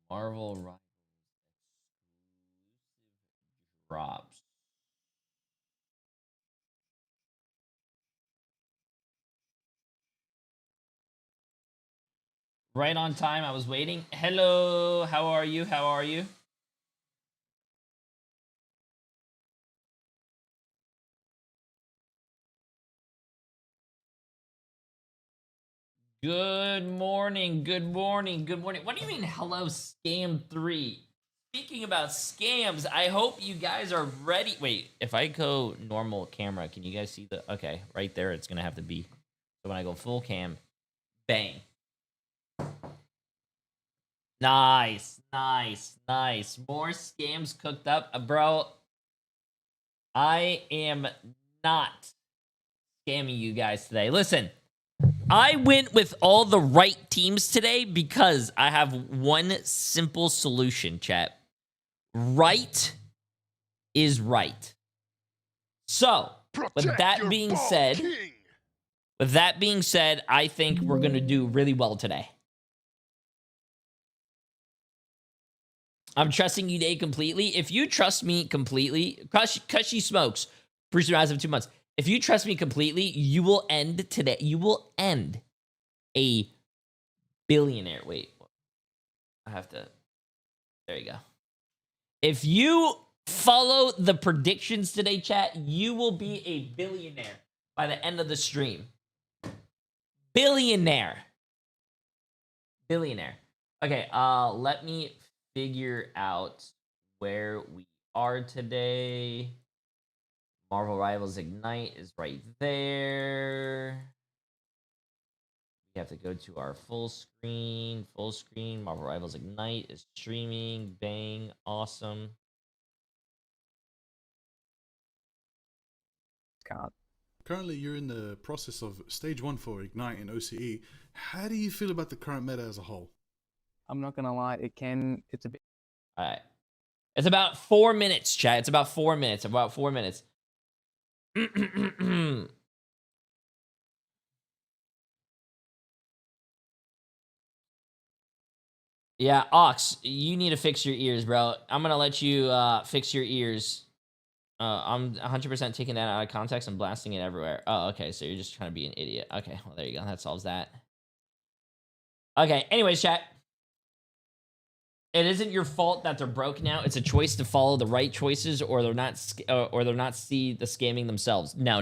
Marvel Rivals drops. Right on time. I was waiting. Hello. How are you? How are you? Good morning. Good morning. Good morning. What do you mean, hello, Scam 3? Speaking about scams, I hope you guys are ready. Wait, if I go normal camera, can you guys see the. Okay, right there, it's going to have to be. So when I go full cam, bang. Nice, nice, nice. More scams cooked up. Bro, I am not scamming you guys today. Listen, I went with all the right teams today because I have one simple solution, chat. Right is right. So, with that being said, I think we're going to do really well today. I'm trusting you today completely. If you trust me completely, Cushy Smokes, Bruce Rise of 2 months. If you trust me completely, you will end today. You will end a billionaire. Wait, I have to. There you go. If you follow the predictions today, chat, you will be a billionaire by the end of the stream. Billionaire. Billionaire. Okay, let me figure out where we are today. Marvel Rivals Ignite is right there. We have to go to our full screen. Full screen. Marvel Rivals Ignite is streaming. Bang. Awesome. Can't. Currently, you're in the process of stage 1 for Ignite in OCE. How do you feel about the current meta as a whole? I'm not gonna lie, it's a bit. All right. It's about 4 minutes, chat. It's about 4 minutes. About 4 minutes. Yeah, Ox, you need to fix your ears, bro. I'm gonna let you fix your ears. I'm 100% taking that out of context and blasting it everywhere. Oh, okay, so you're just trying to be an idiot. Okay, well, there you go. That solves that. Okay, anyways, chat. It isn't your fault that they're broke now. It's a choice to follow the right choices, or they're not see the scamming themselves. No,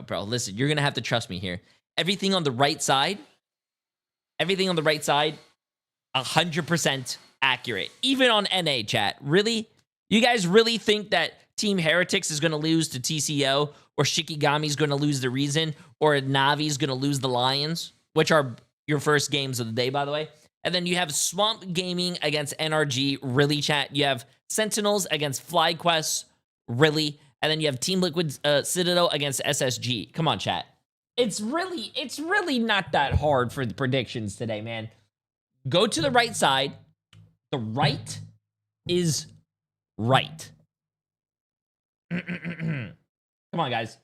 bro. Listen, you're gonna have to trust me here. Everything on the right side, 100% accurate. Even on NA, chat. Really? You guys really think that Team Heretics is going to lose to TCO, or Shikigami's going to lose the Reason, or Navi's going to lose the Lions, which are your first games of the day, by the way? And then you have Swamp Gaming against NRG, really, chat? You have Sentinels against FlyQuest, really? And then you have Team Liquid Citadel against SSG. Come on, chat. It's really not that hard for the predictions today, man. Go to the right side. The right is right. Come on, guys.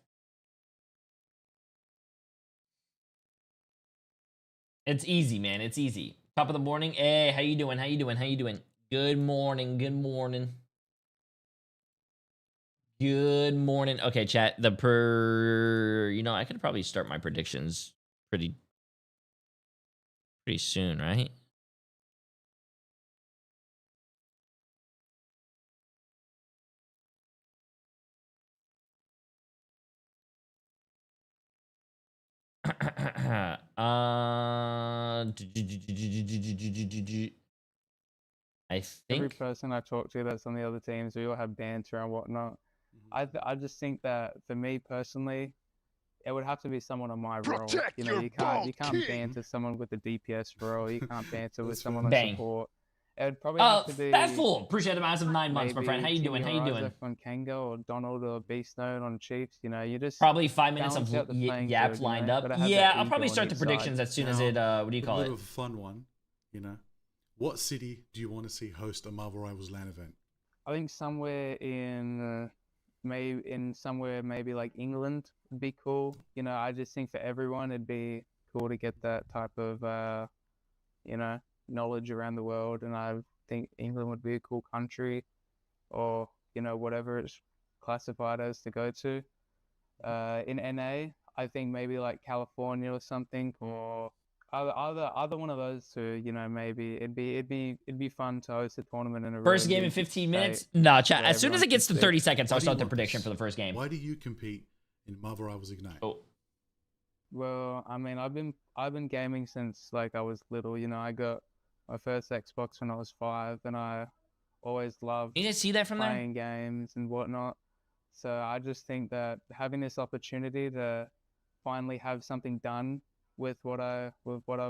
It's easy, man. It's easy. Top of the morning. Hey, how you doing? How you doing? How you doing? Good morning. Good morning. Good morning. Okay, chat. I could probably start my predictions pretty soon, right? I Every think person I talk to that's on the other teams, we all have banter and whatnot. I just think that for me personally, it would have to be someone on my role. You can't banter someone with the DPS role. You can't banter with someone on Bang. support. It'd probably have to be Fat Fool. Appreciate the massive 9 months, my friend. How you maybe doing? How you Timmy doing? Isaac on Kango or Donald or Beast Mode on Chiefs. You know, you just Probably 5 minutes of balance out the playing yaps field, you lined know? up. Gotta have Yeah, that I'll probably ego on start the each predictions side. as soon as Now, it, what do you a call bit it? of a fun one, you know. What city do you want to see host a Marvel Rivals LAN event? I think somewhere in maybe like England would be cool. You know, I just think for everyone it'd be cool to get that type of you know, knowledge around the world, and I think England would be a cool country, or you know, whatever it's classified as to go to. In NA, I think maybe like California or something, or other one of those two. You know, maybe it'd be fun to host a tournament in a First really game in vintage 15 state minutes? Nah, chat. where As soon as everyone it gets to can 30 see. seconds, I'll Why do you start the want prediction this? for the first game. Why do you compete in Marvel Rivals Ignite? Oh. Well, I mean, I've been gaming since like I was little. You know, I got my first Xbox when I was 5, and I always loved You guys see that from there? playing games and whatnot. So I just think that having this opportunity to finally have something done with what I've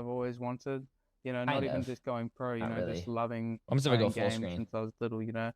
always wanted, you know, not Kind even of. just going pro, you Not know, really. just loving I'm just gonna go playing full games screen. since I was little, you know.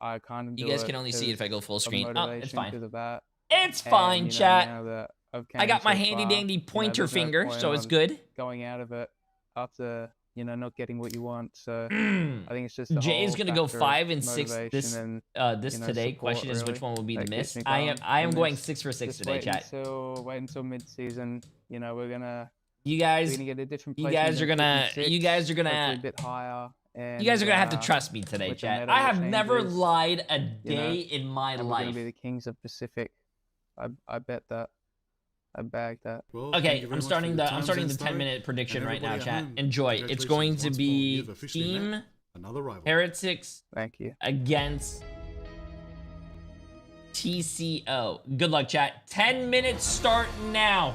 I kind of You do guys it can only see it if I go full because of screen. Oh, it's motivation, fine. because of that. It's And, fine, you know, chat. now that I've I came got my so handy far, dandy you know, pointer there's no finger, point so it's on good. going out of it after, you know, not getting what you want. So Mm. I think it's just the Jay's whole gonna go factor of 5 and 6 motivation this and, this you know, today. support, Question is which really, one will be the that keeps miss. me I going. am And going just 6 for 6 just today, chat. wait until mid-season. You know, we're gonna You get a different you placement guys are than gonna 56, you guys are hopefully gonna a bit higher. And you guys are gonna have to trust me today, with the chat. meta I that have never changes, lied a you know, day in my and we're gonna life. be the kings of Pacific. I bet that. I bagged that. Well, thank Okay, you very I'm much for starting your the time, 10-minute prediction and right now, everybody at chat. home, Enjoy. It's congratulations going to once more. be You've officially met Team another rival. Heretics Thank you. against TCO. Good luck, chat. 10 minutes start now.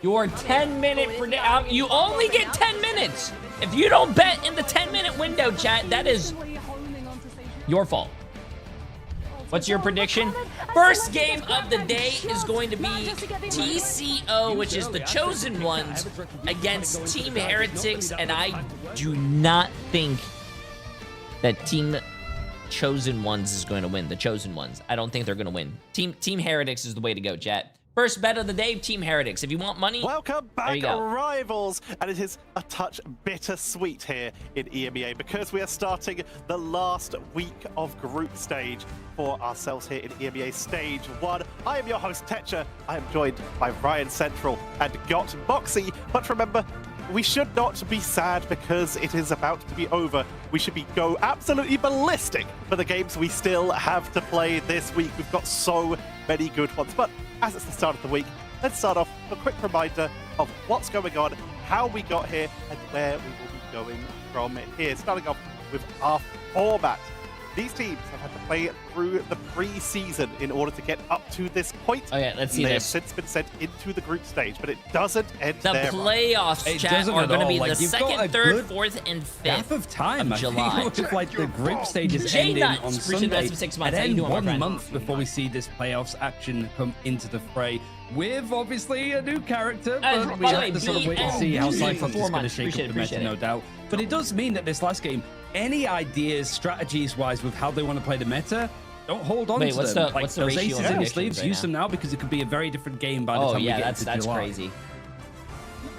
Your 10-minute prediction. You only get 10 minutes. If you don't bet in the 10-minute window, chat, that is your fault. What's your prediction? First game of the day is going to be TCO, which is the Chosen Ones, against Team Heretics, and I do not think that Team Chosen Ones is going to win. The Chosen Ones. I don't think they're going to win. Team Heretics is the way to go, chat. First bet of the day, Team Heretics. If you want money, welcome there back, you go. rivals. And it is a touch bittersweet here in EMEA because we are starting the last week of group stage for ourselves here in EMEA Stage 1. I am your host, Tetcher. I am joined by Ryan Central and Got Boxy. But remember, we should not be sad because it is about to be over. We should go absolutely ballistic for the games we still have to play this week. We've got so many good ones. But as it's the start of the week, let's start off with a quick reminder of what's going on, how we got here, and where we will be going from here. Starting off with our format. These teams have had to play through the pre-season in order to get up to this point. Okay, let's see They have this. since been sent into the group stage, but it doesn't end The there. playoffs, It chat, doesn't are at going to all. be Like, the you've got a 2nd, 3rd, good 4th, and 5th Gap of time. of July. I think with like the group stages Jay ending Nuts, on appreciate Sunday, that for 6 months. and How you then doing, my 1 friend? month before we see this playoffs action come into the fray. With obviously a new character, but we by the way, have to sort of wait and see how BNG Cypher for 4 is going to months. shake Appreciate up it, the meta, appreciate no it. doubt. But it does mean that this last game, any ideas, strategies-wise, with how they want to play the meta, don't hold on Wait, to what's them. the- Like what's the those ratio aces of in your predictions sleeves, right use now? them now because it could be a very different game by the Oh, time we yeah, get that's into July. crazy.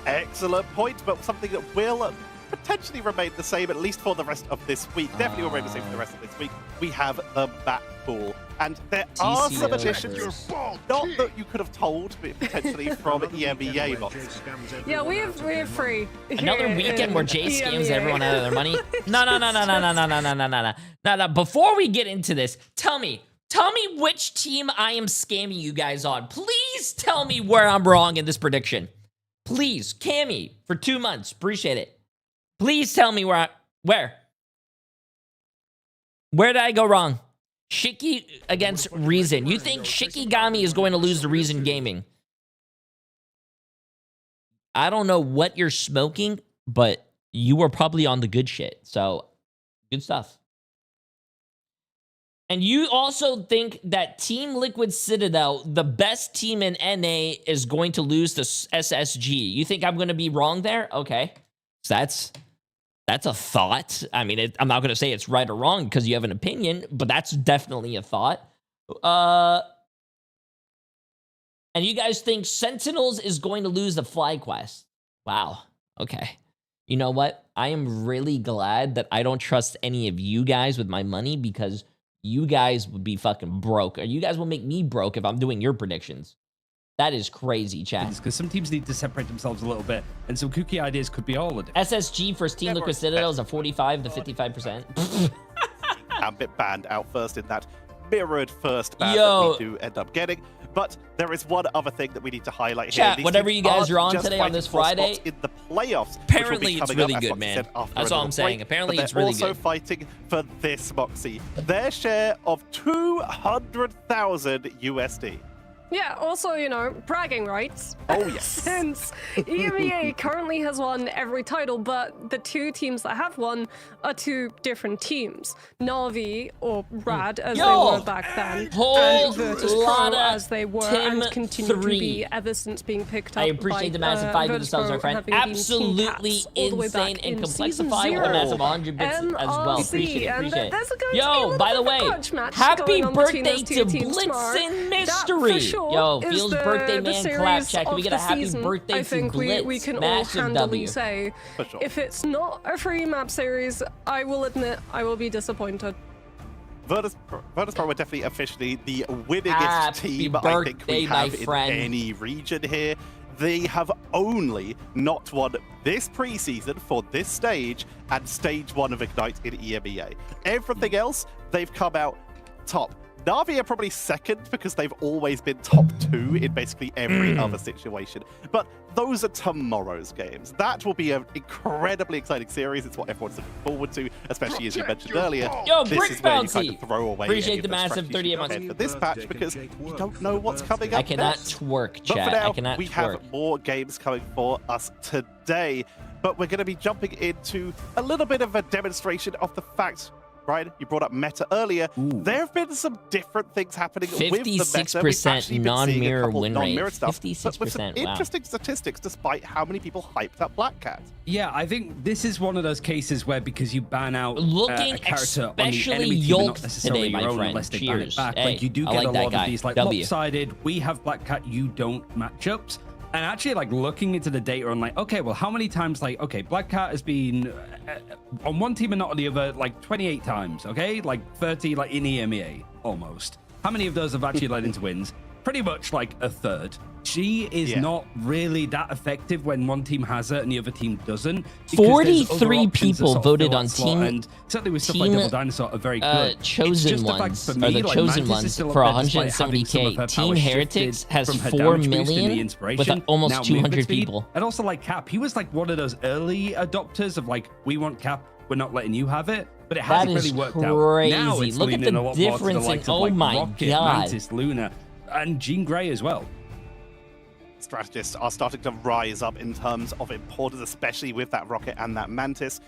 Excellent point, but something that will potentially remain the same, at least for the rest of this week. Definitely will remain the same for the rest of this week. We have the back pool. And there are some TCO additions, versus- not that you could have told, but potentially from EMEA bots. Yeah, we're free. Another here weekend in where Jay scams EMEA. everyone out of their money. No. Before we get into this, tell me which team I am scamming you guys on. Please tell me where I'm wrong in this prediction. Please, Cammy, for 2 months. Appreciate it. Please tell me where did I go wrong? Shiki against Reason. You think Shikigami is going to lose to Reason Gaming? I don't know what you're smoking, but you were probably on the good shit. So, good stuff. And you also think that Team Liquid Citadel, the best team in NA, is going to lose to SSG. You think I'm going to be wrong there? Okay. So That's a thought. I mean, I'm not going to say it's right or wrong because you have an opinion, but that's definitely a thought. And you guys think Sentinels is going to lose the Fly Quest? Wow. Okay. You know what? I am really glad that I don't trust any of you guys with my money because you guys would be fucking broke. Or you guys will make me broke if I'm doing your predictions. That is crazy, chat. Because some teams need to separate themselves a little bit, and some kooky ideas could be all of it. SSG first Team Liquid Citadel is a 45 to 55%. Ambit banned out first in that mirrored first ban Yo. that we do end up getting. But there is one other thing that we need to highlight Chat, here. These whatever teams you guys aren't are on just today on fighting this for spots Friday, in the playoffs. apparently which will it's be really coming up, good, as man. said, after That's a all I'm little saying. break. Apparently But it's they're really also good. fighting for this, Moxie. Their share of 200,000 USD. Yeah, also, you know, bragging rights. Oh, yes. Since EMEA currently has won every title, but the two teams that have won are two different teams. Na'Vi, or Rad, as Yo! they were back then, Whole and Virtus Pro, lotta as they were Tim and continue to 3. be ever since being picked up I appreciate by, the massive 5 Virtus themselves, Pro our friend. having been Team Absolutely Cats all the way insane back and in Season complexify with a 0. massive 100 bits as well. MRC, Appreciate it, and appreciate it. there's going to be a Yo, little by the bit of a way, grudge match happy going on between birthday those to two teams tomorrow. Blitzen That, for Mystery. sure, Yo, is feels the birthday man series clap chat. Can we of get a the happy season. birthday I to think Blitz? we can all Massive handily W. say, For sure. if it's not a free map series, I will admit I will be disappointed. Virtus Pro were definitely officially the winningest Happy team I think birthday, we my have in friend. any region here. They have only not won this preseason for this stage and stage 1 of Ignite in EMEA. Everything else, they've come out top. Na'Vi are probably second because they've always been top 2 in basically every other situation. But those are tomorrow's games. That will be an incredibly exciting series. It's what everyone's looking forward to, especially as you mentioned earlier. Yo, this Brick is where you Bouncy. kind of throw away Appreciate any of the massive strategies 38 you months. prepared for this patch because you don't know what's coming up I cannot next. twerk, But chat. for now, I cannot we twerk. have more games coming for us today. But we're going to be jumping into a little bit of a demonstration of the fact, Brian, you brought up meta earlier. There have been some different things happening with the meta. We've 56% actually been seeing a non-mirror couple win non-mirror rate. stuff, but with some 56%, wow. interesting statistics despite how many people hyped up Black Cat. Yeah, I think this is one of those cases where because you ban out Looking a character on the especially enemy team, yoked not necessarily today, my your own, friend. unless they ban Cheers. it back. Hey, Like you do I get like a that lot guy. of these like W. lopsided. We have Black Cat, you don't matchups. And actually, like looking into the data on like, okay, well, how many times like, okay, Black Cat has been on one team and not on the other, like 28 times, okay, like 30, like in EMEA almost. How many of those have actually led into wins? Pretty much like a third. She is not really that effective when one team has her and the other team doesn't. because there's other 43 options to people sort of voted fill on that slot, team- and certainly with stuff like Double Dinosaur are very good. It's Chosen just the fact ones, for or me, the like, chosen Mantis is ones still up for there despite having some of 170k. her Team power Heretics shifted has from her 4 damage boost and the million inspiration. with almost Now 200 movement speed, people. And also like Cap, he was like one of those early adopters of like, we want Cap, we're not letting you have it. But it hasn't That is really worked out. Now crazy. it's Look at leaning the a lot more to difference in- likes of, oh like, my Rocket, God. Mantis, Luna, and Jean Grey as well. Strategists are starting to rise up in terms of importance, especially with that Rocket and that Mantis.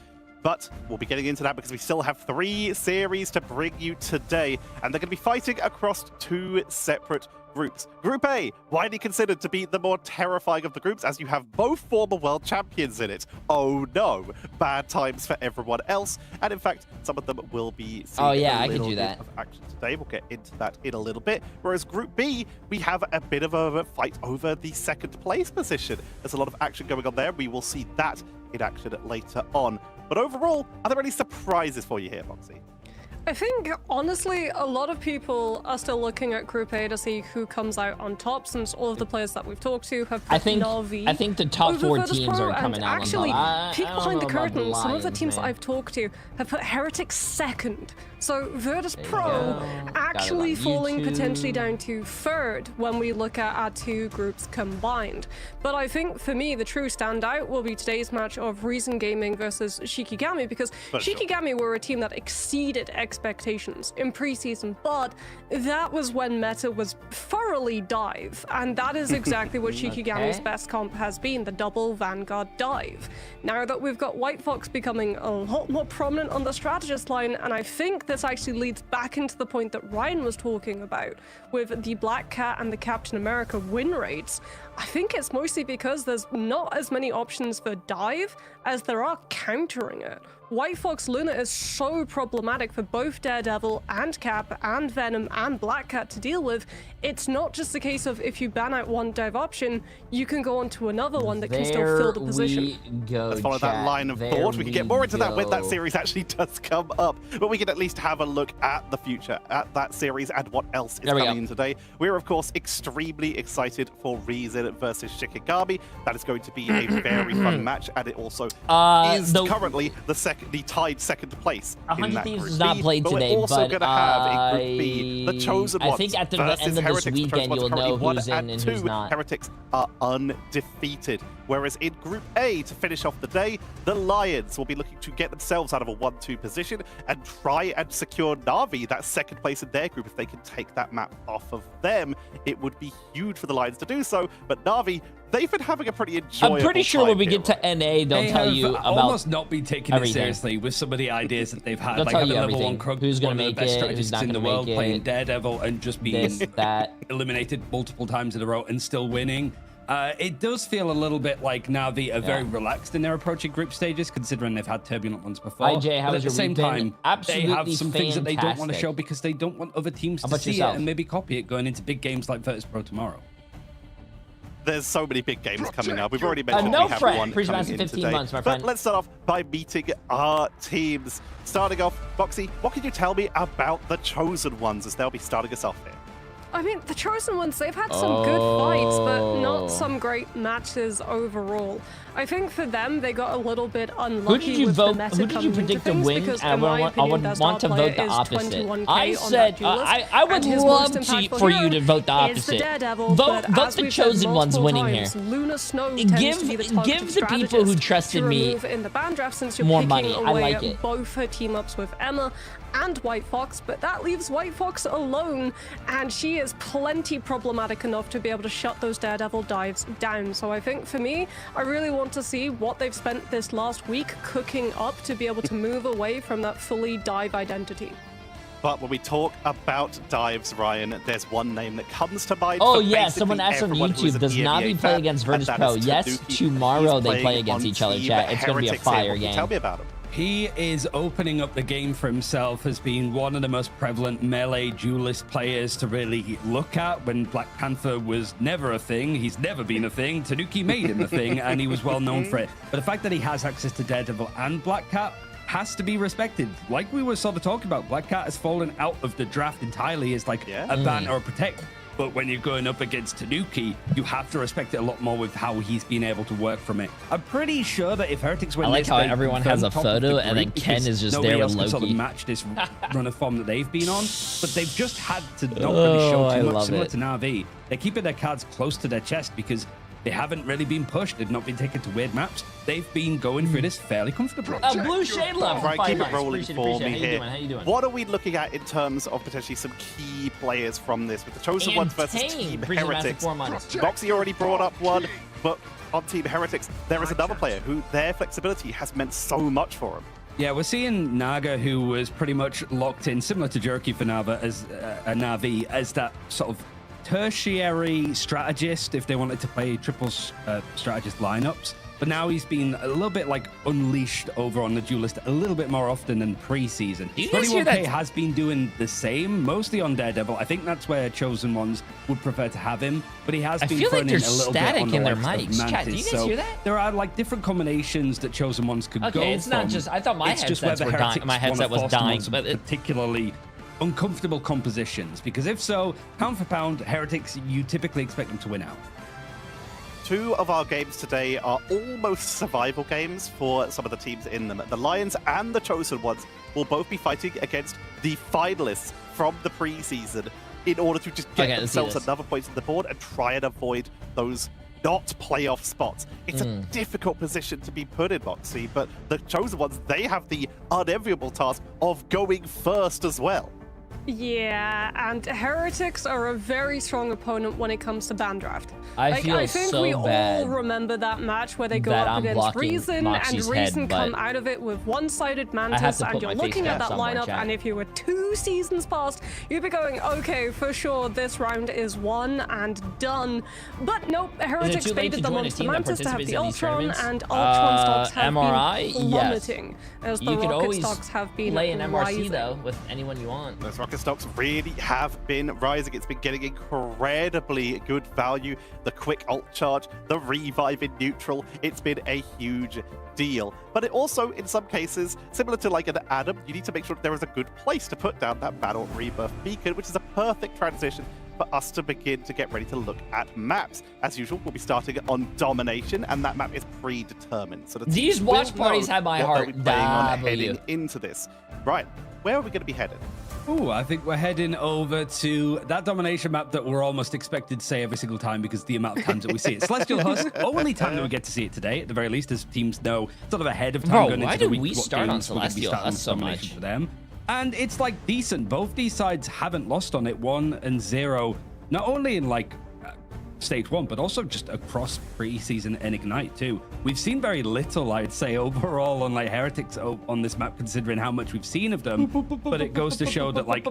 But we'll be getting into that because we still have 3 series to bring you today, and they're going to be fighting across 2 separate groups. Group A, widely considered to be the more terrifying of the groups, as you have both former world champions in it. Oh no, bad times for everyone else, and in fact, some of them will be seeing I a could little do bit that. of action today. We'll get into that in a little bit. Whereas Group B, we have a bit of a fight over the 2nd place position. There's a lot of action going on there. We will see that in action later on. But overall, are there any surprises for you here, Moxie? I think, honestly, a lot of people are still looking at Group A to see who comes out on top, since all of the players that we've talked to have put Na'Vi I think the top over 4 Virtus teams Pro, are coming and out actually, on top. peek I behind the don't know about curtain, some of the Lions, teams man. I've talked to have put Heretics second. So Virtus There you Pro go. actually Got it on falling YouTube. potentially down to third when we look at our 2 groups combined. But I think, for me, the true standout will be today's match of Reason Gaming versus Shikigami, because For sure. Shikigami were a team that exceeded expectations in preseason, but that was when meta was thoroughly dive, and that is exactly what Shikigami's best comp has been, the double Vanguard dive. Now that we've got White Fox becoming a lot more prominent on the strategist line, and I think this actually leads back into the point that Ryan was talking about with the Black Cat and the Captain America win rates. I think it's mostly because there's not as many options for dive as there are countering it. White Fox Luna is so problematic for both Daredevil and Cap and Venom and Black Cat to deal with. It's not just a case of if you ban out one dive option, you can go on to another one that can still fill the position. Let's follow that line of thought. We can get more into that when that series actually does come up, but we can at least have a look at the future, at that series and what else is coming in today. We're, of course, extremely excited for Reason versus Shikigami. That is going to be a very fun match, and it also is currently the tied second place in that Thieves group is not B, played but today, we're also but going to have in Group B the Chosen Ones I think at the versus end of Heretics. this weekend The Chosen you'll Ones know currently who's 1 in and 2. who's not. Heretics are undefeated. Whereas in Group A, to finish off the day, the Lions will be looking to get themselves out of a 1-2 position and try and secure Na'Vi that second place in their group. If they can take that map off of them, it would be huge for the Lions to do so. But Na'Vi, they've been having a pretty enjoyable I'm pretty sure when we get to here. NA, they'll tell you about almost not be taking everything. it seriously with some of the ideas that they've had. They'll like tell having you level everything. 1 Krug, Who's gonna one of make the best it, who's strategists not in the gonna world, make playing it. Daredevil and just being this, that. eliminated multiple times in a row and still winning. It does feel a little bit like Na'Vi are very relaxed in their approaching group stages, considering they've had turbulent ones before. Hi, Jay, how but was at the your same week been? time, Absolutely they have some things that they don't want to fantastic. show because they don't want other teams How to about see yourself? it and maybe copy it going into big games like Virtus Pro tomorrow. There's so many big games coming up. We've already mentioned no we have fret. one Pre-season coming in 15 today. months, my but friend. let's start off by meeting our teams. Starting off, Boxy, what can you tell me about the Chosen Ones as they'll be starting us off here? I mean, the Chosen Ones, they've had some good fights, but not some great matches overall. I think for them, they got a little bit unlucky. Who did you with vote? The meta Who did you predict to win? I would want to vote the opposite. I said I would love for you to vote the opposite. Vote the Chosen Ones winning here. Luna Snow Give the people who trusted me in the ban draft, since you're more picking money. I away like at it. both her team ups with Emma and White Fox, but that leaves White Fox alone, and she is plenty problematic enough to be able to shut those Daredevil dives down. So I think for me, I really want to see what they've spent this last week cooking up to be able to move away from that fully dive identity. But when we talk about dives, Ryan, there's one name that comes to mind. Oh for yeah, basically someone asked on everyone who is YouTube, an does EMEA Na'Vi play fan, against and Virtus that Pro? is Yes, Tanuki. tomorrow He's they play playing against on each other, Team chat. It's going to be a Heretics here. fire What can you game. Tell me about him. He is opening up the game for himself as being one of the most prevalent melee duelist players to really look at. When Black Panther was never a thing, he's never been a thing. Tanuki made him a thing, and he was well known for it. But the fact that he has access to Daredevil and Black Cat has to be respected. Like we were sort of talking about, Black Cat has fallen out of the draft entirely as like a ban or a protect. But when you're going up against Tanuki, you have to respect it a lot more with how he's been able to work from it. I'm pretty sure that if Heretics win I like this, how they everyone has a confirm top of the photo, and then group Ken because is just nobody there else with can sort of Loki. match this run of form that they've been on. But they've just had to not really show I too much, love similar it. to Na'Vi. They're keeping their cards close to their chest because they haven't really been pushed. They've not been taken to weird maps. They've been going through this fairly comfortably. Blue Shade Love for Right, 5 keep it months. rolling Appreciate it, for appreciate it. me How you here. doing? How you doing? What are we looking at in terms of potentially some key players from this with the Chosen And Ones versus Tame, Team Prison Massive Heretics? 4 months. Boxy already brought up one, but on Team Heretics, there is another player who their flexibility has meant so much for him. Yeah, we're seeing Naga, who was pretty much locked in, similar to Jerky for Nava, as Na'Vi, as that sort of tertiary strategist if they wanted to play triple strategist lineups. But now he's been a little bit like unleashed over on the duelist a little bit more often than pre-season. Do you guys hear 21K that? has been doing the same, mostly on Daredevil. I think that's where Chosen Ones would prefer to have him, but he has I been feel like thrown in there's a little static bit on the in their likes of mics. Chat, do you Mantis. guys So hear that? there are like different combinations that Chosen Ones could go Okay, it's not from. just. I thought my It's just where headsets the were dying. Heretics My wanna headset was force them on dying, some but particularly uncomfortable compositions, because if so, pound for pound, Heretics, you typically expect them to win out. Two of our games today are almost survival games for some of the teams in them. The Lions and the Chosen Ones will both be fighting against the finalists from the preseason in order to just get Okay, let's see themselves this. another point on the board and try and avoid those not playoff spots. It's a difficult position to be put in, Moxie, but the Chosen Ones, they have the unenviable task of going first as well. Yeah, and Heretics are a very strong opponent when it comes to ban draft. I feel think so we bad all remember that match where they go that up I'm against blocking Reason, Moxie's and Reason head, come but out of it with one-sided I have Mantis, to and put you're my face looking down at that somewhere, lineup, chat. and if you were 2 seasons past, you'd be going, okay, for sure, this round is won and done. But nope, Heretics too late to baited the join a monster team that Mantis to have participates the in these Ultron, tournaments? and Ultron stocks have MRI? been Yes. plummeting, as the You could Rocket always stocks have been play an MRC rising. though with anyone you want. Those rocket stocks really have been rising. It's been getting incredibly good value. The quick ult charge, the revive in neutral, it's been a huge deal. But it also, in some cases, similar to like an Adam, you need to make sure there is a good place to put down that Battle Rebirth Beacon, which is a perfect transition for us to begin to get ready to look at maps. As usual, we'll be starting on Domination, and that map is predetermined. So the These teams watch will parties know have my what heart. they'll be playing on W. heading into this. Right, where are we going to be headed? Ooh, I think we're heading over to that Domination map that we're almost expected to say every single time because the amount of times that we see it. Celestial Husk, only time that we get to see it today, at the very least, as teams know sort of ahead of time Bro, going why into the did week. we what start on games we're gonna be Celestial starting Husk so Domination much? for them. And it's like decent. Both these sides haven't lost on it, 1-0. Not only in like stage 1, but also just across preseason and Ignite too. We've seen very little, I'd say, overall on like Heretics on this map, considering how much we've seen of them. But it goes to show that like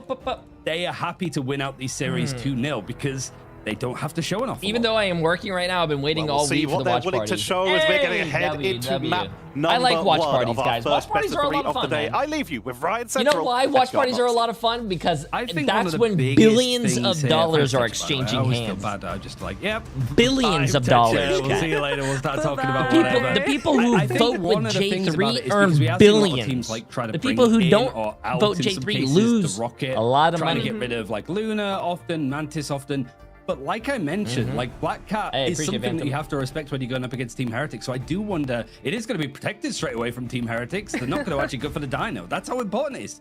they are happy to win out these series 2-0 because they don't have to show enough. Even though I am working right now, I've been waiting Well, all we'll see week for what the they're watch willing party. to show as we're going to head into map number I like watch 1 parties, of our guys. Watch first parties are a lot of best fun, the day. man. I leave you with Ryan You Central. know why watch parties are a lot of fun? Because I think that's one of the when biggest billions things of here- dollars are Thanks, by the way. I exchanging always feel hands. bad. I'm just like, yep. Billions of Bye, dollars. We'll see you later. We'll start talking about People- whatever. The people who I think vote one with of the things about J3 it is earn because we have seen a lot of billions. teams, like, try to The bring people who in don't or out vote in some J3 cases lose the Rocket, a lot of trying money. to get rid of like Luna often, Mantis often. But like I mentioned, like Black Cat Hey, is appreciate something that Phantom. you have to respect when you're going up against Team Heretics. So I do wonder, it is going to be protected straight away from Team Heretics. They're not going to actually go for the Dino. That's how important it is.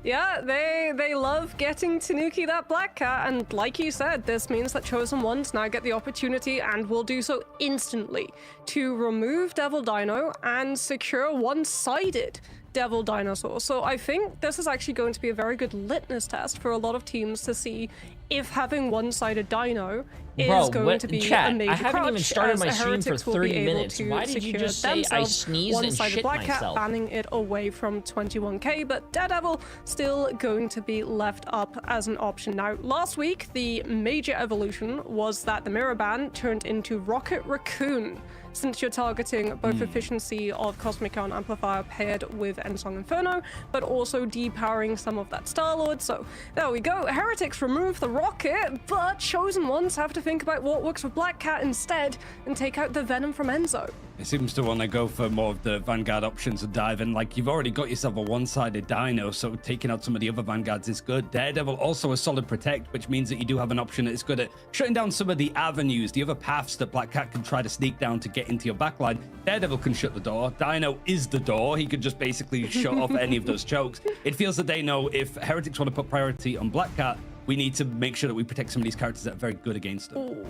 Yeah, they love getting Tanuki that Black Cat, and like you said, this means that Chosen Ones now get the opportunity, and will do so instantly, to remove Devil Dino and secure one-sided Devil Dinosaur. So I think this is actually going to be a very good litmus test for a lot of teams to see if having one-sided Dino is Bro, going what- to be chat, a major I haven't even crutch, started as my the stream for Heretics will be 30 able minutes. to Why did you secure just say I themselves sneezed and one-sided shit Black Cat, myself? banning it away from 21k, but Daredevil still going to be left up as an option. Now, last week, the major evolution was that the mirror ban turned into Rocket Raccoon, since you're targeting both efficiency of Cosmic Ion Amplifier paired with Endsong Inferno, but also depowering some of that Star-Lord. So there we go. Heretics remove the rocket, but Chosen Ones have to think about what works with Black Cat instead and take out the Venom from Enzo. It seems to want to go for more of the Vanguard options and dive in. Like, you've already got yourself a one-sided Dino, so taking out some of the other Vanguards is good. Daredevil also a solid protect, which means that you do have an option that is good at shutting down some of the avenues, the other paths that Black Cat can try to sneak down to get into your backline. Daredevil can shut the door. Dino is the door. He could just basically shut off any of those chokes. It feels that they know if Heretics want to put priority on Black Cat, we need to make sure that we protect some of these characters that are very good against them.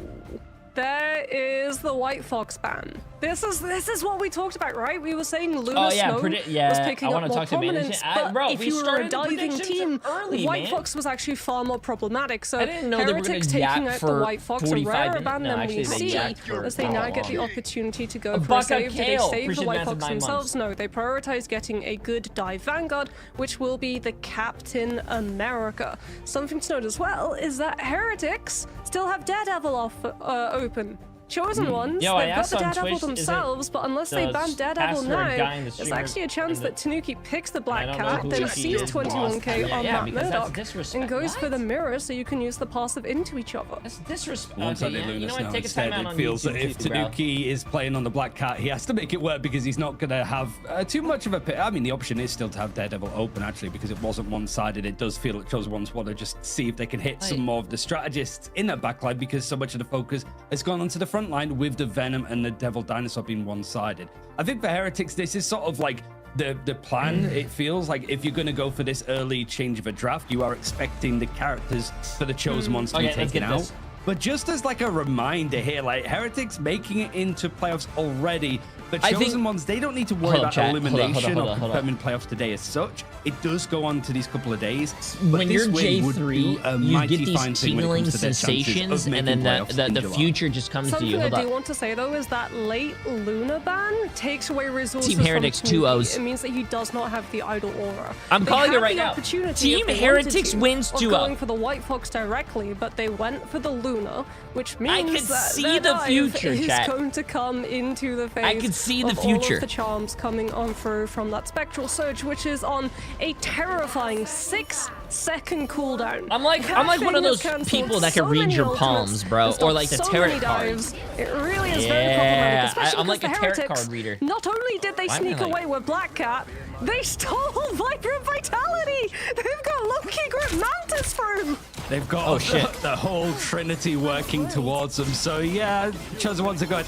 There is the White Fox ban. This is what we talked about, right? We were saying Luna Snow was picking I up wanna more talk to prominence, management. but Bro, if we you were a started the diving predictions team, early, White man. Fox was actually far more problematic. So I didn't know they were gonna Heretics yak taking out the for White Fox, a 45 rarer minutes. ban No, than actually, we they see, yacked for as they now get the long. opportunity to go A for a buck of save. Do they kale. save the Appreciate White advance of Fox 9 themselves? months. No, they prioritize getting a good dive Vanguard, which will be the Captain America. Something to note as well is that Heretics still have Daredevil open. Chosen Ones, Yo, I they've got asked the on Daredevil Twitch, themselves, but unless they does ban Daredevil password now, guy in the there's streamer actually a chance in that Tanuki picks the Black I don't know Cat, who then she sees is. 21k on Yeah, that because that's Murdoch, disrespect. and goes for What? the mirror so you can use the passive into each other. That's disrespect. Once Okay, I yeah, did you Luna know Snow what? Take a instead, time out it on feels YouTube that if too, bro. Tanuki is playing on the Black Cat, he has to make it work because he's not going to have too much of a... I mean, the option is still to have Daredevil open, actually, because it wasn't one-sided. It does feel that Chosen Ones want to just see if they can hit some more of the strategists in that backline, because so much of the focus has gone onto the front line with the Venom and the Devil Dinosaur being one-sided. I think for Heretics, this is sort of like the plan. It feels like if you're going to go for this early change of a draft, you are expecting the characters for the Chosen Ones to be Okay, let's taken get out. this. But just as like a reminder here, like Heretics making it into playoffs already. The Chosen Ones, they don't need to worry about elimination or confirming playoffs today as such. It does go on to these couple of days. When you're J3, you get these tingling sensations, and then the future just comes to you. Something I do want to say, though, is that late Luna ban takes away resources Team Heretics from 2-0s. It means that he does not have the idle aura. I'm calling it right now. Team Heretics wins 2-0. Going for the White Fox directly, but they went for the Luna, which means that see the future, is chat. going to come into the phase. I can see the of future. All of the charms coming on through from that Spectral Surge, which is on a terrifying 6-second cooldown. I'm like one of those people that can read your palms, bro, or like the tarot cards. It really is very problematic, especially I'm like a because the tarot Heretics, card reader. not only did they sneak away with Black Cat, they stole Vibrant Vitality! They've got Loki Grip Mantis through! They've got the whole trinity working towards them. So yeah, Chosen Ones are going,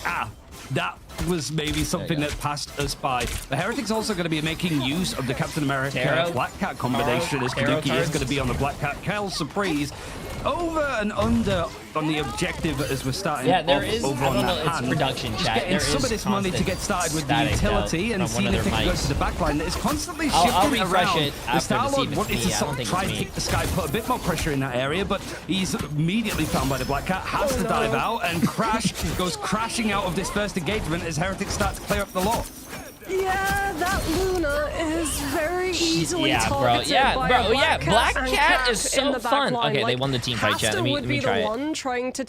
that was maybe something that passed us by. The Heretics also going to be making use of the Captain America Black Cat combination, as Kaduki is going to be on the Black Cat Kel Surprise. Over and under on the objective as we're starting. Yeah, there is. Over I on don't that know. hand. It's production Just chat. getting There some is of this money to get started with the utility and seeing if it can go to the backline. It's constantly shifting I'll refresh around. it The after to see Star-Lord if it's wanted me. to I sort don't of think try it's and me. kick the sky, put a bit more pressure in that area, but he's immediately found by the Black Cat, has to dive out, and Crash goes crashing out of this first engagement as Heretics start to clear up the lot. Yeah, that Luna is very easily targeted by bro. Black Black Cat, Cat is in so the fun. back line. Okay, like, they won the team fight, chat. Let would me be try the it. one trying to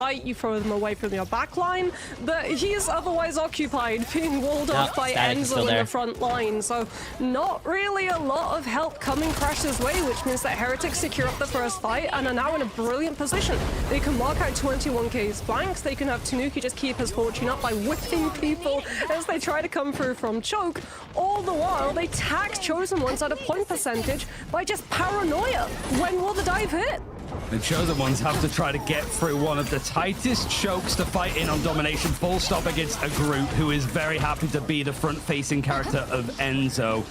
fight, you throw them away from your back line, but he is otherwise occupied, being walled off by Enzo in the front line, so not really a lot of help coming Crash's way, which means that Heretics secure up the first fight and are now in a brilliant position. They can mark out 21k's flanks, they can have Tanuki just keep his fortune up by whipping people as they try to come through from choke. All the while, they tax Chosen Ones at a point percentage by just paranoia. When will the dive hit? The Chosen Ones have to try to get through one of the tightest chokes to fight in on domination, full stop, against a group who is very happy to be the front-facing character of Enzo.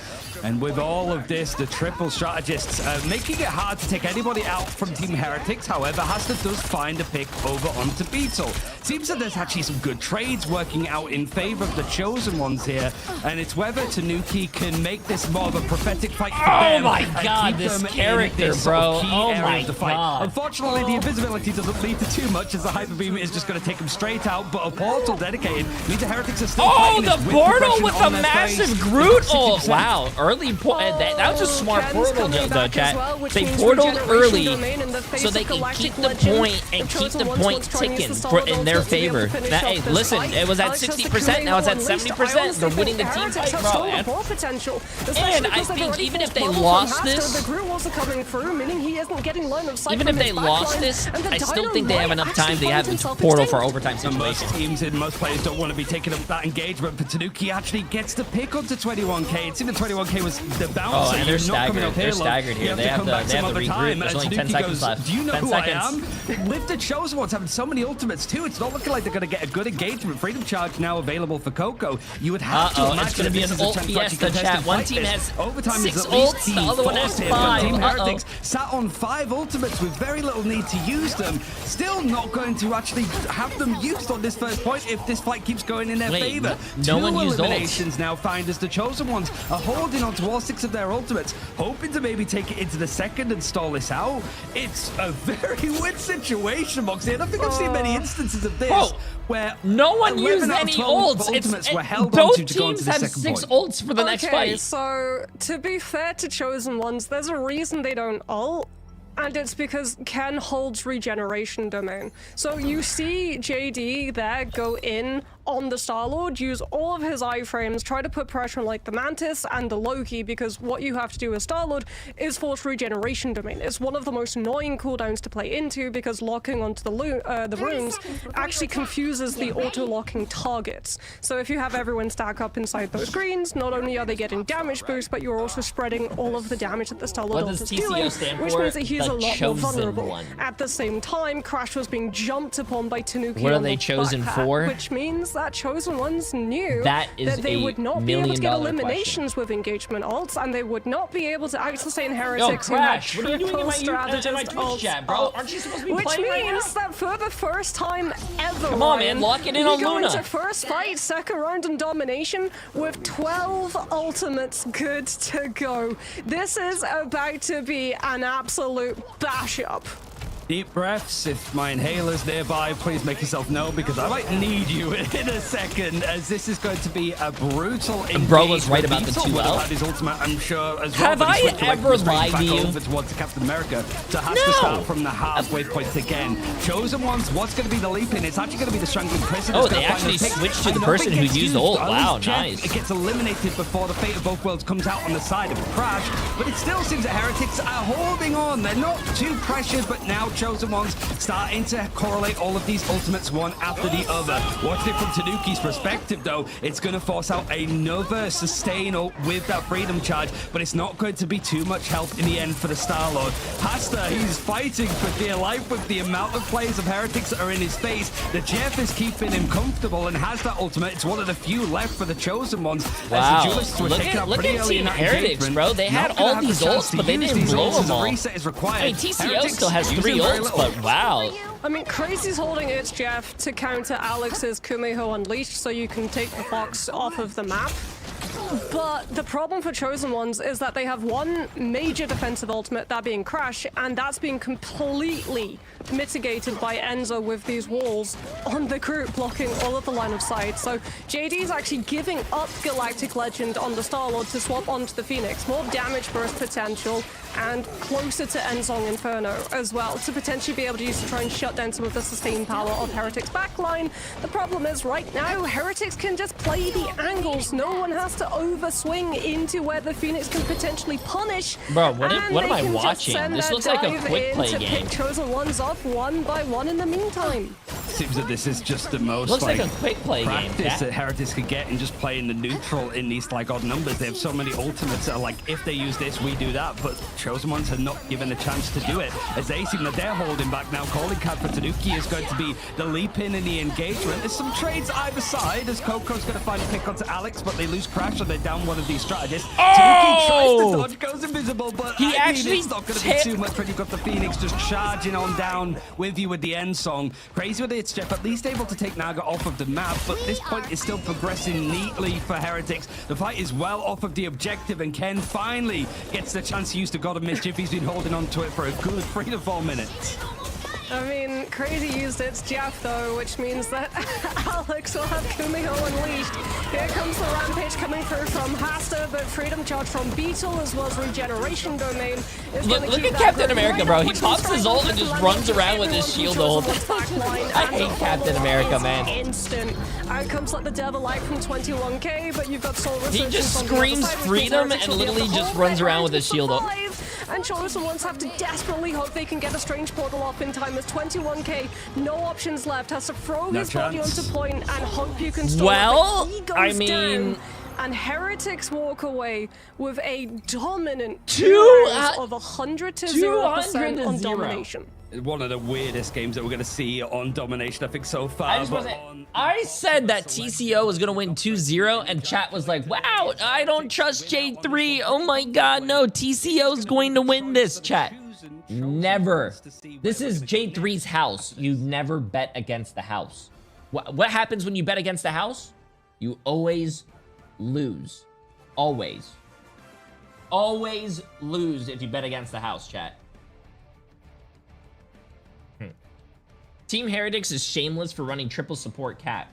And with all of this, the triple strategists making it hard to take anybody out from Team Heretics. However, Hasta does find a pick over onto Beetle. Seems that there's actually some good trades working out in favor of the Chosen Ones here. And it's whether Tanuki can make this more of a prophetic fight for them. Oh my god, this character, bro. Oh my god. Unfortunately, the invisibility doesn't lead to too much, as the Hyper Beam is just going to take him straight out. But a portal dedicated means the Heretics are still fighting the this portal with a on their massive face. Groot ult. Wow, early that was a smart portal, though, chat. They portaled early so they can keep the point and keep the point ticking in their favor. Hey, listen, it was at 60%, now it's at 70%. They're winning the team fight, bro. And I think even if they lost this, even if they lost this, I still think they have enough time to have a portal for overtime situation. Most teams and most players don't want to be taking up that engagement, but Tanuki actually gets the pick onto 21k. It seemed that 21k was the bouncer. Oh, and they're staggered. They're staggered here. They have to regroup. There's only 10 seconds left. Do you know 10 who seconds. I am? Live the Chosen Ones having so many ultimates too. It's not looking like they're going to get a good engagement. Freedom Charge now available for Coco. You would have to imagine it's going to be an ult fiesta, chat. One team has overtime 6 is at least ults, the other one has 5. But Team Heretics sat on 5 ultimates with very little need to use them. Still not going to actually have them used on this first point if this fight keeps going in their favor. No one used eliminations now find as the Chosen Ones are holding on to all 6 of their ultimates, hoping to maybe take it into the second and stall this out. It's a very weird situation, Moxie. I don't think I've seen many instances of this where no one used any ults. Were held both to go teams into the have second 6 point. ults for the next fight. So to be fair to Chosen Ones, there's a reason they don't ult. And it's because Ken holds regeneration domain. So you see JD there go in on the Star-Lord, use all of his iframes, try to put pressure on like the Mantis and the Loki, because what you have to do with Star-Lord is force regeneration domain. It's one of the most annoying cooldowns to play into because locking onto the rooms actually confuses the auto-locking targets. So if you have everyone stack up inside those greens, not only are they getting damage boost, but you're also spreading all of the damage that the Star-Lord is doing, which means that he's a lot more vulnerable. At the same time, Crash was being jumped upon by Tanuki. What are they chosen for? Which means that Chosen Ones knew That is they would not be able to get $1 million eliminations with engagement ults, and they would not be able to actually sustain Heretics who had Crash, what are you doing triple in my strategist Twitch ults chat, bro? Aren't you supposed to be which playing right now? means that for the first time ever, Come on, man, Ryan, lock it in we on go Luna. into first fight, second round in domination with 12 ultimates good to go. This is about to be an absolute bash up. Deep breaths. If my inhaler's nearby, please make yourself known because I might need you in a second, as this is going to be a brutal. Bro was right about the Beetle 2L. would have had his ultimate, I'm sure, as well. Have but he I switched away from ever the screen lied back to you? over towards Captain America, so has No. to start from the halfway point again. Chosen Ones, what's going to be the leap in? It's actually going to be the Strangling Prison. Oh, they actually switched to the person who used ult. Wow, nice. It gets eliminated before the fate of both worlds comes out on the side of Crash, but it still seems that Heretics are holding on. They're not too precious, but now Chosen Ones starting to correlate all of these ultimates one after the other. Watching it from Tanuki's perspective, though, it's going to force out another sustain ult with that freedom charge, but it's not going to be too much help in the end for the Star-Lord. Hasta, he's fighting for dear life with the amount of players of Heretics that are in his face. The Jeff is keeping him comfortable and has that ultimate. It's one of the few left for the Chosen Ones. Wow. As the Duelists were Look taken at- out look pretty at early in Team that Heretics, engagement. bro. They had Not gonna all have the these chance ults, to but they use didn't these blow ults as them a all. reset is required. I mean, TCO Heretics still has using 3 very ults, little. but wow. I mean, Crazy's holding its Jeff to counter Alex's Kumiho Unleashed so you can take the Fox off of the map. But the problem for Chosen Ones is that they have one major defensive ultimate, that being Crash, and that's being completely mitigated by Enzo with these walls on the group, blocking all of the line of sight. So JD is actually giving up Galactic Legend on the Star-Lord to swap onto the Phoenix. More damage burst potential and closer to Enzong Inferno as well to potentially be able to use to try and shut down some of the sustained power of Heretics' backline. The problem is right now, Heretics can just play the angles. No one has to overswing into where the Phoenix can potentially punish. Bro, what and am they I can just watching? send This their looks like a dive quick in play to game. pick Chosen Ones off one by one in the meantime. Seems that this is just the most Looks like a quick play game. practice that Heretics could get in just playing the neutral in these like odd numbers. They have so many ultimates that are like, if they use this, we do that. But Chosen Ones have not given a chance to do it, as they seem that they're holding back now. Calling card for Tanuki is going to be the leap in the engagement. There's some trades either side, as Coco's going to find a pick onto Alex, but they lose Crash, so they're down one of these strategists. Tanuki tries to dodge, goes invisible, but He actually it's not going to be too much when you've got the Phoenix just charging on down with you with the end song. Crazy with it, Jeff, at least able to take Naga off of the map, but this point is still progressing neatly for Heretics. The fight is well off of the objective, and Ken finally gets the chance to use the God of Mischief. He's been holding on to it for a good 3 to 4 minutes. I mean, Crazy used its Jeff though, which means that Alex will have Kumiho Unleashed. Here comes the Rampage coming through from Hasta, but Freedom Charge from Beetle as well as Regeneration Domain is Look gonna keep at that Captain group America, right bro. up, He which pops means his ult Triangle and just is runs landing around with his everyone shield the whole from Chosen One's backline, I and hate the Captain follow-up America, is man. Instant. Out comes like the Devil Light from 21k, but you've got Soul He Resurgence just on the other screams side, which means freedom Heretics and will be able literally to just hold runs their around ground with to his shield up. survive. And Chosen Ones have to desperately hope they can get a strange portal off in time, as 21k, no options left, has to throw No his body chance. onto point and hope you can stall Well, it, but he goes I mean- down, and Heretics walk away with a dominant Two- rounds of 100 to 200 0% to on 0. domination. One of the weirdest games that we're going to see on Domination, I think, so far. I just but want to say, on- I said that TCO was going to win 2-0, and chat was like, wow, I don't trust J3. Oh my god, no, TCO's going to win this, chat. Never. This is J3's house. You never bet against the house. What happens when you bet against the house? You always lose. Always. Always lose if you bet against the house, chat. Team Heretics is shameless for running triple support cap.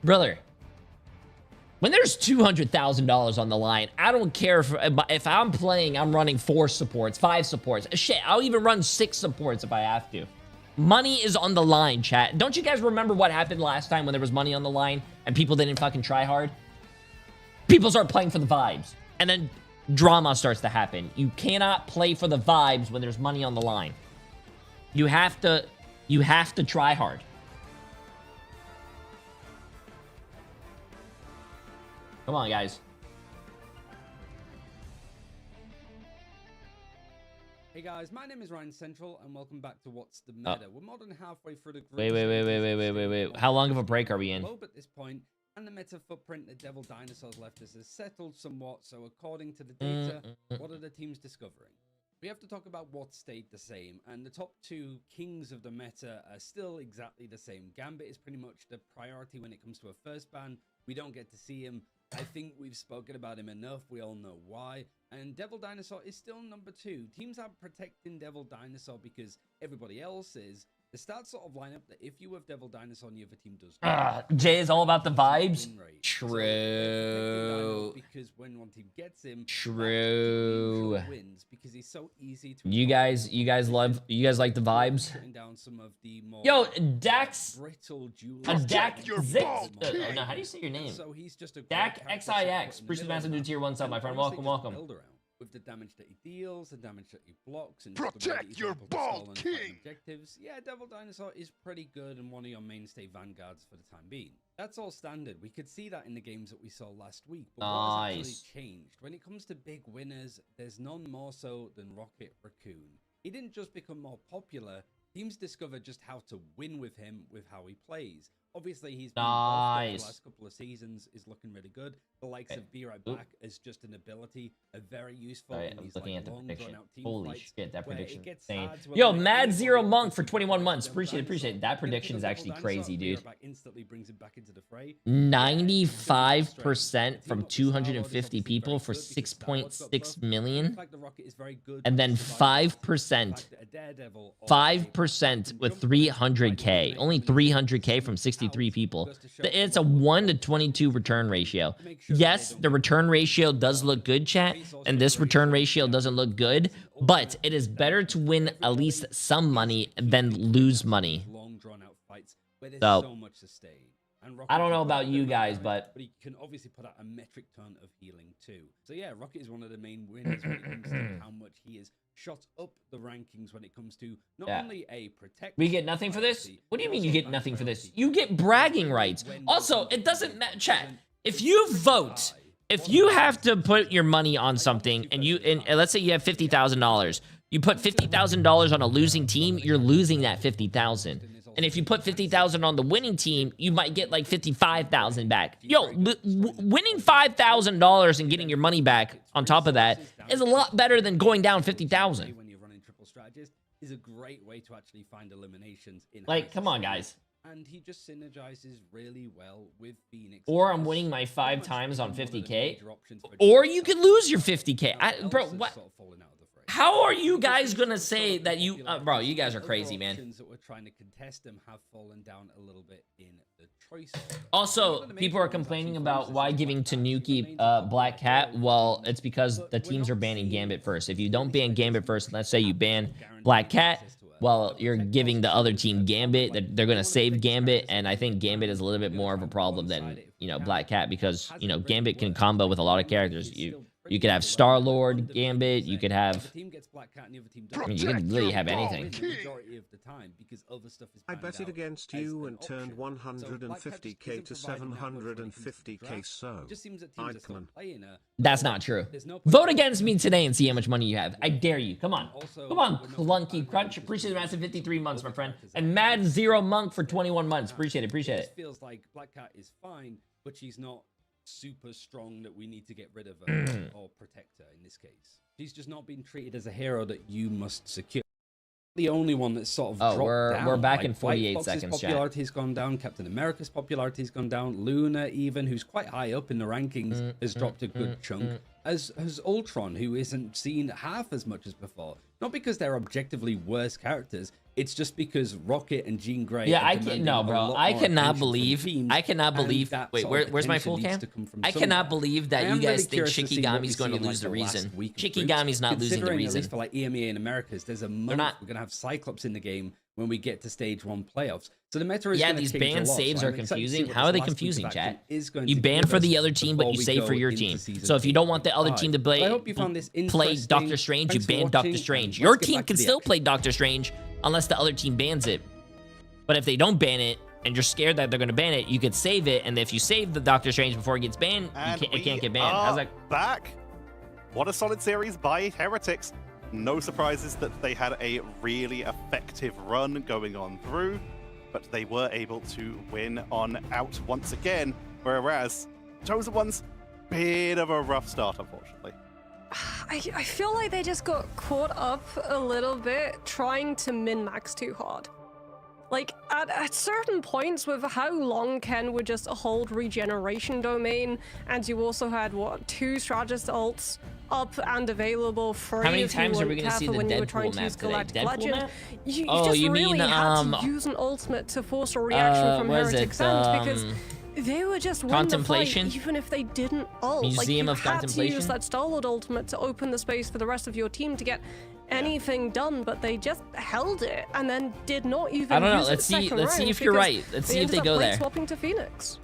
Brother, when there's $200,000 on the line, I don't care if I'm playing, I'm running 4 supports, 5 supports. Shit, I'll even run 6 supports if I have to. Money is on the line, chat. Don't you guys remember what happened last time when there was money on the line and people didn't fucking try hard? People start playing for the vibes, and then drama starts to happen. You cannot play for the vibes when there's money on the line. You have to try hard. Come on, guys. Hey guys, my name is Ryan Central, and welcome back to What's the Meta. We're more than halfway through the group. Wait. How long of a break are we in? At this point, and the meta footprint that Devil Dinosaurs left us has settled somewhat. So according to the data, what are the teams discovering? We have to talk about what stayed the same, and the top two kings of the meta are still exactly the same. Gambit is pretty much the priority when it comes to a first ban. We don't get to see him. I think we've spoken about him enough. We all know why. And Devil Dinosaur is still number 2. Teams are protecting Devil Dinosaur because everybody else is. The stats sort of line up that if you have Devil Dinosaur and the other team does, Jay is all about the vibes. True. Because when one team gets him, true. Wins because he's so easy to. You guys like the vibes? Down some of the more Yo, Dax. Brittle Dak Zix. Oh, no, how do you say your name? So he's just a Dak XIX. Appreciate the massive new tier 1 sub, my friend. Welcome. With the damage that he deals, the damage that he blocks, and protect your bald king. Objectives. Yeah, Devil Dinosaur is pretty good and one of your mainstay vanguards for the time being. That's all standard. We could see that in the games that we saw last week. But what has actually changed? When it comes to big winners, there's none more so than Rocket Raccoon. He didn't just become more popular. Teams discovered just how to win with him with how he plays. Obviously, he's been the last couple of seasons is looking really good. The likes of Be Right Back is just an ability, a very useful. Right, I'm looking at the prediction. Holy shit, that prediction is insane. Yo, Mad Zero Monk for 21 months. Appreciate it. That prediction is actually crazy, dude. 95% from 250 people for 6.6 million. And then 5% with 300k. Only 300k from 63 people. It's a 1 to 22 return ratio. Yes, the return ratio does look good, chat, and this return ratio doesn't look good, but it is better to win at least some money than lose money. So, I don't know about you guys, but he can obviously put out a metric ton of healing too. So yeah, Rocket is one of the main winners when it comes to how much he is shot up the rankings when it comes to not only a protect. We get nothing for this? What do you mean you get nothing for this? You get bragging rights. Also, it doesn't matter, chat. If you vote, if you have to put your money on something and let's say you have $50,000, you put $50,000 on a losing team, you're losing that $50,000. And if you put $50,000 on the winning team, you might get like $55,000 back. Yo, winning $5,000 and getting your money back on top of that is a lot better than going down $50,000. When you're running triple strategist is a great way to actually find eliminations in come on, guys. And he just synergizes really well with Phoenix. Or I'm winning my 5 times on 50k. Or you could lose your 50k. Bro, what? How are you guys gonna say that you, bro? You guys are crazy, man. That we're trying to contest them have fallen down a little bit in the choice. Also, people are complaining about why giving Tanuki Black Cat. Well, it's because the teams are banning Gambit first. If you don't ban Gambit first, let's say you ban Black Cat, well, you're giving the other team Gambit. They're gonna save Gambit, and I think Gambit is a little bit more of a problem than Black Cat because Gambit can combo with a lot of characters. You could have Star-Lord, Gambit, you could have... I mean, you can really have anything. I betted against you and turned 150k to 750k, so... That's not true. Vote against me today and see how much money you have. I dare you. Come on. Come on, Clunky Crunch. Appreciate the massive 53 months, my friend. And Mad Zero Monk for 21 months. Appreciate it. It feels like Black Cat is fine, but she's not super strong that we need to get rid of her or protect her in this case. She's just not being treated as a hero that you must secure. The only one that's sort of dropped down. We're back in 48 seconds, popularity has gone down. Captain America's popularity has gone down. Luna, even, who's quite high up in the rankings, has dropped a good chunk. As Ultron, who isn't seen half as much as before. Not because they're objectively worse characters. It's just because Rocket and Jean Grey. Yeah, I can't. No, bro. I cannot believe. Wait, where's my full cam? I cannot believe that you guys think Shikigami's going to lose the reason. Shikigami's not losing the reason. For like EMEA in Americas, there's a month we're gonna have Cyclops in the game when we get to stage 1 playoffs. So the meta is these ban saves are confusing. How are they confusing, chat? You ban for the other team, but you save for your team. So if you don't want the other team to play Doctor Strange, you ban Doctor Strange. Your team can still play Doctor Strange unless the other team bans it. But if they don't ban it, and you're scared that they're going to ban it, you could save it. And if you save the Doctor Strange before it gets banned, it can't get banned. How's that? Back. What a solid series by Heretics. No surprises that they had a really effective run going on through, but they were able to win on out once again, whereas Chosen Ones, bit of a rough start, unfortunately. I feel like they just got caught up a little bit trying to min-max too hard. Like, at certain points with how long Ken would just hold regeneration domain, and you also had, what, 2 strategist ults up and available free. How many times are we going to see the when you were trying Deadpool to map use today? Galactic Deadpool Legend. map? You Oh, just you really mean, had to use an ultimate to force a reaction from what is Heretic's it, End, because they were just winning the fight Contemplation? even if they didn't ult. Museum like, of you had to Contemplation? use that Star-Lord ultimate to open the space for the rest of your team to get anything done, but they just held it and then did not even I don't know. use Let's it see. second Let's see round if you're because right. Let's see if ended they up go plate there. swapping to Phoenix.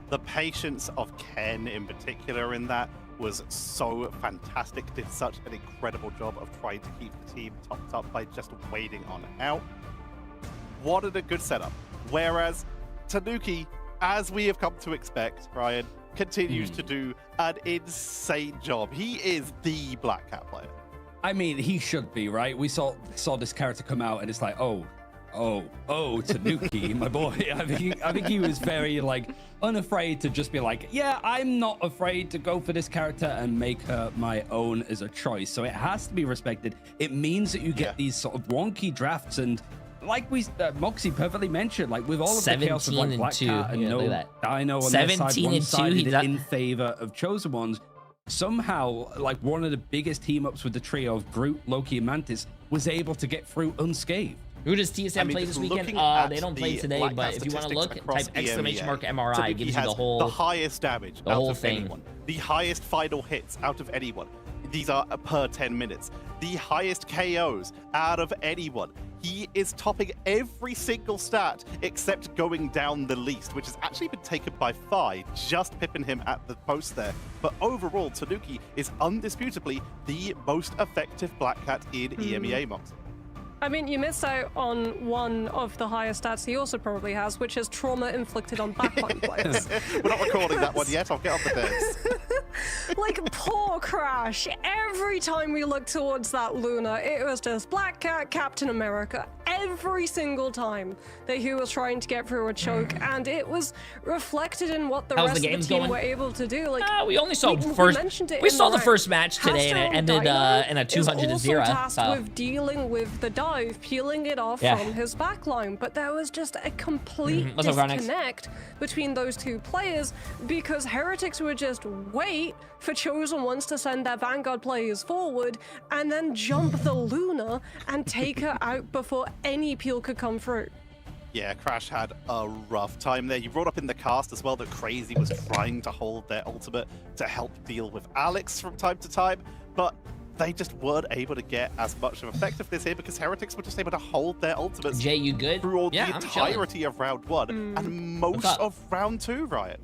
The patience of Ken in particular in that was so fantastic. Did such an incredible job of trying to keep the team topped up by just waiting on out. What a good setup. Whereas Tanuki, as we have come to expect, Ryan, continues to do an insane job. He is the Black Cat player. I mean, he should be, right? We saw this character come out, and it's like, oh, Tanuki, my boy. I think he was very like unafraid to just be like, yeah, I'm not afraid to go for this character and make her my own as a choice. So it has to be respected. It means that you get these sort of wonky drafts, and like Moxie perfectly mentioned, like with all of the chaos of like Black Cat and no Dino on their side, 17 and 2, one-sided in favor of Chosen Ones. Somehow, like one of the biggest team ups with the trio of Groot, Loki, and Mantis was able to get through unscathed. Who does TSM play this weekend? They don't play today, Black but Cat if you want to look, statistics type across exclamation mark EMEA. MRI. Tanuki Gives you has the whole highest damage out whole of thing. anyone, the highest final hits out of anyone. These are per 10 minutes. The highest KOs out of anyone. He is topping every single stat except going down the least, which has actually been taken by Phi, just pipping him at the post there. But overall, Tanuki is undisputably the most effective Black Cat in EMEA, Mox. I mean, you missed out on one of the highest stats he also probably has, which is trauma inflicted on backline players. We're not recording that one yet. I'll get on the desk. Like, poor Crash. Every time we looked towards that Luna, it was just Black Cat, Captain America. Every single time that he was trying to get through a choke, and it was reflected in what the rest of the team were able to do. Like, we only saw we saw the first match today, and it ended in a 200-0. Is also tasked with dealing with the dive, peeling it off from his backline, but there was just a complete disconnect between those two players because Heretics would just wait for Chosen Ones to send their Vanguard players forward and then jump the Luna and take her out before any peel could come through. Yeah, Crash had a rough time there. You brought up in the cast as well that Crazy was trying to hold their ultimate to help deal with Alex from time to time, but they just weren't able to get as much of effectiveness here because Heretics were just able to hold their ultimates Jay, you good? through all Yeah, the entirety of round 1 and most of round 2, Ryan.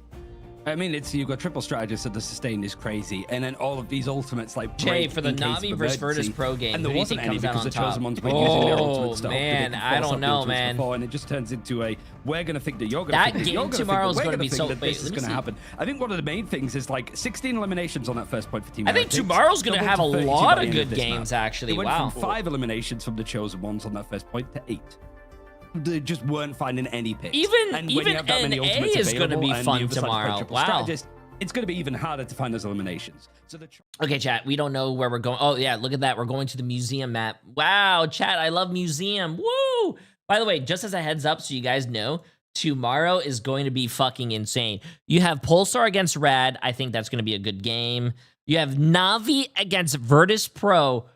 I mean, you've got triple strategists, so the sustain is crazy, and then all of these ultimates like Jay for the Navi versus Virtus Pro game. and there who do you wasn't think any comes out because on the top? Chosen Ones were using their ultimates to Man, I don't know, man. Before, and it just turns into a we're gonna think that you're gonna That think that game you're gonna tomorrow think is that gonna be so. think that Wait, this is let me gonna see. happen. I think one of the main things is like 16 eliminations on that first point for Team I think Heretics, tomorrow's gonna doubled have to a 32 lot by of the end good this games, map. actually. They went Wow. from 5 eliminations from the Chosen Ones on that first point to 8. They just weren't finding any picks. Even and when you have that many NA ultimates is gonna available be and fun the other side's playing tomorrow. triple Wow. strategist, it's going to be even harder to find those eliminations. So Okay, chat, we don't know where we're going. Oh, yeah, look at that. We're going to the museum map. Wow, chat, I love museum. Woo! By the way, just as a heads up so you guys know, tomorrow is going to be fucking insane. You have Pulsar against Rad. I think that's going to be a good game. You have Navi against Virtus Pro.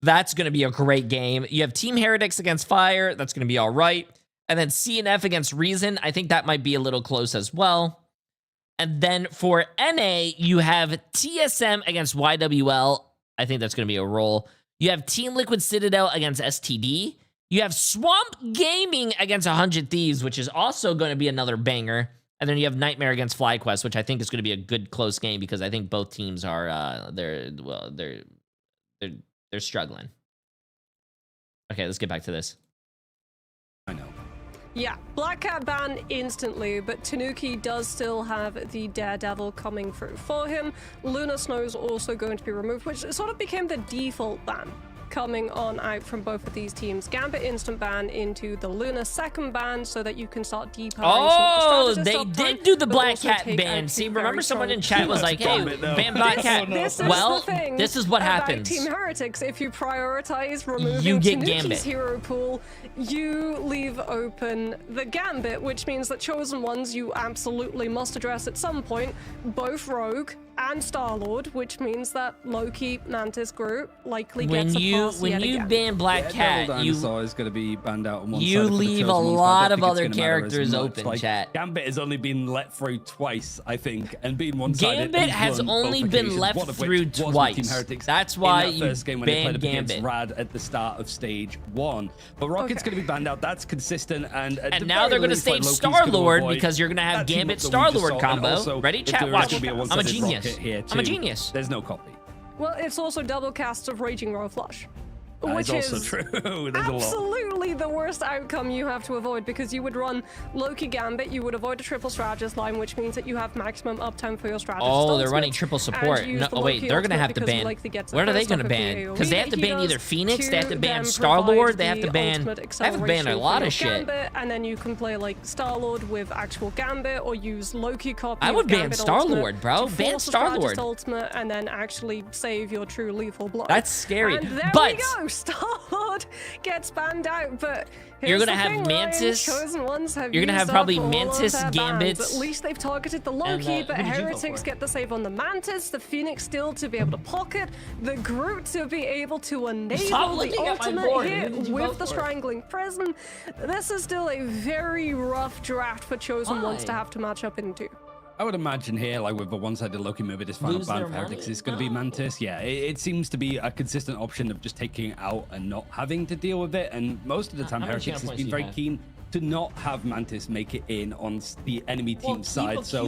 That's going to be a great game. You have Team Heretics against Fire. That's going to be all right. And then CNF against Reason. I think that might be a little close as well. And then for NA, you have TSM against YWL. I think that's going to be a roll. You have Team Liquid Citadel against STD. You have Swamp Gaming against 100 Thieves, which is also going to be another banger. And then you have Nightmare against FlyQuest, which I think is going to be a good close game because I think both teams are they're struggling. Okay, let's get back to this. I know. Yeah, Black Cat ban instantly, but Tanuki does still have the Daredevil coming through for him. Lunar Snow's also going to be removed, which sort of became the default ban coming on out from both of these teams. Gambit instant ban into the Luna second ban so that you can start departing. Oh, they did do the Black Cat ban. See, remember someone in chat was like, hey, ban Black Cat. Well, this is what happens. Team Heretics, if you prioritize removing you get Tanuki's Gambit. hero pool, you leave open the Gambit, which means that Chosen Ones you absolutely must address at some point, both Rogue and Star-Lord, which means that Loki, Mantis, Groot likely gets a pass when yet you again. ban Black Cat, is going to be banned out on one you side leave a lot of other characters open, like, chat. Gambit has only been let through twice, I think, and being one-sided. Gambit has only been left through twice. That's why in that first game when they played Gambit. against Rad at the start of stage 1. But Rocket's going to be banned out. That's consistent, and now they're going to save Star-Lord because you're going to have Gambit Star-Lord combo. Ready, chat? Watch. I'm a genius. I'm a genius. There's no copy. Well, it's also double casts of Raging Royal Flush. Which is also true. absolutely the worst outcome you have to avoid, because you would run Loki Gambit, you would avoid a triple strategist line, which means that you have maximum uptime for your strategist. Oh, they're running triple support. No, oh wait, they're gonna have to ban. What are they gonna ban? Because they have to ban either Phoenix, they have to ban Star-Lord, they have to ban. They have to ban a lot of shit. Gambit, and then you can play like Star-Lord with actual Gambit, or use Loki copy. I would ban Star-Lord, bro. Ban Star-Lord. Ultimate, and then actually save your true lethal blow. That's scary. And there but we go. Star-Lord gets banned out, but you're gonna have Mantis. Chosen Ones have you're gonna have probably Mantis, Gambits. At least they've targeted the Loki, and, but Heretics get the save on the Mantis, the Phoenix still to be able to pocket, the Groot to be able to enable the ultimate hit with the Strangling Prison. This is still a very rough draft for Chosen Ones to have to match up into. I would imagine here, like with the one-sided Loki, maybe this final ban for Heretics is going to be Mantis. Yeah, it seems to be a consistent option of just taking it out and not having to deal with it. And most of the time, Heretics has been very keen to not have Mantis make it in on the enemy team's side. So,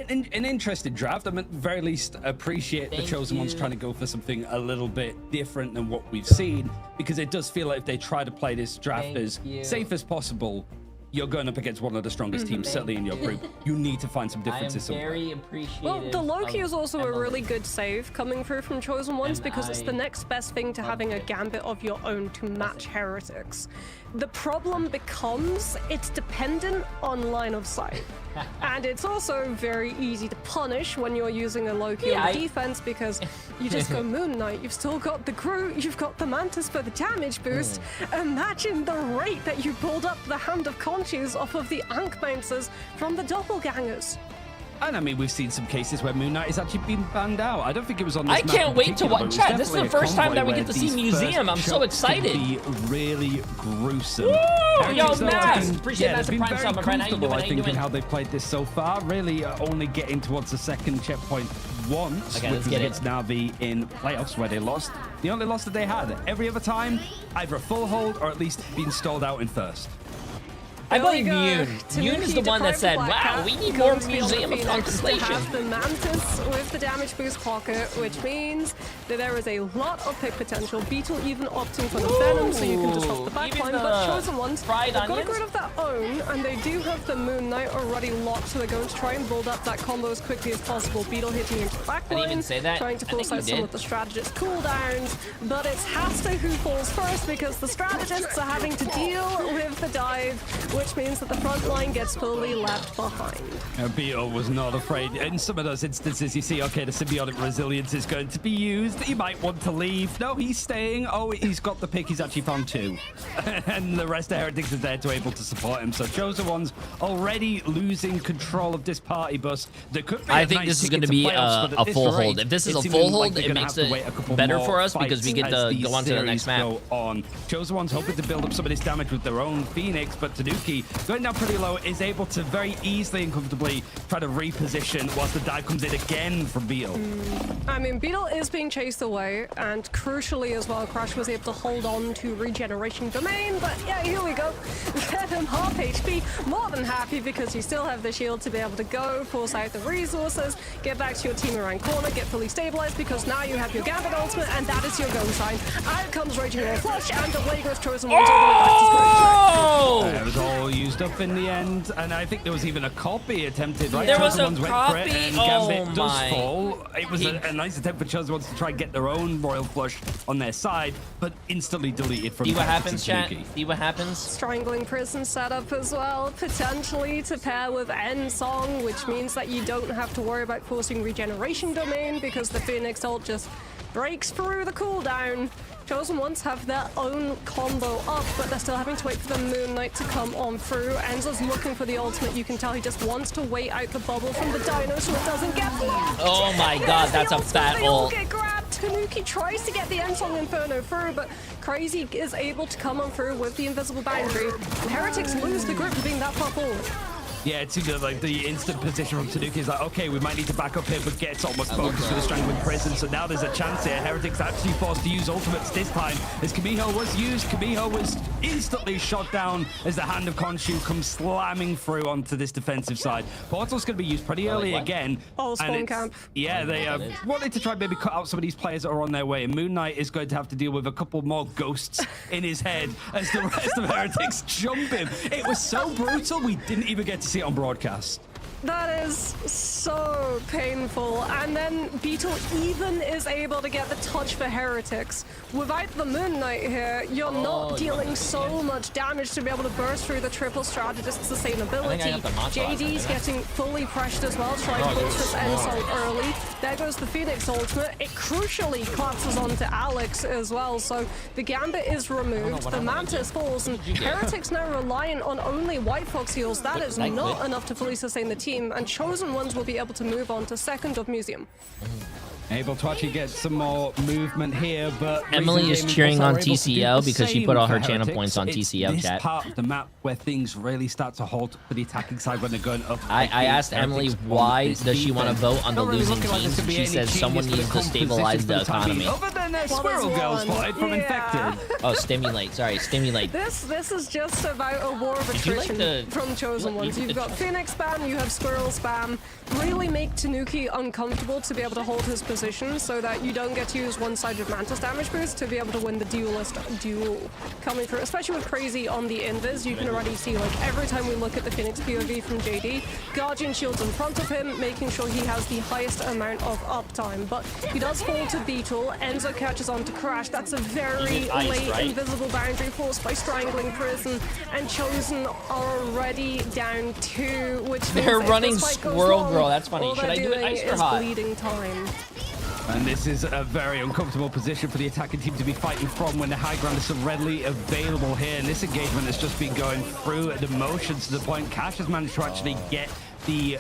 an interesting draft. I mean, at the very least, appreciate the Chosen Ones trying to go for something a little bit different than what we've seen, because it does feel like if they try to play this draft as safe as possible, you're going up against one of the strongest teams, certainly in your group. You need to find some differences somewhere. Very appreciative. Well, the Loki is also a really good save coming through from Chosen Ones, because it's the next best thing to having a Gambit of your own to match Heretics. The problem becomes it's dependent on line of sight. And it's also very easy to punish when you're using a Loki on defense, because you just go Moon Knight, you've still got the Groot, you've got the Mantis for the damage boost. Imagine the rate that you pulled up the Hand of Conches off of the Ankh bouncers from the Doppelgangers. And I mean, we've seen some cases where Moon Knight has actually been banned out. I don't think it was on this I can't wait to watch. Chat, this is the first time that we get to see Museum. I'm so excited. Be really gruesome. Woo! Yo, Max! Appreciate that. They've been very comfortable, I think, in how they've played this so far. Really only getting towards the second checkpoint once, which was against Na'Vi in playoffs where they lost. The only loss that they had. Every other time, either a full hold or at least being stalled out in first. I blame Yoon. Yoon is the one that said, wow, we need more Museum of Contemplation. Have the Mantis with the damage boost pocket, which means that there is a lot of pick potential. Beetle even opting for the Venom so you can disrupt the backline, but Chosen Ones have got a grid of their own, and they do have the Moon Knight already locked, so they're going to try and build up that combo as quickly as possible. Beetle hitting into the backline, trying to force out some of the strategist cooldowns, but it's Hasta who falls first, because the strategists are having to deal with the dive, which means that the front line gets fully left behind. Beetle was not afraid. In some of those instances, you see, okay, the symbiotic resilience is going to be used. He might want to leave. No, he's staying. Oh, he's got the pick. He's actually found 2. And the rest of Heretics is there to able to support him. So Chosen Ones already losing control of this party bus. There could be I think this is going to be a full hold. If this is a full hold, it makes it better for us because we get to go on to the next map. Chosen Ones hoping to build up some of this damage with their own Phoenix, but Tanuki going down pretty low is able to very easily and comfortably try to reposition whilst the dive comes in again from Beetle. I mean, Beetle is being chased away, and crucially as well, Crash was able to hold on to Regeneration Domain, but yeah, here we go. Venom half HP, more than happy because you still have the shield to be able to go, force out the resources, get back to your team around corner, get fully stabilized, because now you have your Gambit ultimate, and that is your go sign. Out comes Raging Royal Flush, and the Lagos Chosen Ones all the way back to square. It was all used up in the end, and I think there was even a copy attempted, right? There was Chosen a Ones went for it, copy? and Oh Gambit does my. fall. It was a nice attempt for Chosen Ones to try and get their own Royal Flush on their side, but instantly deleted from See what Heretics happens, and chat? Tanuki. See what happens? Strangling Prison setup as well, potentially to pair with End Song, which means that you don't have to worry about forcing Regeneration Domain because the Phoenix ult just breaks through the cooldown. Chosen Ones have their own combo up, but they're still having to wait for the Moon Knight to come on through. Enzo's looking for the ultimate. You can tell he just wants to wait out the bubble from the Dino so it doesn't get blocked. Oh my god, that's a fat They all ult. get grabbed. Tanuki tries to get the End Song Inferno through, but Crazy is able to come on through with the invisible boundary. And Heretics lose the grip for being that far forward. Yeah, it seemed like the instant position from Tanuki is like, okay, we might need to back up here, but gets almost focused with the Strangling Prison. So now there's a chance here. Heretics actually forced to use ultimates this time. As Kamiho was used, Kamiho was instantly shot down as the Hand of Khonshu comes slamming through onto this defensive side. Portal's going to be used pretty early again. Oh, spawn and camp. Yeah, they wanted to try and maybe cut out some of these players that are on their way. And Moon Knight is going to have to deal with a couple more ghosts in his head as the rest of Heretics jump him. It was so brutal, we didn't even get to see it on broadcast. That is so painful. And then Beetle even is able to get the touch for Heretics. Without the Moon Knight here, you're not dealing so much damage to be able to burst through the triple strategist sustainability. JD's getting fully pressured as well, trying to force this End Song early. There goes the Phoenix ultimate. It crucially collapses onto Alex as well, so the Gambit is removed, the Mantis falls, and Heretics now reliant on only White Fox heals. That is not enough to fully sustain the team, and Chosen Ones will be able to move on to second of Museum. Able to actually get some more movement here, but Emily is cheering on TCO because she put all her channel points on TCO, this chat. part of the map where things really start to halt for the attacking side when they're going up. I asked Emily why does she want to vote on the Not really losing looking like teams. this could be She any says someone genius, but needs a to stabilize composition the for the time being. economy. Other than their Well, Squirrel there's Girl spotted from one. Infected. Oh, stimulate. Sorry, stimulate. This is just about a war of you like attrition the- from Chosen you Ones. like You've the- got Phoenix spam, you have Squirrel spam. Really make Tanuki uncomfortable to be able to hold his position so that you don't get to use one-sided Mantis damage boost to be able to win the duelist duel coming through. Especially with Crazy on the invis, you can already see, like, every time we look at the Phoenix POV from JD, Guardian shields in front of him, making sure he has the highest amount of uptime. But he does fall to Beetle, Enzo catches on to Crash. That's a very get iced, late right? invisible boundary forced by Strangling Prison, and Chosen are already down 2, which means They're if running this fight goes Squirrel long, Girl. That's funny. all Should they're I do it doing iced or is hot? bleeding time. And this is a very uncomfortable position for the attacking team to be fighting from when the high ground is so readily available here. And this engagement has just been going through the motions to the point Cash has managed to actually get the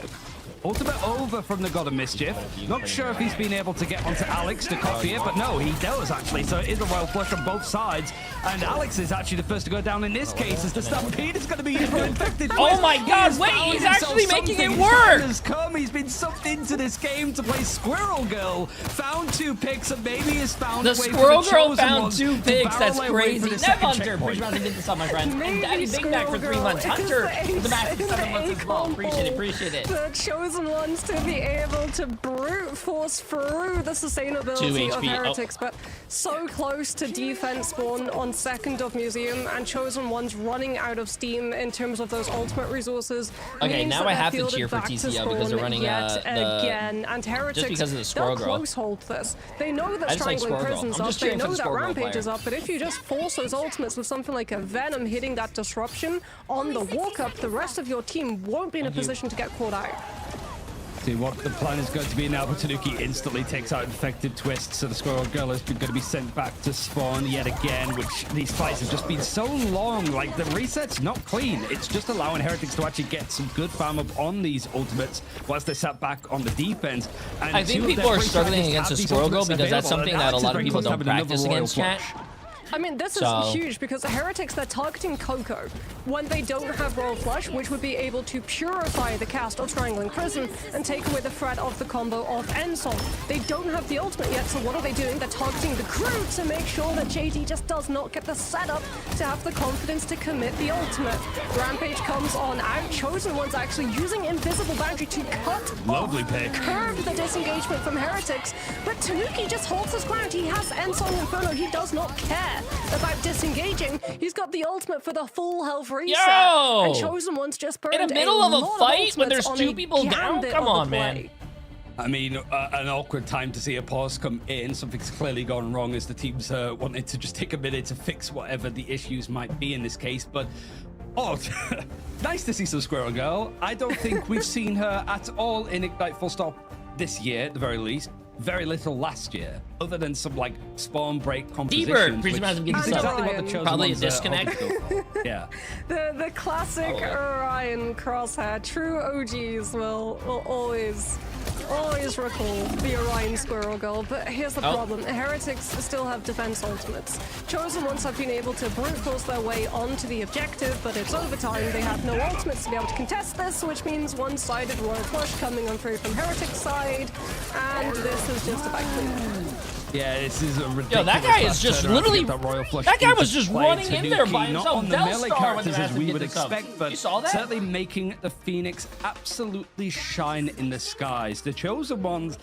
ultimate over from the God of Mischief. Not sure if he's been able to get onto Alex to copy it, but no, he does actually. So it is a Royal Flush on both sides. And Alex is actually the first to go down in this case as the Stampede is going to be used for Infected. Oh my God, He's wait, found he's himself actually making it something. work. His time has come. He's been sucked into this game to play Squirrel Girl. Found 2 picks and maybe has found The a way Squirrel for the Girl Chosen found Ones 2 to picks. That's barrel away for crazy. the Nev second Hunter, checkpoint. Bridge Mountain did this on my friends. And Maybe Daddy Big Mac for 3 Squirrel months. Girl Hunter is with the mask for 7 months as well. combo. Appreciate it. The Chosen Ones to be able to brute force through the sustainability 2 of HP. Heretics, but so close to defense spawn on second of Museum, and Chosen Ones running out of steam in terms of those ultimate resources. Okay, means now that I they're have to fielded cheer for back to TCO spawn because they're running yet the again, and Heretics, because of the Squirrel they'll Girl. close hold this. They know that I just like Strangling Squirrel Girl. Prison's I'm up, just they cheering for know the that Squirrel Girl Rampage player. is up, but if you just force those ultimates with something like a Venom hitting that disruption on the walk-up, the rest of your team won't be in a position to get caught out. See what the plan is going to be now, but Tanuki instantly takes out Infected Twist, so the Squirrel Girl is going to be sent back to spawn yet again, which these fights have just been so long. Like, the reset's not clean. It's just allowing Heretics to actually get some good farm up on these ultimates whilst they sat back on the defense. And I think two of people their are free struggling strategists against have the these Squirrel Girl ultimates because that's available, something and that a Alex is lot of very people close to don't having another practice Royal against, chat. Flush. I mean, this So- is huge because the Heretics, they're targeting Coco when they don't have Royal Flush, which would be able to purify the cast of Strangling Prison and take away the threat of the combo of Ensong. They don't have the ultimate yet, so what are they doing? They're targeting the crew to make sure that JD just does not get the setup to have the confidence to commit the ultimate. Rampage comes on out. Chosen One's actually using Invisible Boundary to cut Lovely off, pick. curb the disengagement from Heretics, but Tanuki just holds his ground. He has Ensong Inferno. He does not care about disengaging. He's got the ultimate for the full health reset. Yo! And Chosen One's just burned In the middle of a lot fight when ultimates there's on two a people down? gambit Come of the on, man. play. I mean, an awkward time to see a pause come in. Something's clearly gone wrong as the teams wanted to just take a minute to fix whatever the issues might be in this case. But, oh, nice to see some Squirrel Girl. I don't think we've seen her at all in Ignite full stop this year, at the very least. Very little last year, other than some like spawn break compositions. D-Bird, which Prism hasn't given is us exactly up. what the Chosen Probably a Ones, disconnect. always go for. Yeah. The classic Oh, yeah. Orion crosshair. True OGs will always recall the Orion Squirrel Girl, but here's the problem. Heretics still have defense ultimates. Chosen Ones have been able to brute force their way onto the objective, but it's overtime. They have no ultimates to be able to contest this, which means one-sided Royal Flush coming on through from Heretics' side, and this is just about clean. Yeah, this is a ridiculous. Yo, that guy is fast just turnaround to literally- get Royal Flush that guy into was just play. running in there by Tanuki, not himself. on the Del melee Star characters when as they we had to would get this up. expect, but You saw that? certainly making the Phoenix absolutely shine in the skies. The Chosen Ones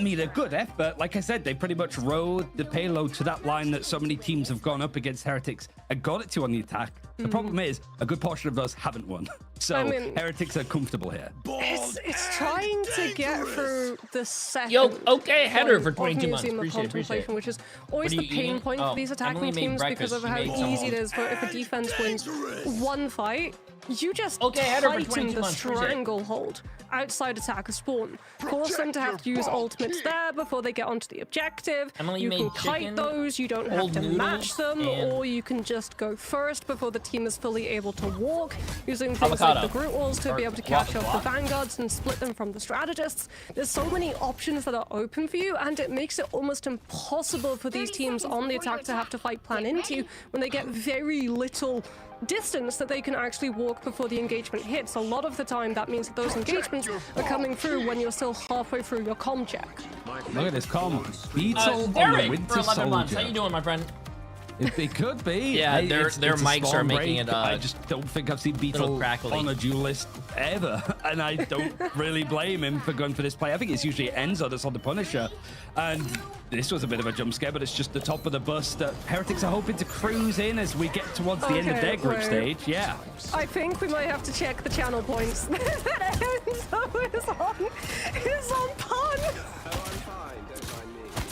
made a good effort. Like I said, they pretty much rode the payload to that line that so many teams have gone up against Heretics and got it to on the attack. The problem is, a good portion of those haven't won. So I mean- Heretics are comfortable here. It's trying to get through the second. Yo, okay, header point for of 22 months. Museum of Appreciate it, Contemplation, which is always What are the you pain eating? point Oh, for these attacking Emily made teams because breakfast. of She how made easy it is for if a defense wins one fight, you just Okay, header for tighten 22 the months. Appreciate it. stranglehold outside attacker spawn. Force them to have to use ultimates there before they get onto the objective. Emily You made can kite chicken, those, you don't have old to noodles, match them, and- or you can just go first before the team is fully able to walk, using things Avocado. like the Groot walls to be able to Or catch up the vanguards and split them from the strategists. There's so many options that are open for you, and it makes it almost impossible for these teams on the attack to have to fight plan into when they get very little distance that they can actually walk before the engagement hits. A lot of the time that means that those engagements are coming through when you're still halfway through your comm check. Look at this com. Beetle on the Derek, Winter for 11 months. How Soldier. you doing, my friend? It could be. Yeah, Hey, their it's a mics are spawn making break. it, I just don't think I've seen Beetle crackly. on a duelist ever, and I don't really blame him for going for this play. I think it's usually Enzo that's on the Punisher, and this was a bit of a jump scare, but it's just the top of the bus that Heretics are hoping to cruise in as we get towards the end of Okay, their group wait. stage. Yeah. I think we might have to check the channel points. That Enzo is on pun.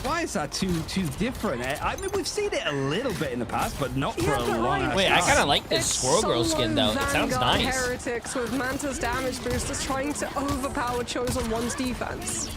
Why is that too different? I mean, we've seen it a little bit in the past, but not for Yeah, a but long like- Wait, I kind of like this It's Squirrel Girl skin, though. It sounds Vanguard nice. Heretics with Manta's damage boost is trying to overpower Chosen One's defense.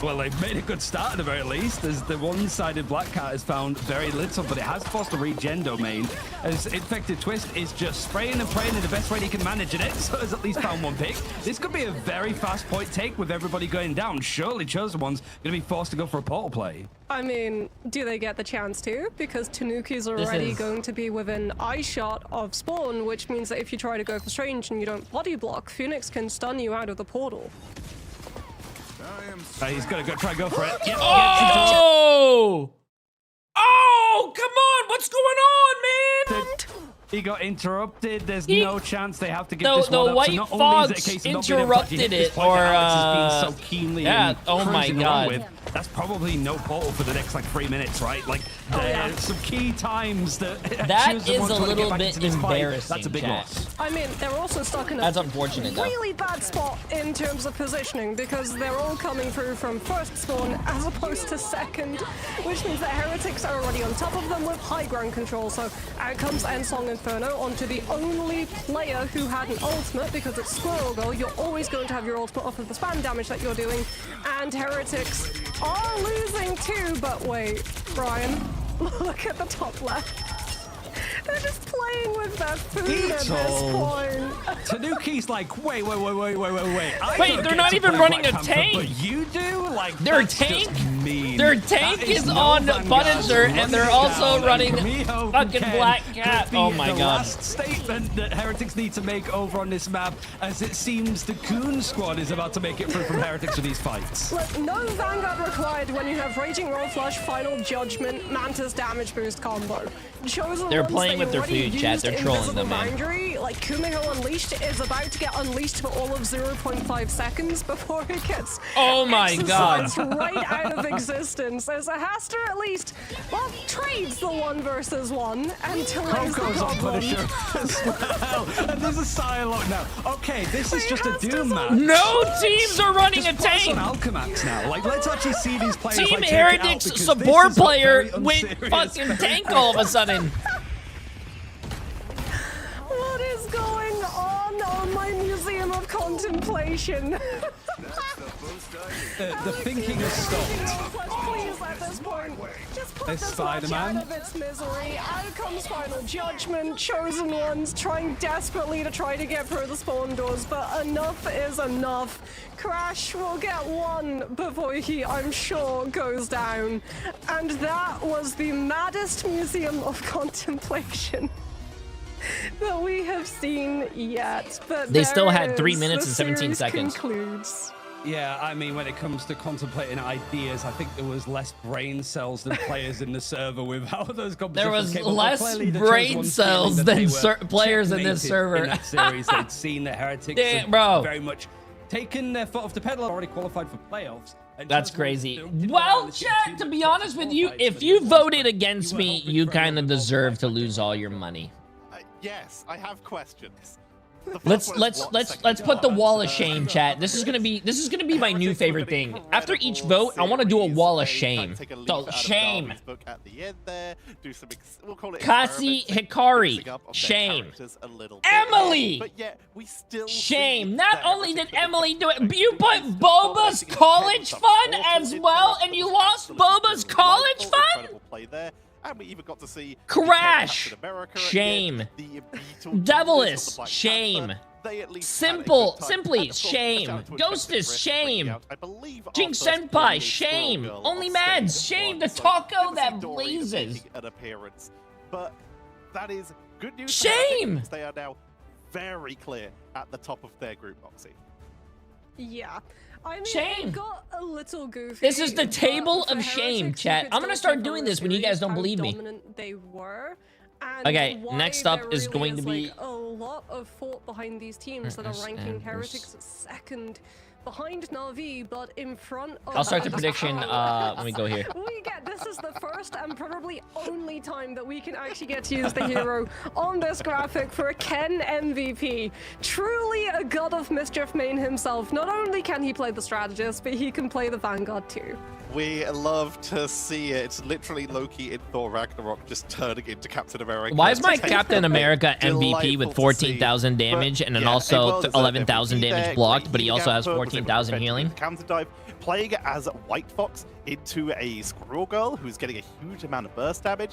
Well, they've made a good start at the very least, as the one-sided Black Cat has found very little, but it has forced a regen domain, as Infected Twist is just spraying and praying in the best way he can manage it, so has at least found one pick. This could be a very fast point take with everybody going down. Surely Chosen One's going to be forced to go for a portal play. I mean, do they get the chance to? Because Tanuki's already is- going to be within eye shot of spawn, which means that if you try to go for Strange and you don't body block, Phoenix can stun you out of the portal. He's going to try and go for it. Yep, Oh! Oh, come on! What's going on, man? he got interrupted. There's He- no chance they have to get The- this the one up. white so not only is it a fogs case of not being able to actually hit interrupted this it, point that or, Alex has been so keenly yeah, and oh my cruising along God. with, that's probably no portal for the next like 3 minutes, right? Like there's some key times that That Chosen is One's a trying to get little back bit into this fight. embarrassing, That's a big chat. loss. I mean, they're also stuck in a That's unfortunate, though. really bad spot in terms of positioning because they're all coming through from first spawn as opposed to second, which means that Heretics are already on top of them with high ground control. So out comes Ensong Inferno onto the only player who had an ultimate, because it's Squirrel Girl. You're always going to have your ultimate off of the spam damage that you're doing, and Heretics are losing too. But wait, Brian, look at the top left. They're just playing with that food at this Beetle. point. Tanuki's like, wait. I Wait, don't they're get not to even play running Black a Panther, tank. But you do? Like, They're a that's just tank? mean? Their tank That is no on Vanguard Punisher, and running they're it also down, running and Kamiho fucking Ken Black could Cat. be Oh my the god. last statement that Heretics need to make over on this map, as it seems the Coon squad is about to make it through from Heretics with these fights. Look, no Vanguard required when you have Raging Roll Flush, Final Judgment, Mantis Damage Boost combo. Chosen They're ones playing that with their already food, chat. used They're trolling Invisible them, man. Boundary, like Kumiho Unleashed is about to get unleashed for all of 0.5 seconds before it gets Oh my god. exercised right out of existence. So Haster at least, well, trades the 1 versus 1 and delays the Coco's on problem. Punisher as well. And there's a Psylocke now. Okay, this is Wait, just a Haster's Doom on- match. No teams are running Just a put us on tank. Alchemax now. Like, let's actually see these players. Team like, take it out, Heretics because support this is player very went unserious. fucking tank all of a sudden. What is going on my Museum of Contemplation? The thinking has stopped. Please, at this point, just put There's this match Spider-Man. out of its misery. Out comes Final Judgment. Chosen ones trying desperately to try to get through the spawn doors, but enough is enough. Crash will get 1 before he, I'm sure, goes down. And that was the maddest Museum of Contemplation that we have seen yet. But They still there had it 3 is. minutes The and 17 series seconds. Concludes. Yeah, I mean, when it comes to contemplating ideas, I think there was less brain cells than players in the server with how those competitions There was came up. But less clearly the brain Chosen ones cells feeling that than they were players in this checkmated server. In that series, they'd seen that Heretics Damn, had bro. very much taken their foot off the pedal, already qualified for playoffs. And That's Chosen ones crazy. didn't Well, manage to get chat, too to be much honest with you, qualified if for you the playoffs, voted but against you were me, hoping you for a kind little of bit more deserve to qualified. lose all your money. Yes, I have questions. The Let's first one is what second put the class? wall of shame, chat. This is gonna be my new favorite thing. After each vote, I want to do a wall of shame. So shame. Book at the end there, do some we'll call it Kasi experiments, Hikari, mixing up of their shame. characters a little bit. Emily! But yet we still Shame. see Not that only did particular Emily do it, team but you put Boba's college fund as well, and you lost Boba's college fund? Incredible play there. And we even got to see Crash. Captain America Shame. again, the Beetlejuice Devilish. of the Black Shame. Panther. They at least Simple. had a good time. Simply. And of course, Shame. shout out to Ghostess. Infected Rift bringing Shame. out, I believe, our Jinx first Senpai. female Shame. Squirrel Only girl Mads. on stage Shame. at The once. So taco good to that see Doreen blazes. making an appearance. But that is good news. Shame. For Heretics. They are now very clear at the top of their group, Moxie. Yeah. I mean, Shame. it got a little goofy. This is the but table for of shame, Heretics, chat. you could I'm gonna still start see doing from this when you the guys don't series believe how me. dominant they were. And Okay, why next up there is really going to be- like, a lot of thought behind these teams that are ranking Heretics second behind Na'Vi, but in front of... I'll start the prediction. Let me go here. This is the first and probably only time that we can actually get to use the hero on this graphic for a Ken MVP. Truly a god of mischief main himself. Not only can he play the strategist, but he can play the Vanguard too. We love to see it. It's literally Loki in Thor Ragnarok just turning into Captain America. Why is my It's Captain America delightful MVP with to 14,000 see. damage But and then yeah, also well deserved 11,000 MVP there. damage blocked, Great but he also has healing output, was able to 14,000 defend healing? with Counter dive, playing as White Fox into a Squirrel Girl who's getting a huge amount of burst damage.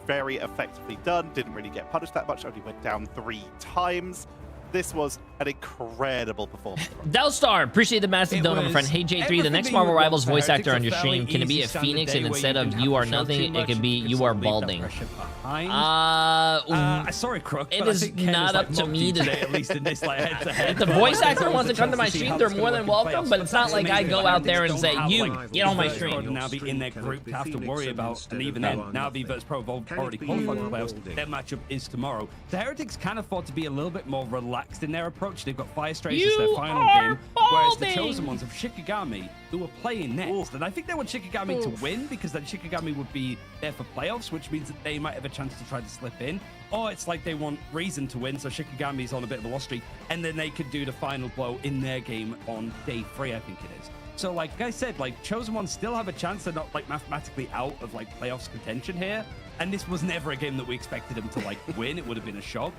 Very effectively done. Didn't really get punished that much. Only went down 3 times. This was an incredible performance. Delstar, appreciate the massive It donut, my was friend. Hey J3, the everything next you Marvel would want Rivals for voice Heretics. actor on A your fairly stream, can it be easy a standard Phoenix day and where instead you of didn't you have are to show nothing, too it much, could be you could you sort are of leave that balding? pressure behind. Sorry, Crook. It but I is think Ken not like up to me to- today, at least in this like head-to-head. If the voice actor wants to come to my stream, they're more than welcome, but it's not like I go out there and say, you, get on my stream. Now be in their group to have to worry about, and even then, now the vs Pro Evolve already qualified for playoffs. Their matchup is tomorrow. The Heretics can afford to be a little bit more relaxed in their approach. They've got Fire Strays as their You final are game, whereas the balding! chosen ones of Shikigami, who are playing next. And I think they want Shikigami to win because then Shikigami would be there for playoffs, which means that they might have a chance to try to slip in. Or it's like they want Reason to win, so Shikigami's on a bit of a loss streak, and then they could do the final blow in their game on day 3, I think it is. So like I said, like Chosen Ones still have a chance. They're not like mathematically out of like playoffs contention here. And this was never a game that we expected them to like win. It would have been a shock.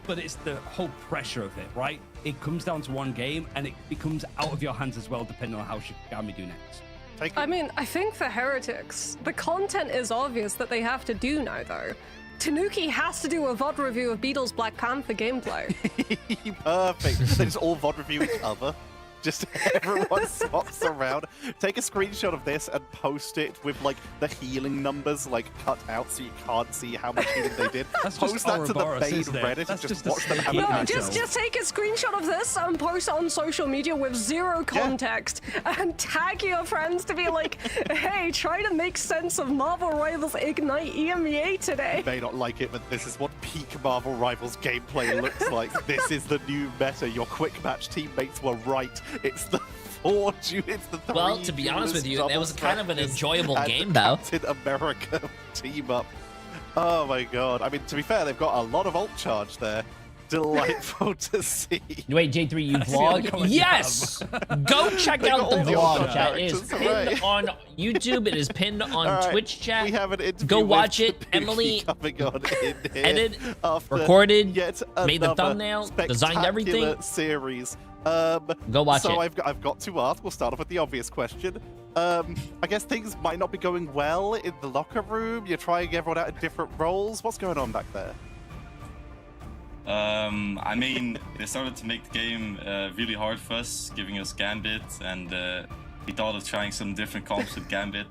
But it's the whole pressure of it, right? It comes down to one game, and it becomes out of your hands as well, depending on how Shikigami do next. I mean, I think for Heretics, the content is obvious that they have to do now, though. Tanuki has to do a VOD review of Beatles Black Panther gameplay. Perfect. They just all VOD review each other. Just everyone swaps around. Take a screenshot of this and post it with like the healing numbers like cut out so you can't see how much healing they did. Post that to the main Reddit and just watch them have a No, match. just take a screenshot of this and post it on social media with zero context and tag your friends to be like, hey, try to make sense of Marvel Rivals Ignite EMEA today. You may not like it, but this is what peak Marvel Rivals gameplay looks like. This is the new meta. Your quick match teammates were right. It's the 4 it's the 3 Well, to be honest with you, it was kind of an enjoyable game, though. Captain America team up. Oh my god. I mean, to be fair, they've got a lot of ult charge there. Delightful to see. Wait, J3, you vlog? Yes! Go check out the vlog, chat. It is pinned on YouTube. It is pinned on Twitch chat. We have an interview. Go watch it. Emily coming on in here edited, after recorded, yet made the thumbnail, designed everything. Series. Go watch so it. I've got to ask. We'll start off with the obvious question. I guess things might not be going well in the locker room. You're trying everyone out in different roles. What's going on back there? I mean, they started to make the game really hard for us, giving us Gambit, and we thought of trying some different comps with Gambit,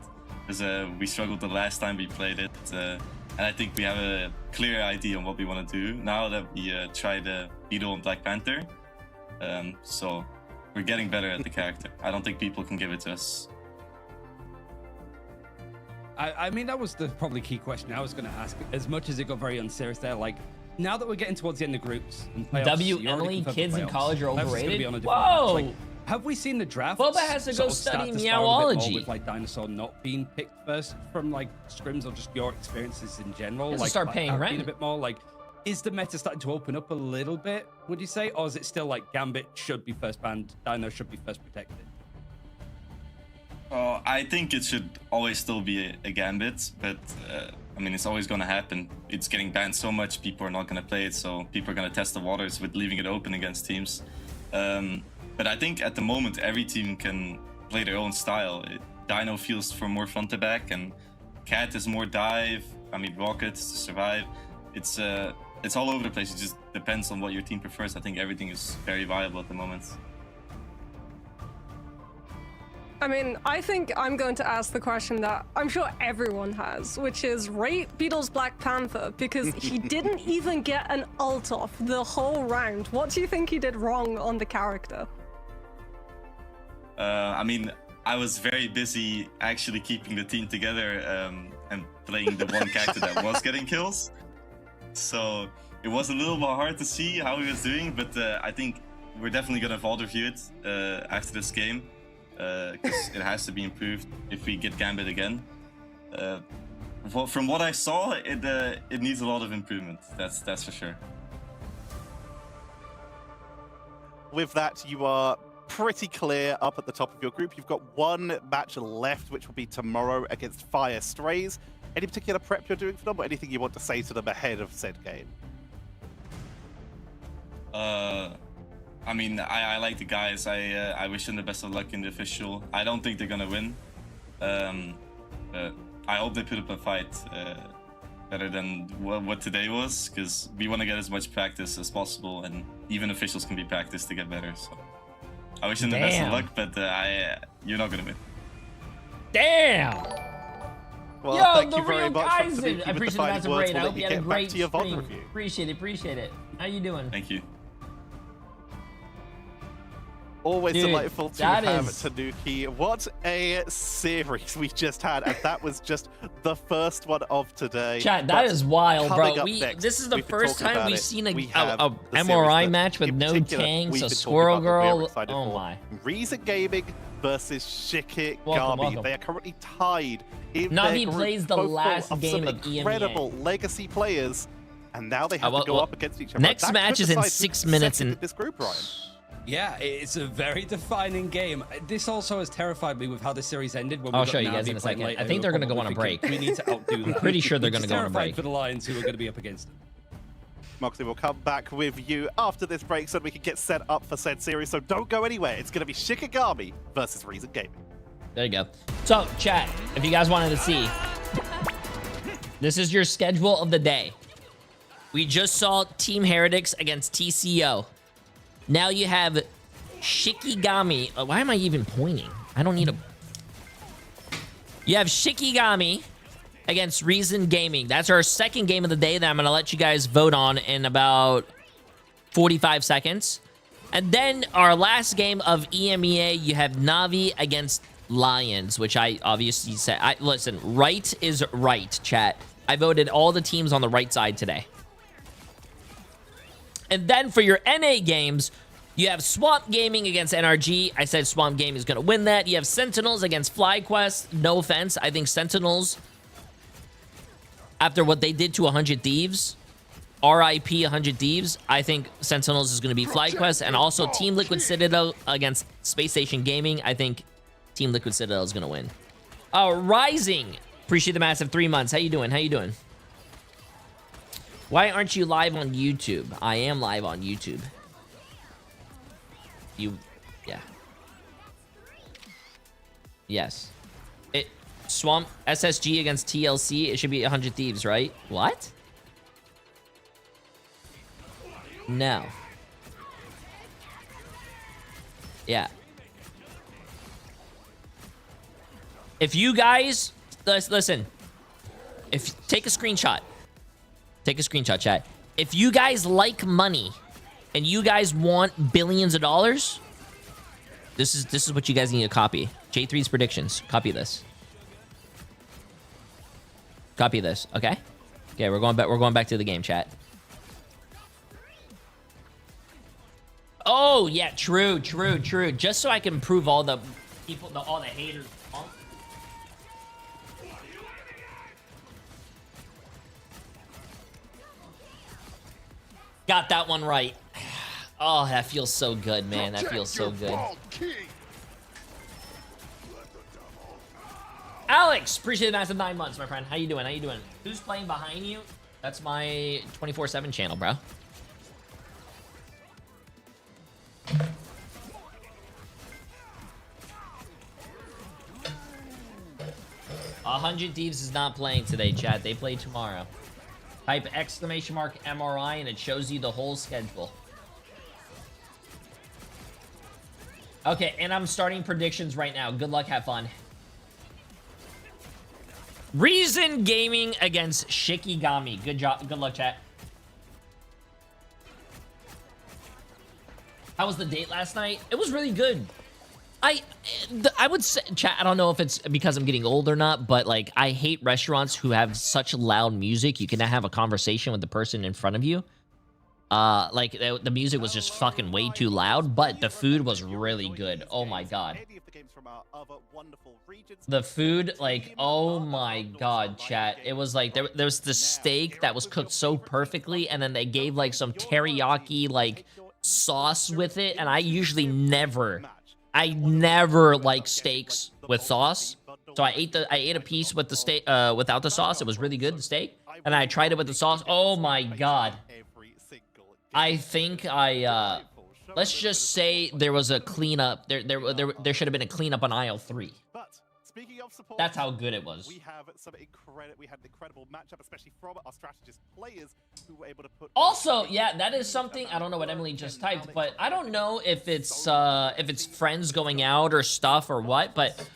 because we struggled the last time we played it, and I think we have a clear idea on what we want to do now that we tried Beetle and Black Panther. So we're getting better at the character. I don't think people can give it to us. I mean, that was the probably key question I was going to ask. As much as it got very unserious there, like, now that we're getting towards the end of groups and playoffs, Emily, kids in college are overrated. Whoa! Like, have we seen the draft? Boba has to go study meowology. With like Dinosaur not being picked first from like scrims or just your experiences in general. Like, like start paying rent a bit more. Like, is the meta starting to open up a little bit? Would you say, or is it still like Gambit should be first banned, Dino should be first protected? I think it should always still be a Gambit, but I mean, it's always going to happen. It's getting banned so much, people are not going to play it, so people are going to test the waters with leaving it open against teams. But I think at the moment, every team can play their own style. Dino feels for more front to back, and Cat is more dive. I mean, Rocket to survive. It's all over the place. It just depends on what your team prefers. I think everything is very viable at the moment. I mean, I think I'm going to ask the question that I'm sure everyone has, which is rate Beetle's Black Panther, because he didn't even get an ult off the whole round. What do you think he did wrong on the character? I mean, I was very busy actually keeping the team together and playing the one character that was getting kills. So it was a little bit hard to see how he was doing, but I think we're definitely going to VOD review it after this game. Because it has to be improved if we get Gambit again. From what I saw, it needs a lot of improvement. That's for sure. With that, you are pretty clear up at the top of your group. You've got one match left, which will be tomorrow against Fire Strays. Any particular prep you're doing for them, or anything you want to say to them ahead of said game? I mean, I like the guys. I wish them the best of luck in the official. I don't think they're gonna win. I hope they put up a fight better than what today was, because we want to get as much practice as possible, and even officials can be practiced to get better. So I wish them the best of luck, but you're not gonna win. Damn! Well, Yo, thank the you very real much guys! for the I appreciate the massive words. raid. I We'll hope you let had a get back great to your VOD stream. review. Appreciate it. How you doing? Thank you. Always Dude, delightful to that have is- Tanuki. What a series we just had, and that was just the first one of today. Chat, that But is wild, coming bro. up next, This is the we've been first talking time about we've it. seen a We have MRI the series that match with in no particular tanks, we've a been talking squirrel about that we're girl. excited Oh for. my. Reason Gaming versus Shikigami. Welcome. They are currently tied in Navi their group, plays the both full last of game some of EMEA. incredible legacy players, and now they have to go up against each other. Next That match could is in decide 6 who's minutes second and- in this group, Ryan. Yeah, it's a very defining game. This also has terrified me with how the series ended. When I'll we got show you guys Navi in a playing second. later, I think who they're are gonna go on a probably break. thinking, We need to outdo them. Pretty sure they're Which gonna is go on a terrifying break. for the Lions, who are going to be up against them. Moxley will come back with you after this break so we can get set up for said series. So don't go anywhere. It's going to be Shikigami versus Reason Gaming. There you go. So, chat, if you guys wanted to see, this is your schedule of the day. We just saw Team Heretics against TCO. Now you have Shikigami. Why am I even pointing? I don't need a... You have Shikigami against Reason Gaming. That's our second game of the day that I'm going to let you guys vote on in about 45 seconds. And then our last game of EMEA, you have Navi against Lions, which I obviously said. Listen, right is right, chat. I voted all the teams on the right side today. And then for your NA games, you have Swamp Gaming against NRG. I said Swamp Gaming is going to win that. You have Sentinels against FlyQuest. No offense. I think Sentinels, after what they did to 100 Thieves, RIP 100 Thieves, I think Sentinels is going to be FlyQuest. And also Team Liquid Citadel against Space Station Gaming. I think Team Liquid Citadel is going to win. Rising. Appreciate the massive 3 months. How you doing? How you doing? Why aren't you live on YouTube? I am live on YouTube. Yeah. Yes. Swamp SSG against TLC. It should be 100 Thieves, right? What? No. Yeah. If you guys listen, take a screenshot. Take a screenshot, chat. If you guys like money and you guys want billions of dollars, this is what you guys need to copy. Jay3's predictions. Copy this. Copy this. Okay? Okay, we're going back to the game, chat. Oh, yeah, true. Just so I can prove all the people, all the haters wrong. Got that one right. Oh, that feels so good, man. That feels so good. Alex, appreciate the massive 9 months, my friend. How you doing? How you doing? Who's playing behind you? That's my 24/7 channel, bro. A 100 Thieves is not playing today, chat. They play tomorrow. Type !MRI and it shows you the whole schedule. Okay, and I'm starting predictions right now. Good luck, have fun. Reason Gaming against Shikigami. Good job. Good luck, chat. How was the date last night? It was really good. I would say, chat, I don't know if it's because I'm getting old or not, but like I hate restaurants who have such loud music. You cannot have a conversation with the person in front of you. Like the music was just fucking way too loud, but the food was really good. Oh my god. The food, like, oh my god, chat. It was like there's the steak that was cooked so perfectly, and then they gave like some teriyaki like sauce with it, and I usually never like steaks with sauce. So I ate a piece with the steak without the sauce. It was really good, the steak. And I tried it with the sauce. Oh my god. I think let's just say there was a cleanup. There should have been a cleanup on aisle 3. Speaking of support, that's how good it was. We had an incredible matchup, especially from our strategist players who were able to put. Also, yeah, that is something. I don't know what Emily just typed, but I don't know if it's friends going out or stuff or what. But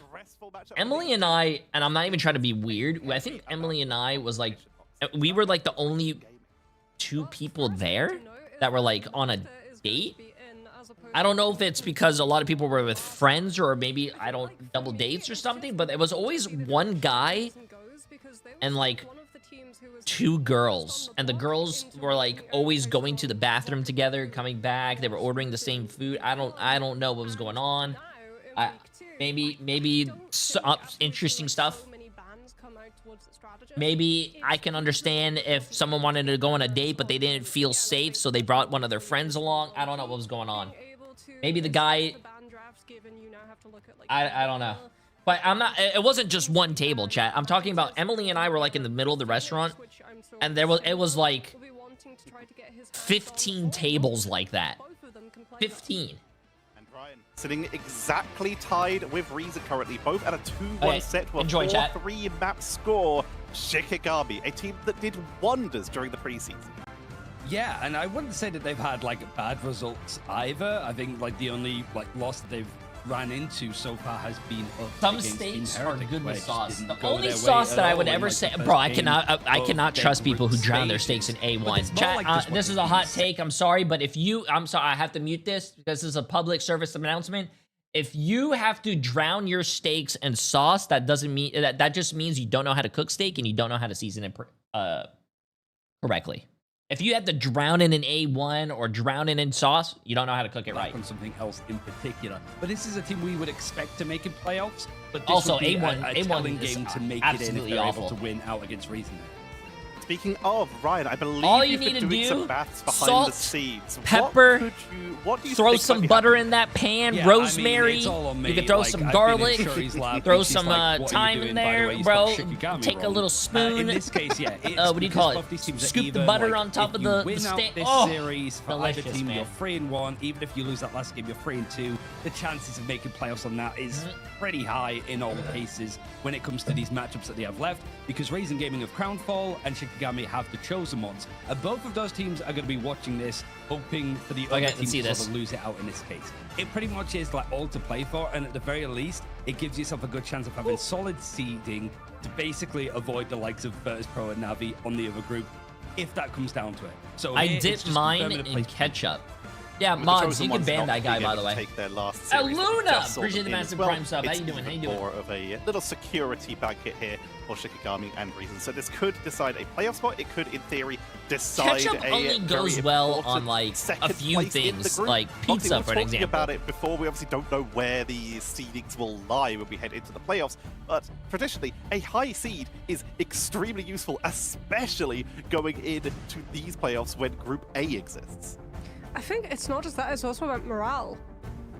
Emily and I, and I'm not even trying to be weird. I think Emily and I was like, we were like the only 2 people there that were like on a date. I don't know if it's because a lot of people were with friends or maybe I don't double dates or something, but it was always one guy and like 2 girls, and the girls were like always going to the bathroom together, coming back. They were ordering the same food. I don't know what was going on. Maybe interesting stuff. Maybe I can understand if someone wanted to go on a date, but they didn't feel safe, so they brought one of their friends along. I don't know what was going on. Maybe the guy... I don't know. But I'm not... It wasn't just one table, chat. I'm talking about Emily and I were like in the middle of the restaurant, and it was like 15 tables like that. 15. Sitting exactly tied with Reason currently, both at a 2-1 set with a 4-3 map score. Shikigami, a team that did wonders during the preseason. Yeah, and I wouldn't say that they've had like bad results either. I think like the only like loss that they've ran into so far has been up Some against states Team are Heretics, good where with it just sauce. didn't The go only their way sauce at that I all would in, ever like, say, the bro, first I game cannot of trust their people who group drown their steaks in stages. But A1. it's more Chat, like just what this is it a hot is. take. I'm sorry, but if you, I'm sorry, I have to mute this because this is a public service announcement. If you have to drown your steaks in sauce, that doesn't mean that just means you don't know how to cook steak and you don't know how to season it correctly. If you have to drown it in A1 or drown it in sauce, you don't know how to cook it right. On something else in particular, but this is a team we would expect to make in playoffs. But this Also, would be A1 a telling is game to make it in if absolutely they're awful. able to win out against Reason. Speaking of, Ryan, I believe All you you've need been to doing do, some maths behind salt, the scenes. pepper, What do you throw think some might be butter happening? in that pan, Yeah, rosemary. I mean, it's all on me. You could throw Like, some I've been garlic, in Shuri's lab, throw and she's some like, "What are you thyme doing?" in By the there, way, you bro. spelled Shikigami Take a wrong. little spoon. In this case, yeah, it's what do you call because it? both these teams are Scoop the even, butter like, on top if of you the win out steak. this Oh, series for either delicious, team, man. you're 3-1. Even if you lose that last game, you're 3-2. The chances of making playoffs on that is pretty high in all cases when it comes to these matchups that they have left, because Razen Gaming of Crownfall and Shikigami have the chosen ones, and both of those teams are going to be watching this, hoping for the other let's team see to this. sort of lose it out in this case. It pretty much is like all to play for, and at the very least, it gives yourself a good chance of having solid seeding to basically avoid the likes of Virtus Pro and Navi on the other group, if that comes down to it. So I here, it's dipped just mine confirming a in place- ketchup. Yeah, With the mods, chosen you can ones ban not that guy, being by able the to way. take their last series that we Luna! just saw Appreciate them the in as massive well. Prime sub. How It's you doing? How you doing? More of a little security blanket here for Shikigami and Reason. So this could decide a playoff spot. It could, in theory, decide Ketchup a only goes very well important on, like, a second few place in the things, group. like Obviously, pizza, we were for an talking example. about it before. We obviously don't know where the seedings will lie when we head into the playoffs, but traditionally, a high seed is extremely useful, especially going into these playoffs when Group A exists. I think it's not just that, it's also about morale,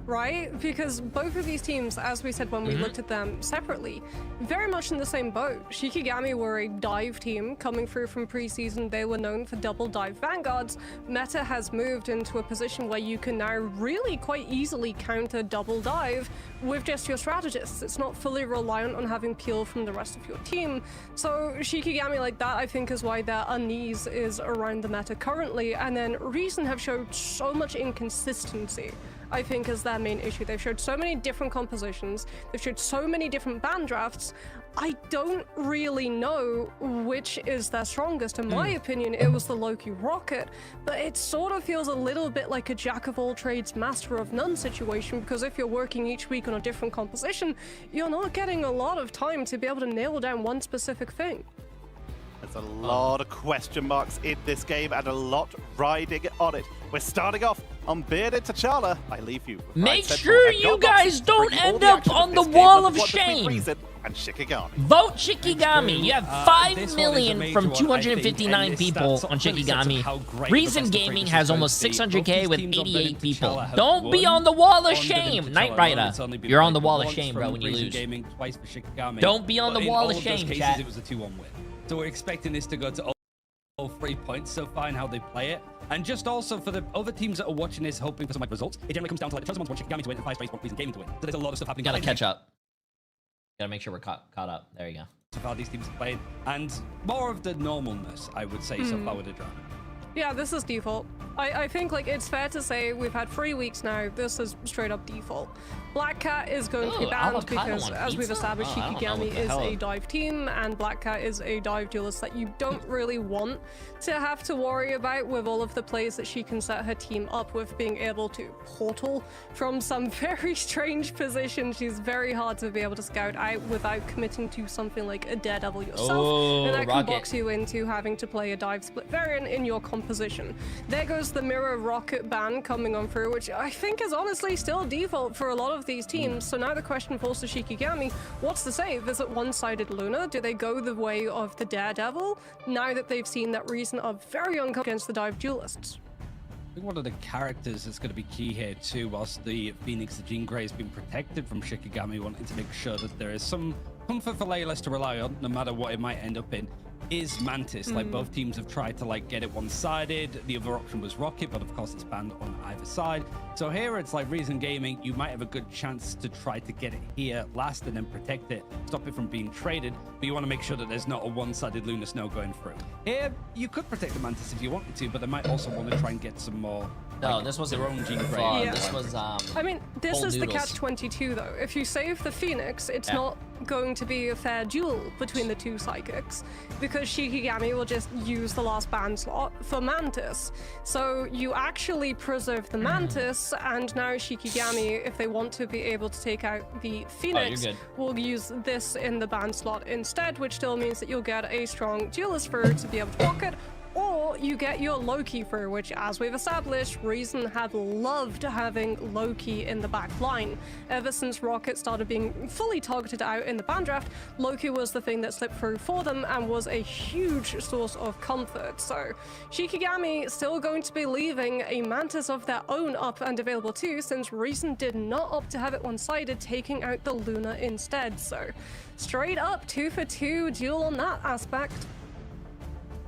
right? Because both of these teams, as we said when we looked at them separately, very much in the same boat. Shikigami were a dive team coming through from preseason. They were known for double dive vanguards. Meta has moved into a position where you can now really quite easily counter double dive with just your strategists. It's not fully reliant on having peel from the rest of your team. So Shikigami like that, I think, is why their unease is around the meta currently. And then Reason have showed so much inconsistency, I think, is their main issue. They've showed so many different compositions. They've showed so many different ban drafts. I don't really know which is their strongest. In my opinion, it was the Loki rocket, but it sort of feels a little bit like a jack of all trades, master of none situation, because if you're working each week on a different composition, you're not getting a lot of time to be able to nail down one specific thing. There's a lot of question marks in this game and a lot riding on it. We're starting off on Bearded T'Challa. I leave you with Make Ryan Central sure and you Goldbox guys to don't bring you all end the up action on of the this wall game of between shame. Reason and Shikigami. Vote Shikigami. You have This 5 one is a million major from one, I 259 think, and people this on stats really sets up how Shikigami. great Reason the best of Gaming three has is almost going to be. 600k Both with these teams on 88 Bearded people. T'Challa have Don't be won. on the wall of On Bearded shame. T'Challa Knight alone, Rider, it's only been you're on the played wall of once shame, from bro, when you Reason lose. Gaming, twice for Shikigami. Don't be on But the in wall all of those shame, cases, chat. it was a 2-1 win. So we're expecting this to go to all 3 points so far in how they play it. And just also for the other teams that are watching this, hoping for some like results, it generally comes down to like the chosen ones want Shikigami to win and 5 space want Reason Gaming to win. So there's a lot of stuff happening. Gotta behind catch the up. Gotta make sure we're caught up. There you go. scenes of how these teams are playing, and more of the normalness, I would say, so far with the draft. Yeah, this is default. I think like it's fair to say we've had 3 weeks now. This is straight up default. Black Cat is going to be Ooh, banned avocado because, on as we've pizza? established, Oh, I don't know Shikigami what the is hell. a dive team and Black Cat is a dive duelist that you don't really want to have to worry about with all of the plays that she can set her team up with, being able to portal from some very strange positions. She's very hard to be able to scout out without committing to something like a Daredevil yourself, Oh, and that can rocket. box you into having to play a dive split variant in your composition. There goes the mirror rocket ban coming on through, which I think is honestly still default for a lot of these teams. So now the question falls to Shikigami, what's the save? Is it one-sided Luna? Do they go the way of the Daredevil now that they've seen that Reason are very uncomfortable against the dive duelists? I think one of the characters that's going to be key here too, whilst the Phoenix, the Jean Grey, has been protected from Shikigami, wanting to make sure that there is some comfort for Laylas to rely on, no matter what it might end up in, is Mantis. Like both teams have tried to like get it one-sided. The other option was Rocket, but of course it's banned on either side. So here it's like Reason Gaming, you might have a good chance to try to get it here last and then protect it, stop it from being traded, but you want to make sure that there's not a one-sided Lunar Snow going through. Here, you could protect the Mantis if you wanted to, but they might also want to try and get some more. No, like, this was their own gene Yeah. This was I mean, this whole is the noodles. catch-22 though. If you save the Phoenix, it's not going to be a fair duel between the two psychics because Shikigami will just use the last ban slot for Mantis. So you actually preserve the Mantis, and now Shikigami, if they want to be able to take out the Phoenix, will use this in the ban slot instead, which still means that you'll get a strong duelist for her to be able to block it. Or you get your Loki for, which, as we've established, Reason have loved having Loki in the back line. Ever since Rocket started being fully targeted out in the ban draft, Loki was the thing that slipped through for them and was a huge source of comfort. So Shikigami still going to be leaving a Mantis of their own up and available too, since Reason did not opt to have it one-sided, taking out the Luna instead. So straight up 2 for 2 duel on that aspect.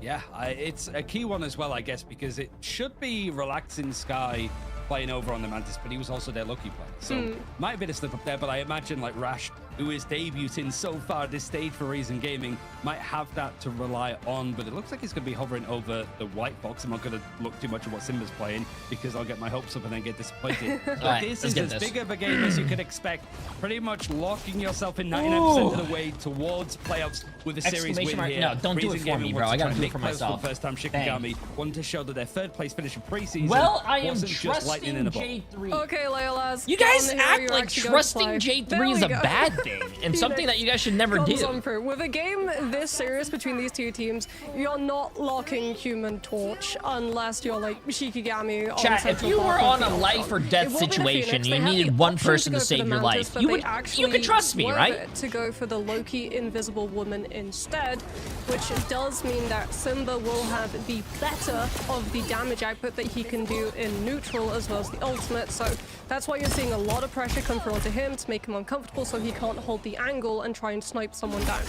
Yeah, it's a key one as well, I guess, because it should be Relaxing Sky playing over on the Mantis, but he was also their lucky player. So might have been a slip up there, but I imagine like Rash, who is debuting so far at this stage for Reason Gaming, might have that to rely on, but it looks like he's going to be hovering over the white box. I'm not going to look too much at what Simba's playing because I'll get my hopes up and then get disappointed. But right, this let's is get as this. big of a game as you could expect, pretty much locking yourself in 99% of the way towards playoffs with a series win here. No, don't do it Reason for Gaming me, bro. wants I to gotta try do and it for make playoffs myself. the first time. Shikigami wanted to show that their third place finish in preseason Well, I am wasn't just lightning trusting in a ball. J3. Okay, Leolas. You get guys on the hill, act you're like actually going to trusting play. J3 There is we a go. bad thing and something that you guys should never Comes do. on through. With a game this serious between these two teams, you're not locking Human Torch unless you're like Shikigami. on Chat, if Central you Park were or on a Field life Front. or It death will be the situation, Phoenix. you They have needed the one option person go to for the save your Mantis, life. but You they would, you actually could trust me, swerve right? it to go for the Loki Invisible Woman instead, which does mean that Simba will have the better of the damage output that he can do in neutral as well as the ultimate. So that's why you're seeing a lot of pressure come through onto him to make him uncomfortable so he can't hold the angle and try and snipe someone down.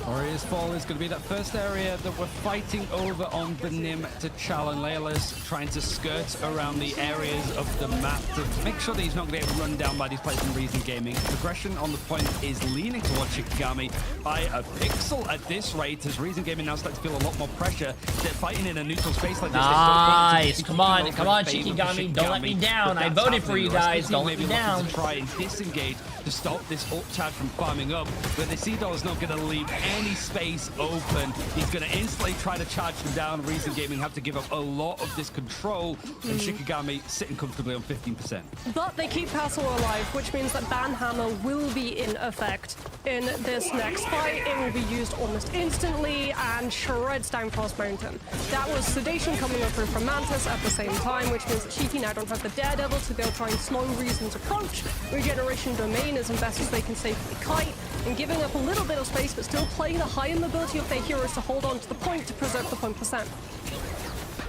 Warriors Fall is going to be that first area that we're fighting over on the Nim to challenge. Leila's trying to skirt around the areas of the map to make sure that he's not going to get run down by these players from Reason Gaming. Progression on the point is leaning towards Shikigami by a pixel at this rate, as Reason Gaming now starts to feel a lot more pressure. They're fighting in a neutral space like this. Nice. Come on, Shikigami. Don't let me down. I voted for you guys. Don't let me down. To try and disengage to stop this ult charge from farming up, but the Seedol is not going to leave any space open. He's going to instantly try to charge them down. Reason Gaming have to give up a lot of this control, and Shikigami sitting comfortably on 15%. But they keep Castle alive, which means that Ban Hammer will be in effect in this next fight. It will be used almost instantly and shreds down Frost Mountain. That was Sedation coming over from Mantis at the same time, which means that Shiki now don't have the Daredevil to be able to try and slow Reason's approach. Regeneration Domain is as best as they can safely kite, and giving up a little bit of space, but still playing the high mobility of their heroes to hold on to the point to preserve the point %.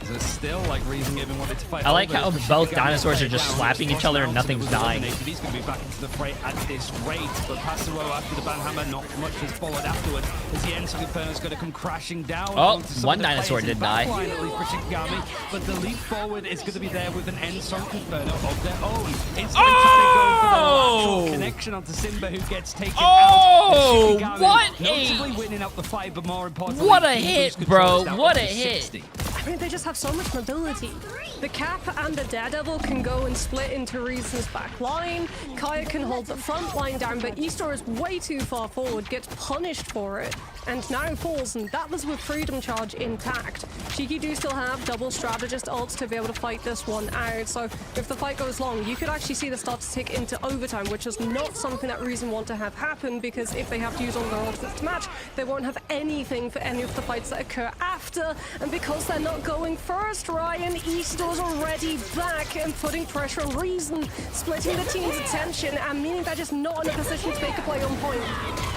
So still, like, Reason Gaming wanted to fight. I like how over, both Shikigami dinosaurs play are just down. slapping each other and nothing's dying. He's going to be back into the fray at this rate, but Passero after the Banhammer, not much has followed afterwards, as the End Inferno is going to come crashing down. Oh, onto some one of the dinosaur players in did the back die. line, at least for Shikigami, but the leap forward is going to be there with an End Inferno of their own. It's trying to go for the lateral connection onto Simba, who gets taken out. Shikigami What notably winning out the fight, but more importantly, What a he hit, loses bro. control down What a to hit. 60. I mean, they just have so much mobility. The Cap and the Daredevil can go and split into Reason's back line. Kaya can hold the front line down, but Eastor is way too far forward, gets punished for it, and now falls, and that was with Freedom Charge intact. Shiki do still have double strategist ults to be able to fight this one out, so if the fight goes long, you could actually see this start to tick into overtime, which is not something that Reason want to have happen, because if they have to use all their ultimates to match, they won't have anything for any of the fights that occur after, and because they're not going first, Ryan, Eastor's already back and putting pressure on Reason, splitting the team's attention and meaning they're just not in a position to make a play on point.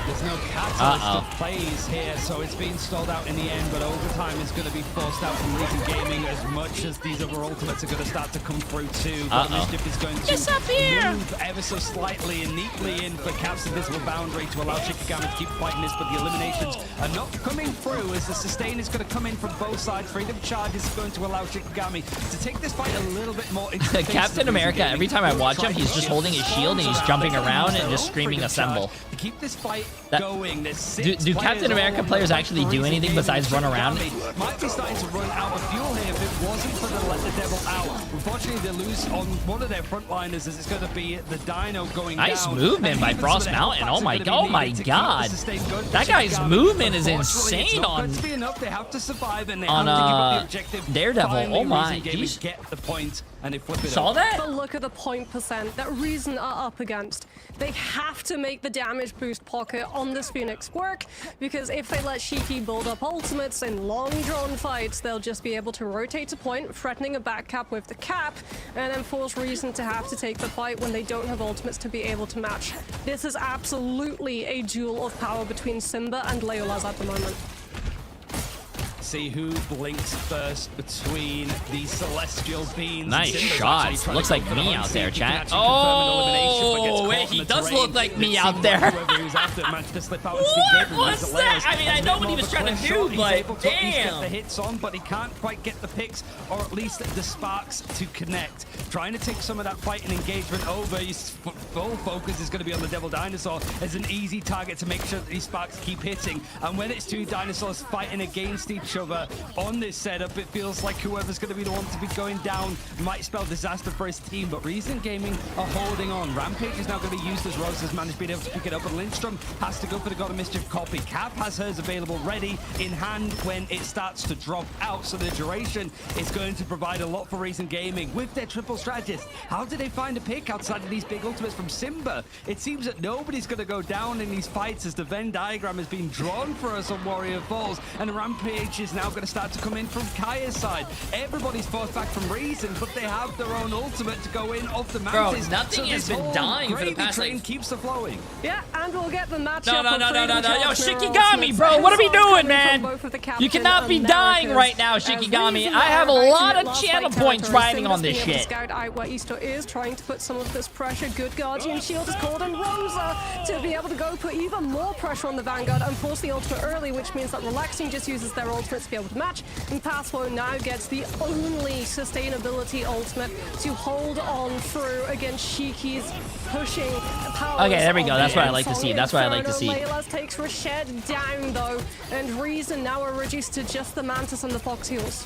There's no catalyst of plays here, so it's being stalled out in the end, but overtime is going to be forced out from Reason Gaming as much as these other ultimates are going to start to come through too. But Mischief is going to move ever so slightly and neatly in for Cap's invisible boundary to allow Shikigami to keep fighting this, but the eliminations are not coming through as the sustain is going to come in from both sides. Freedom Charge is going to allow Shikigami to take this fight a little bit more into the Captain America, every time I watch him, he's just holding his shield and he's jumping around and just screaming assemble. To keep this fight going, do Captain America players actually do anything besides run around? Might be starting to run out of fuel here if it wasn't for the Let the Devil Out. Unfortunately, they lose on one of their frontliners as it's going to be the Dino going down. Nice movement by Frost Mountain. Oh my god. That guy's movement is insane on Daredevil. Oh my. Get the point and they flip it Saw that? But look at the point percent that Reason are up against. They have to make the damage boost pocket on this Phoenix work, because if they let Shiki build up ultimates in long drawn fights, they'll just be able to rotate a point, threatening a back cap with the cap, and then force Reason to have to take the fight when they don't have ultimates to be able to match. This is absolutely a duel of power between Simba and Leolas at the moment. See who blinks first between the celestial beings. Nice shot. Looks like me out there, chat. Oh, wait, he does look like me out there. What was that? I mean, I know what he was trying to do, but damn. The hits on, but he can't quite get the picks, or at least the sparks to connect. Trying to take some of that fight and engagement over. His full focus is going to be on the Devil Dinosaur as an easy target to make sure that these sparks keep hitting. And when it's two dinosaurs fighting against each other on this setup, it feels like whoever's going to be the one to be going down might spell disaster for his team, but Reason Gaming are holding on. Rampage is now going to be used as Rose has managed being able to pick it up, and Lindstrom has to go for the God of Mischief copy. Cap has hers available ready in hand when it starts to drop out, so the duration is going to provide a lot for Reason Gaming with their triple strategist. How did they find a pick outside of these big ultimates from Simba? It seems that nobody's going to go down in these fights as the Venn diagram has been drawn for us on Warrior Falls, and Rampage is now going to start to come in from Kaya's side. Everybody's forced back from Reason, but they have their own ultimate to go in off the mountains. Bro, nothing has been dying for the past train keeps the flowing. Yeah, and we'll get the matchup. No. Yo, Shikigami, bro, what are we doing, man? You cannot be dying right now, Shikigami. I have a lot of channel points riding on this shit. Scout out where Easter is, trying to put some of this pressure. Good Guardian Shield is called, and Rosa to be able to go put even more pressure on the Vanguard and force the ultimate early, which means that Relaxing just uses their ultimate to be able to match, and Passflow now gets the only sustainability ultimate to hold on through against Shiki's pushing powers. Okay, there we go. That's what I like to see. That's what I like to see. Leolas takes Rashed down though, and Reason now are reduced to just the Mantis and the Fox Heels.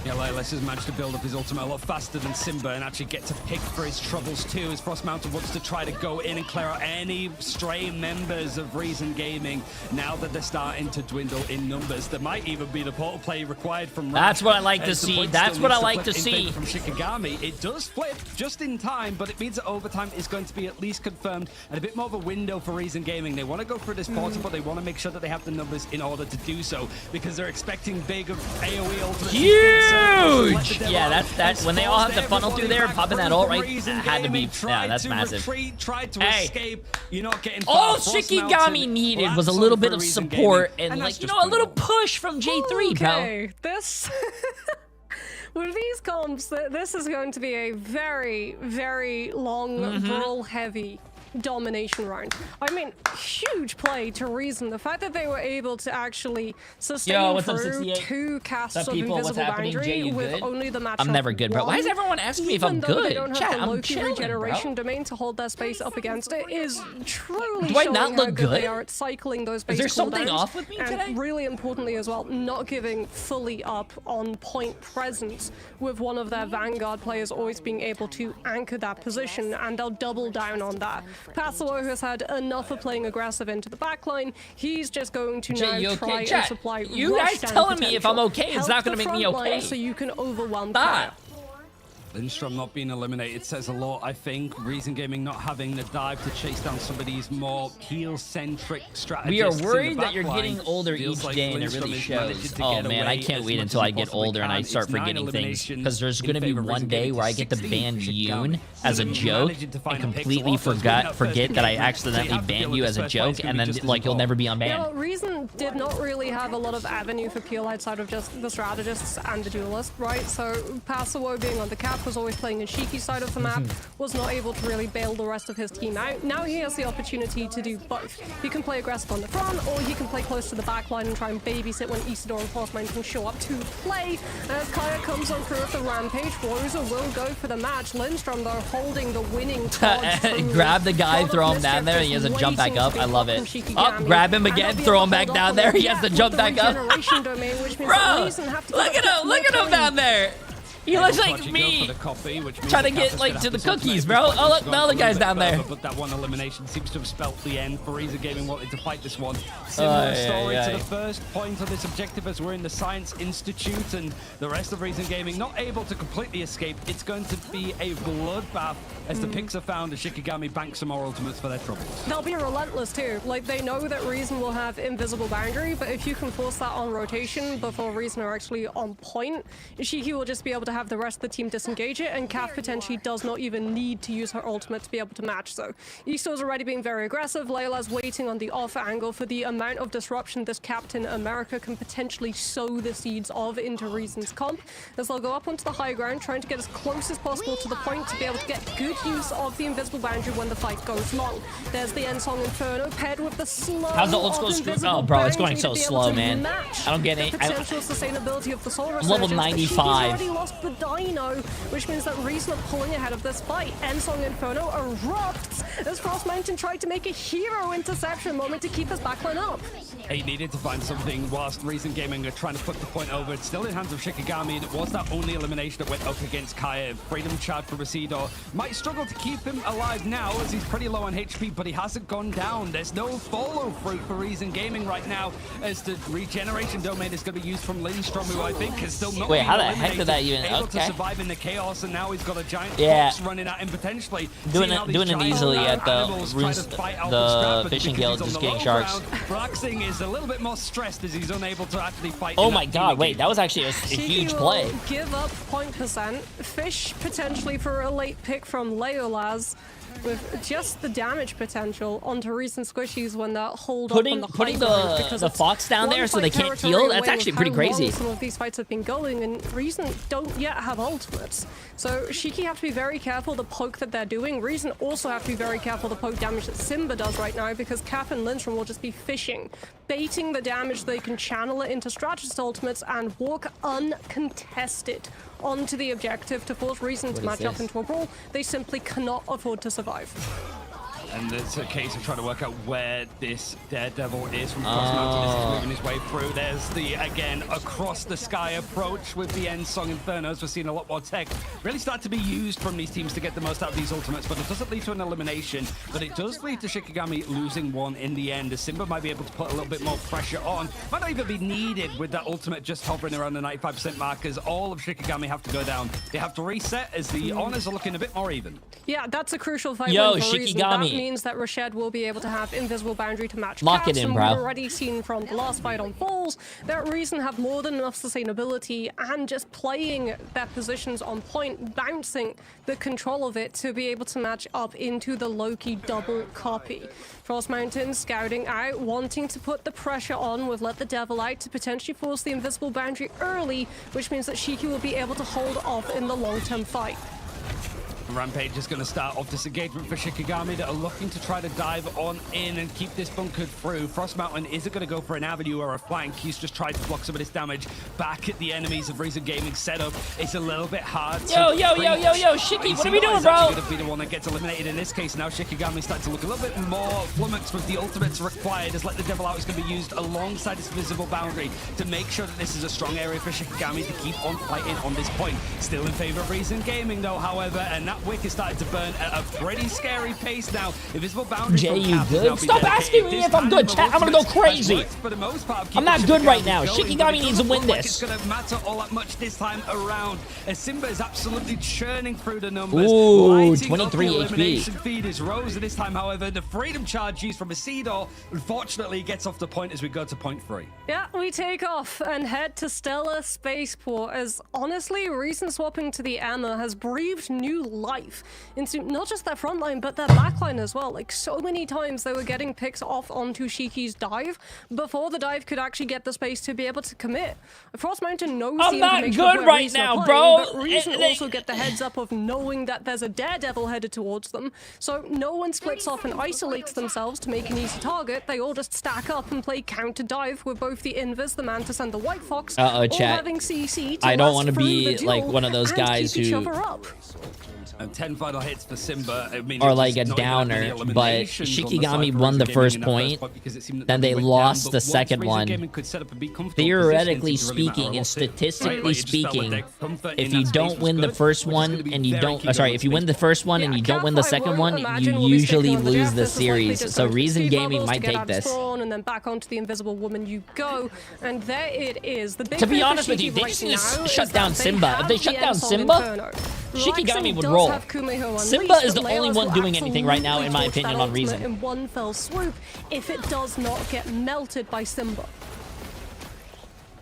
Yeah, Leolas has managed to build up his ultimate a lot faster than Simba and actually get to pick for his troubles too, as Frost Mountain wants to try to go in and clear out any stray members of Reason Gaming. Now that they're starting to dwindle in numbers, there might even be the portal play required from That's what I like to see. That's what I like to see. From Shikigami, it does flip just in time, but it means that overtime is going to be at least confirmed and a bit more of a window for Reason Gaming. They want to go for this portal, but they want to make sure that they have the numbers in order to do so, because they're expecting big AoE ultimates. Huge! Yeah, that's when they all have to funnel through there and popping that ult, right? That had to be, yeah, that's massive. Hey, you're not getting all Shikigami needed was a little bit of support and, like, you know, a little push from J3, bro. Okay, this... With these comps, this is going to be a very, very long, brawl-heavy domination round. I mean, huge play to Reason. The fact that they were able to actually sustain through two casts of Invisible Boundary with only the matchup. I'm never good, bro. Why is everyone asking me if I'm good? They don't have the Loki regeneration domain to hold their space up against it is truly showing how good they are at cycling those base cooldowns. Is there something off with me today? And really importantly as well, not giving fully up on point presence, with one of their Vanguard players always being able to anchor that position, and they'll double down on that. Passlow has had enough of playing aggressive into the backline. He's just going to now try and supply you guys telling me if I'm okay is not going to make me okay. So you can overwhelm that. Lindstrom not being eliminated says a lot, I think. Reason Gaming not having the dive to chase down some of these more heal-centric strategies. We are worried that you're getting older each day, and it really shows. Oh man, I can't wait until I get older and I start forgetting things. Because there's going to be one day where I get to ban Yoon as a joke and completely forget that I accidentally banned you as a joke, and then like you'll never be unbanned. Yeah, Reason did not really have a lot of avenue for peel outside of just the strategists and the duelist, right? So Passawo being on the cap was always playing in Shiki's side of the map, was not able to really bail the rest of his team out. Now he has the opportunity to do both. He can play aggressive on the front, or he can play close to the back line and try and babysit when Isidore and Frostmine can show up to play. As Kaya comes on through with the rampage, Rosa will go for the match. Lindstrom, though, holding the winning grab the guy, throw him down there, and he has to jump back up. I love it. Oh, grab him again, throw him back down there. He has to jump back up. Bro, look at him down there. He looks like me, trying to get like to the cookies, bro. Oh look, the other guy's down there. But that one elimination seems to have spelt the end for Reason Gaming wanting to fight this one. Similar story to the first point of this objective as we're in the Science Institute, and the rest of Reason Gaming not able to completely escape. It's going to be a bloodbath as the picks are found and Shikigami banks some more ultimates for their troubles. They'll be relentless too. Like, they know that Reason will have invisible boundary, but if you can force that on rotation before Reason are actually on point, Shiki will just be able to have the rest of the team disengage it, and Kaf potentially does not even need to use her ultimate to be able to match. So Iso's already being very aggressive. Layla's waiting on the off angle for the amount of disruption this Captain America can potentially sow the seeds of into Reason's comp, as they'll go up onto the high ground, trying to get as close as possible to the point to be able to get good use of the invisible boundary when the fight goes long. There's the Ensong Inferno paired with the slow. How's the old school screw? Oh, bro, it's going so slow, man. I don't get it. Potential sustainability of the soul I'm level 95. already lost the Dino, which means that Reason are pulling ahead of this fight. Ensong Inferno erupts as Frost Mountain tried to make a hero interception moment to keep his backline up. He needed to find something whilst Reason Gaming are trying to put the point over. It's still in hands of Shikigami, and it was that only elimination that went up against Kaya. Freedom Chad for Isidore might struggle to keep him alive now as he's pretty low on HP, but he hasn't gone down. There's no follow through for Reason Gaming right now, as the regeneration domain is going to be used from Lindstrom, who I think is still not. Wait, how the heck did that even? Able to survive in the chaos, and now he's got a giant fox running at him potentially. Doing it easily at the fishing guild, just getting sharks. Braxing is a little bit more stressed as he's unable to actually fight. Oh my god, wait, that was actually a huge play. Give up point percent. Fish potentially for a late pick from Leolaz, with just the damage potential onto recent squishies when that hold up on the putting the fox down there so they can't heal. That's actually pretty crazy. Some of these fights have been going, and Reason don't yet have ultimates, so Shiki have to be very careful the poke that they're doing. Reason also have to be very careful the poke damage that Simba does right now, because Cap and Lindstrom will just be fishing, baiting the damage. They can channel it into strategist ultimates and walk uncontested onto the objective to force Reason to match up into a brawl. They simply cannot afford to survive. And it's a case of trying to work out where this Daredevil is from Cross Mountain as he's moving his way through. There's the, again, across the sky approach with the Ensong Infernos. We're seeing a lot more tech really start to be used from these teams to get the most out of these ultimates, but it doesn't lead to an elimination, but it does lead to Shikigami losing one in the end, as Simba might be able to put a little bit more pressure on. Might not even be needed with that ultimate just hovering around the 95% mark, as all of Shikigami have to go down. They have to reset as the honors are looking a bit more even. Yeah, that's a crucial fight. Yo, win for Shikigami. That means that Rashad will be able to have invisible boundary to match. Lock it in, bro. We've already seen from the last fight on Falls that Reason have more than enough sustainability and just playing their positions on point, bouncing the control of it to be able to match up into the Loki double copy. Frost Mountain scouting out, wanting to put the pressure on with Let the Devil out to potentially force the invisible boundary early, which means that Shiki will be able to hold off in the long-term fight. Rampage is going to start off this engagement for Shikigami that are looking to try to dive on in and keep this bunkered through. Frost Mountain isn't going to go for an avenue or a flank. He's just tried to block some of this damage back at the enemies of Reason Gaming setup. It's a little bit hard. Yo, Shiki, what are we doing, bro? Going to be the one that gets eliminated in this case. Now Shikigami starting to look a little bit more flummoxed with the ultimates required, as Let the Devil Out is going to be used alongside this visible boundary to make sure that this is a strong area for Shikigami to keep on fighting on this point. Still in favor of Reason Gaming though, however, and that that wick is starting to burn at a pretty scary pace now. Invisible boundaries. Jay, you good? Stop asking me if I'm good, chat. I'm gonna go crazy. I'm not good right now. Shikigami needs to win this. It's gonna matter all that much this time around. As Simba is absolutely churning through the numbers. Ooh, Lighting up 23 the HP. elimination feed is Rosa this time, however. The freedom charge used from Isidore unfortunately gets off the point as we go to point 3. Yeah, we take off and head to Stellar Spaceport as honestly, recent swapping to the Emma has breathed new life into not just their front line, but their back line as well. Like, so many times they were getting picks off onto Shiki's dive before the dive could actually get the space to be able to commit. Frost Mountain knows I'm the not information of good where right Reason now, are bro. playing, but Reason also get the heads up of knowing that there's a Daredevil headed towards them. So no one splits off and isolates themselves to make an easy target. They all just stack up and play counter dive with both the Invis, the Mantis, and the White Fox. Uh-oh, chat. Having CC to I don't last want to through be the like duel one of those and guys keep each who, other up. And 10 final hits for Simba. I mean, or it's like a not even that many downer, but eliminations on the side Shikigami for won Reason the Gaming first in that point, because it seemed that then they went lost down, the but second once Reason one. Gaming could set up a big comfortable Theoretically position, it didn't really matter speaking a and lot. statistically Right, like, you just felt like speaking, their comfort if in you that don't space win was the good, first which is one gonna be and you very don't, key sorry, going if you into win the first one and you don't win the second one, you usually lose the series. So Reason Gaming might take this. And then back onto the Invisible Woman you go, and there it is. The big To be thing for honest with you, Shiki they right just need to now shut is down that they Simba. If have they the shut down Ensom Simba, Inferno. Shikigami Relaxing would does roll. have Kumeho Simba unleashed, is the but only Layla's one will doing anything right now, in my absolutely opinion, torch on that Reason. ultimate in one fell swoop if it does not get melted by Simba.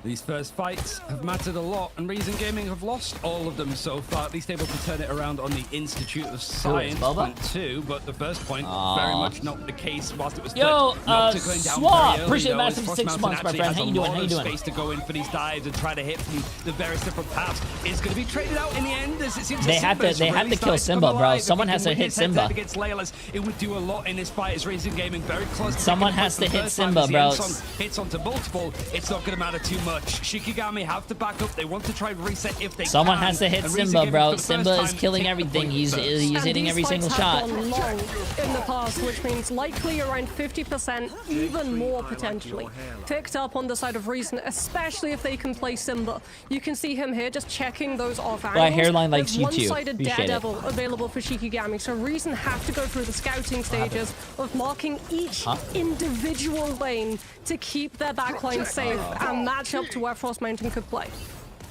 These first fights have mattered a lot, and Reason Gaming have lost all of them so far, at least able to turn it around on the Institute of Science point 2, but the first point, very much not the case whilst it was Yo, going down Swap, very early, appreciate though, massive as Frost 6 Mountain months, my actually friend. has How you a doing? lot How you of doing? space to go in for these dives and try to hit from the various different paths. Is going to be traded out in the end, as it seems They have to kill Simba, bro. Someone has to hit Simba. Against Layla's, it would do a lot in this fight as Reason Gaming very close. Someone has to hit Simba, bro. Hits onto multiple, it's not going to matter too much. Shikigami have to back up. They want to try and reset if they Someone can. has to hit And Simba, Reason bro. Gaming for the Simba first is time killing take the everything. point He's first. hitting every single shot. Gone long in the past, which means likely around 50%, even more potentially, picked up on the side of Reason, especially if they can play Simba. You can see him here just checking those off angles. My hairline likes There's you too. one-sided Appreciate it. Daredevil available for Shikigami, so Reason have to go through the scouting stages of marking each individual lane to keep their backline safe and match up to where Frost Mountain could play.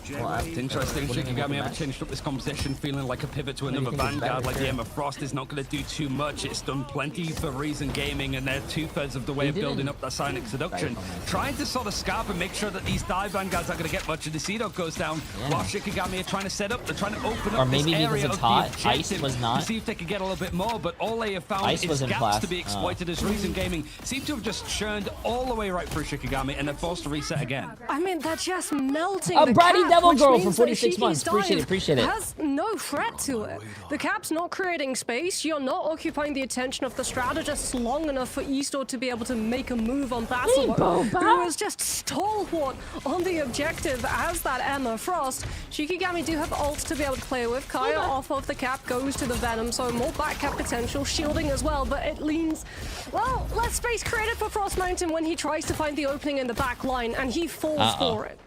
It's interesting. Shikigami have changed up this composition, feeling like a pivot to another Vanguard like the Emma Frost is not going to do too much. It's done plenty for Reason Gaming, and they're 2/3 of the way of building up that Sonic Seduction. Trying to sort of scarp and make sure that these dive Vanguards aren't going to get much, and the Cedo goes down while Shikigami are trying to set up. They're trying to open up Or maybe this because area it's of hot, the ice objective was not. to see if they can get a little bit more, but all they have found Ice is was in gaps class. to be exploited as Reason Gaming seem to have just churned all the way right through Shikigami, and they're forced to reset again. I mean, they're just melting. A the Bratty cap, Devil which Girl means for that 46 Shiki's months. Appreciate it, dive appreciate it. has no threat to it. The cap's not creating space. You're not occupying the attention of the strategists long enough for Eastor to be able to make a move on Basilio, who is just stalwart on the objective as that Emma Frost. Shikigami do have ults to be able to play with. Kaya off of the cap goes to the Venom, so more back cap potential, shielding as well, but it leans, well, less space created for Frost Mountain when he tries to find the opening in the back line, and he falls for it.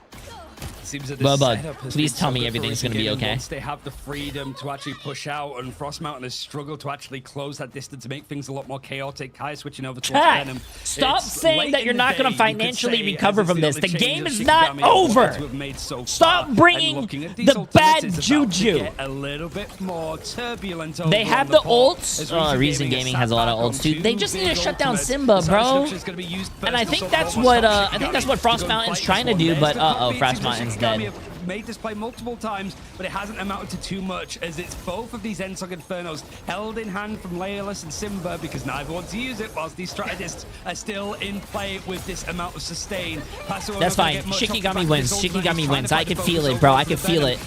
Seems that this Bubba, setup has please been tell so me good for everything's Reason gonna be Gaming okay. Once they have the freedom to actually push out, and Frost Mountain has struggled to actually close that distance to make things a lot more chaotic. Kai switching over towards Chat, Venom. stop It's saying late that in you're the not going day, to you could financially say, recover as from this this. The the only game changes is that not Shikigami are over. wanting to have made so Stop far. bringing And looking at these the ultimates, bad it's about to juju. get a little bit more turbulent They over have on the port, ults. as Reason Gaming has a lot of sat back ults on too. two They just need to big shut down ultimates. Simba, The Sonic bro. Seduction is gonna be used And I first think to that's sort of what almost I think that's what Shikigami Frost to go and Mountain's fight trying to this do, one. but There's the Frost copies of Mountain's Shikigami dead. have made this play multiple times, but it hasn't amounted to too much, as it's both of these Ensog Infernos held in hand from Laylas and Simba because neither want to use it, whilst these strategists are still in play with this amount of sustain. That's fine. Shikigami wins. Shikigami wins. I can feel it, bro. I can feel it.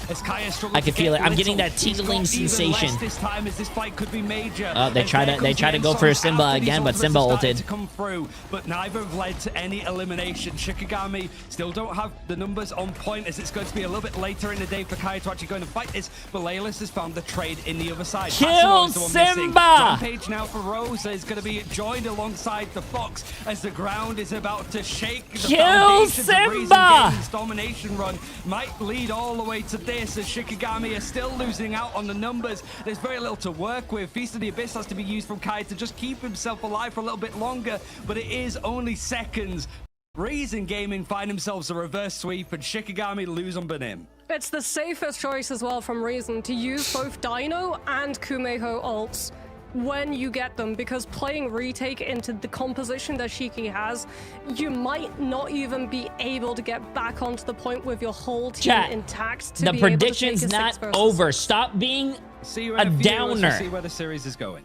I can feel it. I'm getting that tingling sensation. This time as this fight could be major. They try to go for Simba again, but Simba ulted. To come through, but neither have led to any elimination. Shikigami still don't have the numbers on point, as it's going to be a little bit later in the day for Kai to actually go in and fight this, but Laylis has found the trade in the other side. Kill Simba! Rampage now for Rosa is going to be joined alongside the Fox as the ground is about to shake. The Kill Simba! His domination run might lead all the way to this as Shikigami is still losing out on the numbers. There's very little to work with. Feast of the Abyss has to be used from Kai to just keep himself alive for a little bit longer, but it is only seconds. Reason Gaming find themselves a reverse sweep and Shikigami lose on Benim. It's the safest choice as well from Reason to use both Dino and Kumeho ults when you get them, because playing retake into the composition that Shiki has, you might not even be able to get back onto the point with your whole team intact. To the be prediction's able to not take a 6 versus over. Stop being a downer. See where the series is going.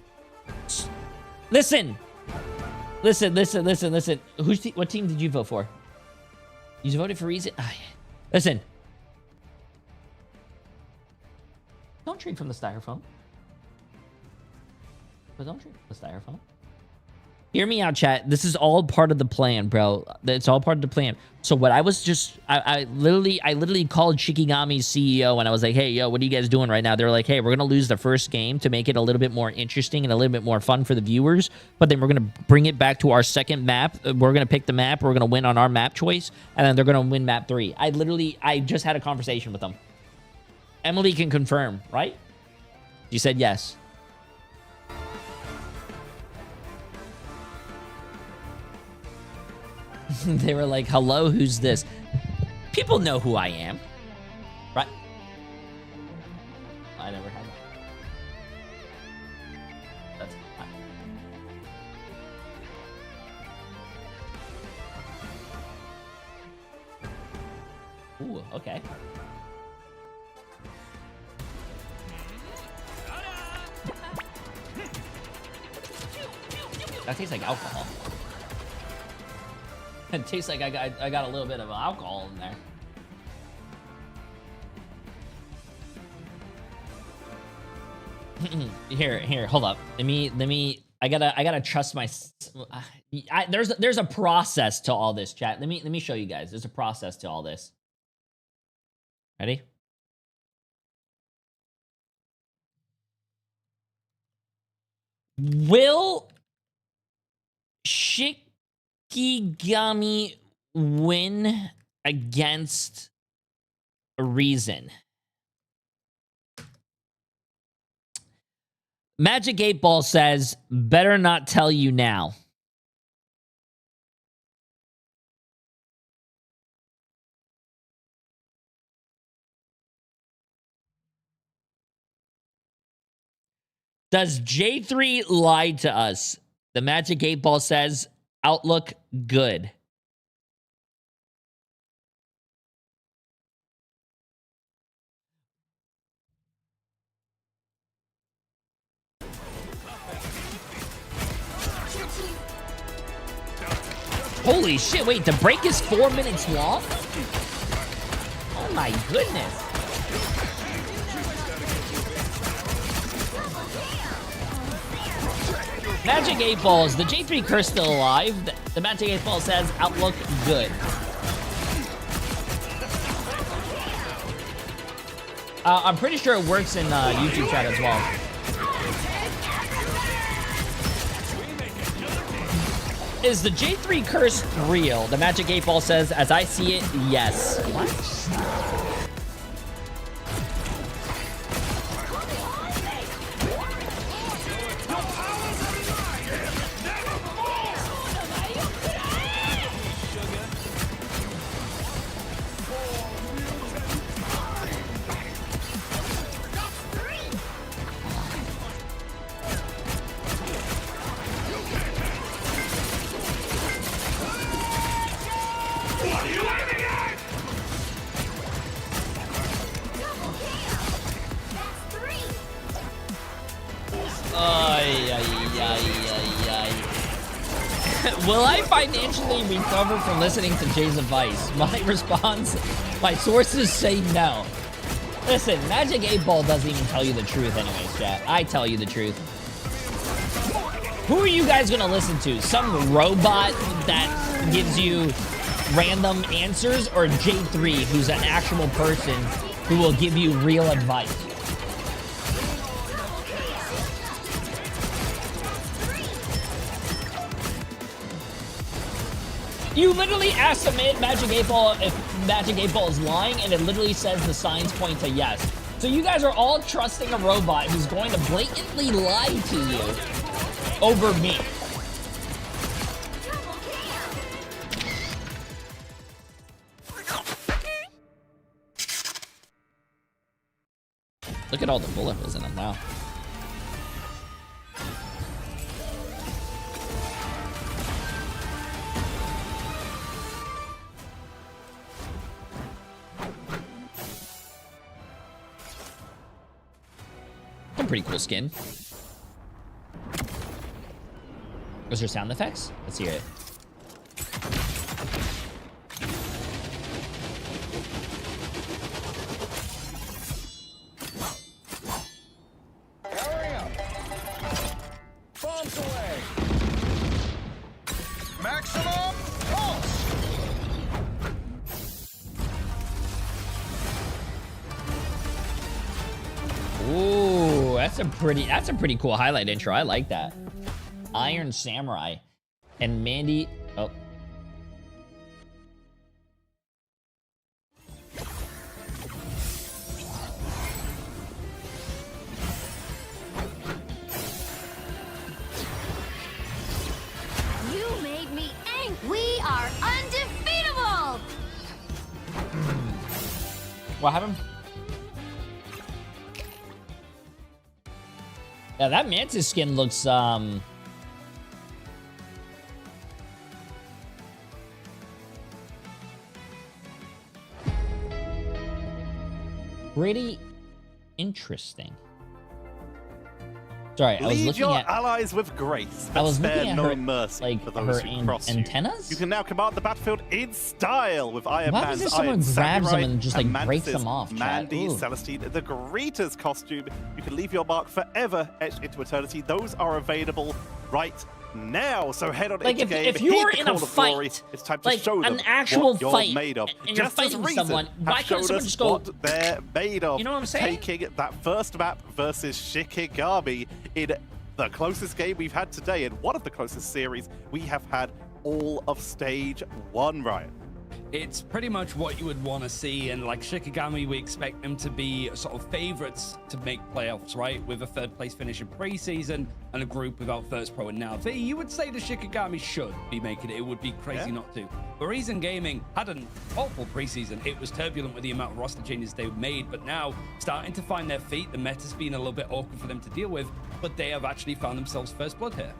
Listen. What team did you vote for? You voted for Reason? Listen. Don't drink from the styrofoam. But don't drink from the styrofoam. Hear me out, chat. This is all part of the plan, bro. It's all part of the plan. So what I was just, I literally called Shikigami's CEO and I was like, hey, yo, what are you guys doing right now? They're like, hey, we're going to lose the first game to make it a little bit more interesting and a little bit more fun for the viewers. But then we're going to bring it back to our second map. We're going to pick the map. We're going to win on our map choice. And then they're going to win map 3. I just had a conversation with them. Emily can confirm, right? You said yes. They were like, hello, who's this? People know who I am. Right? I never had that. That's fine. Ooh, okay. That tastes like alcohol. It tastes like I got a little bit of alcohol in there. Here, hold up. Let me. I gotta trust my. There's a process to all this, chat. Let me show you guys. There's a process to all this. Ready? Will Shikigami win against Reason? Magic 8 Ball says, better not tell you now. Does J3 lie to us? The Magic 8 Ball says, outlook good. Holy shit, wait, the break is 4 minutes long? Oh my goodness. Magic 8 Balls, the J3 curse still alive. The Magic 8 Ball says, outlook good. I'm pretty sure it works in YouTube chat as well. Is the J3 curse real? The Magic 8 Ball says, as I see it, yes. What? Will I financially recover from listening to Jay's advice? My response, my sources say no. Listen, Magic 8 Ball doesn't even tell you the truth anyways, chat. I tell you the truth. Who are you guys gonna listen to? Some robot that gives you random answers, or Jay3, who's an actual person who will give you real advice? You literally ask the Magic 8 Ball if Magic 8 Ball is lying, and it literally says the signs point to yes. So you guys are all trusting a robot who's going to blatantly lie to you over me. Look at all the bullet holes in them now. Some pretty cool skin. Was there sound effects? Let's hear it. Hurry up! Bombs away! Maximum pulse! Ooh, that's a pretty cool highlight intro. I like that. Iron Samurai and Mandy. Oh. You made me angry. We are undefeatable. What happened? Yeah, that Mantis skin looks pretty interesting. Sorry, I was Lead looking your at allies with grace. I was looking Spare at no her, mercy like for those her who cross antennas. You can now command the battlefield in style with Iron Why Man's is it someone Iron grabs Samurai them and just like breaks Mantis, them off? Chat? Mandy, Ooh. Celestine, the Greeter's costume. You can leave your mark forever etched into eternity. Those are available right now. So head on Like into game. if you heed were the in a call of glory. fight, It's time to like show them an actual what you're fight, made of. and you're Just as fighting Reason someone, have why couldn't showed someone us just go? what they're made of. You know what I'm saying? Taking that first map versus Shikigami in the closest game we've had today, and one of the closest series we have had all of stage 1, Ryan. It's pretty much what you would want to see, and like Shikigami, we expect them to be sort of favorites to make playoffs, right? With a third place finish in preseason and a group without First Pro and now V. You would say the Shikigami should be making it. It would be crazy not to. But Reason Gaming had an awful preseason. It was turbulent with the amount of roster changes they've made, but now starting to find their feet. The meta's been a little bit awkward for them to deal with, but they have actually found themselves First Blood here.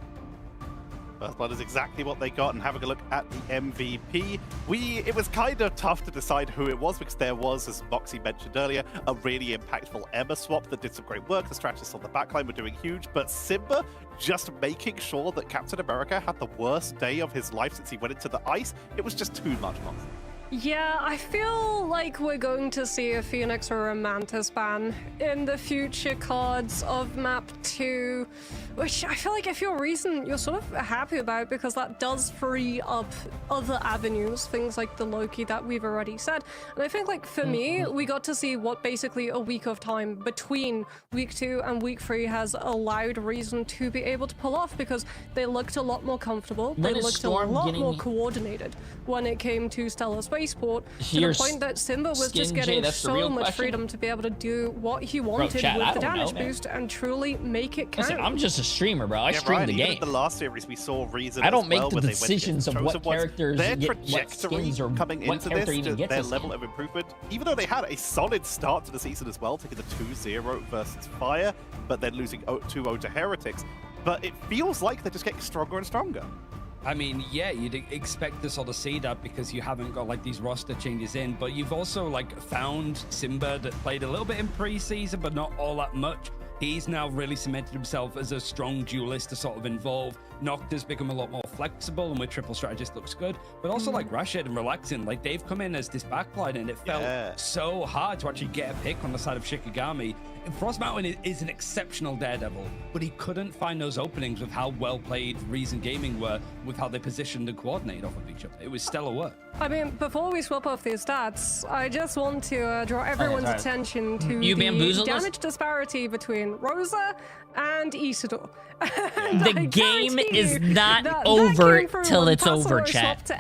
First Blood is exactly what they got, and having a look at the MVP, it was kind of tough to decide who it was, because there was, as Moxie mentioned earlier, a really impactful Emma swap that did some great work. The strategists on the backline were doing huge, but Simba just making sure that Captain America had the worst day of his life since he went into the ice. It was just too much, Moxie. Yeah, I feel like we're going to see a Phoenix or a Mantis ban in the future cards of map 2, which I feel like if you're Reason, you're sort of happy about, because that does free up other avenues, things like the Loki that we've already said. And I think, like, for me, we got to see what basically a week of time between week 2 and week 3 has allowed Reason to be able to pull off, because they looked a lot more comfortable, they looked a lot more coordinated when it came to Stellar Spaceport, to the point that Simba was just getting so much freedom to be able to do what he wanted with the damage boost and truly make it count. Listen, I'm just a streamer, bro. I stream Ryan, the even game. in the last series, we saw Reason I don't as make well, the when they went decisions against of what Chosen Ones. characters Their get, what trajectory skins, or coming what into character this, even gets their a level skin. of improvement, even though they had a solid start to the season as well, taking the 2-0 versus Fire, but then losing 2-0 to Heretics. But it feels like they're just getting stronger and stronger. I mean, yeah, you'd expect to sort of see that because you haven't got like these roster changes in, but you've also like found Simba that played a little bit in preseason, but not all that much. He's now really cemented himself as a strong duelist to sort of involve Nocta's become a lot more flexible, and with triple strategist looks good. But also like Rashid and Relaxing, like they've come in as this backline, and it felt so hard to actually get a pick on the side of Shikigami. And Frost Mountain is an exceptional daredevil, but he couldn't find those openings with how well played Reason Gaming were, with how they positioned and coordinated off of each other. It was stellar work. I mean, before we swap off these stats, I just want to draw everyone's attention to the damage disparity between Rosa and Isidore. The game is not over till it's over, chat.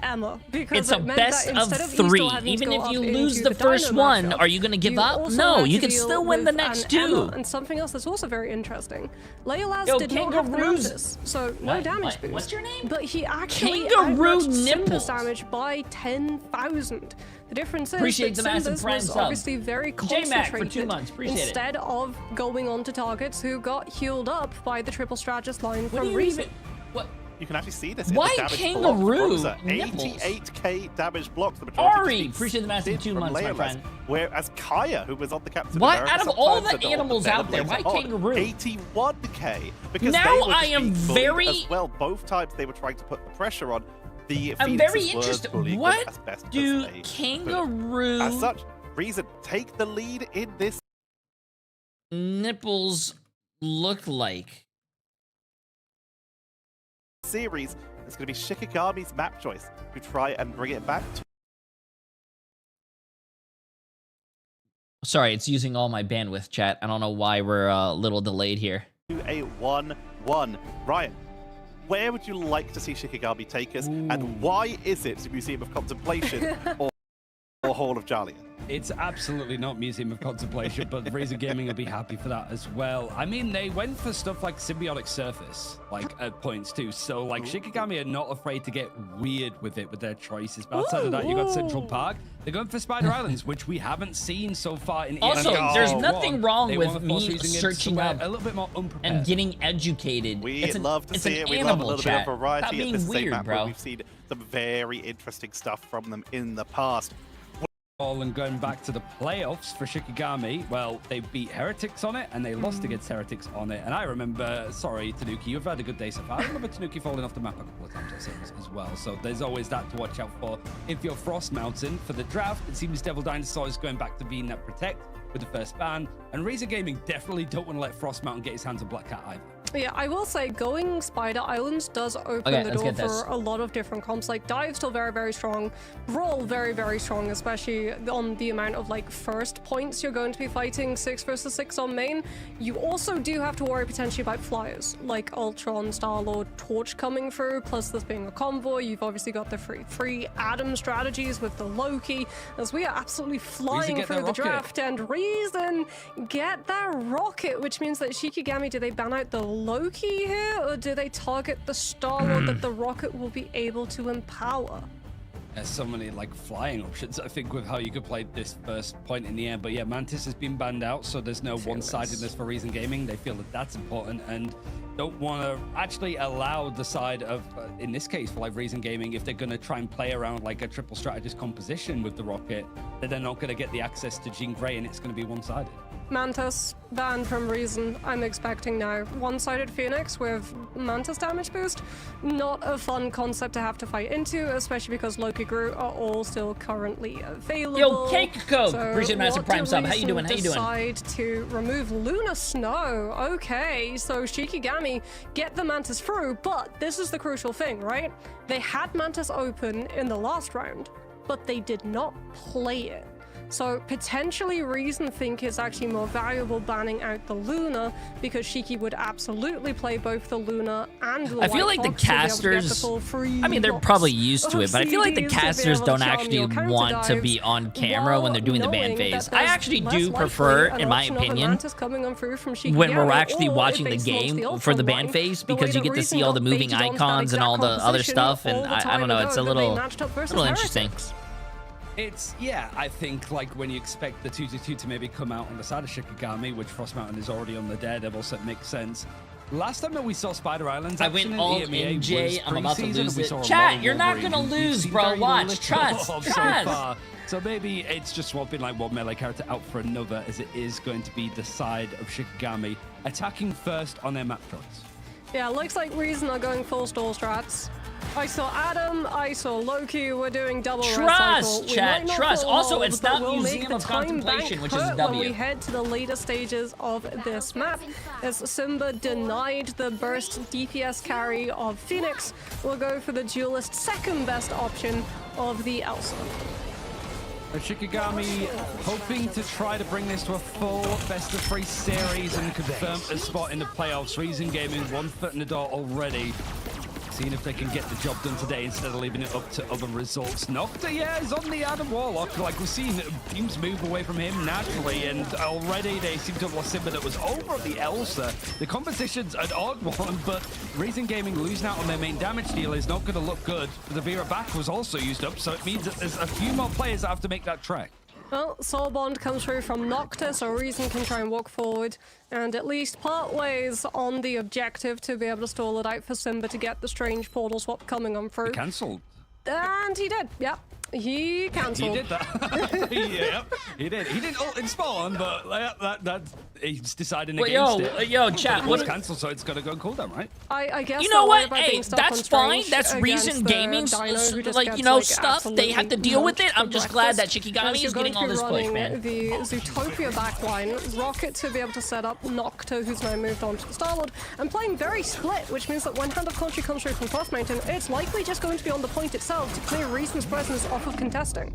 It's a best of 3. Even if you lose the first one, are you going to give up? No, you can still win the next 2. And something else that's also very interesting. Leolas did not have the Mantis, so no damage boost. What's your name? But he actually Kangaroo outmatched nipples. Simba's damage by 10,000. The difference is Appreciate that the massive Simba's prime was sub. obviously very J-Mac for 2 concentrated months. Appreciate instead of going on to targets who got healed up by the triple strategist line from Reason. What? You can actually see this Why in the damage kangaroo block. nipples? 88k damage blocks. The majority Ari, of the appreciate the massive 2 months, my friend. Whereas Kaya, who was on the Captain Why, America, out of all sometimes the and animals out there, why on, kangaroo? 81k. Because Now they were I just am being bullied very- as well. Both times they were trying to put the pressure on. The I'm very Phoenixes were interested. bullying them What as best do as they could. kangaroo As such, Reason take the lead in this nipples look like? series. It's going to be Shikigami's map choice to try and bring it back to Sorry, it's using all my bandwidth, chat. I don't know why we're a little delayed here. a 1-1. Ryan, where would you like to see Shikigami take us, and why is it Museum of Contemplation or Hall of Jalia? It's absolutely not Museum of Contemplation, but Razor Gaming will be happy for that as well. I mean, they went for stuff like Symbiotic Surface, like at points too. So, like, Shikigami are not afraid to get weird with it with their choices. But outside of that, you got Central Park. They're going for Spider Islands, which we haven't seen so far in Also, EMEA. there's nothing wrong They with want to force me using it searching somewhere up a little bit more unprepared. and getting educated. We love to it's see an it. We love a animal, little chat. bit of variety Stop at being this same weird, map where bro. we've seen some very interesting stuff from them in the past. And going back to the playoffs for Shikigami, well, they beat Heretics on it, and they lost against Heretics on it. And I remember, sorry, Tanuki, you've had a good day so far. I remember Tanuki falling off the map a couple of times as well. So there's always that to watch out for. If you're Frost Mountain for the draft, it seems Devil Dinosaur is going back to being that protect with the first ban. And Razor Gaming definitely don't want to let Frost Mountain get his hands on Black Cat either. Yeah, I will say going Spider Islands does open the door for a lot of different comps. Like Dive still very, very strong. Brawl very, very strong, especially on the amount of like first points you're going to be fighting 6 versus 6 on main. You also do have to worry potentially about flyers like Ultron, Star-Lord, Torch coming through, plus this being a convoy. You've obviously got the free Adam strategies with the Loki, as we are absolutely flying through the draft. And Reason get that rocket, which means that Shikigami, do they ban out the Loki here, or do they target the Star-Lord that the rocket will be able to empower? There's so many like flying options, I think, with how you could play this first point in the air. But yeah, Mantis has been banned out, so there's no one-sidedness for Reason Gaming. They feel that that's important and don't want to actually allow the side of, in this case, for like Reason Gaming, if they're going to try and play around like a triple strategist composition with the rocket, that they're not going to get the access to Jean Grey, and it's going to be one-sided. Mantis banned from Reason, I'm expecting now. One-sided Phoenix with Mantis damage boost. Not a fun concept to have to fight into, especially because Loki Groot are all still currently available. Yo, Cake Coke! So appreciate massive prime sub. How you doing? How you doing? Decide to remove Luna Snow. Okay, so Shikigami get the Mantis through, but this is the crucial thing, right? They had Mantis open in the last round, but they did not play it. So potentially Reason think it's actually more valuable banning out the Luna, because Shiki would absolutely play both the Luna and the I feel like the casters, I mean, they're probably used to it, but I feel like the casters don't actually want to be on camera when they're doing the ban phase. I actually do prefer, in my opinion, when we're actually watching the game for the ban phase, because you get to see all the moving icons and all the other stuff, and I don't know, it's a little interesting. It's, yeah, I think like when you expect the 2-2-2 to maybe come out on the side of Shikigami, which Frost Mountain is already on the Daredevil, so it makes sense. Last time that we saw Spider Islands, I went all in, Jay. I'm about to lose it. Chat, Chat, you're not gonna lose, bro. Watch, trust. So maybe it's just swapping like one melee character out for another, as it is going to be the side of Shikigami attacking first on their map choice. Yeah, looks like Reason are going full stall strats. I saw Adam, I saw Loki, we're doing double Trust, recycle. chat, trust. Also, it's not we'll Museum of Contemplation, which is a when W. we head to the later stages of this map, as Simba denied the burst DPS carry of Phoenix, we'll go for the duelist second best option of the Elsa. Shikigami hoping to try to bring this to a full best-of-3 series and confirm a spot in the playoffs. Reason Gaming 1 foot in the door already. Seeing if they can get the job done today instead of leaving it up to other results. Nocta, yeah, is on the Adam Warlock. Like, we've seen teams move away from him naturally, and already they seem to have lost Simba that was over the Elsa. The composition's an odd one, but Reason Gaming losing out on their main damage deal is not going to look good. The Vera back was also used up, so it means that there's a few more players that have to make that trek. Well, Soul Bond comes through from Nocta, so Reason can try and walk forward and at least part ways on the objective to be able to stall it out for Simba to get the strange portal swap coming on through. Cancelled. And he did, yep. He cancelled. He did that. Yep, he did. He didn't ult in spawn, but he's deciding against it. Yo, chat. It was cancelled, so it's got to go on cooldown, right? I guess. You know what? Hey, that's fine. That's Reason Gaming's, like, you know, stuff. They have to deal with it. I'm just glad that Shikigami is getting all this push, man. The Zootopia backline, Rocket to be able to set up Nocta, who's now moved on to the Starlord, and playing very split, which means that when Hand of Country comes through from Cross Mountain, it's likely just going to be on the point itself to clear Reason's presence off of contesting.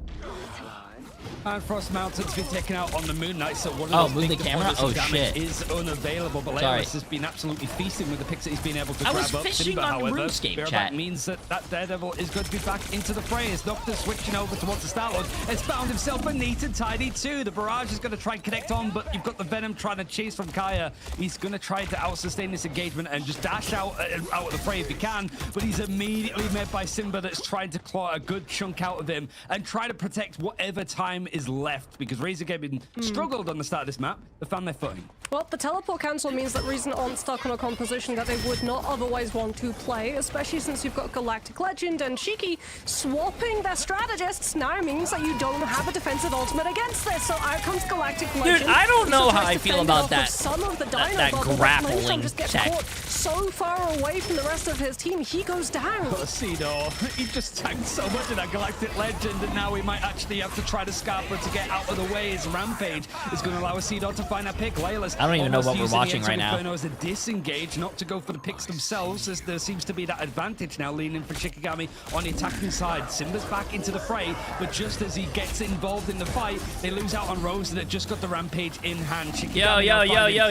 And Frost Mountain's been taken out on the Moon Knight, so one of those move the camera? Oh, shit. is unavailable. But Leonis has been absolutely feasting with the picks that he's been able to grab up. I was fishing Simba, on however, RuneScape, chat. means that Daredevil is going to be back into the fray as Nocta switching over towards the Star-Lord. Has found himself a neat and tidy too. The barrage is going to try and connect on, but you've got the Venom trying to chase from Kaya. He's going to try to out-sustain this engagement and just dash out of the fray if he can, but he's immediately met by Simba that's trying to claw a good chunk out of him and try to protect whatever time is left, because Reason Gaming struggled on the start of this map. They found their footing. Well, the teleport cancel means that Reason aren't stuck on a composition that they would not otherwise want to play, especially since you've got Galactic Legend and Shiki swapping their strategists now means that you don't have a defensive ultimate against this. So out comes Galactic Legend. Dude, I don't know how I feel about that. Some of the that grappling just gets tech. caught so far away from the rest of his team, he goes down. But Sidor, he just tanked so much of that Galactic Legend, and now we might actually have to try to Scarper to get out of the way. His Rampage is going to allow Sidor to find that pick. Layla's I don't even know what we're watching right now. As a disengage, not to go for the picks themselves, as there seems to be that advantage now leaning for Shikigami on the attacking side. Simba's back into the fray, but just as he gets involved in the fight, they lose out on Rose that just got the Rampage in hand. Yo,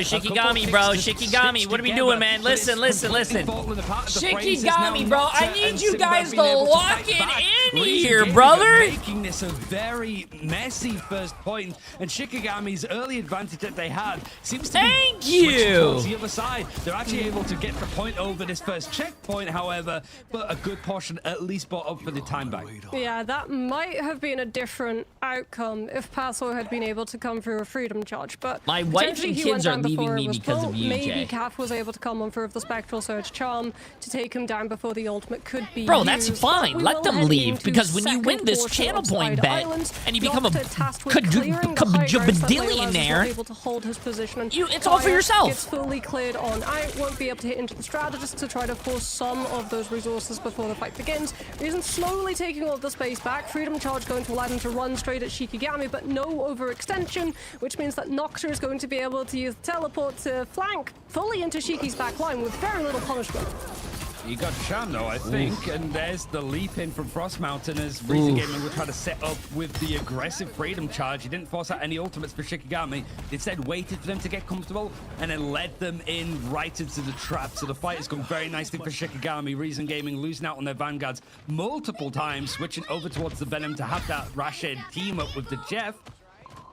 Shikigami, bro. Shikigami, what are we doing, man? Listen. Shikigami, bro. I need you guys to lock it in here, brother. Making this a very messy first point, and Shikigami's early advantage that they had seems to be towards the other side. They're actually able to get the point over this first checkpoint, however, but a good portion at least bought up for the time back. Yeah, that might have been a different outcome if Paso had been able to come through a freedom charge, but my wife and kids are leaving me because of you, maybe Jay. Calf was able to come on through the Spectral Surge Charm to take him down before the ultimate could be Bro, used. that's fine. Let them leave, because when you win this channel point bet and you become a bajillionaire, able to hold his position, and it's all for yourself. Gets fully cleared on out, won't be able to hit into the strategist to try to force some of those resources before the fight begins. Reason slowly taking all of the space back. Freedom Charge going to allow him to run straight at Shikigami, but no overextension, which means that Nocta is going to be able to use the teleport to flank fully into Shiki's back line with very little punishment. You got Sham though, I think, and there's the leap in from Frost Mountain as Reason Gaming will try to set up with the aggressive freedom charge. He didn't force out any ultimates for Shikigami. Instead waited for them to get comfortable and then led them in right into the trap. So the fight has gone very nicely for Shikigami. Reason Gaming losing out on their vanguards multiple times, switching over towards the Venom to have that Rashid team up with the Jeff.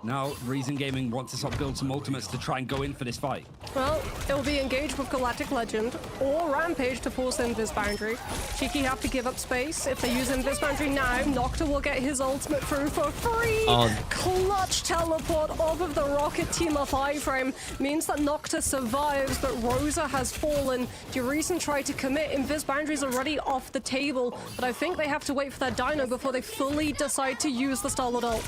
Now, Reason Gaming wants to sort of build some ultimates to try and go in for this fight. Well, it'll be engaged with Galactic Legend or Rampage to force Invis Boundary. Shiki have to give up space. If they use Invis Boundary now, Nocta will get his ultimate through for free. Clutch teleport off of the Rocket team of iframe means that Nocta survives, but Rosa has fallen. Reason tried to commit. Invis Boundary's already off the table, but I think they have to wait for their Dino before they fully decide to use the Starlord ult.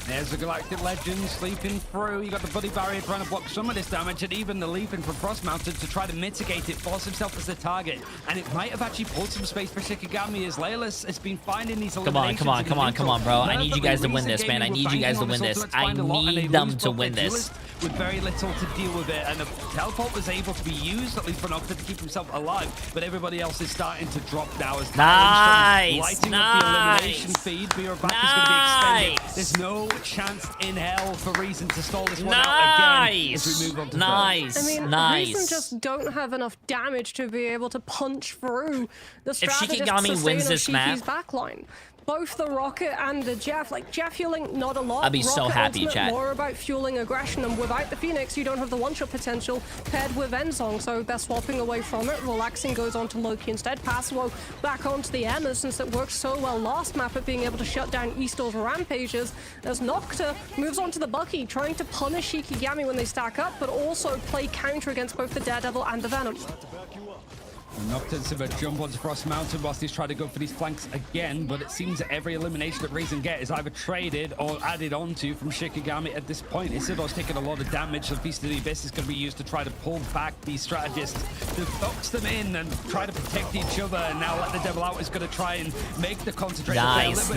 There's the Galactic Legend sleeping through. You got the Buddy Barrier trying to block some of this damage, and even the leaping from Frost Mountain to try to mitigate it, force himself as the target. And it might have actually pulled some space for Shikigami as Layla's has been finding these eliminations. Come on, bro. I need you guys to win this, man. I need you guys to win this. I need them to win this. With very little to deal with it, and the teleport was able to be used, at least for Nocta, to keep himself alive, but everybody else is starting to drop now as lighting up the elimination feed. Beer back is going to be extended. There's no chance in hell for Reason to stall this one out again as we move on to third. I mean, Reason just don't have enough damage to be able to punch through the strategist Shikigami wins this map, backline. Both the Rocket and the Jeff, like Jeff healing not a lot. I'd be so happy, chat. More about fueling aggression, and without the Phoenix, you don't have the one-shot potential paired with Ensong, so they're swapping away from it. Relaxing goes on to Loki instead. Passwell back onto the Emma, since it worked so well last map at being able to shut down Eastor's rampages. As Nocta moves on to the Bucky, trying to punish Shikigami when they stack up, but also play counter against both the Daredevil and the Venom. Nocturne's a jump onto Frost Mountain whilst he's trying to go for these flanks again, but it seems that every elimination that Reason get is either traded or added onto from Shikigami at this point. Issidor's taking a lot of damage, so Feast of the Abyss is going to be used to try to pull back these strategists, to box them in and try to protect each other, and now Let the Devil Out is going to try and make the concentration.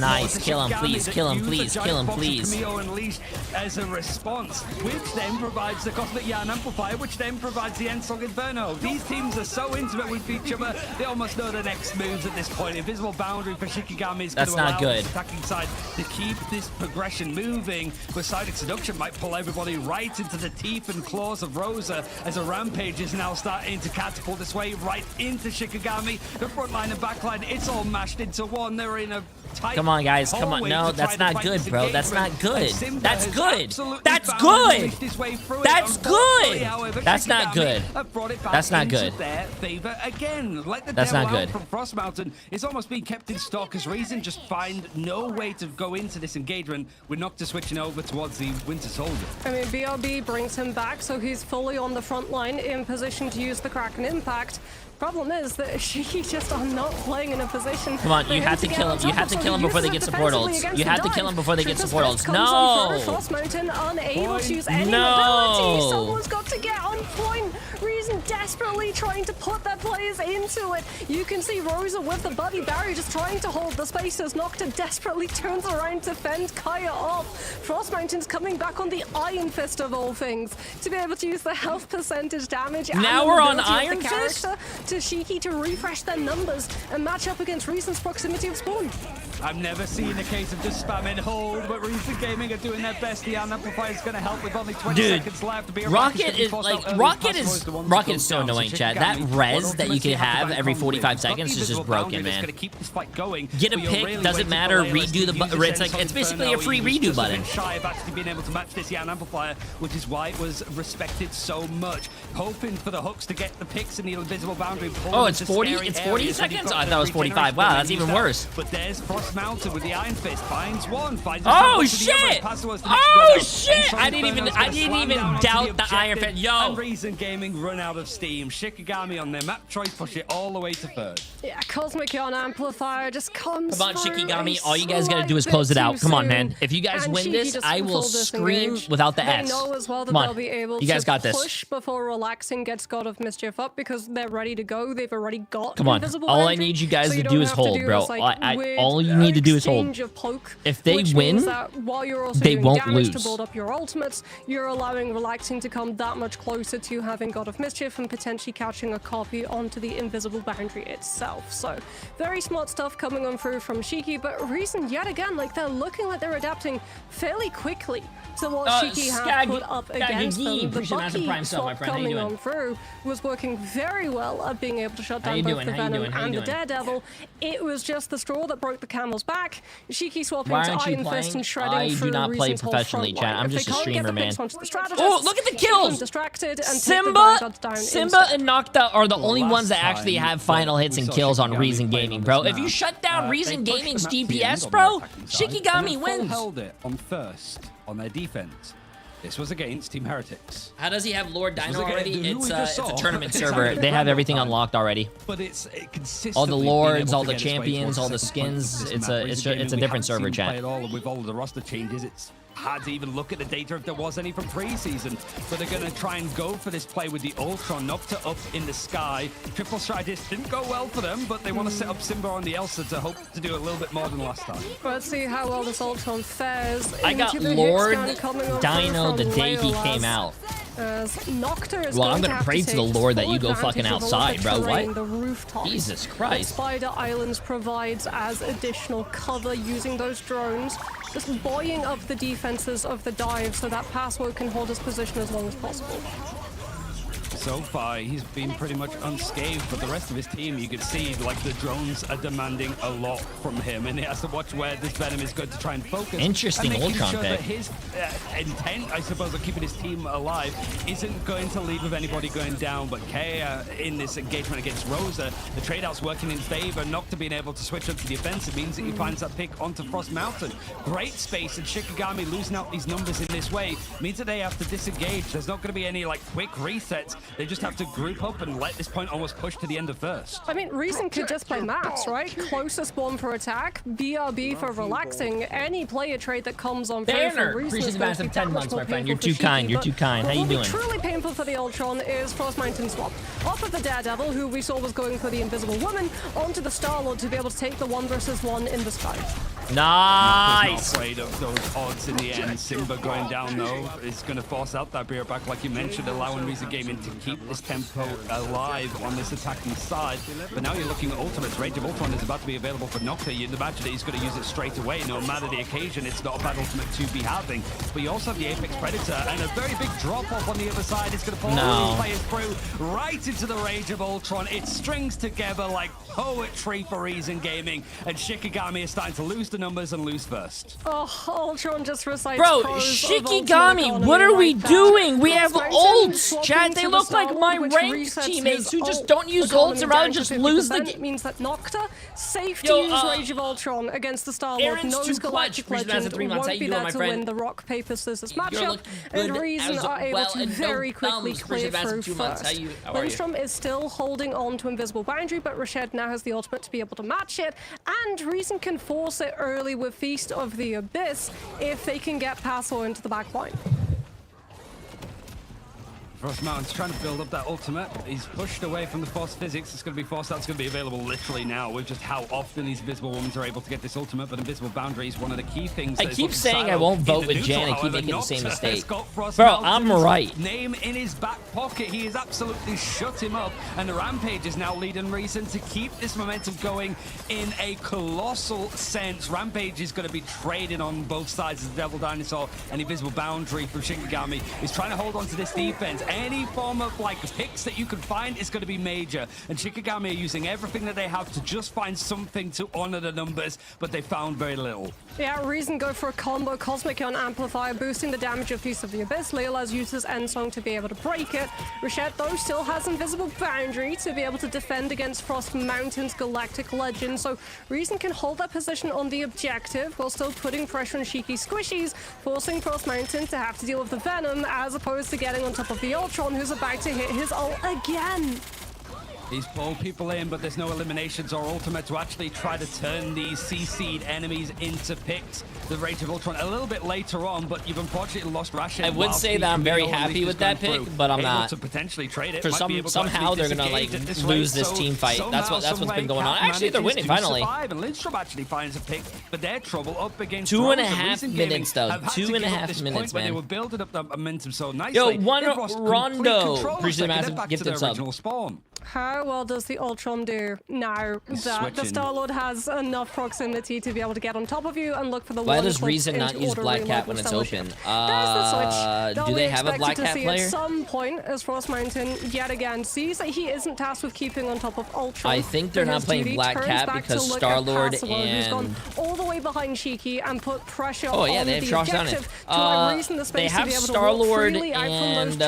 Nice. Kill him, please. Kill him, please. Kill him, please. Camille Unleashed as a response, which then provides the Cosmic Yarn Amplifier, which then provides the Ensong Inferno. These teams are so intimate with each other, they almost know the next moves at this point. Invisible Boundary for Shikigami is going to allow the attacking side to keep this progression moving, but Psychic Seduction might pull everybody right into the teeth and claws of Rosa as a Rampage is now starting to catapult this way right into Shikigami. The front line and back line, it's all mashed into one. They're in a tight Come on, guys. Come on. No, that's not good, bro. That's not good. That's good. That's good. That's good. That's not good. That's not good. That's not good. From Frost Mountain is almost being kept in stock as Reason just find no way to go into this engagement with Nocta switching over towards the Winter Soldier. I mean, BRB brings him back, so he's fully on the front line in position to use the Kraken Impact. Problem is that Shiki just are not playing in a position. Come on, you have to kill him. You have to kill him before they get to portals. You have to kill him before they get to portals. No! Frost Mountain unable to use any mobility. Someone's got to get on point. Reason desperately trying to put their players into it. You can see Rosa with the Buddy Barrier just trying to hold the space as Nocta desperately turns around to fend Kaya off. Frost Mountain's coming back on the Iron Fist of all things to be able to use the health percentage damage. Now we're on Iron Fist? To Shiki to refresh their numbers and match up against Reason's proximity of spawn. I've never seen a case of just spamming hold, but Reason Gaming are doing their best. The Amplifier is going to help with only 20 seconds left. Rocket is so annoying, Chad. That res that you can have every 45 seconds is just broken, man. Get a pick, doesn't matter. Redo the it's basically a free redo button. Shy of actually being able to match this Yarn Amplifier, which is why it was respected so much. Hoping for the hooks to get the picks in the invisible boundary. Oh, it's 40. It's 40 seconds. Oh, I thought it was 45. Wow, that's even worse. But there's Frost Mountain with the Iron Fist. Finds one. Oh shit! Oh shit! I didn't even doubt the Iron Fist. Yo. Reason Gaming run out of steam. Shikigami on their map choice push it all the way to third. Yeah, Cosmic Yarn Amplifier just comes. Come on, Shikigami. All you guys gotta do is close it out. Come on, man. If you guys win this, I will scream without the S. They know as well that Come on. they'll be able you guys got this. Push before Relaxing gets God of Mischief up because they're ready to go. They've already got. Come on. All I need you guys to do is hold, bro. All you need to do is hold. If they win, they won't lose. To build up your ultimates, you're allowing Relaxing to come that much closer to having God of Mischief and potentially catching a copy onto the invisible boundary itself. So very smart stuff coming on through from Shiki, but Reason yet again, like they're looking like they're adapting fairly quickly to what Shiki have put up against them. The Bucky swap coming on through was working very well at being able to shut down both the Venom and the Daredevil. It was just the straw that broke the camel's back. Shiki swapping to Iron Fist and shredding through I do not play Reason's whole professionally, front chat. line. I'm just a streamer, man. Oh, look at the kills! Simba and Nocta are the only ones that actually have final hits and kills on Reason Gaming, bro. If you shut down Reason Gaming's DPS, bro, Shikigami wins. Held it on first on their defense. This was against Team Heretics. How does he have Lord Dino already? It's a tournament server. They have everything unlocked already. But it's consistently all the lords, all the champions, all the skins. It's a different server, chat. With all of the roster changes, it's had to even look at the data if there was any from preseason. But they're going to try and go for this play with the Ultron Nocta up in the sky. Triple Strategist didn't go well for them, but they want to set up Simba on the Elsa to hope to do a little bit more than last time. Let's see how well this Ultron fares. I got Lord Dino the day he came out. Nocta is well, I'm going gonna to pray to the Lord that you go fucking outside, bro. What? The rooftops Jesus Christ. that Spider Islands provides as additional cover using those drones, just buoying up the defenses of the dive so that Password can hold his position as long as possible. So far, he's been pretty much unscathed, but the rest of his team, you can see, like, the drones are demanding a lot from him, and he has to watch where this Venom is going to try and focus. Interesting and Ultron sure pick. that his intent, I suppose, of keeping his team alive isn't going to lead with anybody going down, but Kay, in this engagement against Rosa, the trade-out's working in favor. Nocta being able to switch up to the offensive means that he finds that pick onto Frost Mountain. Great space, and Shikigami losing out these numbers in this way means that they have to disengage. There's not going to be any, like, quick resets. They just have to group up and let this point almost push to the end of first. I mean, Reason could just play Max, right? Closest spawn for attack, BRB for relaxing. Any player trade that comes on through for Reason is going to be 10 that months, much my more friend. You're painful too for kind. Shiki, You're too kind. How you doing? What will be truly painful for the Ultron is Frost Mountain swap. Off of the Daredevil, who we saw was going for the Invisible Woman, onto the Star-Lord to be able to take the 1 versus 1 in the sky. Nice. Not afraid of those odds in the end. Simba going down though is going to force out that beer back, like you mentioned, allowing Reason Gaming to keep this tempo alive on this attacking side. But now you're looking at ultimates. Rage of Ultron is about to be available for Nocta. You'd imagine that he's going to use it straight away, no matter the occasion. It's not a bad ultimate to be having. But you also have the Apex Predator and a very big drop off on the other side. It's going to pull all these players through right into the Rage of Ultron. It strings together like poetry for Reason Gaming, and Shikigami is starting to lose the numbers and lose first. Oh, Ultron just recites Bro, Shikigami, what are we doing? We have ults, chat. They look like my ranked teammates who just don't use ults and rather just lose the game. Means that Nocta, safe to use Rage of Ultron against the Star-Lord, knows Galactic Legend won't be there to win the rock, paper, scissors matchup, and Reason are able to very quickly clear through first. Lindstrom is still holding on to Invisible Boundary, but Rashad now has the ultimate to be able to match it, and Reason can force it early with Feast of the Abyss if they can get Passo into the back line. Frost Mountain's trying to build up that ultimate. He's pushed away from the force physics. It's going to be forced out. It's going to be available literally now with just how often these Invisible Women are able to get this ultimate. But Invisible Boundary is one of the key things. I keep saying I won't vote with Jan and keep making the same mistake. Bro, I'm right. Name in his back pocket. He has absolutely shut him up. And the Rampage is now leading Reason to keep this momentum going in a colossal sense. Rampage is going to be trading on both sides of the Devil Dinosaur, and Invisible Boundary from Shikigami is trying to hold on to this defense. Any form of like picks that you can find is going to be major, and Shikigami are using everything that they have to just find something to honor the numbers, but they found very little. Yeah, Reason go for a combo Cosmic on Amplifier, boosting the damage of Feast of the Abyss. Leola's uses Endsong to be able to break it. Rashad, though, still has Invisible Boundary to be able to defend against Frost Mountain's Galactic Legend, so Reason can hold that position on the objective while still putting pressure on Shiki Squishies, forcing Frost Mountain to have to deal with the Venom as opposed to getting on top of the Ultron, who's about to hit his ult again. He's pulled people in, but there's no eliminations or ultimate to actually try to turn these CC'd enemies into picks. The Rage of Ultron a little bit later on, but you've unfortunately lost Rashid. I would say that I'm very happy with that pick, but I'm not. To potentially trade it. For somehow they're gonna like lose this team fight. That's what's been going on. Actually, they're winning finally. And Lindstrom actually finds a pick, but they're trouble up against 2.5 minutes though. 2.5 minutes, man. They were building up the momentum so nicely. Yo, one Rondo. Appreciate the massive gifted sub. How well does the Ultron do now that the Star-Lord has enough proximity to be able to get on top of you and look for the Why does Reason not use Black Cat when it's open? Do they have a Black Cat player? At some point, as Frost Mountain yet again sees that he isn't tasked with keeping on top of Ultron. I think they're not playing Black Cat because Star-Lord and... who's gone all the way behind Shiki and put pressure on the objective to Reason the space they have Star-Lord and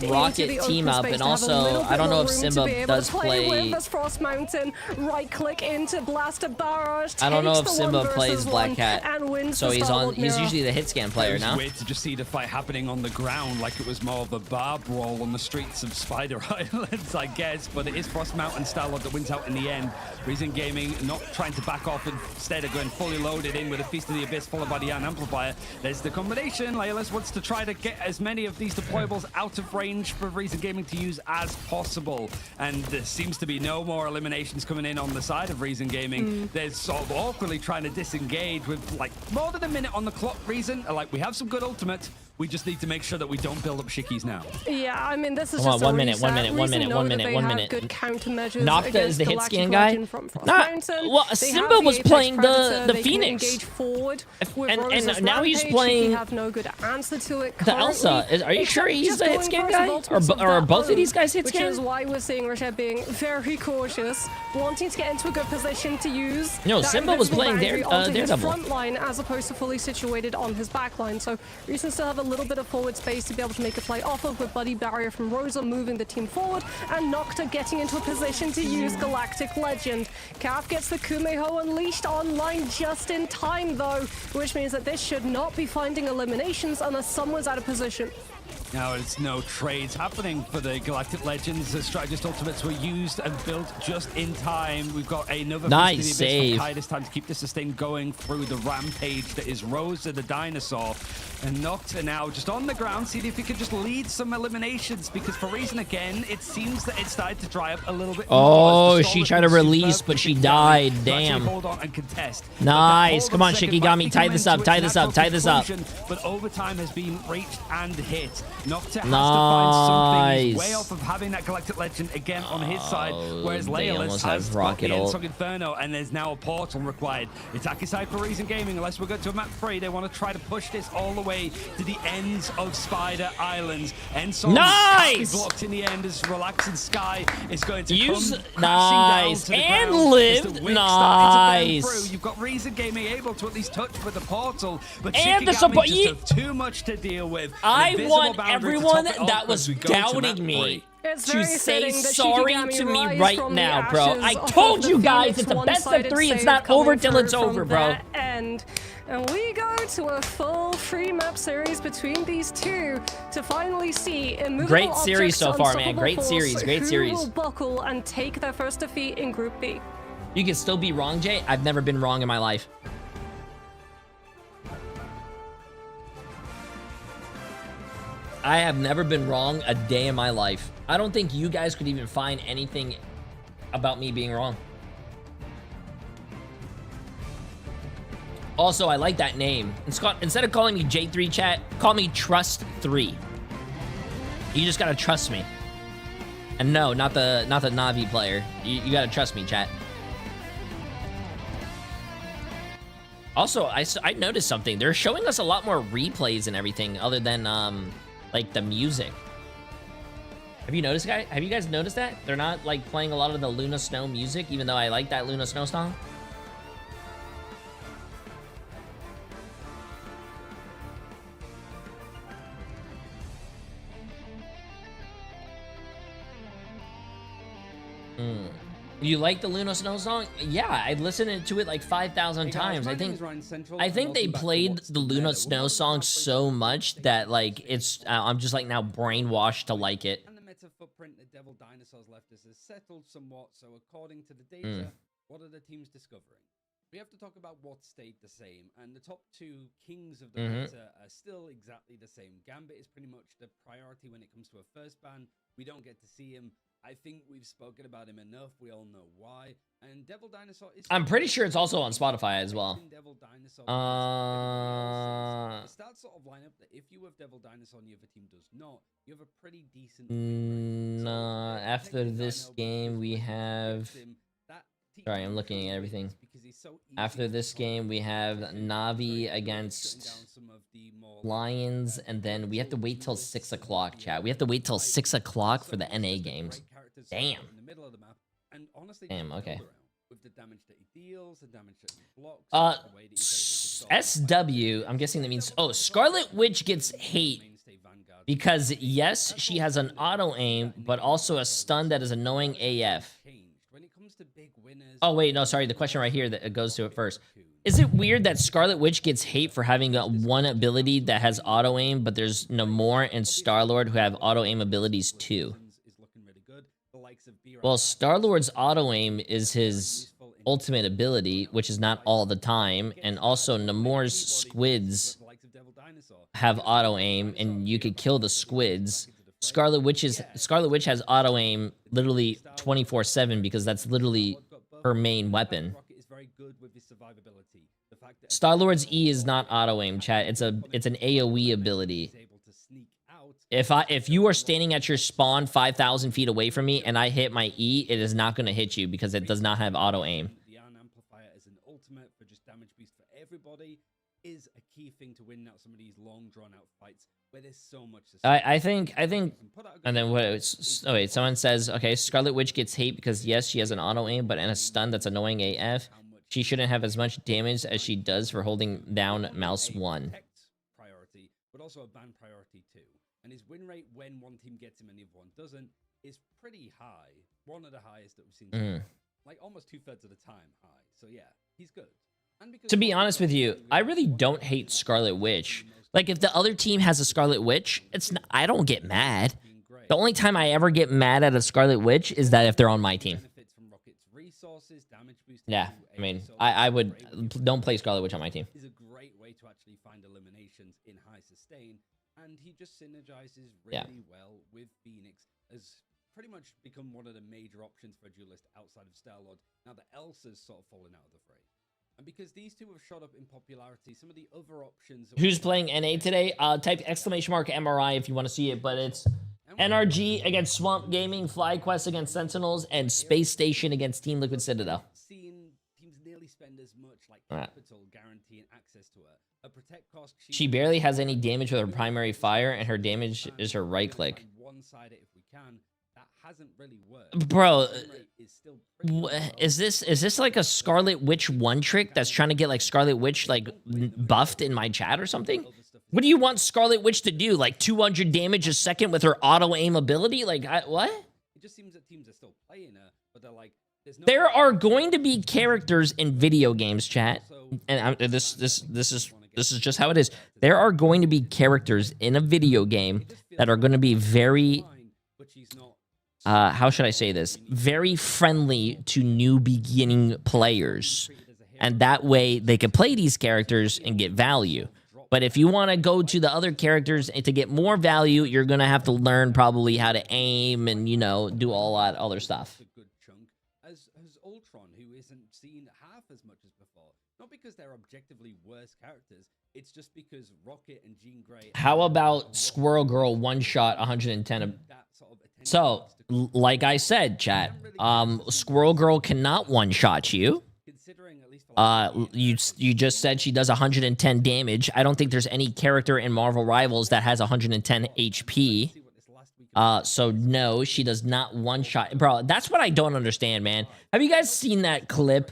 Rocket team up, and also I don't know if Simba Simba be able does to play play. with as Frost Mountain. Right click into Blaster Barrage. I don't know takes if the Simba 1 plays versus Black 1 Cat, and wins so the he's Starboard on. He's Mirror. usually the hit scan player It was now. weird to just see the fight happening on the ground like it was more of a bar brawl on the streets of Spider Islands, I guess. But it is Frost Mountain Starlord that wins out in the end. Reason Gaming not trying to back off, instead of going fully loaded in with a Feast of the Abyss followed by the Iron Amplifier. There's the combination. Laylas wants to try to get as many of these deployables out of range for Reason Gaming to use as possible. And there seems to be no more eliminations coming in on the side of Reason Gaming. They're sort of awkwardly trying to disengage with like more than a minute on the clock. Reason, like, we have some good ultimates. We just need to make sure that we don't build up shikis now. Yeah, I mean, this is Come on, just a 1 minute, reset. 1 minute, 1 Reason minute, know 1 that minute, they 1 have minute. good countermeasures Nocta is against the hit Galactic scan guy? Legend from Frost Nah, Mountain. well, They Simba have was Apex playing Predator. the They Phoenix. Can engage forward with And Rose's now he's Rampage. playing Shiki have no good answer to it the Elsa. currently, Are you sure except he's just the hit going scan for guy? some ultimates Or are that both of room, these guys hit which scan? is why we're seeing Rashad being very cautious, wanting to get into a good position to use No, that Simba was invisible playing boundary onto his Daredevil. front line as opposed to fully situated on his back line. So Reason still have a little bit of forward space to be able to make a play off of, with Buddy Barrier from Rosa moving the team forward and Nocta getting into a position to use Galactic Legend. Calf gets the Kumeho Unleashed online just in time though, which means that this should not be finding eliminations unless someone's out of position. Now it's no trades happening for the Galactic Legends. The strategist ultimates were used and built just in time. We've got another Nice save. Kai this time to keep the sustain going through the rampage that is Rosa the dinosaur. And Nocta now just on the ground, see if he can just lead some eliminations, because for Reason again, it seems that it started to dry up a little bit Oh, more. she tried to release, but she died. Damn. Hold on and contest. Nice. Come on, Second Shikigami, round, tie this up, tie this up, tie this up. but overtime has been reached and hit. Nocta has to find something. He's way off of having that Galactic Legend again on his side, whereas they Laylas almost has have got rocket the ult. Ensong Inferno, and there's now a portal required. Attack aside for Reason Gaming, unless we're going to a map 3, they want to try to push this all the way to the ends of Spider Islands. Ensong Nice! blocked in the end as Relaxing Sky is going to Use come nice crashing down to the and ground as lived the wick started to burn nice. through. You've got Reason Gaming able to at least touch with the portal, but And the Shikigami support- just have too much to deal with. I An invisible want boundary to everyone top it off that as was we go to map doubting me 3. It's to very say fitting that sorry Shikigami to me rise right from the now, bro. ashes I off of told the you guys Phoenix it's a best of one-sided 3. It's save not coming over till through it's from over, bro. that end. And we go to a full 3-map series between these two to finally see immovable Great series objects, so far, man. unstoppable Great force, series, great who series. will buckle and take their first defeat in Group B. You can still be wrong, Jay. I've never been wrong in my life. I have never been wrong a day in my life. I don't think you guys could even find anything about me being wrong. Also, I like that name. Instead of calling me J3 chat, call me Trust 3. You just gotta trust me. And no, not the Navi player. You gotta trust me, chat. Also, I noticed something. They're showing us a lot more replays and everything other than like the music. Have you noticed, guys? Have you guys noticed that? They're not like playing a lot of the Luna Snow music, even though I like that Luna Snow song. You like the Luna Snow song? Yeah, I've listened to it like 5,000 times. I think they played the Luna Snow song so much that like it's I'm just like now brainwashed to like it. And the meta footprint that Devil Dinosaurs left us has settled somewhat. So according to the data, what are the teams discovering? We have to talk about what stayed the same, and the top 2 kings of the meta are still exactly the same. Gambit is pretty much the priority when it comes to a first ban. We don't get to see him. I think we've spoken about him enough. We all know why. And Devil Dinosaur is... I'm pretty sure it's also on Spotify as well. Devil Dinosaur the stats sort of line up that if you have Devil Dinosaur and the other team does not, you have a pretty decent... Nah, after this game we have... Sorry, I'm looking at everything. After this game, we have Navi against Lions, and then we have to wait till 6 o'clock, chat. We have to wait till 6 o'clock for the NA games. Damn. Damn, okay. SW, I'm guessing that means... Oh, Scarlet Witch gets hate Because yes, she has an auto aim, but also a stun that is annoying AF. Oh wait, no, sorry. The question right here that goes to it first. Is it weird that Scarlet Witch gets hate for having one ability that has auto aim, but there's Namor and Star-Lord who have auto aim abilities too? Well, Star-Lord's auto aim is his ultimate ability, which is not all the time, and also Namor's squids have auto aim, and you could kill the squids. Scarlet Witch has auto aim literally 24/7 because that's literally her main weapon. Star-Lord's E is not auto aim, chat. It's an AoE ability. If you are standing at your spawn 5,000 feet away from me and I hit my E, it is not going to hit you because it does not have auto aim. Is a key thing to win out some of these long drawn out fights where there's so much. I think, and then what? Oh wait, someone says, okay, Scarlet Witch gets hate because yes, she has an auto aim, but in a stun that's annoying AF. She shouldn't have as much damage as she does for holding down mouse 1. Priority, but also a ban priority 2. And his win rate when one team gets him and the other one doesn't is pretty high. One of the highest that we've seen, like almost 2/3 of the time high. So yeah, he's good. To be honest with you, I really don't hate Scarlet Witch. Like, if the other team has a Scarlet Witch, I don't get mad. The only time I ever get mad at a Scarlet Witch is that if they're on my team. Yeah, I mean, I would don't play Scarlet Witch on my team. Is a great way to actually find eliminations in high sustain, and he just synergizes really well with Phoenix. Has pretty much become one of the major options for a duelist outside of Star-Lord. Now the Elsa's sort of fallen out of the fray. And because these two have shot up in popularity, some of the other options... Who's playing NA today? Type !MRI if you want to see it, but it's NRG against Swamp Gaming, FlyQuest against Sentinels, and Space Station against Team Liquid Citadel. Seen teams nearly spend as much like capital guaranteeing access to her. A protect cost... She barely has any damage with her primary fire, and her damage is her right click. One-sided if we can. Hasn't really worked. Bro, is this like a Scarlet Witch one trick that's trying to get like Scarlet Witch like buffed in my chat or something? What do you want Scarlet Witch to do? Like 200 damage a second with her auto aim ability? Like what? It just seems that teams are still playing her, but they're like, there are going to be characters in video games, chat, and this is just how it is. There are going to be characters in a video game that are going to be very. How should I say this? Very friendly to new beginning players. And that way they can play these characters and get value. But if you want to go to the other characters and to get more value, you're going to have to learn probably how to aim and, you know, do all that other stuff. As Ultron, who isn't seen half as much as before. Not because they're objectively worse characters. It's just because Rocket and Jean Grey... How about Squirrel Girl one-shot 110... So, like I said, chat, Squirrel Girl cannot one-shot you. You just said she does 110 damage. I don't think there's any character in Marvel Rivals that has 110 HP. So no, she does not one-shot. Bro, that's what I don't understand, man. Have you guys seen that clip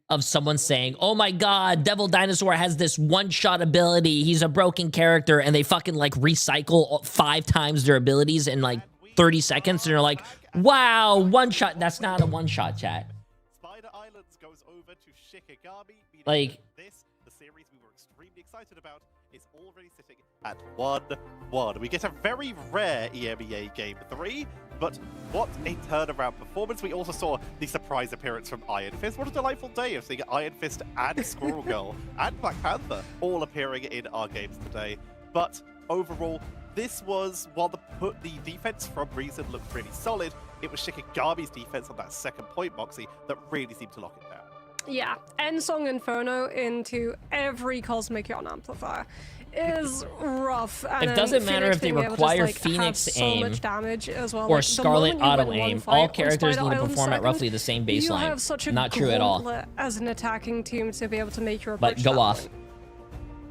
of someone saying, oh my god, Devil Dinosaur has this one-shot ability, he's a broken character, and they fucking, like, recycle 5 times their abilities in, like, 30 seconds, and you're like, wow, one-shot. That's not a one-shot, chat. Spider Islands goes over to Shikigami. Like, this, the series we were extremely excited about, is already sitting at 1-1. We get a very rare EMEA Game 3, but what a turnaround performance. We also saw the surprise appearance from Iron Fist. What a delightful day of seeing Iron Fist and Squirrel Girl and Black Panther all appearing in our games today. But overall, this was, while the defense from Reason looked really solid, it was Shikigami's defense on that second point, Moxie, that really seemed to lock it down. Yeah, Endsong Inferno into every Cosmic Yawn Amplifier is rough. And it doesn't matter if they require Phoenix aim so much damage as well. or like, Scarlet auto aim. All characters need to perform at roughly the same baseline. You have such a Not true at all. As an attacking team to be able to make your but go off.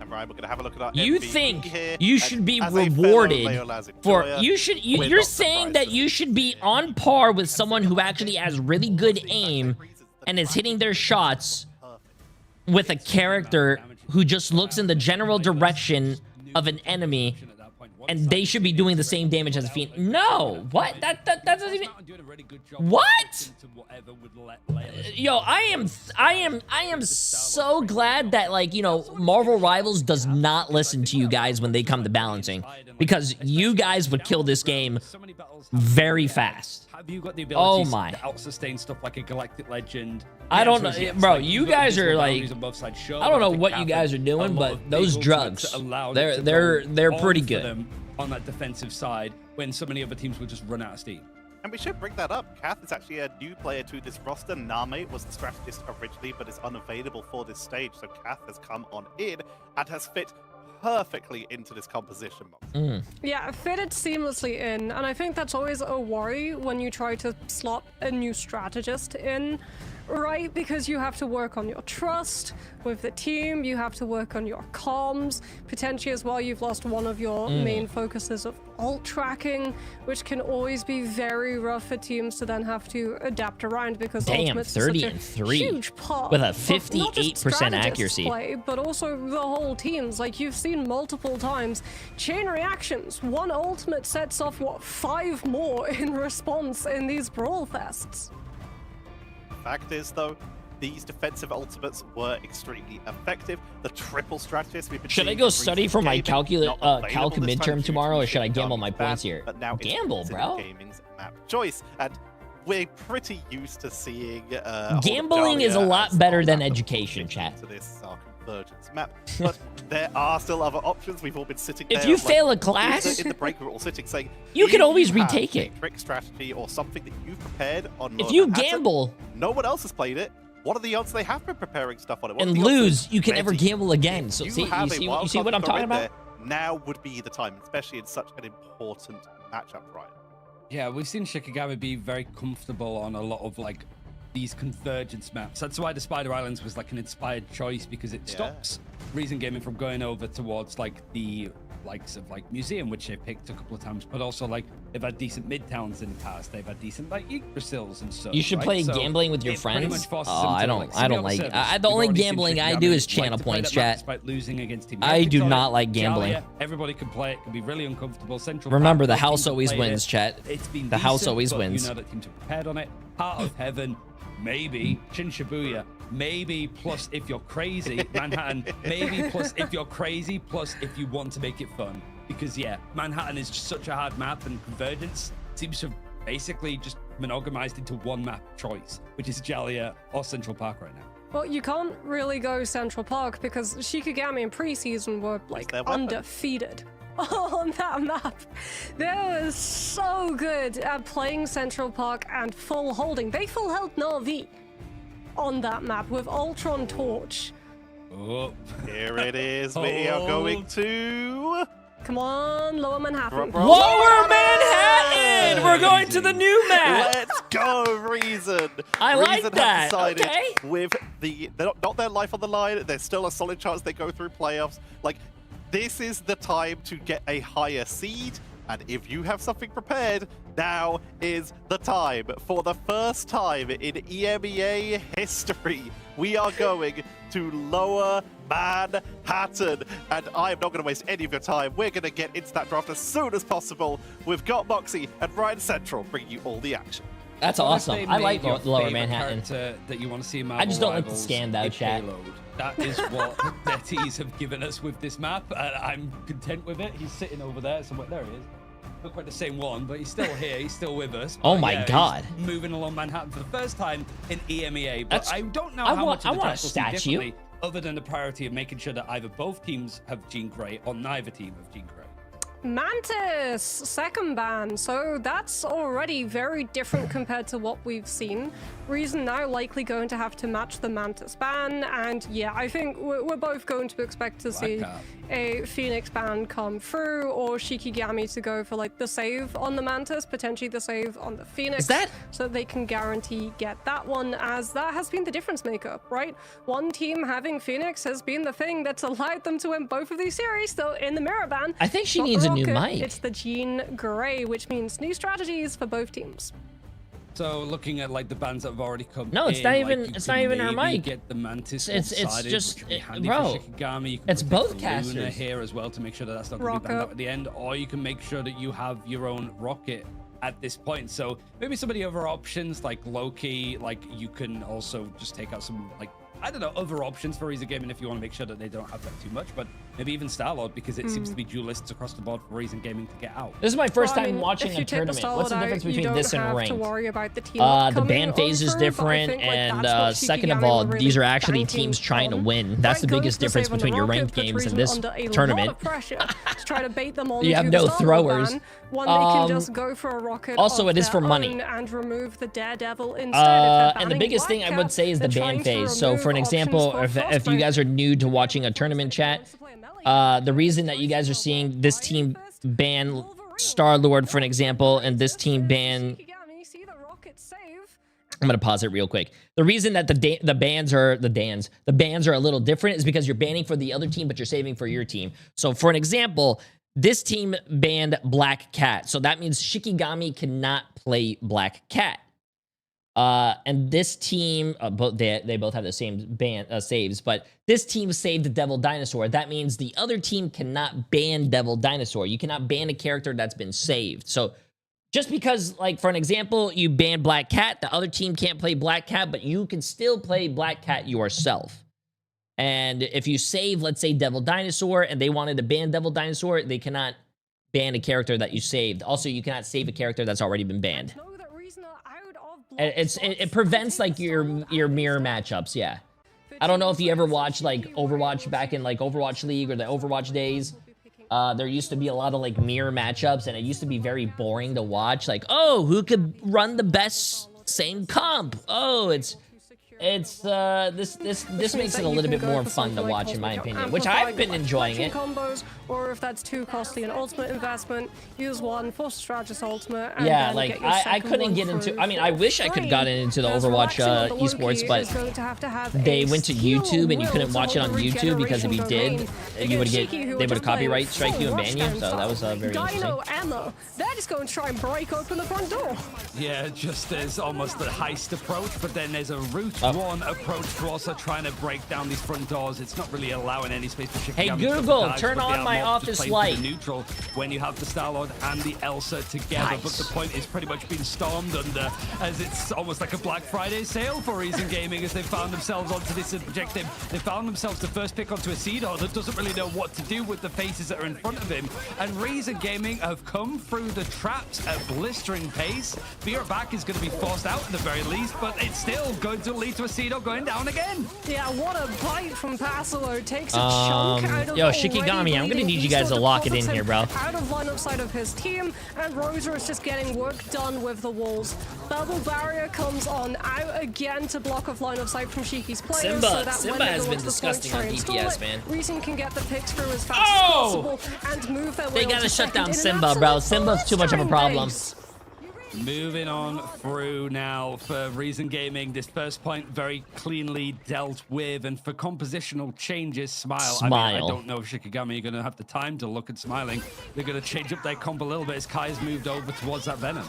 Right, we're gonna have a look at our you MVP think here, you should be rewarded for you're saying that you should be on par with someone who actually has really good aim and is hitting their shots with a character who just looks in the general direction of an enemy and they should be doing the same damage as a Phoenix. No, what? That doesn't even. What? Yo, I am so glad that, like, you know, Marvel Rivals does not listen to you guys when they come to balancing, because you guys would kill this game very fast. Have you got the ability my. to out-sustain stuff like a Galactic Legend? I don't know, Yes, bro. like, You guys are like, Sure, I don't know think what you Catherine, guys are a doing, lot but of those big drugs, ultimates allowed it to they're go pretty on good. for them on that defensive side when so many other teams will just run out of steam. And we should bring that up. Kath is actually a new player to this roster. Name was the strategist originally, but is unavailable for this stage. So Kath has come on in and has fit perfectly into this composition. Yeah, fitted seamlessly in, and I think that's always a worry when you try to slot a new strategist in, right? Because you have to work on your trust with the team, you have to work on your comms, potentially as well you've lost one of your main focuses of ult tracking, which can always be very rough for teams to then have to adapt around, because Damn, ultimates 30 is and such a 3 huge part with a of not just 58% strategist accuracy. play, but also the whole teams. Like, you've seen multiple times chain reactions. One ultimate sets off, what, 5 more in response in these brawl fests. Fact is, though, these defensive ultimates were extremely effective. The triple strategist we've been Should I seeing go in study recent for my gaming, not available calc this time midterm due tomorrow, to or should I Shin gamble my Kami's points ban, here? But now it's Gamble, Pacific bro. Gaming's map choice, and we're pretty used to seeing Gambling is a lot better than education, chat. To this convergence map, but there are still other options. We've all been sitting If there, you like, fail a class, in the break, we're all sitting saying you can if always you have retake a it. trick strategy or something that you've prepared on. If Lower you Manhattan, gamble no one else has played it. What are the odds they have been preparing stuff on it? What are and the odds lose, that you can never Betty, gamble again. So if see, have you a see wildcard what I'm to throw talking in about? there, now would be the time, especially in such an important matchup, right? Yeah, we've seen Shikigami be very comfortable on a lot of like these convergence maps. That's why the Spider Islands was like an inspired choice, because it stops Reason Gaming from going over towards like the likes of like Museum, which they picked a couple of times, but also like they've had decent mid-towns in the past. They've had decent like Yggdrasils and stuff. You should right? play So gambling with your it pretty friends. much forces Oh, them to, I don't like. service. The We've only already seen gambling I Shikigami do is like channel to play points, that map chat. despite losing against Team I Heretics do on not it. like gambling. Jalia, everybody can play it. Can be really uncomfortable. Central Remember, Park, the most house teams have always played wins, it. chat. It's been The house decent, always but wins. You know that teams are prepared on it. Heart of Heaven, maybe. Shin Shibuya, maybe. Plus, if you're crazy, Manhattan, maybe. Plus, if you're crazy. Plus, if you want to make it fun. Because yeah, Manhattan is just such a hard map, and Convergence seems to have basically just monogamized into one map choice, which is Jalia or Central Park right now. Well, you can't really go Central Park because Shikigami in preseason were like undefeated on that map. They were so good at playing Central Park and full holding. They full held Na'Vi on that map with Ultron Torch. Oh, here it is. We are going to. Come on, Lower Manhattan. Lower Manhattan! We're going to the new map! Let's go, Reason! I like Reason that, have decided okay. with they're not their life on the line, there's still a solid chance they go through playoffs. Like, this is the time to get a higher seed, and if you have something prepared, now is the time. For the first time in EMEA history, we are going to Lower Manhattan. And I am not going to waste any of your time. We're going to get into that draft as soon as possible. We've got Moxie and Ryan Central bringing you all the action. That's What if awesome. they I like made your Lower favorite Manhattan. character that you want to see in I just don't like the Rivals scan though, a chat. payload? That is what their teams have given us with this map, and I'm content with it. He's sitting over there somewhere. There he is. Not quite the same one, but he's still here. He's still with us. Oh But my yeah, God. he's moving along Manhattan for the first time in EMEA. But That's- I don't know I how want- much I of the want a draft will see statue. differently, other than the priority of making sure that either both teams have Jean Grey or neither team have Jean Grey. Mantis, second ban, so that's already very different compared to what we've seen. Reason now likely going to have to match the Mantis ban, and yeah, I think we're both going to expect to see a Phoenix ban come through, or Shikigami to go for like the save on the Mantis, potentially the save on the Phoenix, so that they can guarantee get that one, as that has been the difference maker, right? One team having Phoenix has been the thing that's allowed them to win both of these series, so in the mirror ban, I think she not the needs a new Rocket, mic. It's the Jean Grey, which means new strategies for both teams. So looking at like the bands that have already come, No, it's in, not like, even. you It's can not even her maybe mic. Get the Mantis. It's one-sided, just, which would be handy bro. for Shikigami. You can It's protect both the Luna casters here as well to make sure that that's not going to be banned out at the end, or you can make sure that you have your own rocket at this point. So maybe some of the other options like Loki, like you can also just take out some like, I don't know, other options for Reason Gaming if you want to make sure that they don't affect too much, but maybe even Star-Lord, because it seems to be duelists across the board for Reason Gaming to get out. This is my first time watching a tournament. What's the difference between this and ranked? The ban phase is different, and second of all, these are actually teams trying to win. That's the biggest difference between your ranked games and this tournament. You have no throwers. Also, it is for money. And remove the Daredevil instead. And the biggest thing I would say is the ban phase. So, for an example, if you guys are new to watching a tournament chat, the reason that you guys are seeing this team ban Star-Lord, for an example, and this team ban... I'm gonna pause it real quick. The reason that the bans are a little different is because you're banning for the other team, but you're saving for your team. So, for an example, this team banned Black Cat, so that means Shikigami cannot play Black Cat. And this team, they both have the same ban saves, but this team saved the Devil Dinosaur. That means the other team cannot ban Devil Dinosaur. You cannot ban a character that's been saved. So just because, like, for an example, you ban Black Cat, the other team can't play Black Cat, but you can still play Black Cat yourself. And if you save, let's say, Devil Dinosaur, and they wanted to ban Devil Dinosaur, they cannot ban a character that you saved. Also, you cannot save a character that's already been banned. It prevents like your mirror matchups. Yeah, I don't know if you ever watched like Overwatch back in like Overwatch League or the Overwatch days. There used to be a lot of like mirror matchups, and it used to be very boring to watch. Like, oh, who could run the best same comp? Oh, this makes it a little bit more fun to watch, in my opinion, which I've been enjoying it. Combos, or if that's too costly an ultimate investment, use one for Strategist ultimate. And yeah, then like get your I second couldn't one get into. through I mean, I wish I could have gotten into the Overwatch esports, but they went to YouTube and you couldn't watch it on YouTube because if you did, you would get they would copyright strike you and ban you. So that was very interesting. Emma, they're just going to try and break open the front door. Yeah, just there's almost a heist approach, but then there's a route one approach to also trying to break down these front doors. It's not really allowing any space for Shikigami. Hey Google, turn on my office light. Neutral when you have the Star-Lord and the Elsa together, Nice. but the point is pretty much being stormed under, as it's almost like a Black Friday sale for Reason Gaming as they found themselves onto this objective. They found themselves the first pick onto a Seedor that doesn't really know what to do with the faces that are in front of him, and Reason Gaming have come through the traps at blistering pace. Fear Back is going to be forced out at the very least, but it's still going to lead to a Seedor going down again. Yeah, what a bite from Passilo. Takes a chunk out of Yo, Shikigami, I'm gonna need you guys to lock it in here, bro. Out of line of sight of his team, and Rosa is just getting work done with the walls. Bubble Barrier comes on out again to block off line of sight from Shiki's players. Simba has been disgusting on DPS, man. Reason can get the picks through as fast as possible and move their way. They gotta shut down Simba, bro. Simba's too much of a problem. Moving on through now for Reason Gaming. This first point very cleanly dealt with, and for compositional changes, Smile. I mean, I don't know if Shikigami are going to have the time to look at smiling. They're going to change up their comp a little bit as Kai's moved over towards that Venom.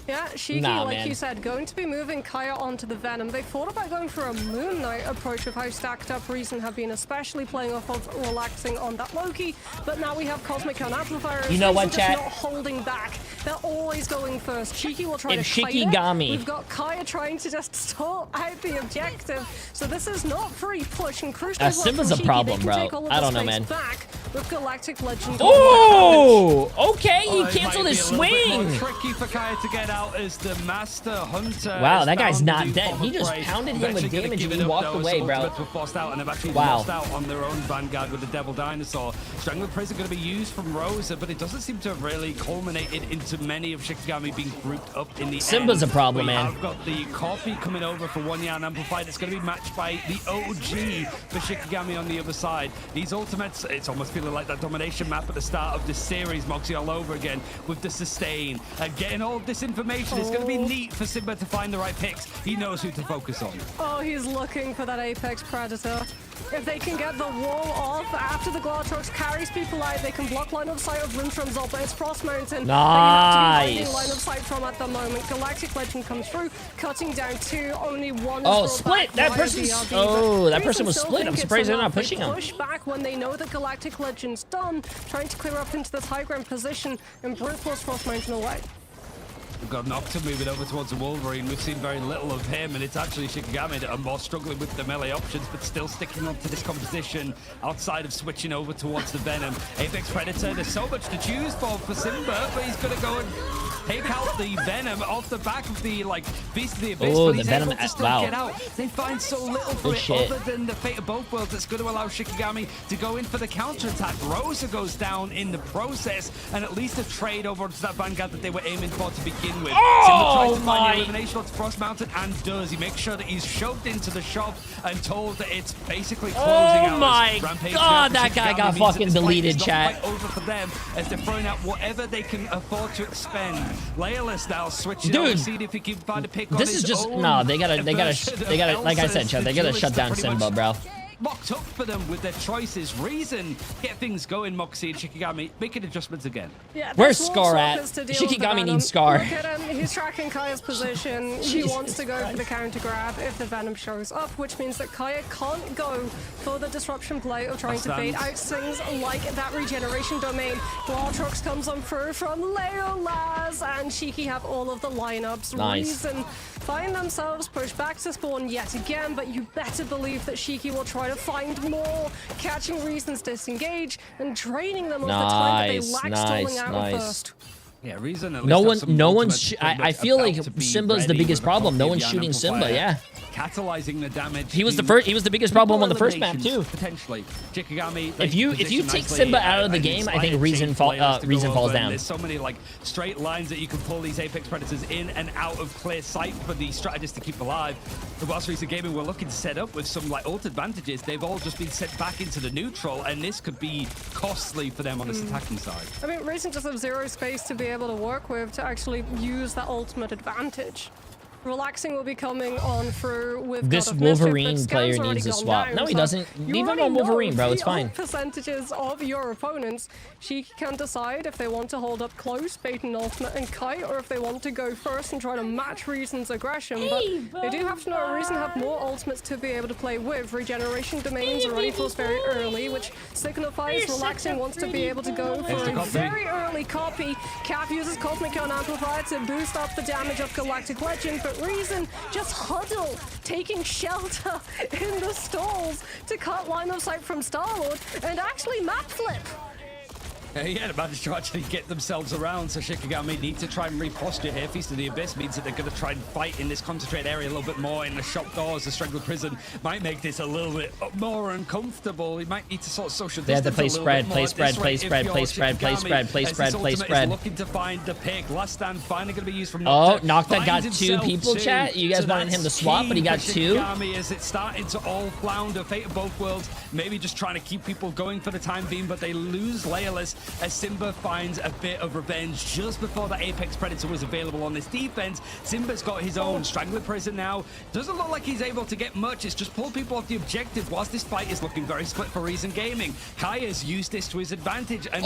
Yeah, Shiki, like you said, going to be moving Kaya onto the Venom. They thought about going for a Moon Knight approach with how stacked up Reason have been, especially playing off of relaxing on that Loki. But now we have Cosmic Count Amplifiers. You know what, chat? Not holding back. They're always going first. Shiki will try to Shikigami. We've got Kaya trying to just stall out the objective. So this is not free push. And crucially, Simba's a problem, bro. I don't know, man. Back with Galactic Legend. Oh, okay. He canceled his swing. Tricky for Kaya to get out as the Master Hunter. Wow, that guy's not dead. He just pounded him with damage and he walked away, bro. Forced out, and they've actually lost out on their own Vanguard with the Devil Dinosaur. Strangler Prison going to be used from Rosa, but it doesn't seem to have really culminated into many of Shikigami being grouped up in the Simba's end. a problem, man. I've got the copy coming over for 1 Yan Amplified. It's going to be matched by the OG for Shikigami on the other side. These ultimates, it's almost feeling like that domination map at the start of this series, Moxie all over again with the sustain. Getting all of this this information. It's going to be neat for Simba to find the right picks. He knows who to focus on. Oh, he's looking for that Apex Predator. If they can get the wall off after the Glartrox carries people out, they can block line of sight of Lindstrom's ult, but it's Frost Mountain. Nice. Line of sight from at the moment. Galactic Legend comes through, cutting down 2. Only one. Oh, split. That person's. Oh, that person was split. I'm surprised they're not pushing him. Push back when they know that Galactic Legend's done, trying to clear up into this high ground position and brute force Frost Mountain away. We've got Nocta moving over towards the Wolverine. We've seen very little of him, and it's actually Shikigami that are more struggling with the melee options, but still sticking on to this composition outside of switching over towards the Venom. Apex Predator, there's so much to choose for Simba, but he's going to go and take out the Venom off the back of the, like, Beast of the Abyss, oh, but the he's Venom, able to still wow. get out. They find so little for it other than the fate of both worlds that's going to allow Shikigami to go in for the counterattack. Rosa goes down in the process, and at least a trade over to that Vanguard that they were aiming for to begin with. Oh, Simba tries to find the elimination onto Frost Mountain and does. He makes sure that he's shoved into the shop and told that it's basically closing out. Oh my god, that guy got fucking deleted, chat. Over for them as they're throwing out whatever they can afford to expend. Layerless now switching Dude, over, see if he can find a pick on this is just no. They gotta. Like I said, Chad, they gotta shut down Simba, bro. Mocked up for them with their choices. Reason, get things going, Moxie and Shikigami, making adjustments again. Yeah, where's Scar at? Shikigami needs Scar. Look at him, he's tracking Kaya's position. He wants to go for the counter grab if the Venom shows up, which means that Kaya can't go for the disruption play of trying to bait out things like that regeneration domain. Glartrox comes on through from Leolas, and Shiki have all of the lineups. Nice. Reason find themselves pushed back to spawn yet again, but you better believe that Shiki will try to find more, catching Reason's disengage and draining them of the time that they lack stalling out first. Yeah, Reason. No one's. I feel like Simba's the biggest problem. No one's shooting Simba. Yeah. Catalyzing the damage. He was the first. He was the biggest problem on the first map too. Potentially, Shikigami. If you take Simba out of the game, I think Reason falls down. There's so many like straight lines that you can pull these Apex Predators in and out of clear sight for the strategists to keep alive. The whilst Reason Gaming were looking to set up with some like ult advantages, they've all just been sent back into the neutral, and this could be costly for them on this attacking side. I mean, Reason just have zero space to be able to work with to actually use that ultimate advantage. Relaxing will be coming on through with this God of Mischief, Wolverine player needs a swap. No, he doesn't. Leave him on Wolverine, bro. It's fine. Percentages of your opponents. She can decide if they want to hold up close, bait an ultimate and kite, or if they want to go first and try to match Reason's aggression. But they do have to know Reason have more ultimates to be able to play with. Regeneration domains already feels very early, which signifies Relaxing wants to be able to go for a very early copy. Cap uses Cosmic Gun Amplifier to boost up the damage of Galactic Legend, but Reason just huddle, taking shelter in the stalls to cut line of sight from Star-Lord and actually map flip. Yeah, they managed to actually get themselves around, so Shikigami need to try and reposture here. Feast of the Abyss means that they're going to try and fight in this concentrated area a little bit more in the shop doors. The Strangled Prison might make this a little bit more uncomfortable. You might need to sort of social distance. They have to play spread, play spread, play spread, play spread, play spread, play spread, play spread. Looking to find the pick. Last stand finally going to be used from Nocta. Oh, Nocta got two people, chat. You guys wanted him to swap, but he got two. Is it starting to all flounder? Fate of both worlds. Maybe just trying to keep people going for the time being, but they lose Layerless as Simba finds a bit of revenge just before the Apex Predator was available on this defense. Simba's got his own Strangler Prison now. Doesn't look like he's able to get much. It's just pulled people off the objective whilst this fight is looking very split for Reason Gaming. Kaya's used this to his advantage and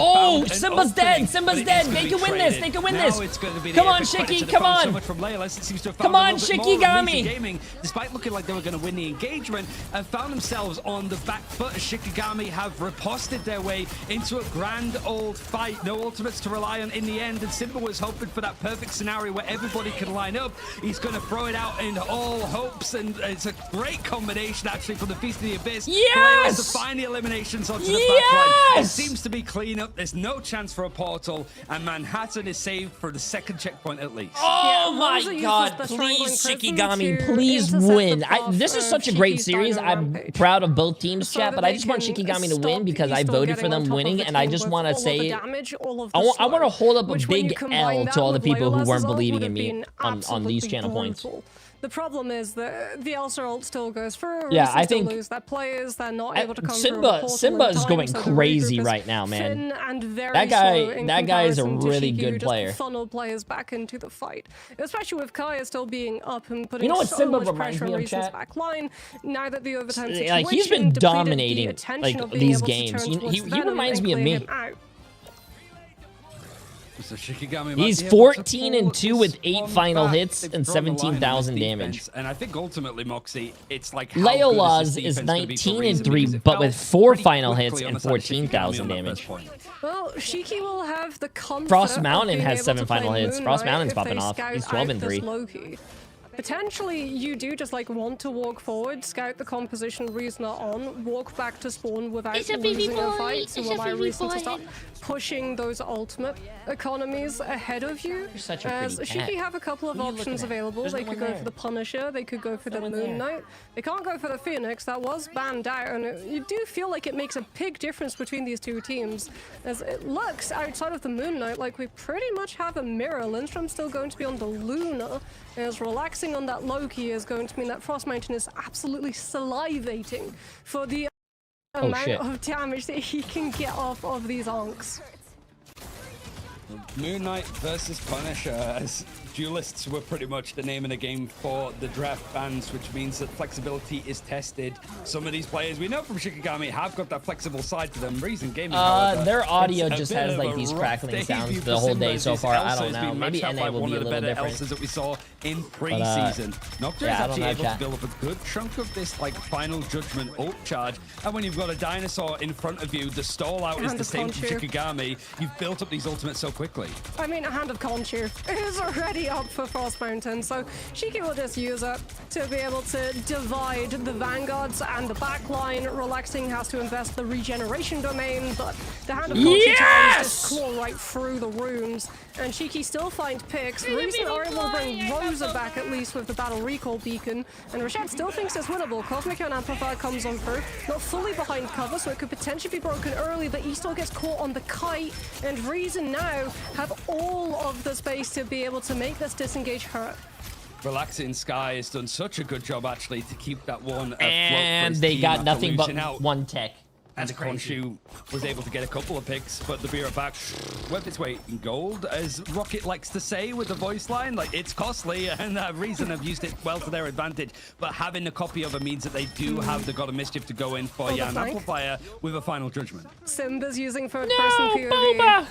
Simba's dead. Simba's dead. They can win this. They can win this. Come on, Shiki. Come on. So much from Layerless. It seems to have come on, Shikigami. Gaming, despite looking like they were going to win the engagement, and found themselves on the back foot as Shikigami have riposted their way into a grand old fight. No ultimates to rely on in the end, and Simba was hoping for that perfect scenario where everybody can line up. He's going to throw it out in all hopes, and it's a great combination actually from the Feast of the Abyss. Yes! To find the eliminations onto the backline. It seems to be clean up. There's no chance for a portal, and Manhattan is saved for the second checkpoint at least. Oh my god, please Shikigami, please win. This is such a great series. I'm proud of both teams, chat, but I just want Shikigami to win because I voted for them winning, and I just want to say I want to hold up a big L to all the people who weren't believing in me on these channel points. The problem is that the Elsa ult still goes through. Yeah, I still think lose their players. They're not able to come through the portal Simba in is time, going so the crazy regroup is right now, man. thin and very That slow in guy is a comparison to really Shiki, good who player. just funnel players back into the fight, especially with Kaya still being up and putting You know what so Simba much reminds pressure me on of, Reason's chat? back line. Now that the overtime situation Like, he's been depleted dominating the attention like of being these able to games. turn towards He Venom reminds and me of clear me. him out. So Shikigami He's might be able to 14 and pull 2 with this 8 one final back. hits They've and drawn the line on 17,000 this damage. defense, and I think ultimately, Moxie, it's like how Leola's good is this defense gonna be for 19 and Reason, 3, because it but felt with 4 pretty final quickly hits on and the side of Shikigami 14,000 on that damage. first point. Well, Shiki will have the confidence. Frost Mountain has 7 final hits. Frost Mountain's popping off. He's 12 and 3. Loki. Potentially, you do just like want to walk forward, scout the composition Reason are on, walk back to spawn without losing a fight, to allow Reason to start pushing those ultimate economies ahead of you. such a As pretty Shiki cat. have a couple of Who are you looking options at? available. There's They no could one go there. for the Punisher, they could go for the one Moon there. Knight. They can't go for the Phoenix, that was banned out, and you do feel like it makes a big difference between these two teams, as it looks, outside of the Moon Knight, like we pretty much have a mirror. Lindstrom's still going to be on the Luna, as relaxing on that Loki is going to mean that Frost Mountain is absolutely salivating for the amount shit. of damage that he can get off of these onks. Moon Knight versus Punisher, as duelists were pretty much the name of the game for the draft bans, which means that flexibility is tested. Some of these players we know from Shikigami have got that flexible side to them. Reason Gaming, however, Their audio it's a just bit has of like a these rough crackling sounds debut the for whole Simba, day as so this far. I Elsa don't has know. been Maybe matched up NA like will one be a of the little better different. Elsas that we saw in pre-season. Nocturne is yeah, I don't actually know, able chat. to build up a good chunk of this like final judgment ult charge, and when you've got a dinosaur in front of you, the stall out is Hand the of same from Conchu. Shikigami. You've built up these ultimates so quickly. I mean, a Hand of Conchu is already up for Frost Mountain, so Shiki will just use it to be able to divide the Vanguards and the backline. Relaxing has to invest the regeneration domain, but the Hand of Conchu tries just claw right through the runes, and Shiki still finds picks. Reason are able to bring Rosa back at least with the Battle Recall Beacon, and Rashad still thinks it's winnable. Cosmic and Amplifier comes on through, not fully behind cover, so it could potentially be broken early, but he still gets caught on the kite, and Reason now have all of the space to be able to make this disengage hurt. Relaxing Sky has done such a good job actually to keep that one afloat for And his they team got after nothing but losing out. one tech. And the Khonshu was able to get a couple of picks, but the Beer back worth its weight in gold, as Rocket likes to say with the voice line. Like, it's costly, and that Reason have used it well to their advantage. But having a copy of it means that they do have the God of Mischief to go in for the Yan flank. Amplifier with a final judgment. Simba's using third-person POV.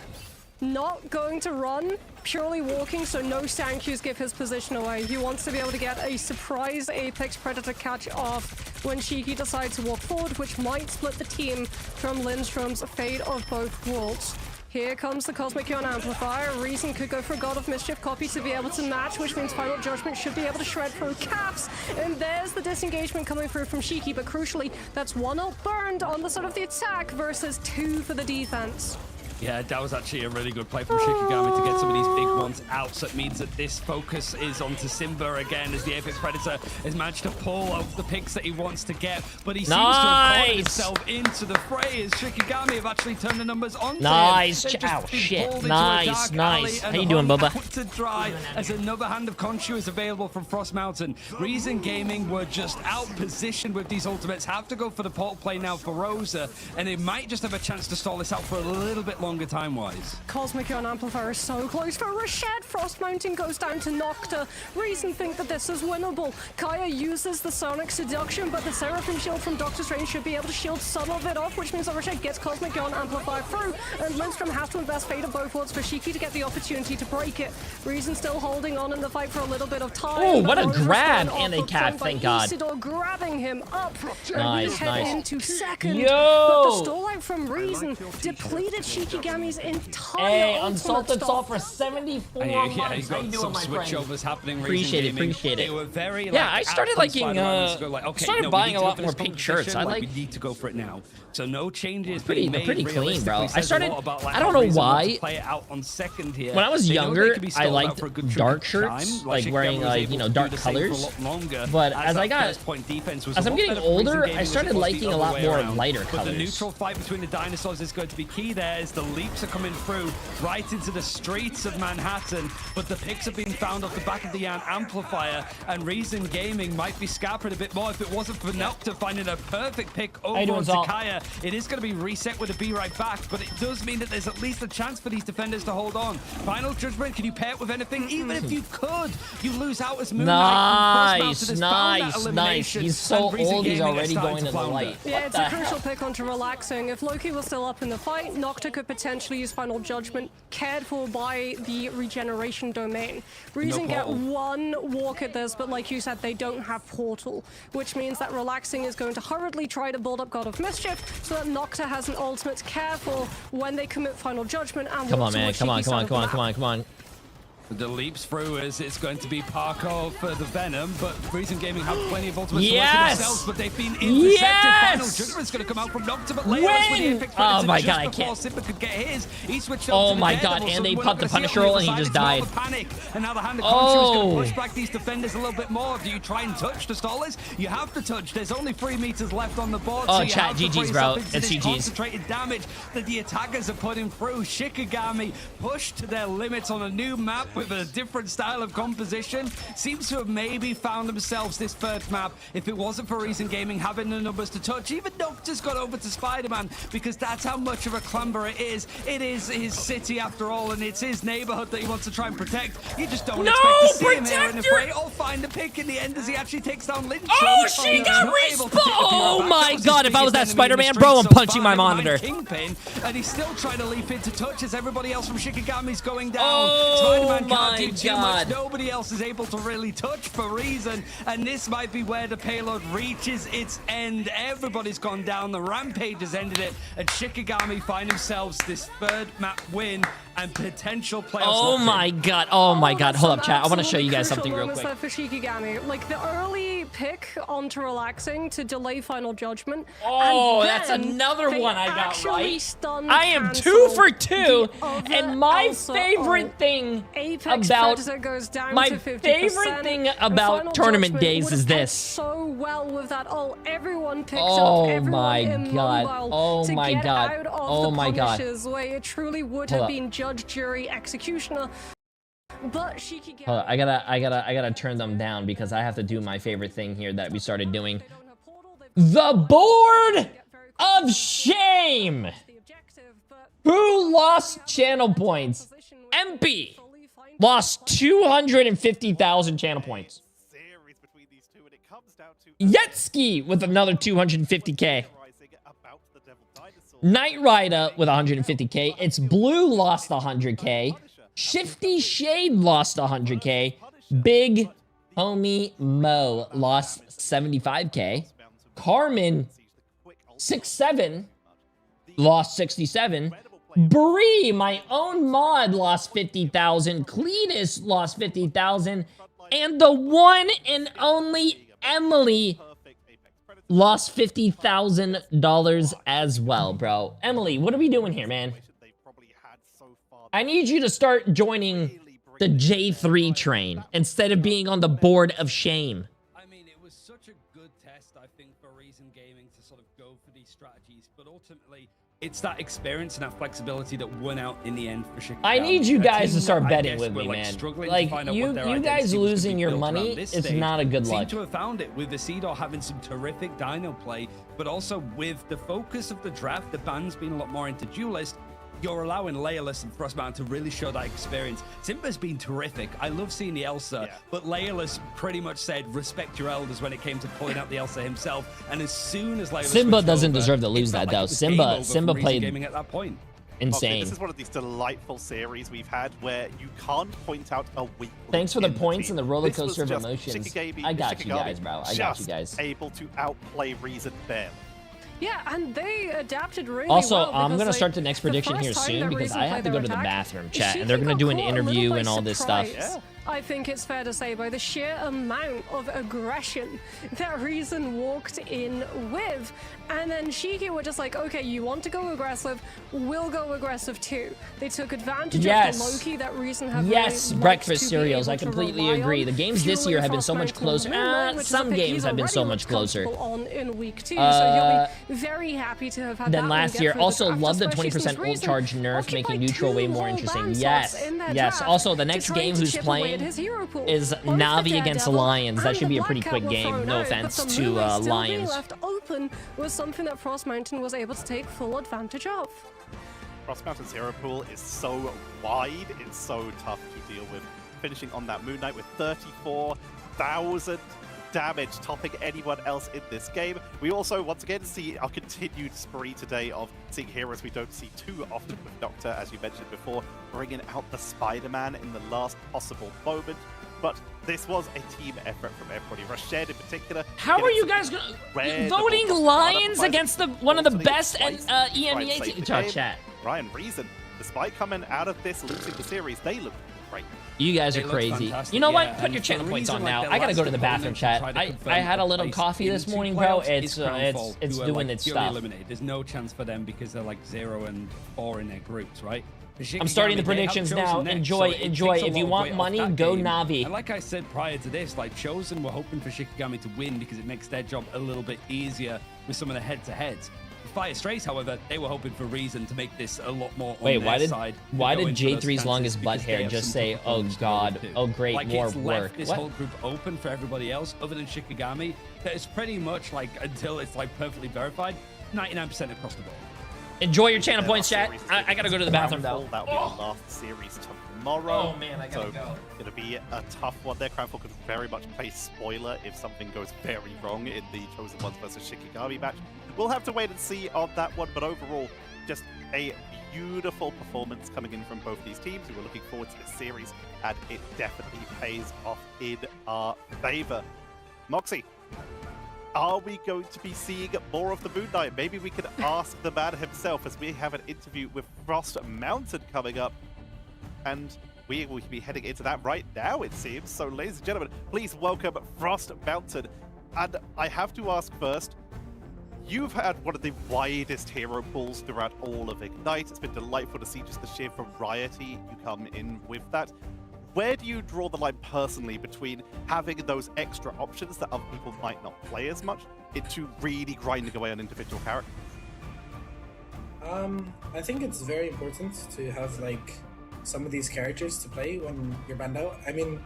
Not going to run, purely walking, so no sound cues give his position away. He wants to be able to get a surprise Apex Predator catch off when Shiki decides to walk forward, which might split the team from Lindstrom's Fate of Both Worlds. Here comes the Cosmic Yon Amplifier. Reason could go for a God of Mischief copy to be able to match, which means Final Judgment should be able to shred through caps. And there's the disengagement coming through from Shiki, but crucially, that's one ult burned on the side of the attack versus 2 for the defense. Yeah, that was actually a really good play from Shikigami to get some of these big ones out. So it means that this focus is onto Simba again, as the Apex Predator has managed to pull out the picks that he wants to get. But he seems to have caught himself into the fray, as Shikigami have actually turned the numbers onto Nice. him. They've just Ow, been shit. pulled into a Nice, dark nice. alley How you and doing, hung Bubba? out to dry, as another Hand of Khonshu is available from Frost Mountain. Reason Gaming were just out-positioned with these ultimates. Have to go for the portal play now for Rosa, and they might just have a chance to stall this out for a little bit longer time-wise. Cosmic Yon Amplifier is so close for Rashad. Frost Mountain goes down to Nocta. Reason think that this is winnable. Kaya uses the Sonic Seduction, but the Seraphim Shield from Doctor Strange should be able to shield some of it off, which means that Rashad gets Cosmic Yon Amplifier through, and Lindstrom has to invest Fate of Both Worlds for Shiki to get the opportunity to break it. Reason still holding on in the fight for a little bit of time. Oh, but what a Rose grab respond and a off cap, of by thank God. Isidore grabbing him up, and Nice, we head nice. into second. Yo! But the stall out from Reason depleted Shikigami's entire Hey, ultimate Unsalted stock. Salt for 74 Yeah, months. you How you got doing, some my friend? switchovers happening. Appreciate it, Reason Gaming, appreciate it. They were very, Yeah, like, I started at liking, front side of okay, started no, we buying need a to go lot for more this pink shirts. competition, I like, like- we need to go for it now. So no changes Pretty- being made. pretty clean, bro. Realistically, I says a started- lot about, like, I don't how know Reason want to why. play it out on second here. When I was They know they younger, could be I stalled out liked for a good chunk dark of shirts, time. like Shikigami wearing, was like, able you know, to do dark the same for a colors. lot longer, But as that I got- first point defense was as a I'm lot getting better for Reason older, Gaming I as it started was the liking a other lot way more around. lighter But the colors. neutral fight between the dinosaurs is going to be key there, as the leaps are coming through right into the streets of Manhattan, but the picks have been found off the back of the amplifier, and Reason Gaming might be scarpering a bit more if it wasn't for Nocta finding a perfect pick over on Zakaya. It is going to be reset with a be right back, but it does mean that there's at least a chance for these defenders to hold on. Final Judgment, can you pair it with anything? Even if you could, you lose out as Moon Knight. Nice. He's so old, he's already going to the light. Yeah, it's a crucial pick onto Relaxing. If Loki was still up in the fight, Nocta could potentially use Final Judgment, cared for by the regeneration domain. Reason get one walk at this, but like you said, they don't have Portal, which means that Relaxing is going to hurriedly try to build up God of Mischief so that Nocta has an ultimate to care for when they commit Final Judgment. And come on, man. Come on. The leaps through as it's going to be Parkour for the Venom, but Reason Gaming have plenty of ultimates to work themselves, but they've been intercepted. Final Judgment's going to come out from Nocta, but Leos oh my god, I can't. Simba could get his. He switched oh my god, and they popped the Punisher roll and he just died. Panic. And now the Hand of Contra is going to push back these defenders a little bit more. Do you try and touch the stallers? You have to touch. There's only 3 meters left on the board. Oh, so you chat, have to GG's, bro. It's GG's. Concentrated damage that the attackers are putting through. Shikigami pushed to their limits on a new map with a different style of composition. Seems to have maybe found themselves this third map. If it wasn't for Reason Gaming having the numbers to touch, even Nocta's got over to Spider-Man, because that's how much of a clamber it is. It is his city after all, and it's his neighborhood that he wants to try and protect. You just don't expect to see him here in the fray or find a pick in the end as he actually takes down Lynch. She got respawned! Oh my god, if I was that Spider-Man, bro, I'm punching my monitor. Kingpin, and he's still trying to leap into touch as everybody else from Shikigami's going down. Oh Spider-Man can't do too much. god. Nobody else is able to really touch for Reason, and this might be where the payload reaches its end. Everybody's gone down. The Rampage has ended it, and Shikigami find themselves this third map win and potential playoffs. Oh my god. Oh my god. Hold up, chat. I want to show you guys something real quick. For Shikigami, like the early pick onto Relaxing to delay Final Judgment. Oh, that's another one I got right. I am 2 for 2, and my favorite thing about tournament days is this. So well with that. Everyone picks oh my god. Oh my god. Oh my god. Way it truly would have been judge, jury, executioner. But Shikigami. Hold on, I gotta turn them down because I have to do my favorite thing here that we started doing. The board of shame. Who lost channel points? MP lost 250,000 channel points. Yetski with another 250k. Knight Rider with 150k. It's Blue lost 100k. Shifty Shade lost 100k. Big Homie Mo lost 75k. Carmen 67 lost 67. Bree, my own mod, lost 50,000. Cletus lost 50,000. And the one and only Emily lost $50,000 as well, bro. Emily, what are we doing here, man? I need you to start joining the J3 train instead of being on the board of shame. I mean, it was such a good test, I think, for Reason Gaming to sort of go for these strategies, but ultimately, it's that experience and that flexibility that won out in the end for Shikigami. I need you guys to start betting with me, man. Like, you guys losing your money, it's not a good luck. Seem to have found it with the Seedor having some terrific dino play, but also with the focus of the draft, the ban's been a lot more into duelist. You're allowing Leolus and Frostmountain to really show that experience. Simba's been terrific. I love seeing the Elsa, but Leolus pretty much said, respect your elders when it came to pulling out the Elsa himself. And as soon as Leolus Simba doesn't deserve to lose that, though. Simba played at that point. Insane. Okay, this is one of these delightful series we've had where you can't point out a weak. Thanks for the points and the roller coaster of emotions. I got you guys, bro. I got you guys. Able to outplay Reason barely. Yeah, and they adapted really also, well. I'm going to start the next prediction here soon because I have to go to the bathroom, chat, and they're going to do an interview and all this stuff. Yeah. I think it's fair to say, by the sheer amount of aggression that Reason walked in with. And then Shiki were just like, okay, you want to go aggressive, we'll go aggressive too. They took advantage of the Loki that Reason have Yes, really breakfast cereals. I completely agree. The games this year have been so much closer. Some games have been so much closer. On in week 2, so he'll be very happy to have had than that last year. Also, love the 20% ult charge nerf, making neutral way more interesting. Yes. Also, the next game who's playing is Navi against Lions. That should be a pretty quick game. No offense to Lions. Left open was something that Frost Mountain was able to take full advantage of. Frost Mountain's hero pool is so wide, it's so tough to deal with. Finishing on that Moon Knight with 34,000 damage, topping anyone else in this game. We also, once again, see our continued spree today of seeing heroes we don't see too often with Doctor, as you mentioned before, bringing out the Spider-Man in the last possible moment. But this was a team effort from everybody. Rashed in particular. How are you guys voting Lions against one of the best EMEA teams? Chat. Ryan, Reason, despite coming out of this losing the series, they look great. You guys are crazy. You know what? Put your channel points on now. I gotta go to the bathroom, chat. I had a little coffee this morning, bro. It's doing its stuff. Eliminated. There's no chance for them because they're like 0 and 4 in their groups, right? I'm starting the predictions now. Enjoy. If you want money, go Navi. And like I said prior to this, like Chosen were hoping for Shikigami to win because it makes their job a little bit easier with some of the head-to-heads. Fire Strays, however, they were hoping for Reason to make this a lot more on their side. Why did Jay3's longest butt hair just say, "Oh God, oh great, like more it's work"? Left this whole group open for everybody else, other than Shikigami. That is pretty much like until it's like perfectly verified, 99% across the board. Enjoy your channel points, chat. I gotta go to the bathroom though. That'll be our last series tomorrow. Oh man, I gotta go. Gonna be a tough one there. Crownfall could very much play spoiler if something goes very wrong in the Chosen Ones versus Shikigami match. We'll have to wait and see on that one, but overall, just a beautiful performance coming in from both these teams. We were looking forward to this series, and it definitely pays off in our favor. Moxie, are we going to be seeing more of the Moon Knight? Maybe we could ask the man himself, as we have an interview with Frost Mountain coming up, and we will be heading into that right now, it seems. So, ladies and gentlemen, please welcome Frost Mountain. And I have to ask first, you've had one of the widest hero pools throughout all of Ignite. It's been delightful to see just the sheer variety you come in with that. Where do you draw the line personally between having those extra options that other people might not play as much into really grinding away on individual characters? I think it's very important to have like some of these characters to play when you're banned out. I mean,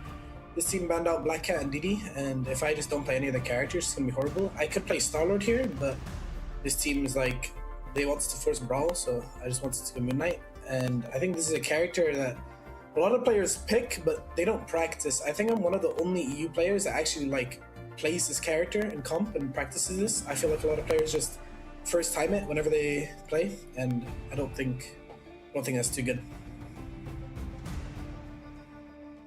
this team banned out Black Cat and Didi, and if I just don't play any of the characters, it's gonna be horrible. I could play Star-Lord here, but this team is like, they want to force Brawl, so I just wanted to go Moon Knight. And I think this is a character that a lot of players pick, but they don't practice. I think I'm one of the only EU players that actually like plays this character in comp and practices this. I feel like a lot of players just first time it whenever they play, and I don't think that's too good.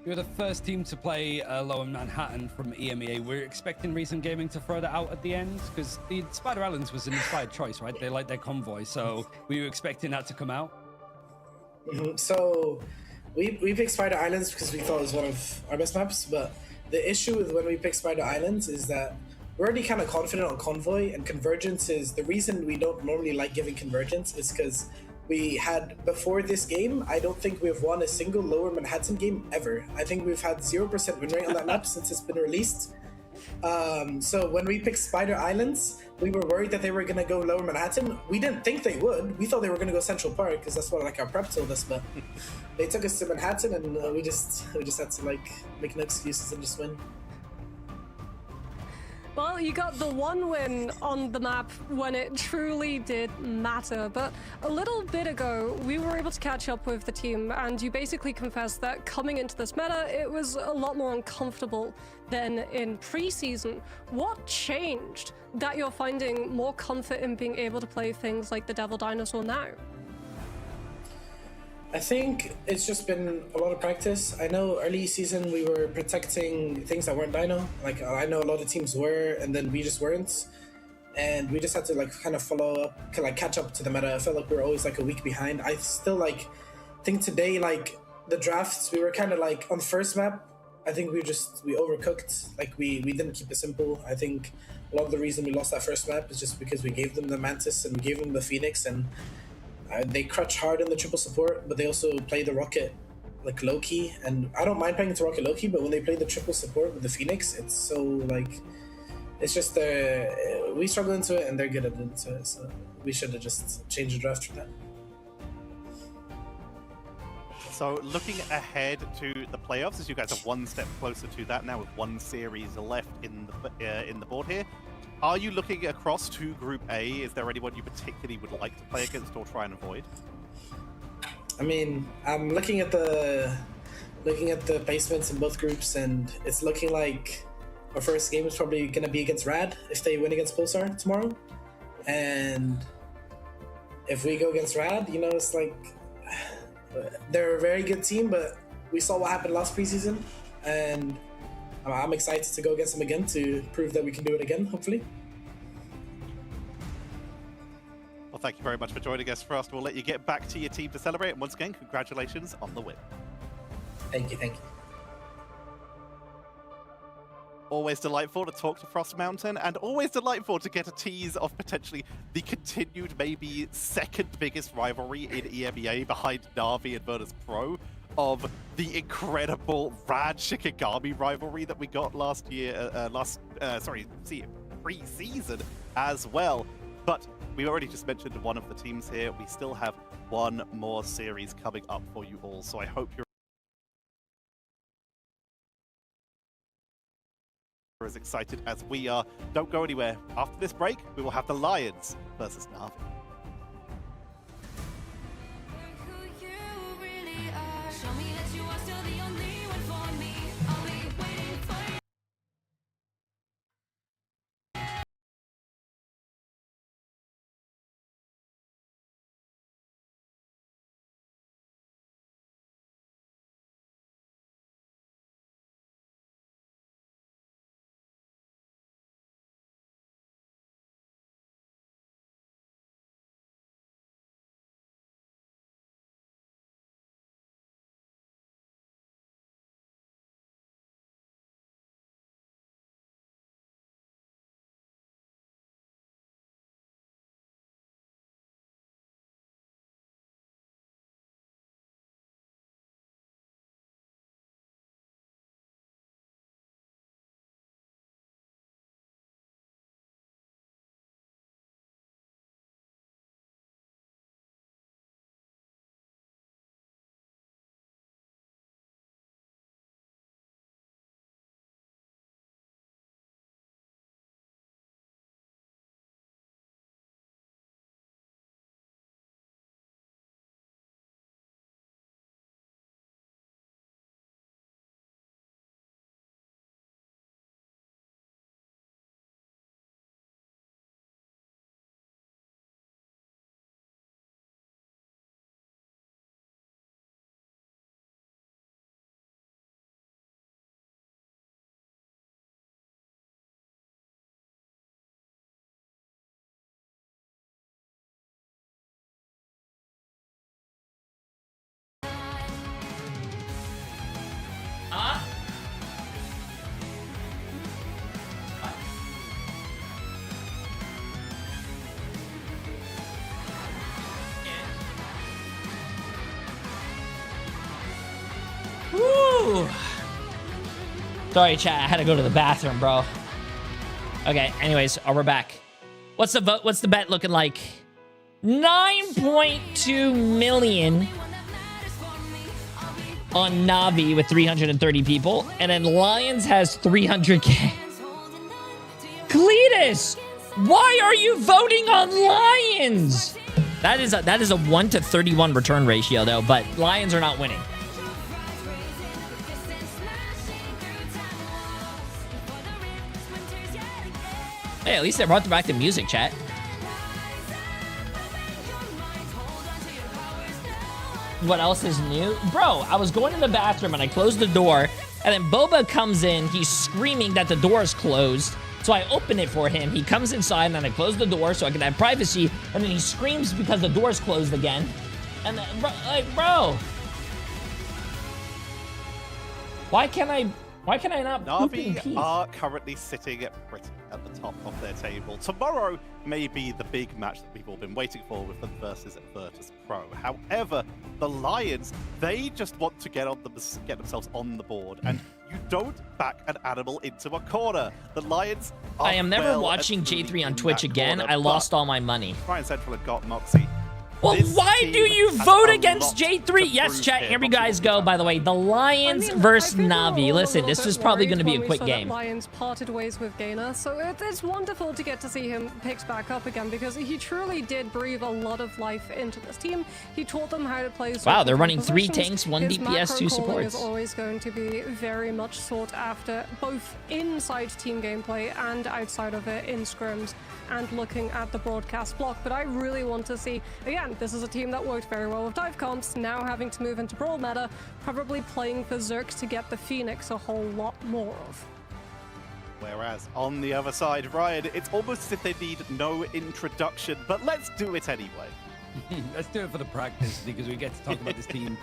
You're the first team to play Lower Manhattan from EMEA. We're expecting Reason Gaming to throw that out at the end because the Spider Islands was an inspired choice, right? They like their convoy, so were you expecting that to come out? So we picked Spider Islands because we thought it was one of our best maps, but the issue with when we pick Spider Islands is that we're already kind of confident on Convoy, and Convergence is the reason we don't normally like giving Convergence is because we had, before this game, I don't think we've won a single Lower Manhattan game ever. I think we've had 0% win rate on that map since it's been released. So when we picked Spider Islands, we were worried that they were going to go Lower Manhattan. We didn't think they would. We thought they were going to go Central Park because that's what like our prep told us, but they took us to Manhattan, and we just had to like make no excuses and just win. Well, you got the one win on the map when it truly did matter, but a little bit ago, we were able to catch up with the team, and you basically confessed that coming into this meta, it was a lot more uncomfortable than in preseason. What changed that you're finding more comfort in being able to play things like the Devil Dinosaur now? I think it's just been a lot of practice. I know early season we were protecting things that weren't Dino. Like I know a lot of teams were, and then we just weren't. And we just had to like kind of follow up, like catch up to the meta. I felt like we were always like a week behind. I still like think today, like the drafts, we were kind of like on the first map, I think we overcooked. Like we didn't keep it simple. I think a lot of the reason we lost that first map is just because we gave them the Mantis and we gave them the Phoenix, and they crutch hard in the triple support, but they also play the Rocket like low key. And I don't mind playing into Rocket low key, but when they play the triple support with the Phoenix, it's so like it's just we struggle into it and they're good at it. So we should have just changed the draft for that. So looking ahead to the playoffs, as you guys are one step closer to that now with one series left in the board here, are you looking across to Group A? Is there anyone you particularly would like to play against or try and avoid? I mean, I'm looking at the placements in both groups, and it's looking like our first game is probably going to be against Rad if they win against Pulsar tomorrow. And if we go against Rad, you know, it's like they're a very good team, but we saw what happened last preseason, and I'm excited to go against them again to prove that we can do it again, hopefully. Well, thank you very much for joining us, Frost. We'll let you get back to your team to celebrate, and once again, congratulations on the win. Thank you. Always delightful to talk to Frost Mountain, and always delightful to get a tease of potentially the continued, maybe second biggest rivalry in EMEA behind Na'Vi and Virtus Pro, of the incredible Rad Shikigami rivalry that we got last year, pre-season as well. But we already just mentioned one of the teams here. We still have one more series coming up for you all, so I hope you're as excited as we are. Don't go anywhere. After this break, we will have the Lions versus Na'Vi. Woo! Sorry, chat. I had to go to the bathroom, bro. Okay. Anyways, we're back. What's the vote? What's the bet looking like? 9.2 million on Na'Vi with 330 people, and then Lions has 300K. Cletus, why are you voting on Lions? That is a 1 to 31 return ratio though, but Lions are not winning. Hey, at least they brought back the music, chat. What else is new? Bro, I was going to the bathroom and I closed the door, and then Boba comes in. He's screaming that the door is closed. So I open it for him. He comes inside, and then I close the door so I can have privacy, and then he screams because the door's closed again. And then, bro, why can't I Why can I not poop in Na'Vi peace? are currently sitting pretty at the top of their table. Tomorrow may be the big match that we've all been waiting for with them versus Virtus Pro. However, the Lions, they just want to get themselves on the board, and you don't back an animal into a corner. The Lions are I am never well watching and truly Jay3 on in Twitch that again. corner, I lost but all my money. Ryan Central have got Moxie. Well, This why do team you has vote a against lot J3? to Yes, prove chat, here. here we Moxie guys will go, be by the way. The Lions versus I think we're all Na'Vi. a Listen, this little was bit probably going to be worried a when quick we saw that game. Lions parted ways with Gainer, so it's wonderful to get to see him picked back up again because he truly did breathe a lot of life into this team. He taught them how to play. Wow, they're running 3 positions. tanks, 1 His DPS, 2 macro calling supports. is always going to be very much sought after, both inside team gameplay and outside of it in scrims and looking at the broadcast block. But I really want to see, again, this is a team that worked very well with dive comps, now having to move into brawl meta, probably playing for Zerk to get the Phoenix a whole lot more of. Whereas on the other side, Ryan, it's almost as if they need no introduction, but let's do it anyway. Let's do it for the practice because we get to talk about this team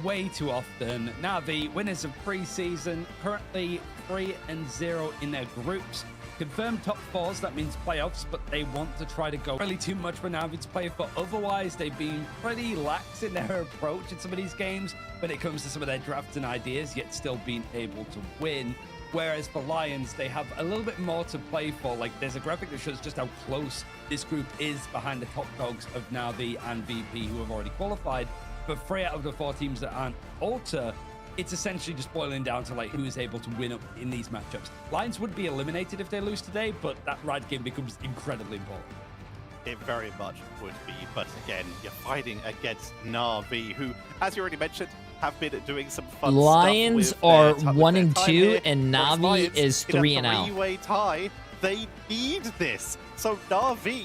way too often. Na'Vi, winners of pre-season, currently 3-0 in their groups. Confirmed top 4s, that means playoffs, but they want to try to go really too much for Na'Vi to play for. Otherwise, they've been pretty lax in their approach in some of these games when it comes to some of their drafts and ideas, yet still being able to win. Whereas for Lions, they have a little bit more to play for. Like, there's a graphic that shows just how close this group is behind the top dogs of Na'Vi and VP, who have already qualified. But 3 out of the 4 teams that aren't Alter, it's essentially just boiling down to like who is able to win up in these matchups. Lions would be eliminated if they lose today, but that ride game becomes incredibly important. It very much would be, but again, you're fighting against Na'Vi, who, as you already mentioned, have been doing some fun Lions stuff are with their 1 and time 2, here, and whereas Na'Vi Lions, is in a 3-0. three-way tie, they need this. So Na'Vi,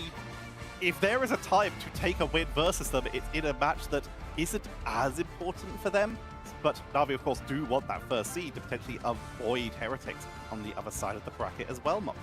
if there is a time to take a win versus them, it's in a match that isn't as important for them. But Na'Vi, of course, do want that first seed to potentially avoid Heretics on the other side of the bracket as well, Mox.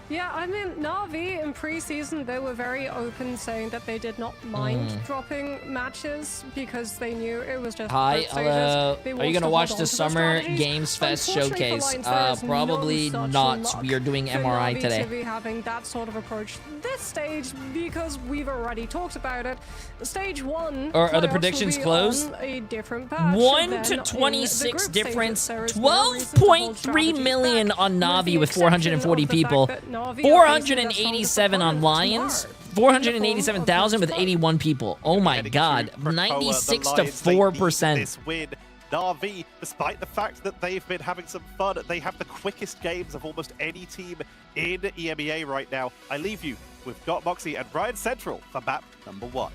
Yeah, I mean, Na'Vi in pre-season, they were very open saying that they did not mind dropping matches because they knew it was just Hi, group stages. hello. They Are you wanted going to to watch hold the on to their Summer strategies. Games Fest Unfortunately for showcase? Lions, there is Probably no such not. luck We are doing for MRI Na'Vi today. to be having that sort of approach this stage because we've already talked about it. Stage 1 Or are the playoffs will predictions be closed? on a different patch 1 than to in the 26 group difference. stages. There is no reason to hold 12.3 strategies million back, on with Na'Vi the with exception 440 of the fact people. that Na'Vi are facing 487 on their Lions. strongest opponent 487,000 with 81 people. Oh my Heading god. to Krakoa, 96 the to Lions, they need 4%. This win. Na'Vi, despite the fact that they've been having some fun, they have the quickest games of almost any team in EMEA right now. I leave you with Got Moxie and Ryan Central for map number 1.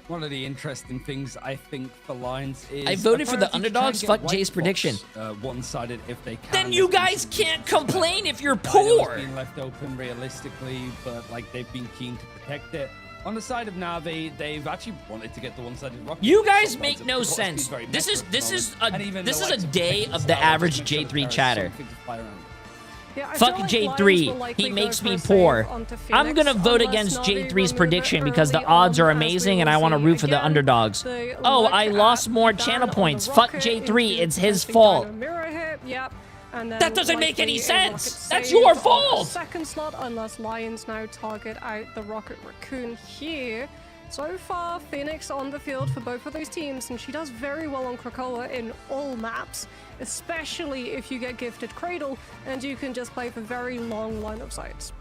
One of the interesting things I think for Lions is I voted for the apparently to try underdogs. and get Fuck Jay's White prediction. Fox, one-sided if they can. Then you There's been guys some can't reasons complain if you're Dino's poor. being left open realistically, but like they've been keen to protect it. On the side of Na'Vi, they've actually wanted to get the one-sided rocket. You guys Some make lines no have caused sense. to be very This is meta at this the is moment. And a even this the is a likes of day Pickens of the are average just making sure J3 there is chatter. something to fly around. Yeah, I Fuck feel like J3. Lions will likely He go makes for me a save poor. onto I'm Phoenix gonna vote unless against Na'Vi J3's remove it prediction because the early odds are on, as we amazing will and I want to see root for the again. underdogs. They Oh, look I lost at more Dan channel on the points. Fuck rocket J3. into It's his potentially fault. Dino mirror hit. Yep. And then That doesn't make any likely a rocket sense. That's save your on the fault. Second slot, unless Lions now target out the Rocket Raccoon here. So far, Phoenix on the field for both of those teams, and she does very well on Krakoa in all maps, especially if you get gifted Cradle and you can just play for very long line of sights.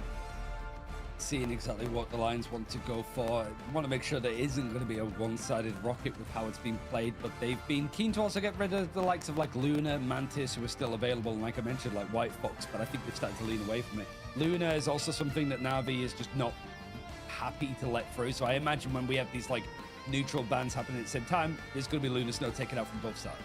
Seeing exactly what the Lions want to go for. I want to make sure there isn't going to be a one-sided rocket with how it's been played, but they've been keen to also get rid of the likes of like Luna, Mantis, who are still available, and like I mentioned, like White Fox, but I think they've started to lean away from it. Luna is also something that Na'Vi is just not happy to let through, so I imagine when we have these like neutral bans happening at the same time, there's going to be Luna Snow taken out from both sides.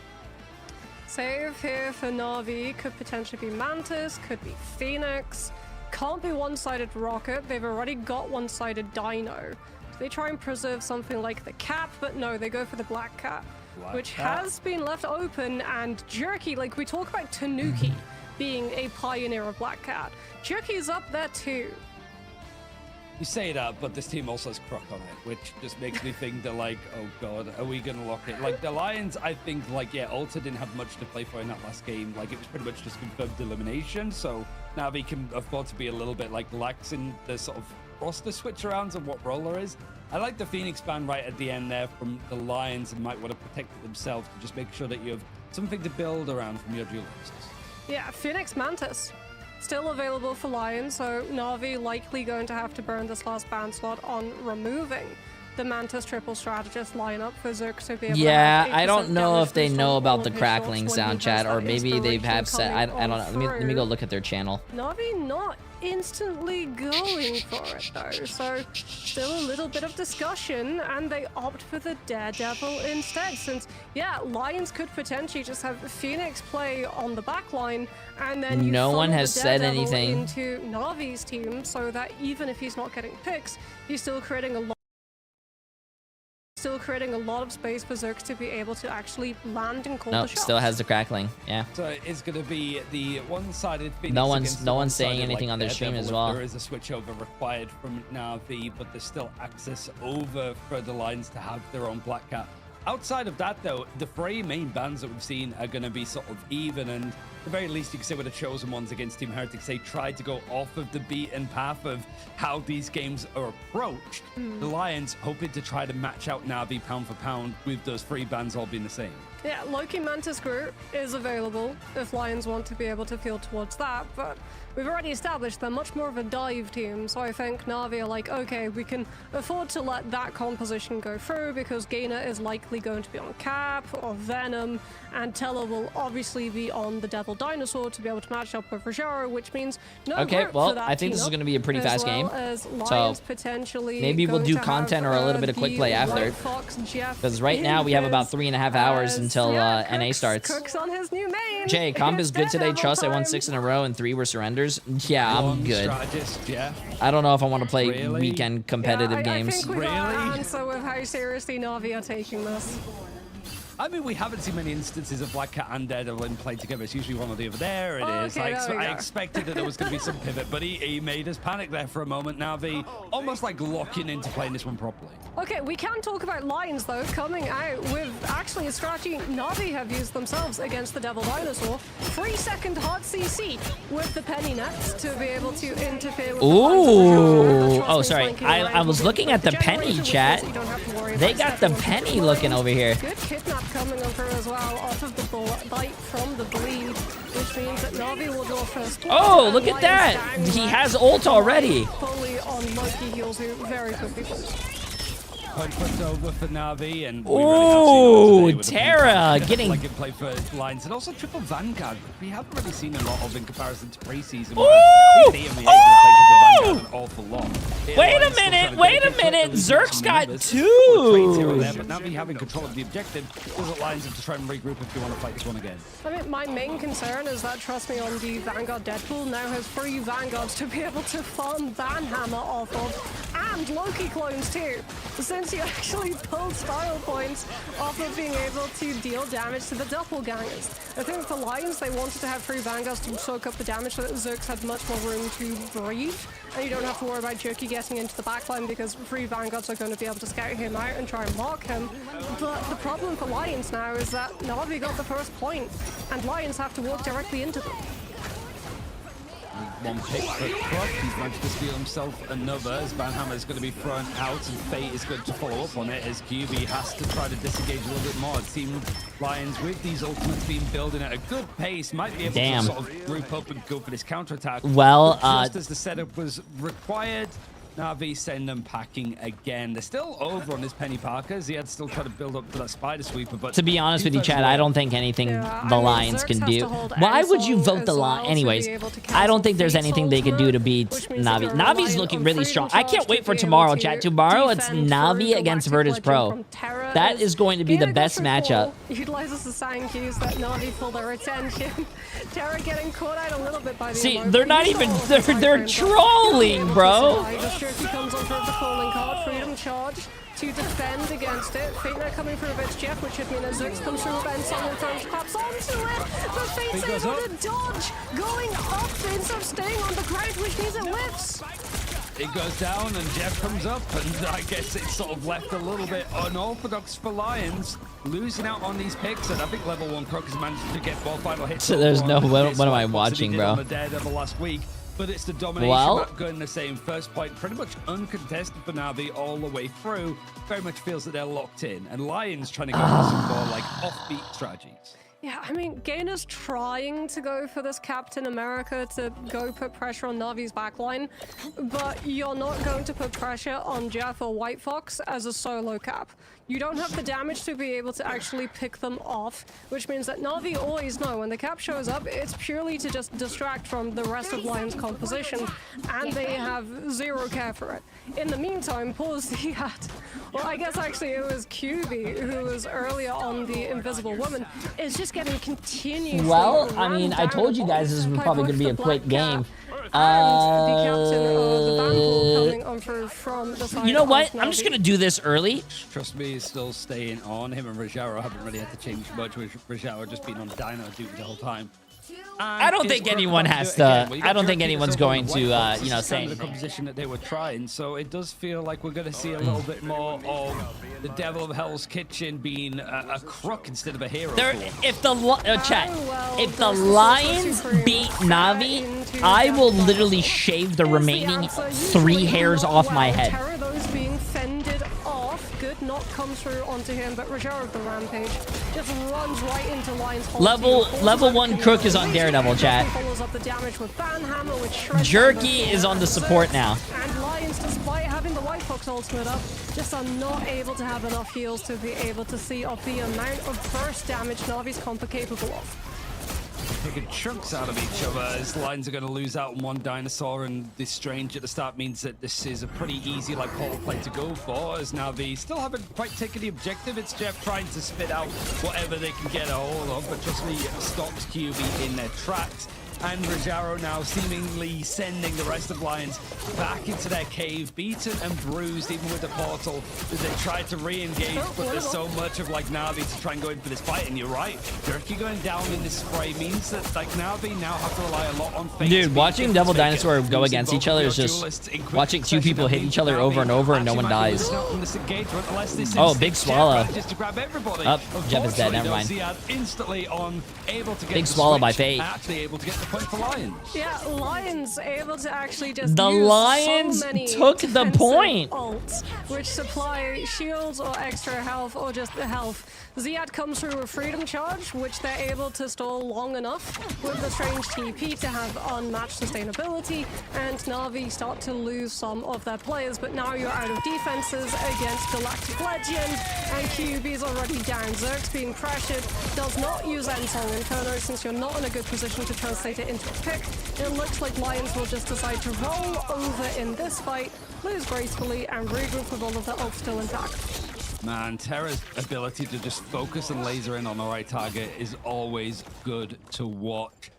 Save here for Na'Vi could potentially be Mantis, could be Phoenix. Can't be one-sided Rocket. They've already got one-sided Dino. So they try and preserve something like the Cap, but no, they go for the Black Cat, which has been left open. And Jerky, like we talk about Tanuki being a pioneer of Black Cat, Jerky is up there too. You say that, but this team also has Croc on it, which just makes me think they're like, oh god, are we gonna lock it? Like the Lions, I think, like, yeah, Alta didn't have much to play for in that last game. Like, it was pretty much just confirmed elimination, so now they can afford to be a little bit like lax in the sort of roster switch arounds and what role there is. I like the Phoenix ban right at the end there from the Lions, and might want to protect it themselves to just make sure that you have something to build around from your dual losses. Yeah, Phoenix Mantis. Still available for Lions, so Na'Vi likely going to have to burn this last ban slot on removing the Mantis triple strategist lineup for Zerk to be able to have I don't know if they boost know on about all the of his crackling shots when he sound does chat, or that maybe they inspiration have set. I coming don't know. Let me go through. look at their channel. Na'Vi not instantly going for it though, so still a little bit of discussion, and they opt for the Daredevil instead, since yeah, Lions could potentially just have Phoenix play on the back line, and then you No one funnel has the said Daredevil anything. into Na'Vi's team, so that even if he's not getting picks, he's still creating a lot of space for Zerk to be able to actually land and call the Nope, shots. still has the crackling. Yeah. So it's going to be the one-sided Phoenix. No one's- against no the one's saying one-sided, anything like, on their stream Daredevil. as well. There is a switchover required from Na'Vi, but there's still access over for the Lions to have their own Black Cat. Outside of that, though, the three main bans that we've seen are going to be sort of even, and at the very least, you can say with the chosen ones against Team Heretics, they tried to go off of the beaten path of how these games are approached. The Lions hoping to try to match out Na'Vi pound for pound with those three bans all being the same. Yeah, Loki Mantis Group is available if Lions want to be able to field towards that, but we've already established they're much more of a dive team, so I think Na'Vi are like, okay, we can afford to let that composition go through because Gainer is likely going to be on Cap or Venom, and Teller will obviously be on the Devil Dinosaur to be able to match up with Rogero, which means no Okay, group well, for that I think this is team-up, going to be a pretty as fast well game. as So Lions potentially maybe we'll going do to content have, or a little bit of quick the play after. White Fox Jeff Because right now we have about Davis 3.5 hours as, until yeah, NA Cooks- starts. Cooks on his new main. Jay, comp is It's good today. Daredevil Trust I won time. 6 in a row and 3 were surrenders. Yeah, I'm One good. strategist, yeah. I don't know if I want to play Really? weekend competitive I games. think we got Really? an answer with how seriously Na'Vi are taking this. I mean, we haven't seen many instances of Black Cat and Daredevil in play together. It's usually one or the other. There it is. Okay, there we I go. expected that there was going to be some pivot, but he made us panic there for a moment. Na'Vi almost like locking into playing this one properly. Okay, we can talk about Lions though, coming out with actually a strategy Na'Vi have used themselves against the Devil Dinosaur. 3-second hard CC with the penny nets to be able to interfere with Ooh. the Oh, sorry. I was looking at the penny chat. They got the penny looking over here. Good kidnap coming over as well off of the bite from the bleed, which means that Na'Vi will draw first. Oh, and look at Lions that. down He right has ult already. fully on Loki heals, who very quickly falls. Point puts over for Na'Vi, and Ooh, Terra getting... like in play for Lions, and also triple Vanguard, which we haven't really seen a lot of in comparison to preseason. Ooh! An awful lot. Wait a minute. Zerk's got 2. There, but Na'Vi having control of the objective, doesn't Lions have to try and regroup if they want to fight this one again. I mean, my main concern is that, trust me, on the Vanguard Deadpool now has 3 Vanguards to be able to farm Vanhammer off of, and Loki clones too, since you actually pulled style points off of being able to deal damage to the doppelgangers. I think for Lions, they wanted to have 3 Vanguards to soak up the damage so that Zerks had much more room to breathe, and you don't have to worry about Jerky getting into the backline because 3 Vanguards are going to be able to scout him out and try and mark him. But the problem for Lions now is that Na'Vi got the first point, and Lions have to walk directly into them. One pick for Croc. He's managed to steal himself another as Vanhammer is going to be thrown out and Fate is going to follow up on it as QB has to try to disengage a little bit more. It seems Lions with these ultimates being building at a good pace might be able to sort of group up and go for this counterattack. Well, just as the setup was required, Na'Vi send them packing again. They're still over on his Penny Parkers. He had to still try to build up to that Spider Sweeper, but to be honest with you, Chad, I don't think anything the Lions can do. Why would you vote the Lions? Anyways, I don't think there's anything they can do to beat Na'Vi. Na'Vi's looking really strong. I can't wait for tomorrow, chat. Tomorrow it's Na'Vi against Virtus Pro. That is going to be the best matchup. Utilizes the sign cues that Na'Vi pull their attention. Terra getting caught out a little bit by the See, emote. they're not even, they're trolling, bro. He comes on for the calling card, Freedom Charge to defend against it. Fate now coming through with Jeff, which should mean as Zix comes through and someone throws claps onto it. But Fate's able to dodge, going up instead of staying on the ground, which means it lifts. it goes down and Jeff comes up, and I guess it's sort of left a little bit unorthodox for Lions, losing out on these picks, and I think level 1 Crook has managed to get 4 final hits. So there's no, what am I Fox watching, did bro? on the Daredevil last week. But it's the domination map going the same. First point, pretty much uncontested for Na'Vi all the way through. Very much feels that they're locked in. And Lions trying to go for some more like offbeat strategies. Yeah, I mean, Gaina's trying to go for this Captain America to go put pressure on Navi's backline, but you're not going to put pressure on Jeff or White Fox as a solo cap. You don't have the damage to be able to actually pick them off, which means that Na'Vi always know when the cap shows up, it's purely to just distract from the rest of Lion's composition, and they have zero care for it. In the meantime, poor Ziad, well, I guess actually it was QB who was earlier on the Invisible Woman, is just getting continuously Well, I mean, I told you guys this was probably going to be a quick game. You know what? I'm just going to do this early. Trust me, he's still staying on. Him and Rajaro haven't really had to change much, with Rajaro just been on Dino duty the whole time. I don't think anyone has to. I don't think anyone's going to, you know, say the composition that they were trying. So it does feel like we're going to see a little bit more of the Devil of Hell's Kitchen being a crook instead of a hero. If the chat, if the Lions beat Na'Vi, I will literally shave the remaining 3 hairs off my head. Good knock comes through onto him, but Rajaro of the Rampage just runs right into Lion's level 1 Crook is on Daredevil, chat. Follows up the damage with Banhammer, with Shred Jerky is on the support now. And Lions, despite having the White Fox ultimate up, just are not able to have enough heals to be able to see off the amount of burst damage Navi's comp are capable of. Taking chunks out of each other as Lions are going to lose out on 1 dinosaur, and this strange at the start means that this is a pretty easy like whole play to go for, as now they still haven't quite taken the objective. It's Jeff trying to spit out whatever they can get a hold of, but just really stops QB in their tracks. And Rajaro now seemingly sending the rest of Lions back into their cave, beaten and bruised even with the portal as they try to re-engage, but there's so much of like Na'Vi to try and go in for this fight. And you're right, Jerky going down in this spray means that like Na'Vi now have to rely a lot on fate. Dude, watching Devil Dinosaur go against each other is just watching 2 people hit each other over and over and no one dies. Oh, big swallow. Up, Jeff is dead, never mind. Big swallow by fate. Actually able to get the point for Lions. Yeah, Lions able to actually just the use Lions so many took the point. Ults, which supply shields or extra health or just the health. Ziad comes through with Freedom Charge, which they're able to stall long enough with the strange TP to have unmatched sustainability, and Na'Vi start to lose some of their players, but now you're out of defenses against Galactic Legend, and QB's already down. Zerg's being pressured, does not use Ensong Inferno since you're not in a good position to translate it into a pick. It looks like Lions will just decide to roll over in this fight, lose gracefully, and regroup with all of their ults still intact. Man, Terra's ability to just focus and laser in on the right target is always good to watch.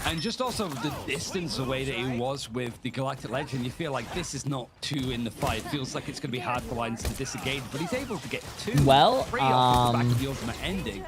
And just also the distance away that he was with the Galactic Legend, you feel like this is not 2 in the fight. It feels like it's going to be hard for Lions to disengage, but he's able to get 2 well, free off the back of the ultimate ending.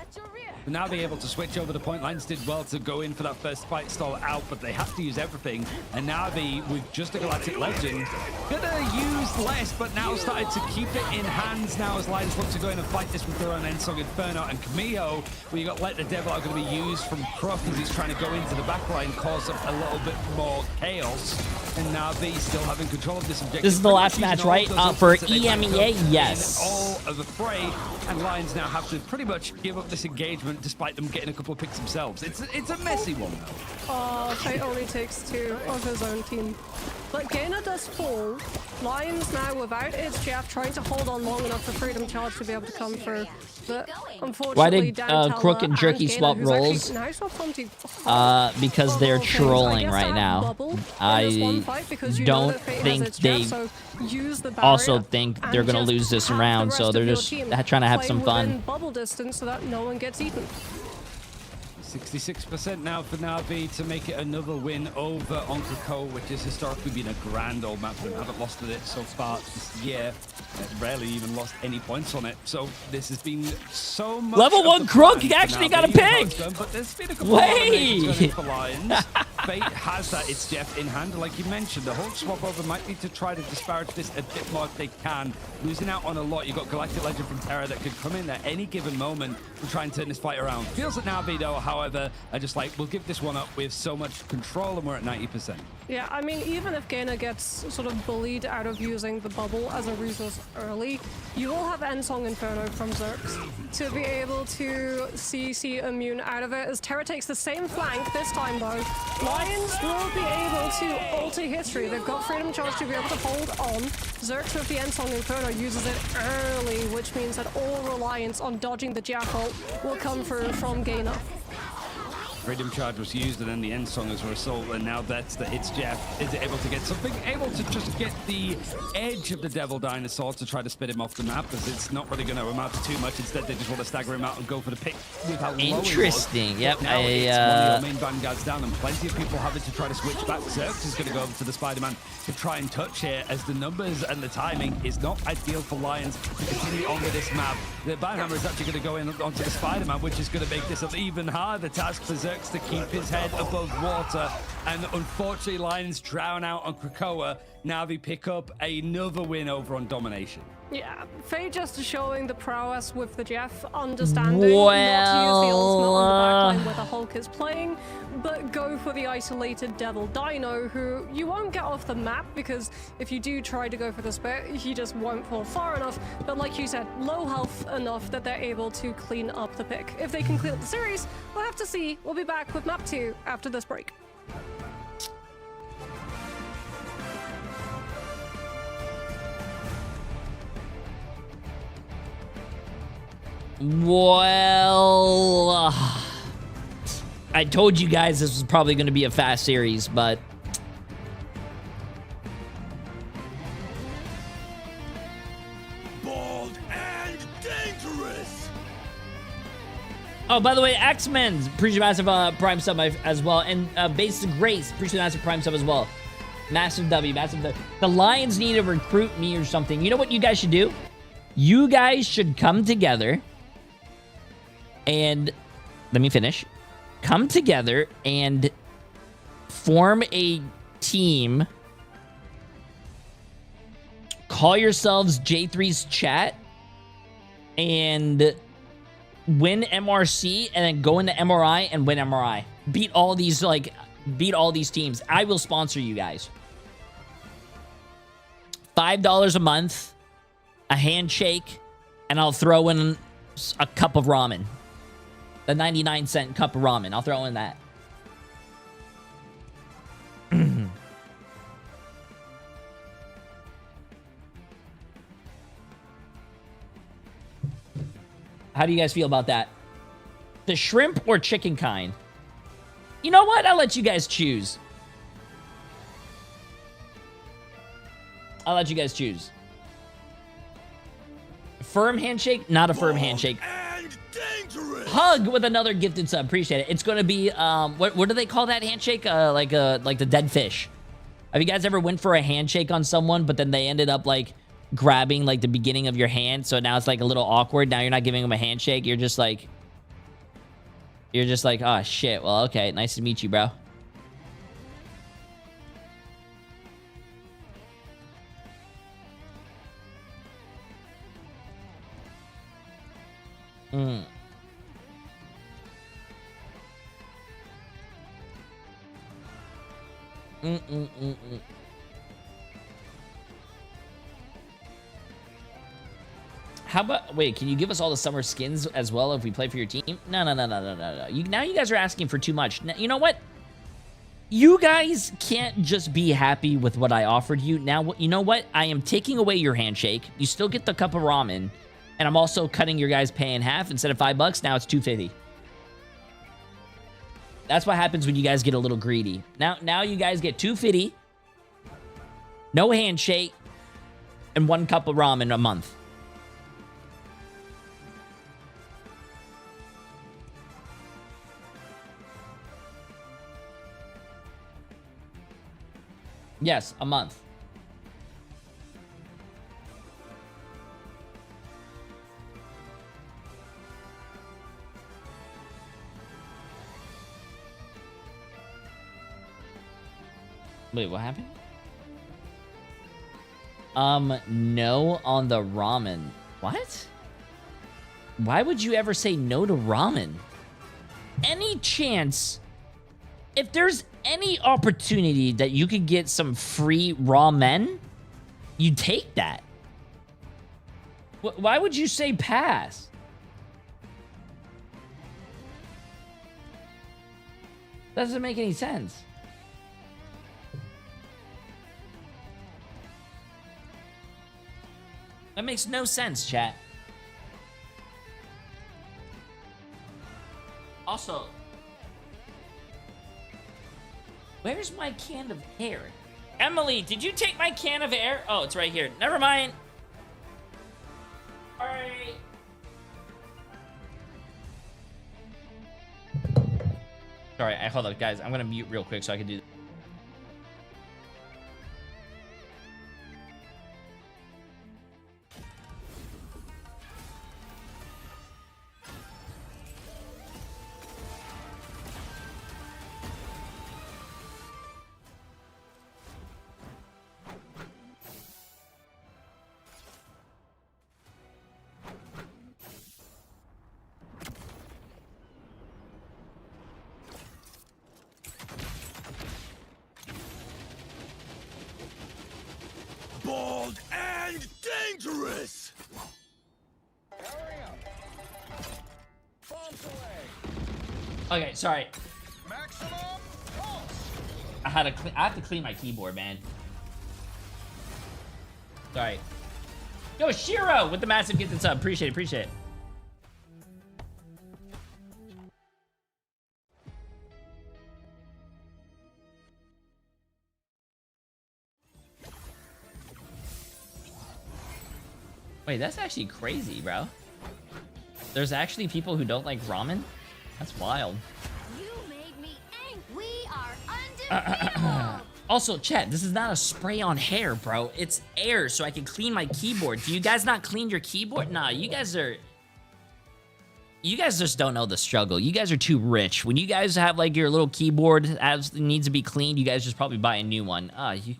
But now they're able to switch over the point. Lions did well to go in for that first fight, stall out, but they have to use everything. And now with just a Galactic Legend, gonna use less, but now started to keep it in hands now as Lions look to go in and fight this with their own Ensong Inferno and Camille, where you got Let the Devil are going to be used from Crook as he's trying to go into the back line, cause a little bit more chaos. And now they still having control of this objective. This is the last match, right? For EMEA, yes. All of the fray, and Lions now have to pretty much give up this engagement despite them getting a couple of picks themselves. It's a messy one, though. Oh, Fate only takes 2 of his own team. But Gainer does fall. Lions now without its Jeff trying to hold on long enough for Freedom Charge to be able to come through. But unfortunately, why did Crook and Jerky swap roles? Because they're trolling right now. I don't think they also think they're going to lose this round, so they're just trying to have some fun. Bubble distance so that no one gets eaten. 66% now for Navi to make it another win over on Krakoa, which has historically been a grand old map for them. Haven't lost to it so far this year. Rarely even lost any points on it. So this has been so much. Level 1 Crook, he actually got a pick. But there's been a couple of eliminations for Lions. Fate has that. It's Jeff in hand. Like you mentioned, the whole swap over might need to try to disparage this a bit more if they can. Losing out on a lot. You've got Galactic Legend from Terra that could come in at any given moment and try and turn this fight around. Feels like Navi though, however, I just like, we'll give this one up. We have so much control and we're at 90%. Yeah, I mean, even if Gainer gets sort of bullied out of using the bubble as a resource early, you will have Ensong Inferno from Zerx to be able to CC immune out of it, as Terra takes the same flank this time though. Lions will be able to alter history. They've got Freedom Charge to be able to hold on. Zerx with the Ensong Inferno uses it early, which means that all reliance on dodging the Jackal will come through from Gainer. Freedom Charge was used and then the end song as a result, and now that's the It's Jeff is able to get something, able to just get the edge of the Devil Dinosaur to try to spit him off the map, as it's not really going to amount to too much. Instead, they just want to stagger him out and go for the pick with how low he was. Interesting. Yep. Now it's one of your main vanguards down, and plenty of people having to try to switch back. Zerx is going to go over to the Spider-Man to try and touch here, as the numbers and the timing is not ideal for Lions to continue on with this map. The Banhammer is actually going to go in onto the Spider-Man, which is going to make this an even harder task for Zerx to keep his head above water. And unfortunately, Lions drown out on Krakoa. Navi pick up another win over on Domination. Yeah, Faye just showing the prowess with the Jeff, understanding not to use the ultimate on the backline where the Hulk is playing, but go for the isolated Devil Dino, who you won't get off the map, because if you do try to go for the spit, he just won't fall far enough. But like you said, low health enough that they're able to clean up the pick. If they can clean up the series, we'll have to see. We'll be back with map 2 after this break. Well, I told you guys this was probably going to be a fast series, but Bold and dangerous. Oh, by the way, X-Men, appreciate massive Prime sub as well, and Basic Grace, appreciate massive Prime sub as well. Massive W, massive W. The Lions need to recruit me or something. You know what you guys should do? You guys should come together and, let me finish, come together and form a team. Call yourselves Jay3's chat and win MRC, and then go into MRI and win MRI. Beat all these teams. I will sponsor you guys. $5 a month, a handshake, and I'll throw in a cup of ramen. The 99-cent cup of ramen. I'll throw in that. How do you guys feel about that? The shrimp or chicken kind? You know what? I'll let you guys choose. I'll let you guys choose. Firm handshake, not a firm handshake. Hug with another gifted sub. Appreciate it. It's going to be, what do they call that handshake? Like the dead fish. Have you guys ever went for a handshake on someone, but then they ended up like grabbing like the beginning of your hand, so now it's like a little awkward? Now you're not giving them a handshake. You're just like, oh shit. Well, okay. Nice to meet you, bro. How about, wait, can you give us all the summer skins as well if we play for your team? No. Now you guys are asking for too much. Now, you know what? You guys can't just be happy with what I offered you. Now, you know what? I am taking away your handshake. You still get the cup of ramen. And I'm also cutting your guys' pay in half. Instead of $5, now it's $2.50. That's what happens when you guys get a little greedy. Now you guys get $2.50, no handshake, and 1 cup of ramen a month. Yes, a month. Wait, what happened? No on the ramen. What? Why would you ever say no to ramen? Any chance, if there's any opportunity that you could get some free ramen, you take that. Why would you say pass? Doesn't make any sense. That makes no sense, chat. Also, where's my can of air? Emily, did you take my can of air? Oh, it's right here. Never mind. Alright. Sorry, hold up, guys. I'm gonna mute real quick so I can do. Bold and dangerous! Okay, sorry. I have to clean my keyboard, man. Sorry. Yo, Shiro with the massive gifted sub. Appreciate it, appreciate it. Wait, that's actually crazy, bro. There's actually people who don't like ramen? That's wild. You made me angry. We are undefeatable. Also, chat, this is not a spray on hair, bro. It's air so I can clean my keyboard. Do you guys not clean your keyboard? Nah, you guys just don't know the struggle. You guys are too rich. When you guys have like your little keyboard needs to be cleaned, you guys just probably buy a new one. You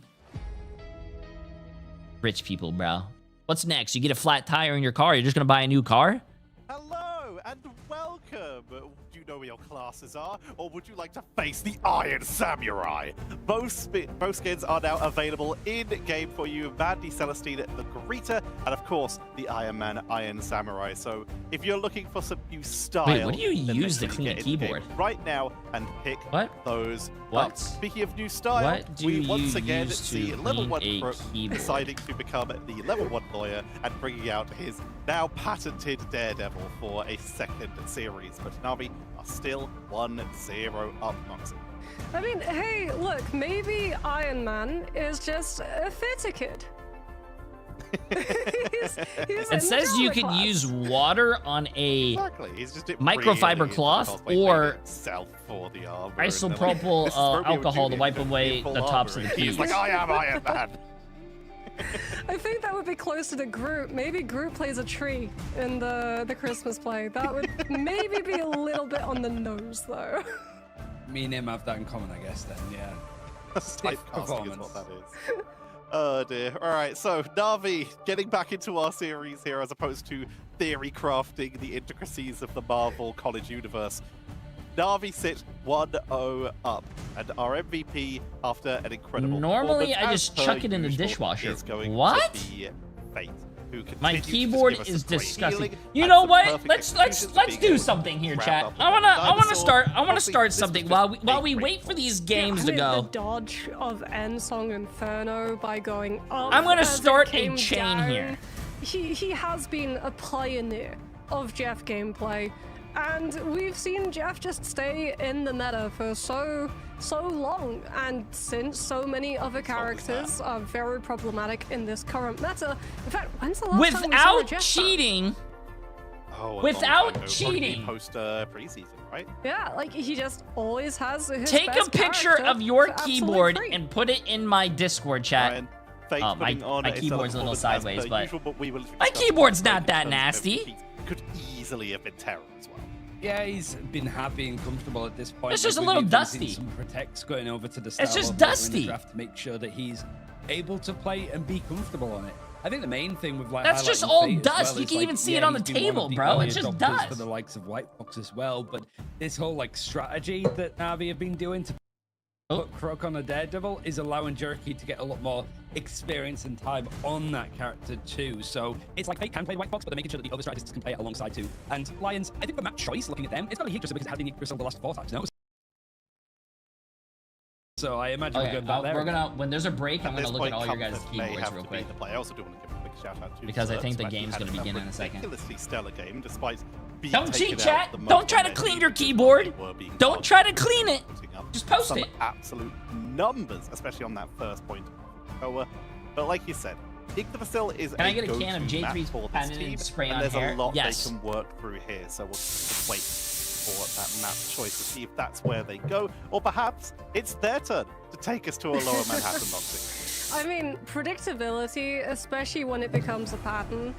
rich people, bro. What's next? You get a flat tire in your car, you're just gonna buy a new car? Hello and welcome. Do you know where your classes are, or would you like to face the Iron Samurai? Both skins are now available in-game for you. Mandy Celestine, the Garita, and of course, the Iron Man Iron Samurai. So if you're looking for some new style... Wait, what do you use to clean a keyboard? Right now and pick those What? up. Speaking of new style, What do we you once again use see to level 1 clean a pro keyboard? deciding to become the level 1 lawyer and bringing out his now patented Daredevil for a second series. But Navi are still 1-0 up, Moxie. I mean, hey, look, maybe Iron Man is just a fitter kid. he's It says you can use water on a He's just microfiber cloth or for the armor isopropyl alcohol to wipe away the tops of the keys. He's like, I am Iron Man. I think that would be closer to Groot. Maybe Groot plays a tree in the Christmas play. That would maybe be a little bit on the nose, though. Me and him have that in common, I guess, then, yeah. Stiff Typecasting is what that is. Oh dear. Alright, so Navi getting back into our series here as opposed to theory crafting the intricacies of the Marvel College universe. Navi sit 1-0 up, and our MVP after an incredible Normally, I just chuck it in the dishwasher. What? Fate, who my keyboard is disgusting. You know what? Let's do something here, chat. I wanna start something while we wait for these games to go. The dodge of Ensong Inferno by going up. I'm gonna start a chain here. He has been a pioneer of Jeff gameplay. And we've seen Jeff just stay in the meta for so long, and since so many other characters are very problematic in this current meta. In fact, when's the last time we saw a Jeff cheating? without cheating. Post preseason, right? Yeah, like he just always has his Take a best picture character of your for absolute keyboard free. and put it in my Discord chat. Ryan, Faith Oh, putting on my a keyboard's a little solid performance sideways, as per but usual, we will my discuss keyboard's Faith not in that terms of nasty. cheats. Could easily have been Terror as well. Yeah, he's been happy and comfortable at this point. It's just a We've little even dusty. seen some protects going over to the It's style just of the dusty. draft to make sure that he's able to play and be comfortable on it. I think the main thing with like That's just highlighting all Fate as dust. well You is, can like, even see yeah, it on the he's been one table, of the bro. early It's just adopters dust. for the likes of White Fox as well. But this whole like strategy that Navi have been doing to put Croc on a Daredevil is allowing Jerky to get a lot more experience and time on that character too. So it's like Fate can play White Fox, but they're making sure that the other strategists can play it alongside too. And Lions, I think the map choice, looking at them, it's got to be Yggdrasil because it had been Yggdrasil the last 4 times. No. So I imagine we're going back there. We're gonna when there's a break, I'm gonna look at all your guys' Comfort may keyboards have real to be quick. the play. I also do want to give a big shout out to Because I think the Zerx, who game's actually gonna had begin in a second. ridiculously stellar game, despite being Don't taken cheat, out chat. the most Don't try to on clean their your team keyboard. because they were being Don't try to clean it. putting up Just post some it. absolute numbers, especially on that first point. But like you said, Yggdrasil is Can I get a can of go-to map J3's for this patented team, spray and on there's hair? a lot Yes. they can work through here. So we'll just wait for that map choice to see if that's where they go, or perhaps it's their turn to take us to a lower Manhattan boxing. I mean, predictability, especially when it becomes a pattern,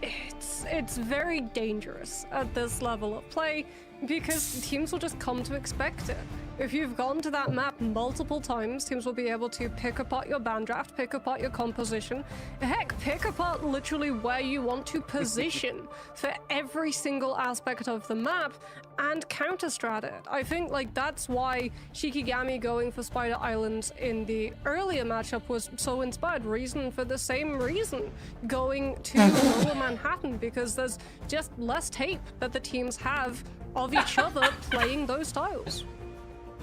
it's very dangerous at this level of play because teams will just come to expect it. If you've gone to that map multiple times, teams will be able to pick apart your band draft, pick apart your composition, heck, pick apart literally where you want to position for every single aspect of the map and counter-strat it. I think like that's why Shikigami going for Spider Islands in the earlier matchup was so inspired. Reason for the same reason, going to lower Manhattan, because there's just less tape that the teams have of each other playing those styles.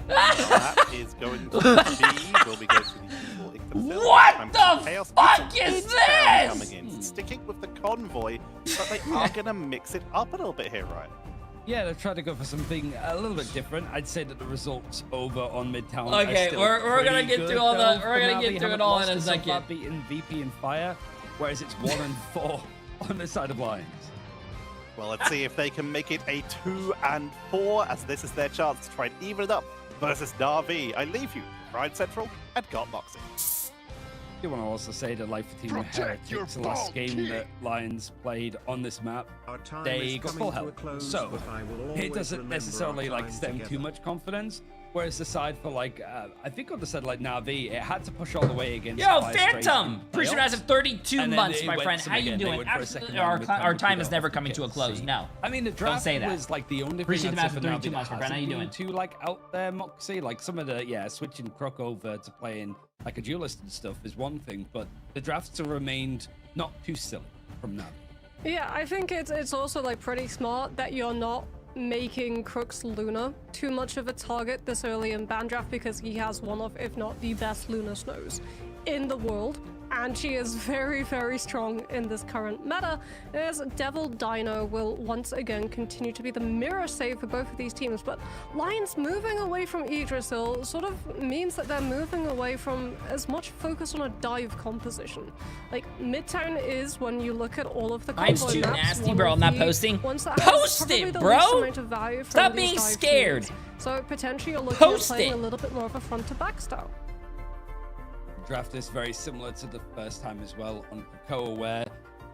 That is going to be will we go to the Yggdrasil? What the Chaos fuck Eagle is down this? Coming in, sticking with the convoy, but they are going to mix it up a little bit here, right? Yeah, they're trying to go for something a little bit different. I'd say that the results over on Midtown. Okay, are still we're gonna pretty get good, through all though, the. We're for gonna Navi. get through Haven't it all in lost a to so second. far, beaten VP and Fire, whereas it's 1-4 on the side of Lions. Well, let's see if they can make it a 2-4, as this is their chance to try and even it up versus Na'Vi. I leave you, Pride Central and Got Boxing. I do want to also say that like for Team Heretics, the last game that Lions played on this map, they got full health. So it doesn't necessarily like stem too much confidence. Whereas the side for like, I think on the side like Na'Vi, it had to push all the way against. Yo, Fire straight Phantom! in Appreciate playoffs. us of 32 And then months, it my went friend. some How you again. They doing? went for a Absolutely, second round with time our to time beat is it never off coming and to a get close. C. No. I mean, the draft say that. was like the only Appreciate thing the I'd math say for for 32 Na'Vi months, my that friend. How you hasn't doing? been too like out there, Moxie. Like some of the switching Croc over to playing like a duelist and stuff is one thing, but the drafts have remained not too silly from Na'Vi. Yeah, I think it's also like pretty smart that you're not making Crooks Luna too much of a target this early in band draft, because he has one of, if not the best Luna Snows in the world, and she is very, very strong in this current meta, as Devil Dino will once again continue to be the mirror save for both of these teams. But Lions moving away from Yggdrasil sort of means that they're moving away from as much focus on a dive composition. Like, Midtown is, when you look at all of the Mine's convoy too maps, nasty, one bro. of I'm not the posting. ones that has Post probably it, the bro! least amount of value from Stop these being dive scared. teams. So potentially you're looking Post at playing it. a little bit more of a front to back style. Draft is very similar to the first time as well on Krakoa, where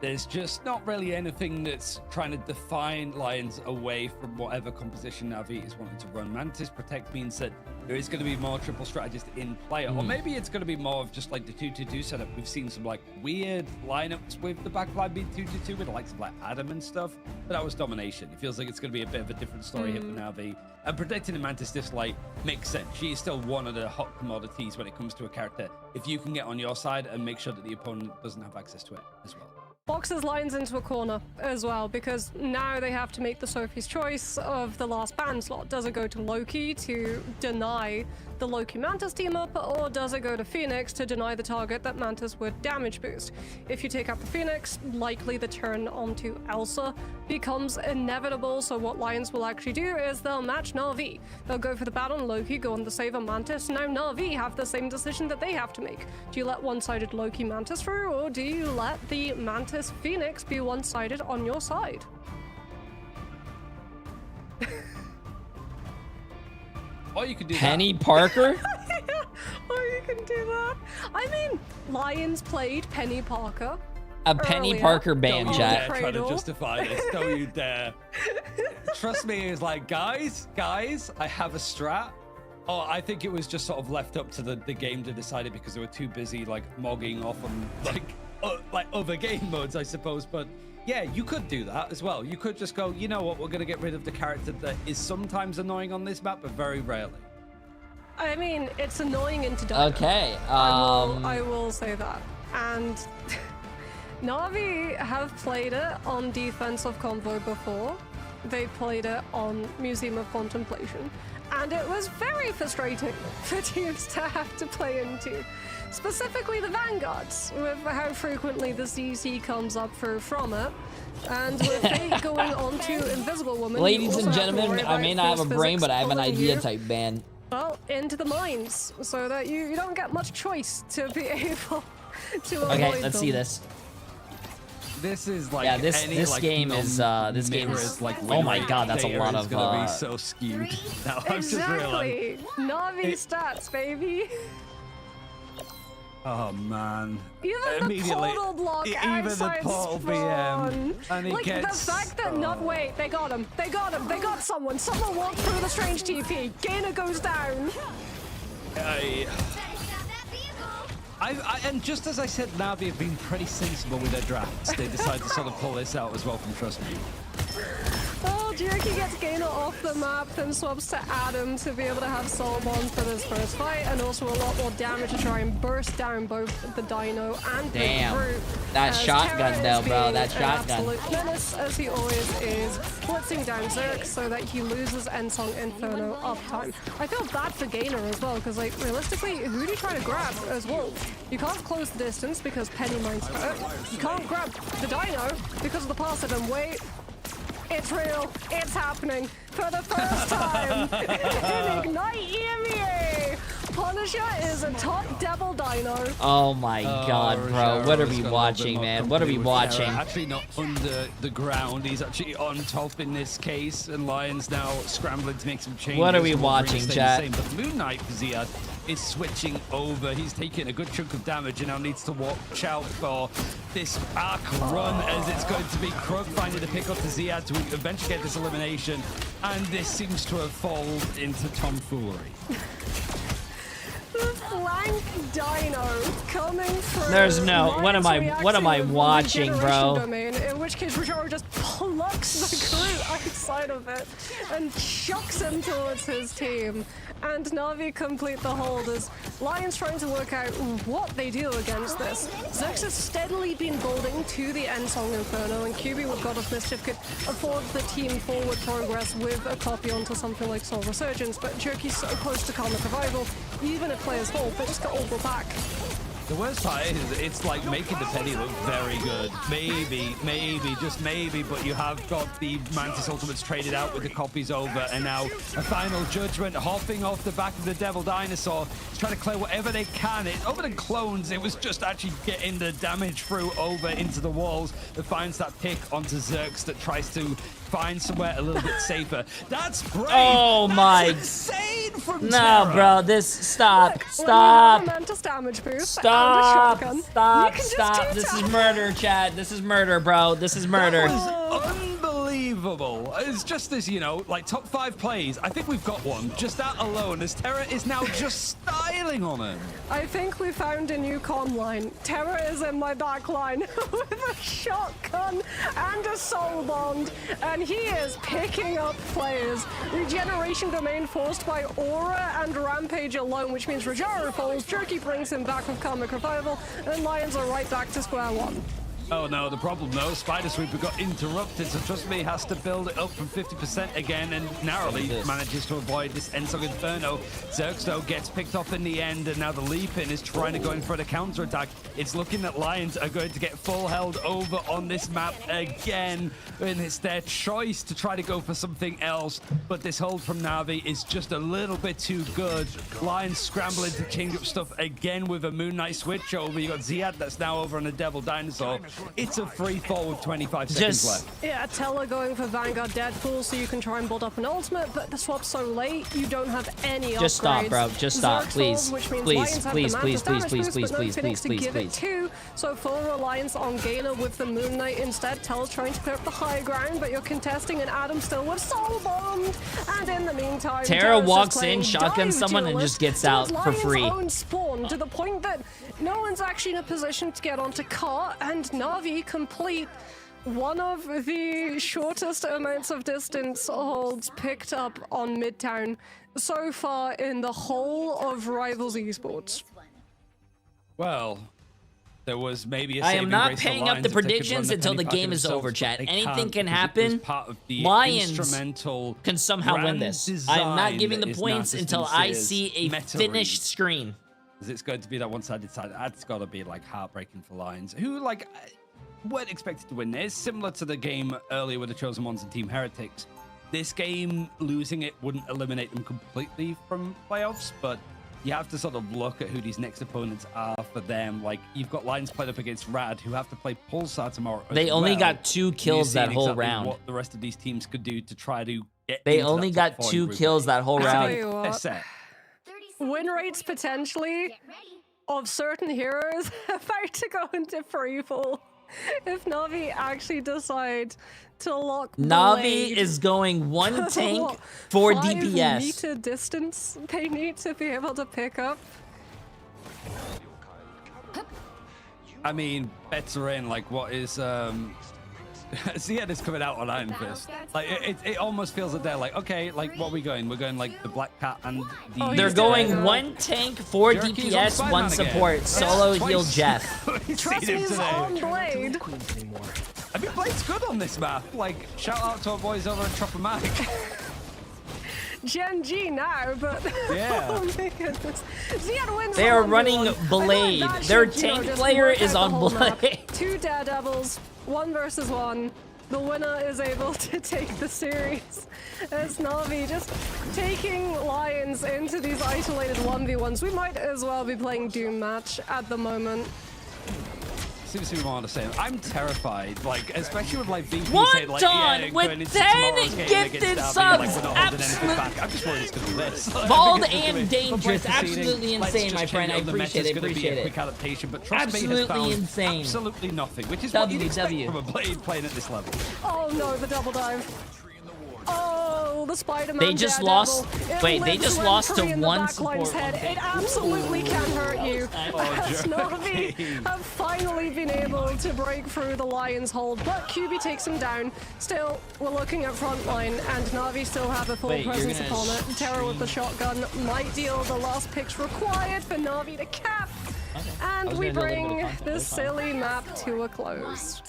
there's just not really anything that's trying to define Lions away from whatever composition Navi is wanting to run. Mantis Protect means that there is going to be more triple strategist in play, or maybe it's going to be more of just like the 2-2-2 setup. We've seen some like weird lineups with the backline being 2-2-2 with the likes of like Adam and stuff, but that was domination. It feels like it's going to be a bit of a different story here for Navi. And protecting the Mantis Dislike makes sense. She is still one of the hot commodities when it comes to a character. If you can get on your side and make sure that the opponent doesn't have access to it as well. Boxes Lions into a corner as well, because now they have to make the Sophie's choice of the last ban slot. Does it go to Loki to deny the Loki Mantis team up, or does it go to Phoenix to deny the target that Mantis would damage boost? If you take out the Phoenix, likely the turn onto Elsa becomes inevitable. So what Lions will actually do is they'll match Na'Vi. They'll go for the bat on Loki, go on the save on Mantis. Now Na'Vi have the same decision that they have to make. Do you let one-sided Loki Mantis through, or do you let the Mantis Phoenix be one-sided on your side? Or you could do Penny Parker? Or you can do that. I mean, Lions played Penny Parker. A Penny earlier. Parker band, Don't you chat. dare try to Cradle. justify this. Don't you dare. Trust me, it's like, guys, I have a strat. Oh, I think it was just sort of left up to the game to decide it because they were too busy like mogging off on like other game modes, I suppose. But yeah, you could do that as well. You could just go, you know what, we're gonna get rid of the character that is sometimes annoying on this map, but very rarely. I mean, it's annoying into Dino. Okay. I will say that. And Na'Vi have played it on Defense of Convoy before. They played it on Museum of Contemplation. And it was very frustrating for teams to have to play into. Specifically the Vanguards, with how frequently the CC comes up from it. And with Fate going on to Invisible Woman. you Ladies also and have to worry gentlemen, I about may not have force a brain, physics but I have an following idea you. type band. Well, into the mines, so that you don't get much choice to be able to avoid Okay, let's see them. this. This is like Yeah, this like, game is like oh my god, that's a data lot is of gonna be so skewed. Now I've just realized. Exactly. Na'Vi stats, baby. Oh man. Even the Immediately, portal block even the outside portal spawn. BM, and he like gets. the fact that not wait, they got him. They got him. They got someone. Someone walked through the strange TP. Gainer goes down. And just as I said, Na'Vi have been pretty sensible with their drafts. They decided to sort of pull this out as well from Trust Me. Oh, Jerky gets Gainer off the map, then swaps to Adam to be able to have Soul Bond for this first fight, and also a lot more damage to try and burst down both the Dino and Damn. the Brute. That as shotgun Terra though, is bro, being that an shotgun. absolute menace, as he always is, blitzing down Zerk so that he loses Endsong Inferno uptime. I feel bad for Gainer as well, because like realistically, who do you try to grab as well? You can't close the distance because Penny Mine's hurt. You can't grab the Dino because of the passive, and wait. It's real. It's happening for the first time in Ignite EMEA. Punisher is a top Devil Dino. Oh my god, bro. What are we watching, man? What are we watching? Actually not under the ground. He's actually on top in this case, and Lions now scrambling to make some changes. What are we Wolverine watching, staying chat? the same, but Moon Knight for Ziad is switching over. He's taking a good chunk of damage and now needs to watch out for this arc run, as it's going to be Krug finding the pick up to Ziad to eventually get this elimination, and this seems to have fallen into tomfoolery. The flank Dino coming through. There's no. What am I reacting with watching, regeneration bro? Domain, in which case Rajaro just plucks the crew outside of it and chucks him towards his team. And Na'Vi complete the hold as Lions trying to work out what they do against this. Zex has steadily been building to the Endsong Inferno, and QB with God of Mischief could afford the team forward progress with a copy onto something like Soul Resurgence, but Jerky's so close to Karmic Revival, even if players hold, they just got all go back. The worst part is it's like making the Penny look very good. Maybe, just maybe, but you have got the Mantis Ultimates traded out with the copies over, and now a final judgment hopping off the back of the Devil Dinosaur. He's trying to clear whatever they can. Other than clones, it was just actually getting the damage through over into the walls that finds that pick onto Zerx that tries to find somewhere a little bit safer. That's brave. Oh That's my. insane from No, Terra. bro. This. Stop. Look, Stop. when you have a Mantis damage boost Stop. and a shotgun, you Stop. can just Stop. This is murder, chat. This is murder, bro. This is murder. That was unbelievable. It's just this, you know, like top 5 plays. I think we've got one. Just that alone, as Terra is now just styling on him. I think we found a new con line. Terra is in my back line with a shotgun and a soul bond, and he is picking up players. Regeneration domain forced by Aura and Rampage alone, which means Rajaro falls, Jerky brings him back with Karmic Revival, and Lions are right back to square one. Oh no, the problem though, Spider Sweeper got interrupted, so Trust Me has to build it up from 50% again and narrowly manages to avoid this Endsong Inferno. Zerx though gets picked off in the end, and now the Leap-In is trying to go in for the counter-attack. It's looking that Lions are going to get full held over on this map again, and it's their choice to try to go for something else, but this hold from Na'Vi is just a little bit too good. Lions scrambling to change up stuff again with a Moon Knight switch over. You got Ziad that's now over on the Devil Dinosaur. It's a free fall with 25 seconds left. Yeah, Teller going for Vanguard Deadpool so you can try and build up an ultimate, but the swap's so late, you don't have any upgrades. Just stop, bro. Just stop, Zerg please. Falls, which means Please, Lions have please, the please, Mantis please, damage please, boost, but no please, Phoenix please, to give please. it to. So full reliance on Gala with the Moon Knight instead. Teller's trying to clear up the high ground, but you're contesting, and Adam still with Soul Bombed. And in the meantime, Terra Terra's just walks in, playing shotguns dive someone, and duelist just gets to out for Lions' free. own spawn, to the point that no one's actually in a position to get onto Car, and Na'Vi complete one of the shortest amounts of distance holds picked up on Midtown so far in the whole of Rivals Esports. Well, there was maybe a I am saving not grace for paying up Lions the if they could run predictions the until the penny game pack is themselves, over, but chat. they Anything can't can because it was happen. part of the Lions instrumental can somehow win grand this. I am not giving the design that points is until Narcissus I Sears see a meta finished read. screen. Because it's going to be that one-sided side. That's got to be like heartbreaking for Lions, who like weren't expected to win this. Similar to the game earlier with the Chosen Ones and Team Heretics. This game, losing it wouldn't eliminate them completely from playoffs, but you have to sort of look at who these next opponents are for them. Like, you've got Lions played up against Rad, who have to play Pulsar tomorrow. They only got 2 kills that whole exactly round. What the rest of these teams could do to try to get. They into only that top got 4 2 group. kills that whole I'll tell round. you They're what, set. win rates potentially of certain heroes about to go into free fall if Na'Vi actually decide to lock Na'Vi Blade. is going 1 tank, 4 5 DPS. meter distance they need to be able to pick up. I mean, bets are in. Like, what is Ziad is coming out on Iron Fist. Like, it almost feels that they're like, okay, like, what are we going? We're going like the Black Cat and the. Oh, They're he's going dead. 1 tank, 4 Jerky's on DPS, Spider-Man 1 again. support. Solo Yeah, heal twice. Jeff. We've Trust seen me, him he's today. on Blade. I mean, Blade's good on this map. Like, shout out to our boys over at Tropomatic. Gen G now, but Yeah. oh my goodness. Ziad wins They the are 1v1. running I feel Blade. that Their should, you know, tank just player work is out on the whole map. Blade. 2 Daredevils, 1 versus 1. The winner is able to take the series. As Na'Vi just taking Lions into these isolated 1v1s. We might as well be playing Doom match at the moment. Seems to be more on the same. I'm terrified, like, especially with like VP One saying like, done yeah, with going into 10 tomorrow's game gifted against Derby, like, subs. we're not holding anything Absolute- back. I'm just worried it's going to be this. Like, Bald because it's gonna and be- dangerous. but like Absolutely let's insane, just my change friend. I up the meta. appreciate It's it. gonna be Appreciate a it. quick adaptation, but trust me, Absolutely has found insane. absolutely nothing, which is what you'd expect WW. from a Blade playing at this level. Oh no, the double dive. Oh, the Spider-Man. They just Daredevil. lost- It wait, they lives just lost to rent-free in the one backline's support head. on It absolutely can hurt you. As Na'Vi Jane. have finally been able to break through the Lions' hold, but QB takes him down. Still, we're looking at frontline, and Na'Vi still have a full Wait, you're presence gonna upon it. Terror with the shotgun might deal the last picks required for Na'Vi to cap. And we bring this silly map to a close.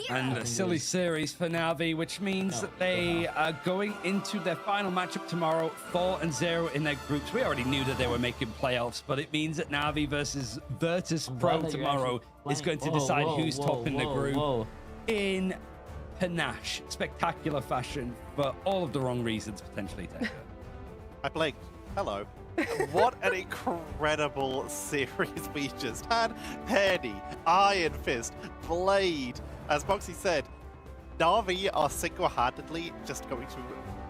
And a silly series for Na'Vi, which means that they are going into their final matchup tomorrow, 4-0 in their groups. We already knew that they were making playoffs, but it means that Na'Vi versus Virtus Pro tomorrow is going to decide who's top in the group in panache, spectacular fashion, for all of the wrong reasons, potentially. I blinked. Hello. What an incredible series we just had. Penny, Iron Fist, Blade. As Boxy said, Na'Vi are single-handedly just going to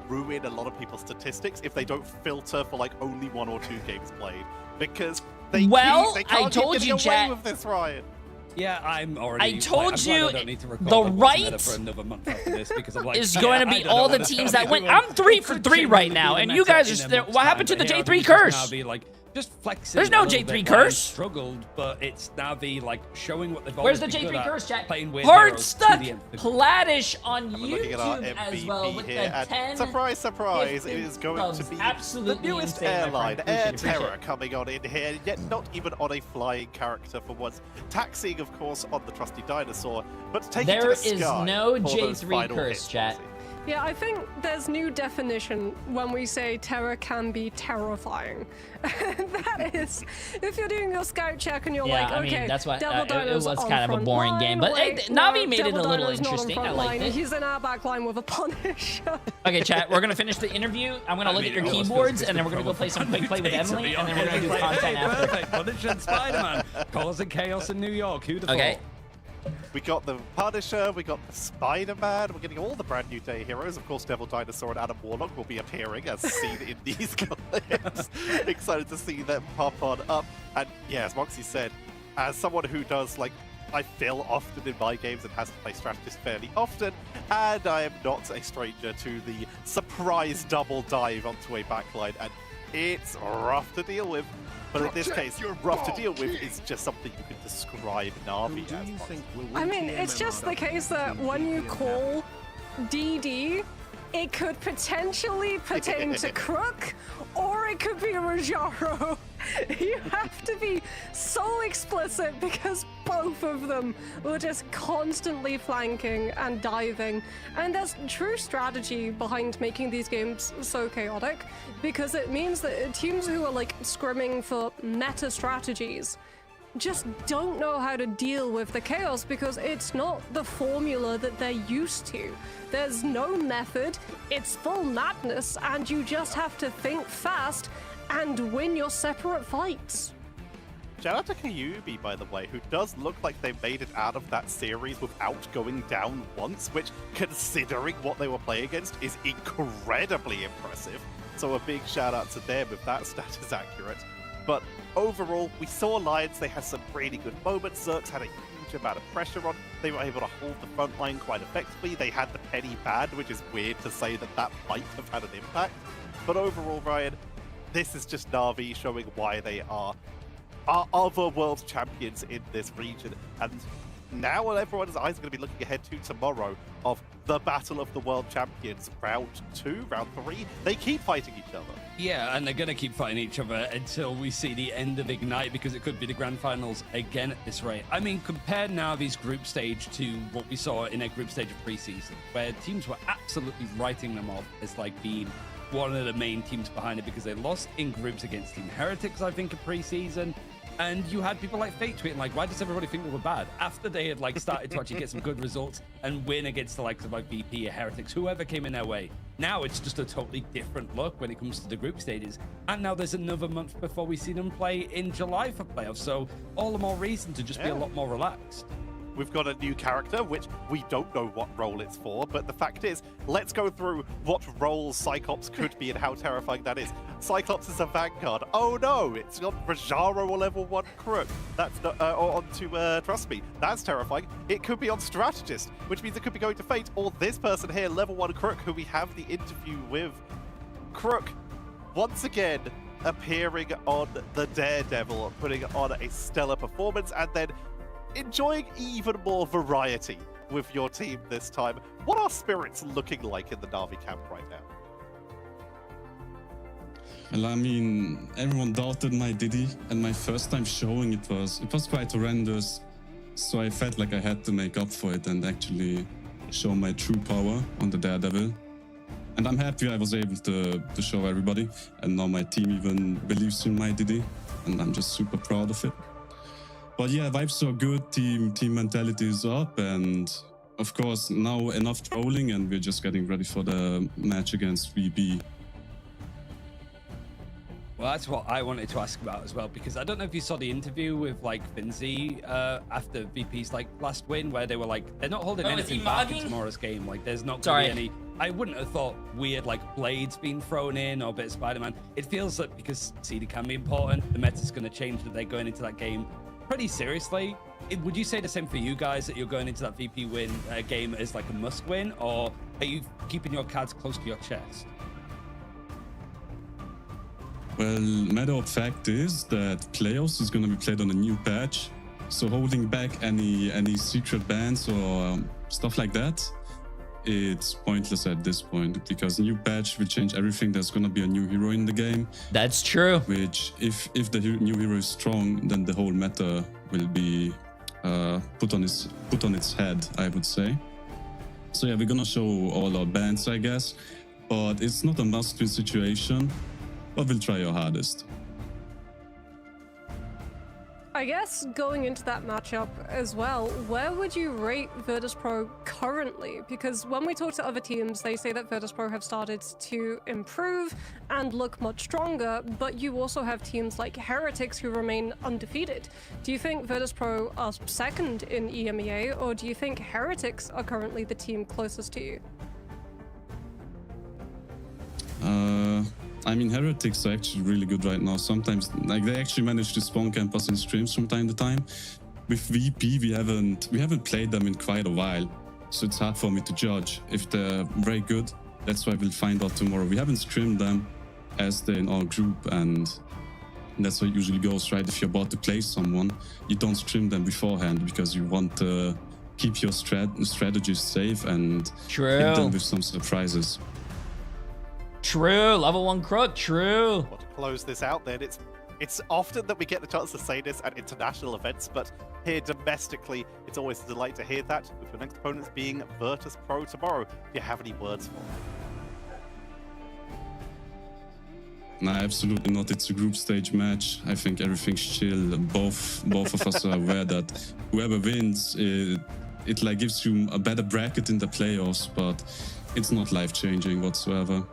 ruin a lot of people's statistics if they don't filter for like only 1 or 2 games played. Because they Well, they I can't keep told getting you, away chat. with this, Ryan. Yeah, I'm already. I told I'm glad you I don't need to record the my voice meta right for another month after this because I'm like, is yeah, going to I be don't know all the what teams they're that win. doing. I'm 3 It for could 3 right genuinely now, be and the you meta guys in are a still. month's What time, happened to the but here J3 because curse? Na'Vi, like, just flexing. There's no a little J3 bit. curse. Lions struggled, but it's Na'Vi like showing what they've Where's always the been J3 good at, curse, chat? playing weird Hard heroes to stuck the nth degree. Platish on I'm looking at our YouTube as MVP well with here, the and 10. surprise, surprise, it gifted is going to subs. be Absolutely the newest insane, my airline, friend. Air Appreciate it, Terror, coming on in here, yet not even on a flying character for once. Taxiing, of course, on the trusty dinosaur, but taking There to the is sky no for those J3 final curse, hits, chat. Boxy. Yeah, I think there's new definition when we say terror can be terrifying. That is, if you're doing your scout check and you're Yeah, like, I mean, okay, that's what Devil it Dino's was on kind of a front boring line. game, but Wait, hey, Na'Vi made it Devil a little Dino's not on interesting. front I liked line. it. He's in our back line with a Punisher. Okay, chat, we're going to finish the interview. I'm going to look at your keyboards, and then we're going to go play some quick play with Emily, and then we're going to do content after. Perfect. Punisher and Spider-Man causing chaos in New York. Who'd have Okay. thought? We got the Punisher, we got the Spider-Man, we're getting all the brand new day heroes. Of course, Devil Dinosaur and Adam Warlock will be appearing as seen in these clips. Excited to see them pop on up. And yeah, as Moxie said, as someone who does, like, I fail often in my games and has to play strategist fairly often, and I am not a stranger to the surprise double dive onto a backline, and it's rough to deal with. But in this case, rough to deal with is just something you can describe Na'Vi as. I mean, it's just the case that when you call DD, it could potentially pertain to Crook, or it could be Rajaro. You have to be so explicit because both of them were just constantly flanking and diving. And there's true strategy behind making these games so chaotic, because it means that teams who are like scrimming for meta strategies just don't know how to deal with the chaos because it's not the formula that they're used to. There's no method, it's full madness, and you just have to think fast and win your separate fights. Shout out to Kyubi, by the way, who does look like they made it out of that series without going down once, which, considering what they were playing against, is incredibly impressive. So a big shout out to them if that stat is accurate. But overall, we saw Lions, they had some really good moments. Zerx had a huge amount of pressure on. They were able to hold the front line quite effectively. They had the penny bad, which is weird to say that that might have had an impact. But overall, Ryan, this is just Na'Vi showing why they are other world champions in this region. And now everyone's eyes are going to be looking ahead to tomorrow of the Battle of the World Champions, round 2, round 3. They keep fighting each other. Yeah, and they're going to keep fighting each other until we see the end of Ignite, because it could be the grand finals again at this rate. I mean, compare Na'Vi's group stage to what we saw in a group stage of preseason, where teams were absolutely writing them off as like being one of the main teams behind it, because they lost in groups against Team Heretics, I think, in preseason. And you had people like Fate tweeting like, why does everybody think we were bad? After they had like started to actually get some good results and win against the likes of like VP or Heretics, whoever came in their way. Now it's just a totally different look when it comes to the group stages. And now there's another month before we see them play in July for playoffs. So all the more reason to just be a lot more relaxed. We've got a new character, which we don't know what role it's for, but the fact is, let's go through what role Cyclops could be and how terrifying that is. Cyclops is a Vanguard. Oh no, it's on Rajaro or level 1 Crook. That's not, or onto, trust me, that's terrifying. It could be on Strategist, which means it could be going to Fate, or this person here, level 1 Crook, who we have the interview with. Crook, once again, appearing on the Daredevil, putting on a stellar performance, and then enjoying even more variety with your team this time. What are spirits looking like in the Na'Vi camp right now? Well, I mean, everyone doubted my Diddy, and my first time showing it was quite horrendous. So I felt like I had to make up for it and actually show my true power on the Daredevil. And I'm happy I was able to show everybody, and now my team even believes in my Diddy, and I'm just super proud of it. But yeah, vibes are good, team mentality is up, and of course now enough trolling and we're just getting ready for the match against VB. Well, that's what I wanted to ask about as well, because I don't know if you saw the interview with like Finzi after VP's like last win, where they were like, they're not holding anything back in tomorrow's game. Like there's not going to be any, I wouldn't have thought weird like blades being thrown in or a bit of Spider-Man. It feels like because CD can be important, the meta's going to change, that they're going into that game pretty seriously. Would you say the same for you guys, that you're going into that VP win game as like a must win, or are you keeping your cards close to your chest? Well, matter of fact is that playoffs is going to be played on a new patch, so holding back any secret bans or stuff like that, it's pointless at this point, because new patch will change everything. There's going to be a new hero in the game. That's true. Which, if the new hero is strong, then the whole meta will be put on its head, I would say. So yeah, we're gonna show all our bans, I guess, but it's not a must-win situation. But we'll try our hardest. I guess going into that matchup as well, where would you rate Virtus.pro currently? Because when we talk to other teams, they say that Virtus.pro have started to improve and look much stronger, but you also have teams like Heretics who remain undefeated. Do you think Virtus.pro are second in EMEA, or do you think Heretics are currently the team closest to you? I mean, Heretics are actually really good right now. Sometimes, like, they actually manage to spawn camp us in streams from time to time. With VP, we haven't played them in quite a while, so it's hard for me to judge if they're very good. That's why we'll find out tomorrow. We haven't scrimmed them as they're in our group, and that's how it usually goes, right? If you're about to play someone, you don't scrim them beforehand because you want to keep your strategies safe and hit them with some surprises. True, level 1 Crook, true. Well, to close this out then, it's often that we get the chance to say this at international events, but here domestically, it's always a delight to hear that, with your next opponents being Virtus.pro tomorrow. Do you have any words for them? No, absolutely not. It's a group stage match. I think everything's chill. Both of us are aware that whoever wins, it like gives you a better bracket in the playoffs, but it's not life-changing whatsoever.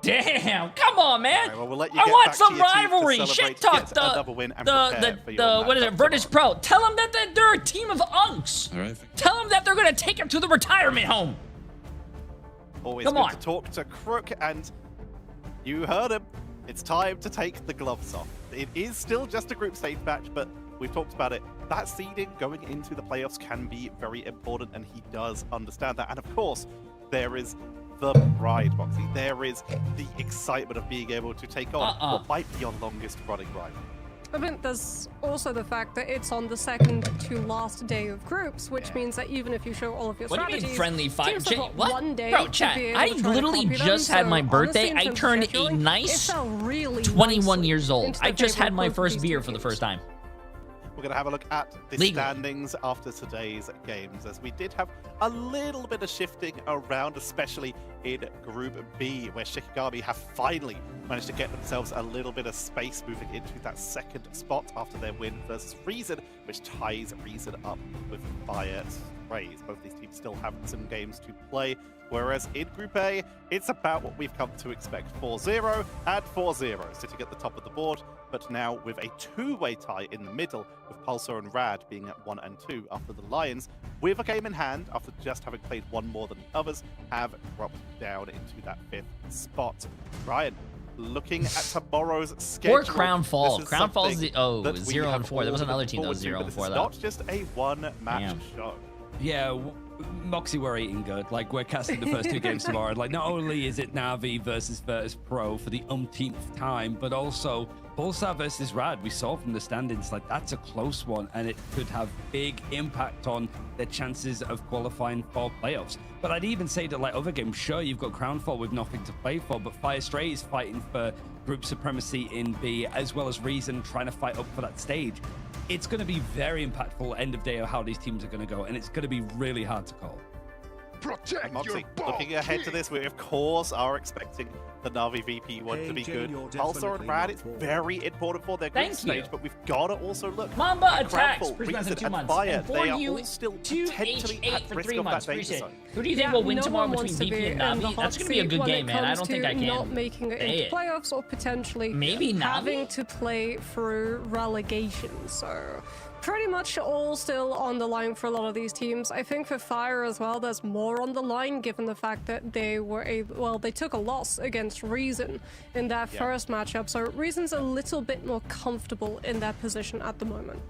Damn, come on, man. Right, well, we'll let you I get want back some to your team to rivalry. celebrate, Shit talk get another win and prepare for your what is it, matchup Virtus.pro. Tell them that they're a team of unks. All right. Tell them that they're going to take him to the retirement home. Always Come good on. to talk to Crook, and you heard him. It's time to take the gloves off. It is still just a group stage match, but we've talked about it. That seeding going into the playoffs can be very important, and he does understand that. And of course, there is the pride, Boxy. There is the excitement of being able to take on what might be your longest running rival. I mean, there's also the fact that it's on the second to last day of groups, which means that even if you show all of your What do you strategies, mean friendly fire? teams have got What? one day Bro, to chat, be able I to try to literally copy them. just had my So birthday. honestly, in I terms of turned a scheduling, nice it fell really 21 nicely years old. into the I just favor had of my both of first these beer two for the teams. first time. We're going to have a look at the Legally. standings after today's games, as we did have a little bit of shifting around, especially in Group B, where Shikigami have finally managed to get themselves a little bit of space moving into that second spot after their win versus Reason, which ties Reason up with Fire Sprays. Both these teams still have some games to play, whereas in Group A, it's about what we've come to expect. 4-0 and 4-0 sitting at the top of the board, but now with a two-way tie in the middle, with Pulsar and Rad being at 1 and 2 after the Lions, with a game in hand after just having played one more than the others, have dropped down into that 5th spot. Ryan, looking at tomorrow's schedule. Or Crown Fall. this is Crown Fall is something the that we 0 have and 4. There was all another looked team that was forward to, 0 but and this 4 is though. not just a one-match Damn. show. Yeah, Moxie, we're eating good. Like, we're casting the first two games tomorrow. And, like, not only is it Na'Vi versus Virtus.pro for the umpteenth time, but also Pulsar versus Rad. We saw from the standings, like, that's a close one, and it could have big impact on their chances of qualifying for playoffs. But I'd even say that, like, other games, sure, you've got Crownfall with nothing to play for, but Fire Stray is fighting for group supremacy in B, as well as Reason trying to fight up for that stage. It's going to be very impactful end of day of how these teams are going to go, and it's going to be really hard to call. And Moxie, looking ahead to this, we of course are expecting the Na'Vi VP one to be Jay, good. you're Pulsar and definitely Rad, not it's forward. very important for their group Thank stage, you. but we've got to also look Mamba at attacks. Crownfall, Appreciate Reason, 2 and months. Fire. And for They are you, all still 2 potentially H8 at for risk 3 of months. that danger Appreciate it. zone. Who do you think will win no tomorrow one between wants to VP be and in the Na'Vi? hot That's going to be a seat good when game, it man. I comes don't think I to can. not making it say into it. playoffs or potentially Maybe Na'Vi? having to play through relegation. So pretty much all still on the line for a lot of these teams. I think for Fire as well, there's more on the line given the fact that they were they took a loss against Reason in that first matchup. So Reason's a little bit more comfortable in their position at the moment.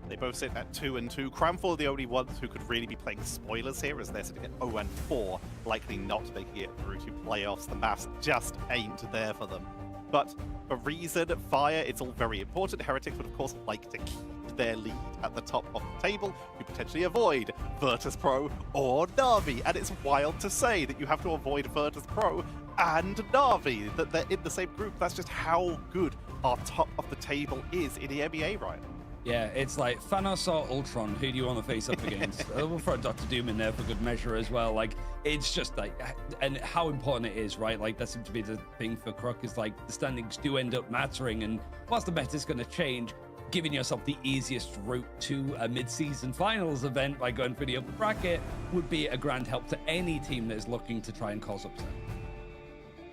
They both sit at 2 and 2. Crownfall are the only ones who could really be playing spoilers here, as they're sitting at 0 and 4, likely not making it through to playoffs. The maths just ain't there for them. But for Reason, Fire, it's all very important. Heretics would, of course, like to keep their lead at the top of the table, to potentially avoid Virtus.pro or Na'Vi. And it's wild to say that you have to avoid Virtus.pro and Na'Vi, that they're in the same group. That's just how good our top of the table is in EMEA, right? Yeah, it's like Thanos or Ultron. Who do you want to face up against? We'll throw Doctor Doom in there for good measure as well. Like, it's just like, and how important it is, right? Like, that seems to be the thing for Crook is like the standings do end up mattering. And whilst the meta's going to change, giving yourself the easiest route to a mid-season finals event by going through the upper bracket would be a grand help to any team that is looking to try and cause upset.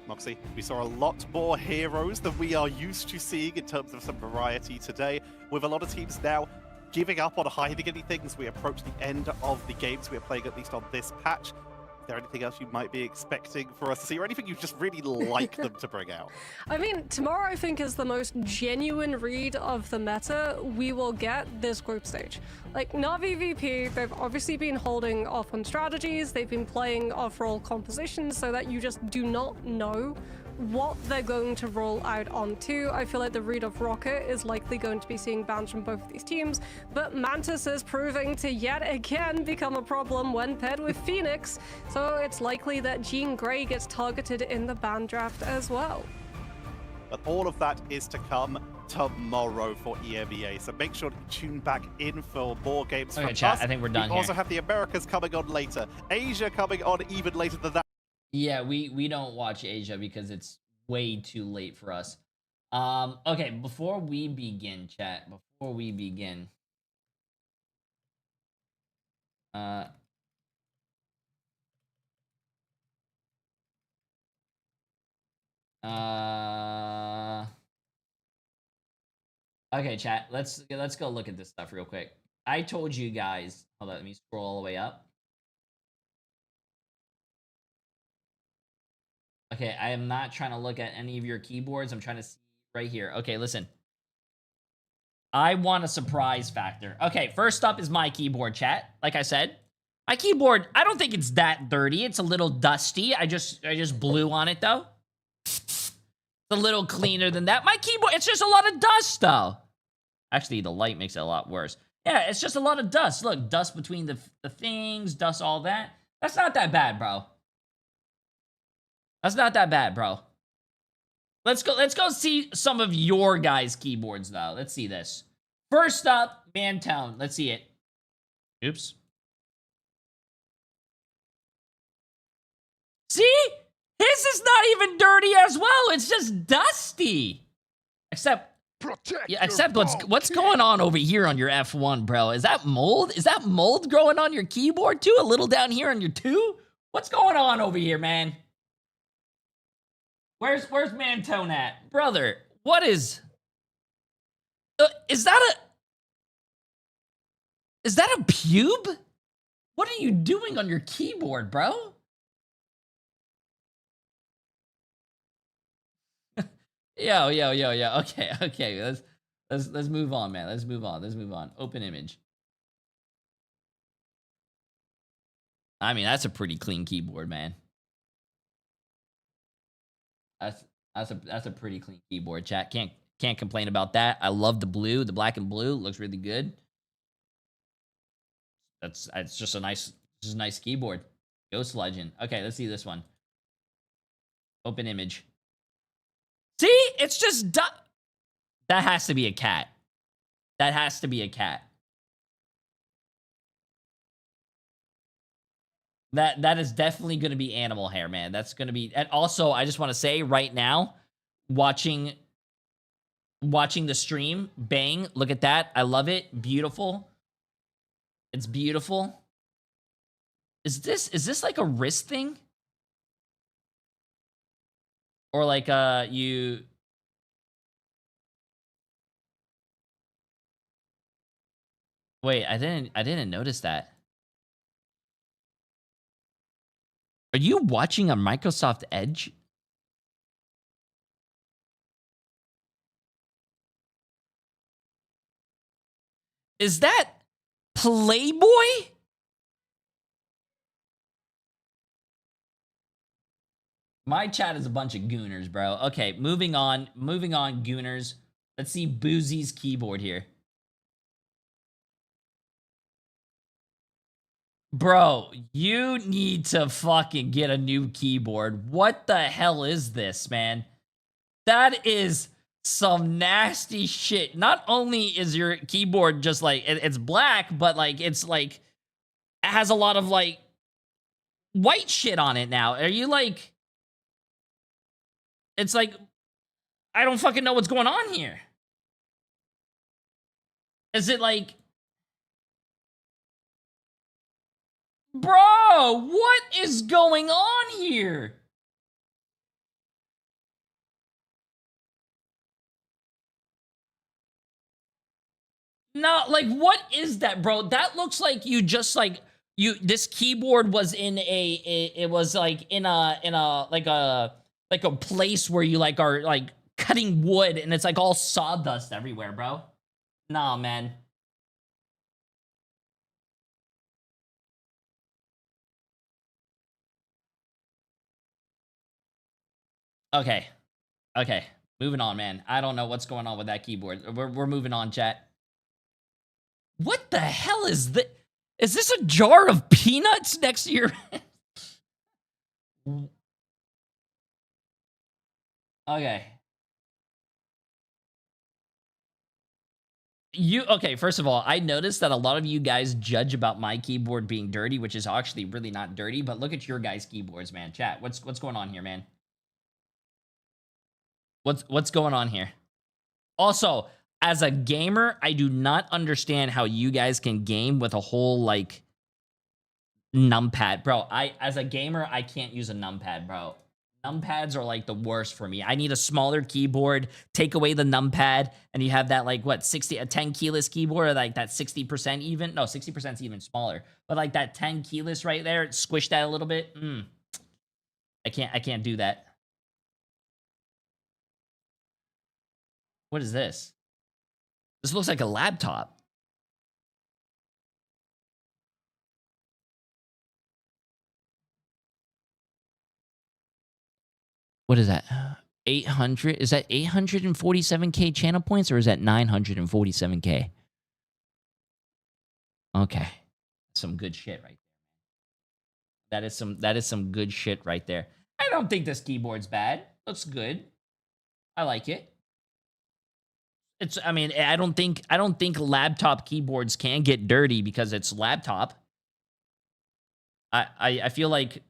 Moxie, we saw a lot more heroes than we are used to seeing in terms of some variety today, with a lot of teams now giving up on hiding anything as we approach the end of the games we are playing, at least on this patch. Is there anything else you might be expecting for us to see, or anything you just really like them to bring out? I mean, tomorrow I think is the most genuine read of the meta we will get this group stage. Like, Na'Vi VP, they've obviously been holding off on strategies, they've been playing off-role compositions so that you just do not know what they're going to roll out onto. I feel like the read of Rocket is likely going to be seeing bans from both of these teams, but Mantis is proving to yet again become a problem when paired with Phoenix, so it's likely that Jean Grey gets targeted in the ban draft as well. But all of that is to come tomorrow for EMEA, so make sure to tune back in for more games from chat, us. I think we're done We also here. have the Americas coming on later, Asia coming on even later than that. Yeah, we don't watch Asia because it's way too late for us. Okay, before we begin, chat, before we begin, okay, chat, let's go look at this stuff real quick. I told you guys, hold on, let me scroll all the way up. Okay, I am not trying to look at any of your keyboards. I'm trying to see right here. Okay, listen. I want a surprise factor. Okay, first up is my keyboard, chat. Like I said, my keyboard, I don't think it's that dirty. It's a little dusty. I just blew on it though. It's a little cleaner than that. My keyboard, it's just a lot of dust though. Actually, the light makes it a lot worse. Yeah, it's just a lot of dust. Look, dust between the things, dust all that. That's not that bad, bro. That's not that bad, bro. Let's go see some of your guys' keyboards, though. Let's see this. First up, Mantone. Let's see it. Oops. See? His is not even dirty as well. It's just dusty. Except what's going on over here on your F1, bro? Is that mold? Is that mold growing on your keyboard, too? A little down here on your 2? What's going on over here, man? Where's Mantone at? Brother, what is... Is that a pube? What are you doing on your keyboard, bro? Yo. Okay. Let's move on, man. Let's move on. Open image. I mean, that's a pretty clean keyboard, man. That's a pretty clean keyboard, chat. Can't complain about that. I love the blue, the black and blue. Looks really good. It's just a nice keyboard. Ghost Legend. Okay, let's see this one. Open image. See? It's just that has to be a cat. That has to be a cat. That is definitely going to be animal hair, man. That's going to be... And also, I just want to say right now, watching the stream, bang, look at that. I love it. Beautiful. It's beautiful. Is this like a wrist thing? Or like you... Wait, I didn't notice that. Are you watching on Microsoft Edge? Is that Playboy? My chat is a bunch of gooners, bro. Okay, moving on, gooners. Let's see Boozy's keyboard here. Bro, you need to fucking get a new keyboard. What the hell is this, man? That is some nasty shit. Not only is your keyboard just like it's black, but like it's like it has a lot of like white shit on it now. Are you like? It's like I don't fucking know what's going on here. Is it like, bro? What is going on here? No, like, what is that, bro? That looks like you just like this keyboard was in it was like in a like a place where you like are like cutting wood and it's like all sawdust everywhere, bro. Nah, man. Okay. Okay. Moving on, man. I don't know what's going on with that keyboard. We're moving on, chat. What the hell is this? Is this a jar of peanuts next to your... Okay. Okay, first of all, I noticed that a lot of you guys judge about my keyboard being dirty, which is actually really not dirty, but look at your guys' keyboards, man. Chat, what's going on here, man? What's going on here? Also, as a gamer, I do not understand how you guys can game with a whole like numpad. Bro, as a gamer, I can't use a numpad, bro. Numpads are like the worst for me. I need a smaller keyboard, take away the numpad, and you have that like what, 10 keyless keyboard, or like that 60% even? No, 60% is even smaller. But like that 10 keyless right there, squish that a little bit. I can't do that. What is this? This looks like a laptop. What is that? 800? Is that 847k channel points or is that 947k? Okay. Some good shit right there. That is some good shit right there. I don't think this keyboard's bad. Looks good. I like it. I mean, I don't think laptop keyboards can get dirty because it's laptop. I feel like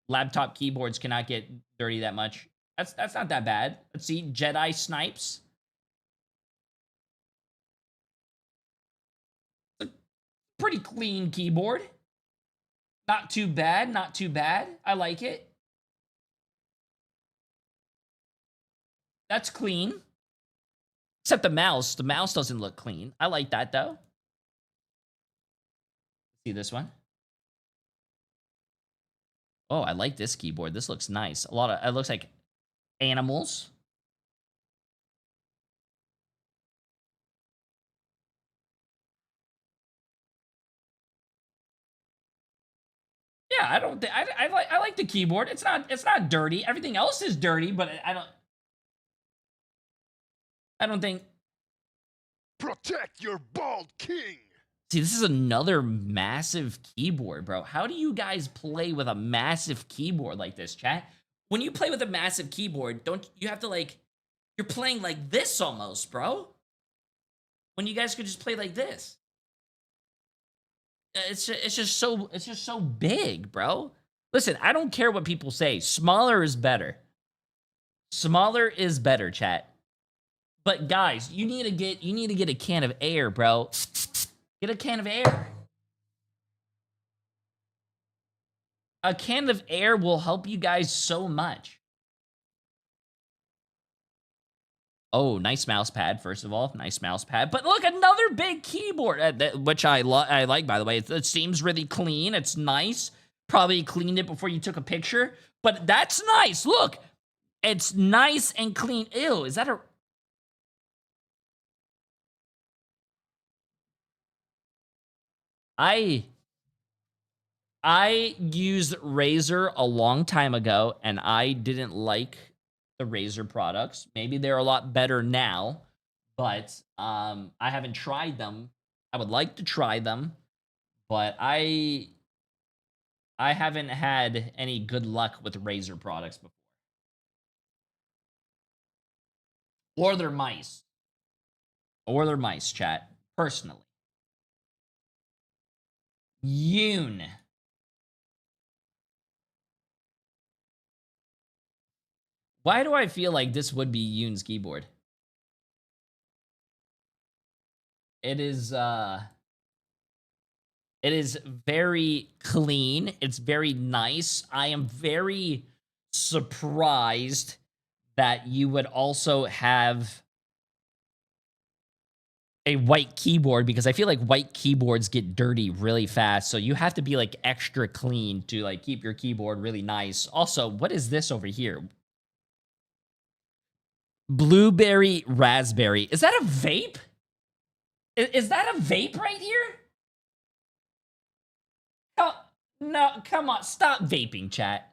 laptop keyboards cannot get dirty that much. That's not that bad. Let's see, Jedi Snipes. Pretty clean keyboard. Not too bad, not too bad. I like it. That's clean. Except the mouse. The mouse doesn't look clean. I like that though. See this one? Oh, I like this keyboard. This looks nice. It looks like animals. Yeah, I like the keyboard. It's not dirty. Everything else is dirty, but I don't think. Protect your bald king. See, this is another massive keyboard, bro. How do you guys play with a massive keyboard like this, chat? When you play with a massive keyboard, don't you have to like, you're playing like this almost, bro? When you guys could just play like this. It's just so big, bro. Listen, I don't care what people say. Smaller is better. Smaller is better, chat. But guys, you need to get a can of air, bro. Get a can of air. A can of air will help you guys so much. Oh, nice mouse pad, first of all. Nice mouse pad. But look, another big keyboard, which I like, by the way. It seems really clean. It's nice. Probably cleaned it before you took a picture. But that's nice. Look, it's nice and clean. Ew, is that a... I used Razer a long time ago, and I didn't like the Razer products. Maybe they're a lot better now, but I haven't tried them. I would like to try them, but I haven't had any good luck with Razer products before. Or they're mice. Or they're mice, chat. Personally. Yoon. Why do I feel like this would be Yoon's keyboard? It is very clean. It's very nice. I am very surprised that you would also have a white keyboard, because I feel like white keyboards get dirty really fast. So you have to be like extra clean to like keep your keyboard really nice. Also, what is this over here? Blueberry raspberry. Is that a vape? Is that a vape right here? Oh, no, come on. Stop vaping, chat.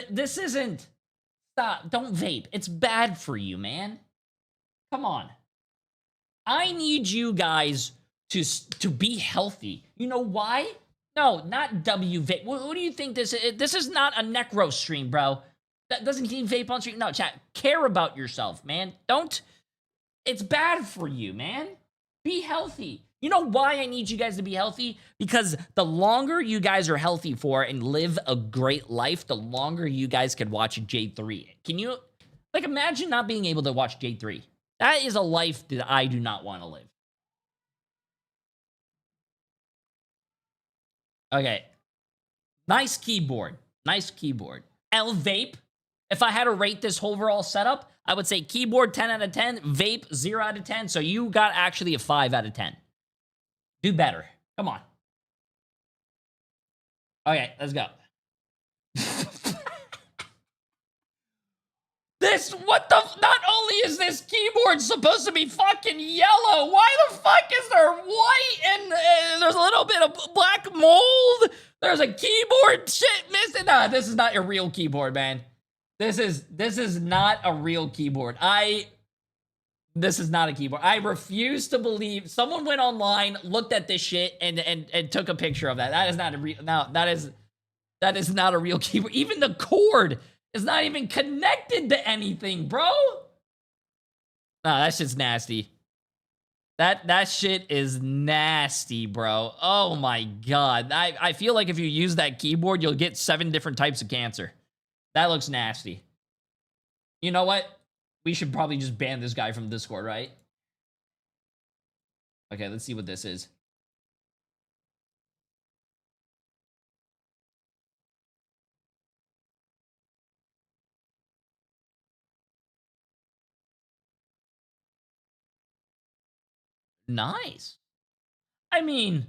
This isn't... Stop. Don't vape. It's bad for you, man. Come on. I need you guys to be healthy. You know why? No, not W vape. What do you think this is? This is not a necro stream, bro. That doesn't mean vape on stream. No, chat. Care about yourself, man. Don't. It's bad for you, man. Be healthy. You know why I need you guys to be healthy? Because the longer you guys are healthy for and live a great life, the longer you guys can watch J3. Can you, like, imagine not being able to watch J3? That is a life that I do not want to live. Okay. Nice keyboard. Nice keyboard. L Vape. If I had to rate this overall setup, I would say keyboard 10 out of 10, vape 0 out of 10. So you got actually a 5 out of 10. Do better. Come on. Okay, let's go. Not only is this keyboard supposed to be fucking yellow, why the fuck is there white and there's a little bit of black mold? There's a keyboard shit missing. Nah, this is not a real keyboard, man. This is not a real keyboard. This is not a keyboard. I refuse to believe someone went online, looked at this shit, and took a picture of that. That is not a real. No, that is not a real keyboard. Even the cord is not even connected to anything, bro. Nah, that shit's nasty. That shit is nasty, bro. Oh my god. I feel like if you use that keyboard, you'll get 7 different types of cancer. That looks nasty. You know what? We should probably just ban this guy from Discord, right? Okay, let's see what this is. Nice. I mean,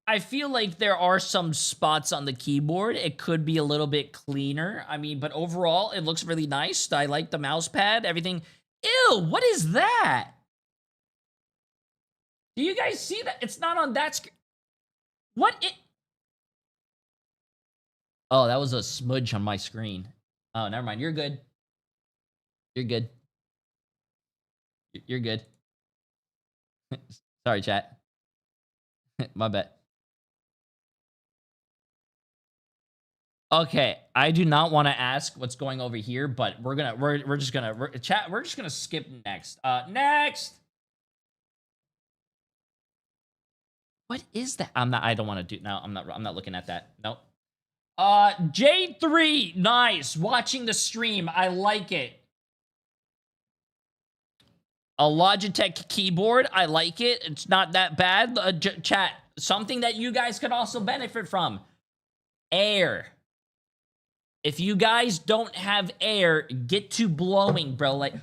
I feel like there are some spots on the keyboard. It could be a little bit cleaner. I mean, but overall, it looks really nice. I like the mouse pad, everything. Ew, what is that? Do you guys see that? It's not on that screen. What it? Oh, that was a smudge on my screen. Oh, never mind. You're good. You're good. You're good. Sorry, chat. My bad. Okay, I do not want to ask what's going over here, but we're just gonna skip next. Next. What is that? I don't want to do. No, I'm not looking at that. Nope. J3, nice. Watching the stream. I like it. A Logitech keyboard. I like it. It's not that bad. Chat. Something that you guys could also benefit from. Air. If you guys don't have air, get to blowing, bro. Like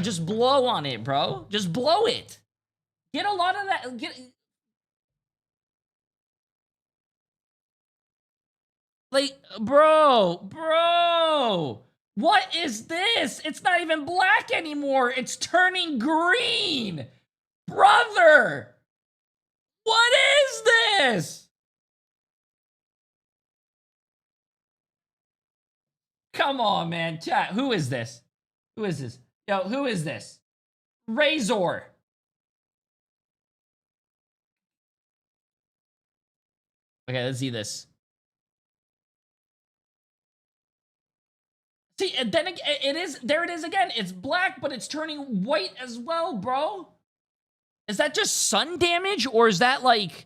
just blow on it, bro. Just blow it. Get a lot of that. Like, bro. What is this? It's not even black anymore. It's turning green. Brother. What is this? Come on, man. Chat, who is this? Who is this? Yo, who is this? Razor. Okay, let's see this. See, and then it is, there it is again. It's black, but it's turning white as well, bro. Is that just sun damage, or is that like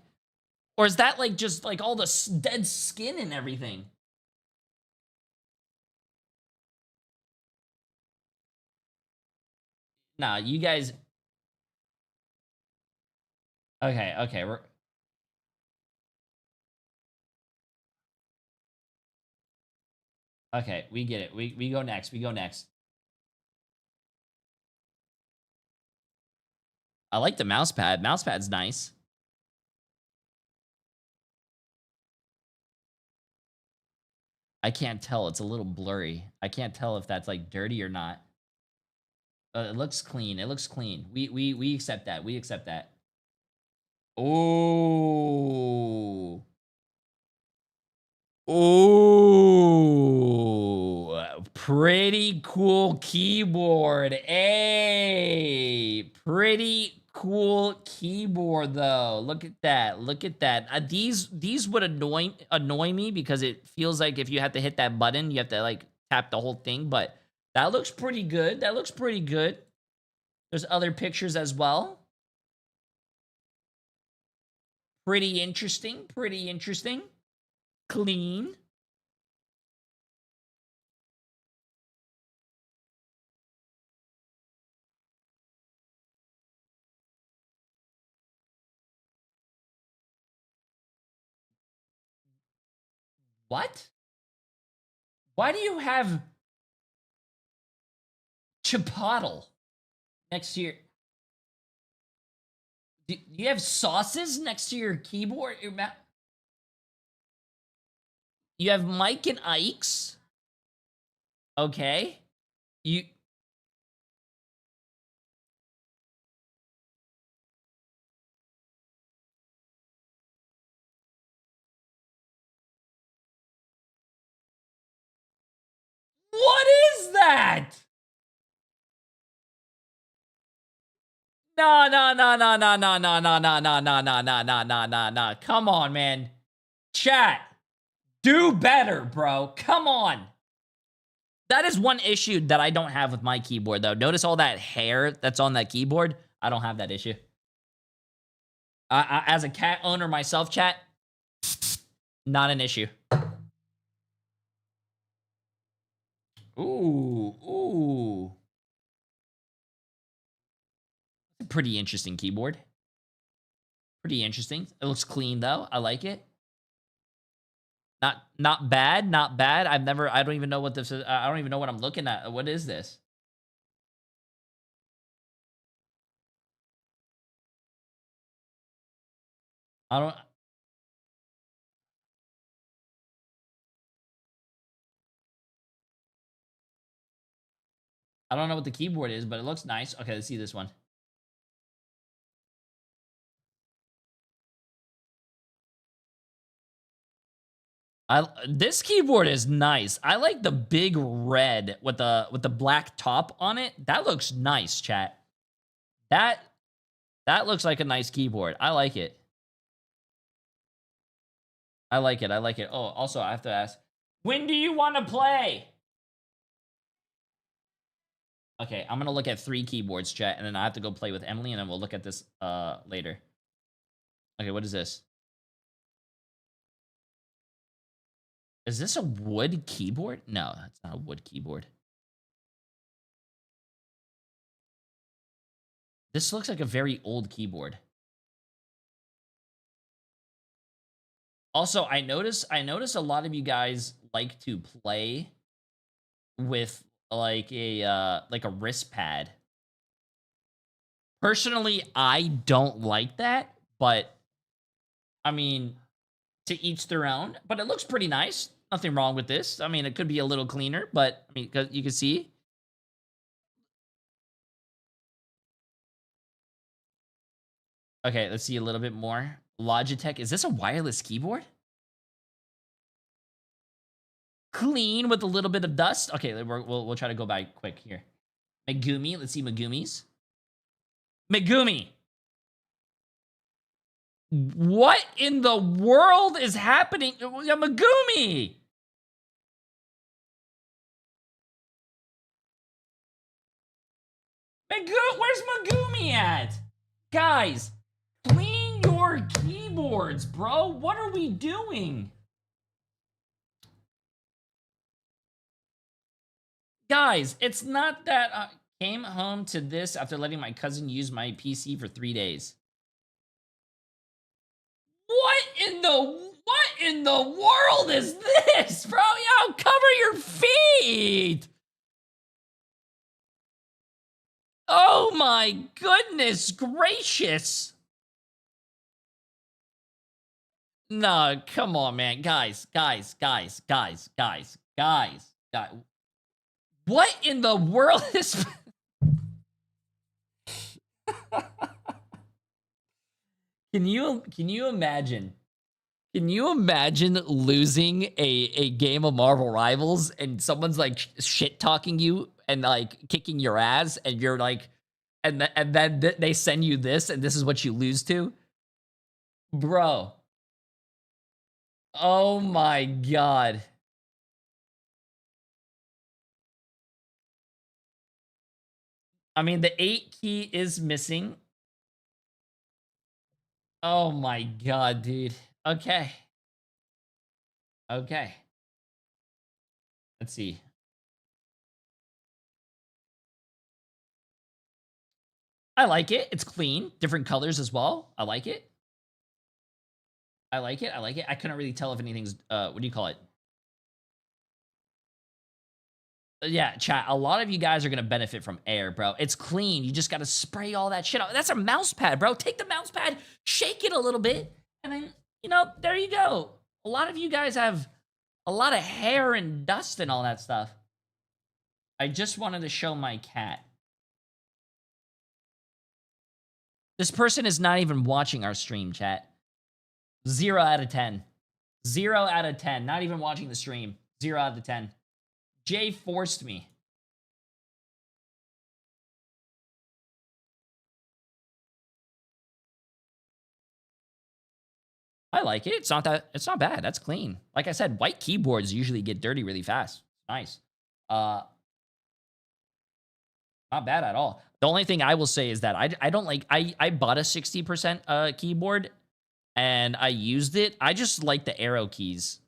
just like all the dead skin and everything? Nah, you guys. Okay, we're. Okay, we get it. We go next. We go next. I like the mouse pad. Mouse pad's nice. I can't tell. It's a little blurry. I can't tell if that's like dirty or not. It looks clean. It looks clean. We accept that. We accept that. Oh. Oh. Pretty cool keyboard. Hey. Pretty cool keyboard though. Look at that. Look at that. These would annoy me because it feels like if you have to hit that button, you have to like tap the whole thing, but that looks pretty good. That looks pretty good. There's other pictures as well. Pretty interesting. Pretty interesting. Clean. What? Why do you have Chipotle next to your... Do you have sauces next to your keyboard? You have Mike and Ike's. Okay. You... What is that? No. Come on, man. Chat. Do better, bro. Come on. That is one issue that I don't have with my keyboard, though. Notice all that hair that's on that keyboard? I don't have that issue. As a cat owner myself, chat, not an issue. Ooh. Pretty interesting keyboard. Pretty interesting. It looks clean, though. I like it. Not bad. Not bad. I don't even know what this is. I don't even know what I'm looking at. What is this? I don't know what the keyboard is, but it looks nice. Okay, let's see this one. This keyboard is nice. I like the big red with the black top on it. That looks nice, chat. That looks like a nice keyboard. I like it. I like it. Oh, also, I have to ask, when do you want to play? Okay, I'm going to look at 3 keyboards, chat, and then I have to go play with Emily, and then we'll look at this later. Okay, what is this? Is this a wood keyboard? No, it's not a wood keyboard. This looks like a very old keyboard. Also, I notice a lot of you guys like to play with like a wrist pad. Personally, I don't like that, but I mean, to each their own. But it looks pretty nice. Nothing wrong with this. I mean, it could be a little cleaner, but I mean, you can see. Okay, let's see a little bit more. Logitech. Is this a wireless keyboard? Clean with a little bit of dust. Okay, we'll try to go by quick here. Megumi. Let's see Megumi's. Megumi. What in the world is happening? Megumi. Where's Megumi at? Guys, clean your keyboards, bro. What are we doing? Guys, it's not that I came home to this after letting my cousin use my PC for 3 days. What in the world is this, bro? Yo, cover your feet. Oh my goodness gracious. No, come on, man. Guys. What in the world is... Can you imagine? Can you imagine losing a game of Marvel Rivals and someone's like shit talking you and like kicking your ass and you're like, and then they send you this and this is what you lose to? Bro. Oh my God. I mean, the 8 key is missing. Oh my God, dude. Okay. Okay. Let's see. I like it. It's clean. Different colors as well. I like it. I like it. I couldn't really tell if anything's, what do you call it? Yeah, chat. A lot of you guys are going to benefit from air, bro. It's clean. You just got to spray all that shit out. That's a mouse pad, bro. Take the mouse pad, shake it a little bit, and then, you know, there you go. A lot of you guys have a lot of hair and dust and all that stuff. I just wanted to show my cat. This person is not even watching our stream, chat. 0 out of 10. 0 out of 10. Not even watching the stream. 0 out of 10. Jay forced me. I like it. It's not bad. That's clean. Like I said, white keyboards usually get dirty really fast. Nice. Not bad at all. The only thing I will say is that I don't like, I bought a 60% keyboard and I used it. I just like the arrow keys.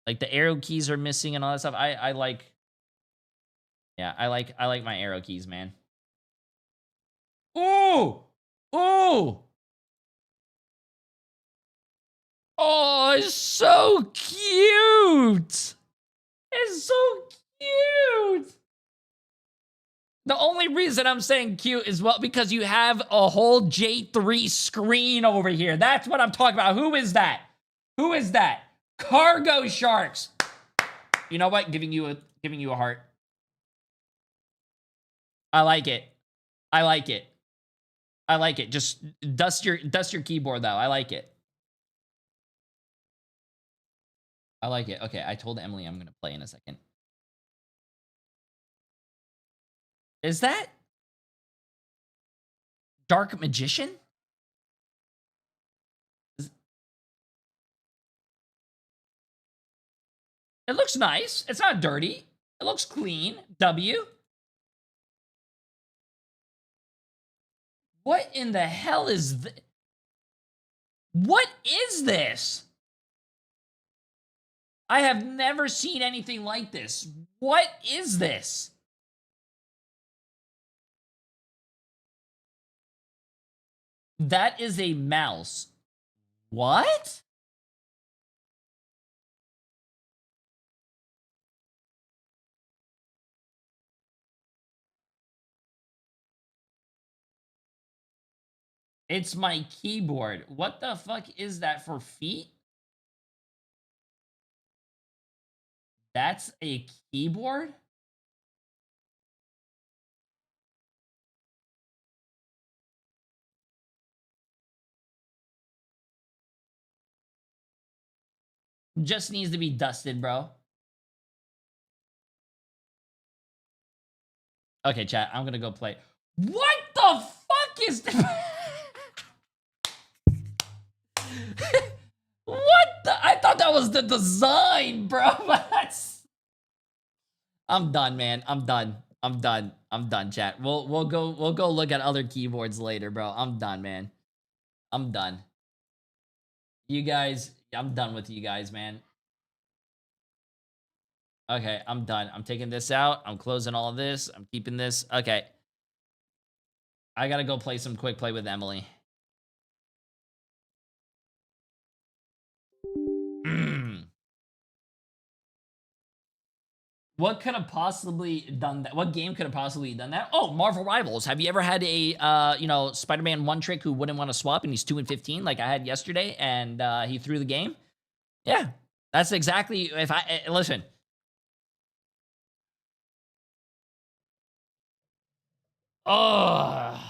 Like the arrow keys are missing and all that stuff. I like, yeah, I like my arrow keys, man. Ooh! Ooh! Oh, it's so cute! It's so cute! The only reason I'm saying cute is, well, because you have a whole Jay3 screen over here. That's what I'm talking about. Who is that? Who is that? Cargo Sharks. You know what? Giving you a heart. I like it. I like it. I like it. Just dust your keyboard though. I like it. I like it. Okay, I told Emily I'm gonna play in a second. Is that Dark Magician? It looks nice. It's not dirty. It looks clean. W. What in the hell is this? What is this? I have never seen anything like this. What is this? That is a mouse. What? It's my keyboard. What the fuck is that for feet? That's a keyboard? Just needs to be dusted, bro. Okay, chat, I'm gonna go play. What the fuck is that? What the? I thought that was the design, bro. I'm done, man. I'm done. I'm done. I'm done, chat. We'll go look at other keyboards later, bro. I'm done, man. I'm done. You guys, I'm done with you guys, man. Okay, I'm done. I'm taking this out. I'm closing all of this. I'm keeping this. Okay. I gotta go play some quick play with Emily. What could have possibly done that? What game could have possibly done that? Oh, Marvel Rivals. Have you ever had a Spider-Man one trick who wouldn't want to swap and he's 2-15 like I had yesterday and he threw the game? Yeah. That's exactly if I listen. Oh.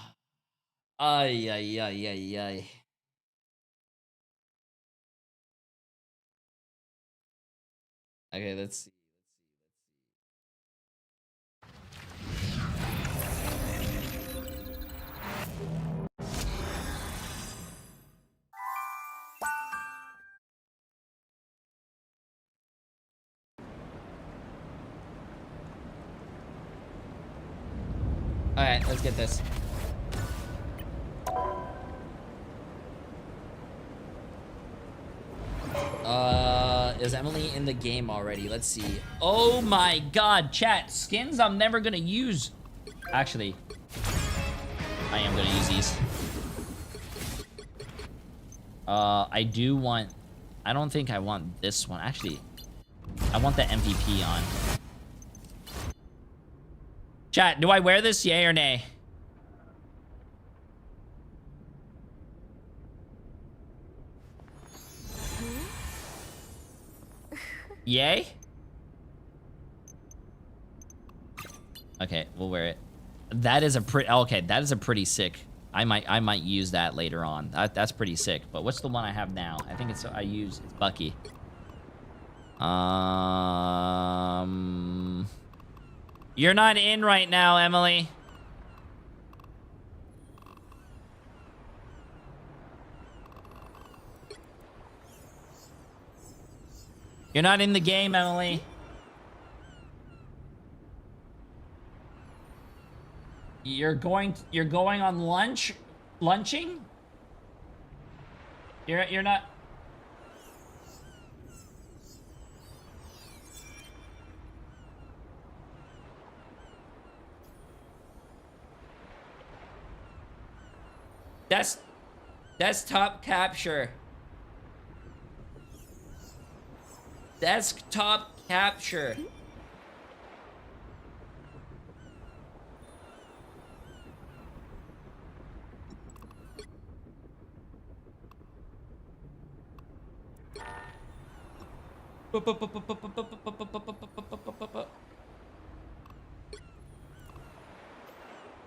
Ay ay ay ay ay. Okay, let's see. All right, let's get this. Is Emily in the game already? Let's see. Oh my god, chat. Skins I'm never gonna use. Actually, I am gonna use these. I do want... I don't think I want this one. Actually, I want the MVP on. Chat, do I wear this? Yay or nay? Yay? Okay, we'll wear it. That is a pretty... Okay, that is a pretty sick... I might use that later on. That's pretty sick. But what's the one I have now? I think it's... it's Bucky. You're not in right now, Emily. You're not in the game, Emily. You're going on lunching? You're not. Desktop capture. Desktop capture.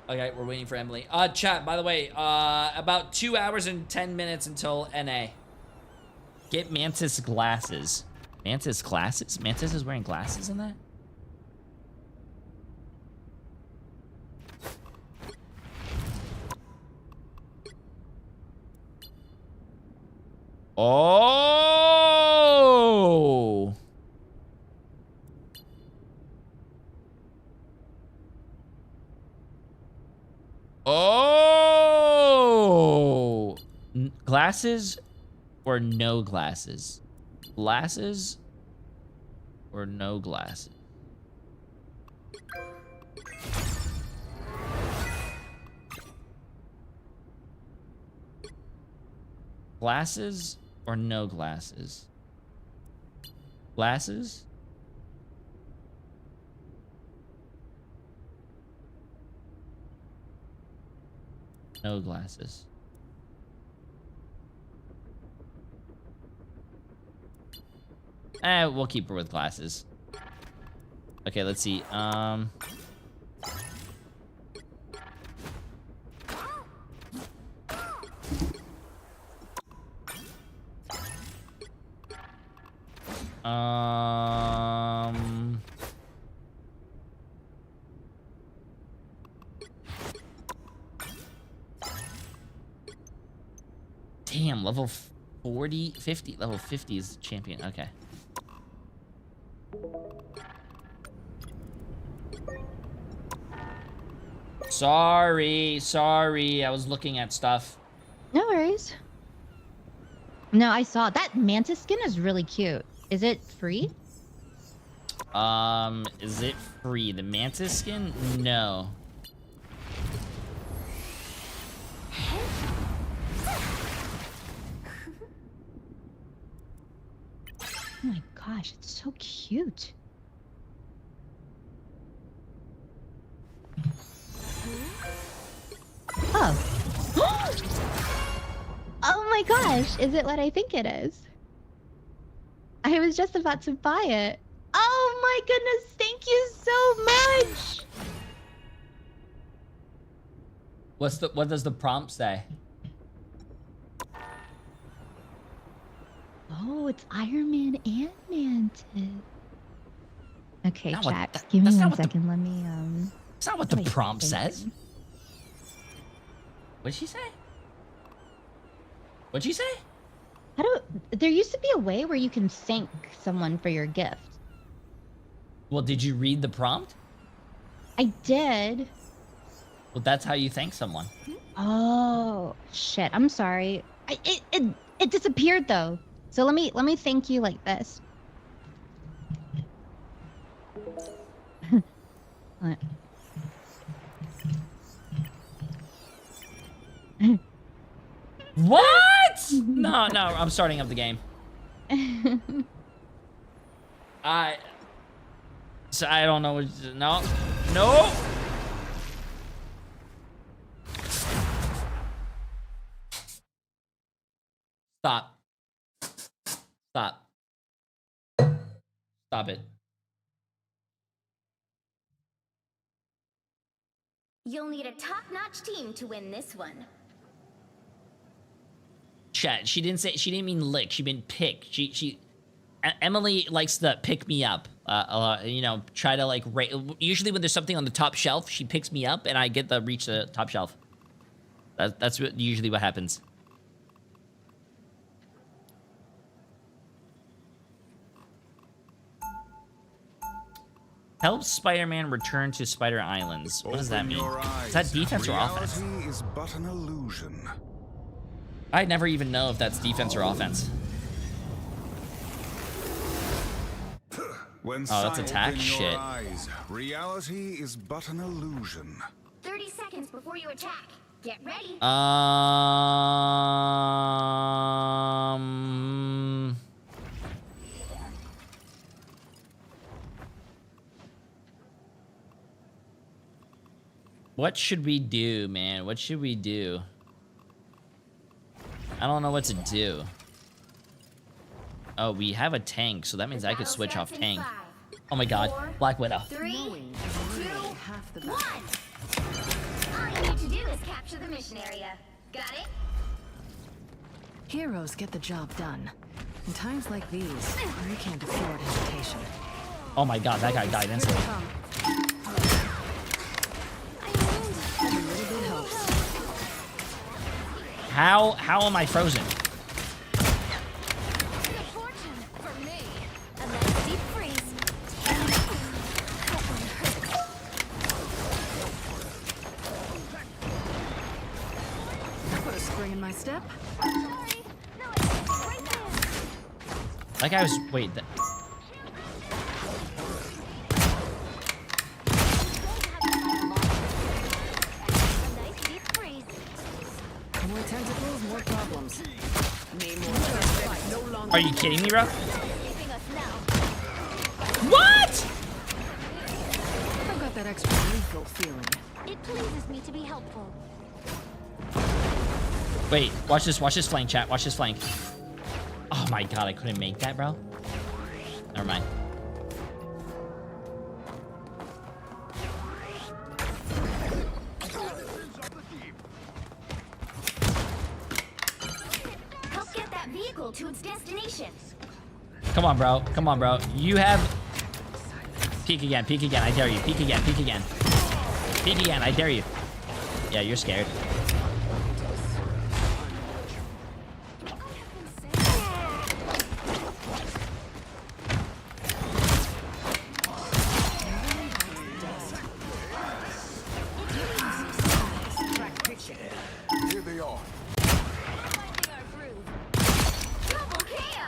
Okay, we're waiting for Emily. Chat, by the way, about 2 hours and 10 minutes until NA. Get Mantis glasses. Mantis glasses? Mantis is wearing glasses in that? Oh! Oh! Glasses or no glasses? Glasses or no glasses? Glasses or no glasses? Glasses? No glasses. We'll keep her with glasses. Okay, let's see. Damn, level 40, 50, level 50 is the champion. Okay. Sorry. I was looking at stuff. No worries. No, I saw that mantis skin is really cute. Is it free? Is it free? The mantis skin? No. Oh my gosh, it's so cute. Oh. Oh my gosh, is it what I think it is? I was just about to buy it. Oh my goodness, thank you so much. What does the prompt say? Oh, it's Iron Man and Mantis. Okay, Not chat. what- Give me that's not one what the- second. Let me That's not what the wait, prompt wait. says. What'd she say? What'd she say? How do there used to be a way where you can thank someone for your gift. Well, did you read the prompt? I did. Well, that's how you thank someone. Oh shit! I'm sorry. It disappeared though. So let me thank you like this. What? What? No, I'm starting up the game. So I don't know what. No. Stop. Stop it. You'll need a top-notch team to win this one. Chat. She didn't mean lick. She meant pick. Emily likes to pick me up. You know, try to like usually when there's something on the top shelf, she picks me up and I get to reach the top shelf. That's usually what happens. Help Spider-Man return to Spider Islands. What does that mean? Is that defense or offense? Reality is but an illusion. I never even know if that's defense or offense. When Oh, that's sight attack? in your Shit. eyes, reality is but an illusion. 30 seconds before you attack. Get ready. What should we do, man? What should we do? I don't know what to do. Oh, we have a tank, so that means I could switch off tank. Oh my god, Black Widow. 3, 2, 1. All you need to do is capture the mission area. Got it? Heroes get the job done. In times like these, you can't afford hesitation. Oh my god, that guy died instantly. Every little bit helps. How am I frozen? Put a spring in my step. That guy was wait. More tentacles, more problems. Are you kidding me, bro? What? I've got that extra lethal feeling. It pleases me to be helpful. Wait, watch this flank, chat. Watch this flank. Oh my god, I couldn't make that, bro. Never mind. Help get that vehicle to its destination. Come on, bro. Come on, bro. You have... Peek again. Peek again. I dare you. Peek again. Peek again. Peek again. I dare you. Yeah, you're scared.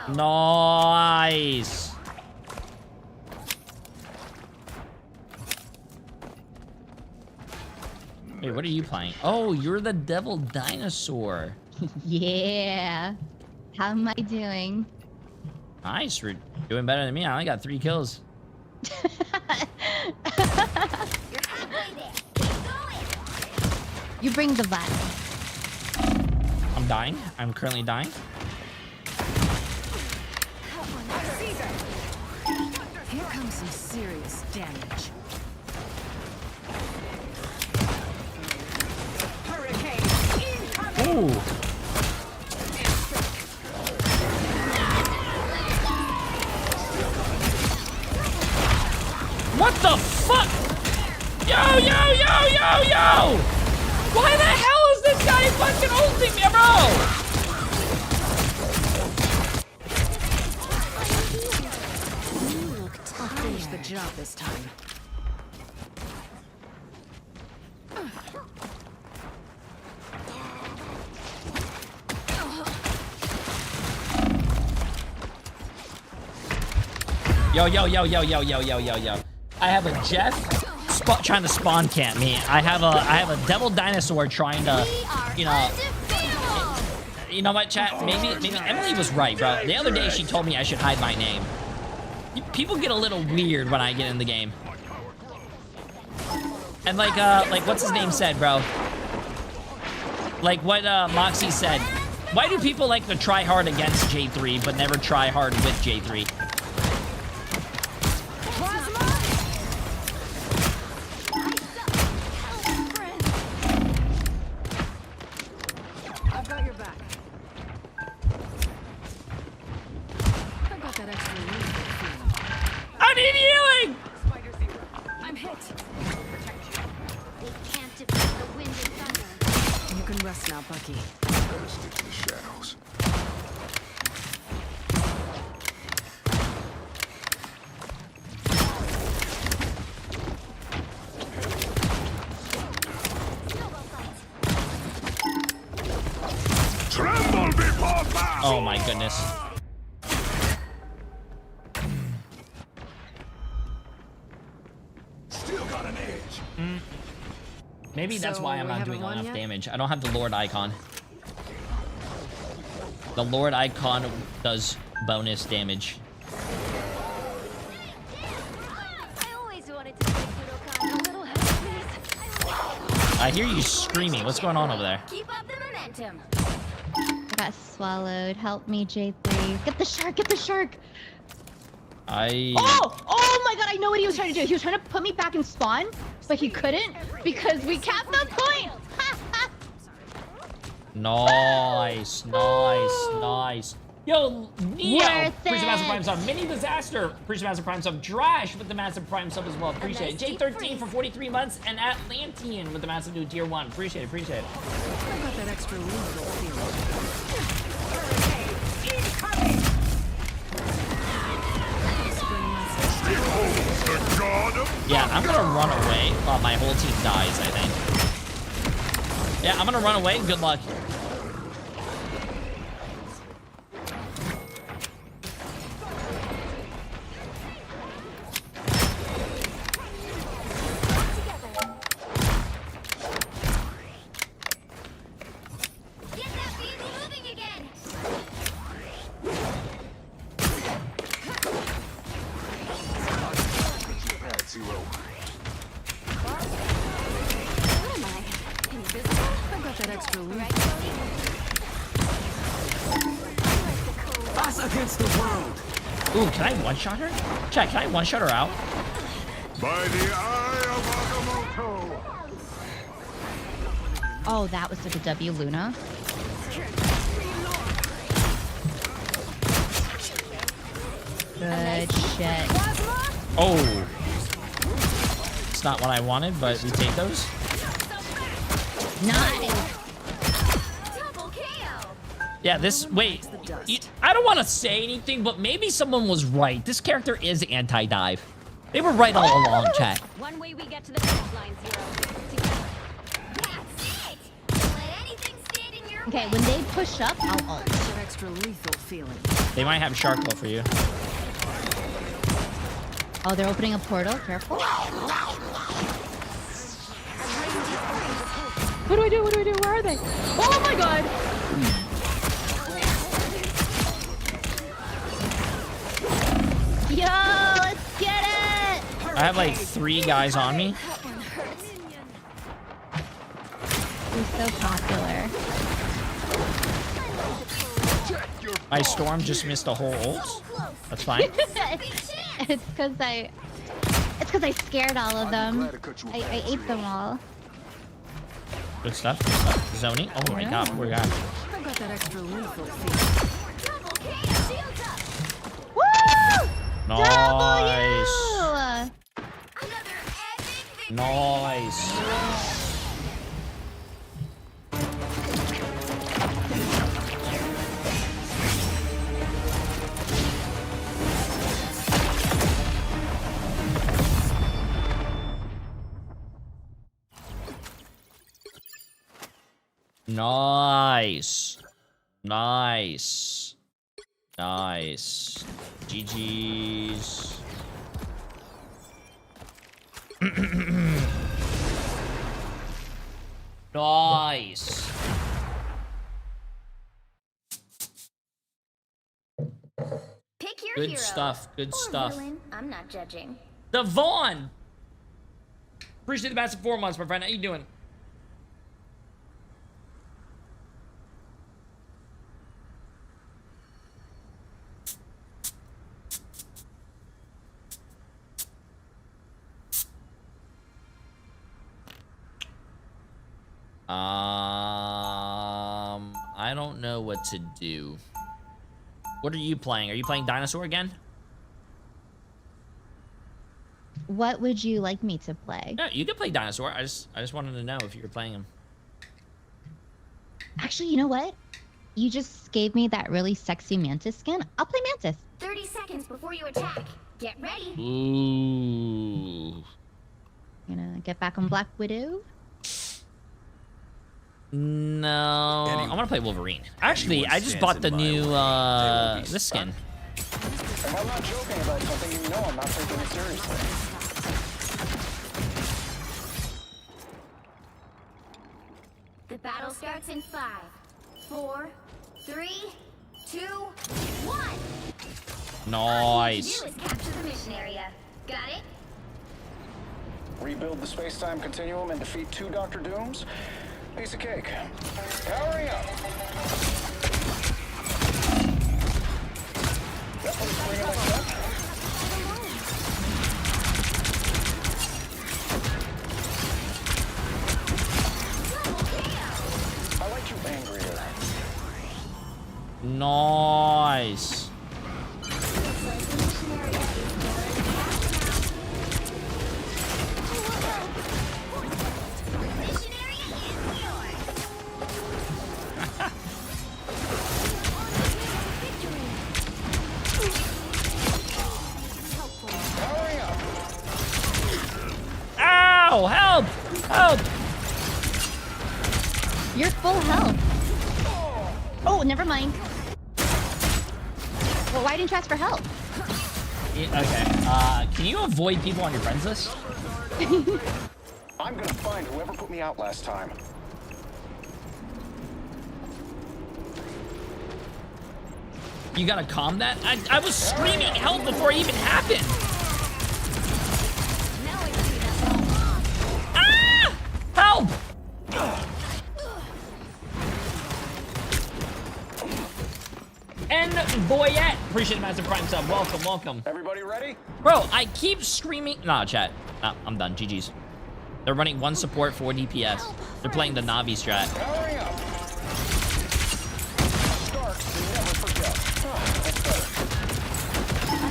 Nice. Wait, what are you playing? Oh, you're the devil dinosaur. Yeah. How am I doing? Nice. You're doing better than me. I only got 3 kills. You bring the vibe. I'm dying. I'm currently dying. Here comes some serious damage. Ooh. What the fuck? Yo, yo, yo, yo, yo! Why the hell is this guy fucking ulting me, bro? I'll finish the job this time. Yo, yo, yo, yo, yo, yo, yo, yo, yo. I have a Jeff trying to spawn camp me. I have a devil dinosaur trying to, you know what, chat? Maybe Emily was right, bro. The other day she told me I should hide my name. People get a little weird when I get in the game. And like what's his name said, bro? Like what Moxie said. Why do people like to try hard against J3 but never try hard with J3? I've got your back. I got that extra feeling. I need healing! I'm hit. They can't defeat the wind and thunder. You can rest now, Bucky. Better stick to the shadows. Tremble before battle! Oh my goodness. Still got an edge. Maybe that's So, why I'm we not haven't doing won enough yet? damage. I don't have the Lord icon. The Lord icon does bonus damage. I always wanted to make Budokan a little help, please. I hear you screaming. What's going on over there? Keep up the momentum. I got swallowed. Help me, J3. Get the shark, get the shark! Oh my god, I know what he was trying to do. He was trying to put me back in spawn, but he couldn't because we capped the point! Nice, nice, nice. Yo, Neo, Worth appreciate Massive it. Prime sub. Mini Disaster, appreciate Massive Prime sub. Drash with the Massive Prime sub as well. Appreciate it. J13 for 43 months and Atlantean with the massive new tier 1. Appreciate it, appreciate it. I got that extra feeling. Yeah, I'm gonna run away while my whole team dies, I think. Yeah, I'm gonna run away. Good luck. Get that vehicle moving again. What am I? Invisible? I got that extra Us against the world. Ooh, can I one-shot her? Chat, can I one-shot her out? By the eye of Agamotto. Oh, that was such a W, Luna. Good shit. Oh. It's not what I wanted, but we take those. Nice. Yeah, this... Wait. I don't want to say anything, but maybe someone was right. This character is anti-dive. They were right all along, chat. One way we get to the finish line, Zero. Together. That's it. Don't let anything stand in Okay, when they push up, I'll ult. That extra lethal feeling. They might have shark claw for you. Oh, they're opening a portal. Careful. What do I do? What do I do? Where are they? Oh my god! Yo, let's get it! I have like 3 guys on me. He's so popular. My storm just missed a whole ult. That's fine. It's because I scared all of them. I ate them all. Good stuff. Good stuff. Zoning. Oh my god, poor guy. I got that extra lethal feeling. Woo! Nice. W! Nice. Nice. Nice. Nice. GG's. Nice. Pick your Good hero. stuff. Good Or stuff. villain. I'm not judging. Devon! Appreciate the massive 4 months, my friend. How you doing? I don't know what to do. What are you playing? Are you playing Dinosaur again? What would you like me to play? Yeah, you can play Dinosaur. I just wanted to know if you were playing him. Actually, you know what? You just gave me that really sexy Mantis skin. I'll play Mantis. 30 seconds before you attack. Get ready. Ooh. Gonna get back on Black Widow. No, I'm gonna play Wolverine. Actually, I just bought the new this skin. If I'm not joking about something, you know I'm not taking it seriously. The battle starts in 5, 4, 3, 2, 1. All you need Nice. to do is capture the mission area. Got it? Rebuild the space-time continuum and defeat 2 Dr. Dooms? Piece of cake. Powering up. That one's bringing us up. I like you angrier. Nice. Ow! Help! Help! You're full health. Oh, never mind. Well, why didn't you ask for help? Yeah, okay. Can you avoid people on your friends list? I'm gonna find whoever put me out last time. You gotta calm that. I was screaming help before it even happened. Ah! Help! And Boyette, appreciate the massive prime sub. Welcome, welcome. Everybody ready? Bro, I keep screaming. Nah, chat. Nah, I'm done. GG's. They're running 1 support, 4 DPS. They're playing the Navi strat. Powering up. Starks never forget. That's better.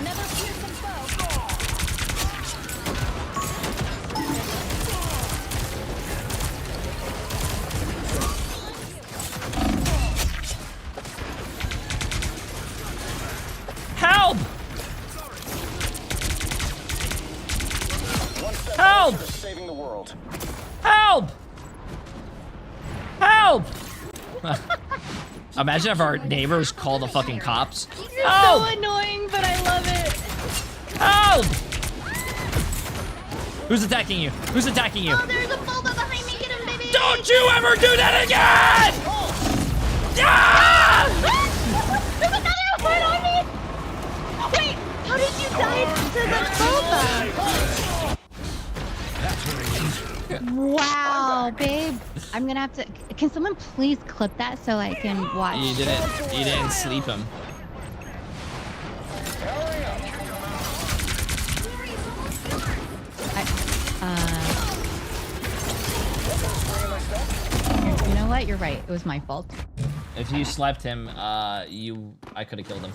Another fearsome foe. Help! Help! Saving the world. Help! Help! Imagine if our neighbors call the fucking cops. You're Oh! so annoying, but I love it. Help! Who's attacking you? Who's attacking you? Oh, there's a boba behind me. Get him, baby. Don't you ever do that again! Ah! There's another one on me. Wait, how did you die to the boba? Wow, babe. I'm gonna have to. Can someone please clip that so I can watch? You didn't sleep him. You know what? You're right. It was my fault. If you slept him, I could have killed him.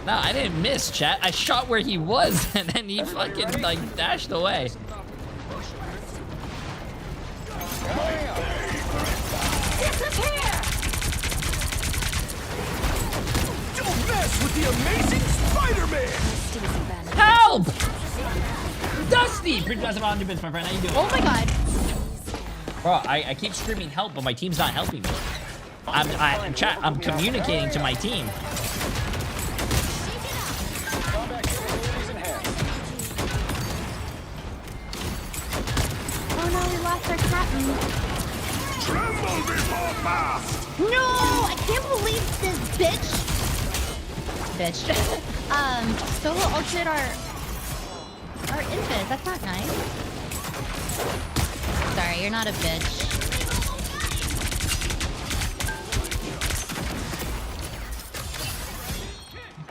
No, I didn't miss, chat. I shot where he was, and then he fucking, like, dashed away. Don't mess with the amazing Spider-Man! Help! Dusty! Pretty much about 100 bits, my friend. How you doing? Oh my god. Bro, I keep screaming help, but my team's not helping me. I'm communicating to my team. Oh no, we lost our captain. Tremble before fast! No, I can't believe this bitch. Solo ulted our infant. That's not nice. Sorry, you're not a bitch.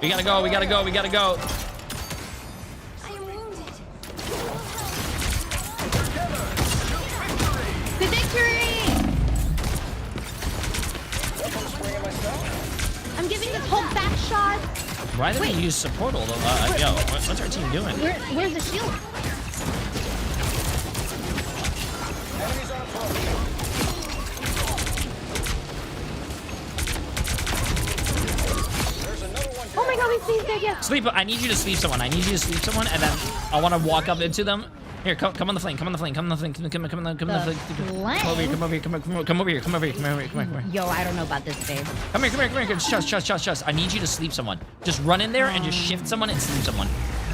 We gotta go, we gotta go, we gotta go. The victory! I'm giving this whole back shot. Why did we use support all the yo, what's our team doing? Where's the shield? Oh my god, we saved it, yeah. Sleep, I need you to sleep someone. I need you to sleep someone, and then I want to walk up into them. Here, come on the flank, come on the flank, come on the flank, come on the flank. Come over here, come over here, come over here, come over here. Yo, I don't know about this, babe. Come here. Trust. I need you to sleep someone. Just run in there and just shift someone and sleep someone.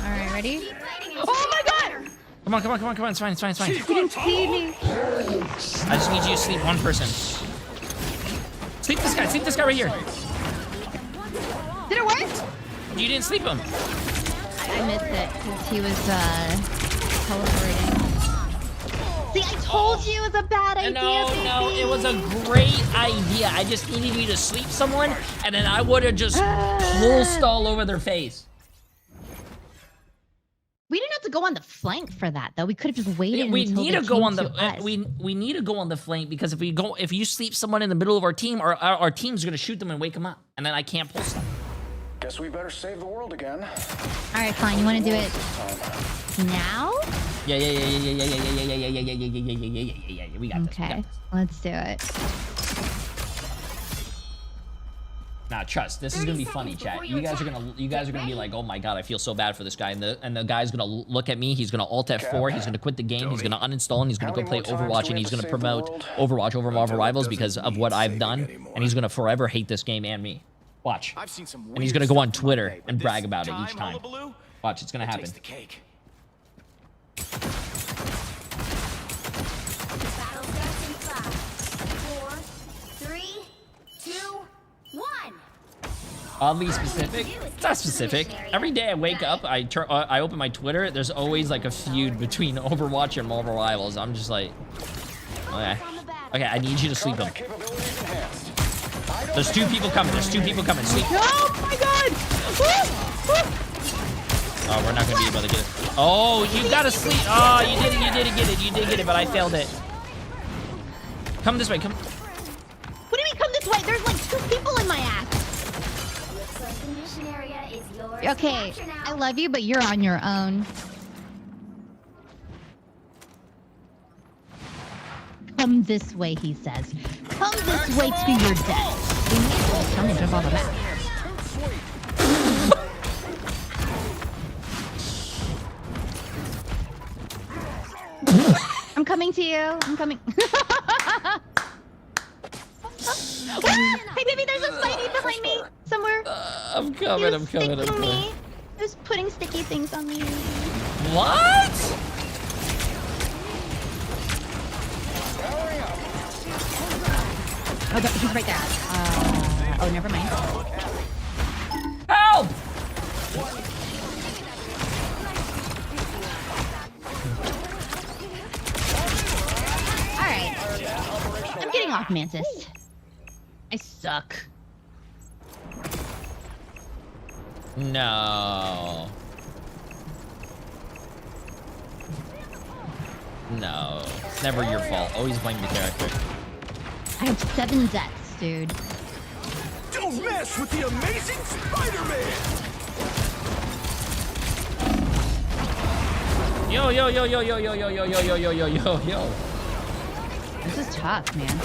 All right, ready? Oh my god! Come on. It's fine. You didn't see me. I just need you to sleep one person. Sleep this guy right here. Did it work? You didn't sleep him. I missed it because he was teleporting. See, I told you it was a bad idea, No, it was a great idea. I just needed you to sleep someone, and then I would have just pulsed all over their face. We didn't have to go on the flank for that, though. We could have just waited. We until need they to go came on the us. we need to go on the flank because if you sleep someone in the middle of our team, our team's gonna shoot them and wake them up, and then I can't pulse them. Guess we better save the world again. All right, fine. You want to do it now? Yeah. We got this. Okay, let's do it. Nah, trust. This is gonna be funny, chat. You guys are gonna be like, oh my god, I feel so bad for this guy, and the guy's gonna look at me. He's gonna alt F4. He's gonna quit the game. He's gonna uninstall and he's gonna go play Overwatch, and he's gonna promote Overwatch over Marvel Rivals because of what I've done, and he's gonna forever hate this game and me. Watch. And he's gonna go on Twitter and brag about it each time. Watch, it's gonna happen. Oddly specific? It's not specific. Every day I wake up, I open my Twitter, there's always like a feud between Overwatch and Marvel Rivals. I'm just like, okay. Okay, I need you to sleep them. There's two people coming. Sleep. Oh my god! Oh, we're not gonna be able to get it. Oh, you gotta sleep. Oh, you did get it, but I failed it. Come this way, come. What do you mean come this way? There's like 2 people in my ass. Okay, I love you, but you're on your own. Come this way, he says. Come this way to your death. We need to come and jump on the map. I'm coming to you. I'm coming. Hey, baby, there's a Spidey behind me somewhere. I'm coming, I'm coming, I'm Sticking coming. me. He was putting sticky things on me. What? Oh, he's right there. Oh, never mind. Help! Alright. I'm getting off, Mantis. I suck. No. No. It's never your fault. Always blame the character. I have 7 deaths, dude. Don't mess with the amazing Spider-Man! Yo, yo, yo, yo, yo, yo, yo, yo, yo, yo, yo, yo, yo, yo. This is tough, man.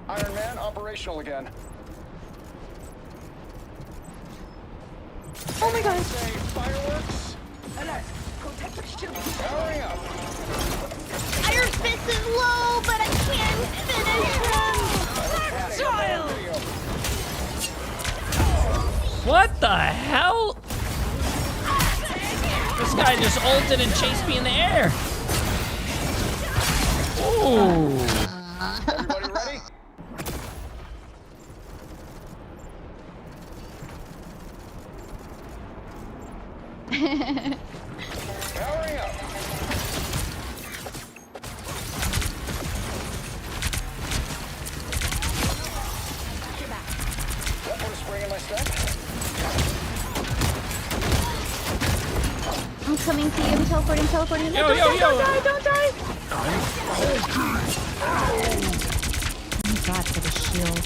Iron Man operational again. Oh my god. Fireworks. Powering up. Iron Fist is low, but I can't finish him. Child! What the hell? This guy just ulted and chased me in the air. Ooh. Everybody ready? Powering up. Yep, put a spring in my step. I'm coming to you. I'm teleporting. Yo, No, yo, yo. Don't die. Oh my god, for the shield.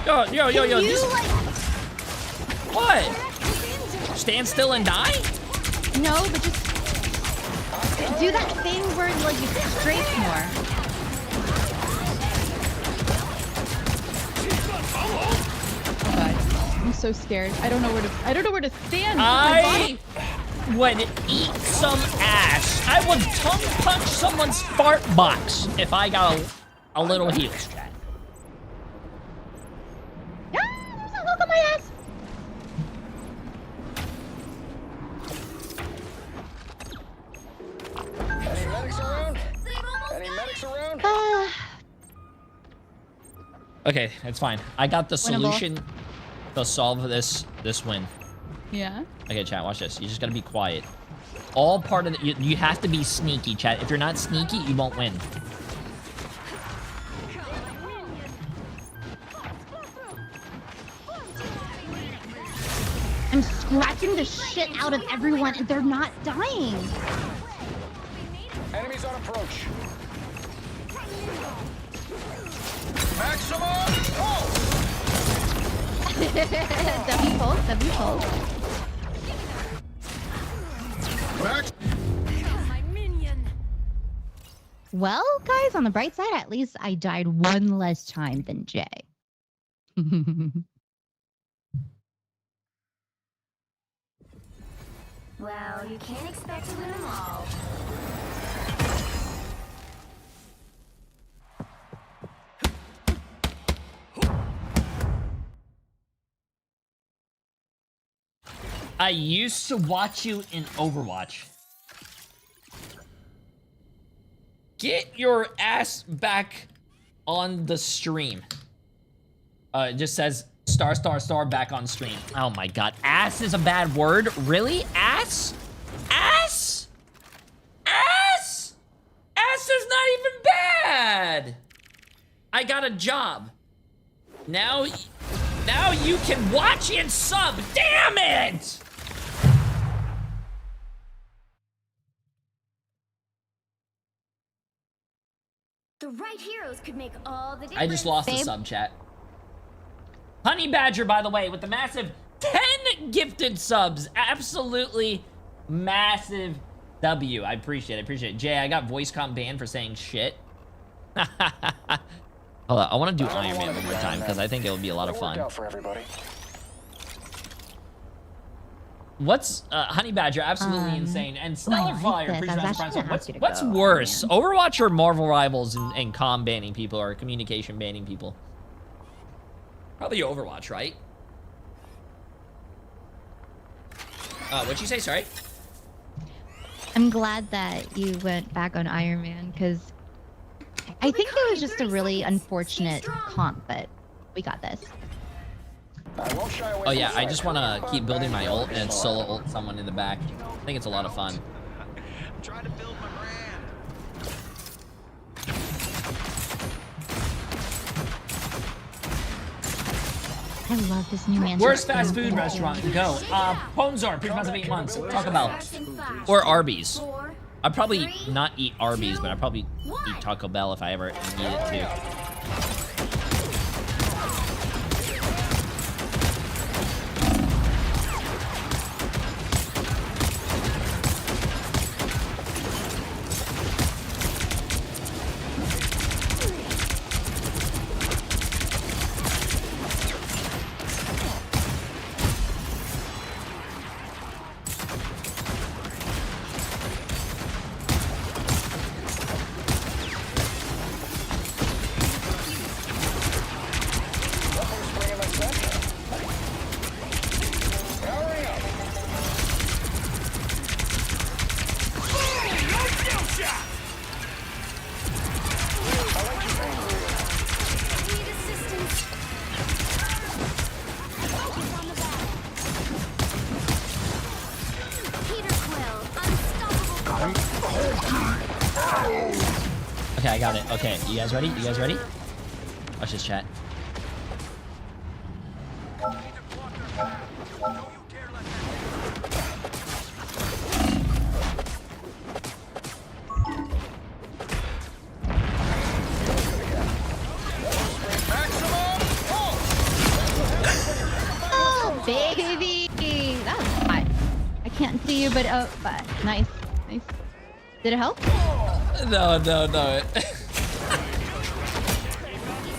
Yo. Can you, These... like... What? Stand still and die? No, but just do that thing where like you strafe more. Oh god, I'm so scared. I don't know where to stand. I would eat some ass. I would tongue punch someone's fart box if I got a little heal strat. There's a hook on my ass. Any medics around? Any medics around? Okay, it's fine. I got the Winnable. solution to solve this win. Yeah. Okay, chat, watch this. You just gotta be quiet. All part of the... You have to be sneaky, chat. If you're not sneaky, you won't win. I'm scratching the shit out of everyone and they're not dying. Enemies on approach. Maximum pulse! W pulse. Max. Well, guys, on the bright side, at least I died one less time than Jay. Well, you can't expect to win them all. I used to watch you in Overwatch. Get your ass back on the stream. It just says star back on stream. Oh my god. Ass is a bad word? Really? Ass? Ass? Ass? Ass is not even bad. I got a job. Now you can watch and sub. Damn it! The right heroes could make all the difference. I just lost the sub chat. Honey Badger, by the way, with the massive 10 gifted subs. Absolutely massive W. I appreciate it. Jay, I got voice comp banned for saying shit. Hold on, I want to do Iron Man one more time because I think it'll be a lot of fun. Out for everybody. What's Honey Badger? Absolutely insane. And Stellar Fire. I was Appreciate actually that. gonna ask you to What's go, worse, man. Overwatch or Marvel Rivals and comm banning people or communication banning people? Probably Overwatch, right? What'd you say? Sorry. I'm glad that you went back on Iron Man because I think it was just a really unfortunate comp, but we got this. Oh yeah, I just want to keep building my ult and solo ult someone in the back. I think it's a lot of fun. I'm trying to build my brand. I love this new man. Worst fast food restaurant? Go. Ponzor, Prismas of 8 months. Taco Bell. Or Arby's. I'd probably not eat Arby's, but I'd probably eat Taco Bell if I ever needed to. Okay, I got it. Okay, you guys ready? You guys ready? Watch this, chat. Oh, baby! That was hot. I can't see you, but oh, but nice, nice. Did it help? No.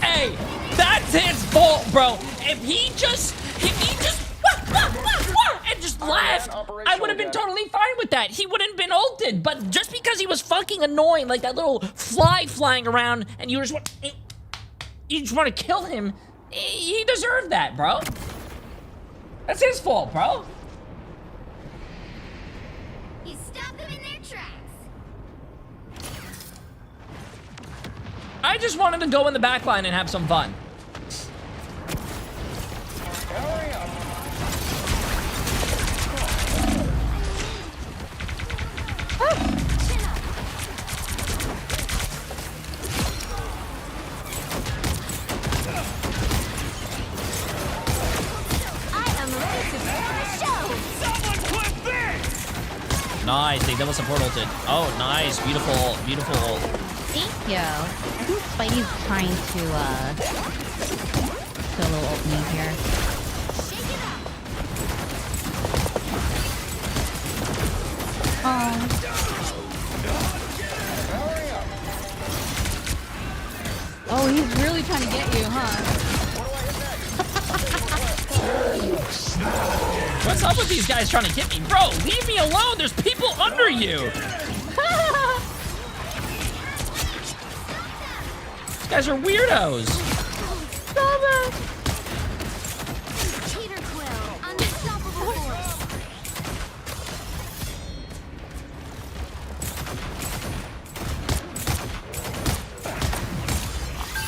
Hey, that's his fault, bro. If he just and just laughed, I would have been totally fine with that. He wouldn't have been ulted. But just because he was fucking annoying, like that little fly flying around, and you just want to kill him, he deserved that, bro. That's his fault, bro. You stop them in their tracks. I just wanted to go in the back line and have some fun. Nice, they double support ulted. Oh, nice, beautiful, beautiful ult. Thank you. I think Spidey's trying to solo ult me here. Oh. Oh, he's really trying to get you, huh? What's up with these guys trying to get me? Bro, leave me alone. There's people under you. These guys are weirdos. Stop it.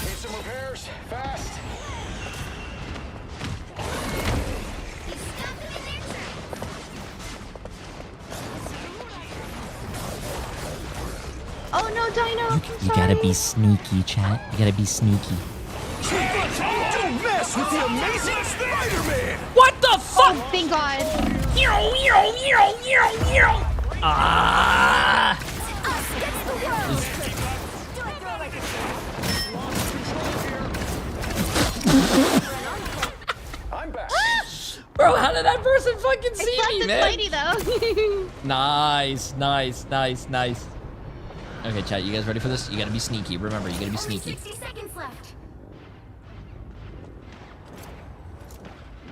Need some repairs, fast. Oh no, Dino! You gotta be sneaky, chat. You gotta be sneaky. Don't mess with the amazing Spider-Man! What the fuck? Oh, thank God. Ah! I'm back. Bro, how did that person fucking see I me, slapped man? Spidey though. Nice, nice, nice, nice. Okay, chat, you guys ready for this? You gotta be sneaky. Remember, you gotta be sneaky. 60 seconds left.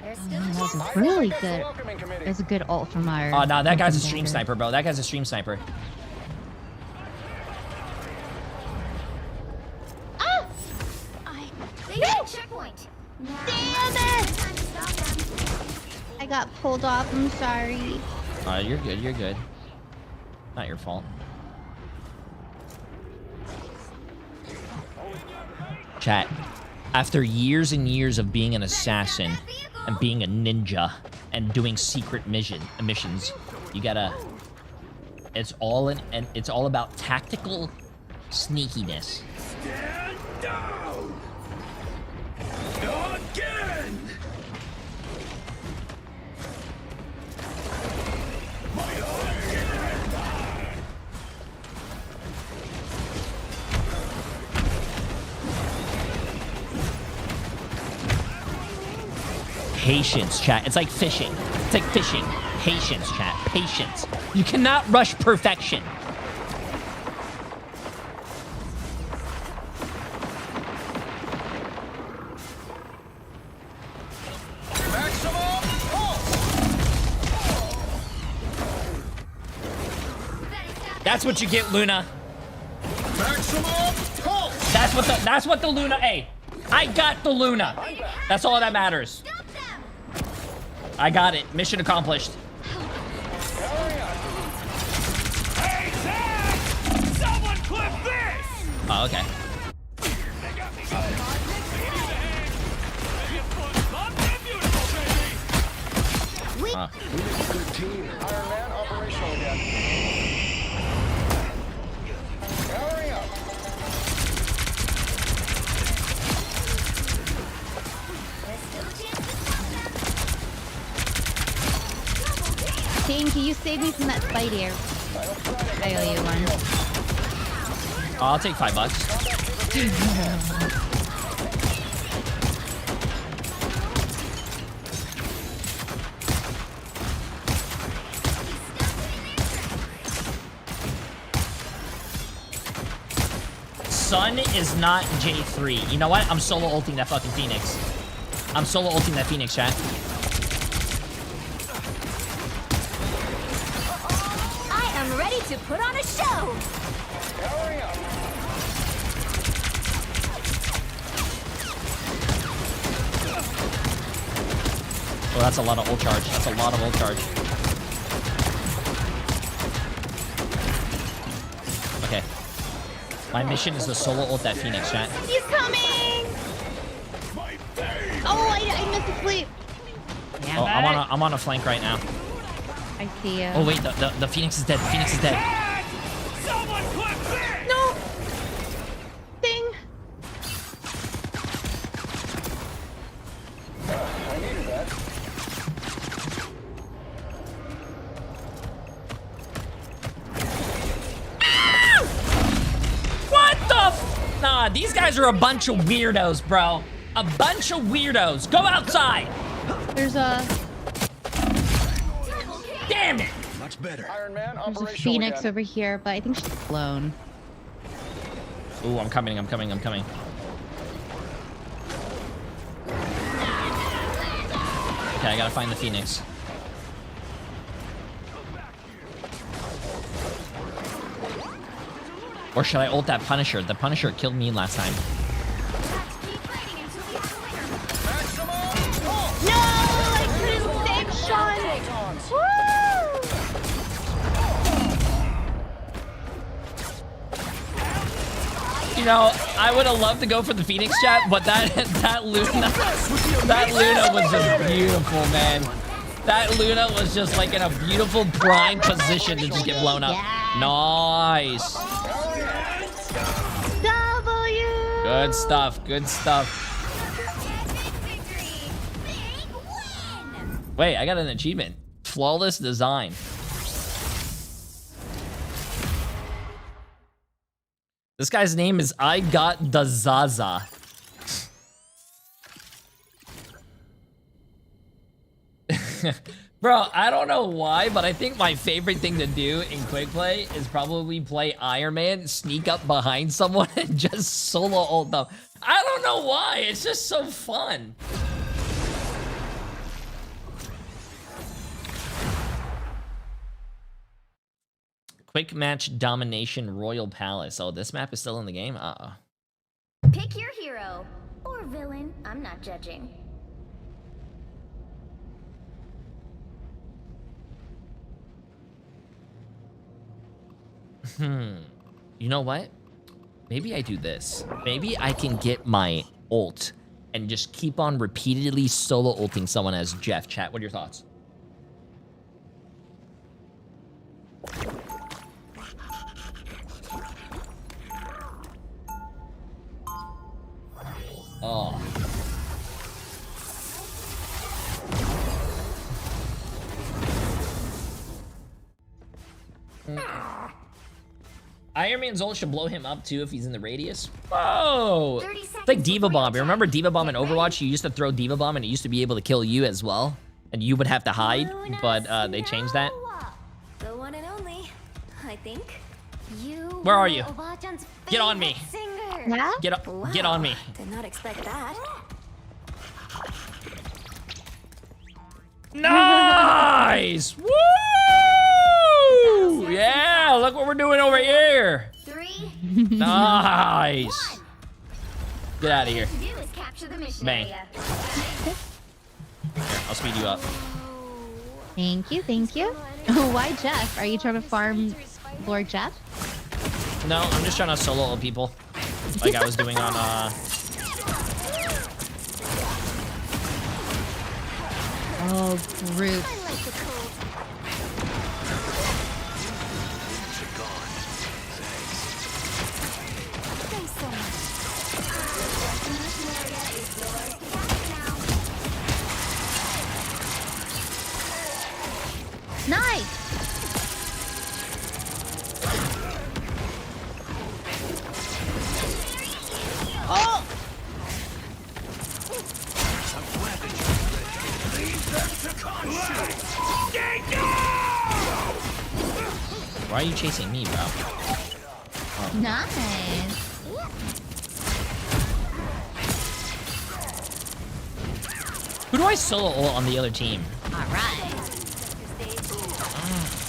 That was a really good. That's a good ult from our. Oh, no, that guy's a stream sniper, bro. That guy's a stream sniper. Ah! Checkpoint. Damn it! I got pulled off. I'm sorry. You're good. You're good. Not your fault. Chat. After years and years of being an assassin and being a ninja and doing secret missions, you gotta. It's all about tactical sneakiness. Stand down! Again! Patience, chat. It's like fishing. It's like fishing. Patience, chat. Patience. You cannot rush perfection. That's what you get, Luna. That's what the Luna. Hey, I got the Luna. That's all that matters. I got it. Mission accomplished. Hey, Zach! Someone clip this! Oh, okay. Good team. Iron Man operational again. Powering up. Dane, can you save me from that fight here? I owe you one. Oh, I'll take $5. Sun is not J3. You know what? I'm solo ulting that fucking Phoenix. I'm solo ulting that Phoenix, chat. I am ready to put on a show. Oh, that's a lot of ult charge. That's a lot of ult charge. Okay. My mission is to solo ult that Phoenix, chat. He's coming! Oh, I missed the sleep. Yeah, Oh, I'm on a flank right now. I see you. Oh wait, the Phoenix is dead. The Phoenix is dead. Someone clip this! No! Ding! I needed that. What the Nah, these guys are a bunch of weirdos, bro. A bunch of weirdos. Go outside. There's a... Damn it. Much better. Iron Man There's a operational Phoenix again. over here, but I think she's blown. Ooh, I'm coming. Okay, I gotta find the Phoenix. Or should I ult that Punisher? The Punisher killed me last time. No! I couldn't save Sean! Woo! You know, I would have loved to go for the Phoenix chat, but that Luna was just beautiful, man. That Luna was just like in a beautiful prime position to just get blown up. Nice. W! Good stuff. Good stuff. Wait, I got an achievement. Flawless design. This guy's name is I Got the Zaza. Bro, I don't know why, but I think my favorite thing to do in quick play is probably play Iron Man, sneak up behind someone, and just solo ult them. I don't know why. It's just so fun. Quick match domination Royal Palace. Oh, this map is still in the game? Uh-oh. Pick your hero or villain. I'm not judging. You know what? Maybe I do this. Maybe I can get my ult and just keep on repeatedly solo ulting someone as Jeff. Chat, what are your thoughts? Oh. Iron Man's ult should blow him up too if he's in the radius. Whoa! It's like Diva Bomb. You remember Diva Bomb in Overwatch? You used to throw Diva Bomb and it used to be able to kill you as well. And you would have to hide, but they changed that. The one and only, I think. Where are you? Get on me. Yeah? Get on me. Did not expect that. Nice! Woo! Yeah, look what we're doing over here. 3. Nice. Get out of here. All you have to do is capture the mission Bang. area. Here, I'll speed you up. Thank you, thank you. Why Jeff? Are you trying to farm Lord Jeff? No, I'm just trying to solo ult people. Like I was doing on Oh, Groot. Thanks so much. Nice! Oh! Why are you chasing me, bro? Oh. Nice. Who do I solo ult on the other team? Alright.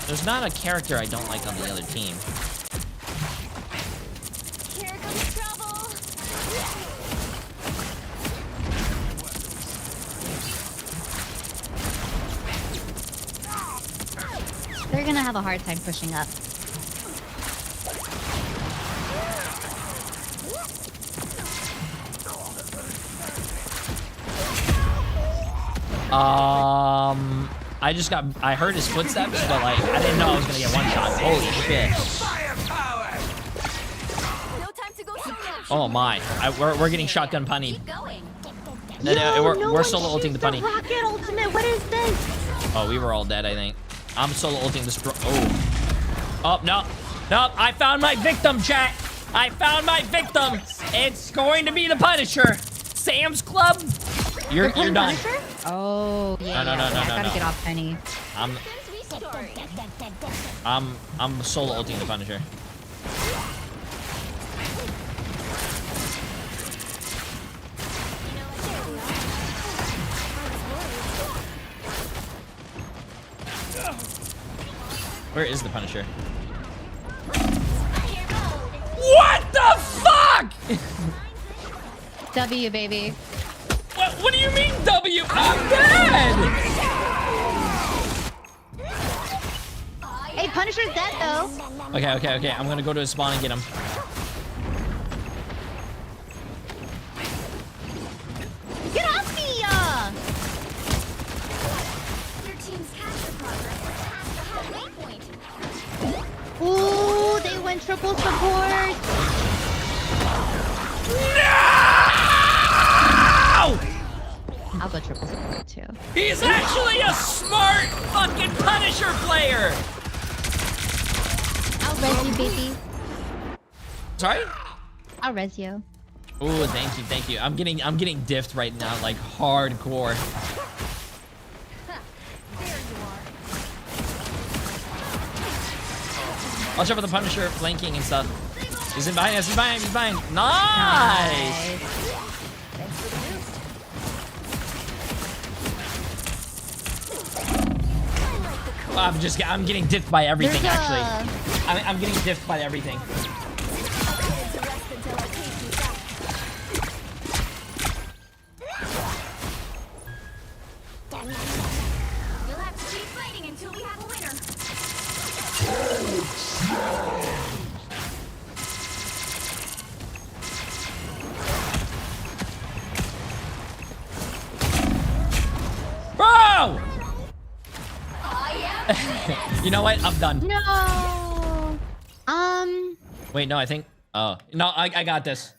There's not a character I don't like on the other team. Here comes trouble. They're gonna have a hard time pushing up. I heard his footsteps, but like, I didn't know I was gonna get one shot. Holy shit. No time to go solo. Oh my, we're getting shotgun punny. No, We're solo ulting the punny. Rocket ultimate, what is this? Oh, we were all dead, I think. I'm solo ulting this. Oh, no. I found my victim, chat. I found my victim. It's going to be the Punisher. Sam's Club. You're done. Punisher? Oh, yeah. No. I gotta get off Penny. I'm solo ulting the Punisher. Where is the Punisher? What the fuck? W, baby. What do you mean W? I'm dead! Hey, Punisher's dead, though. Okay. I'm gonna go to his spawn and get him. Get off me, Your team's capture progress is past the halfway point. Ooh, they went triple support. No! I'll go triple support, too. He's actually a smart fucking Punisher player! I'll res you, baby. Sorry? I'll res you. Ooh, thank you. I'm getting diffed right now, like hardcore. Watch out for the Punisher flanking and stuff. He's in behind us, he's behind. Nice! I'm getting diffed by everything, There's actually. I'm getting diffed by everything. You'll have to keep fighting until we have a winner. Bro! You know what? I'm done. No. Wait, no, I think. Oh no, I got this.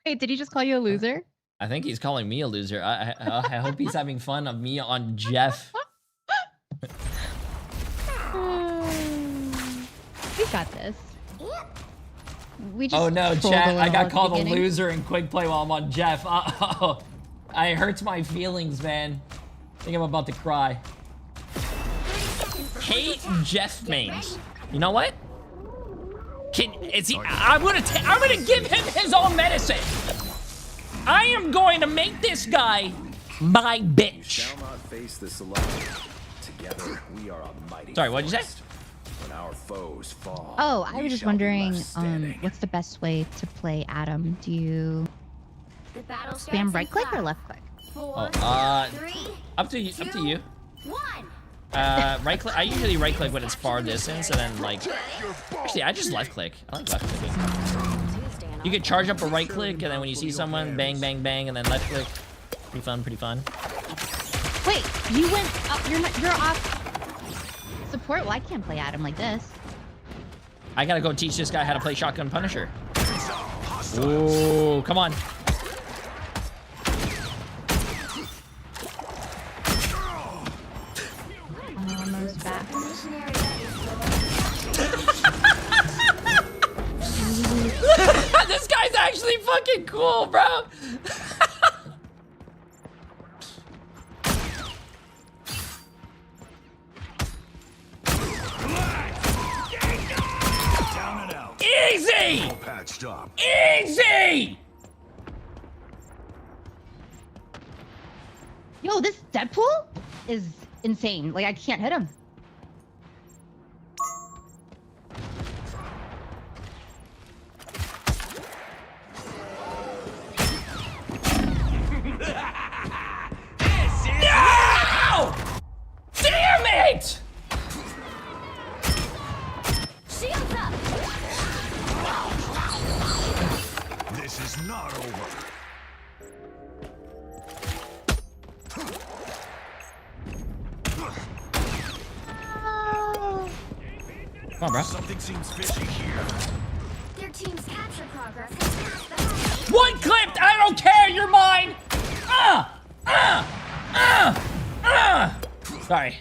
Wait, did he just call you a loser? I think he's calling me a loser. I hope he's having fun of me on Jeff. We got this. We just Oh no, trolled chat! a I little got at the called a beginning. loser in quick play while I'm on Jeff. Oh, I hurts my feelings, man. I think I'm about to cry. Hate Jeff mains. You know what? I'm gonna give him his own medicine. I am going to make this guy my bitch. Shall not face this alone. Together we are a mighty. Sorry, what'd you say? When our foes fall. Oh, I we was just shall be wondering, left standing. what's the best way to play Adam? Do you The battle spam right click or left click? Up to you. Up to you. 1. Right click. I usually right click when it's far distance, and then like. Actually, I just left click. I like left clicking. You could charge up a right click, and then when you see someone, bang, bang, bang, and then left click. Pretty fun. Pretty fun. Wait, you went up. You're off support. Well, I can't play Adam like this. I gotta go teach this guy how to play Shotgun Punisher. Ooh, come on. Almost back. This guy's actually fucking cool, bro. Easy! Patched up. Easy! Yo, this Deadpool is insane. Like, I can't hit him. No! Damn it! Shields up. This is not over. Come on, bro. Something seems fishy here. Their team's capture progress has passed the halfway. One clipped. I don't care. You're mine. Sorry.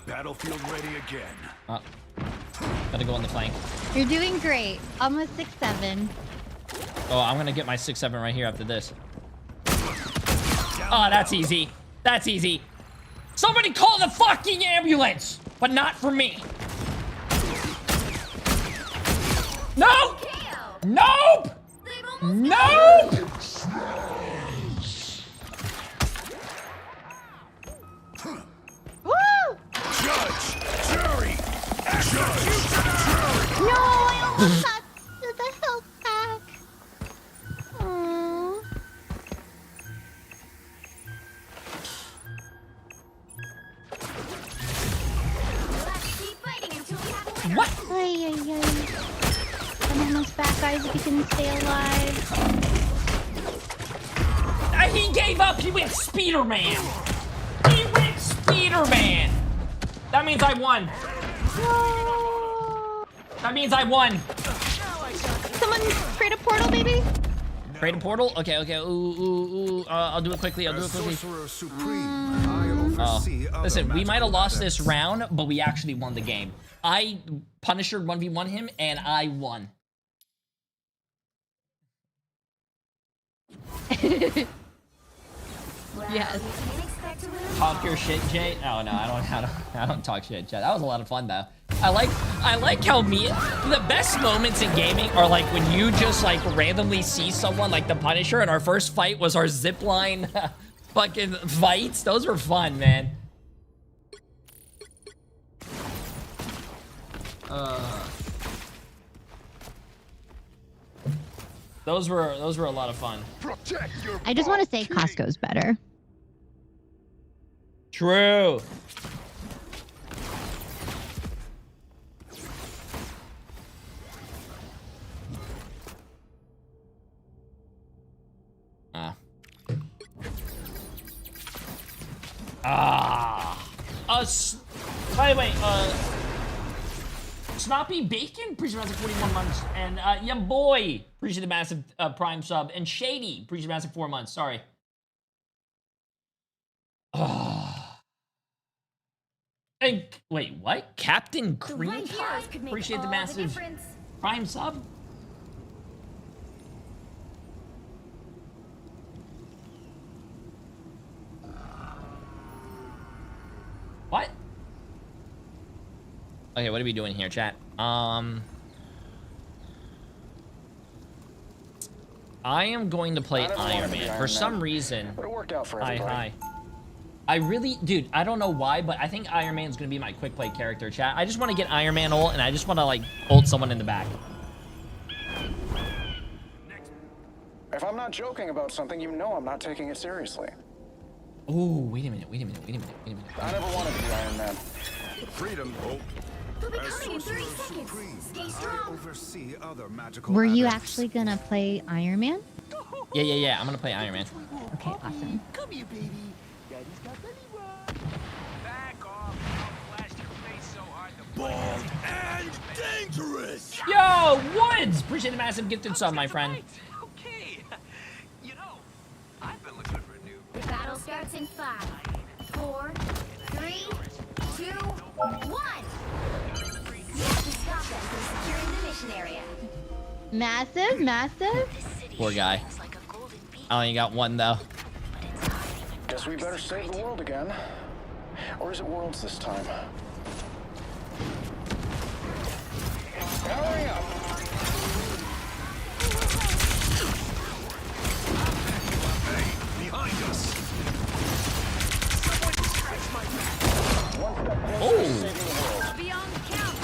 Battlefield ready again. Gotta go on the flank. You're doing great. Almost 6-7. Oh, I'm gonna get my 6-7 right here after this. Oh, that's easy. That's easy. Somebody call the fucking ambulance, but not for me. No! Nope! Nope! Woo! Judge, jury, execute the jury. No, I almost got the health back. Aww. What? Ay, ay, ay. I'm almost back, guys, if you can stay alive. He gave up. He went Spider-Man. He went Spider-Man. That means I won. That means I won. Someone create a portal, maybe? Create a portal? Okay, okay. Ooh. I'll do it quickly. I'll do it quickly. Oh. Listen, we might have lost this round, but we actually won the game. I Punisher 1v1 him, and I won. Yes. Talk your shit, Jay. Oh no, I don't talk shit, Jay. That was a lot of fun though. I like how the best moments in gaming are like when you just like randomly see someone like the Punisher, and our first fight was our zipline fucking fights. Those were fun, man. Those were a lot of fun. I just want to say Costco's better. True. By the way, Snoppy Bacon, appreciate the massive 41 months. And yeah, boy, appreciate the massive Prime sub. And Shady, appreciate the massive 4 months. Sorry. And wait, what? Captain Cream Pie? Appreciate the massive Prime sub. What? Okay, what are we doing here, chat? I am going to play Iron Man. For some reason. But it worked out for everybody. Hi. I really, dude, I don't know why, but I think Iron Man's gonna be my quick play character, chat. I just want to get Iron Man ult, and I just want to, like, ult someone in the back. If I'm not joking about something, you know I'm not taking it seriously. Oh, wait a minute. I never wanted to be Iron Man. Freedom. They'll be coming in 30 seconds. Stay strong. Oversee other magical Were you adepts. actually gonna play Iron Man? Yeah. I'm gonna play Iron Man. Okay, awesome. Come here, baby. Daddy's got belly rub. Back off. I'll blast your face so hard the bald and dangerous. Yo, Woods! Appreciate the massive gifted sub, my friend. Okay. You know, I've been looking for a new. The battle starts in 5, 4, 3, 2, 1. You have to stop them from securing the mission area. Massive. Poor guy. I only got one though. Guess we better save the world again. Or is it worlds this time? Hurry up! Behind us. One step closer to saving the world. Beyond count.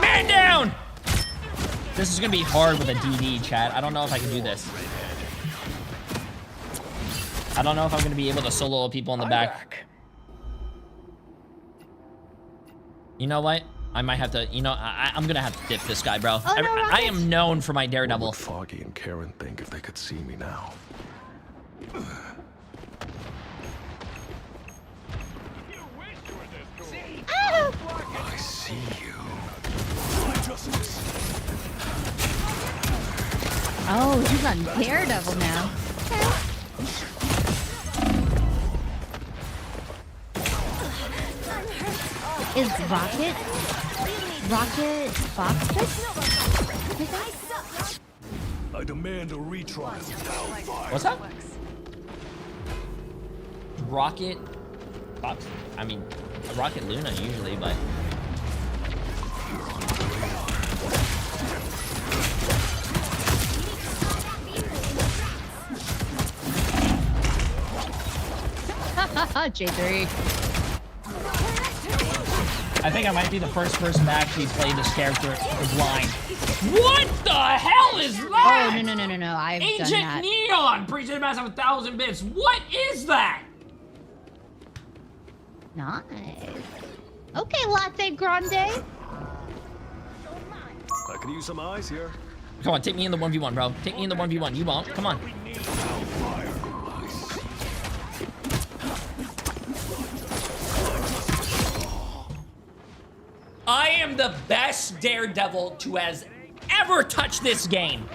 Man down! This is gonna be hard with a DD, chat. I don't know if I can do this. I don't know if I'm gonna be able to solo people in the back. You know what? I might have to, you know, I'm gonna have to dip this guy, bro. Oh, no, I am known for my Daredevil. What would Foggy and Karen think if they could see me now? I see you. Oh, he's on Daredevil now. Is Rocket Fox? I demand a retrial. What's up? Rocket Fox? I mean, Rocket Luna usually, but Jay3. I think I might be the first person to actually play this character blind. What the hell is that? Oh, no. I've done Agent that. Neon! Appreciate massive 1,000 bits. What is that? Nice. Okay, Latte Grande. I could use some eyes here. Come on, take me in the 1v1, bro. Take me in the 1v1. You won't. Come on. I am the best Daredevil to has ever touched this game.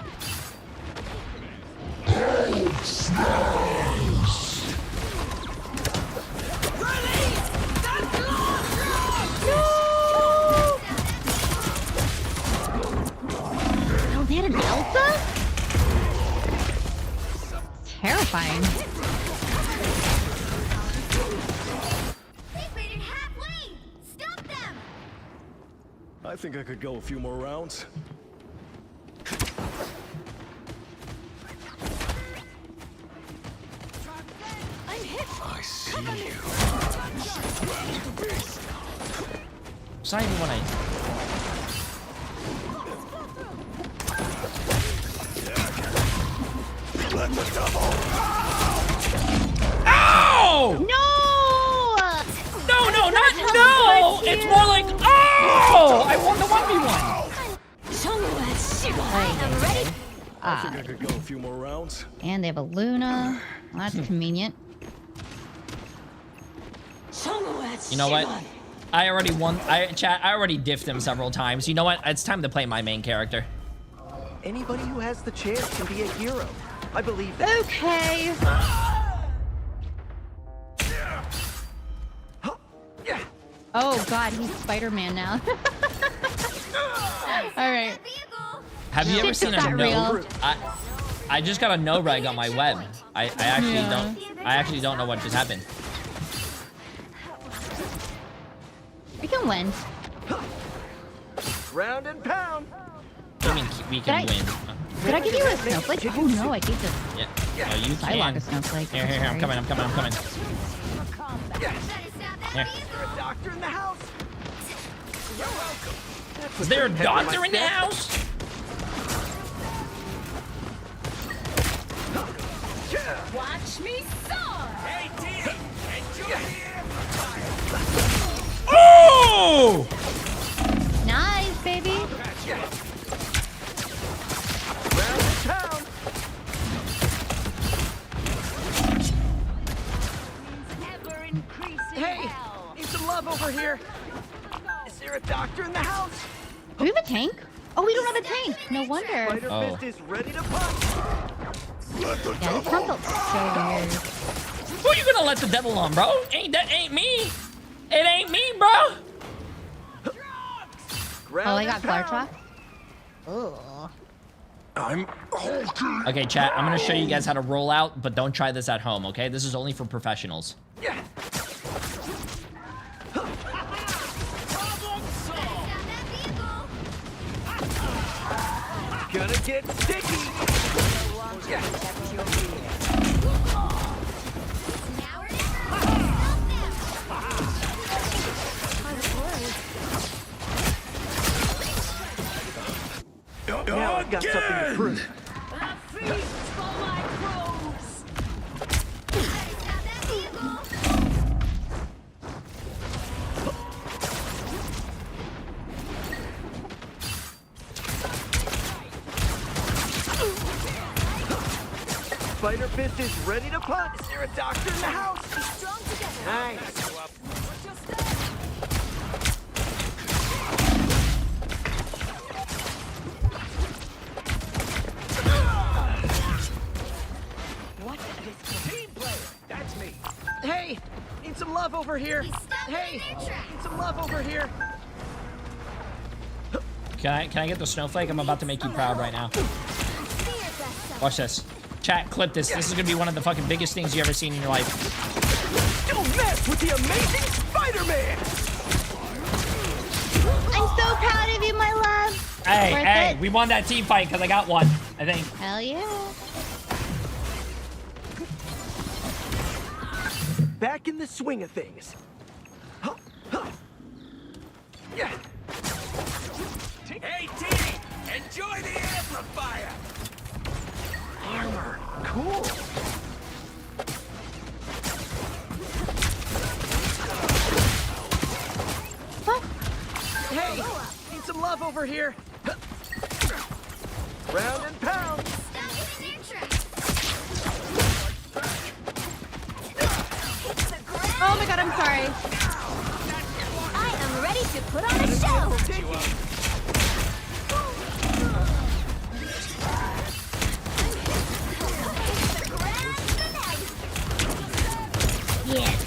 I think I could go a few more rounds. I'm hit. I see you. It's not even when I... Let the double. Ow! No! No, no, not no! It's more like, oh! I won the 1v1. I am ready. I think I could go a few more rounds. And they have a Luna. Well, that's convenient. You know what? I already won. I already diffed him several times. You know what? It's time to play my main character. Anybody who has the chance can be a hero. I believe that. Okay. Oh god, he's Spider-Man now. Alright. Have you ever seen a no? I just got a no reg on my web. I actually don't know what just happened. We can win. Round and pound. I mean, we can win. Did I give you a snowflake? Oh no, I gave this. Yeah. No, you I can. like a snowflake. Here, I'm coming. Here. A doctor in the house. You're welcome. Is there a doctor in the house? Watch me soar. Hey, team, enjoy the Oh! Nice, baby. Round and pound. Hey, need some love over here. Is there a doctor in the house? Do we have a tank? Oh, we don't have a tank. No wonder. Spider Fist is ready to punch. Yeah, this one felt so weird. Who are you gonna let the devil on, bro? Ain't me. It ain't me, bro. Oh, I got Flare Talk. Oh. I'm Hulk. Okay, chat. I'm gonna show you guys how to roll out, but don't try this at home, okay? This is only for professionals. Yeah. Gonna get sticky. Now I've got something to prove. Spider Fist is ready to punch. Is there a doctor in the house? Nice. What? Team player. That's me. Hey, need some love over here. Hey, need some love over here. Can I get the snowflake? I'm about to make you proud right now. Watch this. Chat, clip this. This is gonna be one of the fucking biggest things you ever seen in your life. Don't mess with the amazing Spider-Man! I'm so proud of you, my love. Hey, we won that team fight because I got one, I think. Hell yeah. Back in the swing of things. Yeah. Hey, team, enjoy the amplifier. Armor. Cool. Hey, need some love over here. Round and pound. Oh my god, I'm sorry. I am ready to put on a show. Yes.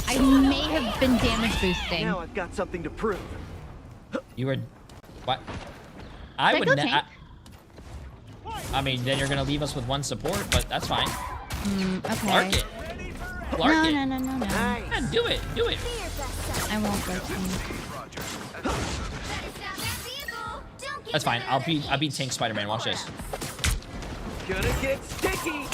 I may have been damage boosting. Now I've got something to prove. You were... What? I would... tank? I mean, then you're gonna leave us with one support, but that's fine. Okay. Clark it. Clark it. No. Yeah, do it. Do it. I won't go tank. That's fine. I'll be Tank Spider-Man. Watch this. Gonna get sticky.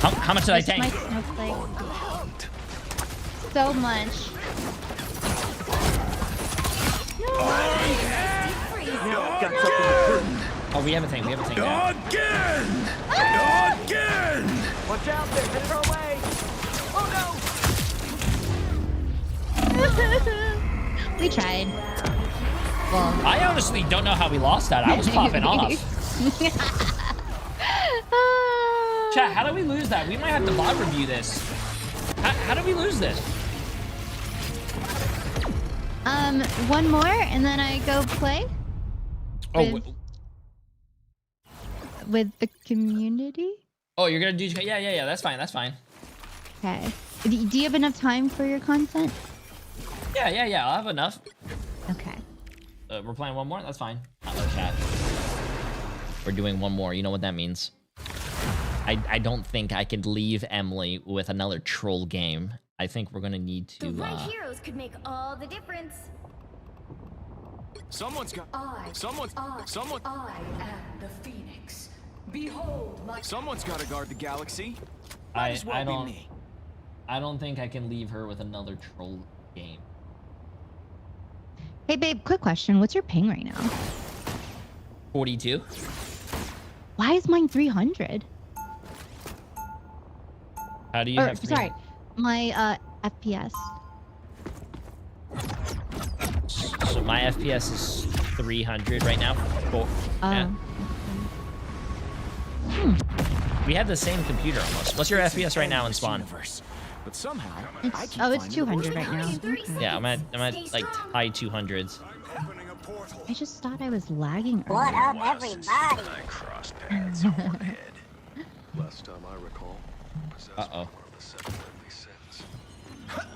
How much did I tank? So much. Oh, we have a tank. We have a tank now. Again! Watch out there, throw away. Oh We tried. Well, I honestly don't know how we lost that. I was popping off. Chat, how do we lose that? We might have to VOD review this. How do we lose this? one more and then I go play. With the community? Oh, you're gonna do... Yeah. That's fine. That's fine. Okay. Do you have enough time for your content? Yeah. I'll have enough. Okay. We're playing one more? That's fine. Chat. We're doing one more. You know what that means. I don't think I could leave Emily with another troll game. I think we're gonna need to... The right heroes could make all the difference. Someone's got... I am the Phoenix. Behold my... Someone's got to guard the galaxy. I don't think I can leave her with another troll game. Hey babe, quick question. What's your ping right now? 42. Why is mine 300? How do you have... Sorry, my FPS. So my FPS is 300 right now. Cool. Yeah. We have the same computer almost. What's your FPS right now in spawn? But somehow, it's 200 right now. Yeah, I'm at like high 200s. I just thought I was lagging. What up, everybody? Last time I recall. Uh-oh.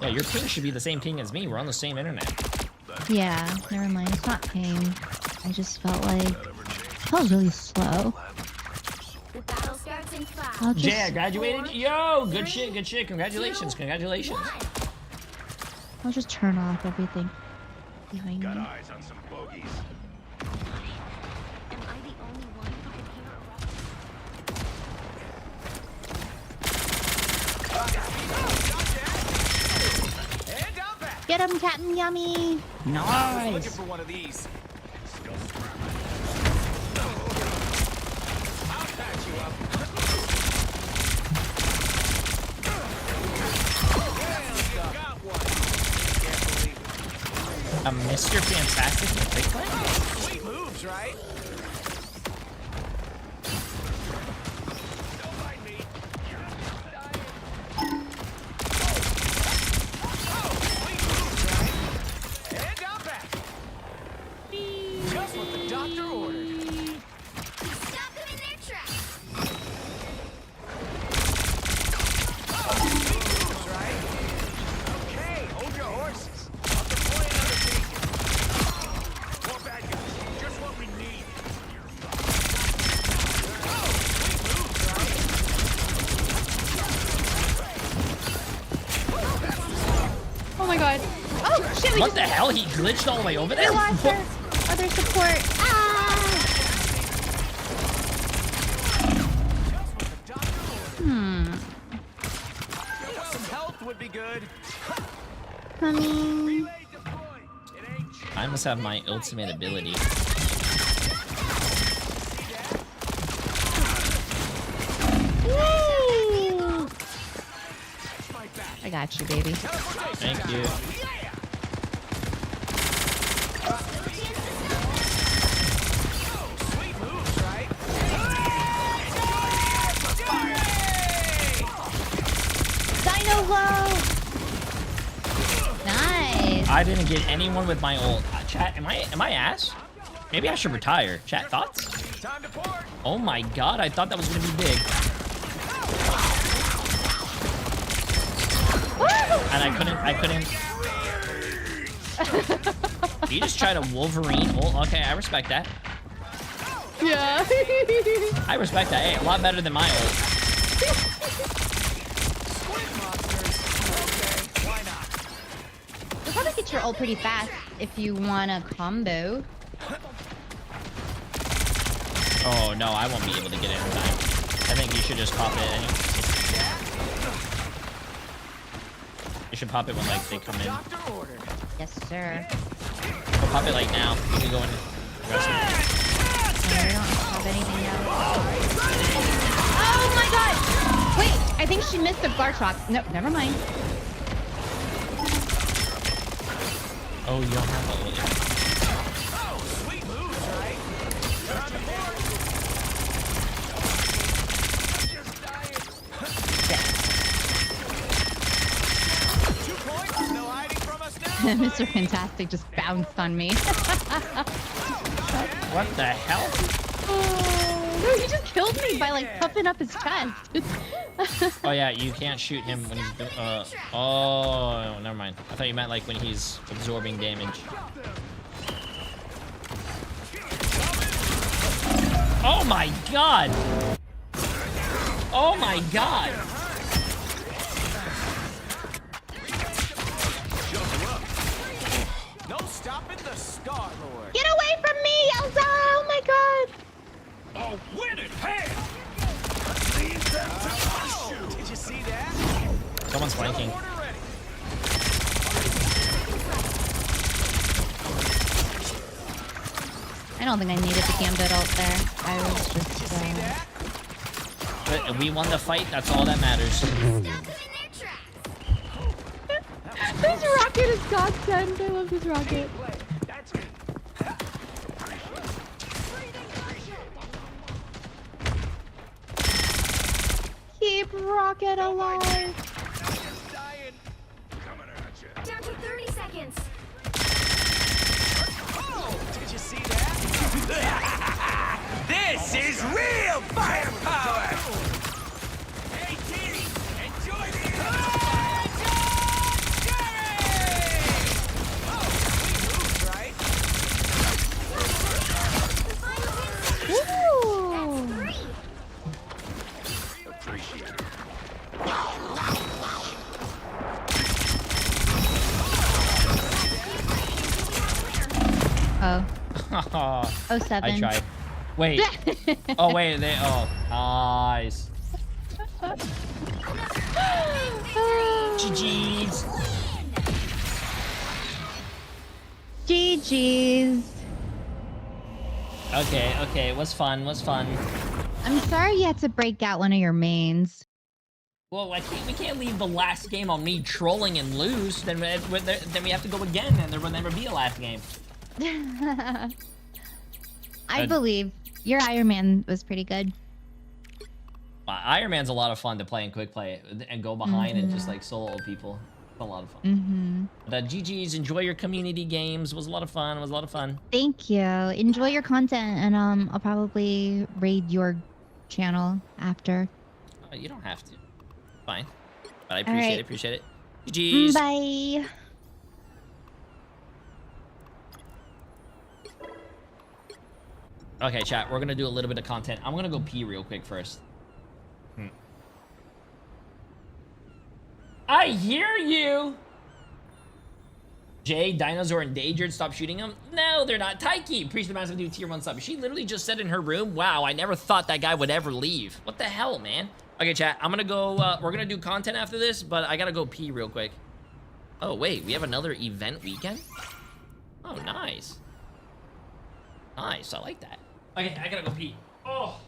Yeah, your ping should be the same ping as me. We're on the same internet. Yeah, never mind. It's not ping. I just felt really slow. Jay, I graduated. Yo, good shit. Congratulations. I'll just turn off everything behind me. eyes on some bogeys. Am I the only one who can hear Get him, Captain Yummy! I was looking for one of these. I'll patch you up. Mr. Fantastic in the big play? Sweet moves, right? Don't mind me. Sweet moves, right? And down back. Just what the doctor ordered. Stop them in their tracks. Sweet moves, right? Okay, hold your horses. I'll deploy another beacon. More bad guys. Just what we need. Oh my god. Oh shit, What the hell? He glitched all the way over there? We lost our other support. Some health would be good. Honey. I must have my ultimate ability. Woo! I got you, baby. Thank you. Sweet moves, right? Dino Glow! Nice. I didn't get anyone with my ult. Chat, am I ass? Maybe I should retire. Chat, thoughts? Oh my god, I thought that was gonna be big. And I couldn't. You just tried a Wolverine ult. Okay, I respect that. Yeah. I respect that. Hey, a lot better than my ult. your ult pretty fast if you want a combo. Oh no, I won't be able to get it in time. I think you should just pop it. You should pop it when like they come in. Yes, sir. Or pop it like now. You can go in. I don't have anything now. Oh my god! Wait, I think she missed the guard shot. No, never mind. Oh, you don't have a little. Oh, sweet moves, right? You're on the board. Just dying. 2 points. No hiding from us now. Mr. Fantastic just bounced on me. What the hell? Oh, no, he just killed me by like puffing up his chest. Oh yeah, you can't shoot him when he's oh, never mind. I thought you meant like when he's absorbing damage. Oh my god! Oh my god! No stopping the Star-Lord. Get away from me, Elsa! Oh my god! Oh, winning hand! Leave them to my. Did you see that? Someone's flanking. I don't think I needed the Gambit ult there. I was just, But we won the fight, that's all that matters. This rocket is godsend. I love this rocket. Keep rocket alive. Down to 30 seconds. Oh, did you see that? This is real firepower! Hey, Diddy, enjoy the Oh. Oh, 07. I tried. Wait. Oh, wait. They. Oh, nice. GG's. GG's. Okay, okay. Was fun. Was fun. I'm sorry you had to break out one of your mains. Well, we can't leave the last game on me trolling and lose. Then we have to go again, and there will never be a last game. I believe your Iron Man was pretty good. Iron Man's a lot of fun to play in quick play and go behind and just like solo people. It's a lot of fun. But GG's, enjoy your community games. It was a lot of fun. It was a lot of fun. Thank you. Enjoy your content, and I'll probably raid your channel after. You don't have to. Fine. But I All right. appreciate it. GG's. Bye. Okay, chat. We're gonna do a little bit of content. I'm gonna go pee real quick first. I hear you. Jay, dinosaur endangered. Stop shooting them. No, they're not. Taiki, Priest of the Massive, do tier 1 sub. She literally just said in her room, wow, I never thought that guy would ever leave. What the hell, man? Okay, chat. I'm gonna go. We're gonna do content after this, but I gotta go pee real quick. Oh wait, we have another event weekend. Oh, nice. Nice. I like that. Okay, I gotta go pee. Oh.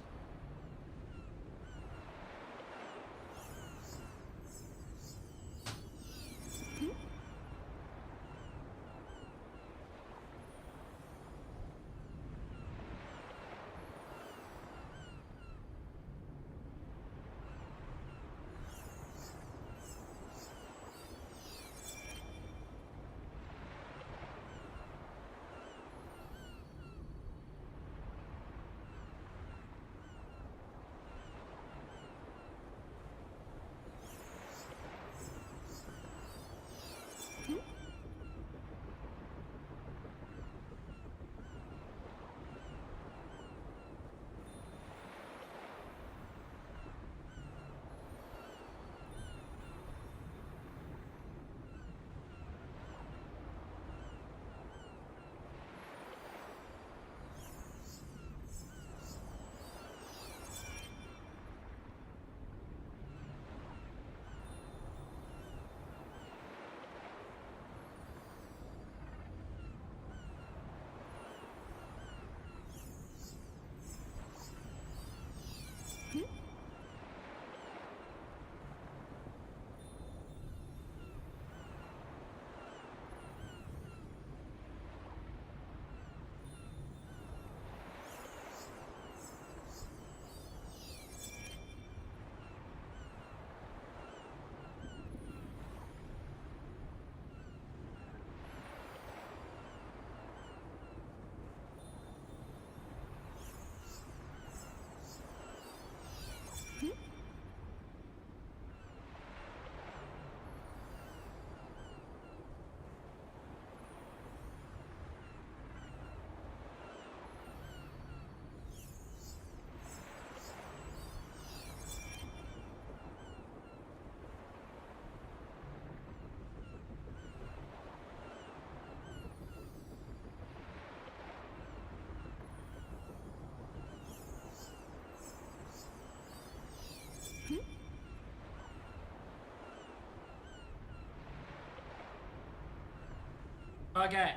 Okay,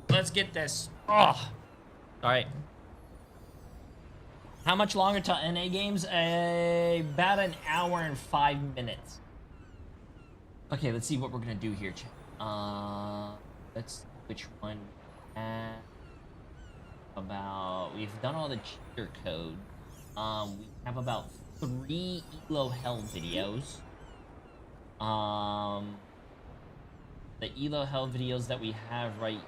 let's get this. Oh, all right. How much longer till NA games? About an hour and 5 minutes. Okay, let's see what we're gonna do here, chat. Let's see which one. We've done all the cheater code. We have about 3 Elo Hell videos. The Elo Hell videos that we have right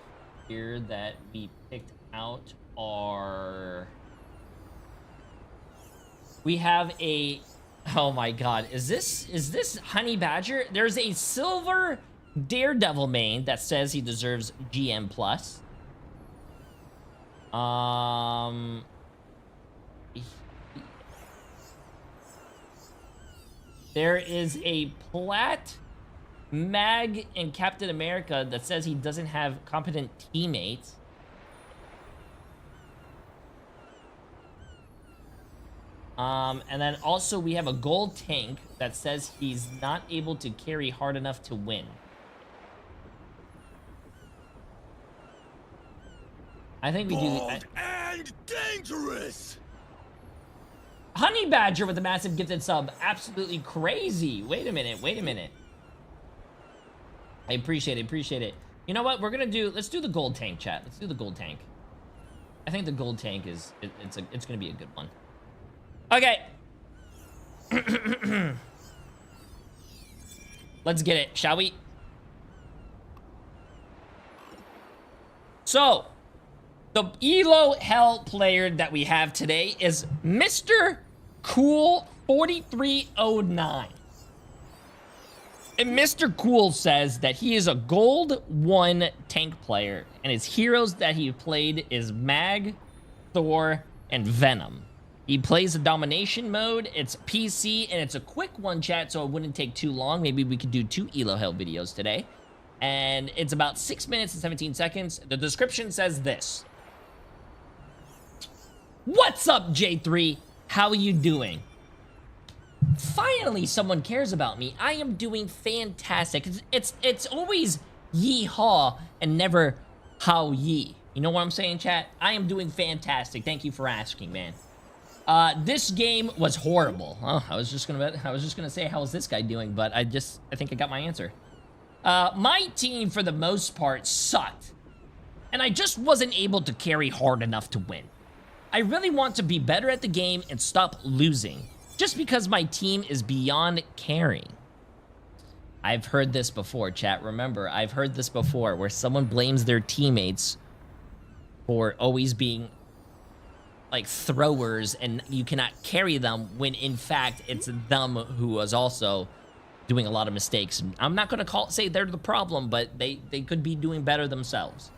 here that we picked out are... We have a... Oh my god, is this Honey Badger? There's a silver Daredevil main that says he deserves GM+. There is a Plat, Mag, and Captain America that says he doesn't have competent teammates. And then also we have a gold tank that says he's not able to carry hard enough to win. I think we do. Bold and dangerous. Honey Badger with a massive gifted sub. Absolutely crazy. Wait a minute. Wait a minute. I appreciate it. Appreciate it. You know what? We're going to do... Let's do the gold tank, chat. Let's do the gold tank. I think the gold tank is... It's going to be a good one. Okay. Let's get it, shall we? So, the Elo Hell player that we have today is Mr. Cool 4309. And Mr. Cool says that he is a gold 1 tank player, and his heroes that he played is Mag, Thor, and Venom. He plays a domination mode, it's PC, and it's a quick one, chat, so it wouldn't take too long. Maybe we could do 2 Elo Hell videos today. And it's about 6 minutes and 17 seconds. The description says this. What's up, J3? How are you doing? Finally, someone cares about me. I am doing fantastic. It's always yee-haw and never how ye. You know what I'm saying, chat? I am doing fantastic. Thank you for asking, man. This game was horrible. Oh, I was just gonna say, how is this guy doing? But I think I got my answer. My team, for the most part, sucked. And I just wasn't able to carry hard enough to win. I really want to be better at the game and stop losing. Just because my team is beyond caring. I've heard this before, chat. Remember, I've heard this before, where someone blames their teammates for always being like throwers and you cannot carry them, when in fact it's them who was also doing a lot of mistakes. I'm not gonna say they're the problem, but they could be doing better themselves.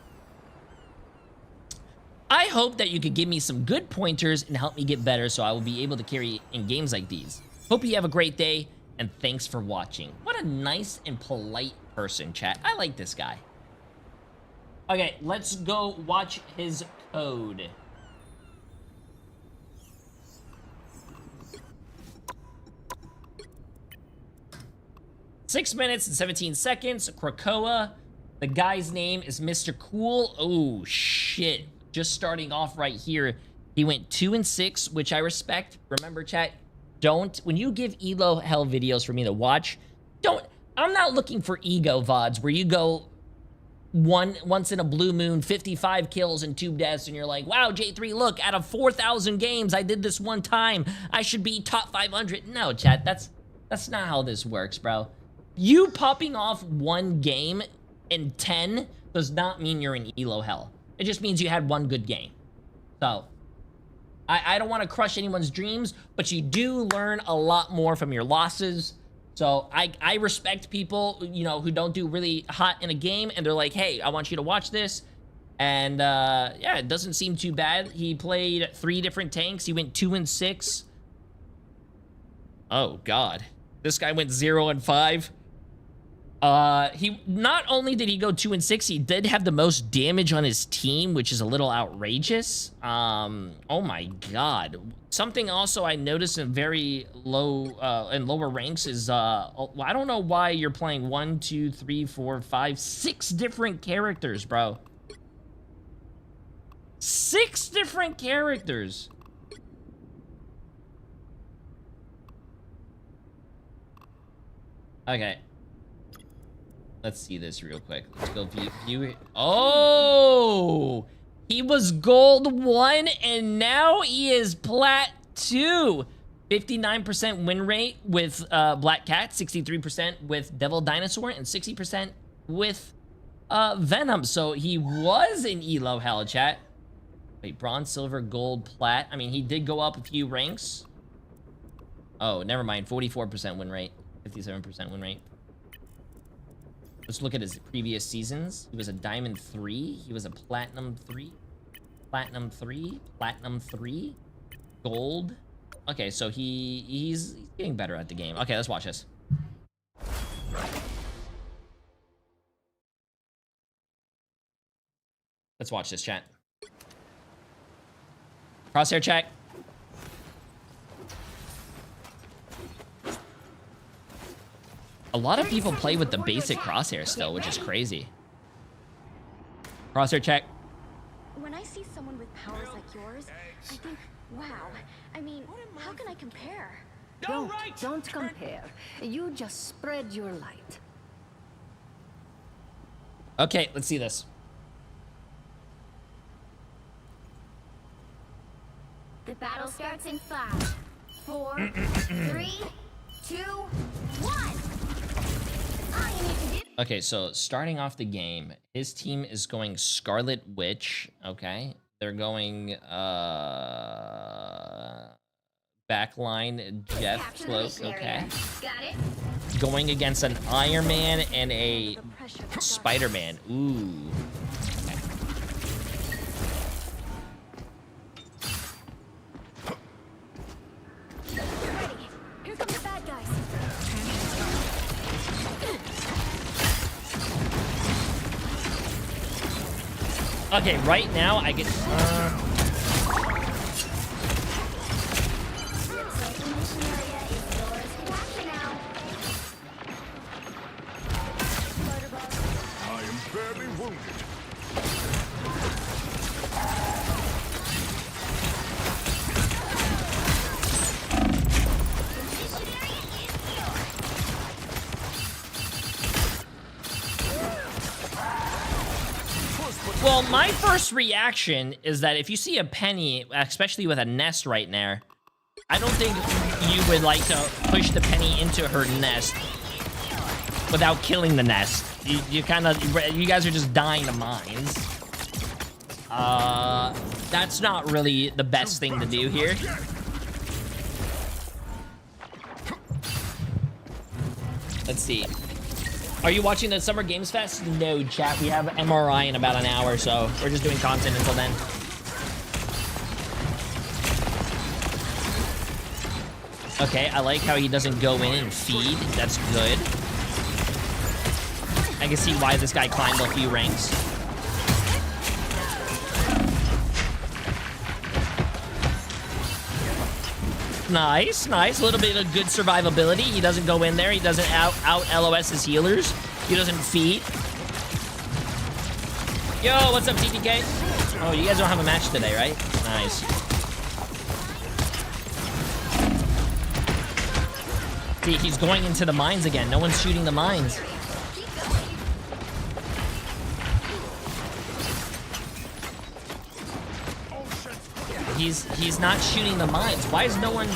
I hope that you could give me some good pointers and help me get better so I will be able to carry in games like these. Hope you have a great day, and thanks for watching. What a nice and polite person, chat. I like this guy. Okay, let's go watch his code. Six minutes and 17 seconds. Krakoa. The guy's name is Mr. Cool. Oh, shit. Just starting off right here. He went 2 and 6, which I respect. Remember, chat, when you give Elo Hell videos for me to watch, I'm not looking for ego VODs where you go once in a blue moon, 55 kills and 2 deaths, and you're like, wow, J3, look, out of 4,000 games, I did this one time. I should be top 500. No, chat, that's not how this works, bro. You popping off 1 game in 10 does not mean you're in Elo Hell. It just means you had 1 good game. So, I don't want to crush anyone's dreams, but you do learn a lot more from your losses. So, I respect people, you know, who don't do really hot in a game, and they're like, hey, I want you to watch this. And, yeah, it doesn't seem too bad. He played 3 different tanks. He went 2 and 6. Oh, God. This guy went 0 and 5. He not only did he go 2-6, he did have the most damage on his team, which is a little outrageous. Oh my god. Something also I noticed in very low in lower ranks is I don't know why you're playing 1, 2, 3, 4, 5, 6 different characters, bro. 6 different characters. Okay. Let's see this real quick. Let's go view it. Oh! He was gold 1 and now he is plat 2. 59% win rate with Black Cat, 63% with Devil Dinosaur, and 60% with Venom. So he was in Elo Hell, chat. Wait, bronze, silver, gold, plat. I mean, he did go up a few ranks. Oh, never mind. 44% win rate, 57% win rate. Let's look at his previous seasons. He was a Diamond 3. He was a Platinum 3. Platinum 3. Platinum 3. Gold. Okay, so he's getting better at the game. Okay, let's watch this. Let's watch this, chat. Crosshair check. A lot of people play with the basic crosshair still, which is crazy. Crosshair check. When I see someone with powers like yours, I think, wow. I mean, how can I compare? Don't compare. You just spread your light. Okay, let's see this. The battle starts in 5, 4, 3, 2, 1. Okay, so starting off the game, his team is going Scarlet Witch, okay? They're going backline Jeff Cloak, okay? Going against an Iron Man and a Spider-Man. Ooh. Here come the bad guys. Okay, right now I get. I am badly wounded. Well, my first reaction is that if you see a penny, especially with a nest right there, I don't think you would like to push the penny into her nest without killing the nest. You guys are just dying to mines. That's not really the best thing to do here. Let's see. Are you watching the Summer Games Fest? No, chat. We have MRI in about an hour, so we're just doing content until then. Okay, I like how he doesn't go in and feed. That's good. I can see why this guy climbed a few ranks. Nice, nice. A little bit of good survivability. He doesn't go in there. He doesn't out LOS his healers. He doesn't feed. Yo, what's up, TTK? Oh, you guys don't have a match today, right? Nice. See, he's going into the mines again. No one's shooting the mines. He's not shooting the mines. Why is no one...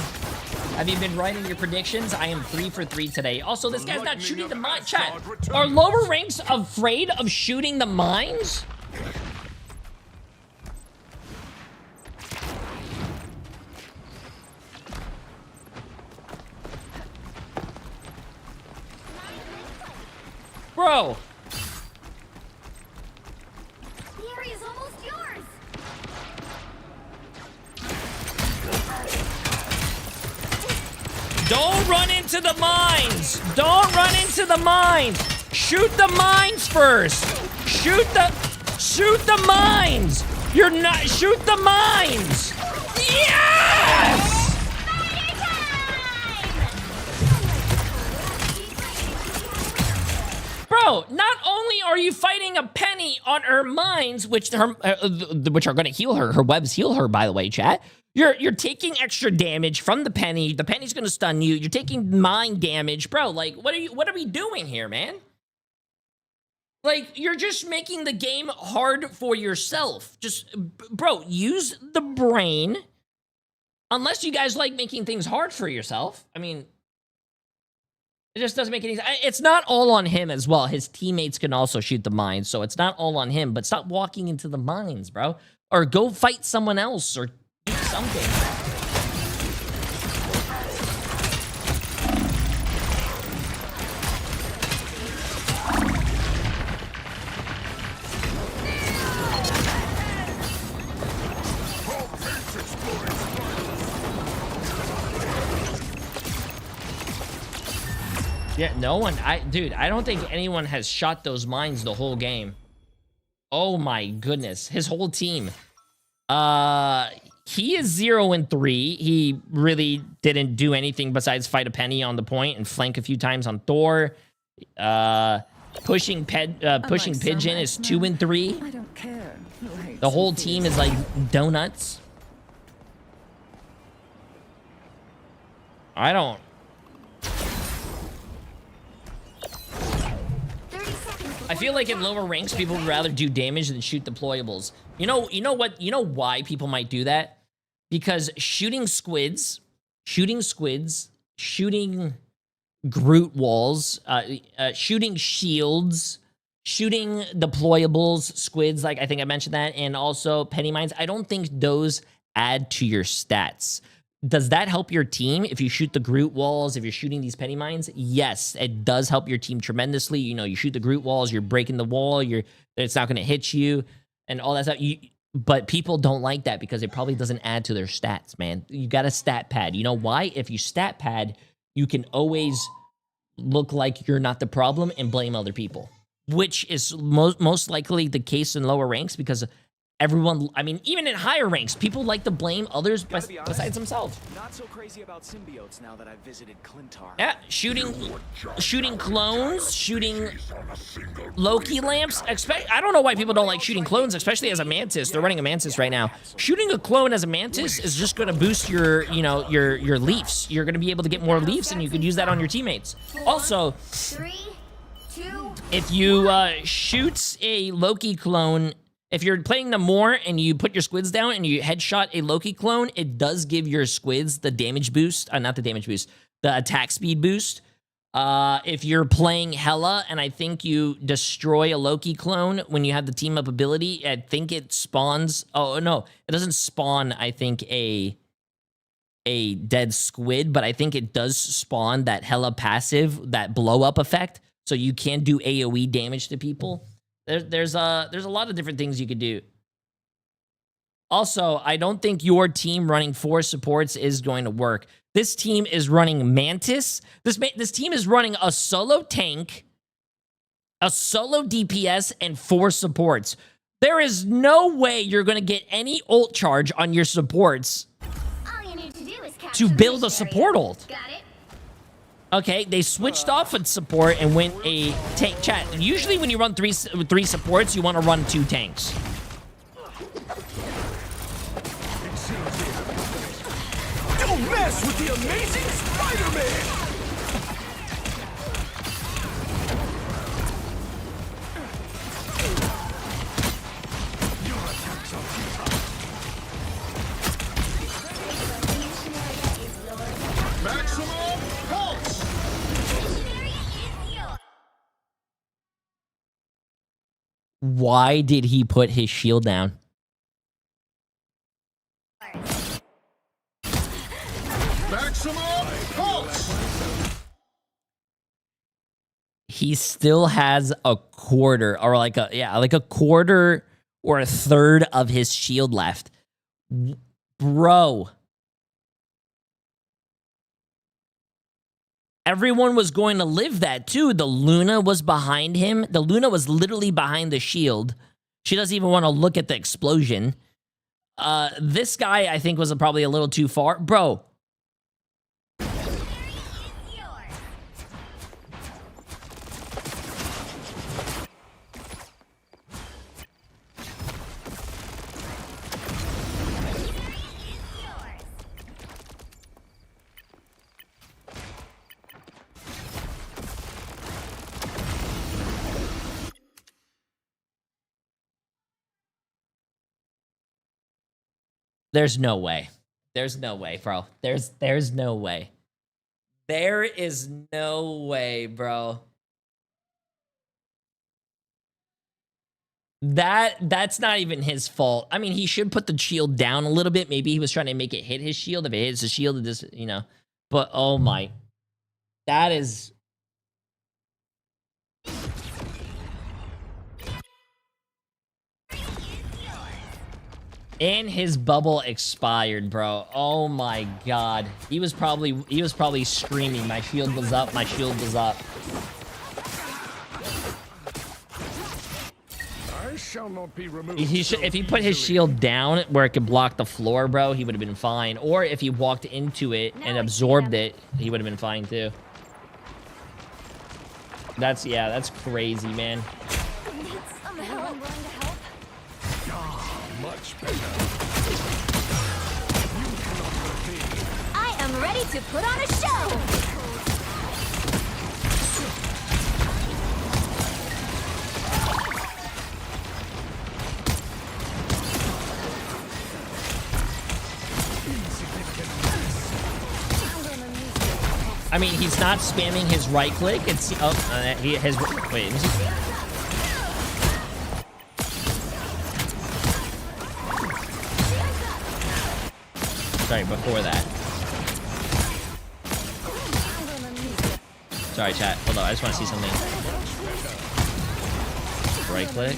Have you been writing your predictions? I am 3 for 3 today. Also, this guy's not shooting the mines. Chat, are lower ranks afraid of shooting the mines? Bro. The area's almost yours. Don't run into the mines! Don't run into the mines! Shoot the mines first. Shoot the mines. You're not. Shoot the mines. Yes. Bro, not only are you fighting a Penny on her mines, which are going to heal her. Her webs heal her, by the way, chat. You're taking extra damage from the Penny. The Penny's going to stun you. You're taking mine damage, bro. Like, what are we doing here, man? Like, you're just making the game hard for yourself. Just, bro, use the brain. Unless you guys like making things hard for yourself. I mean, it just doesn't make any sense. It's not all on him as well. His teammates can also shoot the mines, so it's not all on him. But stop walking into the mines, bro. Or go fight someone else or do something. Yeah, no one, dude, I don't think anyone has shot those mines the whole game. Oh my goodness, his whole team. He is 0-3. He really didn't do anything besides fight a Penny on the point and flank a few times on Thor. Pushing Pigeon is 2-3. I don't care. The whole team is like donuts. I don't. I feel like in lower ranks, people would rather do damage than shoot deployables. You know what? You know why people might do that? Because shooting squids, shooting Groot walls, shooting shields, shooting deployables, squids, like I think I mentioned that, and also penny mines. I don't think those add to your stats. Does that help your team if you shoot the Groot walls, if you're shooting these penny mines? Yes, it does help your team tremendously. You know, you shoot the Groot walls, you're breaking the wall, it's not going to hit you and all that stuff. But people don't like that because it probably doesn't add to their stats, man. You got a stat pad. You know why? If you stat pad, you can always look like you're not the problem and blame other people, which is most likely the case in lower ranks because everyone, I mean, even in higher ranks, people like to blame others besides themselves. Not so crazy about symbiotes now that I've visited Clintar. Yeah, shooting clones, shooting Loki lamps. I don't know why people don't like shooting clones, especially as a Mantis. They're running a Mantis right now. Shooting a clone as a Mantis is just going to boost your leafs. You're going to be able to get more leafs, and you could use that on your teammates. Also, if you shoot a Loki clone, if you're playing them more and you put your squids down and you headshot a Loki clone, it does give your squids the damage boost. Not the damage boost, the attack speed boost. If you're playing Hela and I think you destroy a Loki clone when you have the team up ability, I think it spawns. Oh, no, it doesn't spawn, I think, a dead squid, but I think it does spawn that Hela passive, that blow up effect. So you can do AoE damage to people. There's a lot of different things you could do. Also, I don't think your team running 4 supports is going to work. This team is running Mantis. This team is running a solo tank, a solo DPS, and 4 supports. There is no way you're going to get any ult charge on your supports to build a support ult. Got it? Okay, they switched off with support and went a tank. Chat, usually when you run three supports, you want to run 2 tanks. Don't mess with the amazing Spider-Man! Why did he put his shield down? He still has a quarter or like a quarter or a third of his shield left. Bro. everyone was going to live that too. The Luna was behind him. The Luna was literally behind the shield. She doesn't even want to look at the explosion. This guy, I think, was probably a little too far. Bro. There's no way. There's no way, bro. There's no way. There is no way, bro. That's not even his fault. I mean, he should put the shield down a little bit. Maybe he was trying to make it hit his shield. If it hits the shield, it just, you know. But oh my. That is... And his bubble expired, bro. Oh my god. He was probably screaming. My shield was up. My shield was up. I shall not be removed. If he put his shield down where it could block the floor, bro, he would have been fine. Or if he walked into it and absorbed it, he would have been fine too. That's crazy, man. Much better. I am ready to put on a show. I mean, he's not spamming his right click. It's he has. Wait. Sorry, before that. Sorry, chat. Hold on, I just want to see something. Right click.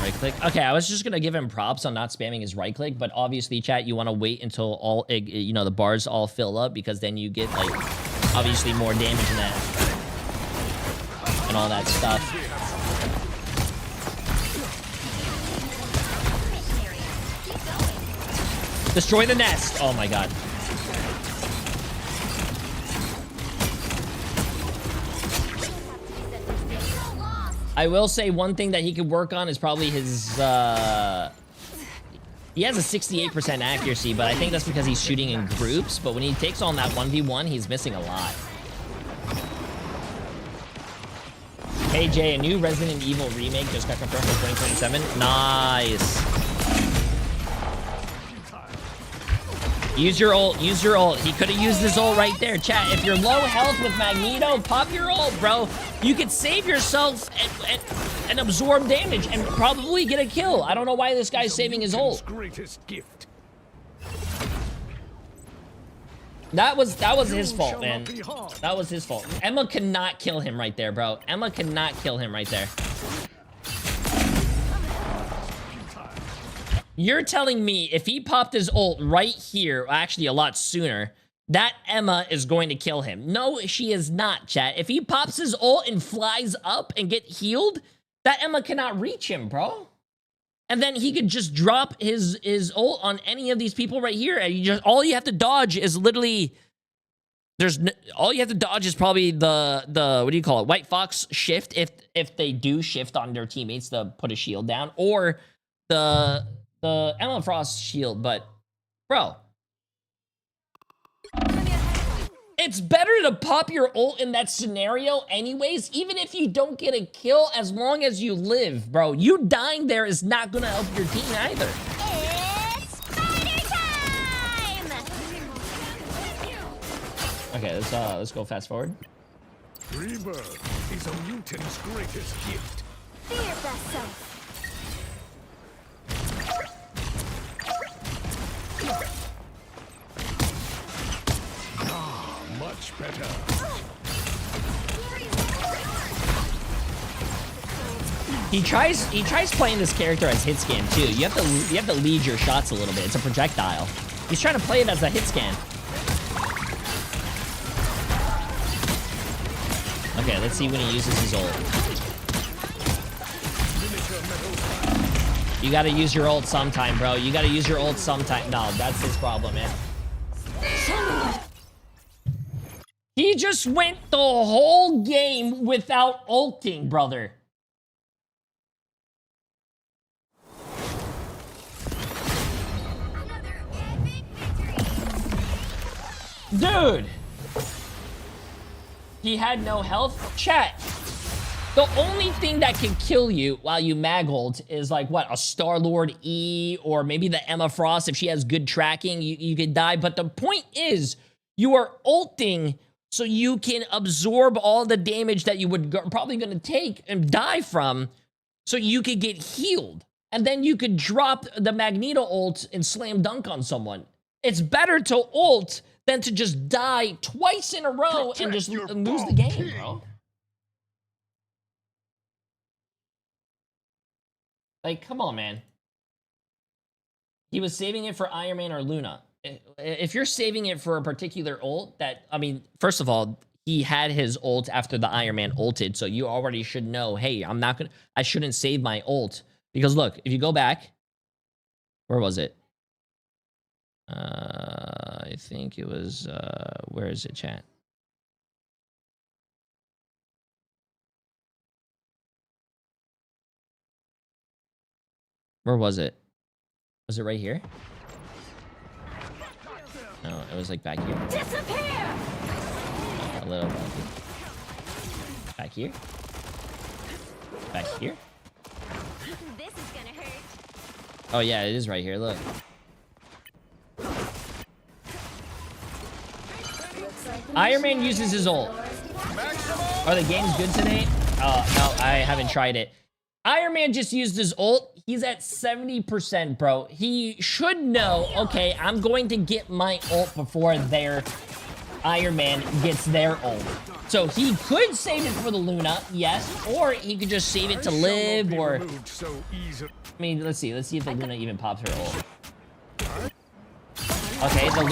Right click. Okay, I was just gonna give him props on not spamming his right click, but obviously, chat, you want to wait until all, you know, the bars all fill up, because then you get like obviously more damage in that and all that stuff. Destroy the nest. Oh my god. I will say one thing that he could work on is probably his he has a 68% accuracy, but I think that's because he's shooting in groups. But when he takes on that 1v1, he's missing a lot. Hey Jay, a new Resident Evil remake just got confirmed for 2027. Nice. Use your ult. Use your ult. He could have used his ult right there. Chat, if you're low health with Magneto, pop your ult, bro. You could save yourself and absorb damage and probably get a kill. I don't know why this guy's saving his ult. Greatest gift. That was his fault, man. That was his fault. Emma cannot kill him right there, bro. Emma cannot kill him right there. You're telling me if he popped his ult right here, actually a lot sooner, that Emma is going to kill him? No, she is not, chat. If he pops his ult and flies up and get healed, that Emma cannot reach him, bro. And then he could just drop his ult on any of these people right here, and all you have to dodge is literally all you have to dodge is probably the what do you call it, White Fox shift, if they do shift on their teammates to put a shield down, or the Emma Frost shield. But bro, it's better to pop your ult in that scenario anyways, even if you don't get a kill, as long as you live, bro. You dying there is not gonna help your team either. It's spider time! Okay, let's go fast forward. Rebirth is a mutant's greatest gift. Be your best self. Much better. He tries playing this character as hit scan too. You have to lead your shots a little bit. It's a projectile. He's trying to play it as a hit scan. Okay, let's see when he uses his ult. You gotta use your ult sometime, bro. You gotta use your ult sometime. No, that's his problem, man. He just went the whole game without ulting, brother. Dude! He had no health? Chat. The only thing that can kill you while you mag ult is like, what, a Star-Lord E or maybe the Emma Frost. If she has good tracking, you could die. But the point is, you are ulting so you can absorb all the damage that you would probably going to take and die from so you could get healed. And then you could drop the Magneto ult and slam dunk on someone. It's better to ult than to just die twice in a row and just lose the game, bro. Like, come on, man. He was saving it for Iron Man or Luna. If you're saving it for a particular ult that, I mean, first of all, he had his ult after the Iron Man ulted, so you already should know, hey, I shouldn't save my ult. Because look, if you go back, where was it? I think it was, where is it, chat? Where was it? Was it right here? No, it was like back here. Disappear! A little back here. Back here? This is gonna hurt. Oh yeah, it is right here, look. Iron Man uses his ult. Are the games good today? Oh, no, I haven't tried it. Iron Man just used his ult. He's at 70%, bro. He should know, okay, I'm going to get my ult before their Iron Man gets their ult. So he could save it for the Luna, yes, or he could just save it to live, or... I mean, let's see if the Luna even pops her ult. Okay, the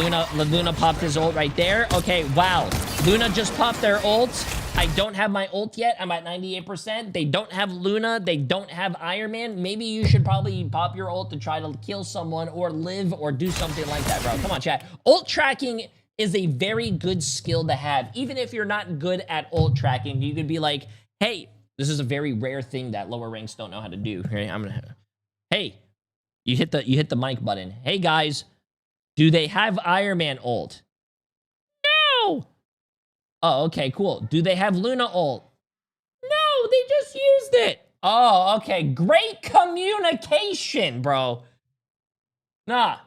Luna popped his ult right there. Okay, wow. Luna just popped their ult. I don't have my ult yet. I'm at 98%. They don't have Luna. They don't have Iron Man. Maybe you should probably pop your ult to try to kill someone or live or do something like that, bro. Come on, chat. Ult tracking is a very good skill to have. Even if you're not good at ult tracking, you could be like, hey, this is a very rare thing that lower ranks don't know how to do. Right? Hey, you hit the mic button. Hey, guys. Do they have Iron Man ult? No! Oh, okay, cool. Do they have Luna ult? No, they just used it. Oh, okay. Great communication, bro. Nah.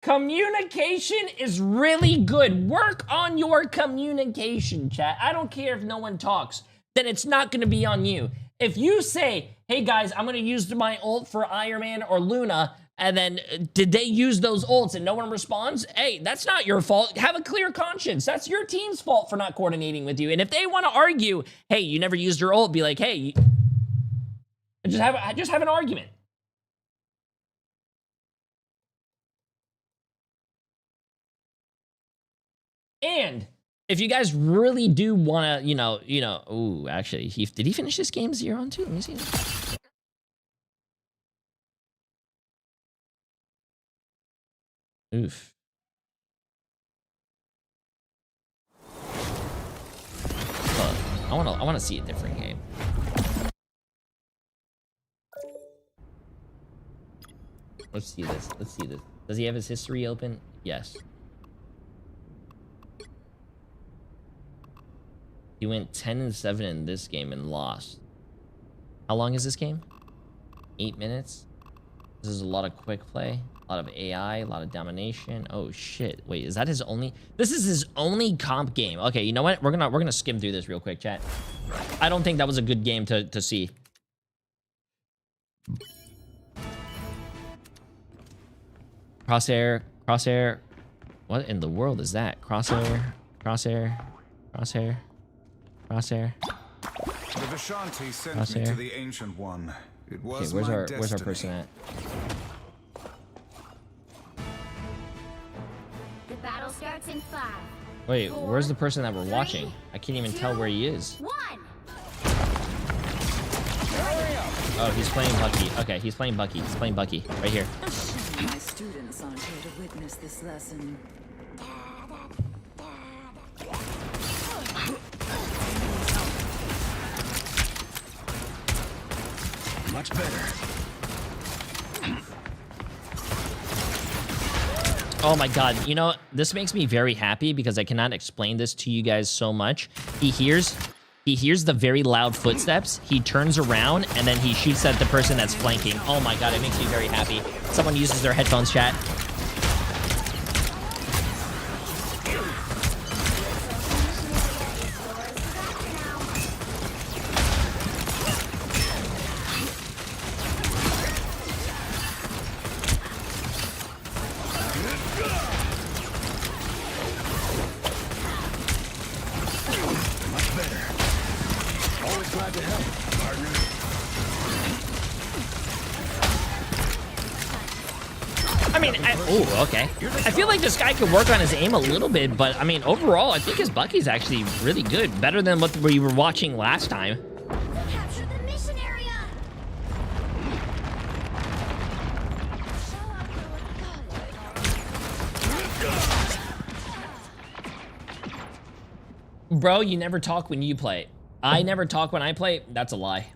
Communication is really good. Work on your communication, chat. I don't care if no one talks. Then it's not going to be on you. If you say, hey, guys, I'm going to use my ult for Iron Man or Luna, and then did they use those ults and no one responds? Hey, that's not your fault. Have a clear conscience. That's your team's fault for not coordinating with you. And if they want to argue, hey, you never used your ult, be like, hey, just have an argument. And if you guys really do want to, ooh, actually, did he finish this game 0-2? Let me see. Oof. I want to see a different game. Let's see this. Does he have his history open? Yes. He went 10-7 in this game and lost. How long is this game? 8 minutes. This is a lot of quick play. A lot of AI, a lot of domination. Oh shit. Wait, is that his only? This is his only comp game. Okay, you know what? We're gonna skim through this real quick, chat. I don't think that was a good game to see. Crosshair. What in the world is that? Crosshair. The Vishanti sent me to the Ancient One. It was okay, where's our person at? The battle starts in 5, Wait, where's the person that we're watching? I can't even tell where he is. Oh, he's playing Bucky. Okay, he's playing Bucky. He's playing Bucky. Right here. My students aren't here to witness this lesson. Much better. Oh my god, you know, this makes me very happy because I cannot explain this to you guys so much. He hears the very loud footsteps, he turns around, and then he shoots at the person that's flanking. Oh my god, it makes me very happy. Someone uses their headphones, chat. Oh, okay. I feel like this guy could work on his aim a little bit, but I mean, overall, I think his Bucky's actually really good. Better than what we were watching last time. Capture the mission area. Bro, you never talk when you play. I never talk when I play. That's a lie.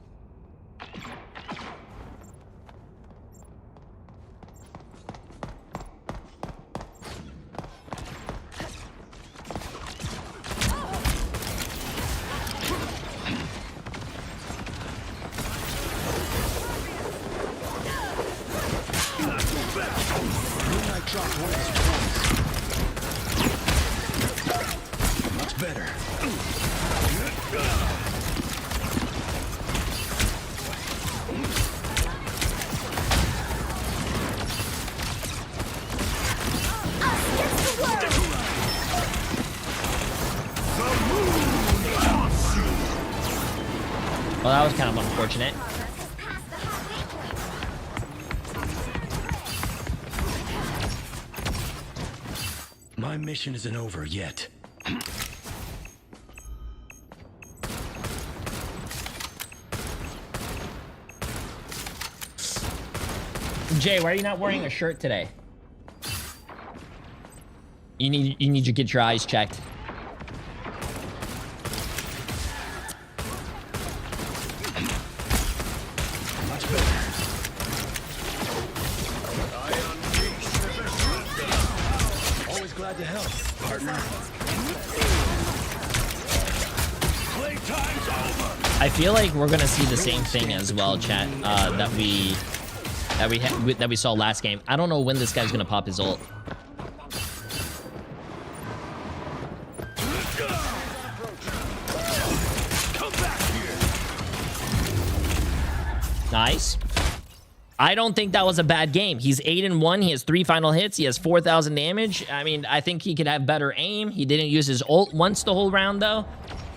Much better. Well, that was kind of unfortunate. My mission isn't over yet. Jay, why are you not wearing a shirt today? You need to get your eyes checked. Much better. Always glad to help, partner. Playtime's over. I feel like we're gonna see the same thing as well, chat. That we saw last game. I don't know when this guy's gonna pop his ult. Nice. I don't think that was a bad game. He's 8-1. He has 3 final hits. He has 4,000 damage. I mean, I think he could have better aim. He didn't use his ult once the whole round though,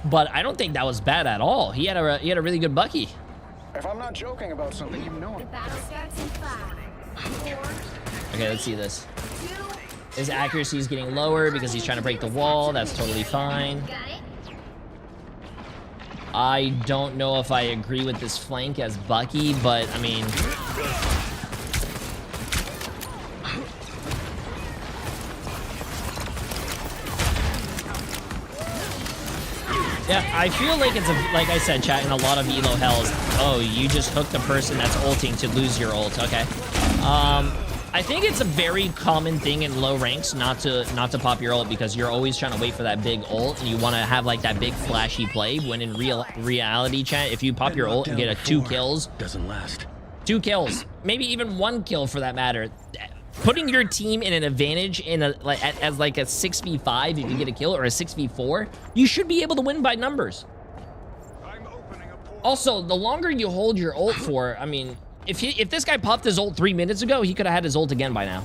but I don't think that was bad at all. He had a really good Bucky. If I'm not joking about something, you know it. The battle starts in 5, 4. Okay, let's see this. His accuracy is getting lower because he's trying to break the wall. That's totally fine. I don't know if I agree with this flank as Bucky, but I mean... Yeah, I feel like it's like I said, chat, in a lot of elo hells. Oh, you just hooked the person that's ulting to lose your ult. Okay. I think it's a very common thing in low ranks not to pop your ult because you're always trying to wait for that big ult and you want to have like that big flashy play. When in reality, chat, if you pop your ult and get 2 kills, doesn't last. 2 kills, maybe even 1 kill for that matter. Putting your team in an advantage in as like a 6v5 if you get a kill or a 6v4, you should be able to win by numbers. Also, the longer you hold your ult for, I mean, if this guy popped his ult 3 minutes ago, he could have had his ult again by now.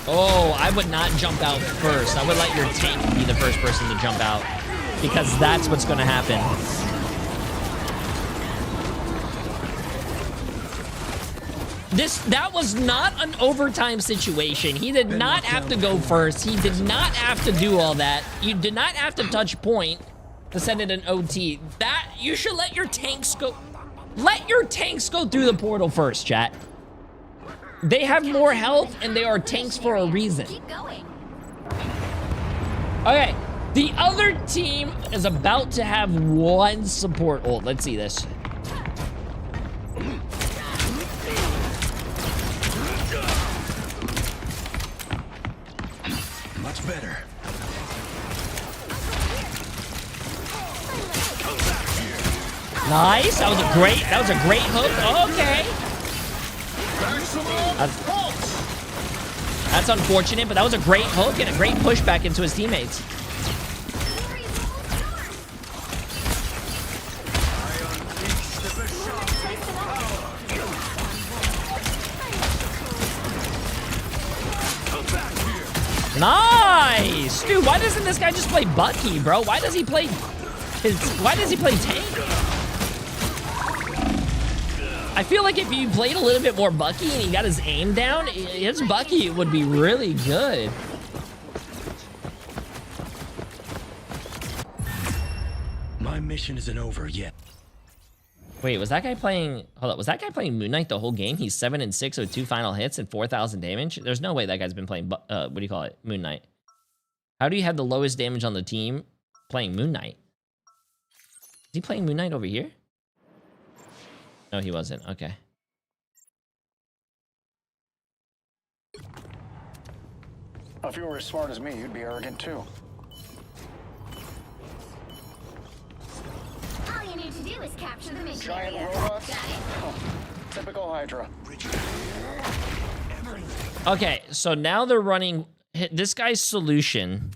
Oh, I would not jump out first. I would let your tank be the first person to jump out, because that's what's going to happen. That was not an overtime situation. He did not have to go first. He did not have to do all that. You did not have to touch point to send it an OT. That you should let your tanks go. Let your tanks go through the portal first, chat. They have more health and they are tanks for a reason. Okay, the other team is about to have one support ult. Let's see this. Much better. Nice. That was a great hook. Okay. That's unfortunate, but that was a great hook and a great pushback into his teammates. Nice! Dude, why doesn't this guy just play Bucky, bro? Why does he play tank? I feel like if he played a little bit more Bucky and he got his aim down, his Bucky would be really good. My mission isn't over yet. Wait, was that guy playing... Hold up, was that guy playing Moon Knight the whole game? He's 7-6 with 2 final hits and 4,000 damage? There's no way that guy's been playing... what do you call it? Moon Knight. How do you have the lowest damage on the team playing Moon Knight? Is he playing Moon Knight over here? No, he wasn't. Okay. If you were as smart as me, you'd be arrogant too. All you need to do is capture the mission Giant area. robots? Got it? Oh, typical Hydra. Okay, so now they're running this guy's solution.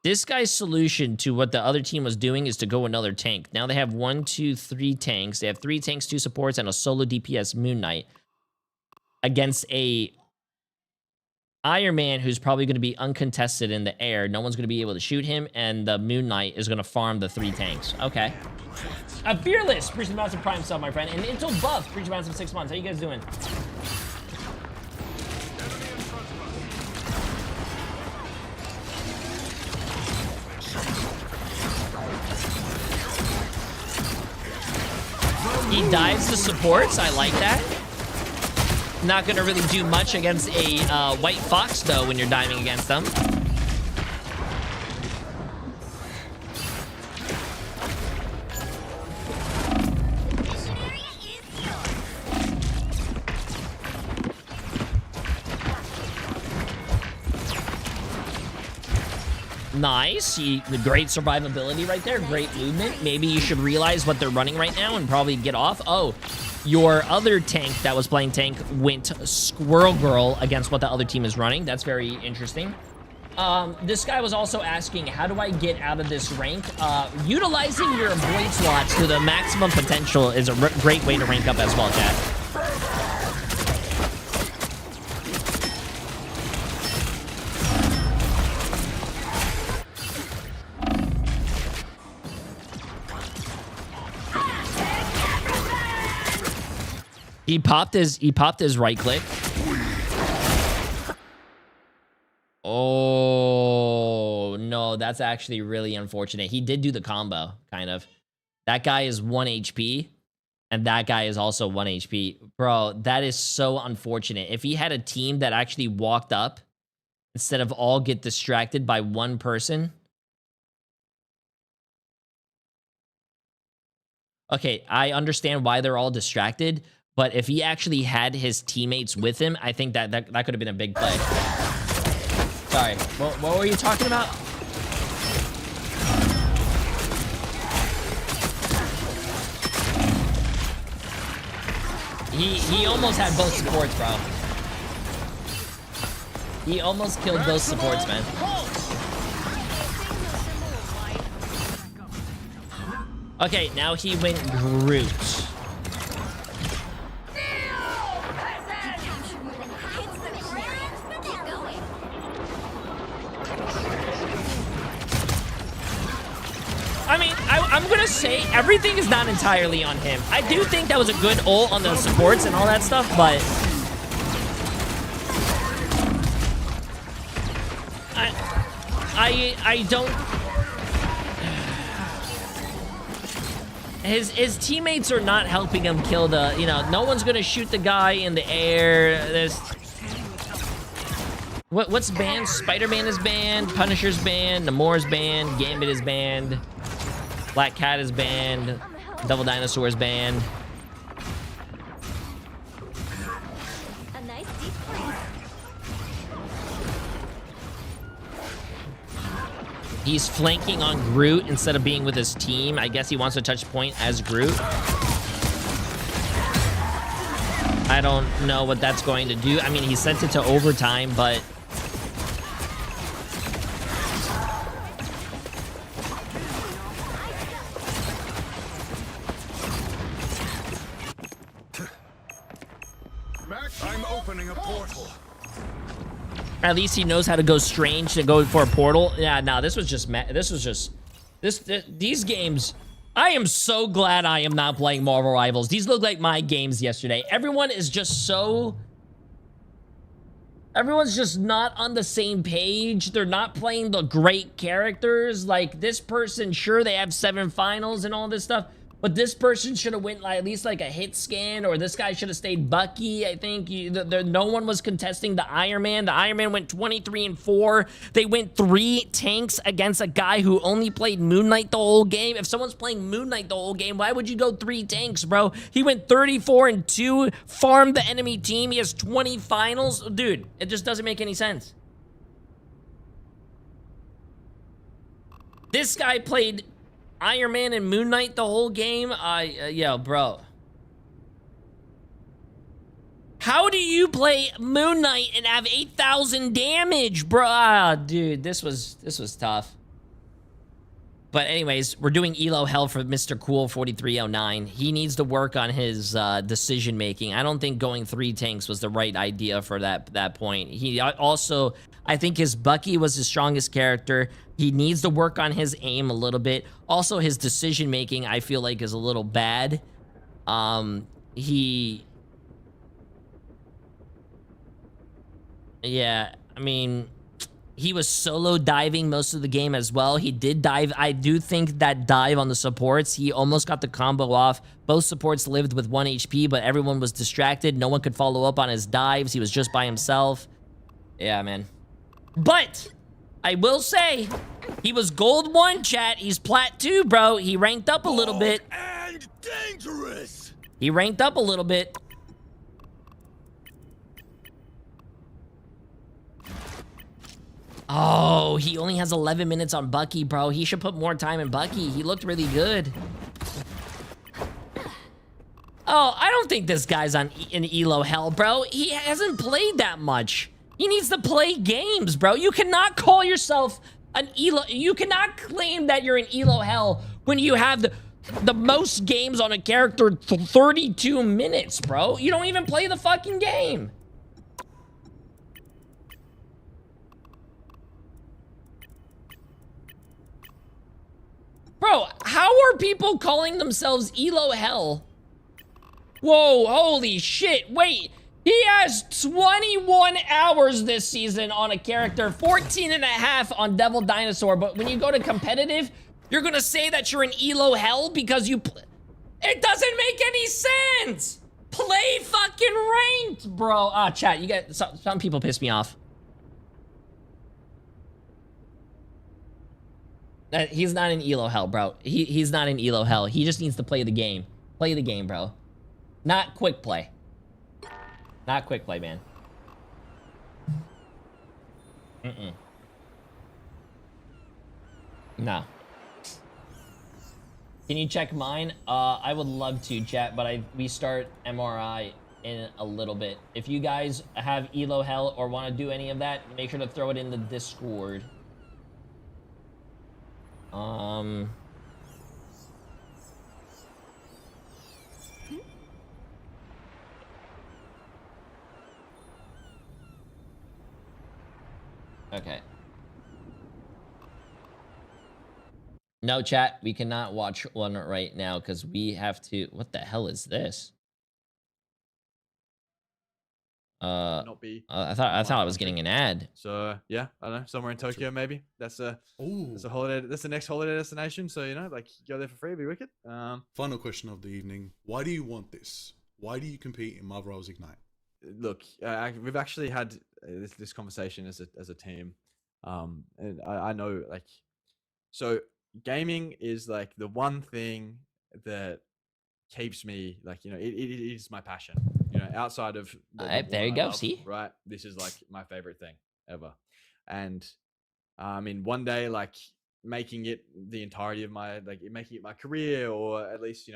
This guy's solution to what the other team was doing is to go another tank. Now they have 1, 2, 3 tanks. They have 3 tanks, 2 supports, and a solo DPS Moon Knight against a Iron Man who's probably going to be uncontested in the air. No one's going to be able to shoot him, and the Moon Knight is going to farm the 3 tanks. Okay. Fearless, appreciate the massive prime sub, my friend. And Intel Buff, appreciate the massive 6 months. How you guys doing? He dives the supports. I like that. Not going to really do much against a white fox, though, when you're diving against them. Nice. Great survivability right there. Great movement. Maybe you should realize what they're running right now and probably get off. Oh, your other tank that was playing tank went Squirrel Girl against what the other team is running. That's very interesting. This guy was also asking, how do I get out of this rank? Utilizing your void slots to the maximum potential is a great way to rank up as well, chat. He popped his right click. Oh, no, that's actually really unfortunate. He did do the combo, kind of. That guy is 1 HP, and that guy is also 1 HP. Bro, that is so unfortunate. If he had a team that actually walked up, instead of all get distracted by one person. Okay, I understand why they're all distracted, but if he actually had his teammates with him, I think that could have been a big play. Sorry, what were you talking about? He almost had both supports, bro. He almost killed both supports, man. Okay, now he went Groot. I mean, I'm gonna say everything is not entirely on him. I do think that was a good ult on the supports and all that stuff, but I don't. His teammates are not helping him kill the. You know, no one's gonna shoot the guy in the air. There's. What's banned? Spider-Man is banned. Punisher's banned. Namor's banned. Gambit is banned. Black Cat is banned. Devil Dinosaur is banned. A nice deep breath. He's flanking on Groot instead of being with his team. I guess he wants to touch point as Groot. I don't know what that's going to do. I mean, he sent it to overtime, but... I'm opening a portal. At least he knows how to go strange to go for a portal. Yeah, no, this was just... These games... I am so glad I am not playing Marvel Rivals. These look like my games yesterday. Everyone is just so... Everyone's just not on the same page. They're not playing the great characters. Like, this person, sure, they have 7 finals and all this stuff. But this person should have went like, at least like a hit scan, or this guy should have stayed Bucky. I think no one was contesting the Iron Man. The Iron Man went 23-4. They went 3 tanks against a guy who only played Moon Knight the whole game. If someone's playing Moon Knight the whole game, why would you go 3 tanks, bro? He went 34-2, farmed the enemy team. He has 20 finals. Dude, it just doesn't make any sense. This guy played Iron Man and Moon Knight the whole game. Yo, bro. How do you play Moon Knight and have 8,000 damage, bro? Ah, dude, this was tough. But anyways, we're doing Elo Hell for Mr. Cool 4309. He needs to work on his decision making. I don't think going 3 tanks was the right idea for that point. He also, I think his Bucky was his strongest character. He needs to work on his aim a little bit. Also, his decision making, I feel like, is a little bad. Yeah, I mean, he was solo diving most of the game as well. He did dive. I do think that dive on the supports, he almost got the combo off. Both supports lived with 1 HP, but everyone was distracted. No one could follow up on his dives. He was just by himself. Yeah, man. But I will say, he was gold 1, chat. He's plat 2, bro. He ranked up a little bit. And dangerous. He ranked up a little bit. Oh, he only has 11 minutes on Bucky, bro. He should put more time in Bucky. He looked really good. Oh, I don't think this guy's in Elo Hell, bro. He hasn't played that much. He needs to play games, bro. You cannot call yourself an Elo... You cannot claim that you're in Elo Hell when you have the most games on a character 32 minutes, bro. You don't even play the fucking game. Bro, how are people calling themselves Elo Hell? Whoa, holy shit. Wait, he has 21 hours this season on a character, 14.5 on Devil Dinosaur, but when you go to competitive, you're gonna say that you're in Elo Hell because you... It doesn't make any sense! Play fucking ranked, bro. Ah, chat, you get... Some people piss me off. He's not in Elo Hell, bro. He's not in Elo Hell. He just needs to play the game. Play the game, bro. Not quick play. Not quick play, man. No. Can you check mine? I would love to, chat, but we start MRI in a little bit. If you guys have Elo Hell or want to do any of that, make sure to throw it in the Discord. Okay. No, chat, we cannot watch one right now because we have to... What the hell is this? not be. I thought I was getting an ad. So yeah, I don't know, somewhere in Tokyo maybe. That's a holiday. That's the next holiday destination. So like go there for free, it'd be wicked. Final question of the evening: why do you want this? Why do you compete in Marvel Rivals Ignite? Look, we've actually had this conversation as a team, and I know like, so gaming is like the one thing that keeps me like, it is my passion. Outside of there you go. See, right, this is like my favorite thing ever, and I mean, one day like making it the entirety of making it my career, or at least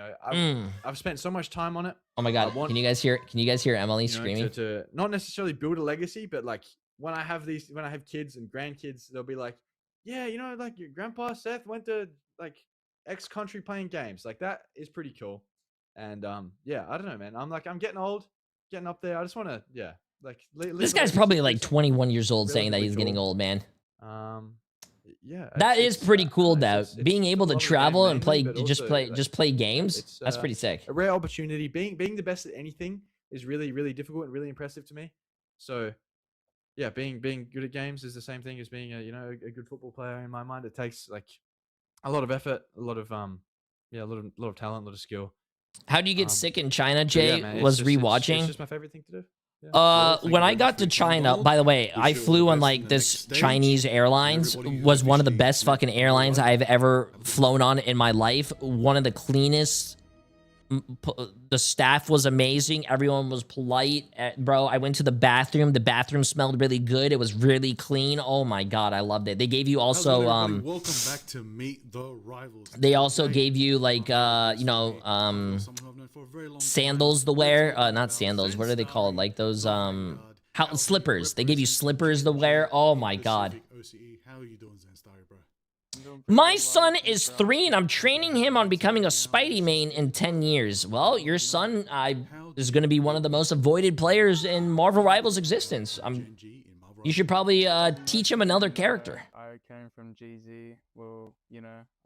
I've spent so much time on it. Oh my god, can you guys hear Emily screaming? To not necessarily build a legacy, but like when I have kids and grandkids, they'll be like, yeah, like your grandpa Seth went to like X country playing games. Like that is pretty cool. And yeah, I don't know, man. I'm getting old, getting up there. I just want to, This guy's probably like 21 years old, saying that he's getting old, man. Yeah, that is pretty cool though. Being able to travel and play games, that's pretty sick. A rare opportunity. Being the best at anything is really, really difficult and really impressive to me. So yeah, being good at games is the same thing as being a good football player in my mind. It takes like a lot of effort, a lot of talent, a lot of skill. How do you get sick in China, Jay? Yeah, was rewatching. It's just my favorite thing to do. Yeah. When I got to China, by the way, I flew on like this Chinese Airlines, was one of the best fucking airlines I've ever flown on in my life. One of the cleanest. The staff was amazing. Everyone was polite. Bro, I went to the bathroom. The bathroom smelled really good. It was really clean. Oh my god, I loved it. They gave you also welcome back to Meet the Rivals. They also gave you like sandals to wear. Not sandals. What are they called? Like those slippers. They gave you slippers to wear. Oh my god. How are you doing, Zenstari, bro? My son is 3 and I'm training him on becoming a Spidey main in 10 years. Well, your son is going to be one of the most avoided players in Marvel Rivals existence. You should probably teach him another character. I came from GZ. Well,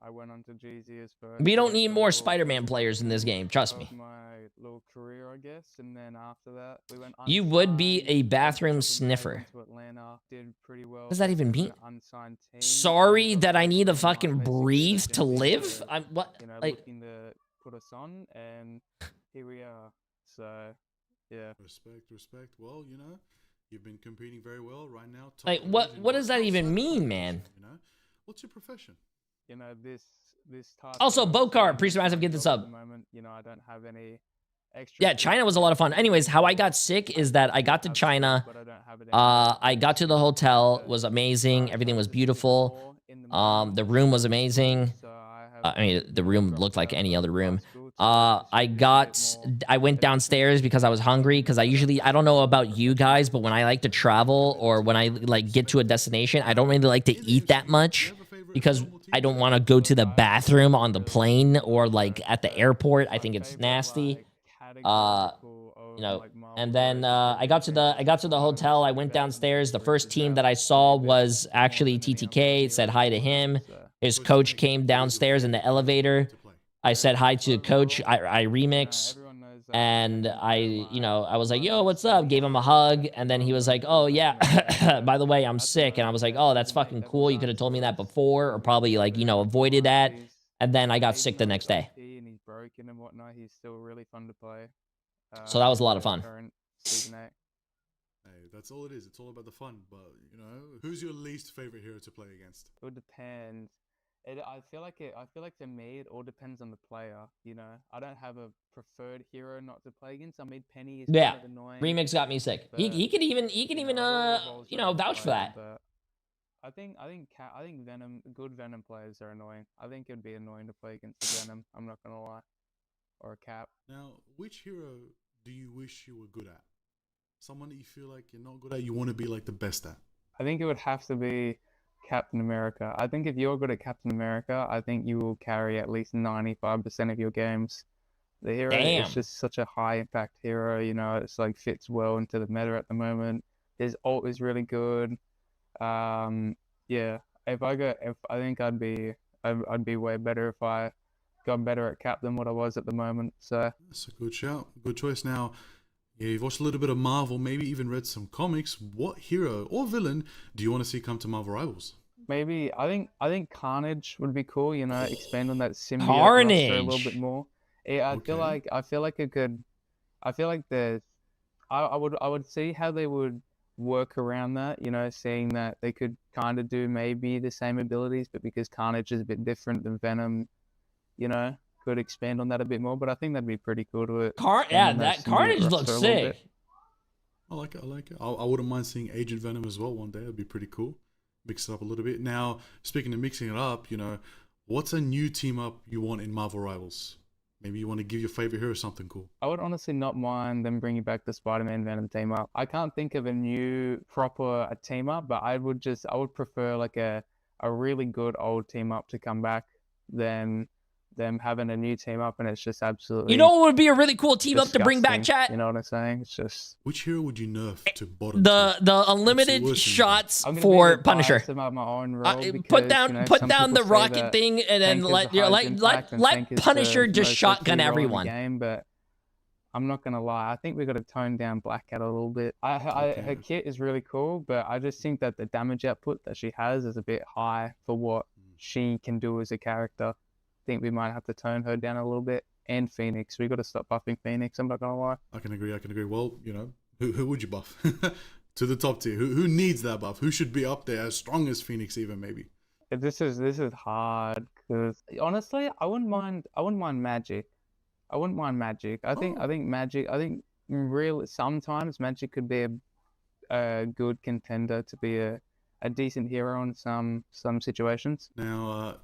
I went on to GZ as first. We don't need more Spider-Man players in this game. Trust me. My little career, I guess, and then after that, we went. You would be a bathroom sniffer. Did pretty well. What does that even mean? Sorry that I need to fucking breathe to live. I'm what? Looking to put us on, and here we are. So, yeah. Respect. Well, you've been competing very well right now. Like what does that even mean, man? What's your profession? This type. Also, Bokar, Priest of Massive, get this up. At the moment, I don't have any extra. Yeah, China was a lot of fun. Anyways, how I got sick is that I got to China. I got to the hotel, was amazing. Everything was beautiful. The room was amazing. I mean, the room looked like any other room. I went downstairs because I was hungry, because I don't know about you guys, but when I like to travel or when I like get to a destination, I don't really like to eat that much because I don't want to go to the bathroom on the plane or like at the airport. I think it's nasty. And then I got to the hotel. I went downstairs. The first team that I saw was actually TTK. Said hi to him. His coach came downstairs in the elevator. I said hi to coach. I remix, and I was like, yo, what's up? Gave him a hug, and then he was like, oh yeah, by the way, I'm sick. And I was like, oh, that's fucking cool. You could have told me that before, or probably like avoided that. And then I got sick the next day. And he's broken and whatnot. He's still really fun to play. So that was a lot of fun. Hey, that's all it is. It's all about the fun. But who's your least favorite hero to play against? It depends. I feel like to me it all depends on the player. I don't have a preferred hero not to play against. I mean, Penny is kind of annoying. Remix got me sick. He could even vouch for that. But I think Venom, good Venom players are annoying. I think it'd be annoying to play against a Venom. I'm not gonna lie, or a Cap. Now, which hero do you wish you were good at? Someone that you feel like you're not good at, you want to be like the best at? I think it would have to be Captain America. I think if you're good at Captain America, I think you will carry at least 95% of your games. The hero is just such a high impact hero. It's like fits well into the meta at the moment. His ult is really good. Yeah. I think I'd be way better if I got better at Cap than what I was at the moment. So that's a good shout. Good choice. Now, Yeah, you've watched a little bit of Marvel, maybe even read some comics. What hero or villain do you want to see come to Marvel Rivals? Maybe I think Carnage would be cool. You know, expand on that symbiote roster a little bit Carnage. more. Yeah, I feel like it could. I feel like there's. I would see how they would work around that. You know, seeing that they could kind of do maybe the same abilities, but because Carnage is a bit different than Venom, you know, could expand on that a bit more. But I think that'd be pretty cool to expand on That symbiote Carnage looks roster a little bit. sick. I like it. I like it. I wouldn't mind seeing Agent Venom as well one day. It'd be pretty cool. Mix it up a little bit. Now, speaking of mixing it up, you know, what's a new team up you want in Marvel Rivals? Maybe you want to give your favorite hero something cool. I would honestly not mind them bringing back the Spider-Man Venom team up. I can't think of a new proper team up, but I would prefer like a really good old team up to come back than them having a new team up and it's just absolutely. You know what would be a really cool team up to bring back, disgusting. chat? You know what I'm saying? It's just. Which hero would you nerf to bottom? The unlimited shots for Punisher. Put down the rocket thing and then let Punisher just shotgun everyone. Game, but I'm not gonna lie. I think we got to tone down Black Cat a little bit. Her kit is really cool, but I just think that the damage output that she has is a bit high for what she can do as a character. I think we might have to tone her down a little bit. And Phoenix, we got to stop buffing Phoenix. I'm not gonna lie. I can agree. Well, you know, who would you buff to the top tier? Who needs that buff? Who should be up there as strong as Phoenix even maybe? This is hard because honestly, I wouldn't mind Magic. I wouldn't mind Magic. I think Magic. I think really sometimes Magic could be a good contender to be a decent hero in some situations. Now,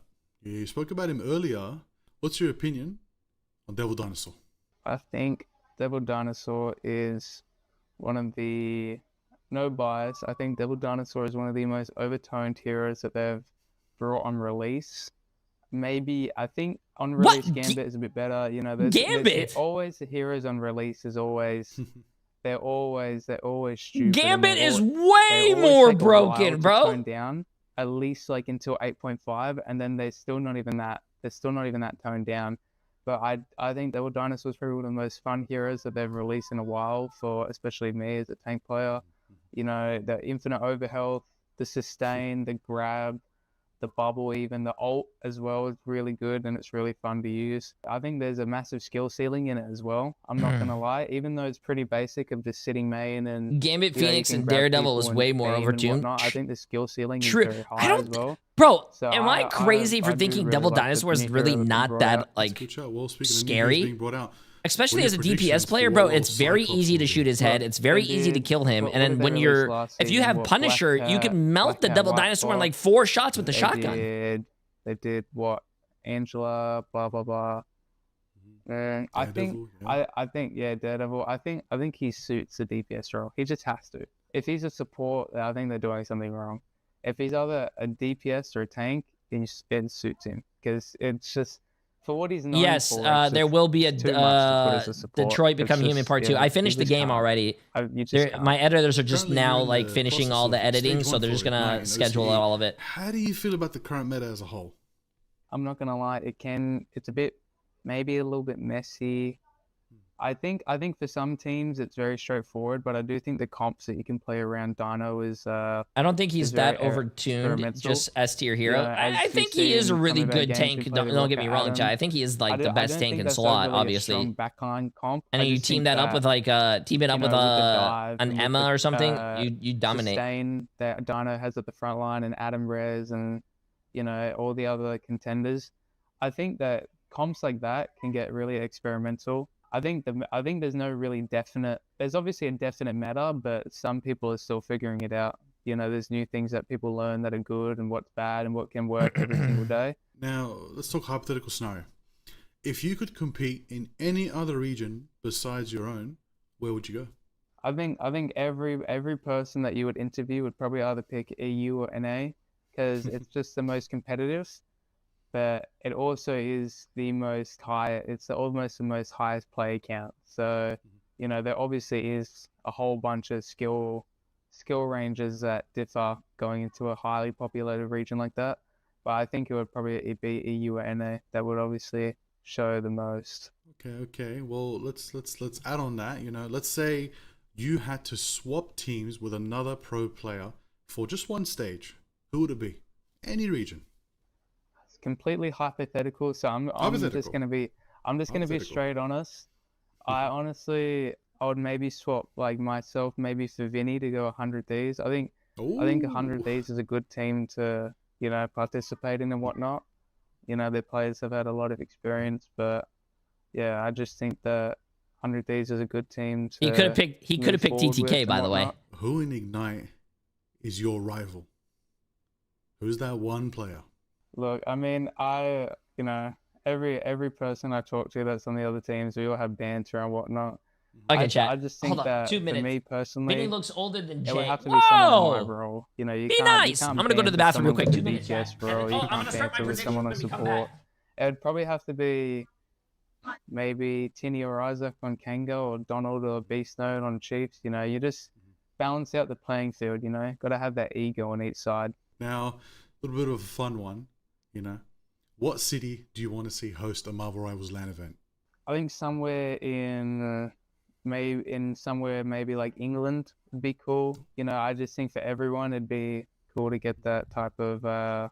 you spoke about him earlier. What's your opinion on Devil Dinosaur? I think Devil Dinosaur is one of the, no bias, I think Devil Dinosaur is one of the most overtoned heroes that they've brought on release. Maybe, I think on release Gambit is a bit better. You know, there's always the heroes on release is always, they're always stupid. Gambit is way more broken, bro. Tone down, at least like until 8.5, and then they're still not even that toned down. But I think Devil Dinosaur is probably one of the most fun heroes that they've released in a while for especially me as a tank player. You know, the infinite overhealth, the sustain, the grab, the bubble, even the ult as well is really good and it's really fun to use. I think there's a massive skill ceiling in it as well. I'm not gonna lie, even though it's pretty basic of just sitting main and Gambit, Phoenix, and Daredevil was way more overtuned. I think the skill ceiling is very high as well. Bro, am I crazy for thinking Devil Dinosaur is really not that like scary? Especially as a DPS player, bro, it's very easy to shoot his head. It's very easy to kill him. And then when if you have Punisher, you can melt the Devil Dinosaur in like 4 shots with the shotgun. They did what? Angela, blah blah blah. And I think Daredevil. I think he suits the DPS role. He just has to. If he's a support, I think they're doing something wrong. If he's either a DPS or a tank, it suits him because it's just. For what he's known for, there will be a Detroit Become Human Part 2. I finished the game already. My editors are just now like finishing all the editing, so they're just gonna schedule all of it. How do you feel about the current meta as a whole? I'm not gonna lie, it's a bit, maybe a little bit messy. I think for some teams it's very straightforward, but I do think the comps that you can play around Dino is. I don't think he's that overtuned, just S tier hero. Yeah, I think he is a really good tank. Don't get me wrong, Chad. I think he is like the best tank in slot, obviously. Backline comp. And you team that up with like team it up with an Emma or something, you dominate. Sustain that Dino has at the front line and Adam Rez and all the other contenders. I think that comps like that can get really experimental. I think there's no really definite. There's obviously a definite meta, but some people are still figuring it out. There's new things that people learn that are good and what's bad and what can work every single day. Now let's talk hypothetical scenario. If you could compete in any other region besides your own, where would you go? I think every person that you would interview would probably either pick EU or NA because it's just the most competitive. But it also is almost the most highest player count. So, there obviously is a whole bunch of skill ranges that differ going into a highly populated region like that. But I think it would probably be EU or NA that would obviously show the most Okay. Well, let's add on that. You know, let's say you had to swap teams with another pro player for just one stage. Who would it be? Any region. It's completely hypothetical, so I'm just gonna be straight honest. I would maybe swap like myself maybe for Vinny to go 100 Thieves. I think 100 Thieves is a good team to, you know, participate in and whatnot. You know, their players have had a lot of experience, but yeah, I just think that 100 Thieves is a good team to He could have picked TTK, by the way. Who in Ignite is your rival? Who's that one player? Look, I mean, you know, every person I talk to that's on the other teams, we all have banter and whatnot. Okay, chat. I just think Hold on, that 2 minutes. for me personally, Vinny looks older than Jay. it would have to be someone in my role. You know, you Be can't. nice. You can't I'm gonna go to the banter bathroom real someone quick. with 2 a minutes, DPS chat. role. You I'm can't gonna start my banter with someone on prediction when we come support. back. It would probably have to be maybe Tinny or Isaac on Kango or Donald or Beast Node on Chiefs. You know, you just balance out the playing field. You know, got to have that ego on each side. Now, a little bit of a fun one. You know, what city do you want to see host a Marvel Rivals LAN event? I think somewhere in maybe like England would be cool. You know, I just think for everyone it'd be cool to get that type of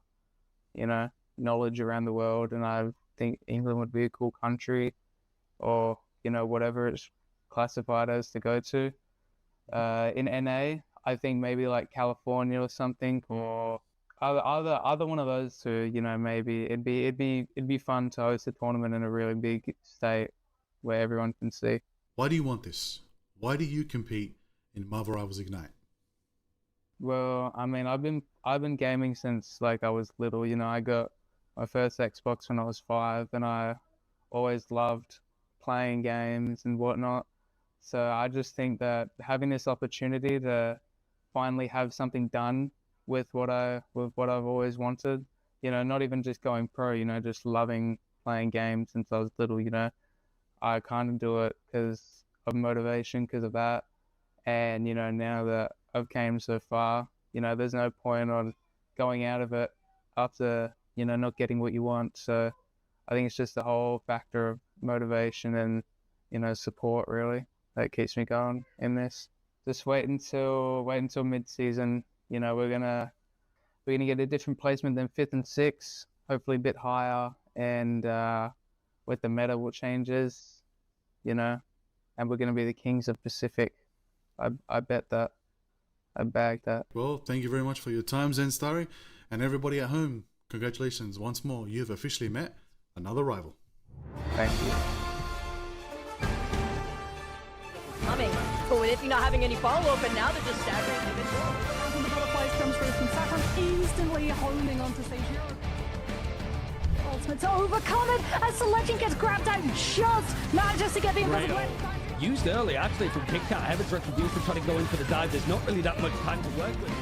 you know, knowledge around the world, and I think England would be a cool country, or you know, whatever it's classified as to go to. In NA, I think maybe like California or something, or either one of those two. You know, maybe it'd be fun to host a tournament in a really big state where everyone can see. Why do you want this? Why do you compete in Marvel Rivals Ignite? Well, I mean, I've been gaming since like I was little. You know, I got my first Xbox when I was 5, and I always loved playing games and whatnot. So I just think that having this opportunity to finally have something done with what I've always wanted, you know, not even just going pro, you know, just loving playing games since I was little, you know, I kind of do it because of motivation, because of that. And, you know, now that I've came so far, you know, there's no point on going out of it after, you know, not getting what you want. So I think it's just the whole factor of motivation and, you know, support really that keeps me going in this. Just wait until mid-season. You know, we're gonna get a different placement than 5th and 6th, hopefully a bit higher, and with the meta will changes, you know, and we're gonna be the kings of Pacific. I bet that. I bagged that. Well, thank you very much for your time, Zenstari, and everybody at home. Congratulations once more. You've officially met another rival. Thank you. Coming, but with it not having any follow-up, and now they're just staggering a bit forward. And the butterflies comes through from Saffron, instantly holding onto stage 0. Ultimate to overcome it as Selection gets grabbed out just manages to get the invisible. Used early, actually, from KitKat. Heaven's Retribution trying to go in for the dive. There's not really that much time to work with.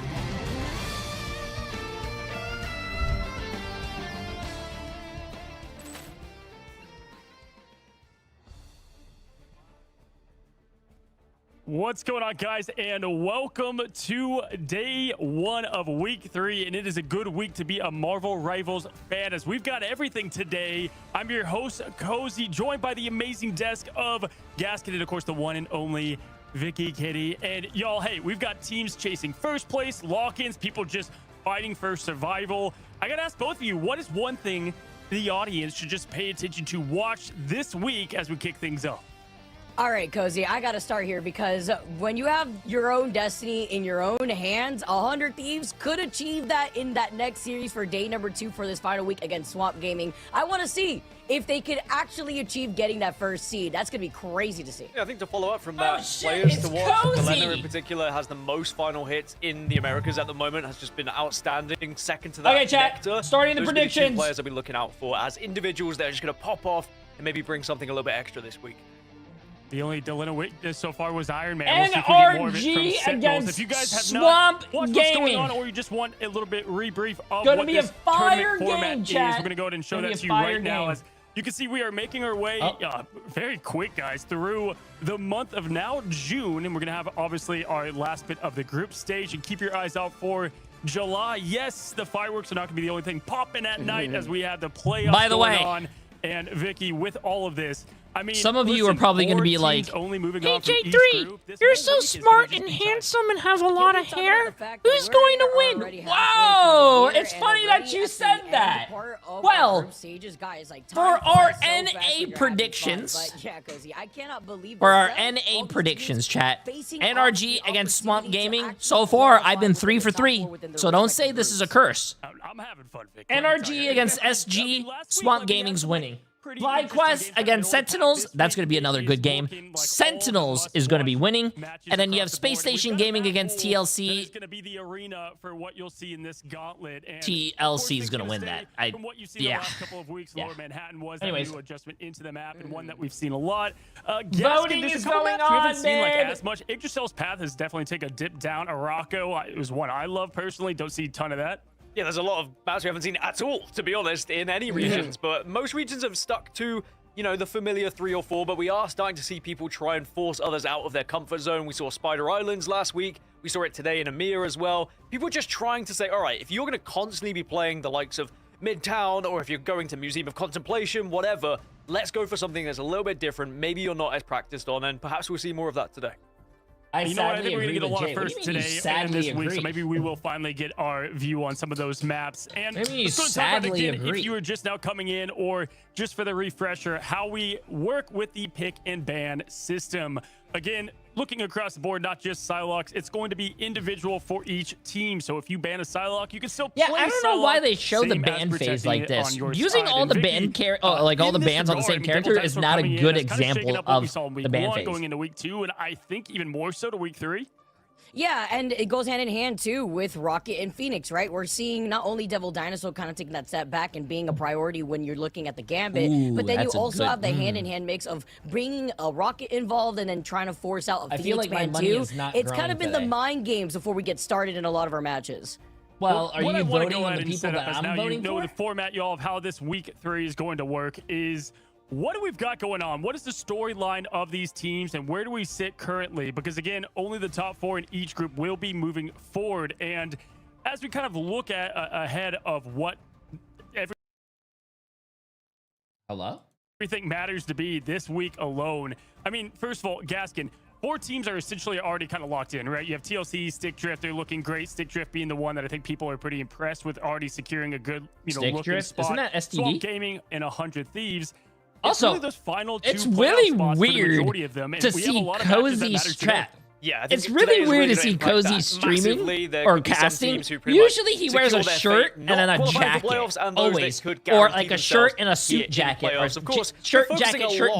What's going on, guys, and welcome to day 1 of week 3, and it is a good week to be a Marvel Rivals fan as we've got everything today. I'm your host, Cozy, joined by the amazing desk of Gasket and, of course, the one and only Vicky Kitty. And y'all, hey, we've got teams chasing first place, lock-ins, people just fighting for survival. I gotta ask both of you, what is one thing the audience should just pay attention to watch this week as we kick things off? All right, Cozy, I got to start here because when you have your own destiny in your own hands, 100 Thieves could achieve that in that next series for day number 2 for this final week against Swamp Gaming. I want to see if they could actually achieve getting that first seed. That's going to be crazy to see. Yeah, I think to follow up from that, players to watch, Delena in particular has the most final hits in the Americas at the moment, has just been outstanding. Second to that, okay, chat, Nectar. starting the Those are the two predictions. players I'll be looking out for as individuals that are just going to pop off and maybe bring something a little bit extra this week. The only Delena witness so far was Iron Man. We'll see if we get more of it from Sentinels. against If you guys have Swamp not watched Gaming. what's going on, or you just want a little bit rebrief of Gonna what be a this fire tournament format game, is, chat. we're going to go ahead and show Gonna be that a to you fire right now. game. As you can see, we are making our way very quick, guys, through the month of now June, and we're going to have, obviously, our last bit of the group stage, and keep your eyes out for July. Yes, the fireworks are not going to be the only thing popping at night as we have the playoffs By the going way, on. And Vicky, with all of this, I mean, some of you are probably going to be like, only moving "Hey on from each Jay3, group. This you're whole so week is gonna smart just and be handsome and have a lot of hair. that Who's we're going to win?" already halfway through Wow, the year it's and funny that already you at the said end that. part of our Well, group stages, guys, like, for time our flies so fast when NA you're having fun, predictions, but yeah, Cozy, I cannot believe for this. our Now, all NA these predictions, teams chat, facing NRG off the against Swamp opportunity to Gaming, actually so far qualify I've been within 3 the for top 3, four within their so don't respective say this is a groups. curse. I'm having fun, Vic. NRG against SG, Swamp Gaming's winning. FlyQuest against Sentinels, that's going to be another good game. Sentinels is going to be winning. And then you have Space Station Gaming against TLC. It's going to be the arena for what you'll see in this gauntlet. And TLC is going to win that. From what you've seen the last couple of weeks, Lower Manhattan was that new adjustment into the map and one that we've seen a lot. Voting is going on, we haven't seen like man. as much. Yggdrasil's path has definitely taken a dip down. Araco, it was one I love personally. Don't see a ton of that. Yeah, there's a lot of maps we haven't seen at all, to be honest, in any regions. But most regions have stuck to, you know, the familiar 3 or 4. But we are starting to see people try and force others out of their comfort zone. We saw Spider Islands last week. We saw it today in EMEA as well. People are just trying to say, all right, if you're going to constantly be playing the likes of Midtown, or if you're going to Museum of Contemplation, whatever, let's go for something that's a little bit different. Maybe you're not as practiced on, and perhaps we'll see more of that today. You know what? I think we're going to get a lot of firsts today and this week, so maybe we will finally get our view on some of those maps. And let's go talk about again, if you were just now coming in or just for the refresher, how we work with the pick and ban system. Again, looking across the board, not just Psylocks, it's going to be individual for each team. So if you ban a Psylocke, you can still play I don't know why they show the ban phase like this. Using all the ban all the bans on the same character is not a good example of the ban phase. Going into week 2, and I think even more so to week 3. Yeah, and it goes hand in hand too with Rocket and Phoenix, right? We're seeing not only Devil Dinosaur kind of taking that step back and being a priority when you're looking at the Gambit, but then you also have the hand-in-hand mix of bringing a Rocket involved and then trying to force out a Phoenix man too. It's kind of been the mind games before we get started in a lot of our matches. Well, are you voting on the and people that I'm voting for? for? The format, y'all, of how this week 3 is going to work is what do we've got going on? What is the storyline of these teams and where do we sit currently? Because again, only the top 4 in each group will be moving forward. And as we kind of look at ahead of what everything matters to be this week alone. I mean, first of all, Gaskin, 4 teams are essentially already kind of locked in, right? You have TLC, Stick Drift, they're looking great. Stick Drift being the one that I think people are pretty impressed with, already securing a good, looking spot. Isn't that STD? Swamp Gaming and 100 Thieves. Also, really those final 2 it's really weird weird of them, to see Cozy's chat. Yeah, I think it's really weird to see Cozy streaming or casting. Usually he wears a shirt and then a jacket, always, or like a shirt and a suit jacket, or shirt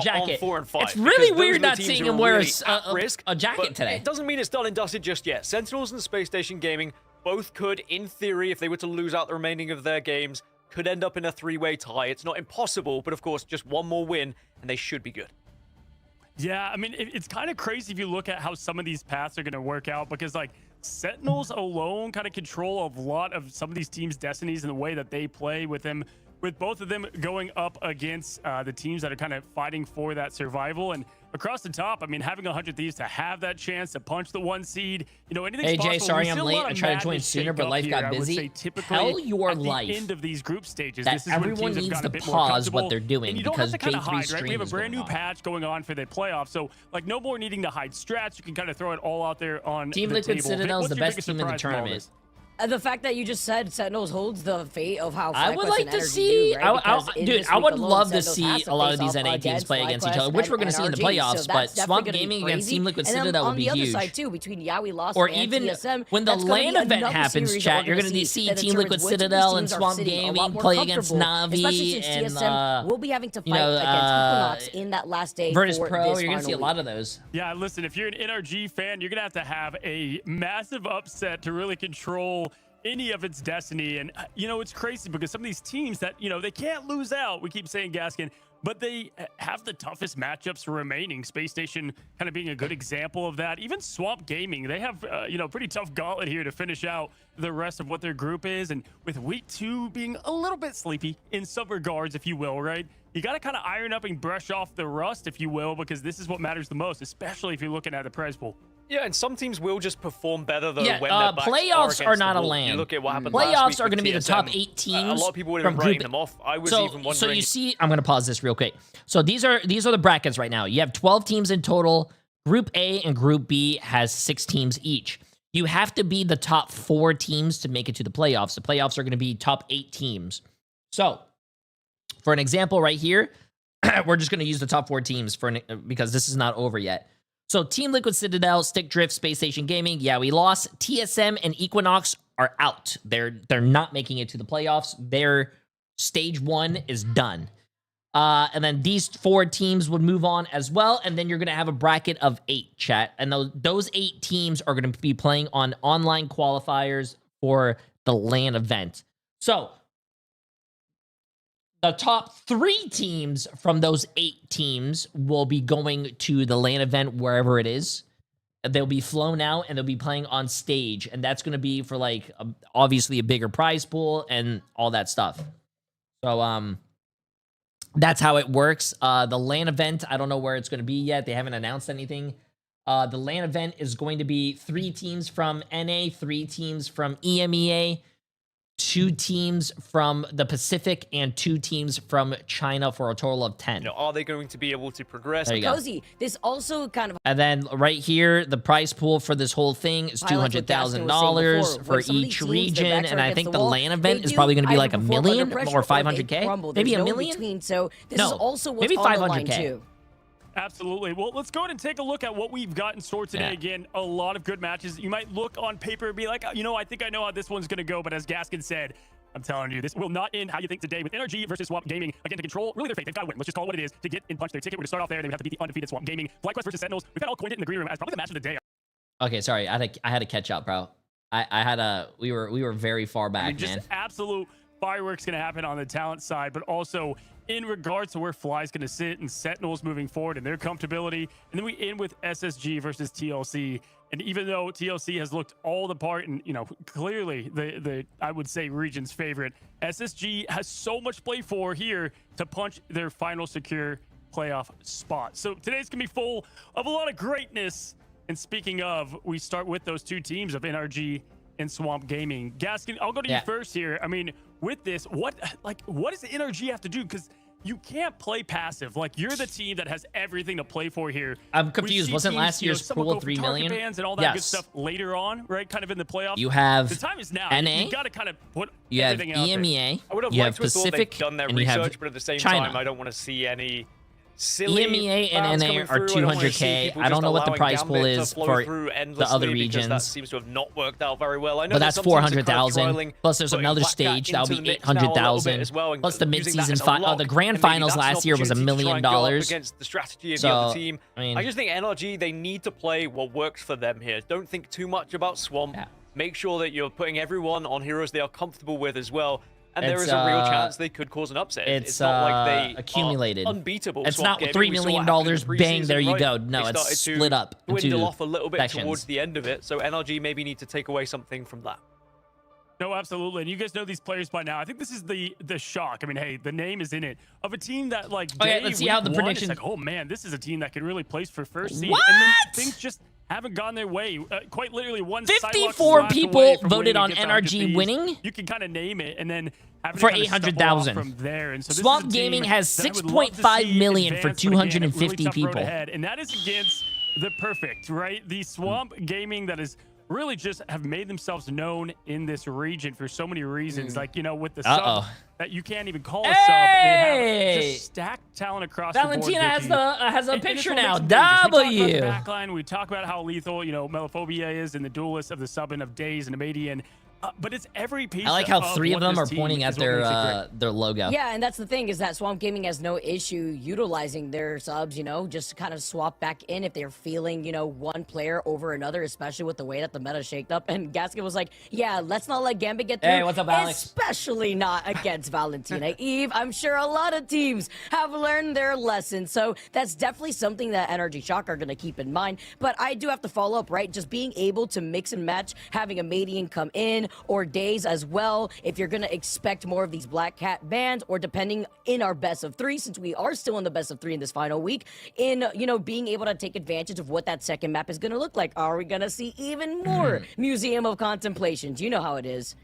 jacket. It's really weird not seeing him wear a jacket today. It doesn't mean it's done and dusted just yet. Sentinels and Space Station Gaming both could, in theory, if they were to lose out the remaining of their games, could end up in a 3-way tie. It's not impossible, but of course, just one more win, and they should be good. Yeah, I mean, it's kind of crazy if you look at how some of these paths are going to work out, because, like, Sentinels alone kind of control a lot of some of these teams' destinies and the way that they play with them, with both of them going up against the teams that are kind of fighting for that survival. And across the top, I mean, having 100 Thieves to have that chance to punch the 1 seed, anything's Hey, Jay, possible. sorry I'm late. I tried to join sooner, but life got busy. Tell your life end of these group stages, that this is when everyone teams have needs gotten to a bit more pause what comfortable, they're doing and you don't because have to kind of J3 hide, right? We have a stream brand is new going on. patch going on for the playoffs, so like no more needing to hide strats. You can kind of throw it all out there on Team the Liquid table. Citadel is What's the your best biggest team in the surprise from all tournament. this? The fact that you just said Sentinels holds the fate of how I would FlyQuest like and to NRG see, do, right? dude, I would love to see a lot of these NA teams play against each other, which we're going to see in the playoffs. But Swamp Gaming against Team Liquid Citadel would be huge. On the other side too, between Yaoi Lost or and even TSM, when the LAN event happens, chat, you're going to see Team Liquid Citadel and Swamp Gaming play against Navi and we'll be having to fight against Equinox in that last day. Virtus for Pro, this you're going to see a lot week. of those. Yeah, listen, if you're an NRG fan, you're going to have a massive upset to really control any of its destiny. And it's crazy because some of these teams that they can't lose out, we keep saying, Gaskin, but they have the toughest matchups remaining. Space Station kind of being a good example of that. Even Swamp Gaming, they have pretty tough gauntlet here to finish out the rest of what their group is. And with week 2 being a little bit sleepy in some regards, if you will, right? You got to kind of iron up and brush off the rust, if you will, because this is what matters the most, especially if you're looking at the prize pool. Yeah, and some teams will just perform better though Yeah, when their backs playoffs are against not the a wall. LAN. You look at what happened Playoffs last week are going to with be the top TSM. 8 teams. A lot of people would have from been writing Group them off. I was even wondering. So you see, I'm going to pause this real quick. So these are the brackets right now. You have 12 teams in total. Group A and Group B has 6 teams each. You have to be the top 4 teams to make it to the playoffs. The playoffs are going to be top 8 teams. So, for an example right here, we're just going to use the top 4 teams because this is not over yet. So, Team Liquid Citadel, Stick Drift, Space Station Gaming, yeah, we lost. TSM and Equinox are out. They're not making it to the playoffs. Their stage 1 is done. And then these 4 teams would move on as well. And then you're going to have a bracket of 8, chat. And those 8 teams are going to be playing on online qualifiers for the LAN event. So the top 3 teams from those 8 teams will be going to the LAN event wherever it is. They'll be flown out and they'll be playing on stage. And that's going to be for like, obviously a bigger prize pool and all that stuff. So, that's how it works. The LAN event, I don't know where it's going to be yet. They haven't announced anything. The LAN event is going to be 3 teams from NA, 3 teams from EMEA, 2 teams from the Pacific, and 2 teams from China for a total of 10. You know, are they going to be able to progress? There you go. Cozy, this also kind of... And then right here, the price pool for this whole thing is $200,000 for each region. And I think the LAN event is probably going to be like $1 million or 500K. Maybe $1 million? So this is also what's maybe on the line 500K. too. Absolutely. Well, let's go ahead and take a look at what we've got in store today. Yeah. Again, a lot of good matches. You might look on paper and be like, you know, I think I know how this one's going to go. But as Gaskin said, I'm telling you, this will not end how you think today with NRG versus Swamp Gaming. Again, to control really their fate. They've got to win. Let's just call it what it is. To get in punch their ticket, we're going to start off there. They would have to beat the undefeated Swamp Gaming. FlyQuest versus Sentinels. We've got all coined it in the green room as probably the match of the day. Okay, sorry. I had to catch up, bro. We were very far back, I mean, just man. absolute fireworks going to happen on the talent side, but also in regards to where Fly's going to sit and Sentinels moving forward and their comfortability. And then we end with SSG versus TLC. And even though TLC has looked all the part and, you know, clearly the I would say region's favorite, SSG has so much play for here to punch their final secure playoff spot. So today's going to be full of a lot of greatness. And speaking of, we start with those 2 teams of NRG and Swamp Gaming. Gaskin, I'll go to you first here. I mean, with this, what does the NRG have to do? Because you can't play passive. Like, you're the team that has everything to play for here. I'm confused. Wasn't last year's pool 3 million? Bans and all that good stuff later on, right? Kind of in the playoffs. You have the time is now. NA. You got to kind of put You have everything out there. EMEA. I would have you liked have to have thought Pacific, they've done their and you have research, but at the same China. time, I don't want to see any silly EMEA and fans NA coming are through. I don't wanna see 200K. people I don't just know what the allowing prize pool Gambit to is flow for through the other endlessly because that regions. seems to have not worked out very well. I know But that that's some teams are kind of 400,000. trialing Plus, there's putting another Black Cat stage that'll into be the mix now a little bit 800,000. as well, and Plus the using that mid-season as a final. lock. The grand And maybe finals that's an last year was $1 opportunity to try million. and go up against the strategy of the other team. I just think NRG, they need to play what works for them here. Don't think too much about Swamp. Make sure that you're putting everyone on heroes they are comfortable with as well. And there is a real chance they could cause an upset. It's not like they accumulated. are unbeatable. It's Swamp not Gaming. $3 We saw million. what happened in the Bang, there you preseason, go. right? No, They it's started to split up into dwindle off a little bit sections. towards the end of it. So NRG maybe need to take away something from that. No, absolutely. And you guys know these players by now. I think this is the shock. I mean, hey, the name is in it. Of a team that, like, Okay, let's see how the prediction... Like, oh, man, this is a team that could really place for first seed. What? And then things just haven't gone their way. Quite literally, one 54 people voted on NRG winning. You can kind of name it, and then for 800,000 from there. And so Swamp Gaming has 6.5 million for 250 people. And that is against the perfect, right? The Swamp Gaming that is really just have made themselves known in this region for so many reasons. Like, you know, with the sub that you can't even call a sub. They have just stacked talent across Valentina the board. has a picture now. We talk about W. the backline. We talk about how lethal, you know, Melophobia is and the duelist of the sub and of Days and Amadian. But it's every piece. I like how of 3 of what them this are team pointing at is what makes it great. their logo. Yeah, and that's the thing is that Swamp Gaming has no issue utilizing their subs, you know, just to kind of swap back in if they're feeling, you know, one player over another, especially with the way that the meta shaked up. And Gaskin was like, yeah, let's not let Gambit get through. Hey, what's up, Alex? Especially not against Valentina Eve. I'm sure a lot of teams have learned their lesson. So that's definitely something that NRG Shock are going to keep in mind. But I do have to follow up, right? Just being able to mix and match, having a Madian come in, Gaskins or Days as well, if you're going to expect more of these Black Cat bans, or depending in our best of 3, since we are still in the best of 3 in this final week, in, being able to take advantage of what that second map is going to look like. Are we going to see even more Museum of Contemplations? You know how it is.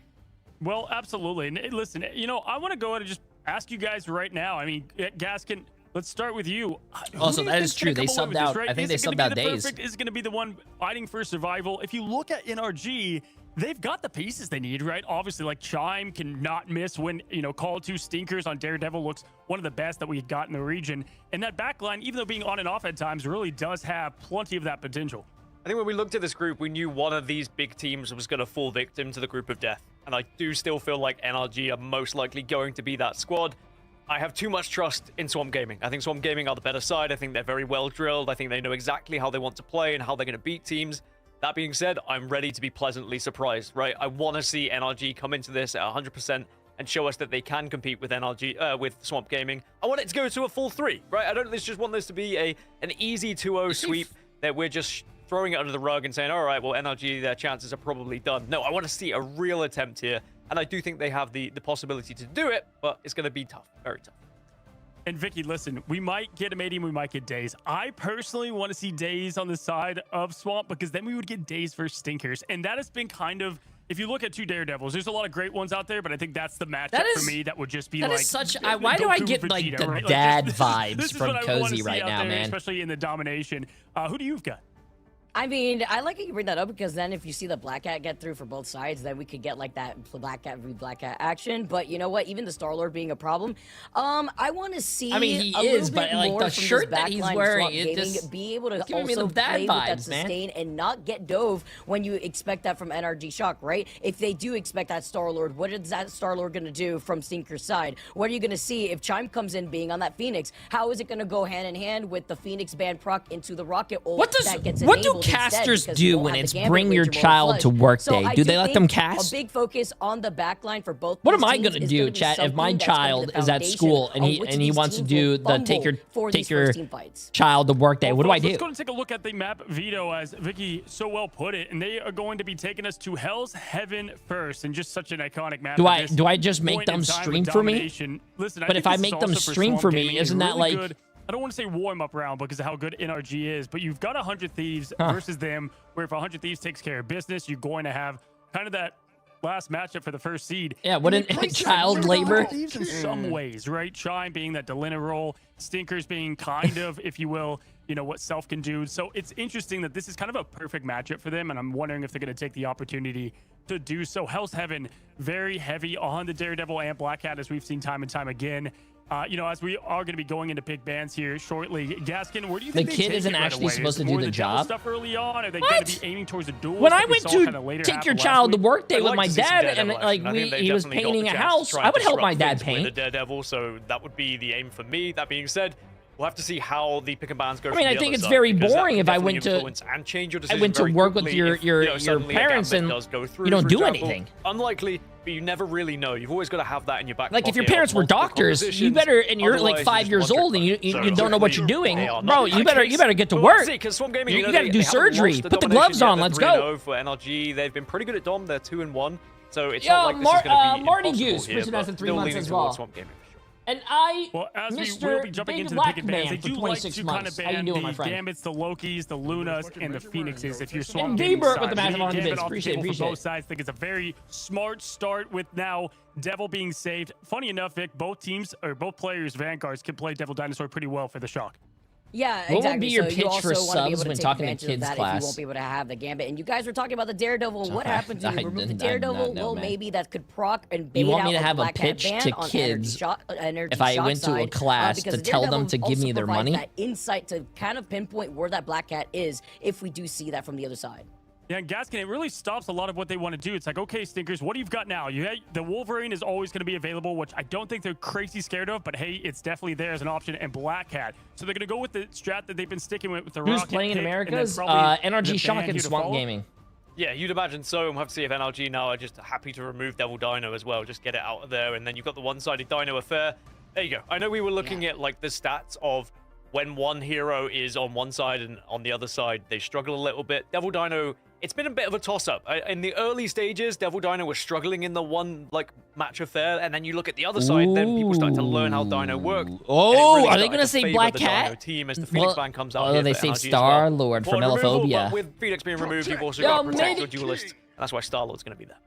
Well, absolutely. And listen, I want to go ahead and just ask you guys right now. I mean, Gaskin, let's start with you. Also, that is true. They subbed out. I think they subbed out Days. Is going to be the one fighting for survival. If you look at NRG, they've got the pieces they need, right? Obviously, like Chime cannot miss when, Call 2 Stinkers on Daredevil looks one of the best that we've got in the region. And that backline, even though being on and off at times, really does have plenty of that potential. I think when we looked at this group, we knew one of these big teams was going to fall victim to the group of death. And I do still feel like NRG are most likely going to be that squad. I have too much trust in Swamp Gaming. I think Swamp Gaming are the better side. I think they're very well drilled. I think they know exactly how they want to play and how they're going to beat teams. That being said, I'm ready to be pleasantly surprised, right? I want to see NRG come into this at 100% and show us that they can compete with NRG, with Swamp Gaming. I want it to go to a full 3, right? I don't just want this to be an easy 2-0 sweep that we're just throwing it under the rug and saying, all right, well, NRG, their chances are probably done. No, I want to see a real attempt here. And I do think they have the possibility to do it, but it's going to be tough, very tough. And Vicky, listen, we might get Medium, we might get Days. I personally want to see Days on the side of Swamp, because then we would get Days versus Stinkers. And that has been kind of, if you look at 2 Daredevils, there's a lot of great ones out there, but I think that's the matchup for me that would just be that like... Is such, why do I get like the right? dad this vibes is from Cozy right now, there, man? Especially in the domination. Who do you've got? I mean, I like that you bring that up, because then if you see the Black Cat get through for both sides, then we could get like that Black Cat v Black Cat action. But you know what? Even the Star-Lord being a problem, I want to see. I mean, he is, but like the shirt that he's wearing, it just be able to giving me the also bad play vibes, with that sustain and not get dove when you expect that from NRG Shock, right? If they do expect that Star-Lord, what is that Star-Lord going to do from Stinker's side? What are you going to see if Chime comes in being on that Phoenix? How is it going to go hand in hand with the Phoenix ban proc into the Rocket ult? What do casters do when it's bring your child to work day? Do they let them cast? A big focus on the backline for both. What am I gonna do, chat, if my child is at school and he wants to do the take your child to work day? What do I do? Let's go and take a look at the map veto, as Vicky so well put it, and they are going to be taking us to Hell's Heaven first, and just such an iconic map. Do I just make them stream for me? Listen, but if I make them stream for me, isn't that like? Good. I don't want to say warm-up round because of how good NRG is, but you've got 100 Thieves versus them, where if 100 Thieves takes care of business, you're going to have kind of that last matchup for the first seed. Yeah, wouldn't child labor? Thieves in some ways, right? Chime being that Delina role, Stinkers being kind of, if you will, what Self can do. So it's interesting that this is kind of a perfect matchup for them, and I'm wondering if they're going to take the opportunity to do so. Hell's Heaven, very heavy on the Daredevil and Black Cat, as we've seen time and time again. As we are going to be going into pick bans here shortly, Gaskin, where do you think the kid isn't actually supposed to do the job? Stuff early on? Are they going to be aiming towards the duels? When I went to take your child to work day with my dad, and like he was painting a house, I would help my dad paint. The Daredevil, so that would be the aim for me. That being said, we'll have to see how the pick and bans go. I mean, I think it's very boring if I went to work with your parents and you don't do anything. Unlikely, but you never really know. You've always got to have that in your back pocket. Like if your parents were doctors, you better, and you're like 5 years old and you don't know what you're doing, bro. You better get to work. You got to do surgery. Put the gloves on. Let's go. For NRG, they've been pretty good at Dom. They're 2-1, so it's not like this is going to be Marty impossible Goose, here, but for 3 still months leaning as towards well. Swamp Gaming. And as we Mr. will be jumping Big into the Black pick and bans, Man they do for like 26 to kind months. of How you ban doing, the my friend? Gambits, the Lokis, the Lunas, and the Phoenixes if you're Swamp And Gaming Gaber side. with the massive Getting 100 bits. Gambit off the Appreciate table for it. both sides. I think it's a very smart start with now Devil being saved. Funny enough, Vic, both players, Vanguards, can play Devil Dinosaur pretty well for the Shock. Yeah, exactly. What would be your so pitch you also for want to be able subs to when take talking to advantage of kids that class? if you won't be able to have the Gambit. And you guys were talking about the Daredevil and what happens when you remove the I Daredevil. did not know, Well, man. maybe that could proc and bait You want out me to have a Black Cat pitch ban to on kids Energy if I Shock went to a side, class because to the tell them Daredevil to give also me their provides money? that insight to kind of pinpoint where that Black Cat is if we do see that from the other side. Yeah, and Gaskin, it really stops a lot of what they want to do. It's like, okay, Stinkers, what do you got now? The Wolverine is always going to be available, which I don't think they're crazy scared of, but hey, it's definitely there as an option, and Black Cat. So they're going to go with the strat that they've been sticking with the Who's Rocket playing in pick, America's? and then probably NRG the Shock band and here to Swamp follow. Gaming. Yeah, you'd imagine so. We'll have to see if NRG now are just happy to remove Devil Dino as well. Just get it out of there, and then you've got the one-sided Dino affair. There you go. I know we were looking at like the stats of when one hero is on one side and on the other side, they struggle a little bit. Devil Dino it's been a bit of a toss-up. In the early stages, Devil Dino was struggling in the one match affair, and then you look at the other side, then people start to learn how Dino worked. Oh, are they going to say Black Cat? Team as the Phoenix ban comes out. Oh, they saved Star-Lord for Melophobia. But with Phoenix being removed, you've also got to protect your duelist. And that's why Star-Lord's going to be there.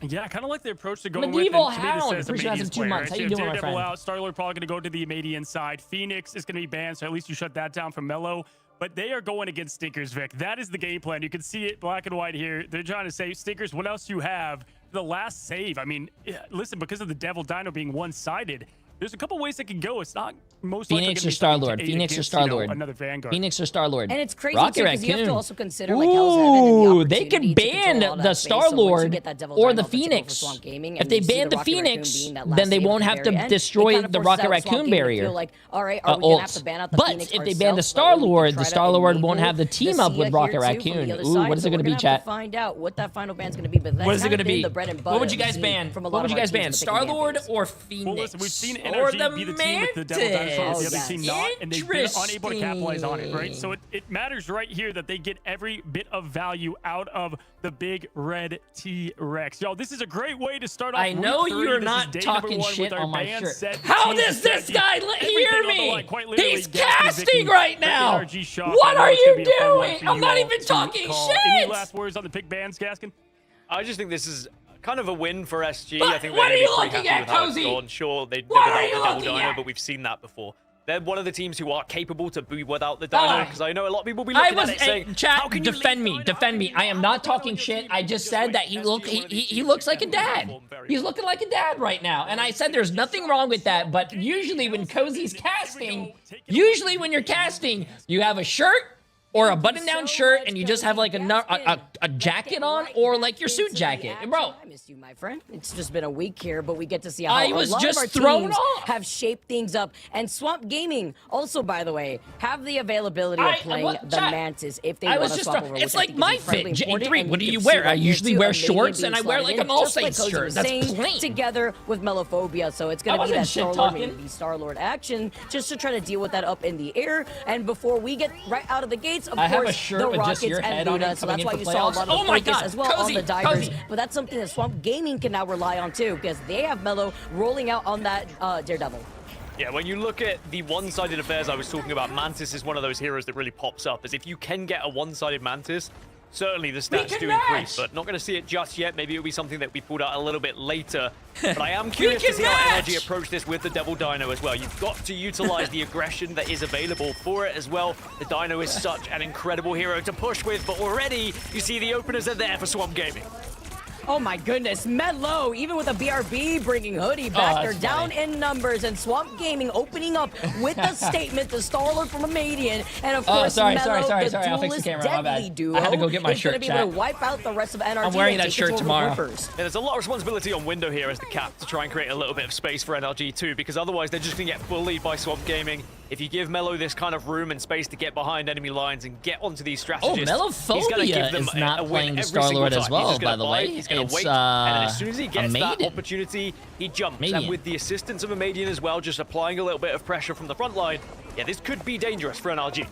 Yeah, I kind of like the approach to go Medieval with. Hound. Appreciate it 2 months. How you doing, my friend? Out, Star-Lord probably going to go to the Amadian side. Phoenix is going to be banned, so at least you shut that down from Melo. But they are going against Stinkers, Vic. That is the game plan. You can see it black and white here. They're trying to say, Stinkers, what else do you have? The last save. I mean, listen, because of the Devil Dino being one-sided, there's a couple ways it can go. It's not most likely Phoenix or Star-Lord. Phoenix or Star-Lord. Another Vanguard. Phoenix or Star-Lord. And it's crazy Rocket too, because you have to also consider like Ooh, they could ban the Star-Lord or the Phoenix. If they ban the Phoenix, then they won't have to destroy the Rocket Raccoon barrier. Like, all right, are we gonna have to ban out the Phoenix But if they ban the Star-Lord won't have the team up with Rocket Raccoon. Ooh, what is it going to be, chat? Find out what that final ban's going to be. But what is it going to be? What would you guys ban? What would you guys ban? Star-Lord or Phoenix? Well, listen, we've seen or NRG be the team with the Devil Dinosaur, the other team not, and they've been unable to capitalize on it, right? So it matters right here that they get every bit of value out of the big red T-Rex. Yo, this is a great way to start off. I know you're not talking shit on my shirt. How does this guy hear me? He's casting right now. What are you doing? I'm not even talking shit. Any last words on the pick bans, Gaskin? I just think this is kind of a win for SG. But I think what they're are you pretty looking happy at, with how it's Cozy? gone. Sure, they What never are you got the Devil looking Dino, at? but we've seen that before. They're one of the teams who are capable to be without the Dino, because I know a lot of people will be looking at it saying, chat, how can you defend me. I am not talking shit. I just said that he looks like a dad. He's looking like a dad right now. And I said there's nothing wrong with that, but usually when Cozy's casting, when you're casting, you have a shirt or a button-down shirt, and you just have like a jacket on, or like your suit jacket, bro. I miss you, my friend. It's just been a week here, but we get to see how I a was lot just of our thrown teams off. have shaped things up. And Swamp Gaming also, by the way, have the availability of playing the Mantis if they want to swap over. It's like my fit, Jay3. What do you wear? I usually wear shorts, and I wear like a all-safe shirt. That's plain. Together with Melophobia, so it's going to be that Star-Lord, maybe Star-Lord action, just to try to deal with that up in the air. And before we get right out of the gates, of course, the Rockets and Luna, so that's why you saw a lot of focus as well on the divers. But that's something that Swamp Gaming can now rely on too, because they have Melo rolling out on that Daredevil. Yeah, when you look at the one-sided affairs I was talking about, Mantis is one of those heroes that really pops up, as if you can get a one-sided Mantis, certainly the stats do increase, but not going to see it just yet. Maybe it'll be something that we pulled out a little bit later. But I am curious to see how NRG approach this with the Devil Dino as well. You've got to utilize the aggression that is available for it as well. The Dino is such an incredible hero to push with, but already you see the openers are there for Swamp Gaming. Oh my goodness, Medlow, even with a BRB bringing Hoodie back, they're down in numbers, and Swamp Gaming opening up with a statement, the Star-Lord from Amadian, and of course, sorry, Mellow, I'll the fix the duelist camera, my deadly bad. duo, I had to go get my shirt, is going to be able to wipe out the rest of NRG. I'm wearing that shirt tomorrow. Yeah, there's a lot of responsibility on Window here as the cap to try and create a little bit of space for NRG too, because otherwise they're just going to get bullied by Swamp Gaming. If you give Mello this kind of room and space to get behind enemy lines and get onto these strategists, he's going to give them is not a win playing every Star-Lord single as time. well, He's just by gonna the bite, way. he's going to wait, It's, and then as soon as he gets that Amadian. opportunity, he jumps. Amadian. And with the assistance of Amadian as well, just applying a little bit of pressure from the front line, yeah, this could be dangerous for NRG.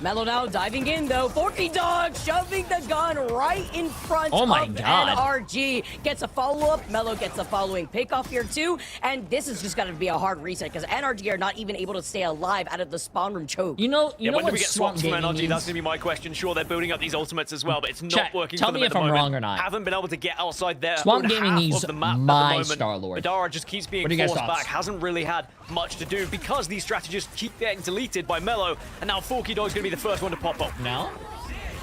Mello now diving in though. Forky Dog shoving the gun right in front of NRG. Gets a follow-up. Mello gets a following pick-off here too. And this is just going to be a hard reset because NRG are not even able to stay alive out of the spawn room choke. You know when do what we get swaps from NRG? That's going to be my question. Sure, they're building up these ultimates as well, but it's not working tell for them me at if the I'm moment. wrong or not. Haven't been able to get outside their Swamp own Gaming half needs of the map my at the moment. Star-Lord. Badara just keeps being What do you guys forced thoughts? back. Hasn't really had much to do because these strategists keep getting deleted by Mello, and now Forky Dog's going to be the first one to pop up. No?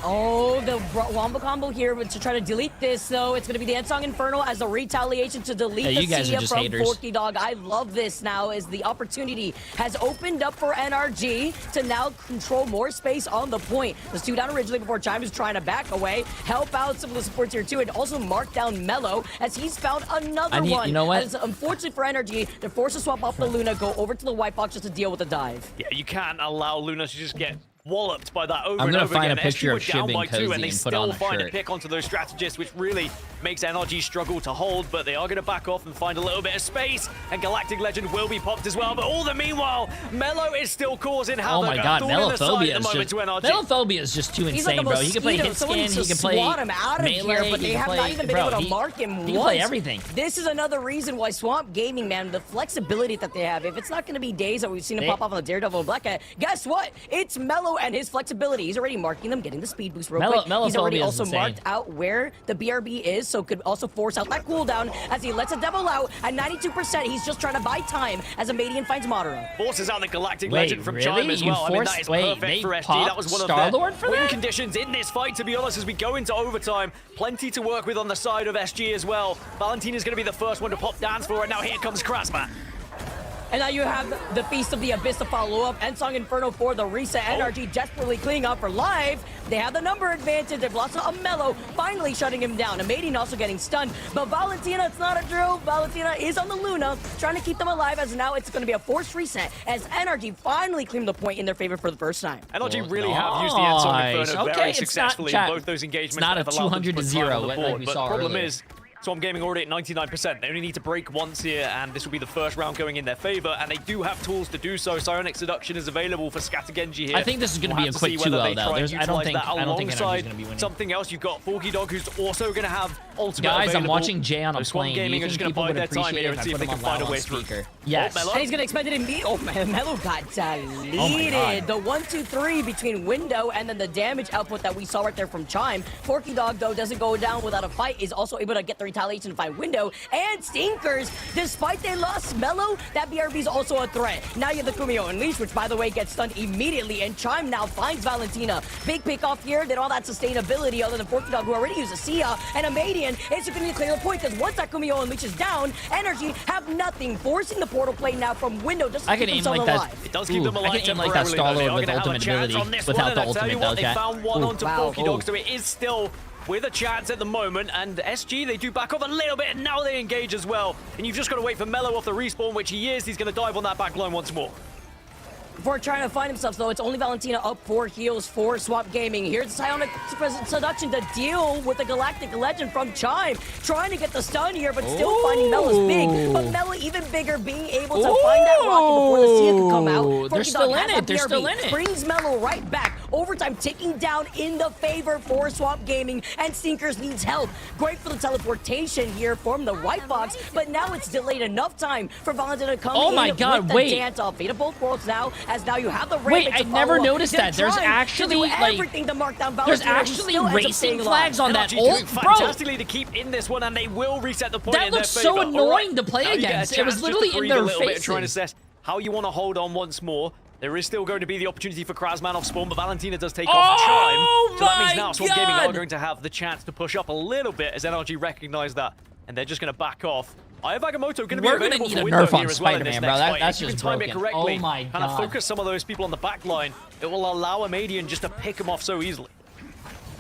Oh, the wombo combo here to try to delete this, though. It's going to be the Ensong Inferno as a retaliation to delete you guys the are Sia just from haters. Forky Dog. I love this now as the opportunity has opened up for NRG to now control more space on the point. Was 2 down originally before Chime is trying to back away, help out some of the supports here too, and also mark down Mello as he's found another one. You know what? As unfortunately for NRG, they're forced to swap off the Luna, go over to the White Box just to deal with the dive. Yeah, you can't allow Luna to just get walloped by that over I'm and gonna over find again. a picture SG of were down Shib by and 2, Cozy and they and put on still a find a shirt. pick onto those strategists, which really makes NRG struggle to hold, but they are going to back off and find a little bit of space, and Galactic Legend will be popped as well. But all the meanwhile, Mello is still causing havoc. Oh my god, Thorn in the side Melophobia at the is moment just to NRG. Melophobia is just too He's like insane, a bro. He can play mosquito. hit Someone scan, needs he to can play swat him out of melee, here, but he they can have play, not even been bro, able to he- mark him once. He can play everything. This is another reason why Swamp Gaming, man, the flexibility that they have. If it's not going to be Days that we've seen him pop off on the Daredevil and Black Cat, guess what? It's Mello and his flexibility. He's already marking them, getting the speed boost real quick. He's already Melophobia is also insane. marked out where the BRB is, so could also force out that cooldown as he lets a Devil out at 92%. He's just trying to buy time as a Median finds Madara. Forces out the Galactic Wait, Legend from really? Chime as You well. I mean, that forced- is wait, perfect they for SG. popped That was one of Star-Lord the for win that? conditions in this fight, to be honest, as we go into overtime. Plenty to work with on the side of SG as well. Valentina's going to be the first one to pop dance for it. Now here comes Krasma. And now you have the Feast of the Abyss to follow up. Ensong Inferno for the reset. NRG desperately clinging out for life. They have the number advantage. They've lost a Mello, finally shutting him down. Amadian also getting stunned. But Valentina, it's not a drill. Valentina is on the Luna, trying to keep them alive, as now it's going to be a forced reset as NRG finally claimed the point in their favor for the first time. NRG really have used the Ensong Inferno Okay, very it's not- successfully chat, in both those engagements. it's not that a have allowed them to 200 to put 0 time on the like board. we But saw the problem earlier. is, Swamp Gaming already at 99%. They only need to break once here, and this will be the first round going in their favor, and they do have tools to do so. Psionic Seduction is available for Scatter Genji here. I think this is gonna We'll be have a to quick see whether 2-0 they though. try and There's- I don't utilize think- that I don't think NRG is alongside gonna be winning. something else. You've got Forky Dog, who's also going to have ultimate Guys, I'm available. watching Jay on a So Swamp plane. Gaming You are just think going to people bide would their time appreciate here it and if see I if put they him can on find a loud way on through. speaker? Oh, Yes. Mello. And he's gonna expect it in me. Oh man, Mello got deleted. The 1-2-3 between Window and then the damage output that we saw right there from Chime. Forky Dog though doesn't go down without a fight. Is also able to get the retaliation to find Window and Stinkers. Despite they lost Mello, that BRB is also a threat. Now you have the Kumio Unleash, which by the way gets stunned immediately, and Chime now finds Valentina. Big pick off here. They don't have that sustainability other than Forky Dog, who already used a Sia, and a Median is going to clear the point because once that Kumio Unleash is down, Energy have nothing, forcing the portal play now from Window just to I keep can aim themselves like that. alive. It does keep them I alive can aim like that temporarily, though. They Star-Lord are with gonna have a ultimate chance ability on this without one, the and I tell you ultimate, what, though, they chat. found one Ooh. onto Wow. Forky Dog, Ooh. so it is still with a chance at the moment, and SG, they do back off a little bit, and now they engage as well. And you've just got to wait for Mello off the respawn, which he is. He's going to dive on that back line once more. Before trying to find himself, though, it's only Valentina up 4 heals for Swamp Gaming. Here's Psionic Seduction to deal with the Galactic Legend from Chime. Trying to get the stun here, but still finding Melo's big. But Melo even bigger, being able to find that rocket before the Sia could come out. They're Forky still Dog in has it. that They're still BRB, in it. brings Melo right back. Overtime ticking down in the favor for Swamp Gaming, and Stinkers needs help. Great for the teleportation here from the white box, but now it's delayed enough time for Valentina to come Oh in my God, with the wait. dance off. Fate of both worlds now, as now you have the Wait, Raven to I never follow up. noticed They're that. There's trying actually, to do like, everything to mark down there's Valentina, who actually still ends up racing staying flags alive. on that NRG ult, doing bro. fantastically to keep in this one, and they will reset the point That in their looks so favor. annoying to play Now you get a against. It was chance just literally to in breathe their a little bit and try and faces. assess how you want to hold on once more. There is still going to be the opportunity for Krasman off spawn, but Valentina does take off Chime. So that means now Swamp Gaming are going to have the chance to push up a little bit as NRG recognize that, and they're just going to back off. I have Agamotto going to be We're gonna available need for a Window nerf on here as well in this Spider-Man, bro. next fight. That's If you just can time it broken. correctly, Oh my kind of God. focus some of those people on the back line, it will allow Amadian just to pick him off so easily.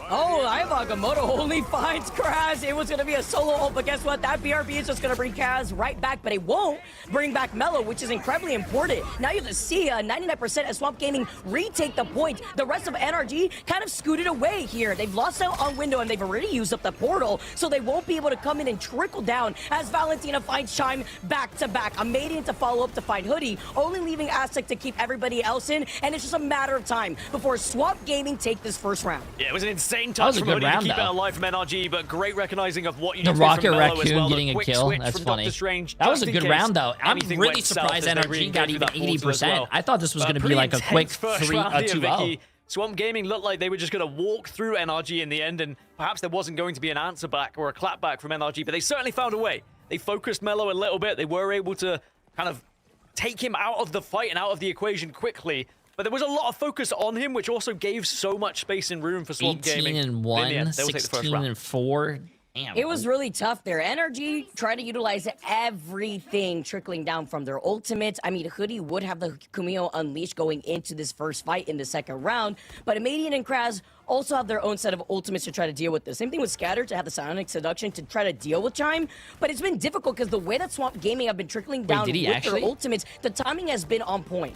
Oh, Agamotto only finds Kaz. It was going to be a solo ult, but guess what? That BRB is just going to bring Kaz right back, but it won't bring back Mello, which is incredibly important. Now you have to see 99% as Swamp Gaming retake the point. The rest of NRG kind of scooted away here. They've lost out on Window, and they've already used up the portal, so they won't be able to come in and trickle down as Valentina finds Chime back-to-back. Amadian to follow up to find Hoodie, only leaving Aztec to keep everybody else in, and it's just a matter of time before Swamp Gaming take this first round. Yeah, it was an insane That was touch a from good Hoodie to round, keep though. it alive from NRG, but great recognizing of what you The need to do Rocket from Mello as Raccoon well. The getting a quick kill. switch That's from funny. Doctor Strange, That was a just good in round, case though. I'm anything really went south surprised as they NRG re-engaged got with even that portal as 80%. well. I thought this was But going to be pretty like a quick intense first round here, 2-0. Vicky. Swamp Gaming looked like they were just going to walk through NRG in the end, and perhaps there wasn't going to be an answer back or a clap back from NRG, but they certainly found a way. They focused Mello a little bit. They were able to kind of take him out of the fight and out of the equation quickly. But there was a lot of focus on him, which also gave so much space and room for Swamp Gaming. 18-1, They'll take the first round. 16-4. Damn. It was really tough there. NRG tried to utilize everything trickling down from their ultimates. I mean, Hoodie would have the Kumio Unleashed going into this first fight in the second round, but Amadian and Kraz also have their own set of ultimates to try to deal with this. Same thing with Scatter to have the Psionic Seduction to try to deal with Chime, but it's been difficult because the way that Swamp Gaming have been trickling down did he with actually? their ultimates, the timing has been on point.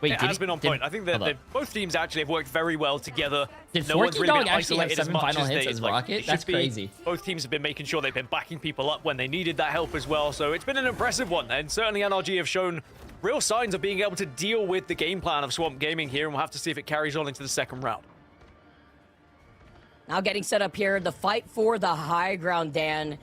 Wait, it has been on point. I think that both teams actually have worked very well together. Did no one's Forky really Dog been actually have isolated as 7 much final as hits they as like, Rocket? it should That's be. crazy. Both teams have been making sure they've been backing people up when they needed that help as well. So it's been an impressive one, and certainly NRG have shown real signs of being able to deal with the game plan of Swamp Gaming here, and we'll have to see if it carries on into the second round. Now getting set up here, the fight for the high ground, Dan.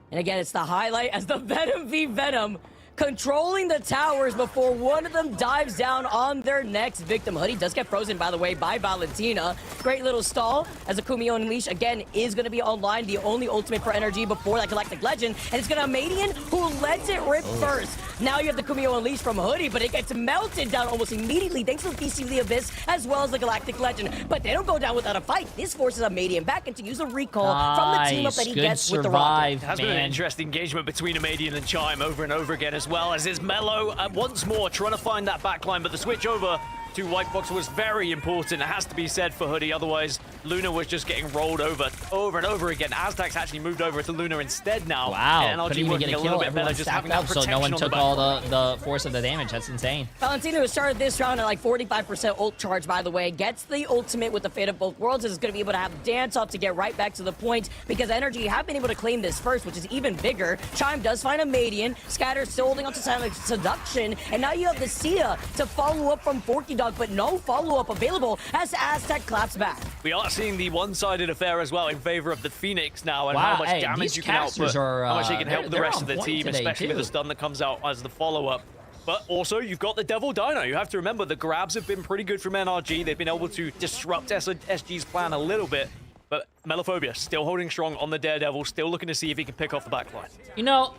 And again, it's the highlight as the Venom v Venom controlling the towers before one of them dives down on their next victim. Hoodie does get frozen, by the way, by Valentina. Great little stall as the Kumio Unleash, again, is going to be online. The only ultimate for NRG before that Galactic Legend. And it's going to Madian, who lets it rip first. Now you have the Kumio Unleash from Hoodie, but it gets melted down almost immediately thanks to the PC of the Abyss as well as the Galactic Legend. But they don't go down without a fight. This forces a Madian back and to use a recall from the team up that he gets with the Rocket. It has been an interesting engagement between Amadian and Chime over and over again, as well as is Mellow once more trying to find that backline, but the switch over to White Box was very important. It has to be said for Hoodie, otherwise Luna was just getting rolled over and over again. Aztec's actually moved over to Luna instead now. Wow, and couldn't even get a kill. Everyone stacked up, so no one took all the force of the damage. That's insane. Valentina, who started this round at like 45% ult charge, by the way, gets the ultimate with the Fate of Both Worlds. Is going to be able to have dance up to get right back to the point because NRG have been able to claim this first, which is even bigger. Chime does find a Madian. Scatter still holding on to Silent Seduction, and now you have the Sia to follow up from Forky Dog, but no follow-up available as Aztec claps back. We are seeing the one-sided affair as well in favor of the Phoenix now, and wow, how much damage you can output, how much you can help the rest of the team, especially with the stun that comes out as the follow-up. But also, you've got the Devil Dino. You have to remember, the grabs have been pretty good from NRG. They've been able to disrupt SG's plan a little bit, but Melophobia still holding strong on the Daredevil, still looking to see if he can pick off the backline. You know,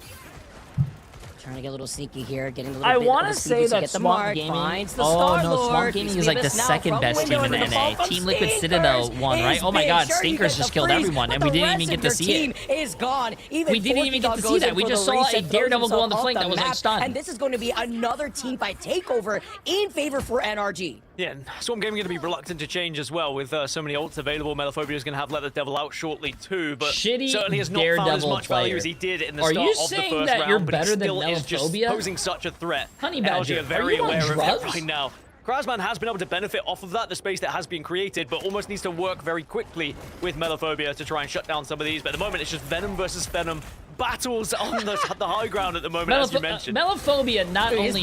trying to get a little sneaky here, getting a little I bit want of to a say speed to that get the Swamp mark, Gaming. finds the Oh Star no, Swamp Lord. Gaming is like the second best team in the NA. Team Liquid Citadel won, right? Oh my God, Stinkers just killed everyone, and we didn't even get to see it. Is gone. Even we didn't even get to see that. We just saw a Daredevil go on the flank that was like stunned. And this is going to be another team fight takeover in favor for NRG. Yeah, Swamp Gaming going to be reluctant to change as well with so many ults available. Melophobia is going to have Let the Devil out shortly too, but certainly has not found as much value as he did in the start of the first round. But he still is just posing such a threat. Honey Badger, NRG are very aware of drugs? it right now. Krasman has been able to benefit off of that, the space that has been created, but almost needs to work very quickly with Melophobia to try and shut down some of these. But at the moment, it's just Venom versus Venom battles on the high ground at the moment, as you mentioned. Melophobia not only is a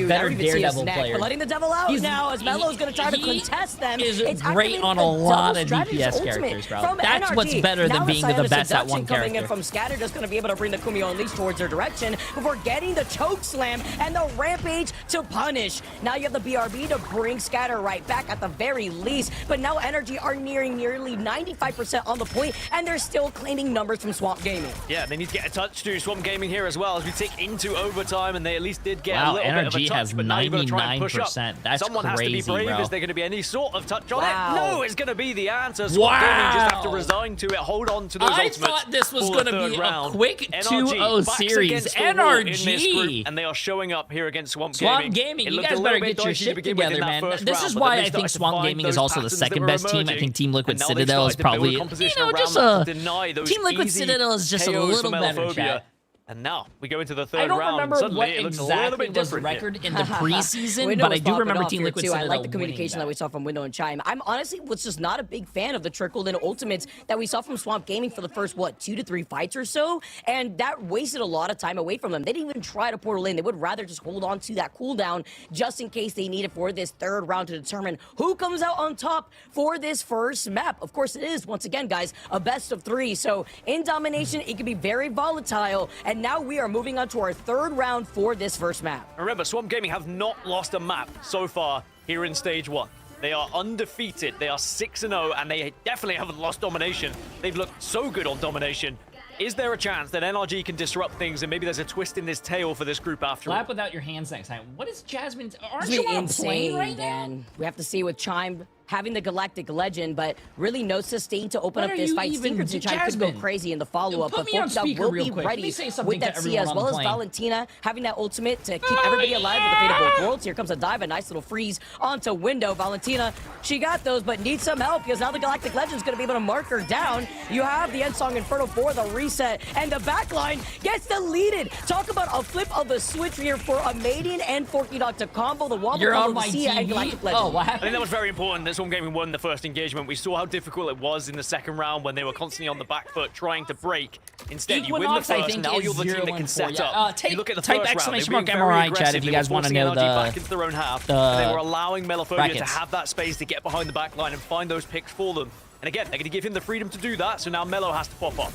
better Daredevil player, but letting the Devil out now as Melo's going to try to contest them. Is great on a lot of DPS characters, bro. That's what's better than being the best at one coming character. in from Scatter, just going to be able to bring the Kumio Unleash towards their direction before getting the choke slam and the rampage to punish. Now you have the BRB to bring Scatter right back at the very least, but now NRG are nearing nearly 95% on the point, and they're still claiming numbers from Swamp Gaming. Yeah, they need to get a touch to Swamp Gaming here as well as we take into overtime, and they at least did get a little bit of a touch, but now you've got to try and push up. That's Someone crazy, has to be brave. bro. Is there going to be any sort of touch on Wow. it? No, it's going to be the answer. Swamp Gaming just have to resign to it, hold on to those I ultimates. thought this was going gonna to be a quick 2-0 series. NRG, and they are showing up here against Swamp Swamp Gaming. Gaming, you guys better get your shit together, man. This is why I think Swamp Gaming is also the second best team. I think Team Liquid Citadel is probably, you know, just a... Team Liquid Citadel is just a little better, chat. And now we go into the third round. I don't remember Suddenly, what it looks exactly a little bit was the different record here. in the preseason, but I do remember Team Liquid Citadel. I like the communication that we saw from Window and Chime. I'm honestly was just not a big fan of the trickle-in ultimates that we saw from Swamp Gaming for the first, 2 to 3 fights or so, and that wasted a lot of time away from them. They didn't even try to portal in. They would rather just hold on to that cooldown just in case they need it for this third round to determine who comes out on top for this first map. Of course, it is, once again, guys, a best of 3, so in domination, it can be very volatile, and now we are moving on to our third round for this first map. Remember, Swamp Gaming have not lost a map so far here in Stage 1. They are undefeated. They are 6-0, and they definitely haven't lost domination. They've looked so good on domination. Is there a chance that NRG can disrupt things and maybe there's a twist in this tail for this group after all? Clap without your hands next time. What is Jasmine's... Aren't It's you on a insane, plane right now? Dan. We have to see with Chime having the Galactic Legend, but really no sustain to open What up are this you fight. even- Stinkers and Chime could go Jasmine, crazy in the follow-up, but put me on Forky Dog speaker will real be quick. Let ready me say with something that to C, as everyone well on as the plane. Valentina having that ultimate to keep everybody alive with the Fate of Both Worlds. Here comes a dive, a nice little freeze onto Window. Valentina, she got those, but needs some help because now the Galactic Legend's going to be able to mark her down. You have the End Song Inferno for the reset, and the backline gets deleted. Talk about a flip of the switch here for a Maiden and Forky Dog to combo the wobble You're combo on my the Sia and TV? Galactic Legend. Oh, what I happened? think that was very important that Swarm Gaming won the first engagement. We saw how difficult it was in the second round when they were constantly on the back foot trying to break. Instead, you win the Equinox, I first, think, now is you're the team 0 that can and 4. set Yeah. up. Type- you look at the type first exclamation round, mark they were very MRI, chat, aggressive. if you They guys were wanna forcing know energy the- back into their own half. the And they were allowing Melophobia to brackets. have that space to get behind the back line and find those picks for them. And again, they're going to give him the freedom to do that, so now Melo has to pop up.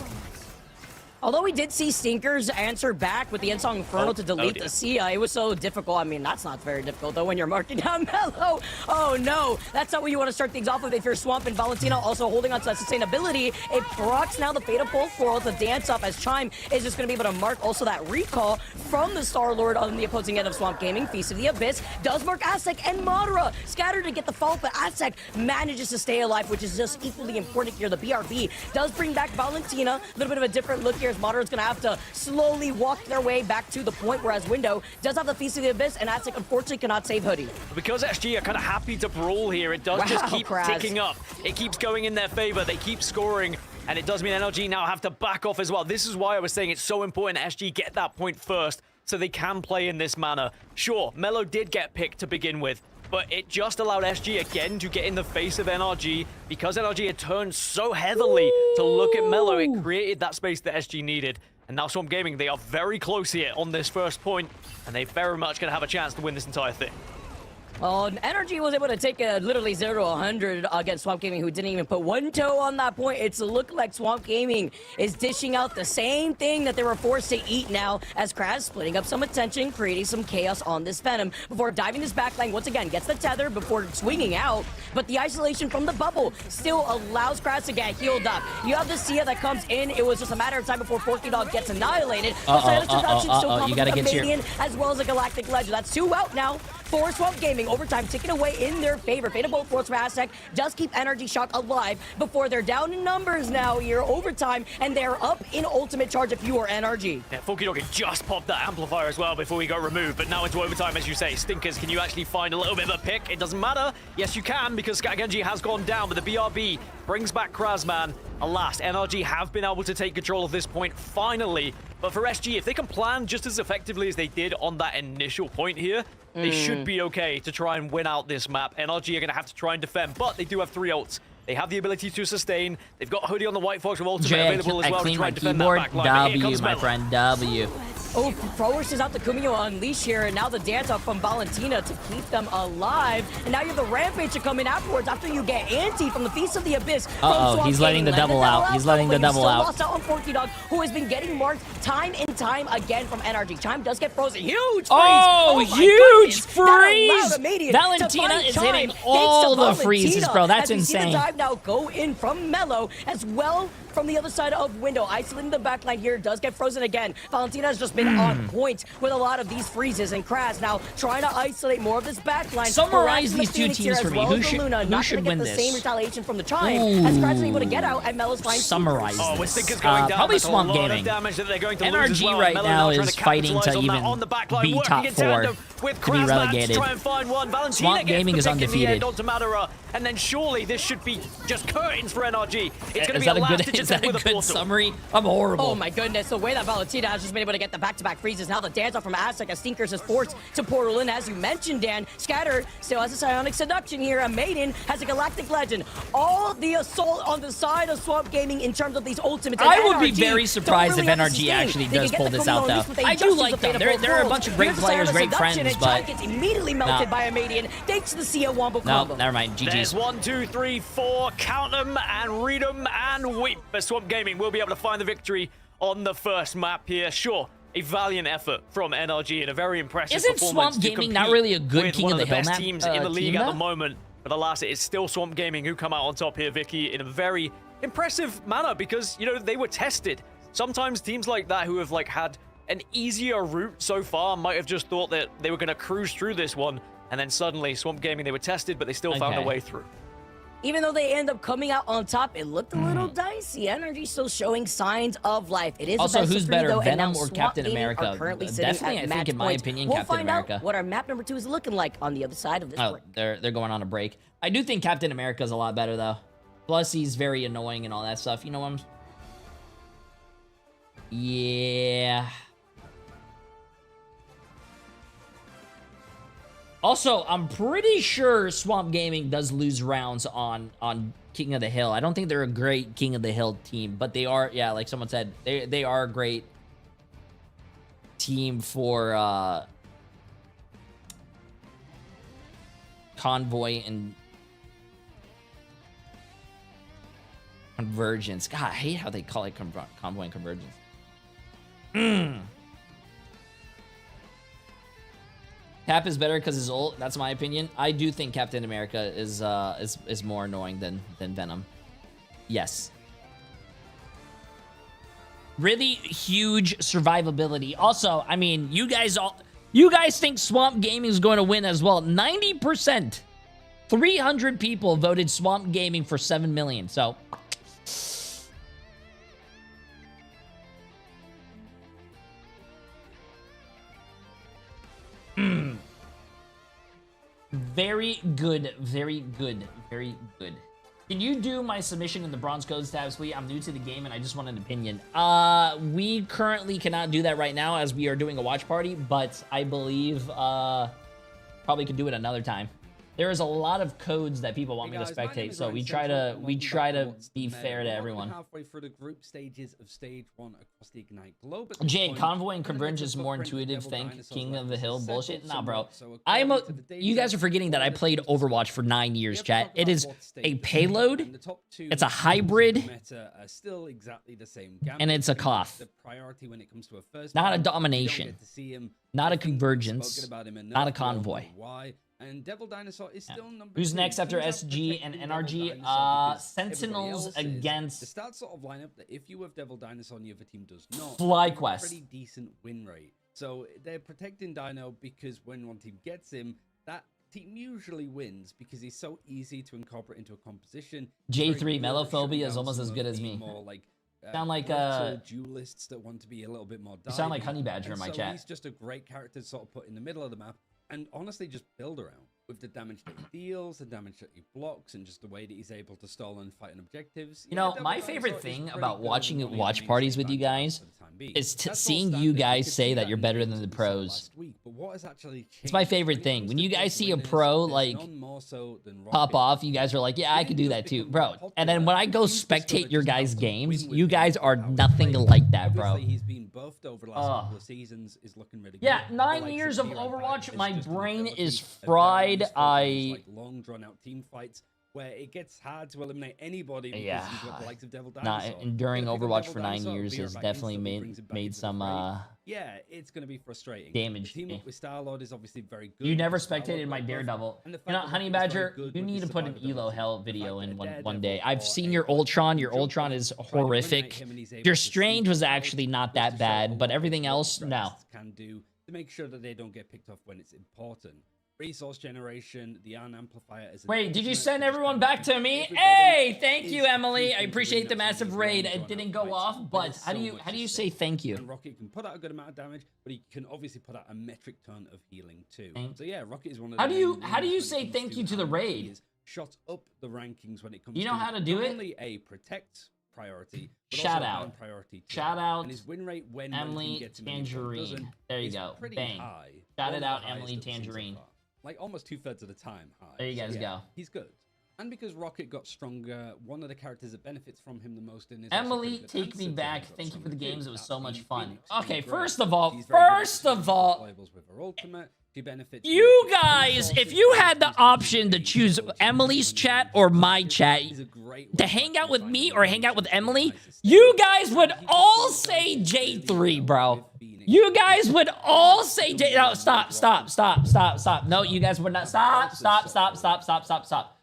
Although we did see Stinkers answer back with the End Song Inferno to delete the Sia, it was so difficult. I mean, that's not very difficult, though, when you're marking down Melo. Oh, no. That's not what you want to start things off with if you're Swamp. And Valentina also holding on to that sustainability. It procs now the Fate of Both Worlds, the dance up, as Chime is just going to be able to mark also that recall from the Star-Lord on the opposing end of Swamp Gaming. Feast of the Abyss does mark Aztec and Madara. Scattered to get the fall, but Aztec manages to stay alive, which is just equally important here. The BRB does bring back Valentina. A little bit of a different look here as Madara's going to have to slowly walk their way back to the point, whereas Window does have the Feast of the Abyss, and Aztec unfortunately cannot save Hoodie. Because SG are kind of happy to brawl here, it does just keep Kraz. ticking up. It keeps going in their favor. They keep scoring, and it does mean NLG now have to back off as well. This is why I was saying it's so important SG get that point first so they can play in this manner. Sure, Melo did get picked to begin with, but it just allowed SG again to get in the face of NRG. Because NRG had turned so heavily to look at Melo, it created that space that SG needed. And now Swamp Gaming, they are very close here on this first point, and they very much going to have a chance to win this entire thing. Well, NRG was able to take a literally 0 to 100 against Swamp Gaming, who didn't even put one toe on that point. It's look like Swamp Gaming is dishing out the same thing that they were forced to eat now, as Kraz splitting up some attention, creating some chaos on this Venom before diving his backline once again, gets the tether before swinging out, but the isolation from the bubble still allows Kraz to get healed up. You have the Sia that comes in. It was just a matter of time before Forky Dog gets annihilated. You gotta get your... As well as a Galactic Legend. That's 2 out now for Swamp Gaming. Overtime ticking away in their favor. Fate of Both Worlds for Aztec does keep Energy Shock alive before they're down in numbers now here. Overtime, and they're up in ultimate charge if you are NRG. Yeah, Forky Dog had just popped that amplifier as well before he got removed, but now into overtime, as you say. Stinkers, can you actually find a little bit of a pick? It doesn't matter. Yes, you can, because Scattergenji has gone down, but the BRB brings back Krazman. Alas, NRG have been able to take control of this point finally, but for SG, if they can plan just as effectively as they did on that initial point here, they should be okay to try and win out this map. NRG are going to have to try and defend, but they do have 3 ults. They have the ability to sustain. They've got Hoodie on the White Fox with ultimate available as well to try and defend that back line. W, my friend, W. Oh, forces out the Kumiho Unleash here, and now the dance up from Valentina to keep them alive. And now you have the Rampage to come in afterwards after you get anti from the Feast of the Abyss. He's letting the double out. He's letting the double out. Lost out on Forky Dog, who has been getting marked time and time again from NRG. Chime does get frozen. Huge freeze! Oh, my huge goodness. That allowed freeze! Amadian Valentina to find is Chime. hitting Thanks all to the freezes, Valentina, bro. That's as we see the insane. dive now go in from Melo as well. From the other side of Window, isolating the backline here, does get frozen again. Valentina has just been on point with a lot of these freezes, and Kraz now trying to isolate more of this backline. Summarize harassing these the two Phoenix teams here, for as me. well Who as the should- Luna, who not should gonna win get the this? same retaliation from the Chime, as Kraz is able to get out, and Melo's flying. Summarize Oh, with this. Stinkers going down, Probably that's a Swamp lot of Gaming. damage that they're going to lose as NRG well. right Melo now trying is to fighting to capitalize on that even on the back line, be working top in 4 tandem with to be Krazman relegated. to try and find one. Valentina Swamp gets Gaming the is pick in the undefeated. end onto Madara, and then surely this should be just curtains for NRG. It's going to Is be that a a last good, ditch is that attempt a with a good portal. summary? I'm horrible. Oh my goodness, the way that Valentina has just been able to get the back-to-back freezes. Now the dance off from Aztec as Stinkers is forced to portal in, as you mentioned, Dan. Scatter still has a psionic seduction here. A Maiden has a Galactic Legend. All the assault on the side of Swamp Gaming in terms of these ultimates. And I would be NRG very surprised don't if really have to NRG sustain. actually They does can pull get the this out, Kumo though. Unleashed, but they I do just like use the them. Fate of They're a Both bunch of Worlds. great Here's the players, psionic great seduction, friends, and Chime but... gets immediately melted by a Median. Thanks to the Sia Wombo No, combo. never mind. GG's. There's 1, 2, 3, 4. Count them and read them and weep. But Swamp Gaming will be able to find the victory on the first map here. Sure, a valiant effort from NRG and a very impressive Isn't performance Swamp to Gaming compete not really a good with King one of the Hill best map, teams in the league team, at though? the moment. But alas, it is still Swamp Gaming who come out on top here, Vicky, in a very impressive manner because, you know, they were tested. Sometimes teams like that who have like had an easier route so far might have just thought that they were going to cruise through this one, and then suddenly Swamp Gaming, they were tested, but they still found a Okay. way through. Even though they end up coming out on top, it looked a little dicey. Energy still showing signs of life. It is Also, the best who's of three, better, though, and Venom now or Swamp Captain Gaming America? are currently sitting Definitely, at I match think, in my points. opinion, we'll Captain find America. out what our map number 2 is looking like on the other side of this break. They're going on a break. I do think Captain America's a lot better though. Plus, he's very annoying and all that stuff. You know what I'm... Yeah. Also, I'm pretty sure Swamp Gaming does lose rounds on King of the Hill. I don't think they're a great King of the Hill team, but they are, yeah, like someone said, they are a great team for Convoy and Convergence. God, I hate how they call it Convoy and Convergence. Cap is better because his ult. That's my opinion. I do think Captain America is more annoying than Venom. Yes. Really huge survivability. Also, I mean, you guys think Swamp Gaming is going to win as well. 90%. 300 people voted Swamp Gaming for 7 million. So very good, very good, very good. Can you do my submission in the Bronze Codes tab, please? I'm new to the game and I just want an opinion. We currently cannot do that right now as we are doing a watch party, but I believe probably could do it another time. There is a lot of codes that people want me to spectate, so we try to be fair to everyone. Halfway through the group stages of stage 1 across the Ignite globe. Jay, Convoy and Convergence is more intuitive. Thank King of the Hill bullshit. Nah, bro. You guys are forgetting that I played Overwatch for 9 years, chat. It is a payload. It's a hybrid. Still exactly the same. And it's a cough. The priority when it comes to a first not a domination. Not a Convergence. Not a Convoy. And Devil Dinosaur is still number Who's 2. next after SG and NRG? Sentinels against the start sort of lineup that if you have Devil Dinosaur and the other team does not, FlyQuest. Pretty decent win rate. So they're protecting Dino because when one team gets him, that team usually wins because he's so easy to incorporate into a composition. J3 Melophobia is almost as good as me. More like sound like duelists that want to be a little bit more. You sound like Honey Badger in my chat. He's just a great character to sort of put in the middle of the map. And honestly, just build around with the damage that he deals, the damage that he blocks, and just the way that he's able to stall and fight on objectives. You know, my favorite thing about watching watch parties with you guys is seeing you guys say that you're better than the pros. It's my favorite thing. When you guys see a pro, like, pop off, you guys are like, yeah, I could do that too, bro. And then when I go spectate your guys' games, you guys are nothing like that, bro. He's been buffed over the last couple of seasons, is looking really good. Yeah, 9 years of Overwatch, my brain is fried. Like long drawn out team fights where it gets hard to eliminate anybody because you've got the likes of Devil Dinosaur. Enduring Overwatch for 9 years has definitely made some yeah, it's going to be frustrating. Damage. The team up with Star-Lord is obviously very good. You never spectated my Daredevil. You know, Honey Badger, you need to put an Elo Hell video in one day. I've seen your Ultron. Your Ultron is horrific. Your Strange was actually not that bad, but everything else, no. Can do to make sure that they don't get picked off when it's important. Resource generation, the Ion Amplifier is... Wait, did you send everyone back to me? Hey, thank you, Emily. I appreciate the massive raid. It didn't go off, but how do you say thank you? And Rocket can put out a good amount of damage, but he can obviously put out a metric ton of healing too. So yeah, Rocket is one of the... How do you say thank you to the raid? Shot up the rankings when it comes to... You know how to do it? Not only a protect priority, but shout also out. Priority too. Shout out. And his win rate when Emily Tangerine. There you go. Bang. High. Shout it out, Emily Tangerine. Like almost 2/3 of the time high. There you guys go. He's good. And because Rocket got stronger, one of the characters that benefits from him the most in his... Emily, take me back. Thank you for the games. It was so much fun. Okay, first of all, you guys, if you had the option to choose Emily's chat or my chat, to hang out with me or hang out with Emily, you guys would all say J3, bro. You guys would all say J. No, stop. No, you guys would not. Stop.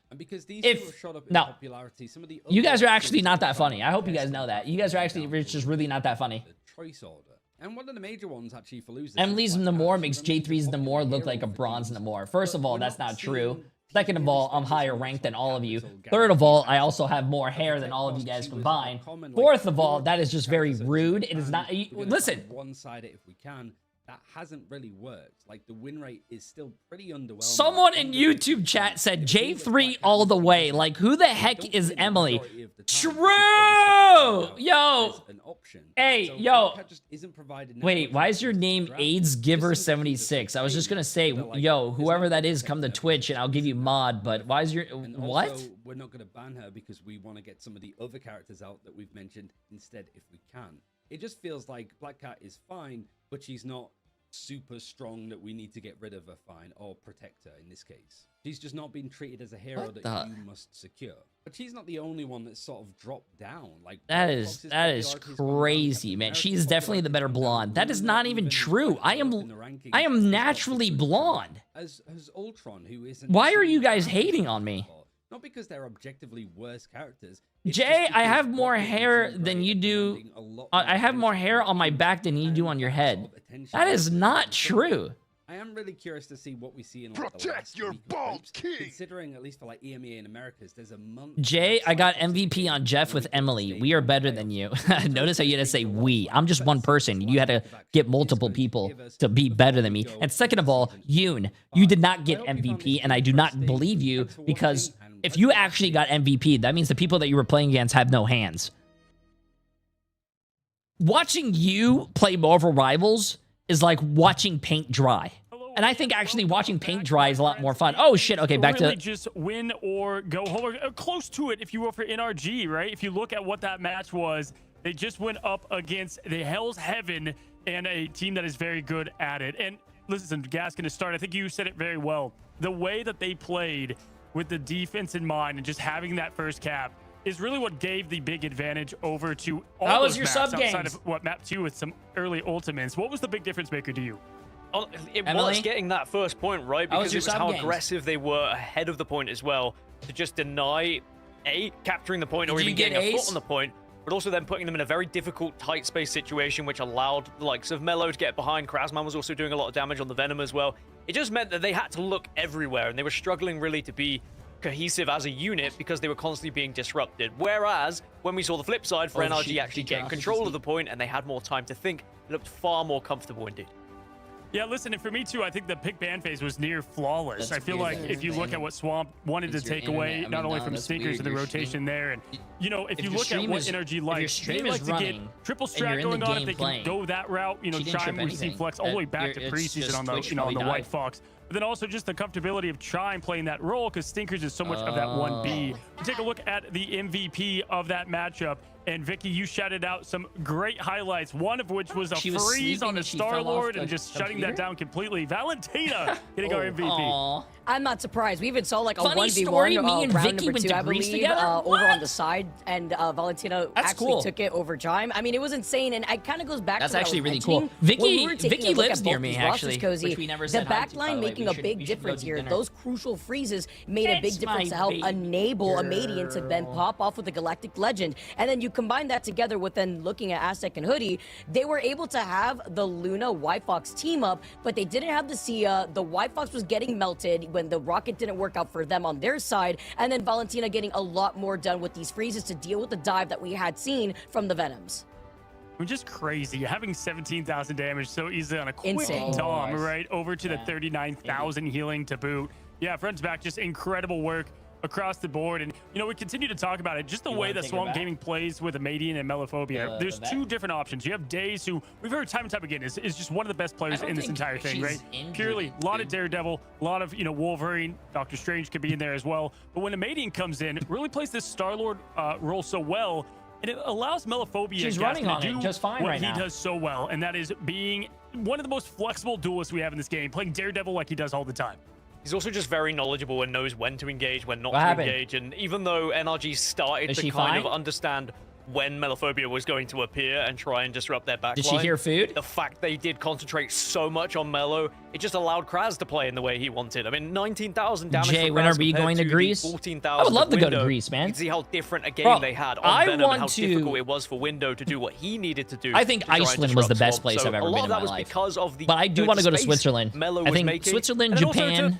And because these two have shot up in popularity, some of the you guys are actually not that funny. I hope you guys know that. You guys are actually just really not that funny. The choice order. And one of the major ones actually for losers. Emily's Namor makes J3's Namor look like a bronze Namor. First of all, that's not true. Second of all, I'm higher ranked than all of you. Third of all, I also have more hair than all of you guys combined. Fourth of all, that is just very rude. It is not. Listen. One-sided if we can. That hasn't really worked. Like, the win rate is still pretty underwhelming. Someone in YouTube chat said J3 all the way. Like, who the heck is Emily? True! Yo! Hey, yo. Wait, why is your name AIDS Giver 76? I was just gonna say, yo, whoever that is, come to Twitch and I'll give you mod, but why is your... What? Also, we're not gonna ban her because we want to get some of the other characters out that we've mentioned instead if we can. It just feels like Black Cat is fine, but she's not super strong that we need to get rid of her fine or protect her in this case. She's just not been treated as a hero that you must secure. But she's not the only one that's sort of dropped down. Like, that is crazy, man. She is definitely the better blonde. That is not even true. I am naturally blonde. As Ultron, who isn't. Why are you guys hating on me? Not because they're objectively worse characters. Jay, I have more hair than you do. I have more hair on my back than you do on your head. That is not true. I am really curious to see what we see in like, the last your bald king. Considering at least for like EMEA in Americas, there's a month. Jay, I got MVP on Jeff with Emily. We are better than you. Notice how you had to say we. I'm just one person. You had to get multiple people to be better than me. And second of all, Yoon, you did not get MVP, and I do not believe you because if you actually got MVP, that means the people that you were playing against have no hands. Watching you play Marvel Rivals is like watching paint dry. And I think actually watching paint dry is a lot more fun. Oh, shit. Okay, back to... just win or go home, or close to it if you will for NRG, right? If you look at what that match was, they just went up against the Hell's Heaven and a team that is very good at it. And listen, Gas going to start. I think you said it very well. The way that they played with the defense in mind and just having that first cap is really what gave the big advantage over to all those maps outside of what map 2 with some early ultimates. What was the big difference maker to you? It was getting that first point, right? Because it was how aggressive they were ahead of the point as well, to just deny capturing the point or even getting a foot on the point, but also then putting them in a very difficult tight space situation, which allowed the likes of Mello to get behind. Krasman was also doing a lot of damage on the Venom as well. It just meant that they had to look everywhere, and they were struggling really to be cohesive as a unit because they were constantly being disrupted. Whereas when we saw the flip side for NRG actually getting control of the point and they had more time to think, it looked far more comfortable indeed. Yeah, listen, and for me too, I think the pick ban phase was near flawless. I feel like if you look at what Swamp wanted to take away, not only from Stinkers and the rotation there, and you know, if you look at what NRG likes, they like to get triple strat going on if they can go that route. You know, Chime, we've seen flex all the way back to preseason on the on the White Fox. But then also just the comfortability of Chime playing that role because Stinkers is so much of that 1B. Take a look at the MVP of that matchup. And Vicky, you shouted out some great highlights, one of which was a freeze on the Star-Lord and just shutting that down completely. Valentina getting our MVP. I'm not surprised. We even saw like a Funny 1v1 story, me and round Vicky number went 2, to I Greece believe, together? over on the side, and Valentina actually cool. took it over Chime. I mean, it was insane, and it kind of goes back That's to what actually I was really cool. mentioning. When we were taking Vicky a look lives at near both me, these actually, rosters, Cozy, which we never the said hi to, backline by the way. making a big difference here. Those crucial freezes made a big It's difference to my help baby enable a Madian to then girl. pop off with the Galactic Legend. And then you combine that together with then looking at Aztec and Hoodie, they were able to have the Luna White Fox team up, but they didn't have the Sia. The White Fox was getting melted when the rocket didn't work out for them on their side, and then Valentina getting a lot more done with these freezes to deal with the dive that we had seen from the Venoms. We're just crazy. Having 17,000 damage so easily on a quick Insane. Dom, right? Over to the 39,000 healing to boot. Yeah, front to back, just incredible work across the board. And, you know, we continue to talk about it. Just the way that Swamp Gaming plays with Amadian and Melophobia. There's two different options. You have Daze, who we've heard time and time again is just one of the best players in this entire thing, right? Purely, a lot of Daredevil, a lot of, you know, Wolverine, Doctor Strange could be in there as well. But when Amadian comes in, really plays this Star-Lord role so well, and it allows Melophobia to do just fine what right he now. does so well, and that is being one of the most flexible duelists we have in this game, playing Daredevil like he does all the time. He's also just very knowledgeable and knows when to engage, when not to engage. And even though NRG started to kind of understand when Melophobia was going to appear and try and disrupt their backline. Did she hear food? The fact they did concentrate so much on Melo, it just allowed Kraz to play in the way he wanted. I mean, 19,000 damage Jay, for when Kraz are we compared going to Greece? 14,000 I would love to go to Window. Greece, man. You can see how different a game Bro, they had on I Venom and how want to- difficult it was for Window to do what he needed to do. I think to try and Iceland was the disrupt best Swamp. place So I've ever a lot been of in that my was life. because of the But I do good want to go to space Switzerland. Melo I was think making. Switzerland, And then also Japan,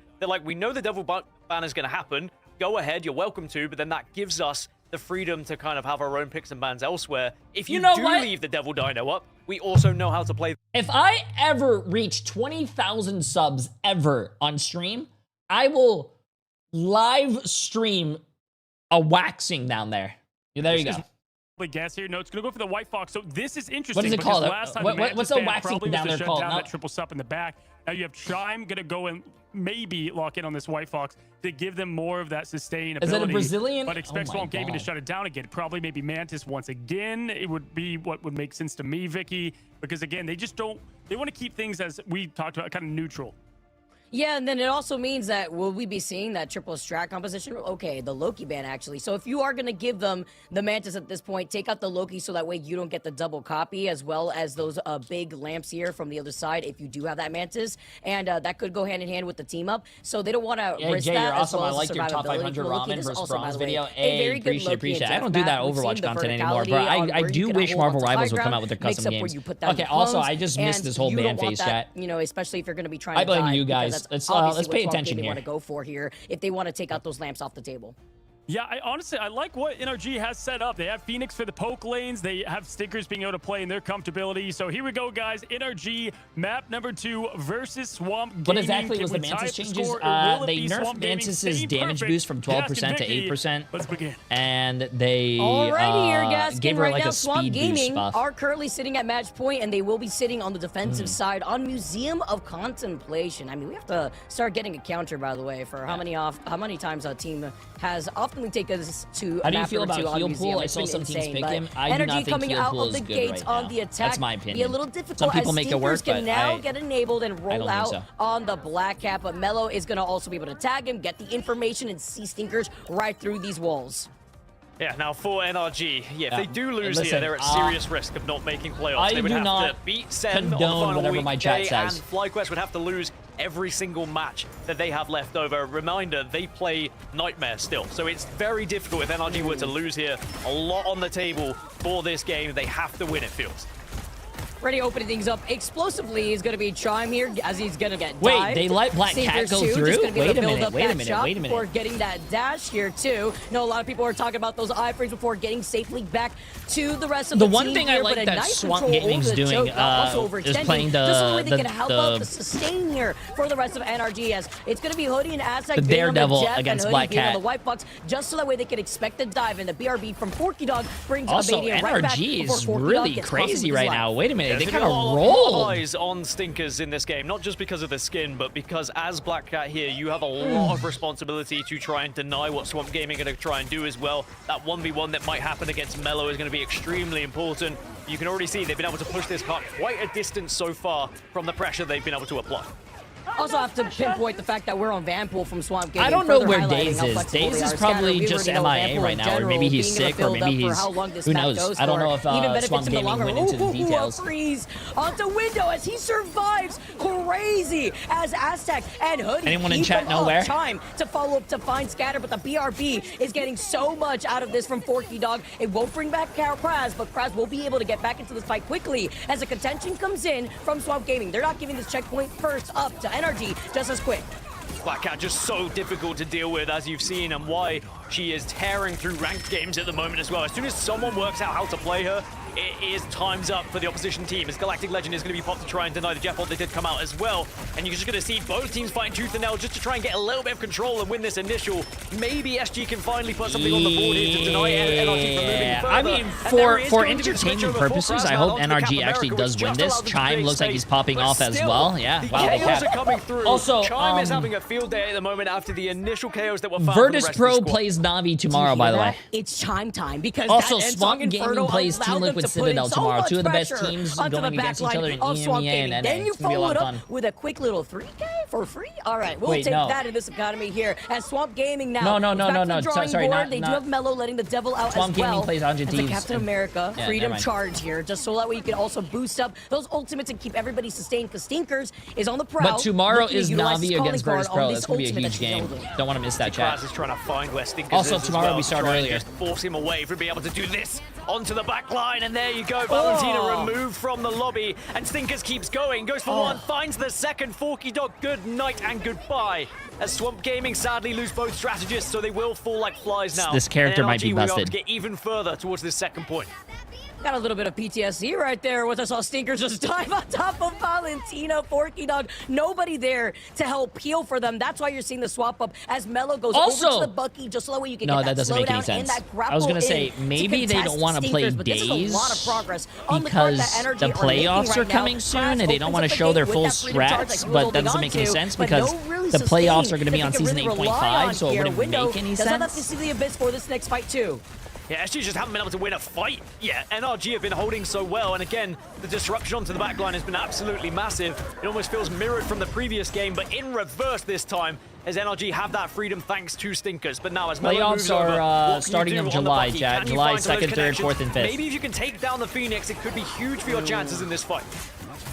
they're like, we know the Devil ban is going to happen. Go ahead, you're welcome to, but then that gives us the freedom to kind of have our own picks and bans elsewhere. If you know do what? leave the Devil Dino up, we also know how to play. If I ever reach 20,000 subs ever on stream, I will live stream a waxing down there. There you go. Gas here. No, it's going to go for the White Fox. So this is interesting. What is it because called? Last time What's the waxing down there called? That triple sup in the back. Now you have Chime going to go and maybe lock in on this White Fox to give them more of that sustainability. Is it a Brazilian? But expect Oh my Swamp Gaming to God. shut it down again. Probably maybe Mantis once again. It would be what would make sense to me, Vicky, because again, they just don't. They want to keep things, as we talked about, kind of neutral. Yeah, and then it also means that will we be seeing that triple strat composition? Okay, the Loki ban actually. So if you are going to give them the Mantis at this point, take out the Loki so that way you don't get the double copy, as well as those big lamps here from the other side if you do have that Mantis. And that could go hand in hand with the team up. So they don't want to risk Jay, that. you're as awesome. well I as liked the your top survivability 500 for Loki. ramen This is versus also, by bronze the way, video. a Hey, very good Loki appreciate and it. I don't do that deathmatch. We've seen Overwatch the content anymore, verticality but on where I you do can wish hold Marvel onto high Rivals would come ground, out with their mix custom up where games. you put down Okay, your also, clones, I just missed and this whole you don't man want face that, chat. You know, especially if you're going to be trying I to blame dive, you because guys. that's Let's obviously pay what Swamp attention Gaming here. want to go for here if they want to take out those lamps off the table. Yeah, I like what NRG has set up. They have Phoenix for the poke lanes. They have Stinkers being able to play in their comfortability. So here we go, guys. NRG map number 2 versus Swamp Gaming. What exactly Can was the we tie Mantis up the changes? score, or will it They be nerfed Swamp Gaming Mantis's staying damage perfect? boost from 12% Gaskin to Vicky. 8%. Let's begin. And they Alrighty here, Gaskin. gave her Right like now, a Swamp speed boost Gaming buff. are currently sitting at match point, and they will be sitting on the defensive side on Museum of Contemplation. I mean, we have to start getting a counter, by the way, for how many times a team has often taken us to. How do you map feel number about 2 on Heal Museum. Pool? I It's saw been some teams insane, pick but him. I do Energy not think coming Heal out Pool of is the good gates right on now. the attack. That's my Be a opinion. little difficult. Some people as make it Stinkers work, can but now I get enabled and roll don't think out so. on the Black Cap, but Mello is going to also be able to tag him, get the information, and see Stinkers right through these walls. Yeah, now for NRG, if they do lose Listen, here, they're at serious risk of not making playoffs. I They would do have not to beat Sen on the condone final whatever week. my chat They says. and FlyQuest would have to lose every single match that they have left over. Reminder, they play Nightmare still, so it's very difficult if NRG were to lose here. A lot on the table for this game. They have to win, it feels. Ready opening things up explosively is going to be Chime here as he's going to get Wait, dived. they let Black Cat Stinkers go too, just through? gonna be able Wait to a build minute, up wait a that minute, shot wait a minute. Before getting that dash here too. No, a lot of people are talking about those iframes before getting safely back to the rest of The the one team thing I here, like but a that nice Swamp control Gaming's over the doing, choke, also is overextending, playing just so that they the- can help out the sustain here for the rest of NRG as it's going to be Hoodie and Aztec The being on Daredevil Jeff against and Hoodie Black being on Cat. the White Fox, just so that way they can expect the dive, and the BRB from Forky Dog brings Also, Abadian right back NRG before is Forky really Dog gets crazy possibly right life. now. Wait a minute, they There's kind been of a lot rolled. eyes on Stinkers in this game, not just because of the skin, but because as Black Cat here, you have a lot of responsibility to try and deny what Swamp Gaming are going to try and do as well. That 1v1 that might happen against Mello is going to be extremely important. You can already see they've been able to push this card quite a distance so far from the pressure they've been able to apply. Also have to pinpoint the fact that we're on Vanpool from Swamp Gaming. I don't know further where highlighting Daze how is. flexible Daze they is are. probably Scatter, just we already know MIA Vanpool right in now, or general maybe he's being able sick, to or build maybe up for he's how long this who map knows. goes I don't for. know if Even benefits Swamp him in the Gaming long went run. into the details. Freeze onto Window as he survives. Crazy as Aztec and Hoodie. Anyone in keep chat him know up. where? Time to follow up to find Scatter, but the BRB is getting so much out of this from Forky Dog. It won't bring back Kraz, but Kraz will be able to get back into this fight quickly as the contention comes in from Swamp Gaming. They're not giving this checkpoint first up to NRG just as quick. Black Cat just so difficult to deal with, as you've seen, and why she is tearing through ranked games at the moment as well. As soon as someone works out how to play her, it is time's up for the opposition team, as Galactic Legend is going to be popped to try and deny the Jeff ult. They did come out as well, and you're just going to see both teams fighting tooth and nail just to try and get a little bit of control and win this initial. Maybe SG can finally put something on the board here to deny NRG from moving further. I mean, for entertainment purposes, I hope NRG actually does win this. Chime looks like he's popping off as well. Yeah, wow, they KOs have. are coming through. Also, Chime is having a field day at the moment after the initial KOs that were found. Virtus for the rest of the Pro squad. plays Navi tomorrow, by the way. It's Chime time because Also, that Swamp Endsong Gaming Inferno plays Team allowed them Liquid to put in Citadel so tomorrow. much Two of the best pressure teams onto going the against each backline other in of Swamp EMEA Gaming. and NA. Then you It's gonna be a follow lot it of up fun. with a quick little 3K for free. All right, we'll Wait, take no. that in this economy here as Swamp Gaming now. No, is back to the drawing sorry, board. They do not- have Mello letting the devil out Swamp as well. Gaming plays Anja as the Thieves Captain and- America Yeah, Freedom never mind. Charge here, just so that way you can also boost up those ultimates and keep everybody sustained. Because Stinkers is on the prowl. But tomorrow looking to is utilize his Navi calling against card Virtus on Pro. this That's going to be a ultimate huge that he's game. holding. Don't want to miss that chat. Kraz is trying to find where Stinkers Also, is as tomorrow well, we to start try and earlier. just force him away from being able to do this onto the back line, and there you go. Valentina Oh. removed from the lobby, and Stinkers keeps going, goes for one, finds the second. Forky Dog, good night and goodbye. As Swamp Gaming sadly lose both strategists, so they will fall like flies now. This character And might be NRG will have busted. to get even further towards this second point. Got a little bit of PTSD right there with us all. Stinkers just dive on top of Valentina, Forky Dog. Nobody there to help peel for them. That's why you're seeing the swap up as Mello goes over to the Bucky just so that way you can get that doesn't make any sense. I was gonna say maybe they don't want to play days because the playoffs are coming soon and they don't want to show their full strats, but that doesn't make any sense because the playoffs are going to be on season 8.5, so it wouldn't make any sense. Does have to see the Abyss for this next fight too. Yeah, SG just haven't been able to win a fight yet. NRG have been holding so well, and again, the disruption onto the backline has been absolutely massive. It almost feels mirrored from the previous game, but in reverse this time, as NRG have that freedom thanks to Stinkers. But now as Mello moves over, are starting of July, Jack. July 2nd, 3rd, 4th, and 5th. Maybe if you can take down the Phoenix, it could be huge for your chances in this fight.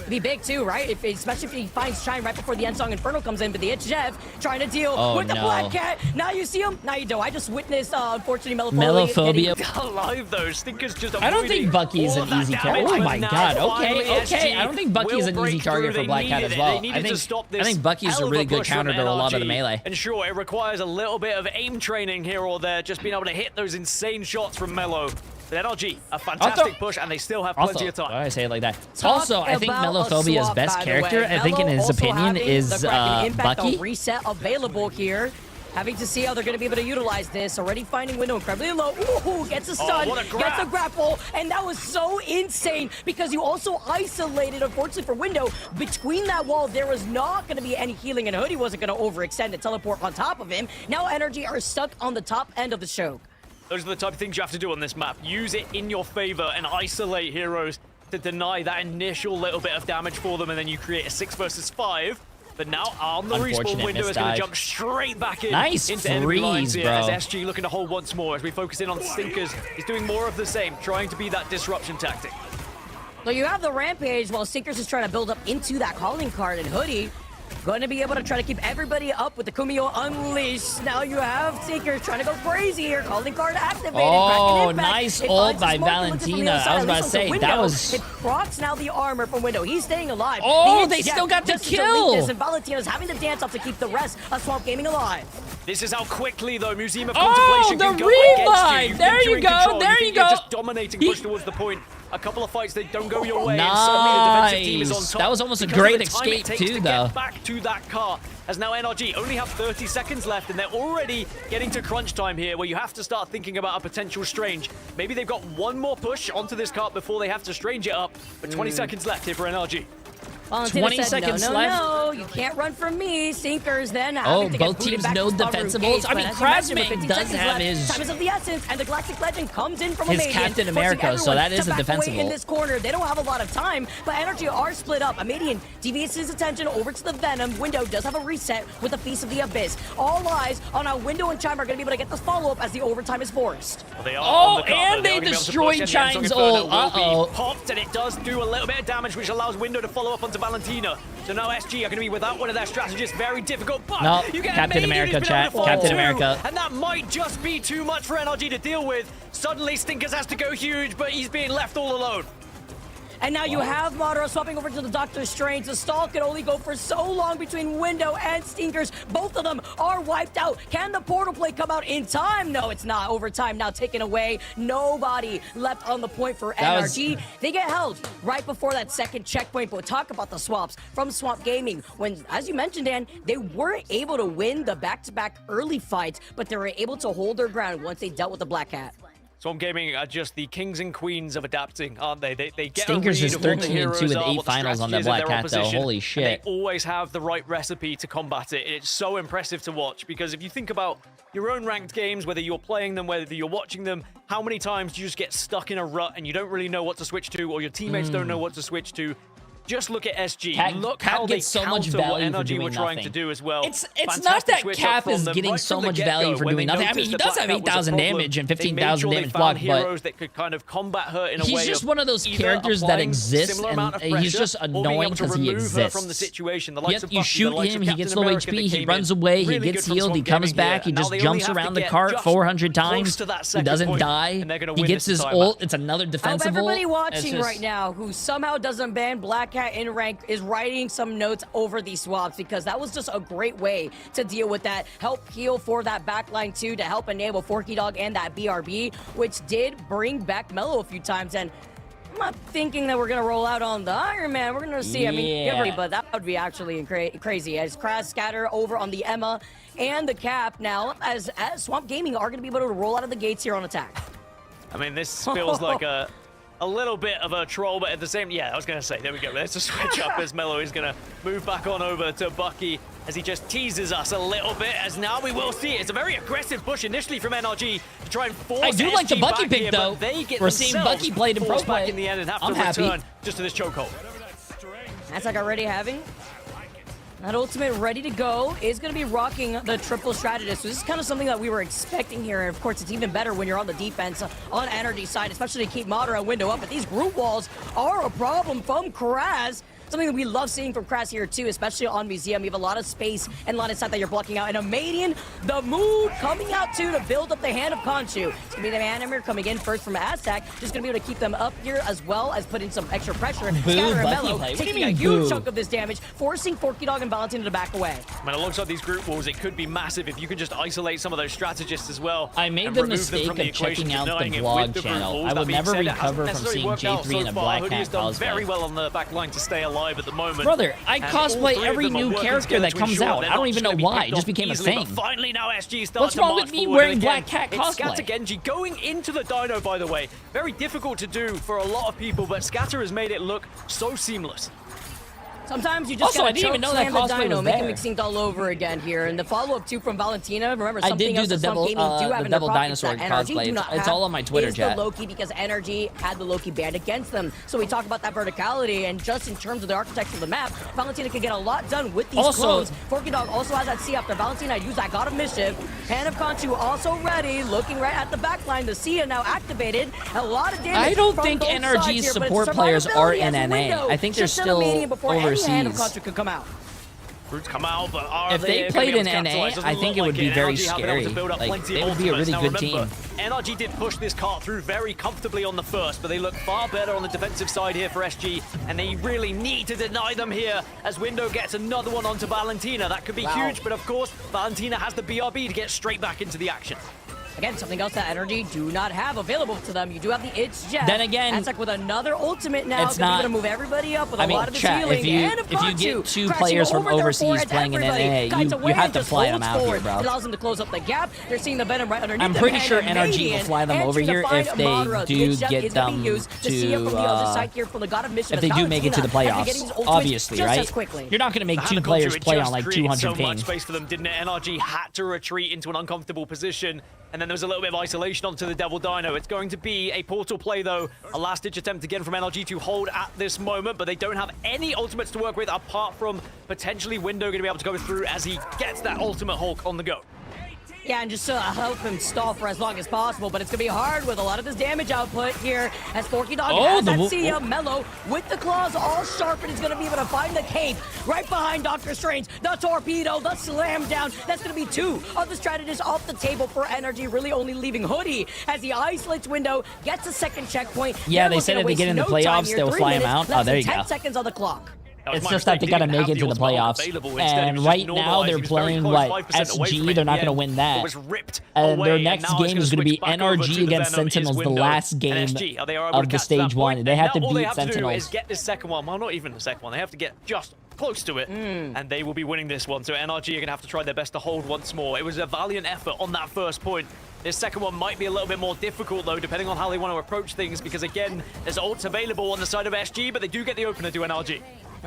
Be big too, right? Especially if he finds Shine right before the End Song Inferno comes in, but the Jeff trying to deal with the Black Cat. Now you see him. Now you don't. I just witnessed, unfortunately, Melophobia. Alive though. Stinkers just. I don't think Bucky is an easy target. Oh my god. Okay. I don't think Bucky is an easy target for Black Cat as well. I think Bucky's a really good counter to a lot of the melee. And sure, it requires a little bit of aim training here or there, just being able to hit those insane shots from Mello. But NRG, a fantastic push, and they still have plenty of time. Why do I say it like that? Also, I think Melophobia's best character, I think in his opinion, is Bucky. Reset available here. Having to see how they're going to be able to utilize this. Already finding window incredibly low. Ooh, gets a stun, gets a grapple, and that was so insane because you also isolated, unfortunately for Window, between that wall. There was not going to be any healing, and Hoodie wasn't going to overextend and teleport on top of him. Now NRG are stuck on the top end of the choke. Those are the type of things you have to do on this map. Use it in your favor and isolate heroes to deny that initial little bit of damage for them, and then you create a 6 versus 5. But now on the respawn, Window is going to jump straight back in into enemy lines here as SG looking to hold once more as we focus in on Stinkers. He's doing more of the same, trying to be that disruption tactic. So you have the Rampage while Stinkers is trying to build up into that calling card, and Hoodie going to be able to try to keep everybody up with the Kumio Unleashed. Now you have Stinkers trying to go crazy here. Calling card activated. Oh, nice ult by Valentina. I was about to say, that was... It procs now the armor from Window. He's staying alive. Oh, they still got the kill. And Valentina's having to dance up to keep the rest of Swamp Gaming alive. This is how quickly, though, Museum of Contemplation can go against you. There you go. There you go. Just dominating push towards the point. A couple of fights that don't go your way, nice. and suddenly the defensive team is on top. That was almost a great escape too, though. Get back to that car, as now NRG only have 30 seconds left, and they're already getting to crunch time here, where you have to start thinking about a potential Strange. Maybe they've got one more push onto this cart before they have to Strange it up, but 20 seconds left here for NRG. Valentina 20 seconds left. No, you can't run from me. Stinkers then. Both teams know defensibles. I mean, Krasman does have his... Time is of the essence, and the Galactic Legend comes in from his Captain America, so that is a defensible. In this corner, they don't have a lot of time, but NRG are split up. Amadian deviates his attention over to the Venom. Window does have a reset with the Feast of the Abyss. All eyes on how Window and Chime are going to be able to get this follow-up as the overtime is forced. Well, they are and they destroyed Chime's ult. Popped, and it does do a little bit of damage, which allows Window to follow up onto Valentina. So now SG are going to be without one of their strategists. Very difficult, but you get Captain America, chat. Captain America. And that might just be too much for NRG to deal with. Suddenly, Stinkers has to go huge, but he's being left all alone. And now you have Madara swapping over to the Doctor Strange. The stall can only go for so long between Window and Stinkers. Both of them are wiped out. Can the portal play come out in time? No, it's not. Overtime now taken away. Nobody left on the point for NRG. They get held right before that second checkpoint. But talk about the swaps from Swamp Gaming. When, as you mentioned, Dan, they weren't able to win the back-to-back early fights, but they were able to hold their ground once they dealt with the Black Cat. Swamp Gaming are just the kings and queens of adapting, aren't they? They get Stinkers is a read of what the 13-2 with 8 what the finals on the strategy is Black of their Cat, though. opposition, Holy and shit. they always have the right recipe to combat it. It's so impressive to watch, because if you think about your own ranked games, whether you're playing them, whether you're watching them, how many times do you just get stuck in a rut and you don't really know what to switch to, or your teammates don't know what to switch to? Just look at SG. Look how they so much counter what value for NRG doing were trying nothing. to do as well. It's not that Cap is getting so much value for doing nothing. I mean, he does have 8,000 damage and 15,000 damage block, but that could kind of combat her in a he's way just one of those characters that exists, and he's just annoying because he exists. From the situation. Yep, you shoot him, he gets low HP, he runs away, he gets healed, he comes back, he just jumps around the cart 400 times, he doesn't die, he gets his ult, it's another defensive ult. Everybody watching right now who somehow doesn't ban Black Cat in rank is writing some notes over these swaps, because that was just a great way to deal with that. Help heal for that backline too, to help enable Forky Dog and that BRB, which did bring back Mello a few times. And not thinking that we're gonna roll out on the Iron Man. We're gonna see. I mean, Yeah. but that would be actually crazy. As Kraz scatter over on the Emma and the Cap now, as Swamp Gaming are gonna be able to roll out of the gates here on attack. I mean, this feels like a little bit of a troll, but at the same, yeah, I was gonna say, there we go. There's a switch up as Mello is gonna move back on over to Bucky as he just teases us a little bit. As now we will see it. It's a very aggressive push initially from NRG to try and force. I do like the SG Bucky back pick here, though. but they get We're seeing themselves Bucky played in pro forced back play. in the end and have I'm to happy. return just to this chokehold. That's like already having that ultimate ready to go is going to be rocking the triple strategist. So this is kind of something that we were expecting here. And of course, it's even better when you're on the defense on Energy side, especially to keep Madara window up. But these group walls are a problem from Kraz. Something that we love seeing from Kraz here too, especially on Museum. You have a lot of space and line of sight that you're blocking out. And Amadian, the mood coming out too to build up the hand of Khonshu. It's gonna be the Animer coming in first from Aztec, just gonna be able to keep them up here as well as put in some extra pressure. Scatter and Mello taking a huge chunk of this damage, forcing Forky Dog and Valentina to back away. I mean, alongside these group walls, it could be massive if you can just isolate some of those strategists as well. I made and the remove them mistake from the of equation, checking out the denying it vlog with the group channel. walls. I That will being never said, it hasn't recover from necessarily seeing worked out Jay3 in so a far. black Hoodie cat has done cosplay. very well on the back line to stay alive at the moment. Brother, I And all cosplay three of every them are new working character together that to comes ensure out. they're I don't not even gonna know be why. picked It just off became a easily, thing. But finally now SG starts What's to wrong march with me forward, wearing and again, black cat it's cosplay? Scatter Genji going into the Dino, by the way. Very difficult to do for a lot of people, but Scatter has made it look so seamless. Sometimes you just Also, I gotta didn't even choke know that slam the cosplay Dino, was make him there. extinct all over again here. And the follow-up too from Valentina. Remember, I something did do else the that Swamp devil, Gaming do have the in their devil pockets dinosaur that NRG cosplay. do not It's have all on my Twitter is chat. the Loki, because NRG had the Loki banned against them. So we talk about that verticality, and just in terms of the architecture of the map, Valentina can get a lot done with these Also- clones. Forky Dog also has that C after Valentina used that God of Mischief. Hand of Khonshu also ready, looking right at the back line. The Sia now activated. A lot of damage. I don't from think both sides NRG's here, but it's support players are survivability in as a NA. window. I think they're Just an still Amadian before any hand of overseas. Khonshu could come out. Roots come out, but are If they gonna played be in able to NA, capitalize? Doesn't I think look it would like be very NRG have been able to scary. build up Like, plenty they of would be a ultimates. really Now, good remember, team. NRG did push this cart through very comfortably on the first, but they look far better on the defensive side here for SG, and they really need to deny them here as Window gets another one onto Valentina. That could be huge, but of course, Valentina has the BRB to get straight back into the action. Again, something else that Energy do not have available to them. You do have the It's Jet. Then again, that's like with another ultimate now. it's Gonna be not- able to move everybody up with I a mean, lot of his chat, healing. if you- and of if you get Khonshu, two crashing players from over their overseas forehead, playing in everybody. NA, Guys, you away have and to just fly them holds out here, forward. bro. It allows them to close up the gap. They're seeing the Venom right underneath I'm them, pretty and sure NRG will Amadian fly them over entering to here find if they Madara. do The It's Jet get is gonna be them used. The Sia from the other side here from the God of Mischief. if they do make it to the Valentina, after playoffs, getting his ultimates obviously, just right? as quickly. You're not going to make The two hand of players Khonshu, it play on just like created 200 so ping. much space for them, didn't it? NRG had to retreat into an uncomfortable position, and then there was a little bit of isolation onto the Devil Dino. It's going to be a portal play, though. A last-ditch attempt again from NRG to hold at this moment, but they don't have any ultimates to work with apart from potentially Window going to be able to go through as he gets that ultimate Hulk on the go. Yeah, and just help him stall for as long as possible, but it's going to be hard with a lot of this damage output here as Forky Dog has that Sia. Mello with the claws all sharpened is going to be able to find the cape right behind Dr. Strange. The torpedo, the slam down. That's going to be two of the strategists off the table for Energy, really only leaving Hoodie as he isolates Window, gets a second checkpoint. Yeah, They're they said looking if they to get in the waste no time playoffs, here. they'll 3 fly him minutes, out. less Oh, there than you 10 go. seconds on the clock. It's just that they got to make it to the playoffs. And right now, they're playing, what, SG? They're not going to win that. And their next game is going to be NRG against Sentinels, the last game of the stage one. They have to all they beat have to do is Sentinels. get this second one. Well, not even the second one. They have to get just close to it, and they will be winning this one. So NRG are going to have to try their best to hold once more. It was a valiant effort on that first point. This second one might be a little bit more difficult, though, depending on how they want to approach things, because, again, there's ults available on the side of SG, but they do get the opener to NRG.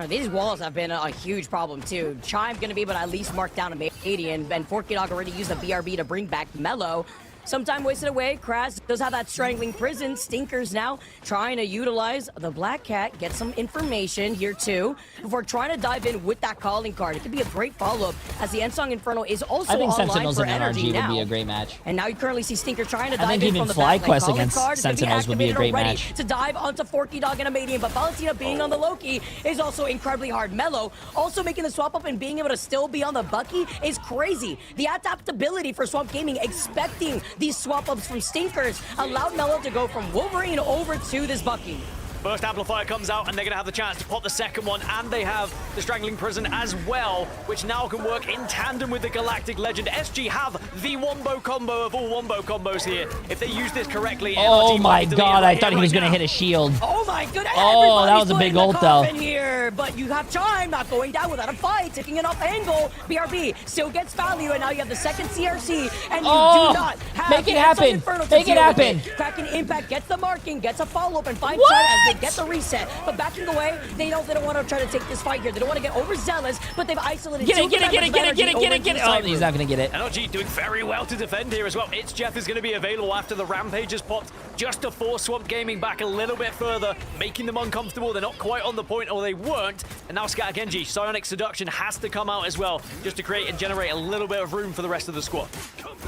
These walls have been a huge problem, too. Chime going to be able to at least mark down a Madian, and Forky Dog already used the BRB to bring back Mello. Some time wasted away. Kraz does have that strangling prison. Stinkers now trying to utilize the Black Cat, get some information here too, before trying to dive in with that calling card. It could be a great follow-up as the Ensong Inferno is also I think online Sentinels for and Energy NRG now. would be a great match. And now you currently see Stinker trying to I dive think in even from the back. FlyQuest Calling against card is gonna be Sentinels would be a activated great already match. to dive onto Forky Dog and Amadian, but Valentina being on the Loki is also incredibly hard. Mello also making the swap up and being able to still be on the Bucky is crazy. The adaptability for Swamp Gaming, expecting these swap ups from Stinkers, allowed Mello to go from Wolverine over to this Bucky. First amplifier comes out, and they're going to have the chance to pop the second one, and they have the Strangling Prison as well, which now can work in tandem with the Galactic Legend. SG have the wombo combo of all wombo combos here. If they use this correctly, Oh NRG my might delete it god, right I thought here, he was right going to now. hit a shield. Oh my goodness! Oh, that was a big ult though. Here, but you have Chime not going down without a fight, taking it off angle. BRB still gets value, and now you have the second CRC, and you do not have make it the happen. Inferno to Make it deal with happen. Kraken Impact gets the marking, gets a follow-up, and finds What? Chime as they get the reset. But backing away, they don't want to try to take this fight here. They don't want to get overzealous, but they've isolated. Get it. Oh, Oh, he's not going to get it. NRG doing very well to defend here as well. It's Jeff is going to be available after the Rampage has popped, just to force Swamp Gaming back a little bit further, making them uncomfortable. They're not quite on the point, or they weren't. And now Scatter Genji, Psionic Seduction has to come out as well, just to create and generate a little bit of room for the rest of the squad.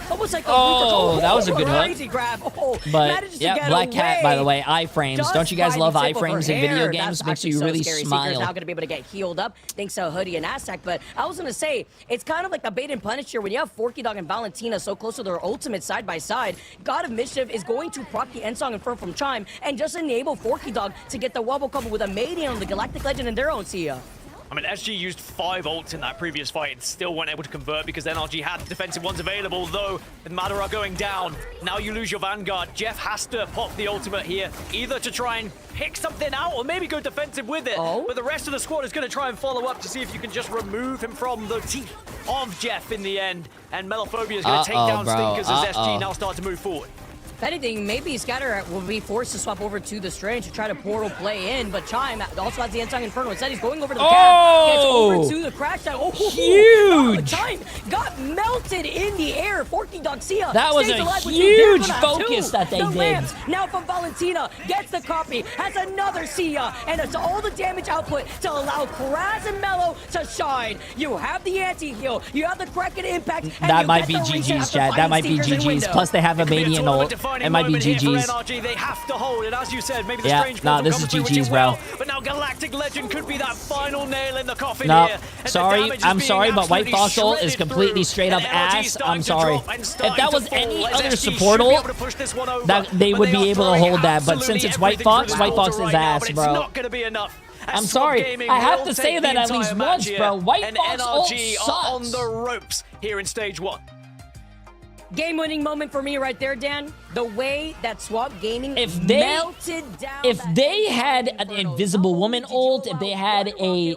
Almost like that was a good hook. crazy grab. But yeah, Black Cat, by the way, iframes. Don't you guys love iframes in video games? Makes you really smile. Now going to be able to get healed up thanks to Hoodie and Aztec. But I was going to say, it's kind of like a bait and punish here when you have Forky Dog and Valentina so close to their ultimate side by side. God of Mischief is going to proc the end song Inferno from Chime and just enable Forky Dog to get the wobble combo with a Maiden on the Galactic Legend in their own Sia. I mean, SG used 5 ults in that previous fight and still weren't able to convert because NRG had defensive ones available, though with Madara going down, now you lose your Vanguard. Jeff has to pop the ultimate here, either to try and pick something out or maybe go defensive with it. But the rest of the squad is going to try and follow up to see if you can just remove him from the teeth of Jeff in the end. And Melophobia is going to take down Stinkers as SG now start to move forward. If anything, maybe Scatter will be forced to swap over to the Strange to try to portal play in, but Chime also has the Ensign Inferno. Instead, he's going over to the cap, gets over to the crash side. Oh, huge! Chime got melted in the air. Forky Dog Sia that was stays a alive with huge two. focus that they the did. Lamps, now from Valentina, gets the copy, has another Sia, and it's all the damage output to allow Kraz and Mello to shine. You have the anti-heal, you have the Kraken Impact, and that you might get be the reset GG's, after Chad. That finding might be Stinkers in GG's. window. Plus, they have a Madian ult. It might be GG's. NRG, they have to hold it, as you said. Maybe the Yeah, Strange nah, will this come is through, which GG's, bro. well. But now Galactic Legend could be that final nail in the coffin No, here. And sorry, the I'm damage is sorry, being but White absolutely Fox ult is shredded completely through. straight up And NRG ass. starting I'm to sorry. drop and If starting that to was fall, any as other SG support should be ult, able to push this one over, that they but would they be are able to throwing hold that. But since absolutely it's White everything Fox, through White the Fox altar is right now, ass, but it's bro. not going to be enough. I'm sorry. I have to say that at least once, bro. White Fox ult NRG are on sucks. the ropes here in stage 1. Game-winning moment for me right there, Dan. The way that Swamp Gaming melted down. If they had an Invisible Woman ult, if they had a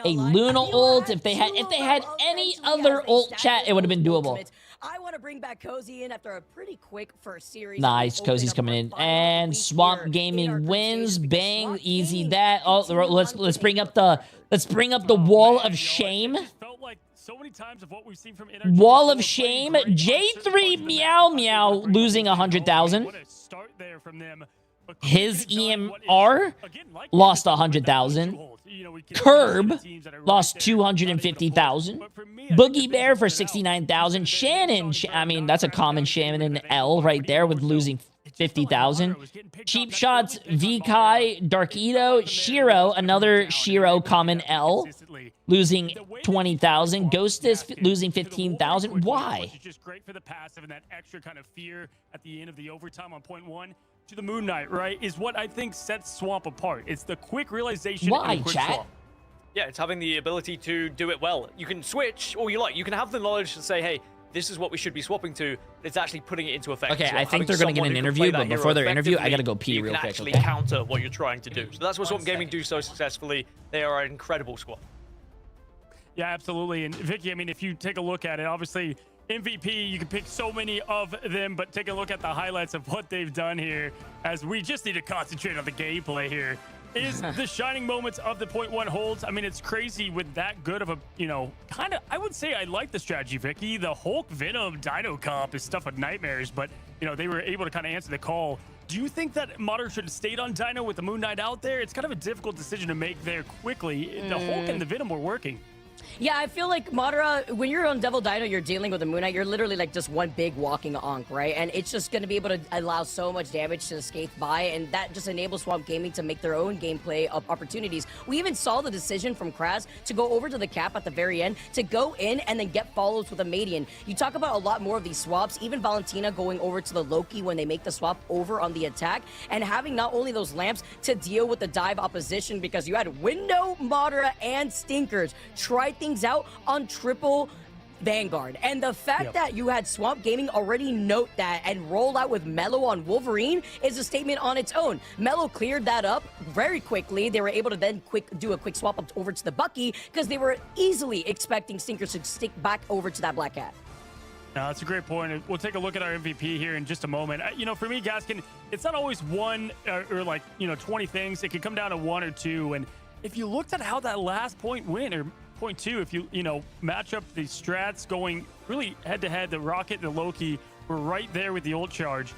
Luna ult, if they had any other ult, chat, it would have been doable. I want to bring back Cozy in after a pretty quick first series. Nice, Cozy's coming in, and Swamp Gaming wins. Bang, easy that. Oh, let's bring up the wall of shame. So many times of what we've seen from Energy. Wall of shame. J3 meow meow losing 100,000. His EMR lost 100,000. Curb lost 250,000. Boogie Bear for 69,000. Shannon, I mean, that's a common Shannon L right there with losing 50,000. Cheap Shots, VKai, Darkido, Shiro, another Shiro common L, losing 20,000. Ghostus losing 15,000. Why? It's just great for the passive and that extra kind of fear at the end of the overtime on point 1 to the Moon Knight, right? Is what I think sets Swamp apart. It's the quick realization. Why, and the quick chat? swap. Yeah, it's having the ability to do it well. You can switch all you like. You can have the knowledge to say, hey, this is what we should be swapping to. It's actually putting it into effect. Okay, as well. I think Having they're going to get someone an who can play interview, that but hero before their interview, I got to go effectively, pee real you quick, can actually okay? counter what you're trying to do. So that's what Swamp Gaming do so successfully. They are an incredible squad. Yeah, absolutely. And Vicky, I mean, if you take a look at it, obviously MVP, you can pick so many of them, but take a look at the highlights of what they've done here, as we just need to concentrate on the gameplay here. Is the shining moments of the point 1 holds. I mean, it's crazy with that good of a, kind of, I would say I like the strategy, Vicky. The Hulk Venom Dino comp is stuff of nightmares, but, they were able to kind of answer the call. Do you think that Modern should have stayed on Dino with the Moon Knight out there? It's kind of a difficult decision to make there quickly. The Hulk and the Venom were working. Yeah, I feel like Madara, when you're on Devil Dino, you're dealing with a Moon Knight, you're literally like just one big walking Ankh, right? And it's just going to be able to allow so much damage to skate by, and that just enables Swamp Gaming to make their own gameplay opportunities. We even saw the decision from Kraz to go over to the cap at the very end, to go in and then get follows with a Median. You talk about a lot more of these swaps, even Valentina going over to the Loki when they make the swap over on the attack, and having not only those lamps to deal with the dive opposition, because you had Window, Madara, and Stinkers try things out on triple Vanguard. And the fact that you had Swamp Gaming already note that and roll out with Mello on Wolverine is a statement on its own. Mello cleared that up very quickly. They were able to then do a quick swap up over to the Bucky because they were easily expecting Stinkers to stick back over to that Black Cat. No, that's a great point. We'll take a look at our MVP here in just a moment. You know, for me, Gaskin, it's not always one or like, 20 things. It could come down to one or two. And if you looked at how that last point went, or point two, if you match up the strats going really head-to-head, the Rocket and the Loki were right there with the ult charge.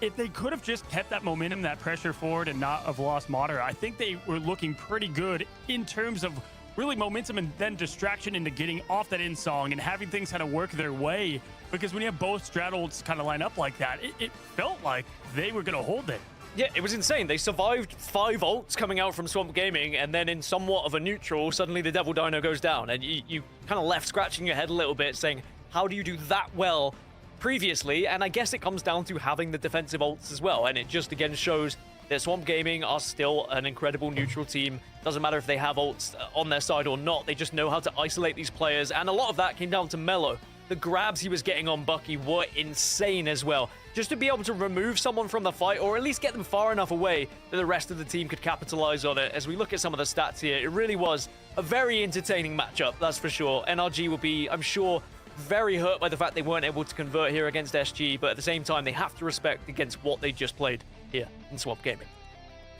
If they could have just kept that momentum, that pressure forward, and not have lost Madara, I think they were looking pretty good in terms of really momentum and then distraction into getting off that end song and having things kind of work their way. Because when you have both strat ults kind of line up like that, it felt like they were going to hold it. Yeah, it was insane. They survived 5 ults coming out from Swamp Gaming, and then in somewhat of a neutral, suddenly the Devil Dino goes down, and you kind of left scratching your head a little bit, saying, how do you do that well previously? And I guess it comes down to having the defensive ults as well, and it just again shows that Swamp Gaming are still an incredible neutral team. Doesn't matter if they have ults on their side or not, they just know how to isolate these players, and a lot of that came down to Mello. The grabs he was getting on Bucky were insane as well. Just to be able to remove someone from the fight, or at least get them far enough away that the rest of the team could capitalize on it. As we look at some of the stats here, it really was a very entertaining matchup, that's for sure. NRG will be, I'm sure, very hurt by the fact they weren't able to convert here against SG, but at the same time, they have to respect against what they just played here in Swamp Gaming.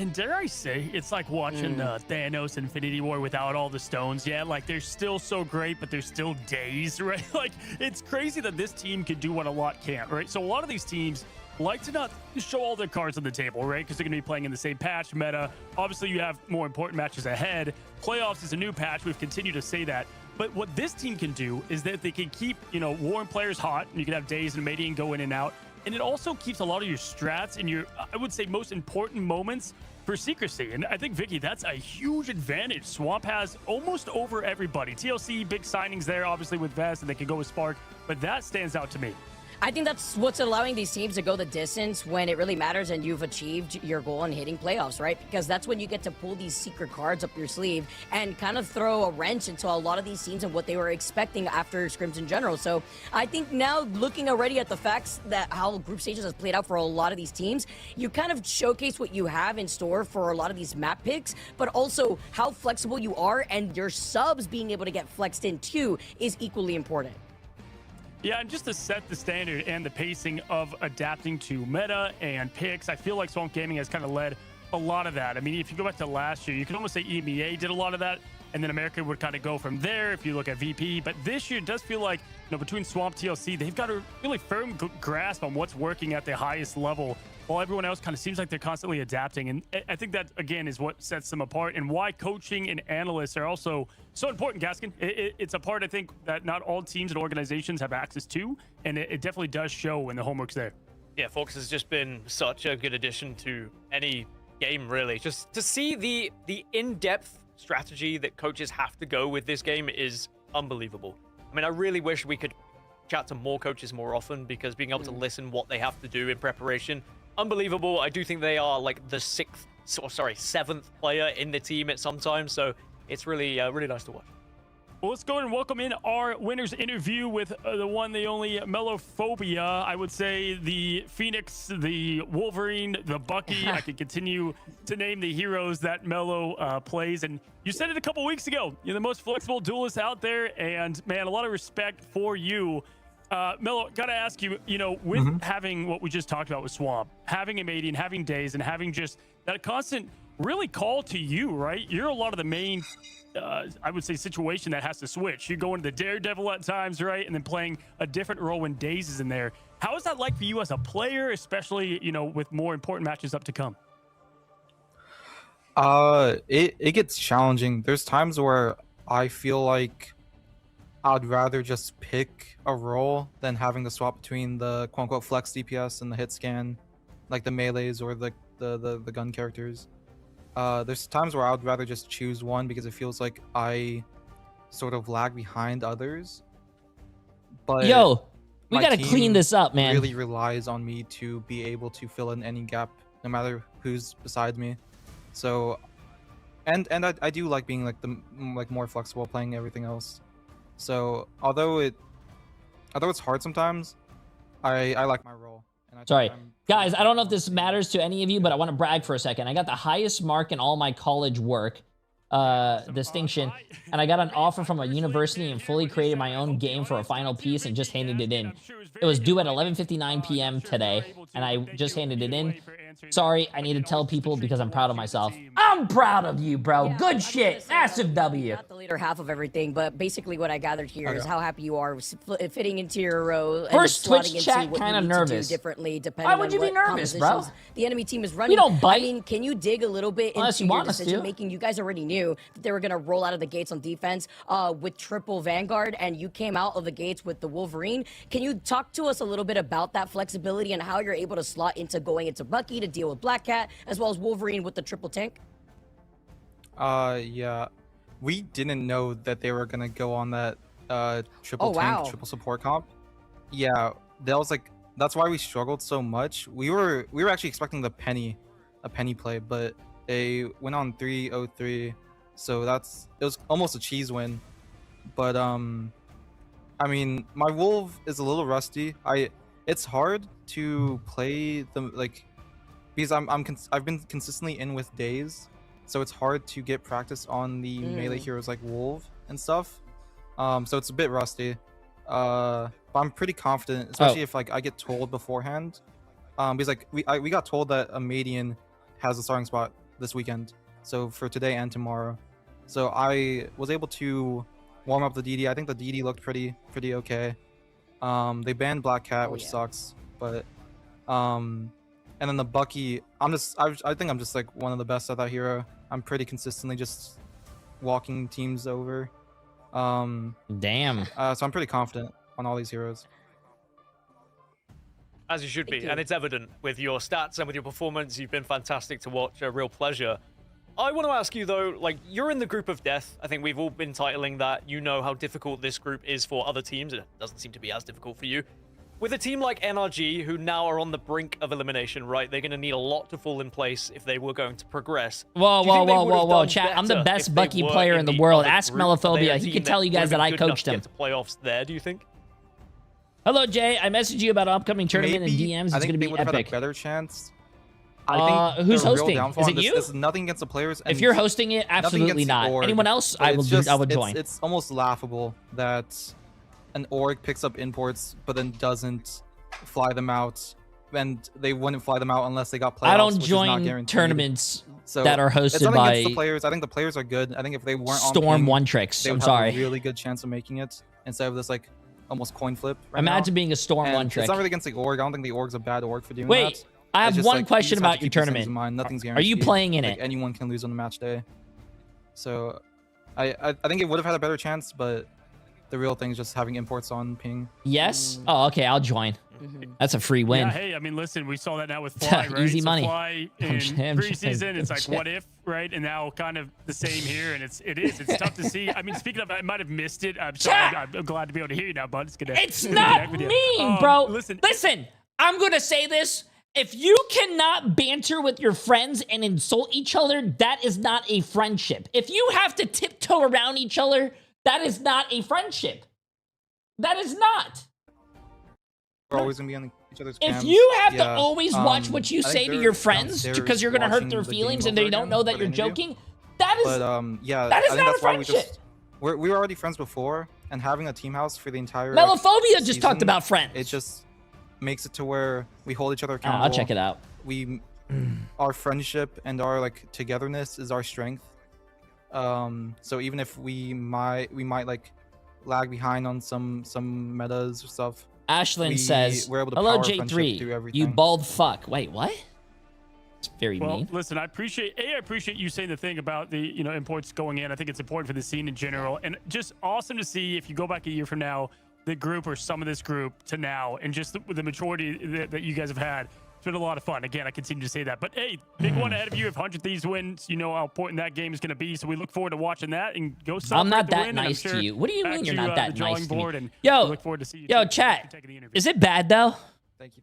And dare I say, it's like watching Thanos Infinity War without all the stones. Yeah, like they're still so great, but they're still days, right? Like it's crazy that this team can do what a lot can't, right? So a lot of these teams like to not show all their cards on the table, right? Because they're going to be playing in the same patch meta. Obviously, you have more important matches ahead. Playoffs is a new patch. We've continued to say that. But what this team can do is that they can keep, warm players hot. And you can have Days and Median go in and out. And it also keeps a lot of your strats and your, I would say, most important moments for secrecy. And I think, Vicky, that's a huge advantage Swamp has almost over everybody. TLC, big signings there, obviously, with Vest, and they can go with Spark. But that stands out to me. I think that's what's allowing these teams to go the distance when it really matters and you've achieved your goal in hitting playoffs, right? Because that's when you get to pull these secret cards up your sleeve and kind of throw a wrench into a lot of these teams and what they were expecting after scrims in general. So I think now looking already at the facts that how group stages has played out for a lot of these teams, you kind of showcase what you have in store for a lot of these map picks, but also how flexible you are, and your subs being able to get flexed in too is equally important. Yeah, and just to set the standard and the pacing of adapting to meta and picks, I feel like Swamp Gaming has kind of led a lot of that. I mean, if you go back to last year, you can almost say EMEA did a lot of that, and then America would kind of go from there if you look at VP. But this year, it does feel like, between Swamp TLC, they've got a really firm grasp on what's working at the highest level, while everyone else kind of seems like they're constantly adapting. And I think that, again, is what sets them apart and why coaching and analysts are also so important, Gaskin. It's a part, I think, that not all teams and organizations have access to, and it definitely does show when the homework's there. Yeah, Fox has just been such a good addition to any game, really. Just to see the in-depth strategy that coaches have to go with this game is unbelievable. I mean, I really wish we could chat to more coaches more often, because being able to listen what they have to do in preparation, unbelievable. I do think they are like the seventh player in the team at some time, so it's really really nice to watch. Well, let's go ahead and welcome in our winner's interview with the one, the only Mellophobia. I would say the Phoenix, the Wolverine, the Bucky. I could continue to name the heroes that Mello plays. And you said it a couple weeks ago. You're the most flexible duelist out there. And, man, a lot of respect for you. Mello, gotta ask you, with having what we just talked about with Swamp, having a Median, having Days, and having just that constant really call to you, right? You're a lot of the main, I would say, situation that has to switch. You go into the Daredevil at times, right? And then playing a different role when Days is in there. How is that like for you as a player, especially, with more important matches up to come? It gets challenging. There's times where I feel like I'd rather just pick a role than having to swap between the quote-unquote flex DPS and the hit scan, like the melees or the gun characters. There's times where I'd rather just choose one because it feels like I sort of lag behind others. But Yo, we my gotta team clean this up, man. Really relies on me to be able to fill in any gap, no matter who's beside me. So, and I do like being like more flexible, playing everything else. So although it's hard sometimes, I like my role. And I think Sorry. I'm Guys, I don't know if this matters to any of you, but I want to brag for a second. I got the highest mark in all my college work distinction, and I got an offer from a university and fully created my own game for a final piece and just handed it in. It was due at 11:59 p.m. today, and I just handed it in. Sorry, I need to tell people because I'm proud of myself. I'm proud of you, bro. Good shit. Massive W. Not the later half of everything, but basically what I gathered here is how happy you are with fitting into your role. And First slotting Twitch into chat, what you kinda need to do nervous. differently depending Why would on you be what nervous, bro? compositions the enemy team is running. We don't bite. I mean, can you dig a little bit Unless into you your want us to. decision making? You guys already knew that they were going to roll out of the gates on defense with triple Vanguard, and you came out of the gates with the Wolverine. Can you talk to us a little bit about that flexibility and how you're able to slot into going into Bucky to deal with Black Cat, as well as Wolverine with the triple tank? Yeah, we didn't know that they were gonna go on that triple tank, triple support comp. Yeah, that was like that's why we struggled so much. We were actually expecting a penny play, but they went on 303, so it was almost a cheese win. But I mean, my Wolf is a little rusty. It's hard to play the because I've been consistently in with Days, so it's hard to get practice on the melee heroes like Wolf and stuff. So it's a bit rusty. But I'm pretty confident, especially if I get told beforehand. Because we got told that a Median has a starting spot this weekend, so for today and tomorrow. So I was able to warm up the DD. I think the DD looked pretty okay. They banned Black Cat, which sucks, but and then the Bucky, I think I'm just like one of the best at that hero. I'm pretty consistently just walking teams over. Damn. So I'm pretty confident on all these heroes. As you should be, and it's evident with your stats and with your performance. You've been fantastic to watch, a real pleasure. I want to ask you though, like, you're in the group of death. I think we've all been titling that. You know how difficult this group is for other teams, and it doesn't seem to be as difficult for you. With a team like NRG, who now are on the brink of elimination, right? They're going to need a lot to fall in place if they were going to progress. Whoa, chat. I'm the best Bucky player in the world. Ask Melophobia. He can tell you guys that I coached him. Get to playoffs there, do you think? Hello, Jay. I messaged you about upcoming tournament and DMs. It's going to be Had a epic. better chance. I think who's the real hosting? downfall Is on it you? This is nothing against the players. If you're hosting it, absolutely not. Anyone else, I would join. It's almost laughable that an org picks up imports but then doesn't fly them out, and they wouldn't fly them out unless they got playoffs. I don't which is not join guaranteed. tournaments So that are it's hosted nothing by against the players. I think the players are good. I think if they weren't on Storm ping, One Tricks. they I'm would sorry. have a really good chance of making it instead of this like almost coin flip. Right Imagine now. being a Storm And One Trick. It's not really against the org. I don't think the org's a bad org for doing Wait, that. I It's have just, one like, you question just have about to your keep these things tournament. in mind. Nothing's Are you guaranteed. playing in Like, it? anyone can lose on the match day. So I think it would have had a better chance, but the real thing is just having imports on ping. Yes? Oh, okay. I'll join. That's a free win. Yeah, hey, I mean, listen, we saw that now with Fly, right? Easy So money. Fly in preseason, it's like, what if, right? And now kind of the same here, and it's tough to see. I mean, speaking of, I might have missed it. I'm sorry. I'm glad to be able to hear you now, bud. It's not mean, bro. Listen, I'm going to say this. If you cannot banter with your friends and insult each other, that is not a friendship. If you have to tiptoe around each other, that is not a friendship. That is not. We're always gonna be on each other's If cams. you have to Yeah, always watch what you I think say to they're your friends downstairs because you're going to hurt watching their the feelings game and they over don't know again that for you're the interview. joking, that is yeah, that is I think not a that's why friendship. we were already friends before, and having a team house for the entire Melophobia just season, talked about friends. It just makes it to where we hold each other Ah, accountable. I'll check it out. Our friendship and our like togetherness is our strength. So even if we might like lag behind on some metas or stuff. Ashlyn says, we're able to hello, power friendship through Jay3, everything. you bald fuck. Wait, what? It's very mean. Listen, I appreciate you saying the thing about the imports going in. I think it's important for the scene in general, and just awesome to see if you go back a year from now, the group or some of this group to now, and just the maturity that you guys have had. It's been a lot of fun. Again, I continue to say that. But hey, big one ahead of you. If 100 Thieves wins, you know how important that game is going to be. So we look forward to watching that and go celebrate I'm not the that win, nice to you. What do you mean you're not that nice to me? Look forward to see you chat. Is it bad though? Thank you.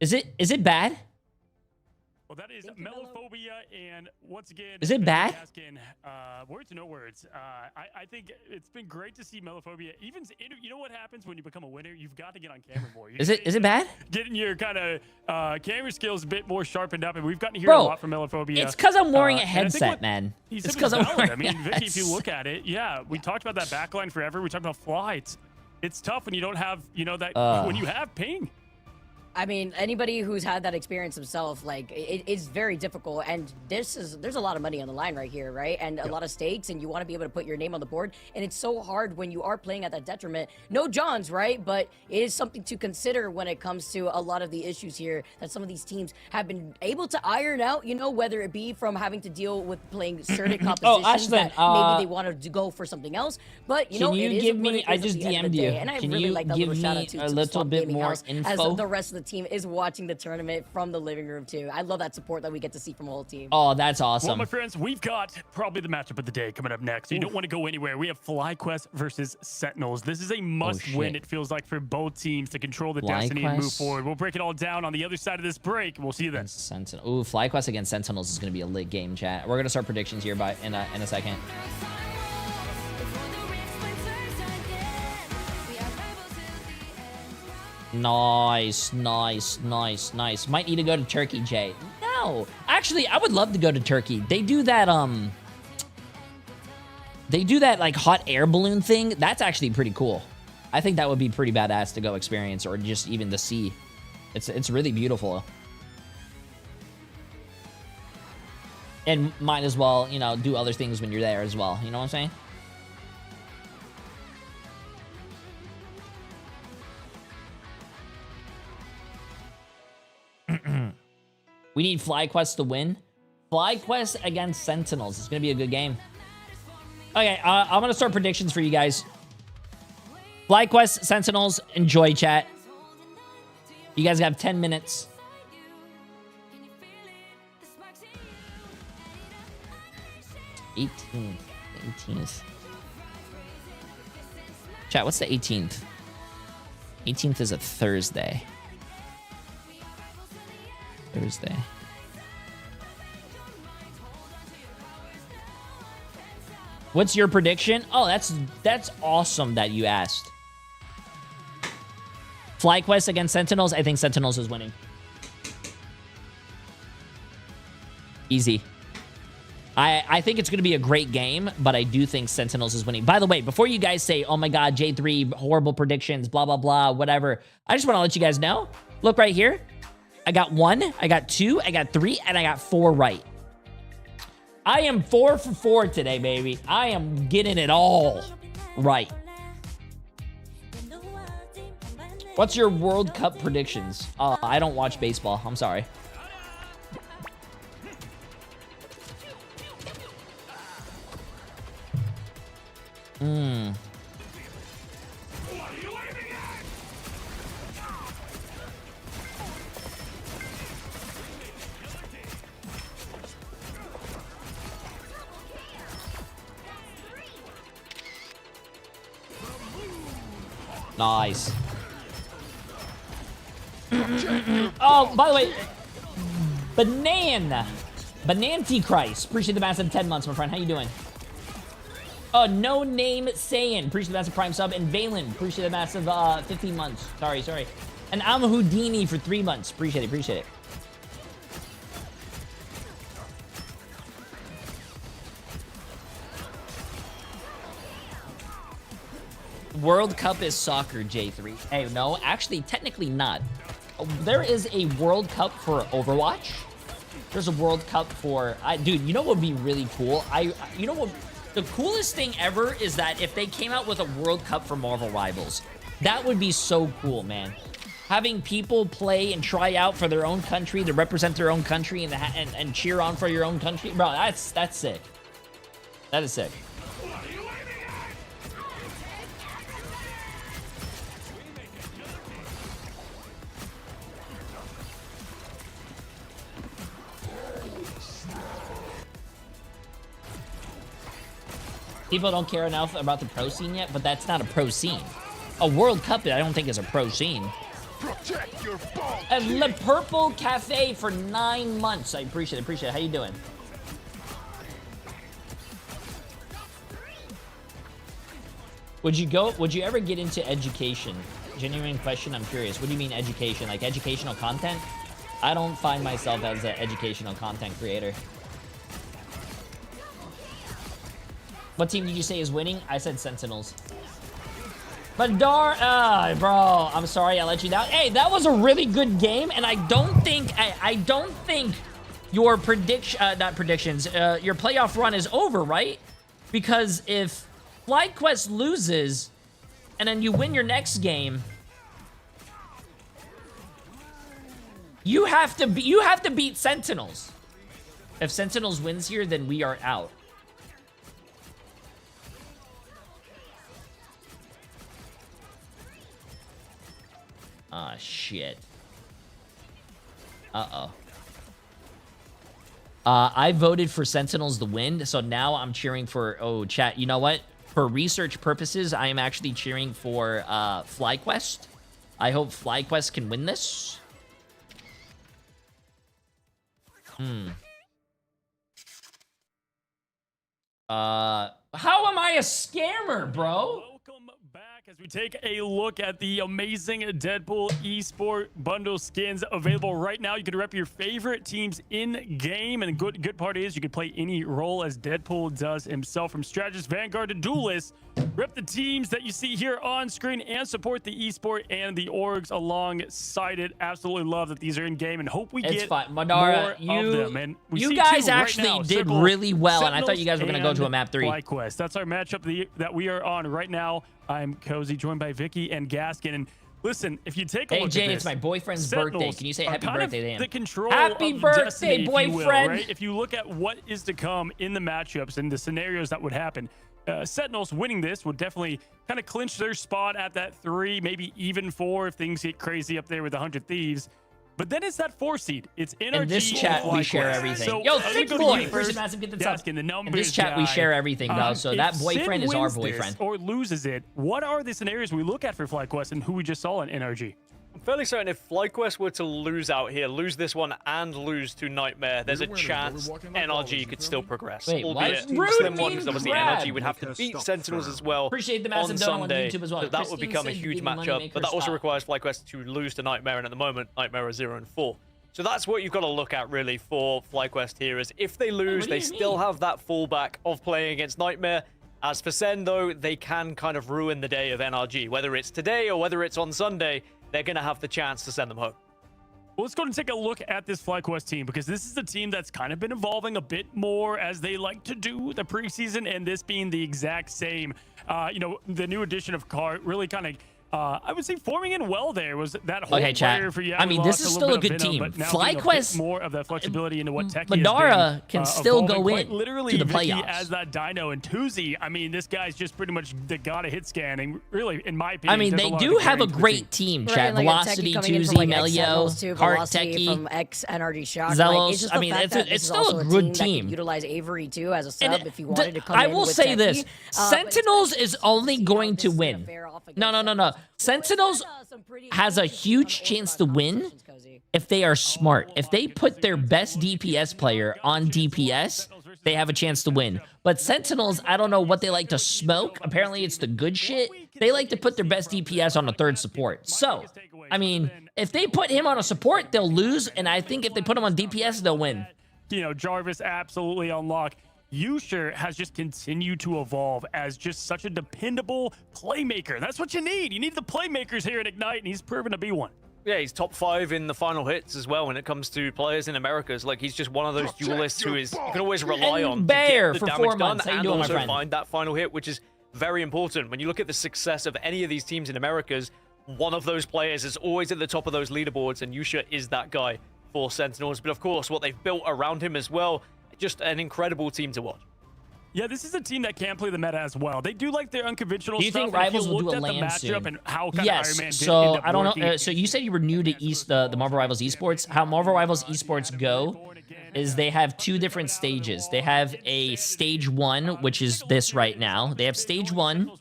Is it bad? Well, that is Melophobia, and once again, is it bad? Asking, words or no words. I think it's been great to see Melophobia. Even you know what happens when you become a winner? You've got to get on camera more. Is it bad? Getting your kind of camera skills a bit more sharpened up, and we've gotten to hear a lot from Melophobia. It's because I'm wearing a headset, man. It's because I'm wearing. I mean, Vicky, if you look at it, yeah, we talked about that backline forever. We talked about Fly. It's tough when you don't have that when you have ping. I mean, anybody who's had that experience himself, like, it is very difficult, and there's a lot of money on the line right here, right? And a lot of stakes, and you want to be able to put your name on the board, and it's so hard when you are playing at that detriment. No Johns, right? But it is something to consider when it comes to a lot of the issues here that some of these teams have been able to iron out, whether it be from having to deal with playing certain compositions that maybe they wanted to go for something else, but, can you give me, I just DM'd you, and I can really you like that give little shout me out to a little bit more info? As the rest of the team is watching the tournament from the living room too. I love that support that we get to see from the whole team. Oh, that's awesome. Well, my friends, we've got probably the matchup of the day coming up next. So you don't want to go anywhere. We have FlyQuest versus Sentinels. This is a must-win, it feels like, for both teams to control the destiny and move forward. We'll break it all down on the other side of this break. We'll see you then. Ooh, FlyQuest against Sentinels is going to be a lit game, chat. We're going to start predictions here in a second. Nice. Might need to go to Turkey, Jay. No, actually, I would love to go to Turkey. They do that like hot air balloon thing. That's actually pretty cool. I think that would be pretty badass to go experience, or just even to see. It's really beautiful. And might as well, do other things when you're there as well. You know what I'm saying? We need FlyQuest to win. FlyQuest against Sentinels. It's going to be a good game. Okay, I'm going to start predictions for you guys. FlyQuest, Sentinels, enjoy, chat. You guys have 10 minutes. $18th. Chat, what's the 18th? 18th is a Thursday. What's your prediction? Oh, that's awesome that you asked. FlyQuest against Sentinels. I think Sentinels is winning. Easy. I think it's going to be a great game, but I do think Sentinels is winning. By the way, before you guys say, oh my god, J3, horrible predictions, blah, blah, blah, whatever, I just want to let you guys know. Look right here. I got 1, I got 2, I got 3, and I got 4 right. I am 4 for 4 today, baby. I am getting it all right. What's your World Cup predictions? I don't watch baseball. I'm sorry. Nice. Oh, by the way, Bananti Christ. Appreciate the massive 10 months, my friend. How you doing? Oh, no name Saiyan. Appreciate the massive Prime sub. And Valen. Appreciate the massive 15 months. Sorry. And I'm Houdini for 3 months. Appreciate it. World Cup is soccer, J3. Hey, no, actually, technically not. There is a World Cup for Overwatch. There's a World Cup for... dude, you know what would be really cool? You know what... The coolest thing ever is that if they came out with a World Cup for Marvel Rivals. That would be so cool, man. having people play and try out for their own country to represent their own country and cheer on for your own country, bro, that's sick. That is sick. People don't care enough about the pro scene yet, but that's not a pro scene. A World Cup, I don't think, is a pro scene. Protect your balls. And Le Purple Cafe for 9 months. I appreciate it. How you doing? Would you ever get into education? Genuine question, I'm curious. What do you mean education? Like educational content? I don't find myself as an educational content creator. What team did you say is winning? I said Sentinels. But bro, I'm sorry I let you down. Hey, that was a really good game, and I don't think your your playoff run is over, right? Because if FlyQuest loses and then you win your next game, you have to beat Sentinels. If Sentinels wins here, then we are out. Ah, shit. Uh-oh. I voted for Sentinels to win, so now I'm cheering for... Oh, chat, you know what? For research purposes, I am actually cheering for FlyQuest. I hope FlyQuest can win this. How am I a scammer, bro? As we take a look at the amazing Deadpool eSport bundle skins available right now, you can rep your favorite teams in game, and good part is you can play any role as Deadpool does himself, from strategist, vanguard to duelist. Rep the teams that you see here on screen and support the eSport and the orgs alongside it. Absolutely love that these are in game, and hope we get Madara, more of them. And we you see guys two right actually now, did Simple, really well, and I thought Sentinels you guys were going to go to a map 3. FlyQuest. That's our matchup that we are on right now. I'm Cozy, joined by Vicky and Gaskin. And listen, if you take a look at Jay, this, it's my boyfriend's Sentinels birthday. Can you say happy are kind of birthday to him? The control Happy of birthday, destiny, if you will, boyfriend! right? If you look at what is to come in the matchups and the scenarios that would happen, Sentinels winning this would definitely kind of clinch their spot at that 3, maybe even 4 if things get crazy up there with 100 Thieves. But then it's that 4 seed. It's NRG. In this chat, we share everything. So, Yo, thick boy! First massive, get the Gaskin, the numbers In this chat, we guy. share everything, though. So that If boyfriend Sin is our wins this boyfriend. or loses it, what are the scenarios we look at for FlyQuest and who we just saw in NRG? I'm fairly certain if FlyQuest were to lose out here, lose this one and lose to Nightmare, there's a chance NRG could still progress. Wait, albeit what? Slim one, because obviously Grab. NRG would have to beat Sentinels as well Appreciate the on massive donut on Sunday. YouTube as well. So that would Christine become a said huge give me money, matchup, make but her that also stop. requires FlyQuest to lose to Nightmare, and at the moment, Nightmare are 0-4. So that's what you've got to look at really for FlyQuest here, is if they lose, they still have that fallback of playing against Nightmare. As for Sen, though, they can kind of ruin the day of NRG. Whether it's today or whether it's on Sunday, they're going to have the chance to send them home. Well, let's go and take a look at this FlyQuest team, because this is a team that's kind of been evolving a bit more as they like to do the preseason, and this being the exact same. The new addition of Cart really kind of I would say forming in well there was that whole Okay, chat. player for I mean, this is still a good team. FlyQuest, more of that flexibility into what Techie Madara can still go quite in literally to the Vicky playoffs. as that Dino, and Tuzi. I mean, this guy's just pretty much the god of hit scanning. Really, in my opinion, I mean, does a they lot do of have a great great team, Right, chat. and, like, a Velocity, Techie coming in Tuzi, from, like, Melio, Ex-Sentinels too, Cart, Velocity Techie. from Ex-NRG Shock. Zelos. Like, it's just I the mean, fact it's that a- this it's is still a also a good team that team. could utilize Avery too as a sub if you wanted to come I in will with say Techie. this: Sentinels is only going to win. No. Sentinels has a huge chance to win if they are smart. If they put their best DPS player on DPS, they have a chance to win. But Sentinels, I don't know what they like to smoke. Apparently, it's the good shit. They like to put their best DPS on a third support. So, I mean, if they put him on a support, they'll lose. And I think if they put him on DPS, they'll win. Jarvis absolutely unlock. Yusher has just continued to evolve as just such a dependable playmaker. That's what you need. You need the playmakers here at Ignite, and he's proven to be one. Yeah, he's top 5 in the final hits as well when it comes to players in Americas. Like, he's just one of those duelists who is you can always rely on Bear to for get the 4 damage done months. How you and doing, my also friend? find that final hit, which is very important. When you look at the success of any of these teams in Americas, one of those players is always at the top of those leaderboards, and Yusha is that guy for Sentinels. But of course, what they've built around him as well, just an incredible team to watch. Yeah, this is a team that can play the meta as well. They do like their unconventional Do you stuff. think Rivals will do a LAN soon? And how kind yes. of Iron Man So I don't know. So you said you were new to the Marvel Rivals esports. How Marvel Rivals esports go is they have two different stages. They have a stage 1, which is this right now. They have stage 1.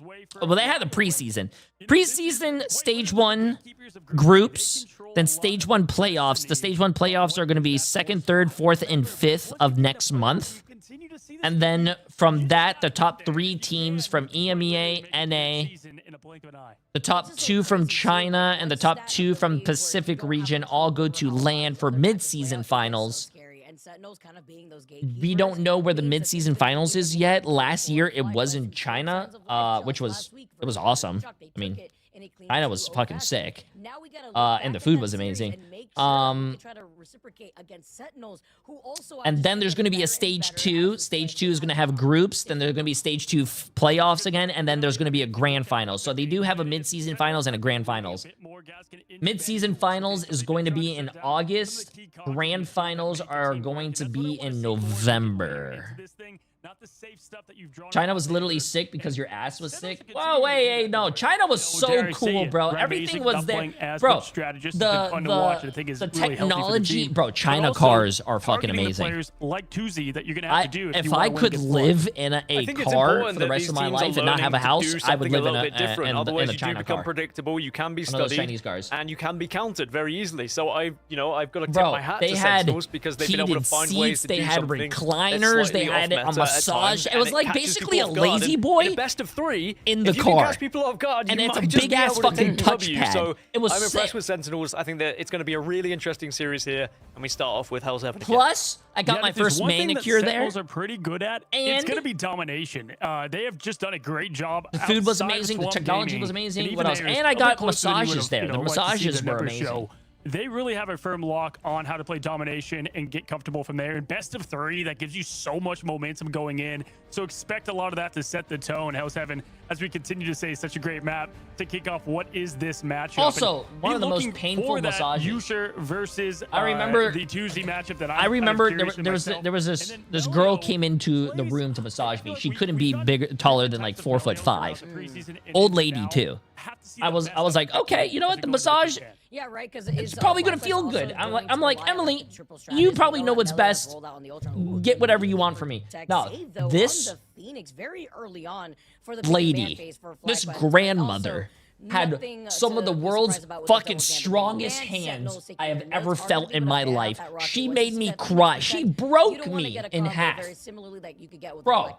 Well, they have the preseason. Preseason stage 1 groups, then stage 1 playoffs. The stage 1 playoffs are going to be 2nd, 3rd, 4th, and 5th of next month. And then from that, the top 3 teams from EMEA, NA, the top 2 from China, and the top 2 from Pacific region all go to LAN for mid-season finals. We don't know where the mid-season finals is yet. Last year, it was in China, which was awesome. I mean, China was fucking sick. And the food was amazing. And then there's going to be a stage 2. Stage 2 is going to have groups. Then there's going to be stage 2 playoffs again. And then there's going to be a grand finals. So they do have a mid-season finals and a grand finals. Mid-season finals is going to be in August. Grand finals are going to be in November. China was literally sick because your ass was sick. Whoa, wait, no. China was so cool, bro. Everything was there. Bro, the technology, bro, China cars are fucking amazing. Like Tuzi that you're gonna have to do if I could live in a car for the rest of my life and not have a house, I would live in a China car. You do become predictable, you can be studied, Chinese cars. And you can be countered very easily. So I've got to tip bro, my hat they to had Sentinels because they've been able to find ways to they do had something recliners, they had a massage. It was like basically a lazy boy in best of 3 in the if you car. can catch people off guard, and you it's might a just big be ass able to fucking take W. touchpad. So it was I'm sick. impressed with Sentinels. I think that it's going to be a really interesting series here, and we start off with Hell's Heaven. Plus, I got my first manicure there. Sentinels are pretty good at. It's going to be domination. They have just done a great job. The food was amazing. The technology was amazing. What else? And I got massages there. The massages were amazing. They really have a firm lock on how to play domination and get comfortable from there. And best of 3, that gives you so much momentum going in. So expect a lot of that to set the tone. Hell's Heaven, as we continue to say, such a great map to kick off. What is this matchup? Also, one of the most painful massages. Yusha versus I remember the Tuesday matchup that I remember there was this girl came into the room to massage me. She couldn't be taller than like 4'5". Old lady too. I was like, okay, you know what? The massage. Yeah, right. Because it's probably gonna feel good. I'm like Emily, you probably know what's best. Get whatever you want from me. No, this very early on for the lady, this grandmother had some of the world's fucking strongest hands I have ever felt in my life. She made me cry. She broke me in half. Bro,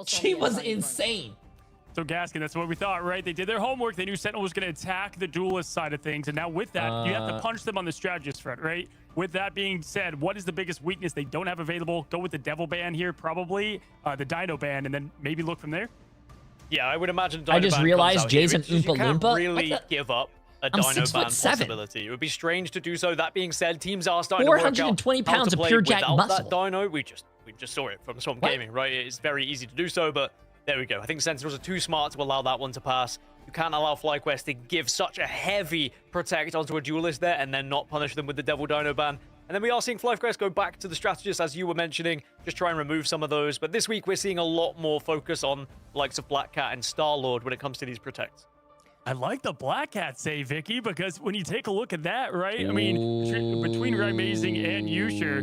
she was insane. So Gaskin, that's what we thought, right? They did their homework. They knew Sentinel was going to attack the duelist side of things. And now with that, you have to punch them on the strategist front, right? With that being said, what is the biggest weakness they don't have available? Go with the Devil ban here, probably. The Dino ban, and then maybe look from there. Yeah, I would imagine Dino I just ban realized comes out Jay's here. an Oompa You can't Loompa. really give up a I'm Dino 6'7". ban possibility. It would be strange to do so. That being said, teams are starting to work out 420 how pounds to of play pure jack without muscle. that Dino. We just saw it from Swamp Gaming, right? It's very easy to do so, but there we go. I think Sentinels are too smart to allow that one to pass. You can't allow FlyQuest to give such a heavy protect onto a duelist there and then not punish them with the Devil Dino ban. And then we are seeing FlyQuest go back to the strategist, as you were mentioning, just try and remove some of those. But this week, we're seeing a lot more focus on the likes of Black Cat and Star-Lord when it comes to these protects. I like the Black Cat say, Vicky, because when you take a look at that, right? I mean, between Amazing and Yusha,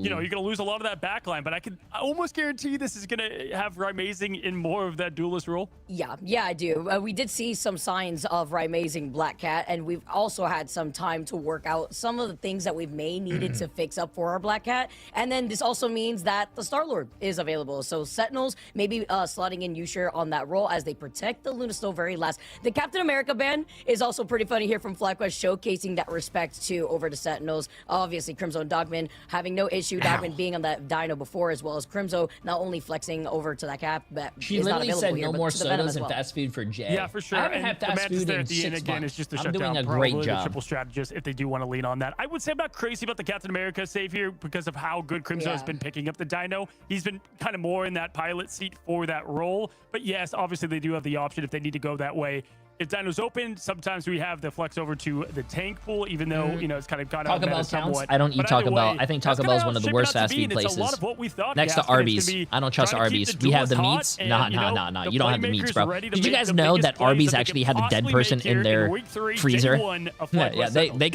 you know, you're going to lose a lot of that backline, but I almost guarantee this is going to have Amazing in more of that duelist role. Yeah, I do. We did see some signs of Amazing Black Cat, and we've also had some time to work out some of the things that we may needed to fix up for our Black Cat. And then this also means that the Star-Lord is available. So Sentinels maybe slotting in Yusha on that role as they protect the Luna Snow very last. The Captain America ban is also pretty funny here from FlyQuest, showcasing that respect to over to Sentinels. Obviously, Crimzo Dogman having no issue. Dogman being on that Dino before, as well as Crimzo not only flexing over to that cap, but she is not literally available said here, no but more to the Venom sodas as well. and fast food for Jay. Yeah, for sure. I haven't And had the fast Mantis food there in at the end 6 again months. is just a I'm shutdown. doing a Probably great the job. triple strategist if they do want to lean on that. I would say I'm not crazy about the Captain America save here because of how good Crimzo has been picking up the Dino. He's been kind of more in that pilot seat for that role. But yes, obviously they do have the option if they need to go that way. Dinos open. Sometimes we have the flex over to the tank pool, even though, you know, it's kind of gone out Taco of Bell meta counts. somewhat. I don't eat But Taco either Bell. way, I think that's Taco kinda Bell is one of the shaping worst out to fast be, food and it's a places. lot of what we thought, Next to Gaston. It's gonna Arby's. be I don't trust trying to keep Arby's. the We have the duels hot meats. and, Nah, you know, nah, nah. the You don't have the meats, playmakers bro. ready to Did you make guys the know biggest that plays Arby's that they actually could had a dead possibly person make in here their week 3, freezer? day 1 of Yeah, Flight West Central. they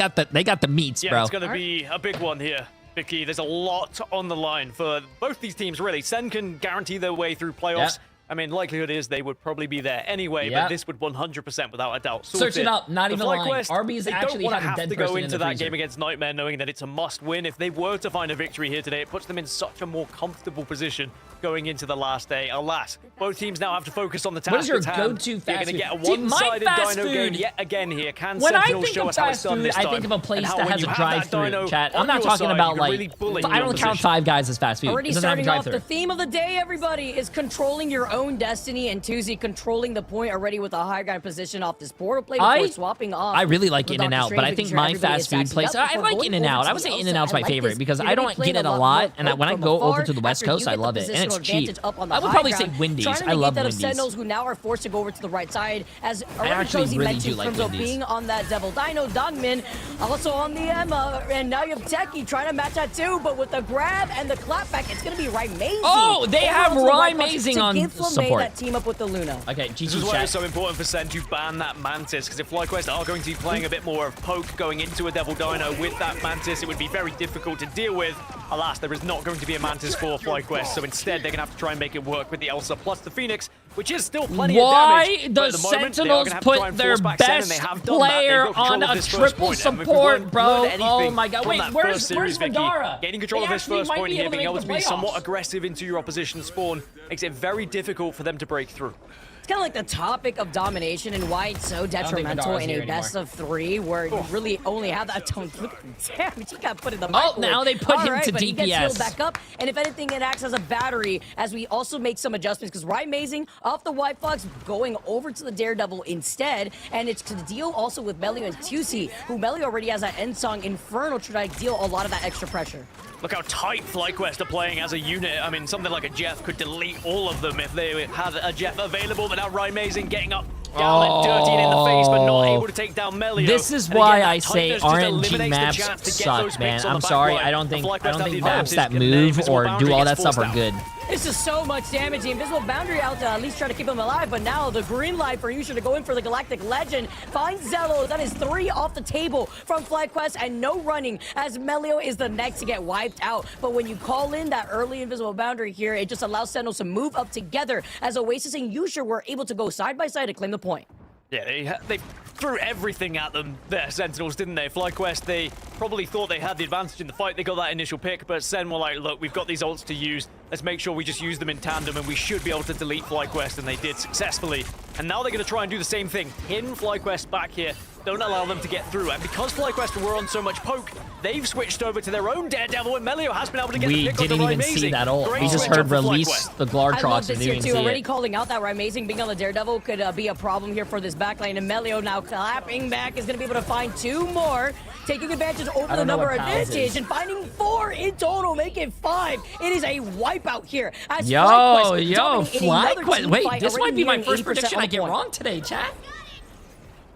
got the meats, Yeah, bro. it's going to be a big one here, Vicky. There's a lot on the line for both these teams, really. Sen can guarantee their way through playoffs. I mean, likelihood is they would probably be there anyway, but this would 100% without a doubt sort Search it up, not The even lying. FlyQuest, Arby's they actually don't want had to a have dead to go person in into the that freezer. game against Nightmare knowing that it's a must-win. If they were to find a victory here today, it puts them in such a more comfortable position going into the last day. Alas, both teams now have to focus on the task What is your at hand. go-to You're fast going to food? get a See, my one-sided fast Dino game food- yet again here. Can When I Sentinels think show of us how it's fast done food, this I time? think of a place And how that when has you a have that drive-through. Dino Chat. on I'm not your talking side, about you can like. really bully I your don't count opposition. Five Guys as fast food. Already It doesn't have a starting off, the drive-through. theme of the day, everybody, is controlling your own destiny, and Tuesday controlling the point already with a high ground position off this portal play before swapping off. I really like with In-N-Out, Dr. but I Strange, think making sure my everybody fast is food stacking place. up I before like going In-N-Out. over I to would the say outside. In-N-Out's I my like favorite this. because You're I gonna be don't get playing it a lot lot, more and poke when I from go over afar to the West after you Coast, I get the love it, and it's positional cheap. advantage up on the I would high probably say ground, Wendy's. trying to I love negate that of Wendy's. Sentinels, who now are forced to go over to the right side, as already actually Cozy really mentioned, do like in terms of Wendy's. being on that Devil Dino. Dogman also on the Emma, and now you have Techie trying to match that too, but with the grab and the clapback, it's going to be Rymazing. Oh, they over have onto the right box Rymazing to on give Flamme support. that team up with the Luna. Okay, This is GG why chat. it's so important for Sen to ban that Mantis, because if FlyQuest are going to be playing a bit more of poke going into a Devil Dino with that Mantis, it would be very difficult to deal with. Alas, there is not going to be a Mantis for FlyQuest, so instead they're going to have to try and make it work with the Elsa plus the Phoenix, which is still plenty of damage. Why But the at the moment, they are Sentinels gonna have to try put and their force back Sen, and best they have done that. They've player got control on of a this first triple point, and if we've support, learned bro? anything Oh my god! from Wait, that where's first series, Vicky, Vandara? getting control of They this actually first might point be here, able to being make able the to be somewhat playoffs. aggressive into your opposition spawn, makes it very difficult for them to break through. It's kind of like the topic of domination and why it's so detrimental Vandara's in here a best anymore. of 3, where you really only have that. Look, damn, he got put in the Oh, microwave. now they put him All right, to but he gets DPS. healed back up, and if anything, it acts as a battery as we also make some adjustments, because Rymazing off the White Fox going over to the Daredevil instead, and it's to deal also with Melio and Tusi, who Melio already has that end song Inferno to try to deal a lot of that extra pressure. Look how tight FlyQuest are playing as a unit. I mean, something like a Jeff could delete all of them if they had a Jeff available, but now Rymazing getting up, down and dirty and in the face, but not able to take down Melio. This is And why again, I that say tightness just RNG eliminates the maps chance to get suck, those man. picks on I'm the back sorry. line. I don't think And FlyQuest have the maps that advantage, and the move invisible or boundary do all that gets stuff forced are out. good. This is so much damage. The invisible boundary out to at least try to keep him alive, but now the green light for Yusha to go in for the Galactic Legend finds Zello. That is 3 off the table from FlyQuest, and no running as Melio is the next to get wiped out. But when you call in that early invisible boundary here, it just allows Sentinels to move up together as Oasis and Yusha were able to go side by side to claim the point. Yeah, they threw everything at them there, Sentinels, didn't they? FlyQuest, they probably thought they had the advantage in the fight. They got that initial pick, but Sen were like, look, we've got these ults to use. Let's make sure we just use them in tandem, and we should be able to delete FlyQuest, and they did successfully. And now they're going to try and do the same thing. Pin FlyQuest back here. Don't allow them to get through. And because FlyQuest were on so much poke, they've switched over to their own Daredevil, and Melio has been able to get the We pick on the didn't even Rymazing. see that ult. Great We just switch heard up for release FlyQuest. the I love Glartrox this and here didn't too. see Already it. calling out that Rymazing being on the Daredevil could be a problem here for this backline, and Melio now clapping back is going to be able to find 2 more, taking advantage over the don't know number what Pals advantage is. and finding 4 in total, make it 5. It is a wipeout here. As Yo, FlyQuest yo, dominating another FlyQuest. team Wait, fight, this already might be my nearing first 80% prediction on I get point. wrong today, chat.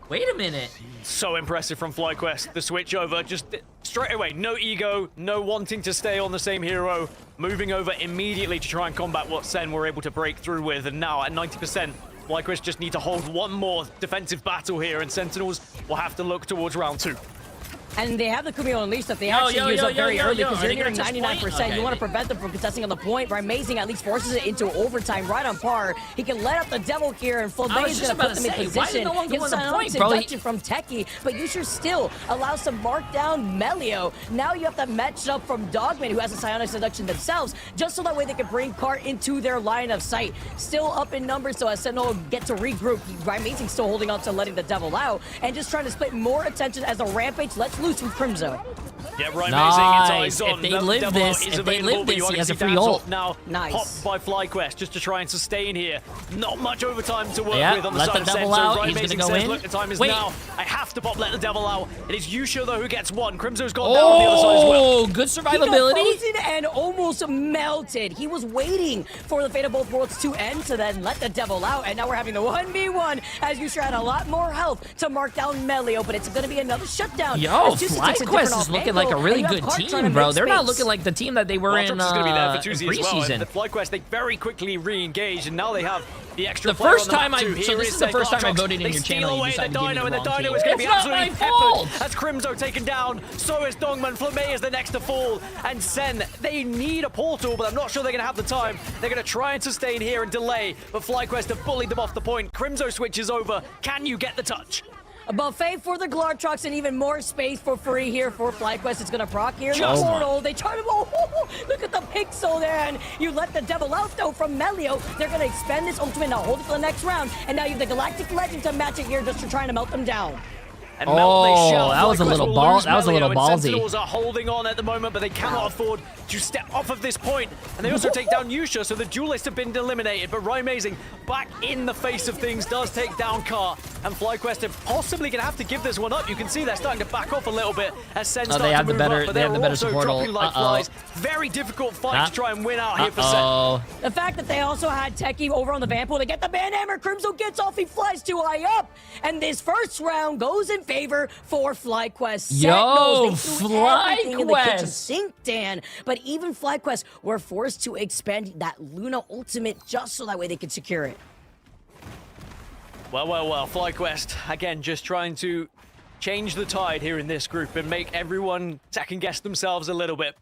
Wait a minute. So impressive from FlyQuest. The switch over just straight away. No ego, no wanting to stay on the same hero. Moving over immediately to try and combat what Sen were able to break through with. And now at 90%, FlyQuest just need to hold one more defensive battle here, and Sentinels will have to look towards round 2. And they have the Kumio Unleashed that they Yo, actually yo, use yo, up very yo, early yo. because Are they're they gonna nearing touch 99%. point? Okay. You want to prevent them from contesting on the point. Rymazing at least forces it into overtime right on par. He can let up the Devil here, and Flamme I was is just going to about put to them in say, why position. did no one go Gets on the an point, bro? introduction from Techie, but Yusha still allows to mark down Melio. Now you have to match up from Dogman, who has a Psionic Seduction themselves, just so that way they can bring Cart into their line of sight. Still up in numbers, so as Sentinel get to regroup, Rymazing still holding on to letting the Devil out, and just trying to split more attention as a Rampage lets loose from Crimzo. Yeah, right, Nice. amazing. If they live this, he has a free ult. Now, nice. Popped by FlyQuest just to try and sustain here. Not much overtime to work Yeah, with on the let side the of devil Sen. out. So right, He's gonna amazing go says, in. look, the time is Wait. now. I have to pop let the devil out. It is Yusha, though, who gets one. Crimzo's gone down on the other side as well. Oh, good He got survivability. frozen and almost melted. He was waiting for the fate of both worlds to end to then let the devil out, and now we're having the 1v1 as Yusha had a lot more health to mark down Melio, but it's going to be another shutdown. Yo, As Tusi takes a different FlyQuest is looking like a angle, really and you have good Clark trying to team, bro. make They're not space. looking like the team that they were in Is going to be there for Tuzi as well. preseason. And the FlyQuest, they very quickly re-engaged, and now they have the extra The player first on the time map I- too. so Here this is the Sen first time I Glartrox. voted in They your steal channel, you away the decided to give me Dino, the and the wrong Dino team. is going to be It's not absolutely my peppered fault. as Crimzo taken down. So is Dongman. Flamey is the next to fall, and Sen, they need a portal, but I'm not sure they're going to have the time. They're going to try and sustain here and delay, but FlyQuest have bullied them off the point. Crimzo switches over. Can you get the touch? A buffet for the Glartrox and even more space for free here for FlyQuest. It's going to proc here in the Just portal. They try to... Oh, look at the pixel there. And you let the devil out, though, from Melio. They're going to expend this ultimate now, hold it for the next round. And now you have the Galactic Legend to match it here just to trying to melt them down. And Melt, they shall. that was a FlyQuest little will ball. lose That was a little Melio, and ballsy. Sentinels are holding on at the moment, but they cannot afford to step off of this point. And they also take down Yusha, so the duelists have been eliminated. But Amazing, back in the face of things, does take down Car. And FlyQuest are possibly going to have to give this one up. You can see they're starting to back off a little bit as Sen starts they have to the move better- up, but they have they're the better also support ult. dropping like flies. Very difficult fight to try and win out here for Sen. The fact that they also had Techie over on the Vampool to get the banhammer. Crimzo gets off, he flies too high up. And this first round goes in favor for FlyQuest. Yo, Sentinels, they threw everything in the kitchen FlyQuest. sink, Dan. But even FlyQuest were forced to expend that Luna ultimate just so that way they could secure it. Well, FlyQuest, again, just trying to change the tide here in this group and make everyone second-guess themselves a little bit.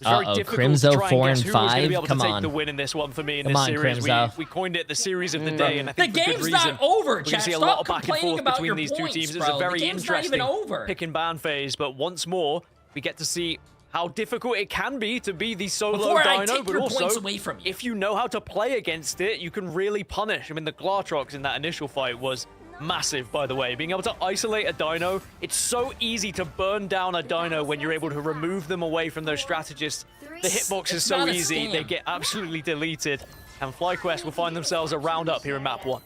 It's very difficult Crimzo to try 4 and guess and who was going to 5. be able Come to take on. the win in this one for me in Come this on, series. Crimzo. We coined it the series of the day, and I The think for good game's reason. not over, We're going to chat. see a Stop lot of back and complaining forth about between your these two points, teams. It's bro. a The very game's not even interesting over. pick and ban phase, but once more, we get to see how difficult it can be to be the solo Before I Dino, take but your also, points away from you. if you know how to play against it, you can really punish. I mean, the Glartrox in that initial fight was massive, by the way. Being able to isolate a Dino, it's so easy to burn down a Dino when you're able to remove them away from those strategists. The hitbox is It's so not a easy, scam. they get absolutely deleted. And FlyQuest will find themselves a round up here in map 1.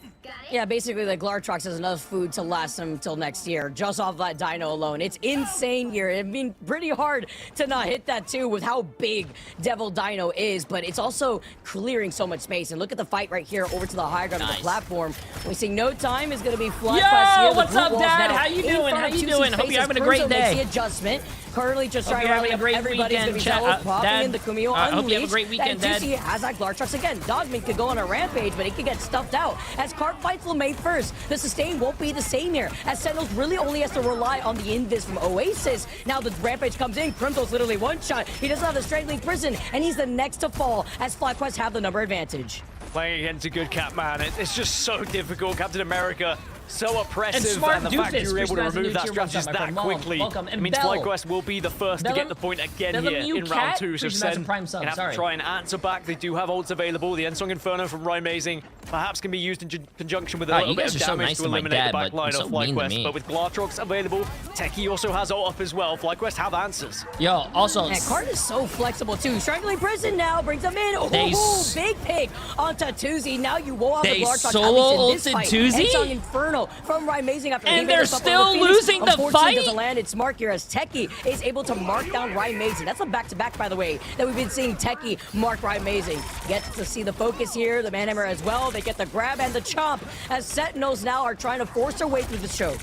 Yeah, basically the Glartrox has enough food to last them till next year, just off that Dino alone. It's insane here. It'd been pretty hard to not hit that too with how big Devil Dino is, but it's also clearing so much space. And look at the fight right here over to the high ground of the platform. We see no time is going to be FlyQuest here. The what's group up, walls Dad? now How you in doing? front How of you Tusi's doing? Hope you're faces. having a great Crimzo makes day. the adjustment. Currently just Hope trying you're to having a up great everybody's going to be weekend, jealous, chat. popping Dad, in the Kumio I hope you have a Unleashed. great weekend, And Dad. Tusi has that Glartrox again. Dogman could go on a rampage, but he could get stuffed out. As Cart fights LeMay first, the sustain won't be the same here. As Sentinels really only has to rely on the invis from Oasis. Now the rampage comes in. Crimzo's literally one shot. He doesn't have the Strangling Prison, and he's the next to fall as FlyQuest have the number advantage. Playing against a good Catman, it's just so difficult. Captain America, so oppressive, And Smart the fact Doofus you were able to Christmas remove and that New Tier one strategist sub, my that friend. Welcome, quickly, welcome. it And means Bell. FlyQuest will be the first to get the point again Bellum here you in round cat? 2. So Appreciate Sen Prime sub, can have sorry. to try and answer back. They do have ults available. The Ensong Inferno from Amazing perhaps can be used in conjunction with a Ah, little you bit guys of are so damage nice to to my eliminate dad, the back but line you're of so mean to FlyQuest. me. But with Glartrox available, Techie also has ult up as well. FlyQuest have answers. Yo, also... And Cart is so flexible too. Strangling Prison now brings him in. They Oh, big pick onto Tuzi. Now you will have They the Glartrox solo at least in ulted this fight. Tuzi? Ensong Inferno from Amazing after And leaving they're this up still over Phoenix. losing the Unfortunately, fight? doesn't land. It's Mark here as Techie is able to mark down Amazing. That's a back-to-back, by the way, that we've been seeing Techie mark Amazing. Get to see the focus here, the Manhammer as well. They get the grab and the chomp as Sentinels now are trying to force their way through the choke.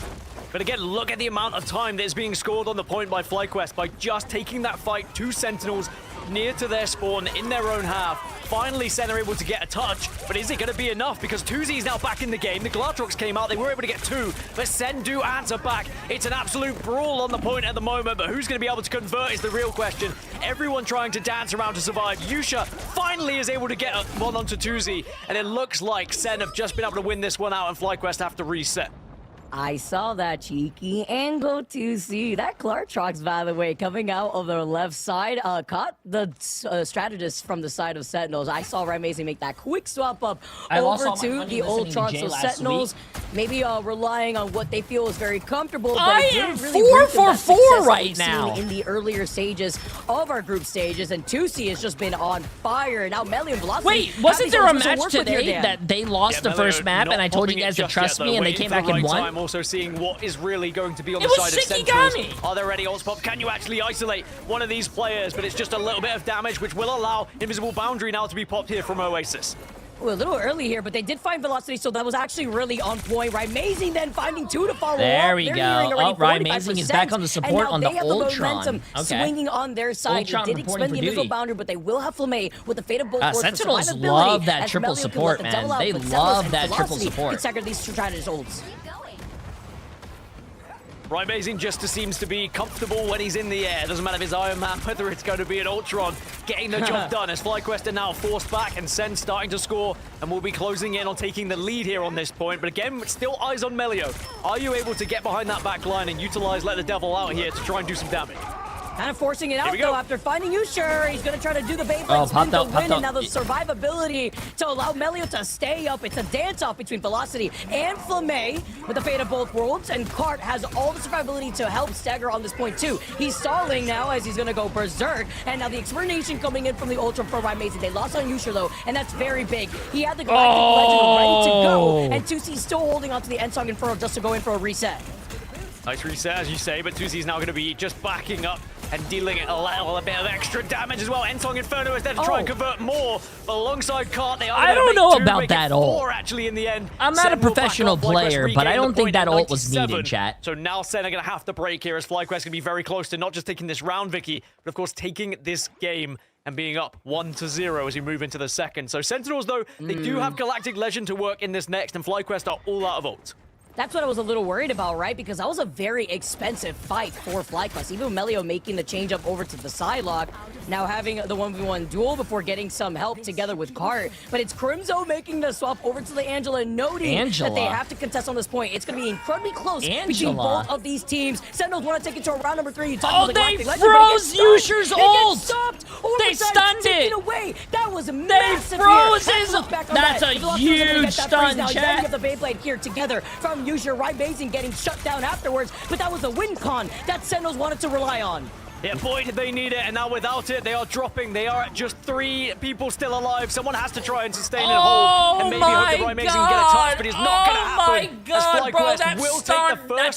But again, look at the amount of time that is being scored on the point by FlyQuest by just taking that fight to Sentinels near to their spawn in their own half. Finally, Sen are able to get a touch, but is it going to be enough? Because Tuzi is now back in the game. The Glartrox came out. They were able to get 2, but Sen do answer back. It's an absolute brawl on the point at the moment, but who's going to be able to convert is the real question. Everyone trying to dance around to survive. Yusha finally is able to get one onto Tuzi, and it looks like Sen have just been able to win this one out, and FlyQuest have to reset. I saw that cheeky angle to see that Clartrox, by the way, coming out of the left side, caught the strategist from the side of Sentinels. I saw Amazing make that quick swap up over to the Ultron. So Sentinels maybe relying on what they feel is very comfortable. But I am 4 for 4 right now in the earlier stages of our group stages, and 2C has just been on fire. Now Melee and Velocity. Wait, wasn't there a match today that they lost the first map, and I told you guys to trust me, and they came back and won? I'm also seeing what is really going to be on It the was side of Sentinels. Shikigami! Are there any ults pop? Can you actually isolate one of these players? But it's just a little bit of damage, which will allow Invisible Boundary now to be popped here from Oasis. Well, a little early here, but they did find Velocity, so that was actually really on point. Amazing then finding 2 to follow there up. we They're go. Oh, Amazing is back on the support on the Ultron. Swinging on their side. Ultron They did expend the Invisible Boundary, but they will have Flamme with the Fate of Bolt. Sentinels love that triple support, man. They love that triple support. These strategists ults. Amazing just seems to be comfortable when he's in the air. Doesn't matter if it's Iron Man, whether it's going to be an Ultron, getting the job done as FlyQuest are now forced back and Sen starting to score, and we'll be closing in on taking the lead here on this point. But again, still eyes on Melio. Are you able to get behind that back line and utilize Let the Devil out here to try and do some damage? Kind of forcing it out, though, after finding you, sure. He's going to try to do the Beyblade spin to win, and now the survivability to allow Melio to stay up. It's a dance-off between Velocity and Flamme with the Fate of both worlds, and Cart has all the survivability to help stagger on this point, too. He's stalling now as he's going to go berserk, and now the Extermination coming in from the Ultra for Amazing. They lost on Yusha, though, and that's very big. He had the Galactic Legend ready to go, and 2C still holding onto the Endsong Inferno just to go in for a reset. Nice reset, as you say, but 2C is now going to be just backing up and dealing a little bit of extra damage as well. Endsong Inferno is there to try and convert more, but alongside Cart, they are I don't know about that ult. Actually in the end. I'm not a professional player, but I don't think that ult was needed, chat. So now Sen are going to have to break here as FlyQuest going to be very close to not just taking this round, Vicky, but of course taking this game and being up 1-0 as we move into the second. So Sentinels, though, they do have Galactic Legend to work in this next, and FlyQuest are all out of ult. That's what I was a little worried about, right? Because that was a very expensive fight for FlyQuest. Even Melio making the change up over to the Psylocke, now having the 1v1 duel before getting some help together with Cart. But it's Crimzo making the swap over to the Angela, noting that they have to contest on this point. It's going to be incredibly close between both of these teams. Sentinels want to take it to a round number 3. You talk about the they froze Yusher's ult! They stunned it! Away. That was massive. They froze his... That's a huge stun, chat. chat. You have the Beyblade here together from Yusher, Amazing getting shut down afterwards, but that was a win con that Sentinels wanted to rely on. Yeah, boy, did they need it, and now without it, they are dropping. They are at just 3 people still alive. Someone has to try and sustain and hold, and maybe hope that Amazing can get a touch, but it's not going to happen. Oh my god, bro, that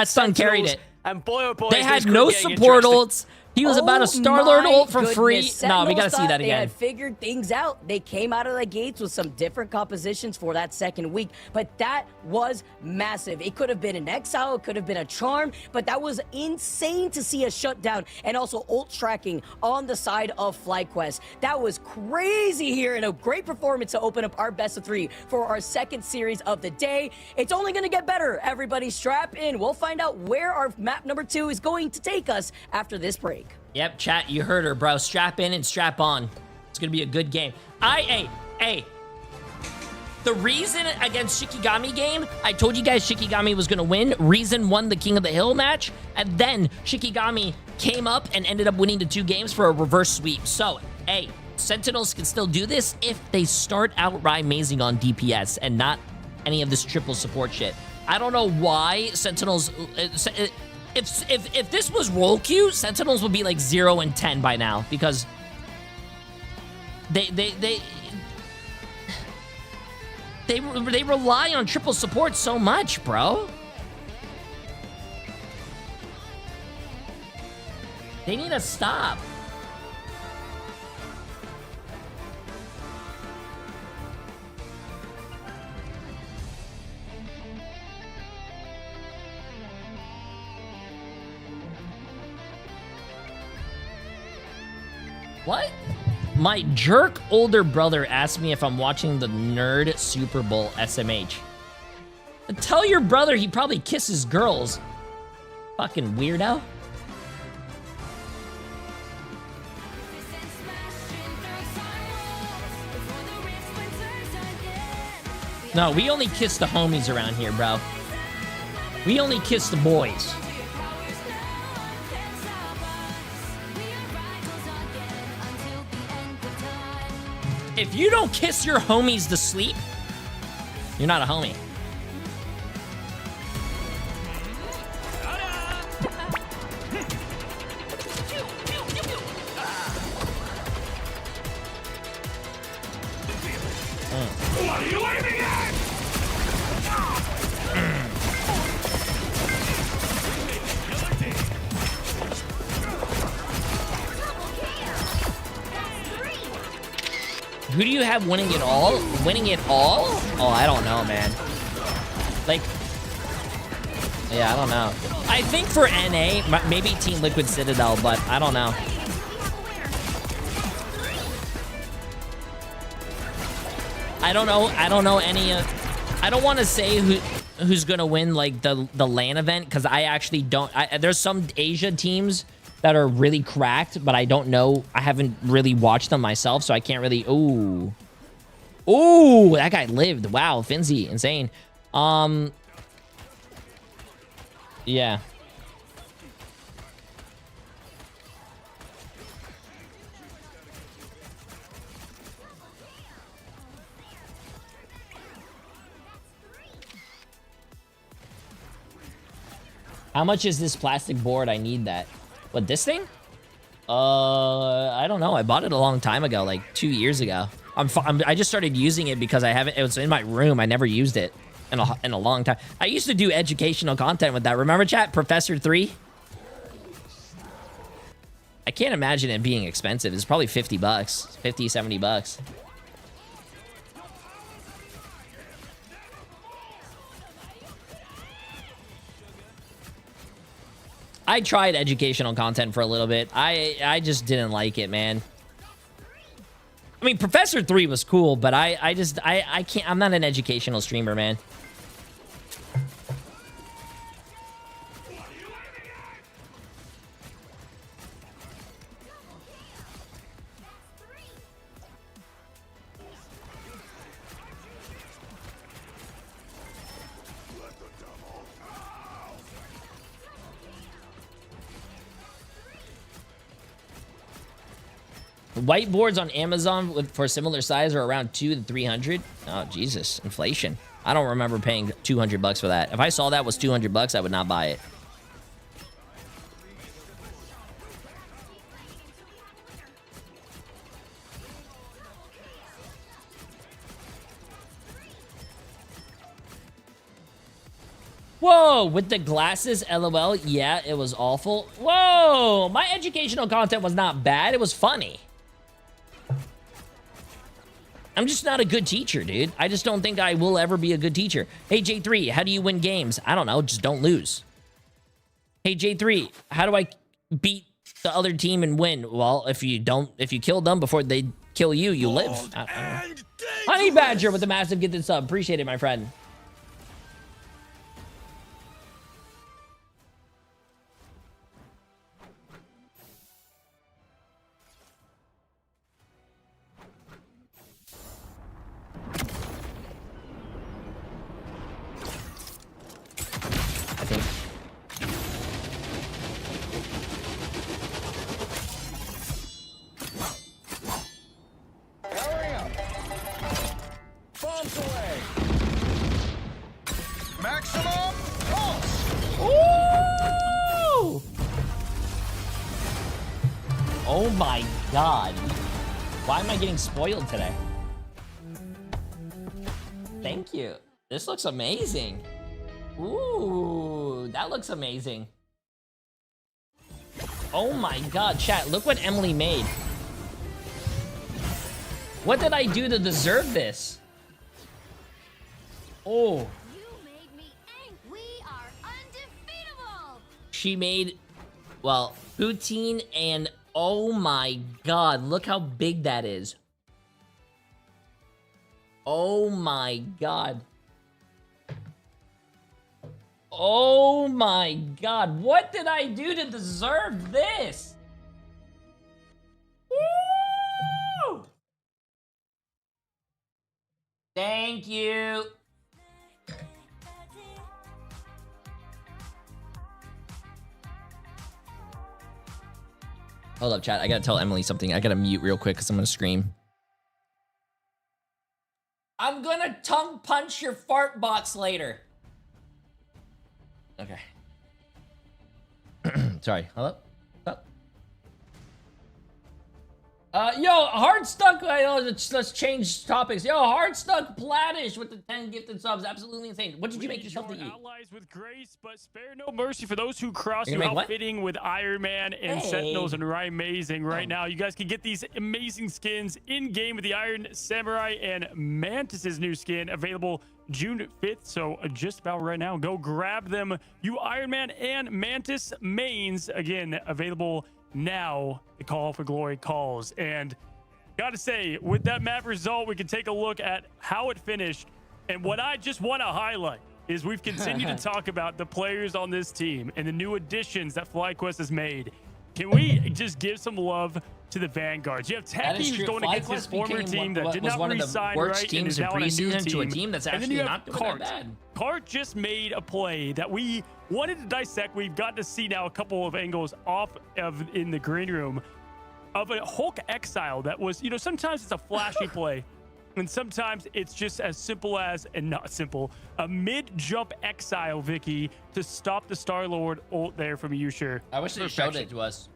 stun carried it. And boy, oh boy, they had no support ults. He was about a Star-Lord ult for free. No, we gotta see that again. They had figured things out. They came out of the gates with some different compositions for that second week, but that was massive. It could have been an Exile, it could have been a Charm, but that was insane to see a shutdown and also ult tracking on the side of FlyQuest. That was crazy here, and a great performance to open up our best of 3 for our second series of the day. It's only gonna get better. Everybody strap in. We'll find out where our map number 2 is going to take us after this break. Yep, chat, you heard her, bro. Strap in and strap on. It's gonna be a good game. Hey. The reason against Shikigami game, I told you guys Shikigami was gonna win. Reason won the King of the Hill match, and then Shikigami came up and ended up winning the 2 games for a reverse sweep. So, hey, Sentinels can still do this if they start out Amazing on DPS and not any of this triple support shit. I don't know why Sentinels... If this was roll queue, Sentinels would be like 0-10 by now, because they rely on triple support so much, bro. They need to stop. What? My jerk older brother asked me if I'm watching the Nerd Super Bowl SMH. Tell your brother he probably kisses girls. Fucking weirdo. No, we only kiss the homies around here, bro. We only kiss the boys. If you don't kiss your homies to sleep, you're not a homie. What are you aiming at? Who do you have winning it all? Winning it all? Oh, I don't know, man. Like, yeah, I don't know. I think for NA, maybe Team Liquid Citadel, but I don't know. I don't know any I don't want to say who's gonna win like the LAN event, because I actually don't. There's some Asia teams that are really cracked, but I don't know. I haven't really watched them myself, so I can't really. Ooh, that guy lived. Wow, Finzi, insane. Yeah. How much is this plastic board? I need that. What, this thing? I don't know. I bought it a long time ago, like 2 years ago. I just started using it because it was in my room. I never used it in a long time. I used to do educational content with that. Remember, chat? Professor 3? I can't imagine it being expensive. It's probably 50 bucks, 50, 70 bucks. I tried educational content for a little bit. I just didn't like it, man. I mean, Professor 3 was cool, but I can't. I'm not an educational streamer, man. Whiteboards on Amazon for similar size are around 200 to 300. Oh, Jesus. Inflation. I don't remember paying 200 bucks for that. If I saw that was 200 bucks, I would not buy it. Whoa, with the glasses, LOL. Yeah, it was awful. Whoa, my educational content was not bad. It was funny. I'm just not a good teacher, dude. I just don't think I will ever be a good teacher. Hey, J3, how do you win games? I don't know. Just don't lose. Hey, J3, how do I beat the other team and win? Well, if you kill them before they kill you, you live. Honey Badger with the massive gifted sub. Appreciate it, my friend. Bombs away. Maximum pulse. Ooh! Oh my god. Why am I getting spoiled today? Thank you. This looks amazing. Ooh, that looks amazing. Oh my god, chat, look what Emily made. What did I do to deserve this? Oh. You made me angry. We are undefeatable. She made, well, poutine and oh my god, look how big that is. Oh my god. Oh my god, what did I do to deserve this? Woo! Thank you. Hold up, chat. I gotta tell Emily something. I gotta mute real quick because I'm gonna scream. I'm gonna tongue punch your fart box later. Okay. Sorry. Hold up. Yo, hard stuck. Let's change topics. Yo, hard stuck Platish with the 10 gifted subs. Absolutely insane. What did you make yourself to eat? Allies with grace, but spare no mercy for those who cross you. Make what? Outfitting with Iron Man and Sentinels and Amazing right now. You guys can get these amazing skins in game with the Iron Samurai and Mantis's new skin available June 5th. So just about right now, go grab them. You Iron Man and Mantis mains again available now. The call for glory calls, and gotta say, with that map result, we can take a look at how it finished. And what I just want to highlight is we've continued to talk about the players on this team and the new additions that FlyQuest has made. Can we just give some love to the Vanguards? You have Techie who's going against his former team that did not re-sign right and is now on a new team. To a team that's actually not doing that bad. Cart just made a play that we wanted to dissect. We've got to see now a couple of angles off of in the green room of a Hulk exile that was, you know, sometimes it's a flashy play and sometimes it's just as simple as, and not simple, a mid-jump exile, Vicky, to stop the Star-Lord ult there from Yusher. I wish they showed it to us.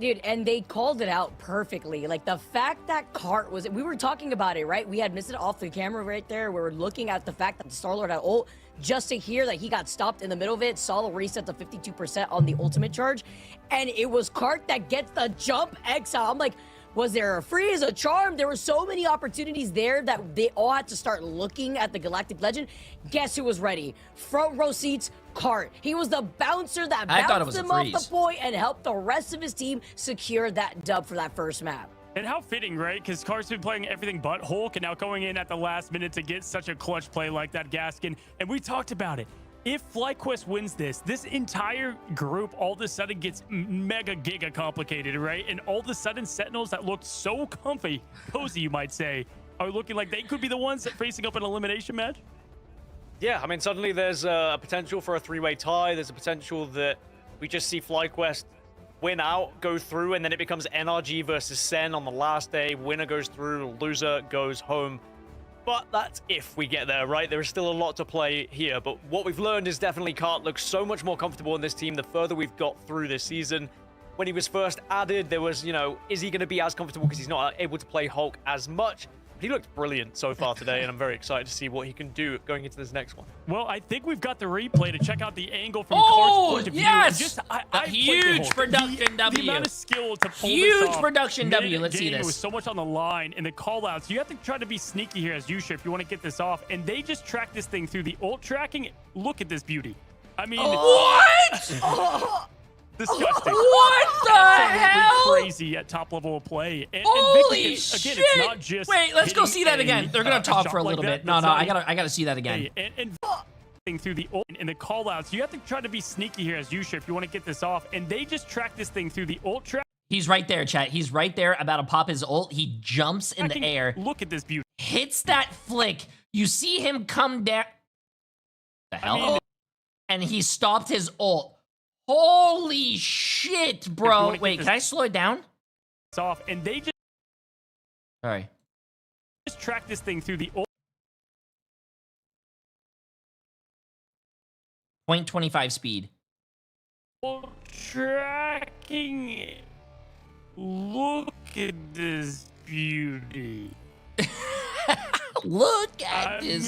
Dude, and they called it out perfectly. Like, the fact that Cart was... We were talking about it, right? We had missed it off the camera right there. We were looking at the fact that the Star-Lord had ult. Just to hear that he got stopped in the middle of it, saw the reset to 52% on the ultimate charge, and it was Cart that gets the jump exile. I'm like, was there a freeze, a charm? There were so many opportunities there that they all had to start looking at the Galactic Legend. Guess who was ready? Front row seats, Cart. He was the bouncer that bounced him off the point and helped the rest of his team secure that dub for that first map. And how fitting, right? Because Cart's been playing everything but Hulk and now going in at the last minute to get such a clutch play like that Gaskin. And we talked about it. If FlyQuest wins this entire group all of a sudden gets mega giga complicated, right? And all of a sudden Sentinels that looked so comfy, cozy you might say, are looking like they could be the ones facing up an elimination match. Yeah, I mean, suddenly there's a potential for a three-way tie. There's a potential that we just see FlyQuest win out, go through, and then it becomes NRG versus Sen on the last day. Winner goes through, loser goes home. But that's if we get there, right? There is still a lot to play here. But what we've learned is definitely Cart looks so much more comfortable in this team the further we've got through this season. When he was first added, there was, you know, is he going to be as comfortable because he's not able to play Hulk as much? He looked brilliant so far today, and I'm very excited to see what he can do going into this next one. Well, I think we've got the replay to check out the angle from Cart's point of view. Yes! Just, Huge production W. The amount of skill to pull Huge this off production W. Let's see this. With so much on the line and the call-outs, you have to try to be sneaky here as Yusha if you want to get this off. And they just track this thing through the ult tracking. Look at this beauty. I mean... What? Disgusting. What the hell? Crazy at top level of play. And Holy Vicky, shit! Again, it's not just wait, let's go see that again. They're gonna talk for a little bit. No, I gotta see that again. And through the ult and the call-outs, you have to try to be sneaky here as Yusha if you want to get this off. And they just track this thing through the ult track. He's right there, chat. He's right there about to pop his ult. He jumps in the air. Look at this beauty. Hits that flick. You see him come down. The hell? And he stopped his ult. Holy shit, bro. Wait, can I slow it down? It's off, and they just... Sorry. Just track this thing through the ult. 0.25 speed. Tracking it. Look at this beauty. Look at this.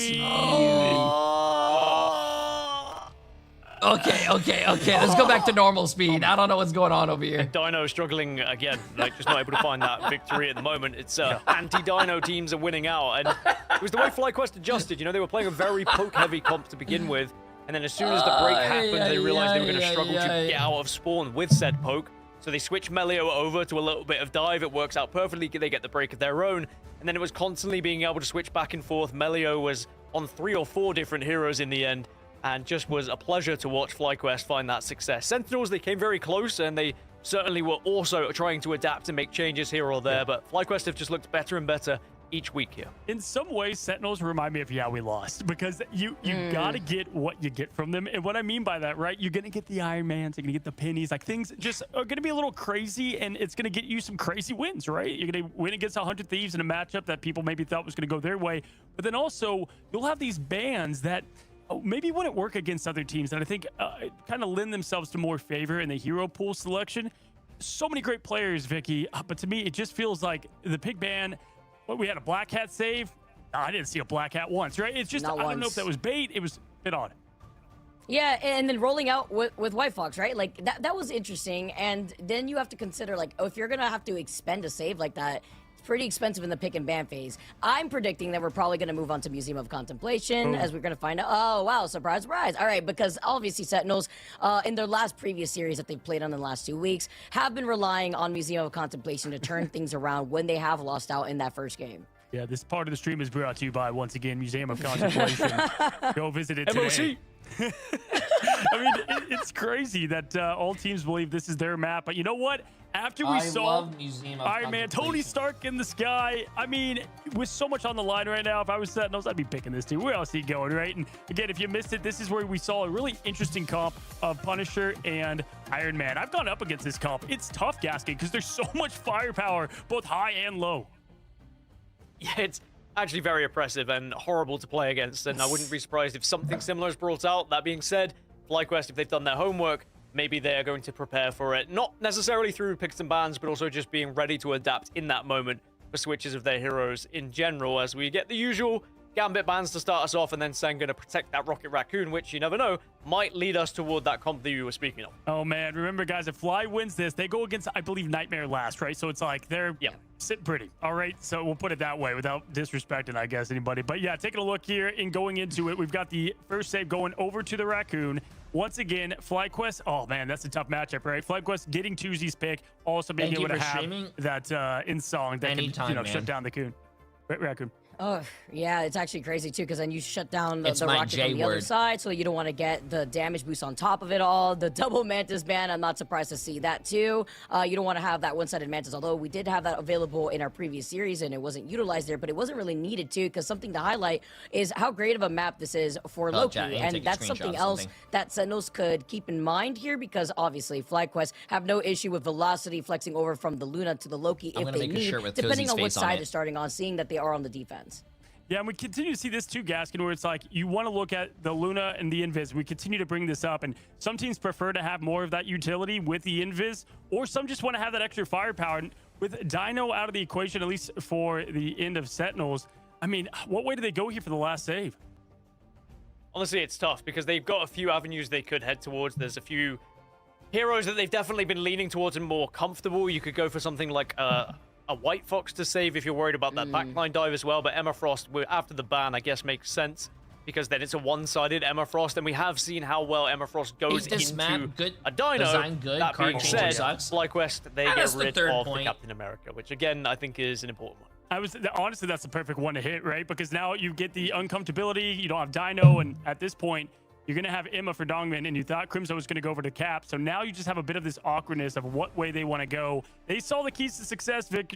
Okay. Let's go back to normal speed. I don't know what's going on over here. And Dino struggling again, like just not able to find that victory at the moment. It's anti-Dino teams are winning out, and it was the way FlyQuest adjusted. You know, they were playing a very poke-heavy comp to begin with, and then as soon as the break happened, they realized they were going to struggle to get out of spawn with said poke. So they switched Melio over to a little bit of dive. It works out perfectly. They get the break of their own, and then it was constantly being able to switch back and forth. Melio was on 3 or 4 different heroes in the end, and just was a pleasure to watch FlyQuest find that success. Sentinels, they came very close, and they certainly were also trying to adapt and make changes here or there, but FlyQuest have just looked better and better each week here. In some ways, Sentinels remind me of Yeah, We Lost, because you got to get what you get from them. And what I mean by that, right? You're going to get the Iron Mans, you're going to get the pennies, like things just are going to be a little crazy, and it's going to get you some crazy wins, right? You're going to win against 100 Thieves in a matchup that people maybe thought was going to go their way. But then also, you'll have these bans that maybe wouldn't work against other teams that I think kind of lend themselves to more favor in the hero pool selection. So many great players, Vicky, but to me, it just feels like the pig ban. What, we had a black hat save? No, I didn't see a black hat once, right? It's just, I don't know if that was bait. It was bit on it. Yeah, and then rolling out with White Fox, right? Like, that was interesting. And then you have to consider, like, if you're going to have to expend a save like that, it's pretty expensive in the pick and ban phase. I'm predicting that we're probably going to move on to Museum of Contemplation, as we're going to find out. Oh, wow, surprise, surprise. All right, because obviously Sentinels, in their previous series that they've played on in the last 2 weeks, have been relying on Museum of Contemplation to turn things around when they have lost out in that first game. Yeah, this part of the stream is brought to you by, once again, Museum of Contemplation. Go visit it today. I mean, it's crazy that all teams believe this is their map, but you know what? After we saw Iron Man, Tony Stark in the sky, I mean, with so much on the line right now, if I was Sentinels, I'd be picking this team. Where else he going, right? And again, if you missed it, this is where we saw a really interesting comp of Punisher and Iron Man. I've gone up against this comp. It's tough, Gaskin, because there's so much firepower, both high and low. Yeah, it's actually very oppressive and horrible to play against, and I wouldn't be surprised if something similar is brought out. That being said, FlyQuest, if they've done their homework, maybe they're going to prepare for it, not necessarily through picks and bans, but also just being ready to adapt in that moment for switches of their heroes in general, as we get the usual Gambit bans to start us off, and then Sen going to protect that Rocket Raccoon, which, you never know, might lead us toward that comp that you were speaking of. Oh, man. Remember, guys, if Fly wins this, they go against, I believe, Nightmare last, right? So it's like they're sitting pretty. All right? So we'll put it that way without disrespecting, I guess, anybody. But, yeah, taking a look here and going into it, we've got the first save going over to the Raccoon. Once again, FlyQuest, oh, man, that's a tough matchup, right? FlyQuest getting Tuesday's pick, also being able to have that in-song that can, shut down the Raccoon. Oh, yeah, it's actually crazy, too, because then you shut down the rocket on the other side, so you don't want to get the damage boost on top of it all. The double Mantis ban, I'm not surprised to see that, too. You don't want to have that one-sided Mantis, although we did have that available in our previous series, and it wasn't utilized there, but it wasn't really needed, too, because something to highlight is how great of a map this is for Loki, and that's something else that Sentinels could keep in mind here, because obviously FlyQuest have no issue with velocity flexing over from the Luna to the Loki if they need, depending on what side they're starting on, seeing that they are on the defense. Yeah, and we continue to see this too, Gaskin, where it's like you want to look at the Luna and the Invis. We continue to bring this up, and some teams prefer to have more of that utility with the Invis, or some just want to have that extra firepower. And with Dino out of the equation, at least for the end of Sentinels, I mean, what way do they go here for the last save? Honestly, it's tough because they've got a few avenues they could head towards. There's a few heroes that they've definitely been leaning towards and more comfortable. You could go for something like a White Fox to save if you're worried about that backline dive as well, but Emma Frost, after the ban, I guess makes sense because then it's a one-sided Emma Frost, and we have seen how well Emma Frost goes into a Dino. That being said, FlyQuest, they get rid of the Captain America, which again, I think is an important one. Honestly, that's the perfect one to hit, right? Because now you get the uncomfortability, you don't have Dino, and at this point, you're going to have Emma for Dongman, and you thought Crimson was going to go over to Cap. So now you just have a bit of this awkwardness of what way they want to go. They saw the keys to success, Vic,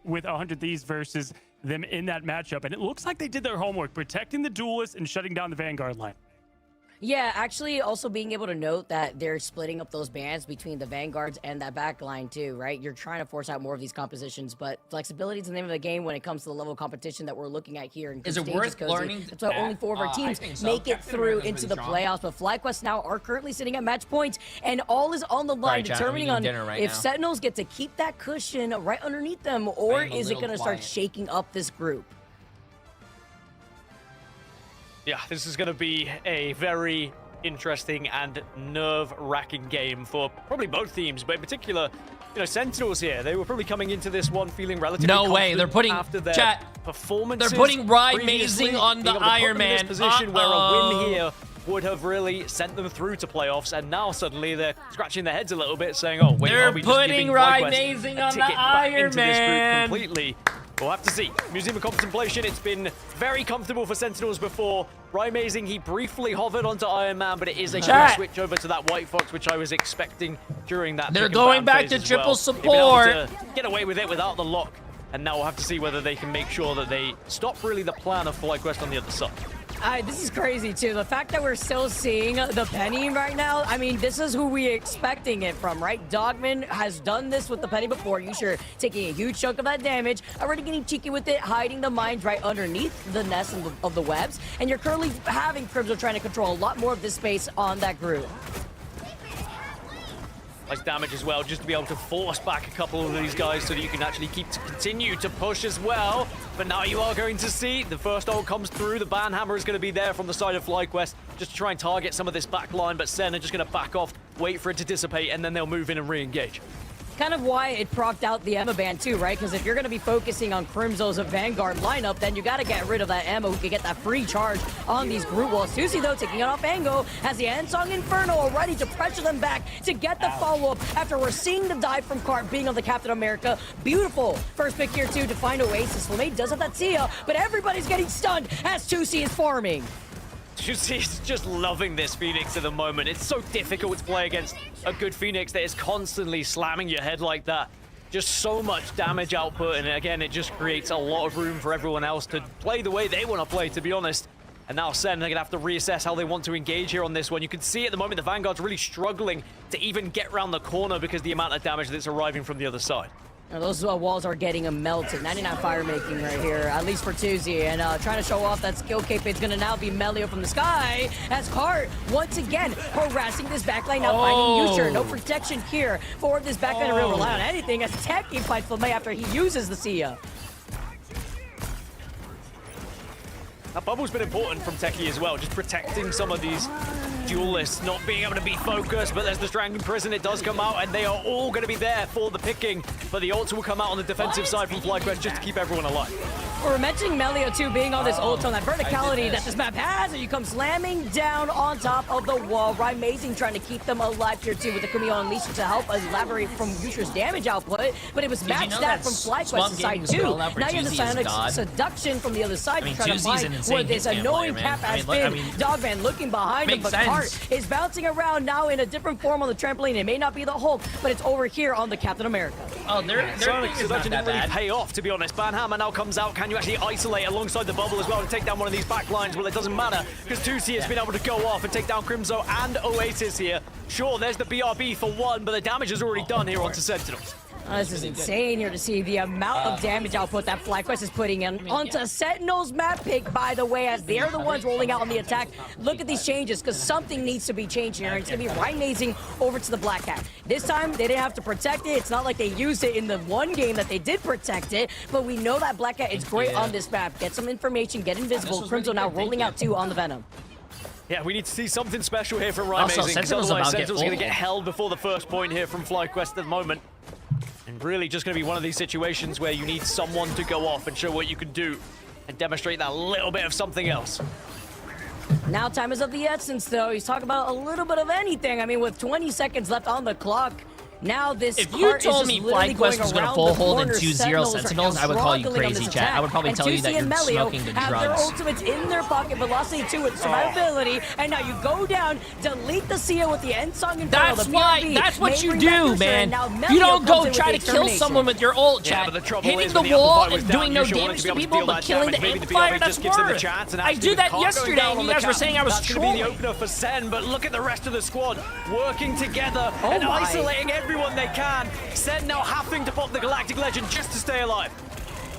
with 100 Thieves versus them in that matchup. And it looks like they did their homework, protecting the duelists and shutting down the Vanguard line. Yeah, actually also being able to note that they're splitting up those bands between the Vanguards and that back line too, right? You're trying to force out more of these compositions, but flexibility is the name of the game when it comes to the level of competition that we're looking at here. Is it worth learning? That's why only 4 of our teams make it through into the playoffs, but FlyQuest now are currently sitting at match points, and all is on the line, determining on if Sentinels get to keep that cushion right underneath them, or is it going to start shaking up this group? Yeah, this is going to be a very interesting and nerve-wracking game for probably both teams, but in particular, Sentinels here, they were probably coming into this one feeling relatively confident they're putting after their performances. They're putting Rye-Mazing on the Iron Man. Position where a win here would have really sent them through to playoffs, and now suddenly they're scratching their heads a little bit, saying, "Oh, wait, they're are we just putting Rye-Mazing on the Iron Man completely?" We'll have to see. Museum of Contemplation, it's been very comfortable for Sentinels before. Rye-Mazing, he briefly hovered onto Iron Man, but it is a quick switch over to that White Fox, which I was expecting during that. They're going back to triple support. Get away with it without the lock and now we'll have to see whether they can make sure that they stop really the plan of FlyQuest on the other side. This is crazy, too. The fact that we're still seeing the Penny right now, I mean, this is who we're expecting it from, right? Dogman has done this with the Penny before. Yusha taking a huge chunk of that damage, already getting cheeky with it, hiding the mines right underneath the nest of the webs, and you're currently having Crimzo trying to control a lot more of this space on that group. Nice damage as well, just to be able to force back a couple of these guys so that you can actually continue to push as well. But now you are going to see the first ult comes through. The Banhammer is going to be there from the side of FlyQuest just to try and target some of this back line. But Sen are just going to back off, wait for it to dissipate, and then they'll move in and re-engage. Kind of why it procced out the Emma ban too, right? Because if you're going to be focusing on Crimzo's Vanguard lineup, then you got to get rid of that Emma who can get that free charge on these group walls. Susie, though, taking it off Ango, has the Ansong Inferno ready to pressure them back to get the follow-up after we're seeing the dive from Cart being on the Captain America. Beautiful first pick here, too, to find Oasis. Flamay does have that Sia, but everybody's getting stunned as Tusi is farming. He's just loving this Phoenix at the moment. It's so difficult to play against a good Phoenix that is constantly slamming your head like that. Just so much damage output, and again, it just creates a lot of room for everyone else to play the way they want to play, to be honest. And now Sen, they're going to have to reassess how they want to engage here on this one. You can see at the moment the Vanguard's really struggling to even get around the corner because of the amount of damage that's arriving from the other side. Now those walls are getting melted. 99 fire making right here, at least for Tuzi. And trying to show off that skill cape. It's going to now be Melio from the sky as Cart once again harassing this backline. Now finding Yusher. No protection here for this backline to really rely on anything as Techie fights Flamay after he uses the Sia. That bubble's been important from Techie as well, just protecting some of these duelists, not being able to be focused, but there's the Strangling Prison, it does come out, and they are all going to be there for the picking, but the ults will come out on the defensive side from FlyQuest just to keep everyone alive. We're mentioning Melio too being on this ult on that verticality that this map has, and you come slamming down on top of the wall. Amazing trying to keep them alive here too with the Kumio Unleashed to help elaborate from Yusher's damage output, but it was matched that from FlyQuest's side too. Now you have the Sonic Seduction from the other side to try to find where this annoying cap has been. Dogman looking behind him, but Cart is bouncing around now in a different form on the trampoline. It may not be the Hulk, but it's over here on the Captain America. Oh, Sonic Seduction didn't really bad. pay off, to be honest. Banhammer now comes out. Can you actually isolate alongside the bubble as well to take down one of these back lines? Well, it doesn't matter because Tusi has been able to go off and take down Crimzo and Oasis here. Sure, there's the BRB for one, but the damage is already done here onto Sentinels. This is insane here to see the amount of damage output that FlyQuest is putting in onto Sentinel's map pick, by the way, as they're the ones rolling out on the attack. Look at these changes, because something needs to be changed here, and it's going to be Amazing over to the Black Cat. This time, they didn't have to protect it. It's not like they used it in the one game that they did protect it, but we know that Black Cat is great on this map. Get some information, get invisible. Crimzo now rolling out too on the Venom. Yeah, we need to see something special here from Amazing, because otherwise Sentinel's going to get held before the first point here from FlyQuest at the moment. And really just going to be one of these situations where you need someone to go off and show what you can do and demonstrate that little bit of something else. Now time is of the essence, though. He's talking about a little bit of anything. I mean, with 20 seconds left on the clock, now this if you told me FlyQuest was going to full hold in 2-0 Sentinels, I would call you crazy, chat. I would probably tell you that you're smoking the have drugs. Their ultimates in their pocket, velocity 2 with survivability, and now you go down, delete the Sia with the Ensong Inferno. That's why. That's what you do, man. You don't go try to kill someone with your ult, chat. Hitting the wall and doing no damage to people, but killing the amplifier, that's worse. I did that yesterday, and you guys were saying I was trolling. That's going to be the opener for Sen, but look at the rest of the squad working together and isolating everyone they can. Sen now having to pop the Galactic Legend just to stay alive.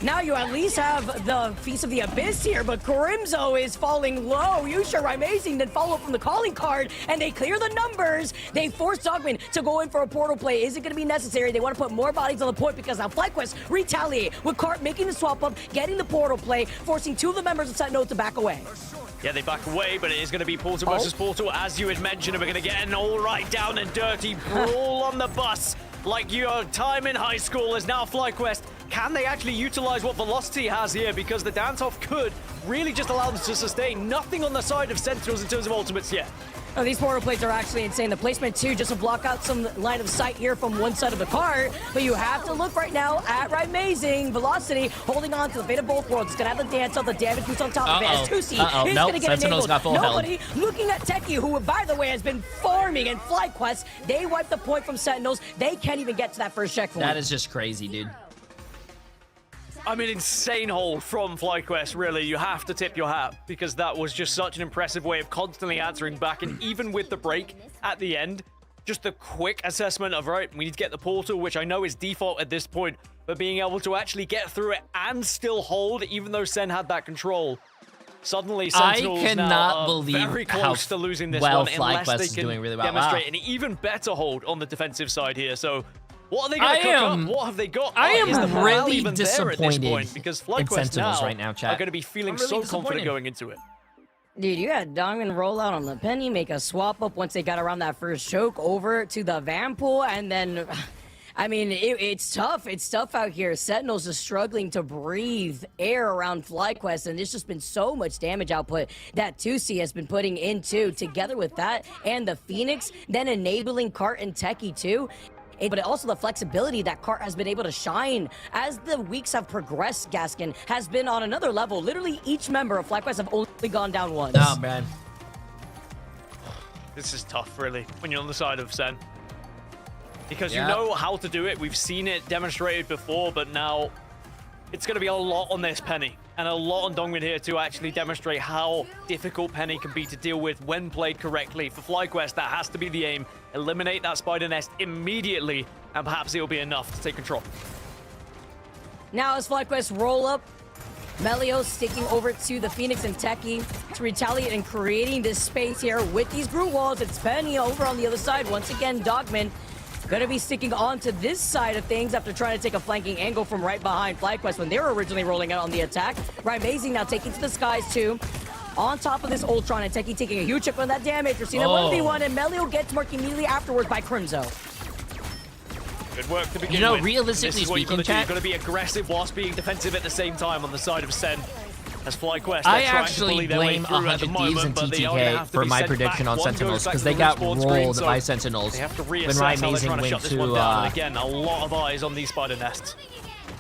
Now you at least have the Feast of the Abyss here, but Crimzo is falling low. Yusha Amazing then follow up from the calling card, and they clear the numbers. They force Dogman to go in for a portal play. Is it going to be necessary? They want to put more bodies on the point because now FlyQuest retaliate with Cart making the swap up, getting the portal play, forcing two of the members of Sentinel to back away. Yeah, they back away, but it is going to be Portal versus Portal, as you had mentioned, and we're going to get an all right down and dirty brawl on the bus. Like your time in high school is now FlyQuest. Can they actually utilize what Velocity has here? Because the dance-off could really just allow them to sustain nothing on the side of Sentinels in terms of ultimates yet. Oh, these portal plates are actually insane. The placement, too, just to block out some line of sight here from one side of the cart. But you have to look right now at Amazing. Velocity holding on to the fate of both worlds. It's going to have the dance off, the damage boost on top of it. As Tusi is going to get enabled. Nobody looking at Techie, who, by the way, has been farming in FlyQuest. They wipe the point from Sentinels. They can't even get to that first checkpoint. That is just crazy, dude. I mean, insane hold from FlyQuest, really. You have to tip your hat because that was just such an impressive way of constantly answering back. And even with the break at the end, just the quick assessment of, right, we need to get the portal, which I know is default at this point, but being able to actually get through it and still hold, even though Sen had that control. Suddenly, Sentinels now are very close to losing this one unless they can demonstrate an even better hold on the defensive side here. So, what are they going to cook up? What have they got? I Is the am morale really even there at this disappointed point? Because in FlyQuest Sentinels now right now, chat. are going to be feeling I'm really so disappointed. confident going into it. Dude, you had Dongman roll out on the Penny, make a swap up once they got around that first choke over to the Vanpool, and then... I mean, it's tough. It's tough out here. Sentinels are struggling to breathe air around FlyQuest, and there's just been so much damage output that 2C has been putting into. Together with that and the Phoenix, then enabling Cart and Techie too. But also the flexibility that Cart has been able to shine as the weeks have progressed, Gaskin, has been on another level. Literally, each member of FlyQuest have only gone down once. Oh, man. This is tough, really, when you're on the side of Sen. Because you Yeah. know how to do it. We've seen it demonstrated before, but now it's going to be a lot on this Penny. And a lot on Dongmin here to actually demonstrate how difficult Penny can be to deal with when played correctly. For FlyQuest, that has to be the aim. Eliminate that spider nest immediately, and perhaps it will be enough to take control. Now as FlyQuest roll up, Melio sticking over to the Phoenix and Techie to retaliate and creating this space here with these brute walls. It's Penny over on the other side. Once again, Dogman gonna be sticking on to this side of things after trying to take a flanking angle from right behind FlyQuest when they were originally rolling out on the attack. Right, Amazing now taking to the skies too. On top of this Ultron and Techie taking a huge chip on that damage. We're seeing a 1v1 and Melio gets marked immediately afterwards by Crimzo. Good work to begin You know, with. realistically This is what speaking, you've chat, got to be aggressive whilst being defensive at the same time on the side of Sen. As FlyQuest, I they're trying to actually bully their way blame through at the 100 Thieves moment, and but they are gonna TTK have to for be my sent prediction back. on One Sentinels goes back because to they the got respawn screen, rolled so by Sentinels They have to when reassess how they're Amazing trying to went shut this to one down. And again, a lot of eyes on these spider nests.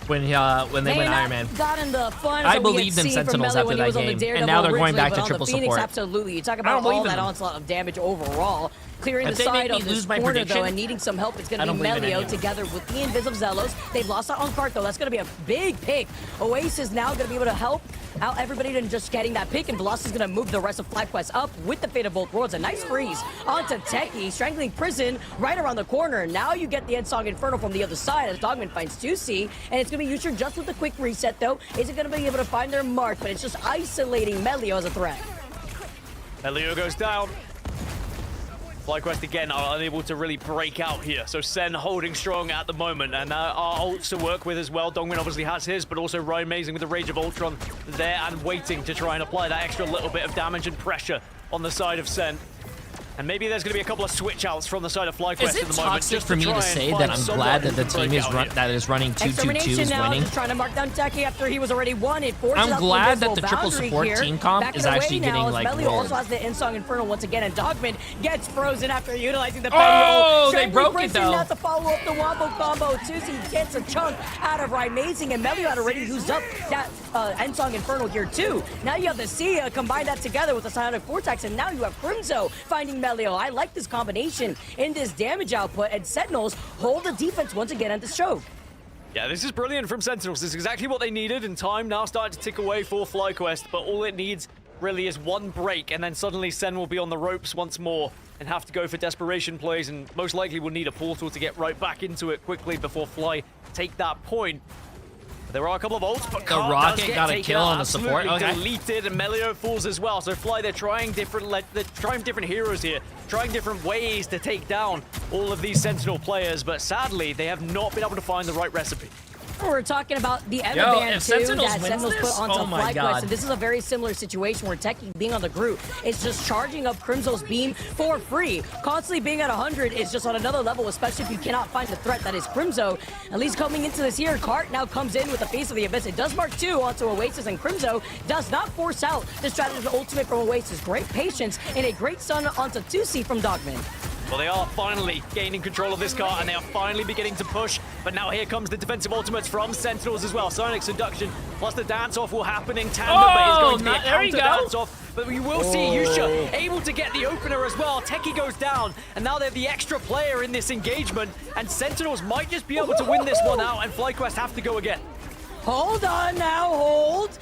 when they went Iron Man. Gotten the fun I that we believe had them seen from Sentinels Melio after when he that was on the game, Daredevil and now they're going originally, back but to on triple the Phoenix, support. absolutely. You talk I don't about believe all in that them. onslaught of damage overall. Clearing If the they make side me of this lose my corner, though, prediction, and needing some help, it's going I to don't be believe in any Melio of them. together with the Invis of Zelos. They've lost out on Cart, though. That's going to be a big pick. Oasis now going to be able to help out everybody and just getting that pick, and Velocity's going to move the rest of FlyQuest up with the Fate of Both Worlds. A nice freeze onto Techie, strangling Prison right around the corner. Now you get the Endsong Inferno from the other side as Dogman finds 2C, and it's going to be Yusher just with a quick reset, though. Isn't going to be able to find their mark, but it's just isolating Melio as a threat. Melio goes down. FlyQuest again are unable to really break out here. So Sen holding strong at the moment, and our ults to work with as well. Dongmin obviously has his, but also Ryan Amazing with the Rage of Ultron there and waiting to try and apply that extra little bit of damage and pressure on the side of Sen. And maybe there's going to be a couple of switch outs from the side of FlyQuest Is at it the moment. toxic just for me try to and say find that I'm someone glad that who the can team break is out that is running 2-2-2 Extermination is now, winning? just trying to mark down Techie after he was already won. It forces I'm out glad the that the triple boundary support here. team comp Back is it away actually now, getting, as like, Melio rolled. also has the Insong Inferno once again, and Dogman gets frozen after utilizing the Oh, Penny. they broke it, though. Now to follow up the Wombo combo. Tuesday gets a chunk out of Amazing, and Melio had already used up that Insong Inferno here too. Now you have the Sia, combine that together with the Psionic Vortex, and now you have Crimzo finding Melio. I like this combination in this damage output, and Sentinels hold the defense once again at the choke. Yeah, this is brilliant from Sentinels. This is exactly what they needed, and time now starting to tick away for FlyQuest, but all it needs really is one break, and then suddenly Sen will be on the ropes once more and have to go for desperation plays, and most likely will need a portal to get right back into it quickly before Fly take that point. There are a couple of ults, but The Cart Rocket does get got a taken kill out, on the support, absolutely okay. deleted, and Melio falls as well. So Fly, they're trying different heroes here, trying different ways to take down all of these Sentinel players, but sadly, they have not been able to find the right recipe. We're talking about the Emma Yo, Band if 2 Sentinels that wins Sentinels this? put onto Oh my FlyQuest, God. and this is a very similar situation where Techie being on the group is just charging up Crimzo's beam for free. Constantly being at 100 is just on another level, especially if you cannot find the threat that is Crimzo. At least coming into this here, Cart now comes in with the Face of the Abyss. It does mark 2 onto Oasis, and Crimzo does not force out the strategy ultimate from Oasis. Great patience and a great stun onto 2C from Dogman. Well, they are finally gaining control of this car, and they are finally beginning to push. But now here comes the defensive ultimates from Sentinels as well. Sonic Seduction, plus the dance-off will happen in tandem, but it's going to be a there you counter go. dance-off. But we will see Yusha able to get the opener as well. Techie goes down, and now they're the extra player in this engagement, and Sentinels might just be able to win this one out, and FlyQuest have to go again. Hold on now, hold.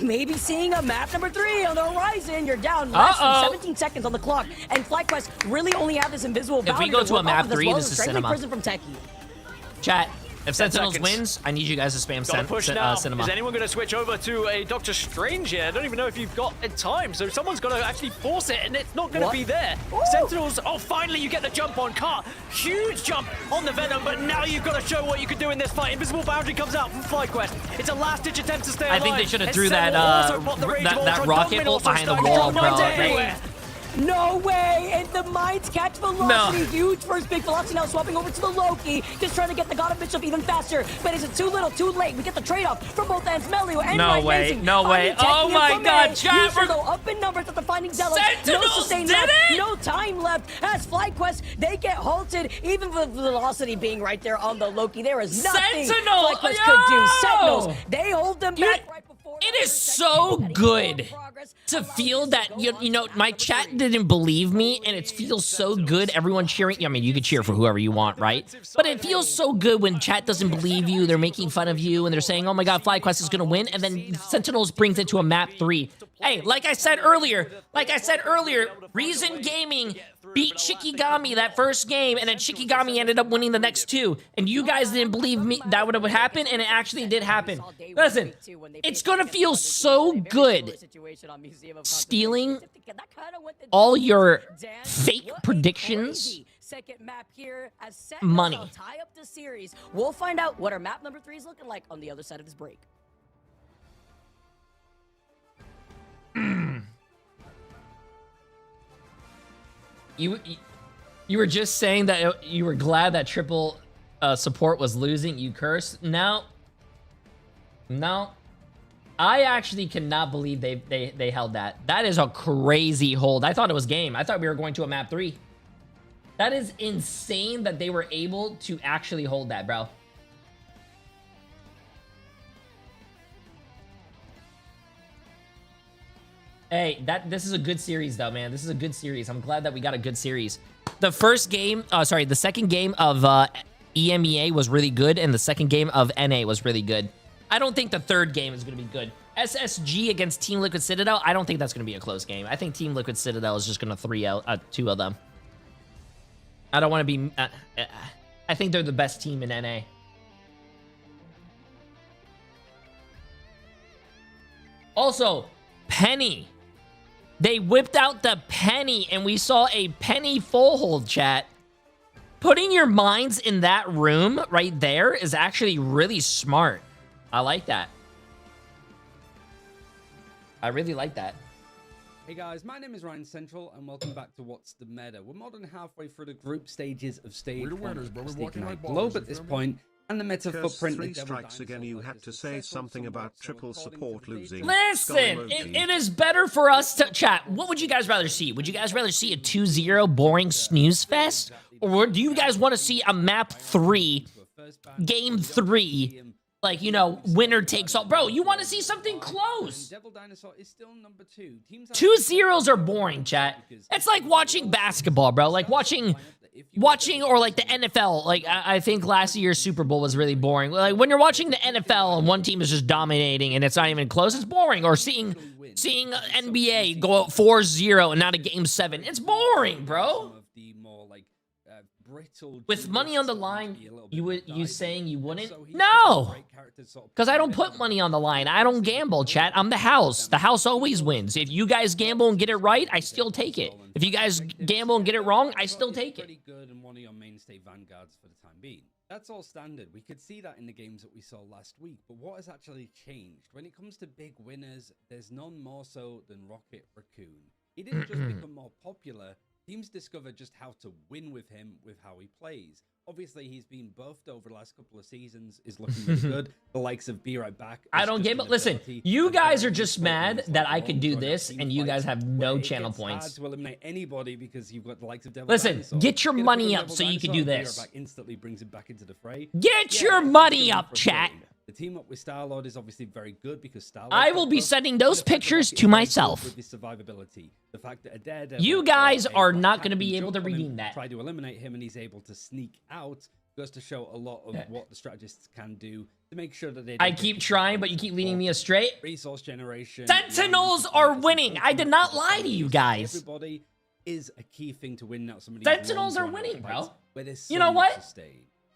Maybe seeing a map number 3 on the horizon. You're down less than 17 seconds on the clock, and FlyQuest really only have this invisible boundary. If we go to a work map off of, 3, well this as is Strangely cinema. Prison from Techie. Chat, if 10 Sentinels seconds. wins, I need you guys to spam Gotta push now. cinema. Is anyone going to switch over to a Doctor Strange here? I don't even know if you've got time, so someone's got to actually force it, and it's not going to be there. Sentinels, oh, finally you get the jump on Car. Huge jump on the Venom, but now you've got to show what you can do in this fight. Invisible Boundary comes out from FlyQuest. It's a last-ditch attempt to stay alive. I think they should have And threw that Several also bought the Rage of that Ultron. rocket Dominant bolt also behind the starting wall, to bro. run Like, everywhere. No way! And the Minds catch Velocity. No. Huge first big Velocity now swapping over to the Loki. Just trying to get the God of Mischief even faster. But is it too little, too late? We get the trade-off from both ends. Melio and No Ryan way, Mason no finding way. Oh Techie my from God, A. chat, Usually we're- though, up in numbers after finding Zealous. Sentinels No sustain did left, it! no time left. As FlyQuest, they get halted. Even with Velocity being right there on the Loki, there is nothing Sentinel, FlyQuest could do. yo! Sentinels, they hold them back right before. It is so good to feel that, you know, my chat didn't believe me, and it feels so good. Everyone cheering. I mean, you can cheer for whoever you want, right? But it feels so good when chat doesn't believe you. They're making fun of you, and they're saying, oh my God, FlyQuest is going to win. And then Sentinels brings it to a map 3. Hey, like I said earlier, Reason Gaming beat Shikigami that first game, and then Shikigami ended up winning the next 2. And you guys didn't believe me that would happen, and it actually did happen. Listen, it's gonna feel so good stealing all your fake predictions. Second map here as Money. tie up the series. We'll find out what our map number 3 is looking like on the other side of this break. You were just saying that you were glad that triple support was losing. You cursed. No. I actually cannot believe they held that. That is a crazy hold. I thought it was game. I thought we were going to a map 3. That is insane that they were able to actually hold that, bro. Hey, this is a good series though, man. This is a good series. I'm glad that we got a good series. The first game, the second game of EMEA was really good, and the second game of NA was really good. I don't think the third game is going to be good. SSG against Team Liquid Citadel, I don't think that's going to be a close game. I think Team Liquid Citadel is just going to 3-out 2 of them. I don't want to be... I think they're the best team in NA. Also, Penny. They whipped out the Penny, and we saw a Penny full hold, chat. Putting your minds in that room right there is actually really smart. I like that. I really like that. Hey guys, my name is Ryan Central, and welcome back to What's the Meta. We're more than halfway through the group stages of Stage 1 of the Stage Night Globe at this point, and the meta footprint... 3 strikes again, you had to say something about triple support losing. Listen, it is better for us to... Chat, what would you guys rather see? Would you guys rather see a 2-0 boring snooze fest? Or do you guys want to see a map 3, game 3... Like, you know, winner takes all. Bro, you want to see something close. Devil Dinosaur is still number 2. 2-0s are boring, chat. It's like watching basketball, bro. Like watching or like the NFL. Like, I think last year's Super Bowl was really boring. Like, when you're watching the NFL and one team is just dominating and it's not even close, it's boring. Or seeing NBA go out 4-0 and not a game 7. It's boring, bro. With money on the line, you saying you wouldn't? No! Because I don't put money on the line. I don't gamble, chat. I'm the house. The house always wins. If you guys gamble and get it right, I still take it. If you guys gamble and get it wrong, I still take it. Pretty good and one of your mainstay vanguards for the time being. That's all standard. We could see that in the games that we saw last week. But what has actually changed? When it comes to big winners, there's none more so than Rocket Raccoon. He didn't just become more popular. Teams discovered just how to win with him with how he plays. Obviously, he's been buffed over the last couple of seasons, is looking really good. The likes of Be Right Back. I don't gamble. Listen, you guys are just mad that I could do this, and you guys have no channel points. To eliminate anybody because you've got the likes of Devil Listen, Dinosaur. get your Get money Devil up so you can Dinosaur, do Be Right this. Back instantly brings him back into the fray. Get your money up, chat. The team up with Star-Lord is obviously very good because Star-Lord... I will be sending those pictures to myself. With his survivability. The fact that a Daredevil You guys are not going to be able to redeem that. Try to eliminate him and he's able to sneak out goes to show a lot of what the strategists can do to make sure that they. I keep trying, but you keep leading me astray. Resource generation. Sentinels are winning. I did not lie to you guys. Everybody is a key thing to win out some of these. Sentinels are winning, bro. You know what?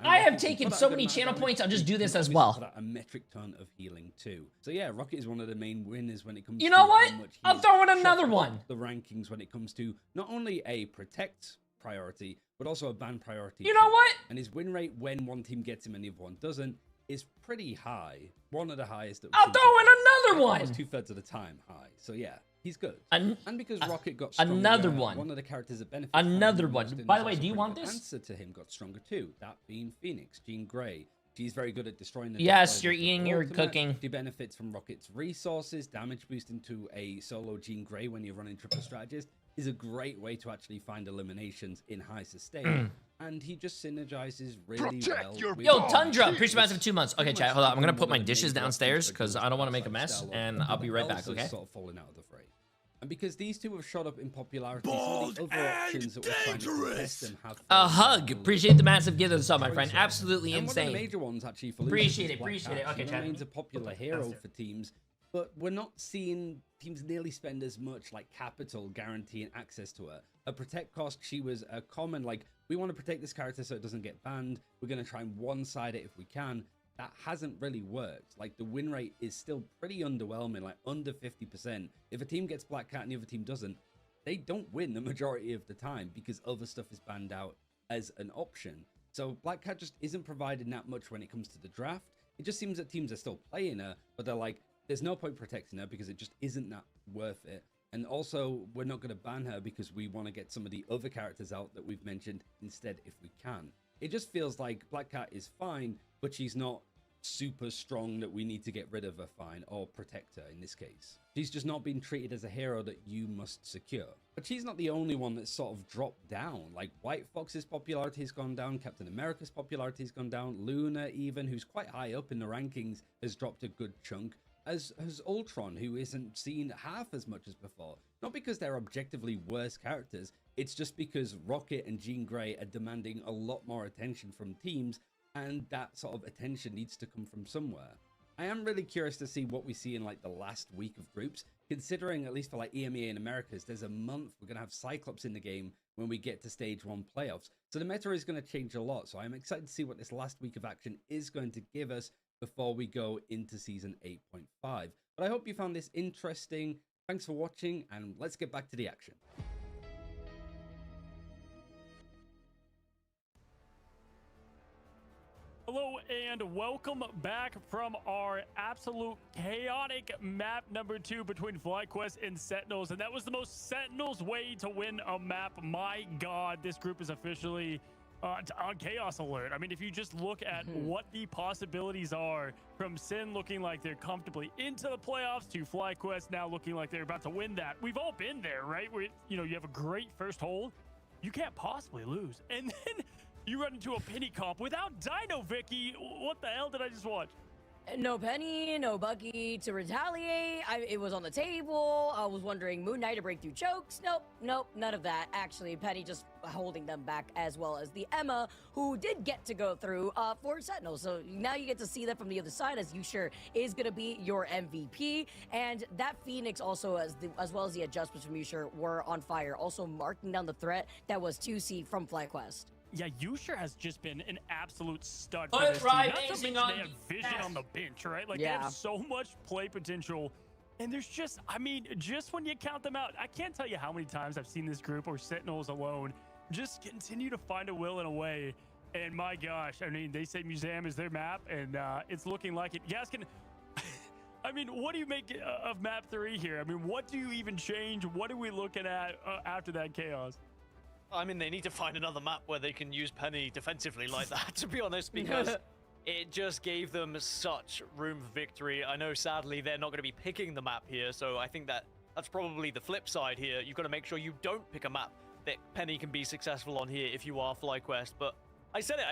I have taken so many channel points. I'll just do this as well. A metric ton of healing too. So yeah, Rocket is one of the main winners when it comes. You know to what? how much I'll he's throw in shot another up one. The rankings when it comes to not only a protect priority, but also a ban priority. You know what? And his win rate when one team gets him and the other one doesn't is pretty high. One of the highest. That I'll throw in another one. 2/3 of the time high. So yeah. He's good. And because Rocket got stronger, another one. One of the characters that benefits. Another one. By the way, do you want this? Answer to him got stronger too. That being Phoenix, Jean Grey. She's very good at destroying the. Yes, you're eating your cooking. She benefits from Rocket's resources. Damage boost into a solo Jean Grey when you're running triple strategist is a great way to actually find eliminations in high sustain. And he just synergizes really well. Yo, Tundra, appreciate massive 2 months. Okay, chat, hold on. I'm gonna put my dishes downstairs because I don't want to make a mess, and I'll be right back. Okay. Sort of falling out of the fray. And because these two have shot up in popularity, some of the other options that we're trying to contest them have. A hug. Appreciate the massive gift of the sub, my friend. Absolutely and insane. One of the major ones actually for appreciate it. Appreciate it. Okay, chat. Remains a popular hero for teams, but we're not seeing teams nearly spend as much like capital guaranteeing access to her. Her protect cost, she was a common like we want to protect this character so it doesn't get banned. We're gonna try and one-side it if we can. That hasn't really worked. Like the win rate is still pretty underwhelming, like under 50%. If a team gets Black Cat and the other team doesn't, they don't win the majority of the time because other stuff is banned out as an option. So Black Cat just isn't providing that much when it comes to the draft. It just seems that teams are still playing her, but they're like, there's no point protecting her because it just isn't that worth it. And also, we're not going to ban her because we want to get some of the other characters out that we've mentioned instead if we can. It just feels like Black Cat is fine, but she's not super strong that we need to get rid of her fine or protect her in this case. She's just not being treated as a hero that you must secure. But she's not the only one that's sort of dropped down. Like White Fox's popularity has gone down, Captain America's popularity has gone down, Luna even, who's quite high up in the rankings, has dropped a good chunk, as has Ultron, who isn't seen half as much as before. Not because they're objectively worse characters, it's just because Rocket and Jean Grey are demanding a lot more attention from teams, and that sort of attention needs to come from somewhere. I am really curious to see what we see in like the last week of groups, considering at least for like EMEA and Americas, there's a month we're going to have Cyclops in the game when we get to stage 1 playoffs. So the meta is going to change a lot. So I'm excited to see what this last week of action is going to give us before we go into season 8.5. But I hope you found this interesting. Thanks for watching, and let's get back to the action. Hello and welcome back from our absolute chaotic map number 2 between FlyQuest and Sentinels, and that was the most Sentinels way to win a map. My god, this group is officially on chaos alert. I mean, if you just look at what the possibilities are, from Sin looking like they're comfortably into the playoffs to FlyQuest now looking like they're about to win that. We've all been there, right? Where, you know, you have a great first hold, you can't possibly lose, and then you run into a Penny comp without Dino Vicky. What the hell did I just watch? No Penny, no Bucky to retaliate. It was on the table. I was wondering Moon Knight to break through chokes. Nope, none of that. Actually, Penny just holding them back, as well as the Emma, who did get to go through for Sentinel. So now you get to see that from the other side, as Yusher is going to be your MVP. And that Phoenix also, as well as the adjustments from Yusher, were on fire, also marking down the threat that was 2C from FlyQuest. Yeah, Yusher has just been an absolute stud for this team. Not to mention they have vision on the bench, right? Like, they have so much play potential. And there's just, I mean, just when you count them out, I can't tell you how many times I've seen this group or Sentinels alone just continue to find a will and a way. And my gosh, I mean, they say Museum is their map, and it's looking like it. You guys can... I mean, what do you make of map 3 here? I mean, what do you even change? What are we looking at after that chaos? I mean, they need to find another map where they can use Penny defensively like that, to be honest, because it just gave them such room for victory. I know, sadly, they're not going to be picking the map here, so I think that's probably the flip side here. You've got to make sure you don't pick a map that Penny can be successful on here if you are FlyQuest. But I said it.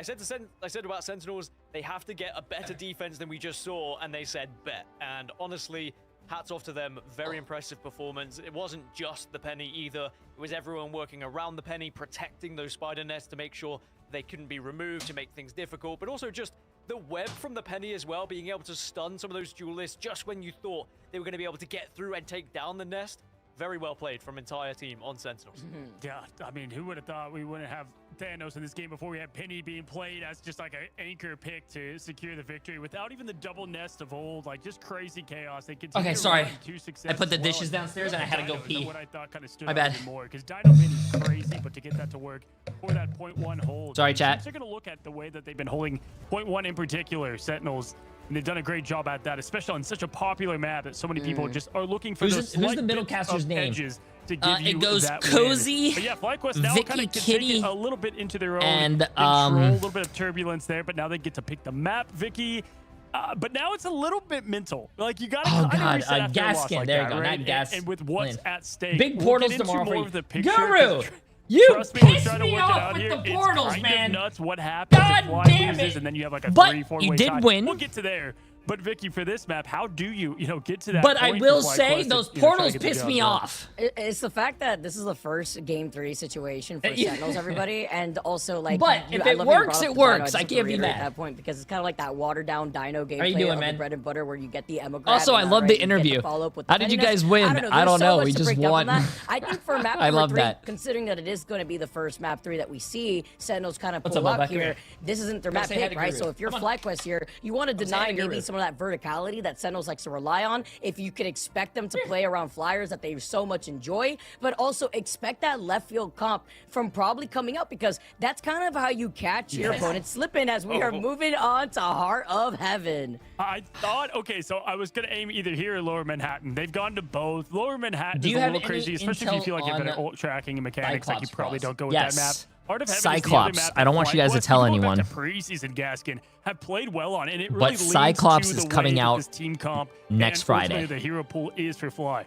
I said about Sentinels, they have to get a better defense than we just saw, and they said bet. And honestly, hats off to them. Very impressive performance. It wasn't just the penny either. It was everyone working around the penny, protecting those spider nests to make sure they couldn't be removed, to make things difficult, but also just the web from the penny as well, being able to stun some of those duelists just when you thought they were going to be able to get through and take down the nest. Very well played from entire team on Sentinels. Yeah, I mean, who would have thought we wouldn't have Thanos in this game before we had Penny being played as just like an anchor pick to secure the victory without even the double nest of old, like just crazy chaos. They continue Okay, to sorry. run to success I put the as well. dishes downstairs and I had to go Dino is pee. what I thought kind of stood My out bad. even more because Dino Penny is crazy, but to get that to work for that 0.1 hold. Sorry, chat. They're going to look at the way that they've been holding 0.1 in particular, Sentinels. And they've done a great job at that, especially on such a popular map that so many people just are looking for those Who's the slight middle bits caster's of name? edges to give you It goes that Cozy, win. But yeah, FlyQuest now Vicky kind of can Kitty, take it a little bit into their own and, control, a little bit of turbulence there, but now they get to pick the map, Vicky. But now it's a little bit mental. Like, you got to kind of reset after a loss Gaskin. like There that, you go, right? not Gas. And with what's at stake. Big We'll portals get into tomorrow for more you. of the picture, Guru, 'cause you trust me, we're pissed trying to me work it off out with here. the It's portals, kind man. of nuts what happens God if Fly damn loses it. and then you have like a But 3-4 you way did tie. win. We'll get to there. But Vicky, for this map, how do you get to that But point I for will FlyQuest say to, those try to portals get the piss job me done? off. It's the fact that this is the first game 3 situation for Yeah. Sentinels, everybody, and also like. But if it works, it works. I can't be at mad. that point because it's kind of like that watered down Dino gameplay How you doing, of man? the bread and butter where you get the Emma grab. Also, I and love right, the you get interview. follow-up with the How did you petty guys nest. win? I don't know. I don't There's so know. much We to just break down won. from that. I think for map I number love 3, that. considering that it is going to be the first map 3 that we see, Sentinels kind of What's pull up, up Bubba? Come here. here. This isn't their Come map say hi pick, to right? Guru. So if you're Come on. FlyQuest here, you want to Come say hi deny to maybe Guru. some of that verticality that Sentinels likes to rely on. If you could expect them to play around flyers that they so much enjoy, but also expect that left field comp from probably coming up because that's kind of how you catch your opponent slipping as we are moving on to Heart of Heaven. I thought, okay, so I was going to aim either here or Lower Manhattan. They've gone to both. Lower Manhattan Do is you a have little any crazy, especially if you intel feel like you have better on ult tracking and mechanics. Like you Cyclops probably Cross? don't go with Yes. that map. Heart of Heaven is the other Cyclops. map I don't that want you guys to FlyQuest, tell even going anyone. back to preseason Gaskin have played well on, and it really But leans Cyclops to is the coming way that out this team comp next and ultimately Friday. the hero pool is for Fly.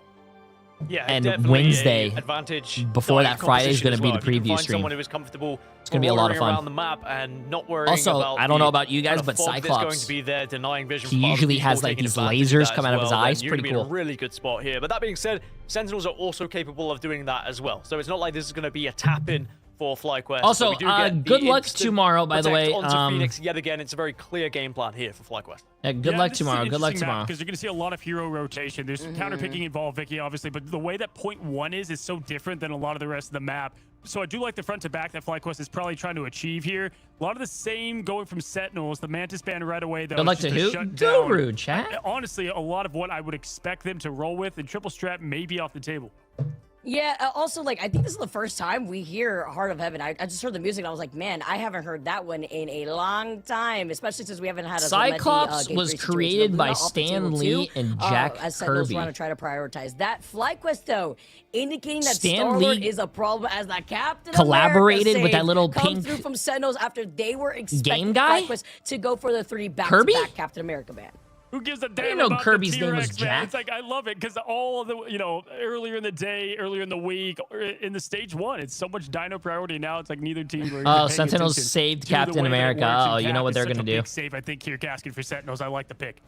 Yeah, And definitely Wednesday, a advantage before dive that Friday is competition going to as be well. the If you can preview find stream. someone who is comfortable It's going to be a lot of wandering fun. around the map and not worrying Also, about I don't know the about you guys, kind of but fog that's going Cyclops, to be there, denying vision he from other usually people, has, like, taking these advantage of lasers that coming as out of his well, then eyes. you're Pretty gonna be in cool. a really good spot here. But that being said, Sentinels are also capable of doing that as well. So it's not like this is going to be a tap-in for FlyQuest. Also, but we do get good the luck instant tomorrow, by the protect way. onto Phoenix yet again. It's a very clear game plan here for FlyQuest. Good luck tomorrow. Good luck tomorrow. Because you're going to see a lot of hero rotation. There's counter picking involved, Vicky, obviously, but the way that 0.1 is so different than a lot of the rest of the map. So I do like the front to back that FlyQuest is probably trying to achieve here. A lot of the same going from Sentinels. The Mantis Band right away, though. Good luck to who? Guru, chat. Honestly, a lot of what I would expect them to roll with, and triple strap may be off the table. Yeah, also, like, I think this is the first time we hear Heart of Heaven. I just heard the music, and I was like, man, I haven't heard that one in a long time, especially since we haven't had a Cyclops game was 3 situation. created Luna by off the Stan table, Lee too, and Jack as Sentinels Kirby. want to try to prioritize that. FlyQuest, though, indicating that Stan Star-Lord Lee is a problem as that Captain collaborated America with that save little comes pink through from Sentinels after they were expecting game guy? FlyQuest to go for the 3 Kirby? back-to-back Captain America band. Who gives a damn didn't know about Kirby's the name was T-Rex, man? Jack. It's like, I love it because all of the, earlier in the day, earlier in the week, or in the stage 1, it's so much dino priority. Now it's like neither team. Oh, Sentinels saved Captain America. Oh, you know what they're going to do. Big save, I think, here, Gaskin, for Sentinels. I like the pick.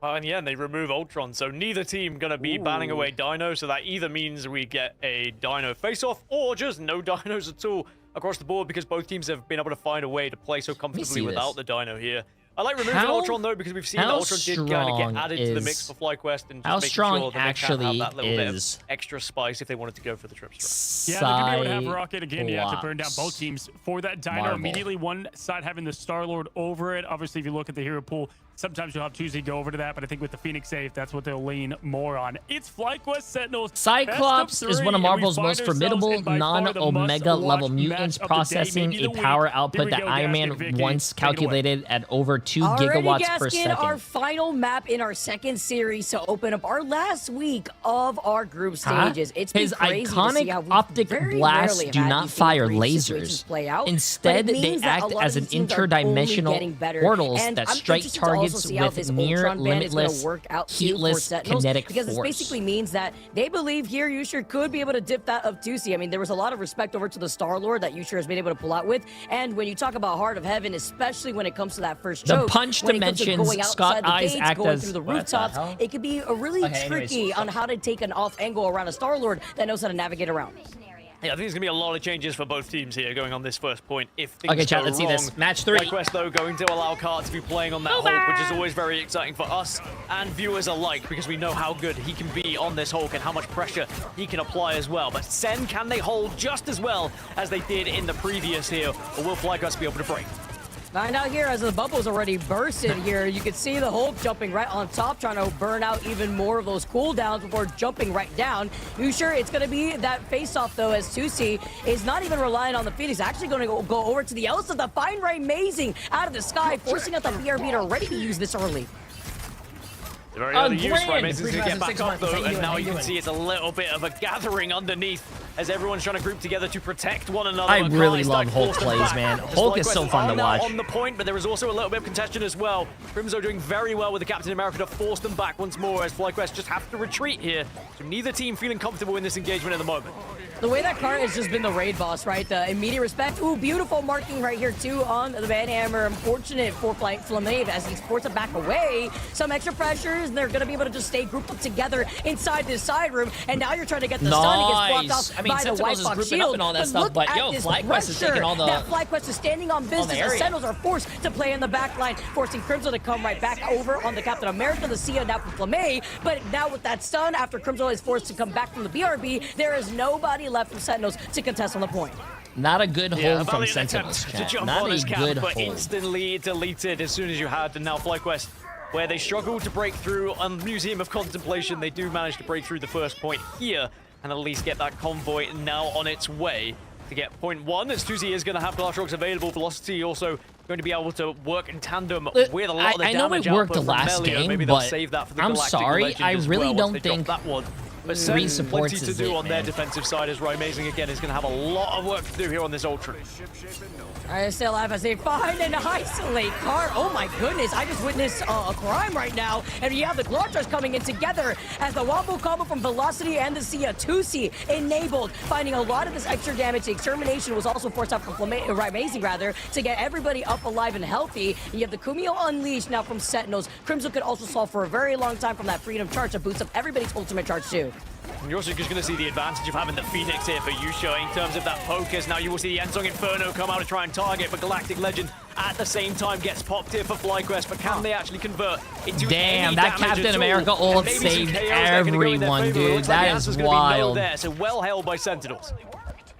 And yeah, and they remove Ultron, so neither team going to be banning away Dino, so that either means we get a Dino face-off or just no Dinos at all across the board because both teams have been able to find a way to play so comfortably without the Dino here. I like removing Ultron, though, because we've seen that Ultron did kind of get added to the mix for FlyQuest and just making sure that they can have that little bit of extra spice if they wanted to go for the trip strap. Yeah, they're going to be able to have Rocket again. You have to burn down both teams for that Dino. Marvel. Immediately, one side having the Star-Lord over it. Obviously, if you look at the hero pool, sometimes you'll have Tuesday go over to that, but I think with the Phoenix safe, that's what they'll lean more on. It's FlyQuest Sentinels. Cyclops is one of Marvel's most formidable non-Omega level mutants, processing a power output that Iron Man once calculated at over 2 gigawatts per Gaskin, second. our final map in our second series to open up our last week of our group stages. It's been His crazy to see iconic how we optic very blasts rarely have do had not these fire game three situations lasers. play out, but it Instead, they means that a act lot as of an these teams are only getting interdimensional better. portals And that I'm strike interested to also targets see how with this near Ultron ban is going limitless, to work out too for heatless Sentinels, kinetic because force. this basically means that they believe here Yusher could be able to dip that of Tusi. I mean, there was a lot of respect over to the Star-Lord that Yusher has been able to pull out with, and when you talk about Heart of Heaven, especially when it comes to that first The choke, punch when it comes to dimensions, going Scott outside the Eyes gates, act going as through the what the rooftops, hell? it could be a really tricky on how to take an off angle around a Star-Lord that knows how to navigate around. Yeah, I think there's going to be a lot of changes for both teams here going on this first point. If things Okay, chat, go let's see wrong, this. Match 3. FlyQuest, though, going to allow Kart to be playing on that Hulk, which is always very exciting for us and viewers alike, because we know how good he can be on this Hulk and how much pressure he can apply as well. But Sen, can they hold just as well as they did in the previous here, or will FlyQuest be able to break? Find out here as the bubble's already bursted here. You can see the Hulk jumping right on top, trying to burn out even more of those cooldowns before jumping right down. You sure it's going to be that face-off, though, as Tusi is not even relying on the Phoenix. Actually going to go over to the Elsa to find Amazing out of the sky, forcing out the BRB to ready to use this early. The very early use, Grand. right? Mason's going to get back up, though, and now you can doing? see it's a little bit of a gathering underneath as everyone's trying to group together to protect one another. I But really Kai's love like Hulk forced them plays, back. man. As Hulk is so FlyQuest fun to are now watch. on the point, but there is also a little bit of contention as well. Crimzo doing very well with the Captain America to force them back once more, as FlyQuest just have to retreat here. So neither team feeling comfortable in this engagement at the moment. The way that Kart has just been the raid boss, right? The immediate respect. Ooh, beautiful marking right here, too, on the Banhammer. Unfortunate for Flamave as he forced it back away. Some extra pressures, and they're going to be able to just stay grouped up together inside this side room. And now you're trying to get the stun. He gets blocked off I mean, by the Sentinels White is Fox grouping shield. up and all that stuff, look but at yo, this FlyQuest is taking all the... That FlyQuest is standing on business. The area. Sentinels are forced to play in the back line, forcing Crimson to come right back over on the Captain America, the Sia now from Flamay. But now with that stun, after Crimson is forced to come back from the BRB, there is nobody left from Sentinels to contest on the point. Not a good hold from valiant Sentinels, attempt chat. to jump Not on a his cap, good but hold. instantly deleted as soon as you had. And now FlyQuest, where they struggled to break through on Museum of Contemplation, they do manage to break through the first point here and at least get that convoy now on its way to get point 1. As Tuzi is going to have Glass Rocks available. Velocity also going to be able to work in tandem with a lot of the I know damage it worked output the from last Melio. game, Maybe they'll but save that for the I'm Galactic sorry, Legend I as really well, don't once they drop think that one. But 3 Sen, supports plenty to is do it, on their man. defensive side as Amazing again is going to have a lot of work to do here on this Ultra. I stay alive as they find and isolate Kart. Oh my goodness, I just witnessed a crime right now. And you have the Glortras coming in together as the wombo combo from Velocity and the Sia Tusi enabled, finding a lot of this extra damage. The extermination was also forced out from Amazing rather, to get everybody up alive and healthy. And you have the Kumio Unleashed now from Sentinels. Crimson could also solve for a very long time from that Freedom Charge that boosts up everybody's ultimate charge too. And you're also just going to see the advantage of having the Phoenix here for Yusha in terms of that focus. Now you will see the Ensong Inferno come out to try and target, but Galactic Legend at the same time gets popped here for FlyQuest. But can they actually convert into Damn, any that damage Captain at all? America And ult maybe some saved KOs that can go in their everyone, favor. It dude. looks like the That answer's is gonna be no wild. there, so well held by Sentinels.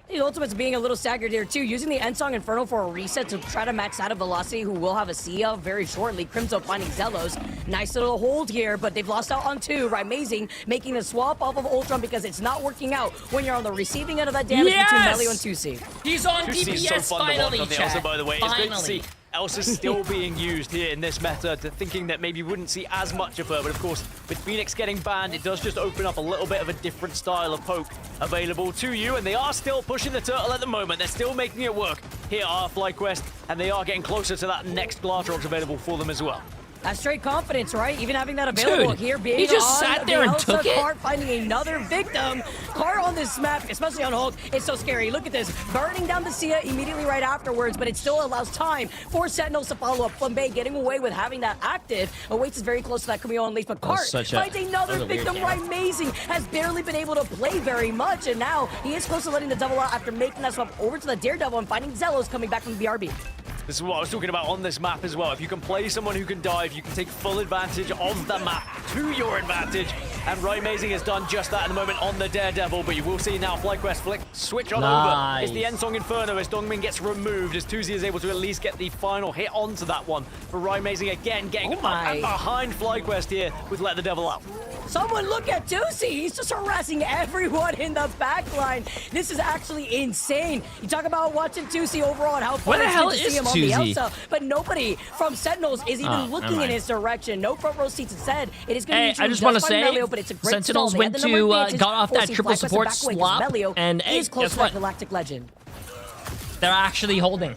The Ultimate's being a little staggered here too, using the Ensong Inferno for a reset to try to match that of Velocity, who will have a Sia very shortly. Crimzo finding Zelos. Nice little hold here, but they've lost out on 2. Amazing, making the swap off of Ultron because it's not working out when you're on the receiving end of that damage between Melio and Tusi. He's on Tusi is DPS so fun to finally, watch on the Elsa, chat. by the way. It's great to Finally. see Elsa's still being used here in this meta, to thinking that maybe you wouldn't see as much of her. But of course, with Phoenix getting banned, it does just open up a little bit of a different style of poke available to you. And they are still pushing the turtle at the moment. They're still making it work. Here are FlyQuest, and they are getting closer to that next Glartrox available for them as well. That's straight confidence, right? Even having that available Dude, here, being he just on sat the there and Elsa, took it? Kart finding another victim. Kart on this map, especially on Hulk, it's so scary. Look at this, burning down the Sia immediately right afterwards, but it still allows time for Sentinels to follow up. Flambe getting away with having that active. Awaits is very close to that Camille Unleashed, but Kart finds another victim. Amazing has barely been able to play very much, and now he is close to letting the double out after making that swap over to the Daredevil and finding Zelos coming back from the BRB. This is what I was talking about on this map as well. If you can play someone who can dive, you can take full advantage of the map to your advantage. And Amazing has done just that at the moment on the Daredevil, but you will see now FlyQuest switch on over. It's the Ensong Inferno as Dongmin gets removed, as Tuzi is able to at least get the final hit onto that one. For Amazing again, getting up and behind FlyQuest here with Let the Devil Out. Someone look at Tusi. He's just harassing everyone in the back line. This is actually insane. You talk about watching Tusi overall and how fun Where the it's hell been to is see him on the Tusi? Elsa, but nobody from Sentinels is even looking in his direction. No front row seats instead. It is going to be I just want to say, Melio, but it's a great Sentinels stall. They went had the number to advantage, got off that forcing triple FlyQuest to support back away, 'cause swap, Melio and hey, is close guess to that what? Galactic Legend. They're actually holding.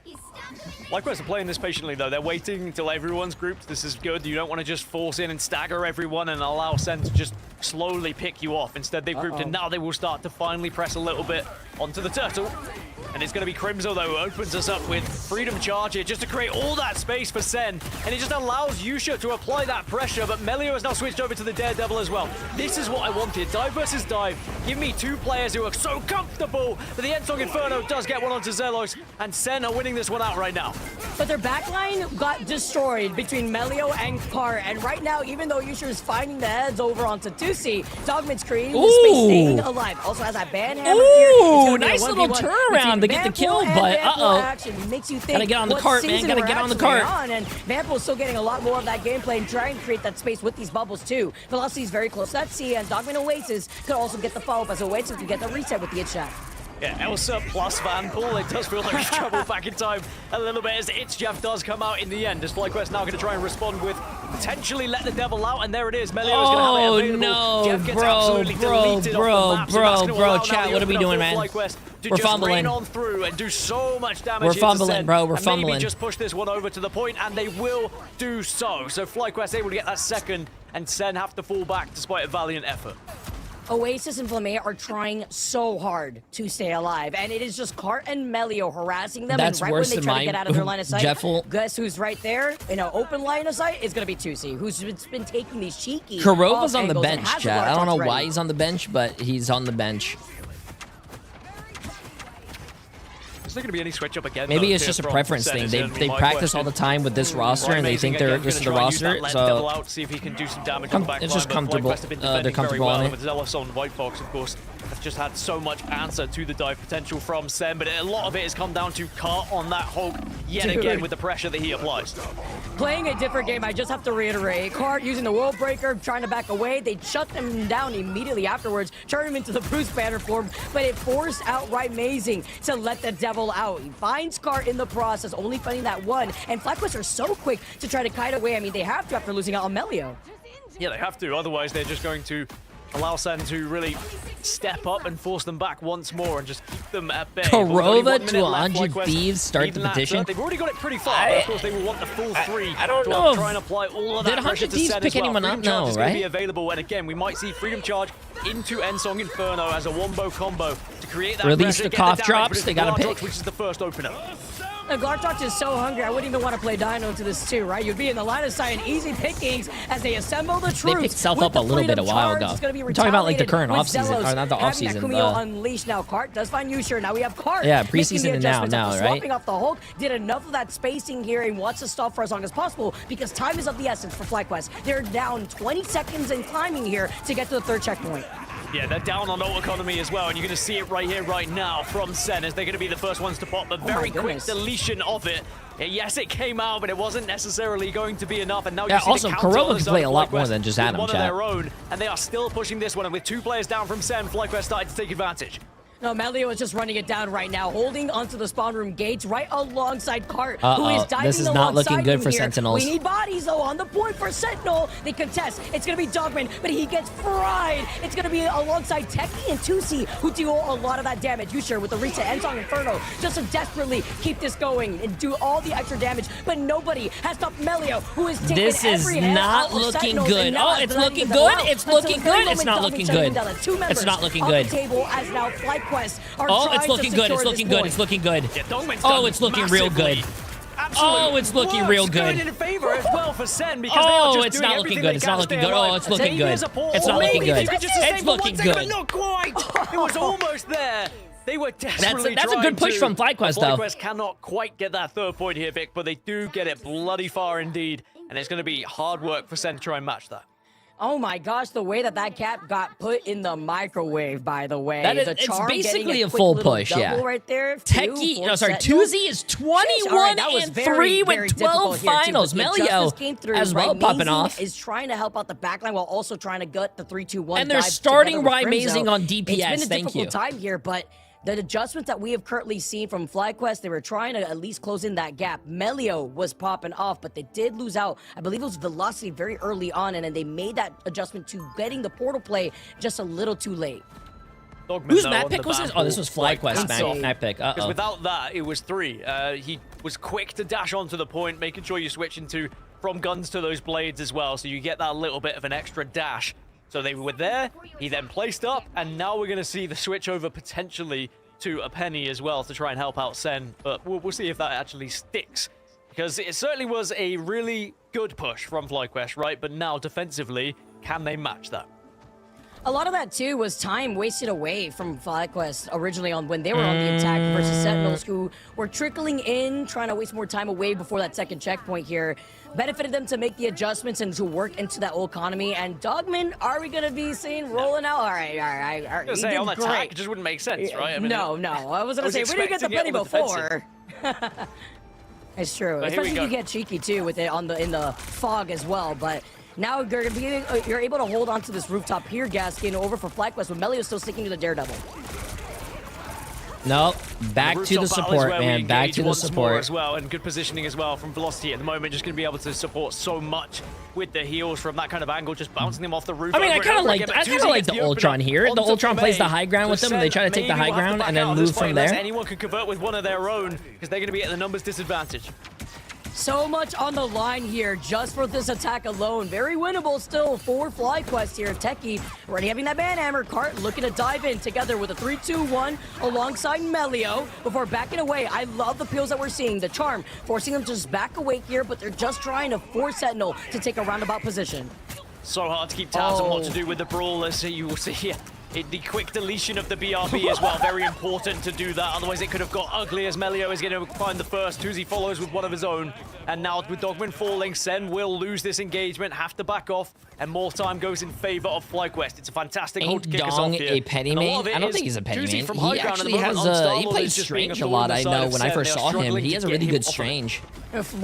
He's stuck in the FlyQuest are playing this patiently, though. They're waiting until everyone's grouped. This is good. You don't want to just force in and stagger everyone and allow Sen to just slowly pick you off. Instead, they've grouped, and now they will start to finally press a little bit onto the turtle. And it's going to be Crimzo, though, who opens us up with Freedom Charge here just to create all that space for Sen. And it just allows Yusha to apply that pressure, but Melio has now switched over to the Daredevil as well. This is what I wanted. Dive versus dive. Give me two players who are so comfortable. But the Ensong Inferno does get one onto Zelos, and Sen are winning this one out right now. But their backline got destroyed between Melio and Cart, and right now, even though Yusha is finding the heads over onto Tusi, Dogman's creating the space, staying alive. Also has that ban hammer here. Ooh, nice little turnaround to get the kill, but makes you think gotta get on the cart, man. Gotta get on the cart. And Vample's still getting a lot more of that gameplay and trying to create that space with these bubbles too. Velocity is very close to that C, and Dogman Oasis could also get the follow-up as Oasis can get the reset with the hit shot. Yeah, Elsa plus Vanpool. It does feel like we've traveled back in time a little bit as Itzjeff does come out in the end. As FlyQuest now going to try and respond with potentially let the devil out, and there it is. Melio is going to have it available. No, Jeff gets absolutely deleted off the map, so bro, chat, what are we doing, man? We're fumbling. Rain on through and do so much damage. We're fumbling, bro. We're and fumbling. Maybe just push this one over to the point, and they will do so. So FlyQuest able to get that second, and Sen have to fall back despite a valiant effort. Oasis and Flamme are trying so hard to stay alive, and it is just Cart and Melio harassing them. That's and right worse when they than try mine. to get out of their line of sight, Jeffel. guess who's right there in an open line of sight is going to be Tusi, who's been taking these cheeky. Kurova's on the angles and bench, has chat. I don't know ready. why he's on the bench, but he's on the bench. Is there going to be any switch up again? Maybe though, it's just a from preference Sen thing. is They gonna be my practice all question. the time with this roster, and they think Amazing, this is the gonna try and use roster. that let So devil out, see if he can do some damage on the back it's line, just but comfortable. FlyQuest have been They're defending comfortable very well, on it. with Zealous on White Fox, of course, has just had so much answer to the dive potential from Sen, but a lot of it has come down to Cart on that Hulk yet Dude. again with the pressure that he applies. Playing a different game, I just have to reiterate. Cart using the World Breaker, trying to back away. They shut them down immediately afterwards, turn him into the Bruce Banner form, but it forced outright Mazing to let the devil out. He finds Cart in the process, only finding that one, and FlyQuest are so quick to try to kite away. I mean, they have to after losing out on Melio. Yeah, they have to, otherwise they're just going to allow Sen to really step up and force them back once more and just keep them at bay. Korova to 100 Thieves start the petition. They've already got it pretty far, but of course they will want the full three. I don't to know. try and apply all of that Did pressure 100 to Thieves Sen pick as well. anyone up? Freedom Charge No, is going to right? be available, and again, we might see Freedom Charge into Ensong Inferno as a wombo combo to create that Release pressure, the get cough damage, drops, but it's they gotta Glartrox, pick. which is the first opener. Glartrox is so hungry, I wouldn't even want to play Dino to this too, right? You'd be in the line of sight and easy pickings as they assemble the troops. They picked South with up a the little bit Freedom a while Charge. ago. It's gonna be I'm talking about like the retaliated current with offseason, Zelos or not the having that offseason. Kumio unleashed now. Cart does find Yusher. Now we have Cart. Yeah, making the preseason and adjustments now, after right? Swapping off the Hulk, did enough of that spacing here and wants to stop for as long as possible because time is of the essence for FlyQuest. They're down 20 seconds and climbing here to get to the third checkpoint. Yeah, they're down on ult economy as well, and you're going to see it right here, right now from Sen as they're going to be the first ones to pop the very quick goodness. deletion of it. Yes, it came out, but it wasn't necessarily going to be enough. And now Yeah, you see also, the counter Korova on the can side play of a lot FlyQuest more than just with Adam, one chat. of their own, and they are still pushing this one. And with 2 players down from Sen, FlyQuest started to take advantage. No, Melio is just running it down right now, holding onto the spawn room gates right alongside Cart, who is diving This is not looking alongside good him for here. Sentinels. We need bodies, though, on the point for Sentinel. They contest. It's going to be Dogman, but he gets fried. It's going to be alongside Techie and Tusi, who do a lot of that damage. Yusher with the reset, Ensong Inferno, just to desperately keep this going and do all the extra damage, but nobody has stopped Melio, who is taking This is every head not out of looking Sentinels, good. and now Oh, has it's been looking letting them good. out It's until looking the very good. It's moment not Dogman looking shutting good. them down. The 2 members It's not looking on good. the table as now FlyQuest are Oh, trying it's to looking good. secure It's this looking good. point. It's looking good. Yeah, Dogman's Oh, done it's looking real good. massively. Absolutely. Oh, it's looking real Works good. going in favor as well for Sen because they are Oh, just it's doing not looking everything good. they It's can not to looking stay good. Oh, alive. it's looking Maybe good. there's a pause. It's not Maybe looking they good. could just sustain It's for one looking second, good. but not quite. It was almost there. They were desperately That's a good trying push to. from FlyQuest, though. FlyQuest cannot quite get that 3rd point here, Vic, but they do get it bloody far indeed, and it's going to be hard work for Sen to try and match that. Oh my gosh, the way that cap got put in the microwave, by the way. That is, the it's Charm basically getting a quick full little push, double yeah. right there. Techie, no, sorry, Tuzi is 21 and 3 with 12 finals. Melio as well popping off. Is trying to help out the backline while also trying to gut the 3-2-1. And they're starting Amazing on DPS. It's been a Thank you. difficult time here, but the adjustments that we have currently seen from FlyQuest, they were trying to at least close in that gap. Melio was popping off, but they did lose out. I believe it was Velocity very early on, and then they made that adjustment to getting the portal play just a little too late. Dogman, Whose though, map on pick the was this? ban Oh, this was pool, like, FlyQuest that's all. map pick. Because without that, it was 3. He was quick to dash onto the point, making sure you switch from guns to those blades as well, so you get that little bit of an extra dash. So they were there, he then placed up, and now we're going to see the switch over potentially to a Penny as well to try and help out Sen, but we'll see if that actually sticks. Because it certainly was a really good push from FlyQuest, right? But now defensively, can they match that? A lot of that, too, was time wasted away from FlyQuest originally on when they were on the attack versus Sentinels, who were trickling in, trying to waste more time away before that second checkpoint here. Benefited them to make the adjustments and to work into that old economy. And Dogman, are we going to be seeing rolling out? All right. I was going to say, on the attack, it just wouldn't make sense, right? I mean, no. I was going to say, we didn't get the Penny before. It's true. Especially if you get cheeky, too, with it in the fog as well. But now you're able to hold on to this rooftop here, Gaskin, over for FlyQuest, but Melio's still sticking to the Daredevil. No, back to the support, man. Back to the support as well, and good positioning as well from Velocity at the moment. Just going to be able to support so much with the heals from that kind of angle, just bouncing them off the roof. I mean, I kind of like the Ultron here. The Ultron plays the high ground with them, and they try to take the high ground and then move from there. Anyone could convert with one of their own because they're going to be at the numbers disadvantage. So much on the line here just for this attack alone. Very winnable still for FlyQuest here. Techie already having that banhammer. Cart looking to dive in together with a 3-2-1 alongside Melio before backing away. I love the peels that we're seeing. The charm forcing them to just back away here, but they're just trying to force Sentinel to take a roundabout position. So hard to keep tabs on what to do with the brawlers. You will see here. The quick deletion of the BRB as well, very important to do that, otherwise it could have got ugly as Melio is going to find the first. Tuzi follows with one of his own, and now with Dogman falling, Sen will lose this engagement, have to back off, and more time goes in favor of FlyQuest. It's a fantastic hold to kick us off here. A Penny main? I don't think he's a Penny main. He actually has he plays Strange a lot, I know. When I first saw him, he has a really good Strange.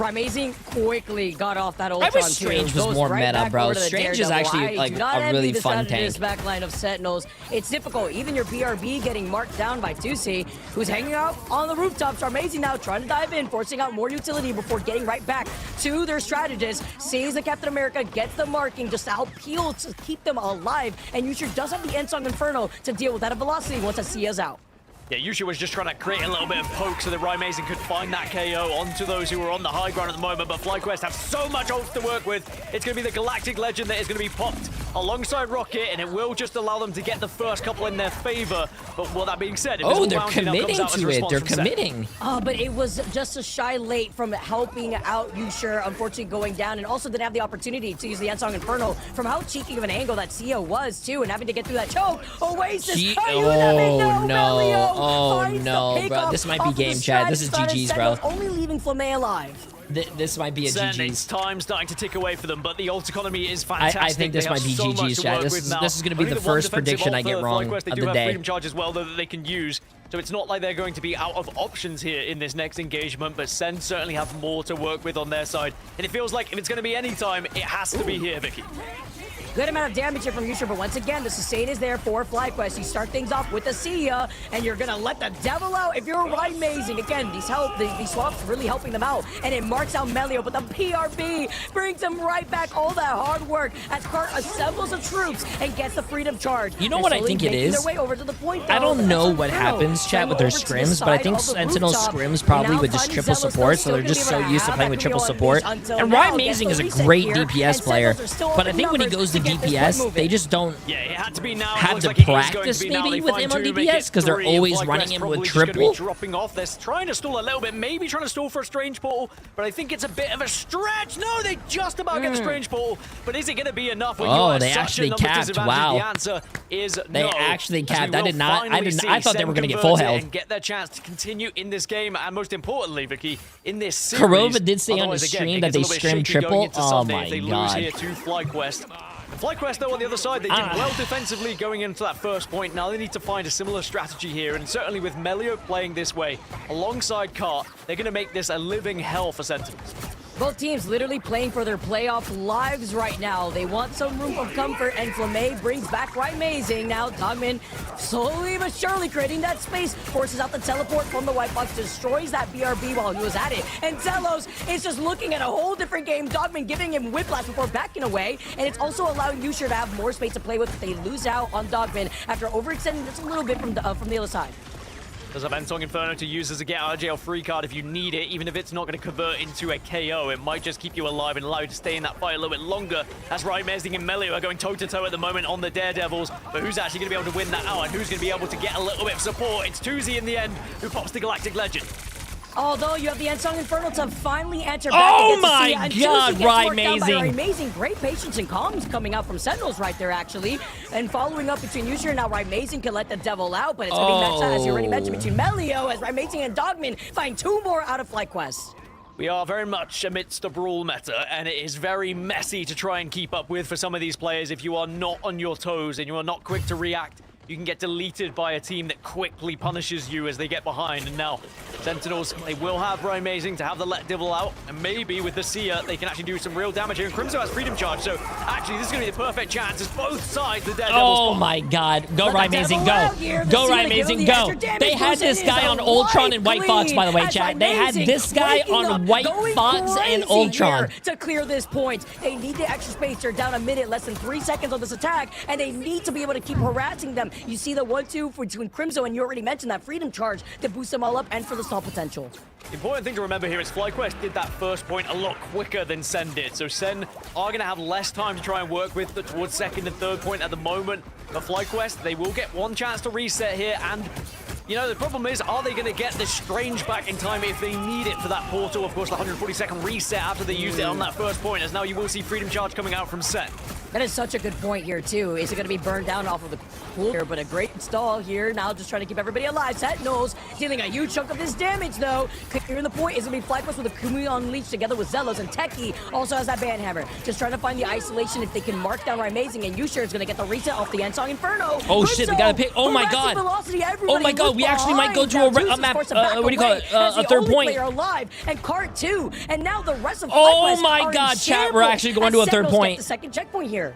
Amazing quickly got off that Ultron. I wish Strange was more meta, bro. Strange is actually like a really fun tank. This backline of Sentinels. It's difficult. Even your BRB getting marked down by Tusi, who's hanging out on the rooftops. Amazing now, trying to dive in, forcing out more utility before getting right back to their strategist. Sees the Captain America, gets the marking just to help peel to keep them alive. And Yusha does have the Endsong Inferno to deal with that velocity once Asia's out. Yeah, Yusha was just trying to create a little bit of poke so that Rymazing could find that KO onto those who were on the high ground at the moment, but FlyQuest have so much ults to work with. It's going to be the Galactic Legend that is going to be popped alongside Rocket, and it will just allow them to get the first couple in their favor. But with that being said, they're committing to it. They're committing. But it was just a shy late from helping out Yusha, unfortunately going down, and also didn't have the opportunity to use the Endsong Inferno from how cheeky of an angle that Sia was, too, and having to get through that choke. Oasis! Oh no, bro. This might be game, chat. This is GG's, bro. Only leaving Flamay alive. This might be a GG's. It's time starting to tick away for them, but the ult economy is fantastic. I think this might be GG's, chat. This is going to be the first prediction I get wrong of the day. They do have freedom charge as well, though, that they can use. So it's not like they're going to be out of options here in this next engagement, but Sen certainly have more to work with on their side. And it feels like if it's going to be any time, it has to be here, Vicky. Good amount of damage here from Yusha, but once again, the sustain is there for FlyQuest. You start things off with a Sia, and you're gonna let the devil out if you're Rymazing. Again, these swaps really helping them out, and it marks out Melio, but the PRB brings them right back. All that hard work as Cart assembles the troops and gets the freedom charge. You know what I think it is? Their way over to the point, I don't know what happens, chat, with their scrims, but I think Sentinel's scrims probably with this triple support, so they're just so used to playing with triple support. And Rymazing is a great DPS player, but I think when he goes to DPS, they just don't have the practice maybe with him on DPS because they're always running him with triple. Dropping off. They're trying to stall a little bit, maybe trying to stall for a Strange Portal, but I think it's a bit of a stretch. No, they just about get the Strange Portal, but is it going to be enough? Oh, they actually capped. Wow. The answer is they actually capped. I thought they were going to get full health and get their chance to continue in this game, and most importantly, Vicky, in this series. Karova did say on the stream that they scrimmed triple. Oh my they lose here to FlyQuest. FlyQuest, though, on the other side, they did well defensively going into that first point. Now they need to find a similar strategy here, and certainly with Melio playing this way alongside Cart, they're going to make this a living hell for Sentinels. Both teams literally playing for their playoff lives right now. They want some room of comfort, and Flamay brings back Rymazing. Now Dogman slowly but surely creating that space, forces out the teleport from the white box, destroys that BRB while he was at it. And Zelos is just looking at a whole different game. Dogman giving him whiplash before backing away, and it's also allowing Yusha to have more space to play with. They lose out on Dogman after overextending just a little bit from the other side. Does have Ensong Inferno to use as a get out of jail free card if you need it, even if it's not going to convert into a KO. It might just keep you alive and allow you to stay in that fight a little bit longer. That's right, Mezing and Melio are going toe-to-toe at the moment on the Daredevils, but who's actually going to be able to win that out, and who's going to be able to get a little bit of support? It's Tuzi in the end who pops the Galactic Legend. Although you have the Ensong Inferno to finally answer back. Oh my God, Amazing. Amazing, great patience and calms coming out from Sentinels right there, actually. And following up between Yusher, now Amazing can let the devil out, but it's going to be Meta, as you already mentioned, between Melio, as Amazing and Dogman find 2 more out of FlyQuest. We are very much amidst a brawl meta, and it is very messy to try and keep up with for some of these players. If you are not on your toes and you are not quick to react, you can get deleted by a team that quickly punishes you as they get behind. And now, Sentinels, they will have Amazing to have the Let Devil out, and maybe with the Seer, they can actually do some real damage here. And Crimson has Freedom Charge, so actually this is going to be the perfect chance as both sides, the Daredevils. Oh my God. Go Amazing, go. Go Amazing, go. They had this guy on Ultron and White Fox, by the way, chat. They had this guy on White Fox and Ultron. To clear this point, they need the extra space. They're down a minute, less than 3 seconds on this attack, and they need to be able to keep harassing them. You see the 1-2 between Crimson, and you already mentioned that Freedom Charge to boost them all up and for the stall potential. The important thing to remember here is FlyQuest did that first point a lot quicker than Sen did. So Sen are going to have less time to try and work with towards second and third point at the moment. But FlyQuest, they will get one chance to reset here, and you know, the problem is, are they going to get this Strange back in time if they need it for that portal? Of course, the 140-second reset after they used it on that first point, as now you will see Freedom Charge coming out from Sen. That is such a good point here, too. Is it going to be burned down off of the cool here? But a great stall here. Now just trying to keep everybody alive. Sentinels dealing a huge chunk of this damage, though. Clearing the point is going to be FlyQuest with a Kumi Unleashed together with Zelos. And Techie also has that Banhammer. Just trying to find the isolation if they can mark down Amazing. And Yusher is going to get the reset off the Ensong Inferno. Oh, shit, they got to pick. Oh, my God. Oh, my God. We actually might go to a map. What do you call it? A third point. Alive, and Cart 2. And now the rest of FlyQuest oh, my God, chat. We're actually going to a third point. The second checkpoint here.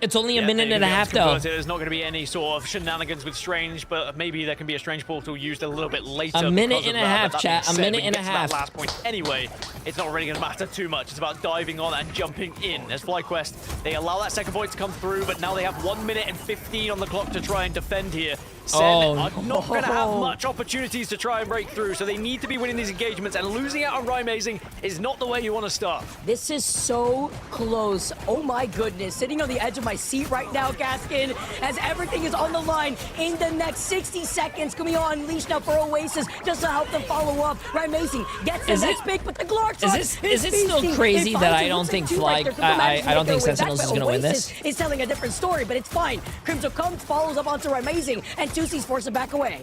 It's only a minute and a half, though. There's not going to be any sort of shenanigans with Strange, but maybe there can be a Strange portal used a little bit later. A minute and a half, chat. A minute and a half. Last point anyway, it's not really going to matter too much. It's about diving on and jumping in. As FlyQuest, they allow that second point to come through, but now they have 1 minute and 15 on the clock to try and defend here. Sen are not going to have much opportunities to try and break through, so they need to be winning these engagements, and losing out on Amazing is not the way you want to start. This is so close. Oh my goodness. Sitting on the edge of my seat right now, Gaskin, as everything is on the line in the next 60 seconds. Can we unleash now for Oasis just to help them follow up? Amazing gets the next pick, but the Glark is it still crazy that I don't think I don't think Sentinels is going to win this? Is telling a different story, but it's fine. Crimson comes, follows up onto Amazing, and Tusi's forced him back away.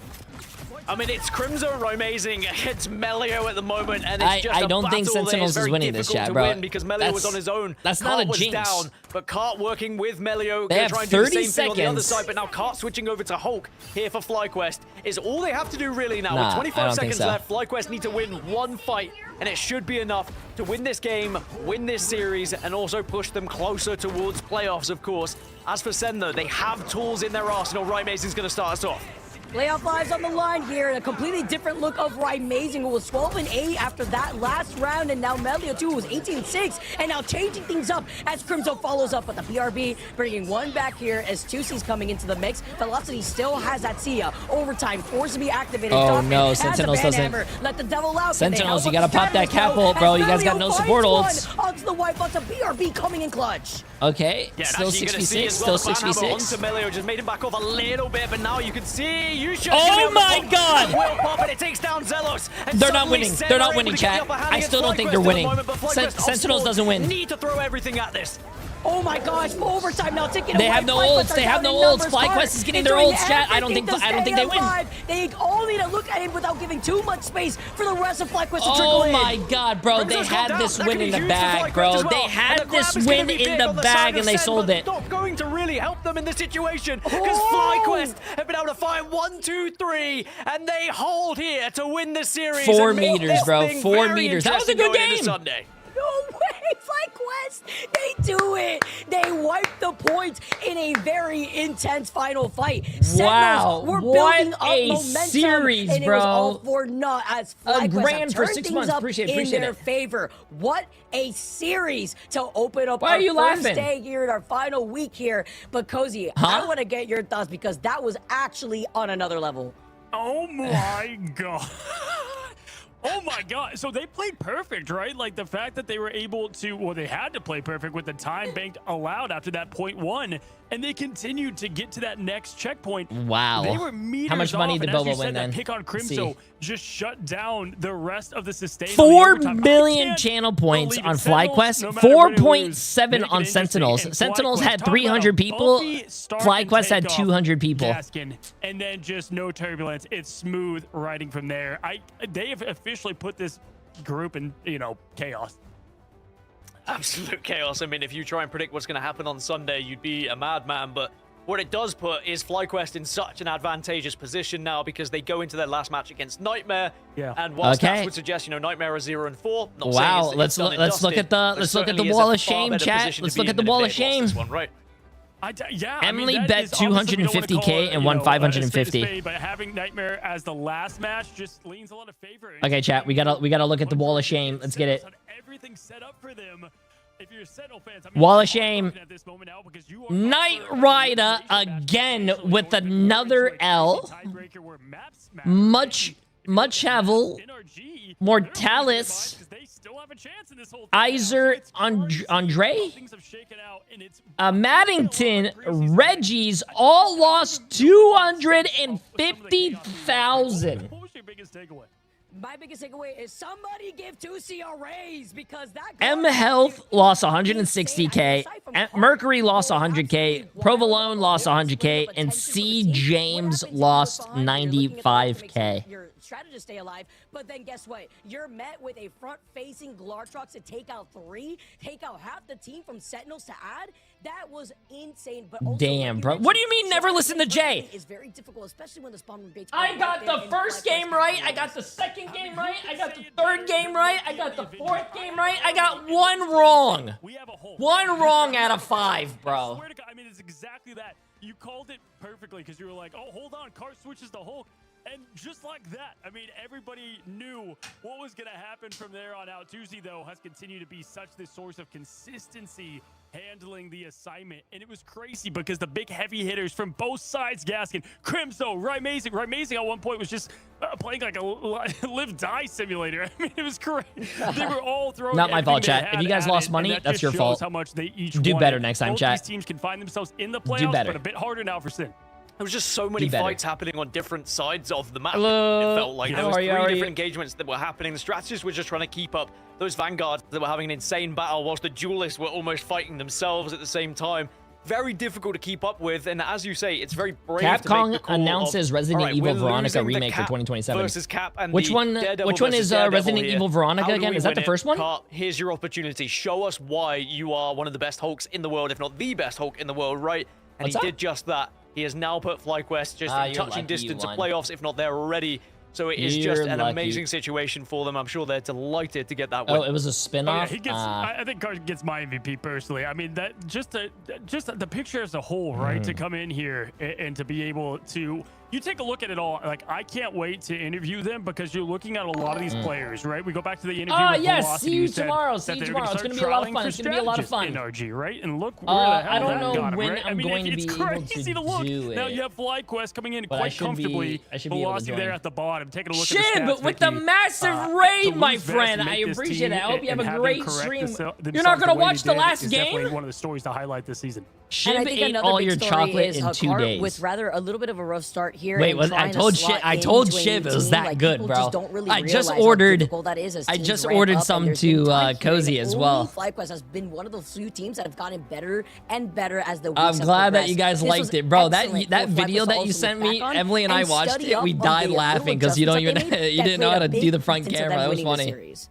I mean, it's Crimson Amazing against Melio at the moment, and it's just I don't think Sentinels is winning this, chat, bro. Because Melio was on his own. That's Cart not a was jinx. Down, but Cart working with Melio, they have trying to 30 do the same seconds. thing on the other side, but now Cart switching over to Hulk here for FlyQuest is all they have to do really now. With 25 seconds left, FlyQuest need to win one fight, and it should be enough to win this game, win this series, and also push them closer towards playoffs, of course. As for Sen, though, they have tools in their arsenal. Amazing's going to start us off. Playoff lives on the line here, and a completely different look of Amazing, who was 12-8 after that last round, and now Melio too was 18-6, and now changing things up as Crimson follows up with the BRB, bringing one back here as Tusi's coming into the mix. Velocity still has that Sia. Overtime, forced to be activated. Oh no, Sentinels doesn't. Let the devil out. Sentinels, you gotta pop that catapult, bro. You guys got no support ults. Onto the white box, a BRB coming in clutch. Okay, yeah, still 6v6, still 6v6. Onto Melio, just made him back off a little bit, but now you can see oh my God! But it takes down Zelos. They're not winning. They're not winning, chat. I still don't think they're winning. Sentinels doesn't win. Need to throw everything at this. Oh my gosh, overtime now taking They have no ults. They have no ults. FlyQuest is getting their ults, chat. I don't think they win. They all need to look at him without giving too much space for the rest of FlyQuest to trickle in. Oh my God, bro. They had this win in the bag, bro. They had this win in the bag and they sold it. Not going to really help them in this situation because FlyQuest have been able to find 1, 2, 3, and they hold here to win the series. 4 meters, bro. 4 meters. That was a good game. No way, FlyQuest! They do it! They wipe the points in a very intense final fight. Wow, we're building up a momentum, series, and bro. It was all for naught as a FlyQuest grand for 6 things months. Up appreciate in their it. favor. What a series to open up Why our are you first laughing? day here in our final week here. But Cozy, I want to get your thoughts because that was actually on another level. Oh my god. Oh my god. So they played perfect, right? Like the fact that they were able to, well, they had to play perfect with the time banked allowed after that .1, and they continued to get to that next checkpoint. Wow. They were meters How much money off, did and as Bobo you said, win that then? pick on Crimso just shut down the rest of the sustain. 4 million channel points on FlyQuest, 4.7 on Sentinels. Sentinels had 300 people. FlyQuest had 200 people. Gaskin, and then just no turbulence. It's smooth riding from there. They have officially put this group in, chaos. Absolute chaos. I mean, if you try and predict what's going to happen on Sunday, you'd be a madman. But what it does put is FlyQuest in such an advantageous position now because they go into their last match against Nightmare. Yeah. And while stats would suggest, Nightmare are 0-4. Wow. Let's look at the wall of shame, chat. Let's look at the wall of shame. Right? Emily bet 250K and won 550. But having Nightmare as the last match just leans a lot of favor. Okay, chat. We gotta look at the wall of shame. Let's get it. Everything set up for them. If you're Sentinel fans, Wall of shame. Knight Rider again with another L. Much Havel. Mortalis. Iser Andre. Maddington. Reggie's all lost 250,000. My biggest takeaway is somebody give 2C a raise because that M Health lost 160K. Mercury lost 100K. Provolone lost 100K. And C James lost 95K. Your strategist stay alive, but then guess what? You're met with a front-facing Glartrox to take out 3, take out half the team from Sentinels to add. That was insane. But also, damn, bro. What do you mean never listen to Jay? It's very difficult, especially when the spawn rates. I got the first game right. I got the second game right. I got the third game right. I got the fourth game right. I got 1 wrong. 1 wrong out of 5, bro. I mean, it's exactly that. You called it perfectly because you were like, oh, hold on, Cart switches to Hulk. And just like that, I mean, everybody knew what was going to happen from there on out. Tuesday, though, has continued to be such this source of consistency handling the assignment. And it was crazy because the big heavy hitters from both sides, Gaskin, Crimso, Rymazing at one point was just playing like a live-die simulator. I mean, it was crazy. They were all throwing Not my fault, chat. If you guys lost money, that's your fault. How much they each do better next time, both chat. These teams can find themselves in the playoffs, but a bit harder now for Sin. There was just so many fights happening on different sides of the map. Hello. It felt like there was 3 different engagements that were happening. The strategists were just trying to keep up those vanguards that were having an insane battle, whilst the duelists were almost fighting themselves at the same time. Very difficult to keep up with, and as you say, it's very brave to make the Capcom call announces Resident Evil Veronica remake for 2027. Which one is Resident Evil Veronica again? Is that the first one? Cart, here's your opportunity. Show us why you are one of the best Hulks in the world, if not the best Hulk in the world, right? And he did just that. He has now put FlyQuest just in touching distance of playoffs, if not there already. So it is just an amazing situation for them. I'm sure they're delighted to get that win. Oh, it was a spin-off? Oh, yeah, I think Cart gets my MVP personally. I mean, that just the picture as a whole, right? To come in here and to be able to... You take a look at it all. Like, I can't wait to interview them because you're looking at a lot of these players, right? We go back to the interview. Oh, yes. See you tomorrow. See you tomorrow. It's going to be a lot of fun. It's going to be a lot of fun. In RG, right? And look where the hell I don't that know got him, when right? I'm going to be able crazy to look. do it. Now you have FlyQuest coming in But quite comfortably. I should be able to Velocity join. there at the bottom. Taking a look at the stats, But with the massive raid, my friend. I appreciate it. I hope you have a great stream. You're not going to watch the last game? Definitely one of the stories to highlight this season. Shib ate all your chocolate in 2 days. With rather a little bit of a rough start here. Wait, I told Shiv it was that good, bro. I just ordered some to Cozy as well. FlyQuest has been one of the few teams that have gotten better and better as the weeks I'm have glad that progressed. you guys This liked was it, bro. excellent That for video FlyQuest that to you also sent look me, back on Emily and I watched study it. up We on died the little laughing because you don't even adjustments that they made you that didn't know played how a to big do the front into them camera. That was winning the funny. series.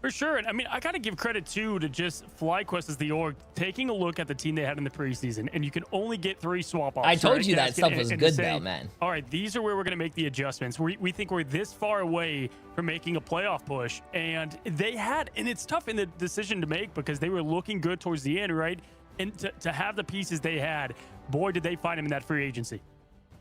For sure. And I mean, I got to give credit, too, to just FlyQuest as the org, taking a look at the team they had in the preseason, and you can only get 3 swap-offs. I told right? you that stuff was and good, say, though, man. All right, these are where we're going to make the adjustments. We think we're this far away from making a playoff push, and they had, and it's tough in the decision to make because they were looking good towards the end, right? And to have the pieces they had, boy, did they find him in that free agency.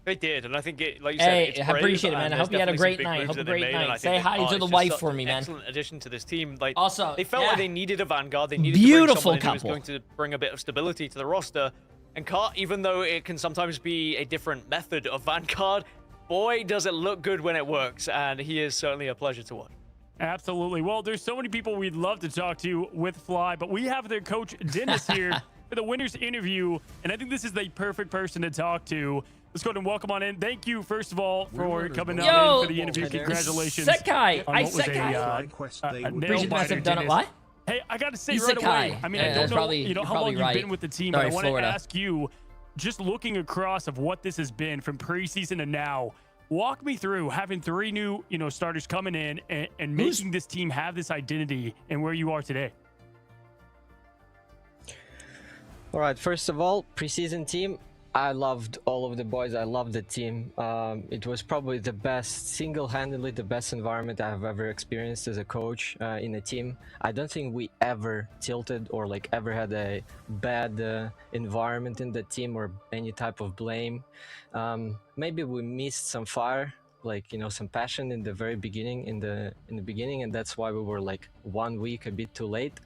They did, and I think it, like you said, it's I brave, appreciate it, man. I and hope you had a there's great definitely night. some Hope big a moves great that they made, and I night. think Say that hi to Cart the is just wife such for an me, man. Excellent addition to this team. Like, Also, they felt yeah. like they needed a vanguard. They needed Beautiful to bring someone who was couple. going to bring a bit of stability to the roster. And Cart, even though it can sometimes be a different method of vanguard, boy, does it look good when it works, and he is certainly a pleasure to watch. Absolutely. Well, there's so many people we'd love to talk to with Fly, but we have their coach Dennis here for the winners interview, and I think this is the perfect person to talk to. Let's go ahead and welcome on in. Thank you, first of all, for coming on in for the interview. Congratulations. Sekai. Appreciate must have done it. What? Hey, I got to say right away. I mean, I don't know, probably, how long you've been with the team, but I want to Florida. ask you, just looking across of what this has been from preseason to now, walk me through having 3 new, starters coming in and making this team have this identity and where you are today. All right, first of all, preseason team, I loved all of the boys. I loved the team. It was probably the best, single-handedly the best environment I have ever experienced as a coach in a team. I don't think we ever tilted or like ever had a bad environment in the team or any type of blame. Maybe we missed some fire, like some passion in the very beginning, in the beginning, and that's why we were like 1 week a bit too late.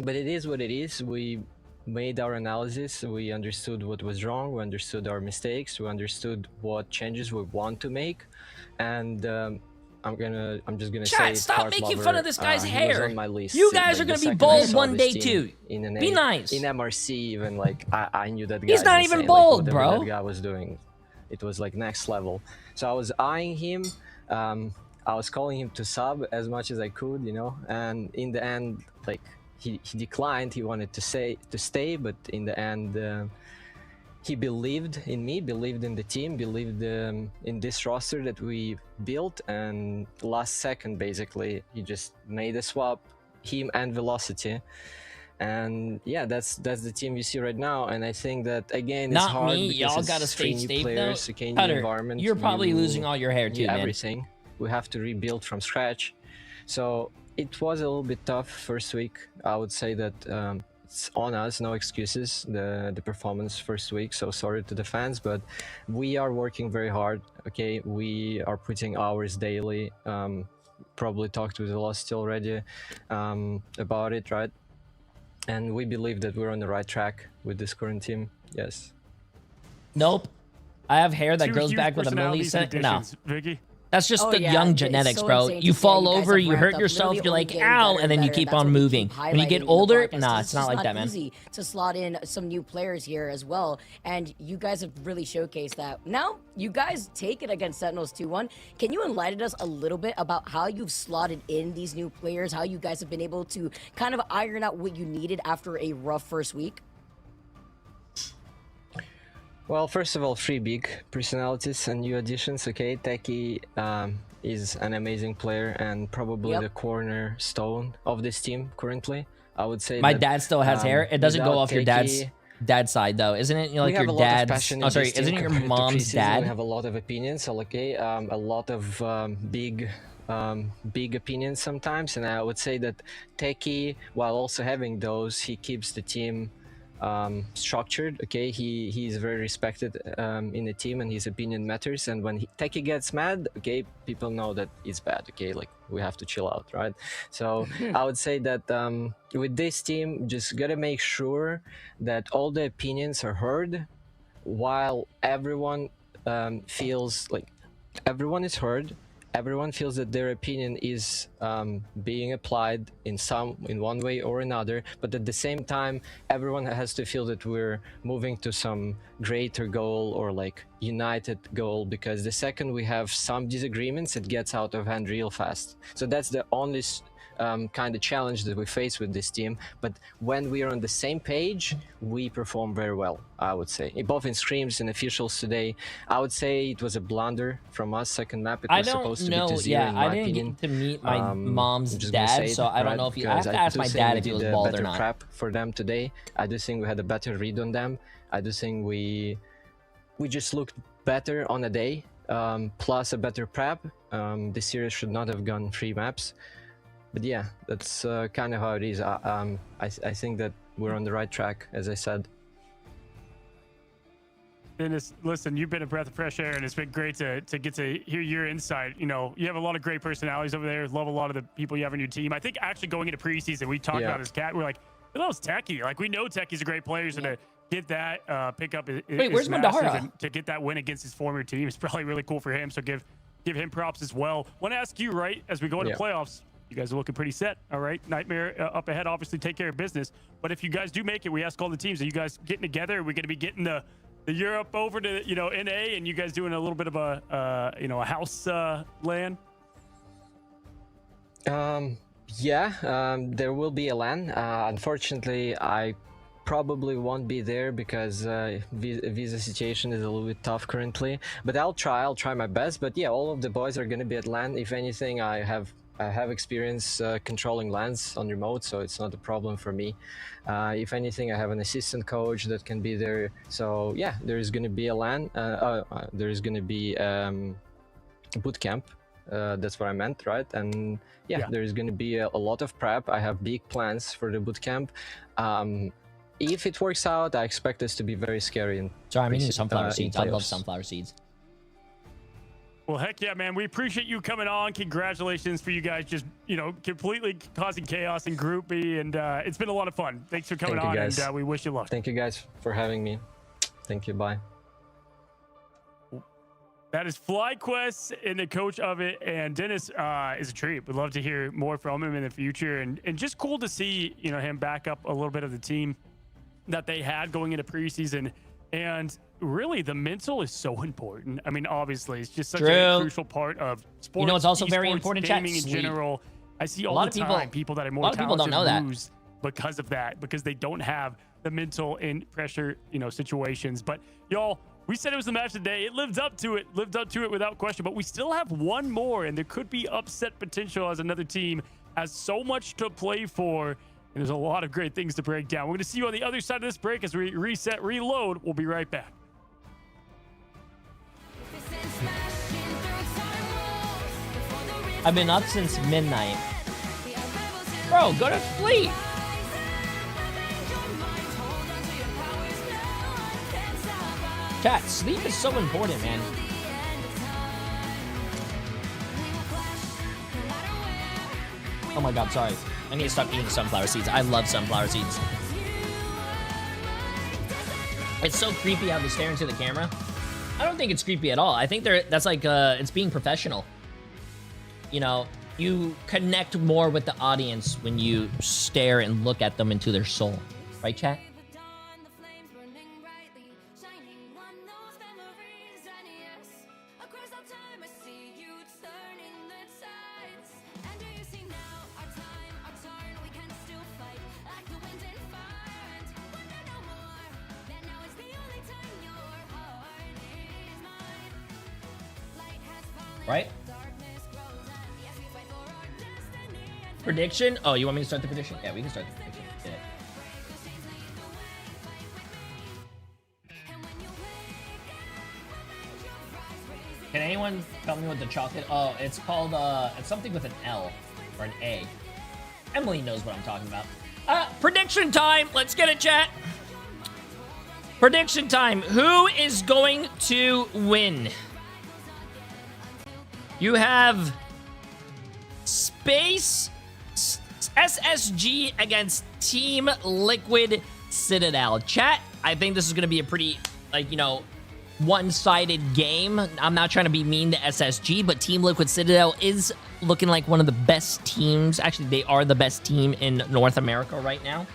But it is what it is. We made our analysis, we understood what was wrong, we understood our mistakes, we understood what changes we want to make, and I'm just gonna say Chat, stop making fun of this guy's hair. He was on my list. You guys are gonna be bald one day too. Be nice. In MRC, even like I knew that guy. He's not even bald, bro. That guy was doing, it was like next level. So I was eyeing him. I was calling him to sub as much as I could, and in the end, like. He declined. He wanted to stay, but in the end, he believed in me, believed in the team, believed in this roster that we built. And last second, basically, he just made a swap, him and Velocity. And yeah, that's the team you see right now. And I think that again, it's hard because y'all gotta stay new players, new Hunter, environment. you're probably losing all your hair too, man. Everything. We have to rebuild from scratch. So. It was a little bit tough first week. I would say that it's on us, no excuses, the performance first week. So sorry to the fans, but we are working very hard. Okay, we are putting hours daily. Probably talked with Velocity already about it, right? And we believe that we're on the right track with this current team. Yes. Nope. I have hair that grows back with a millisecond. No. Vicky? That's just the yeah, young genetics, bro. You fall over, you hurt yourself, you're like, ow, and then you keep on moving. When you get older, nah, it's not like that, man. It's easy to slot in some new players here as well, and you guys have really showcased that. Now, you guys take it against Sentinels 2-1. Can you enlighten us a little bit about how you've slotted in these new players, how you guys have been able to kind of iron out what you needed after a rough first week? Well, first of all, 3 big personalities and new additions. Okay, Techie is an amazing player and probably the cornerstone of this team currently. I would say my dad still has hair. It doesn't go off your dad's side though, isn't it? Like your dad's. Oh, sorry, isn't it your mom's dad? We have a lot of opinions. So okay, a lot of big opinions sometimes, and I would say that Techie, while also having those, he keeps the team structured. Okay, he's very respected in the team, and his opinion matters. And when Techie gets mad, okay, people know that it's bad. Okay, like we have to chill out, right? So I would say that with this team, just gotta make sure that all the opinions are heard, while everyone feels like everyone is heard. Everyone feels that their opinion is being applied in one way or another, but at the same time, everyone has to feel that we're moving to some greater goal or like united goal, because the second we have some disagreements, it gets out of hand real fast. So that's the only kind of challenge that we face with this team. But when we are on the same page, we perform very well, I would say. Both in scrims and officials today, I would say it was a blunder from us. Second map, it was supposed to be 2-0 in my I didn't opinion. get to meet my mom's dad, so I don't know if I have to ask my dad if he was bald or not. Prep for them today. I do think we had a better read on them. I do think we just looked better on a day, plus a better prep. The series should not have gone 3 maps. But yeah, that's kind of how it is. I think that we're on the right track, as I said. Dennis, listen, you've been a breath of fresh air, and it's been great to get to hear your insight. You know, you have a lot of great personalities over there. Love a lot of the people you have on your team. I think actually going into preseason, we talked about this cat. We're like, it was Techie. Like, we know Techie's a great player. He's a get that pickup. Wait, where's Mandahara? And to get that win against his former team is probably really cool for him. So give him props as well. Want to ask you, right, as we go into playoffs, you guys are looking pretty set. All right, Nightmare up ahead. Obviously, take care of business. But if you guys do make it, we ask all the teams: are you guys getting together? Are we going to be getting the Europe over to NA, and you guys doing a little bit of a a house LAN? There will be a LAN. Unfortunately, I probably won't be there because visa situation is a little bit tough currently. But I'll try my best. But yeah, all of the boys are gonna be at LAN. If anything, I have experience controlling LANs on remote, so it's not a problem for me. If anything, I have an assistant coach that can be there. So yeah, there is gonna be a LAN. There is gonna be a boot camp. That's what I meant, right? And yeah. There's going to be a lot of prep. I have big plans for the bootcamp. If it works out, I expect this to be very scary. And sorry, I'm eating sunflower seeds. I love sunflower seeds. Well, heck yeah, man. We appreciate you coming on. Congratulations for you guys just, completely causing chaos in Group B. And it's been a lot of fun. Thanks for coming on, and we wish you luck. Thank you guys for having me. Thank you. Bye. That is FlyQuest and the coach of it, and Dennis is a treat. We'd love to hear more from him in the future, and just cool to see him back up a little bit of the team that they had going into preseason. And really, the mental is so important. I mean, obviously, it's just such a crucial part of sports. It's also very important. Gaming in general. I see all the time people that are more talented lose because of that, because they don't have the mental and pressure situations. But y'all, we said it was the match of the day. It lived up to it without question. But we still have one more, and there could be upset potential as another team has so much to play for. And there's a lot of great things to break down. We're going to see you on the other side of this break as we reset, reload. We'll be right back. I've been up since midnight. Bro, go to sleep. Chat, sleep is so important, man. Oh my god, sorry. I need to stop eating sunflower seeds. I love sunflower seeds. It's so creepy how they stare into the camera. I don't think it's creepy at all. I think that's like it's being professional. You connect more with the audience when you stare and look at them into their soul. Right, chat? Right? Prediction? Oh, you want me to start the prediction? Yeah, we can start the prediction. Yeah. Can anyone tell me what the chocolate? Oh, it's called it's something with an L or an A. Emily knows what I'm talking about. Prediction time. Let's get it, chat. Prediction time. Who is going to win? You have Space SSG against Team Liquid Citadel. Chat, I think this is going to be a pretty, one-sided game. I'm not trying to be mean to SSG, but Team Liquid Citadel is looking like one of the best teams. Actually, they are the best team in North America right now.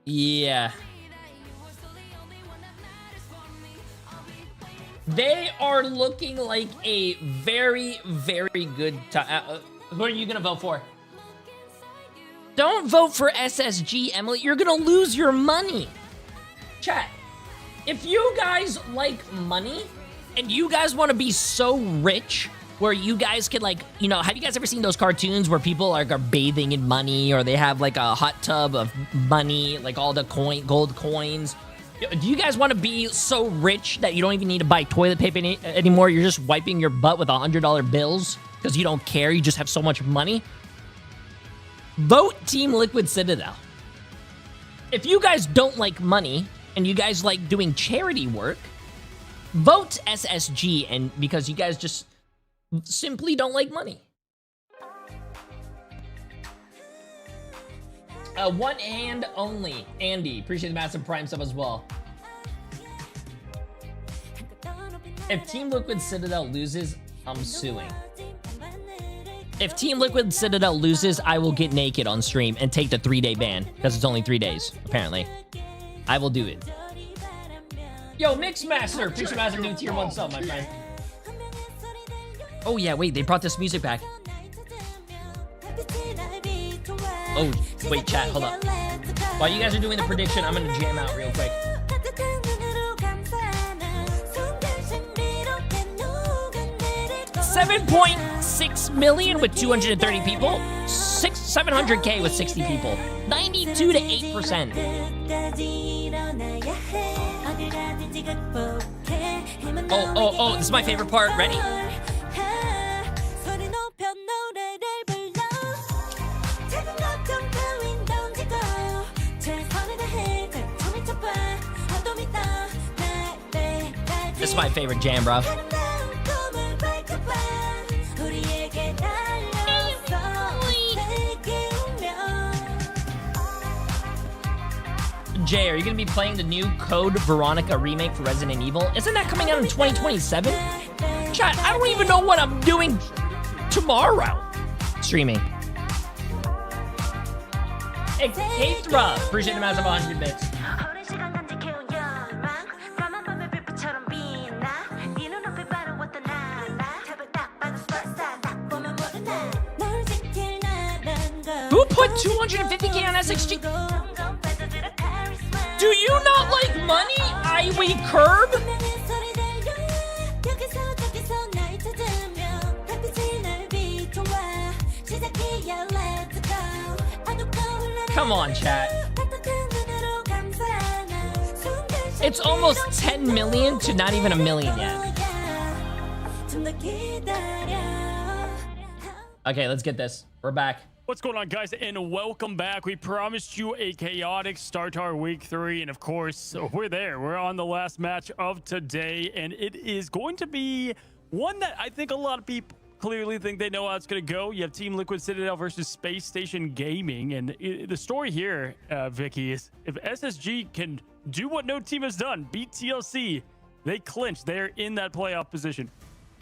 Yeah. They are looking like a very, very good time. Who are you going to vote for? Don't vote for SSG, Emily. You're going to lose your money. Chat, if you guys like money and you guys want to be so rich where you guys can have you guys ever seen those cartoons where people are bathing in money, or they have like a hot tub of money, like all the gold coins? Do you guys want to be so rich that you don't even need to buy toilet paper anymore? You're just wiping your butt with $100 bills because you don't care. You just have so much money. Vote Team Liquid Citadel. If you guys don't like money and you guys like doing charity work, vote SSG, and because you guys just simply don't like money. One hand only. Andy, appreciate the massive prime sub as well. If Team Liquid Citadel loses, I'm suing. If Team Liquid Citadel loses, I will get naked on stream and take the 3-day ban, because it's only 3 days, apparently. I will do it. Yo, Mixmaster! Appreciate the massive new tier 1 sub, my friend. Oh yeah, wait, they brought this music back. Oh, wait, chat, hold up. While you guys are doing the prediction, I'm gonna jam out real quick. 7.6 million with 230 people. 700K with 60 people. 92 to 8%. Oh, this is my favorite part. Ready? This is my favorite jam, bro. Jay, are you gonna be playing the new Code Veronica remake for Resident Evil? Isn't that coming out in 2027? Chat, I don't even know what I'm doing tomorrow. Streaming. Hey, Kathra, appreciate the massive 100 bits. Who put 250K on SXG? Do you not like money, Iwi Curb? Come on, chat. It's almost 10 million to not even a million yet. Okay, let's get this. We're back. What's going on, guys, and welcome back. We promised you a chaotic start to our week 3, and of course, we're there. We're on the last match of today, and it is going to be one that I think a lot of people clearly think they know how it's going to go. You have Team Liquid Citadel versus Space Station Gaming, and the story here, Vicky, is if SSG can do what no team has done, beat TLC, they clinch. They're in that playoff position.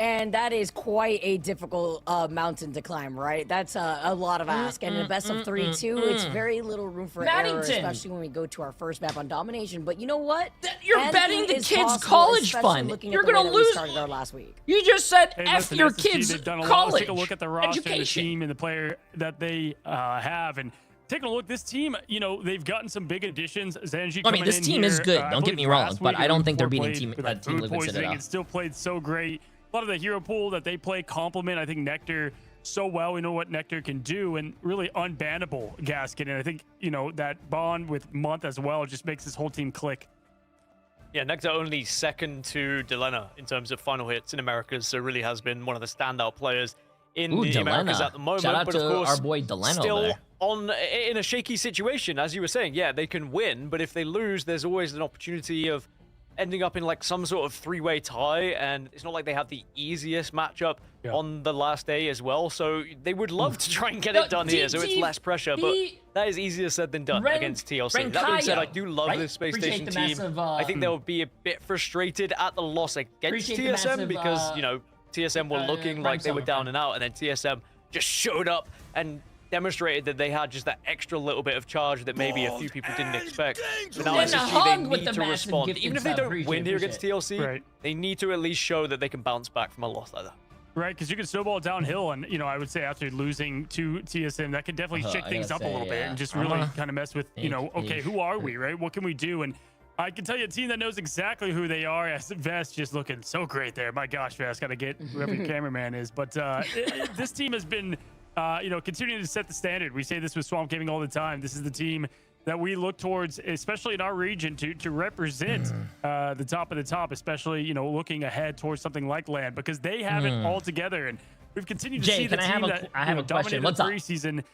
And that is quite a difficult mountain to climb, right? That's a lot of ask. And in a best of 3, too, it's very little room for error, especially when we go to our first map on domination. But you know what? You're betting the kids' college fund. You're going to lose. Started our last week. You just said F your SSG, kids' they've done a lot. college Let's take a look at the roster, education. the team, and the player that they have. And taking a look, this team, you know, they've gotten some big additions. Zanji, I mean, this team is good. Don't get me wrong, but I don't think they're beating Team Liquid Citadel. It still played so great. A lot of the hero pool that they play complement, I think, Nectar so well. We know what Nectar can do, and really unbannable Gasket. And I think, you know, that bond with Month as well just makes this whole team click. Yeah, Nectar only second to Delena in terms of final hits in Americas, so really has been one of the standout players in the Americas at the moment. Shout out but to of course, our boy Delena still in a shaky situation, as you were saying. Yeah, they can win, but if they lose, there's always an opportunity of ending up in like some sort of 3-way tie, and it's not like they have the easiest matchup on the last day as well, so they would love to try and get it done here, so it's less pressure, but that is easier said than done against TLC. That being said, I do love this Space Station team. I think they'll be a bit frustrated at the loss against TSM because, you know, TSM were looking like they were down and out, and then TSM just showed up and demonstrated that they had just that extra little bit of charge that maybe a few people didn't expect. But now SSG, they need to respond. Even if they don't win here against TLC, they need to at least show that they can bounce back from a loss like that. Right, because you can snowball downhill, and, you know, I would say after losing to TSM, that could definitely shake things up a little bit and just really kind of mess with, you know, okay, who are we, right? What can we do? And I can tell you a team that knows exactly who they are. As Vest just looking so great there. My gosh, Vest, got to get whoever your cameraman is. But this team has been, you know, continuing to set the standard. We say this with Swamp Gaming all the time. This is the team that we look towards, especially in our region, to represent the top of the top, especially, you know, looking ahead towards something like LAN, because they have it all together. And we've continued to see the team that I have a question. What's up? Preseason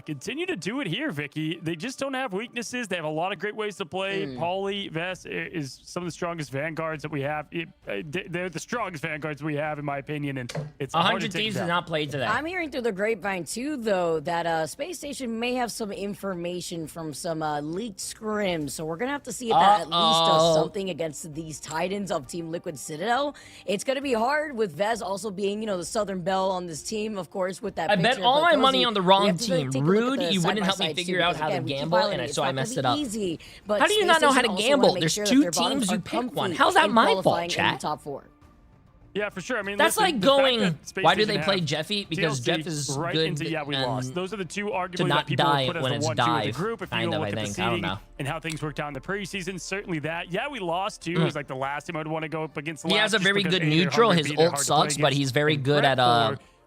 continue to do it here, Vicky. They just don't have weaknesses. They have a lot of great ways to play. Paulie, Vest is some of the strongest vanguards that we have. They're the strongest vanguards we have, in my opinion, and it's 100 Thieves has not played today. I'm hearing through the grapevine, too, though, that Space Station may have some information from some leaked scrims, so we're going to have to see if that at least does something against these Titans of Team Liquid Citadel. It's going to be hard with Vez also being, you know, the Southern Belle on this team, of course, with that I picture, bet all my money on the wrong team. take a look at Rude, the you wouldn't help me side-by-side figure too, out because how to again, we keep gamble, violating and it. so It's I not messed gonna it up. be easy, but How do you Space not know how Station to also wanna gamble? make There's sure that two their bottoms teams, are you pick one. comfy How's that in my fault, qualifying in chat? the top 4. Yeah, for sure. I mean, That's listen, like the fact going. that Space Why do Station they play have Jeffy? Because TLC Jeff is right good. into, yeah, we lost. Those are the two arguably to that not people would die put as when the it's 1-2 of the dive. group. If you Kind of, look I at the think. I don't seeding know. and how things worked out in the preseason, certainly that. Yeah, we lost too. It was like the last team I would want to go up against. He has a very good neutral. His ult sucks, but he's very good at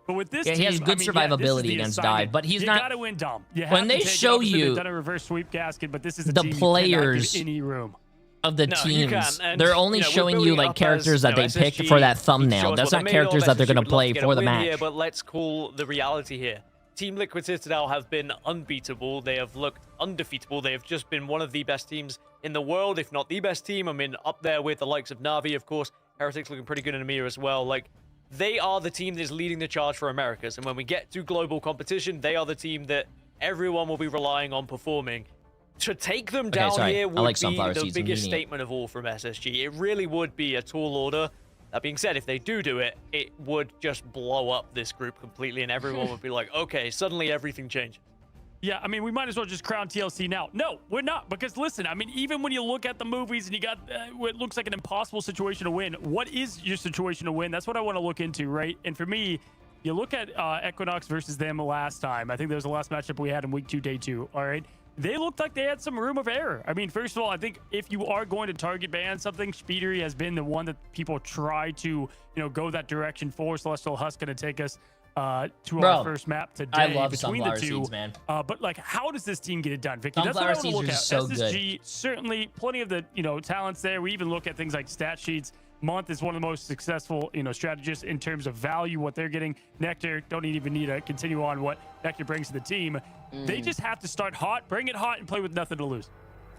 But with this he has team, good I mean, survivability against dive, but he's you not. You gotta win Dom. You When have they to take it. show Obviously, you they've done a reverse sweep gasket, but this is a the team you players cannot give any room. of the No, you teams, can't. And, they're only you know, we're showing you building like up characters as, that you they know, picked SSG for that show thumbnail. us That's what not they're made characters of. that they're SSG gonna would love play to get a for the win match. here, But let's call the reality here. Team Liquid Citadel have been unbeatable. They have looked undefeatable. They have just been one of the best teams in the world, if not the best team. I mean, up there with the likes of Na'Vi, of course. Heretics looking pretty good in EMEA as well. Like, they are the team that is leading the charge for Americas. And when we get to global competition, they are the team that everyone will be relying on performing. To take them down here would be the biggest statement of all from SSG. It really would be a tall order. That being said, if they do it, it would just blow up this group completely, and everyone would be like, okay, suddenly everything changes. Yeah, I mean, we might as well just crown TLC now. No, we're not, because listen, I mean, even when you look at the movies and you got what looks like an impossible situation to win, what is your situation to win? That's what I want to look into, right? And for me, you look at Equinox versus them last time. I think that was the last matchup we had in week 2, day 2, all right? They looked like they had some room of error. I mean, first of all, I think if you are going to target ban something, Speedery has been the one that people try to, you know, go that direction for. Celestial Husk going to take us to our first map today. I love between Sunflower the two. Seeds, man. But like, how does this team get it done, Vicky? That's what Sunflower I want to Seeds look are at. so SSG, good. certainly plenty of the, you know, talents there. We even look at things like stat sheets. Month is one of the most successful, you know, strategists in terms of value, what they're getting. Nectar, don't even need to continue on what Nectar brings to the team. They just have to start hot, bring it hot, and play with nothing to lose.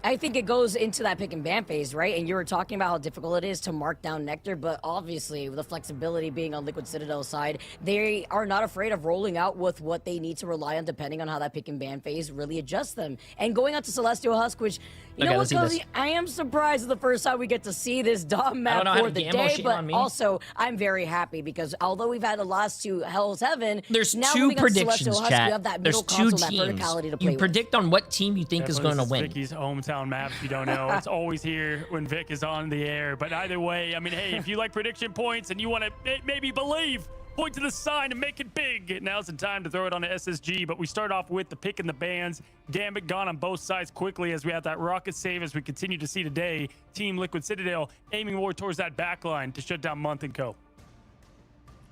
I think it goes into that pick and ban phase, right? And you were talking about how difficult it is to mark down Nectar, but obviously with the flexibility being on Liquid Citadel's side, they are not afraid of rolling out with what they need to rely on depending on how that pick and ban phase really adjusts them. And going out to Celestial Husk, which, you know what, Cozy? I am surprised the first time we get to see this Dom map for the day, but also I'm very happy because although we've had the last two Hell's Heaven, There's now two moving on to predictions, Celestial Husk, chat. we have that There's middle two console, that teams. verticality to play You with. predict on what team you think is going to win. Vicky's hometown map, if you don't know. It's always here when Vic is on the air. But either way, I mean, hey, if you like prediction points and you want to maybe believe, point to the sign and make it big. Now's the time to throw it on to SSG. But we start off with the pick and the bans. Gambit gone on both sides quickly as we have that rocket save as we continue to see today. Team Liquid Citadel aiming more towards that back line to shut down Month and Co.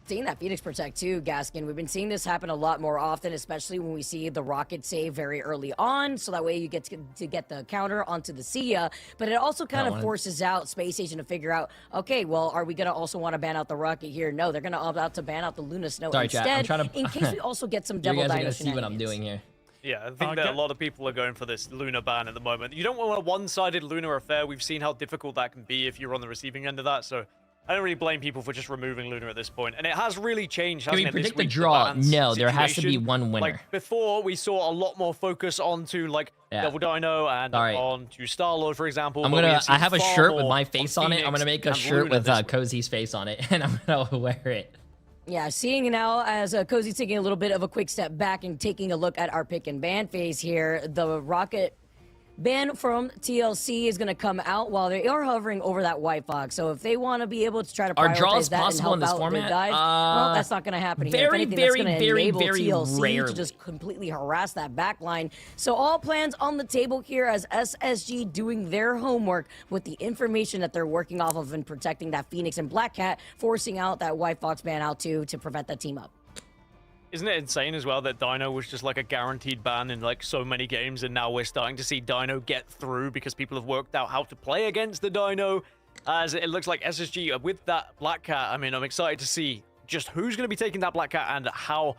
Seeing that Phoenix protect too, Gaskin. We've been seeing this happen a lot more often, especially when we see the rocket save very early on, so that way you get to get the counter onto the Sia. But it also kind of forces out Space Station to figure out, okay, well, are we gonna also want to ban out the rocket here? No, they're gonna opt out to ban out the Luna Snow instead, in case we also get some Devil You guys are Dino gonna see what I'm doing here. Yeah, I think that a lot of people are going for this Luna ban at the moment. You don't want a one-sided Luna affair. We've seen how difficult that can be if you're on the receiving end of that, so I don't really blame people for just removing Luna at this point. And it has really changed, hasn't it? Can we predict the draw? No, there has to be one winner. Like, before, we saw a lot more focus onto, like, Devil Dino and onto Star-Lord, for example. I have a shirt with my face on it. I'm gonna make a shirt with Cozy's face on it, and I'm gonna wear it. Yeah, seeing now as Cozy's taking a little bit of a quick step back and taking a look at our pick and ban phase here, the rocket ban from TLC is going to come out while they are hovering over that White Fox. So if they want to be able to try to prioritize that and help out their dive, well, that's not going to happen here. If anything, that's going to enable TLC to just completely harass that back line. So all plans on the table here as SSG doing their homework with the information that they're working off of and protecting that Phoenix and Black Cat, forcing out that White Fox ban out too to prevent that team up. Isn't it insane as well that Dino was just like a guaranteed ban in like so many games, and now we're starting to see Dino get through because people have worked out how to play against the Dino. As it looks like SSG with that Black Cat, I mean, I'm excited to see just who's going to be taking that Black Cat and how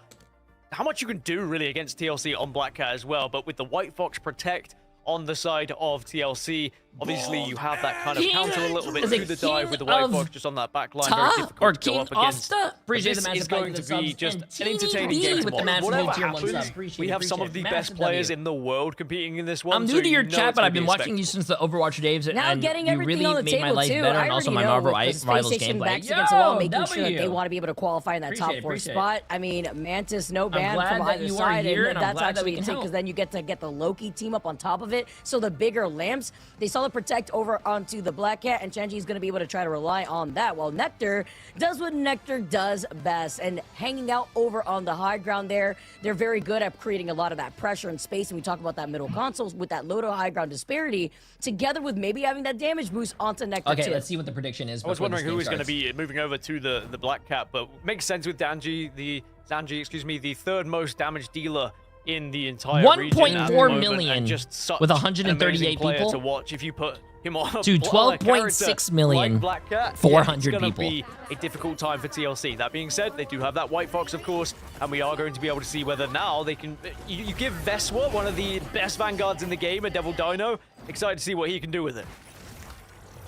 how much you can do really against TLC on Black Cat as well. But with the White Fox Protect on the side of TLC, obviously you have that kind of counter a little bit to the dive with the White Fox just on that back line. Very difficult to go up against. This is going to be just an entertaining game to watch. Whatever happens, we have some of the best players in the world competing in this one. I'm new to your chat, but I've been watching you since the Overwatch days, and you really made my life better, and also my Marvel Rivals gameplay. Against the wall, making sure that they want to be able to qualify in that top 4 spot. I mean, Mantis, no ban from either side, and that's actually insane because then you get to get the Loki team up on top of it. So the bigger lamps, they saw the Protect over onto the Black Cat, and Shenji is going to be able to try to rely on that, while Nectar does what Nectar does best, and hanging out over on the high ground there. They're very good at creating a lot of that pressure and space, and we talk about that middle console with that low to high ground disparity, together with maybe having that damage boost onto Nectar. Okay, too. Let's see what the prediction is. I was wondering who is going to be moving over to the Black Cat, but makes sense with Zanji, the third most damage dealer in the entire 1.4 million just with 138 people to watch. If you put him on to 12.6 million, like Black Cat, 400 it's people. Be a difficult time for TLC. That being said, they do have that White Fox, of course, and we are going to be able to see whether now they can. You give Veswa, one of the best vanguards in the game, a Devil Dino. Excited to see what he can do with it.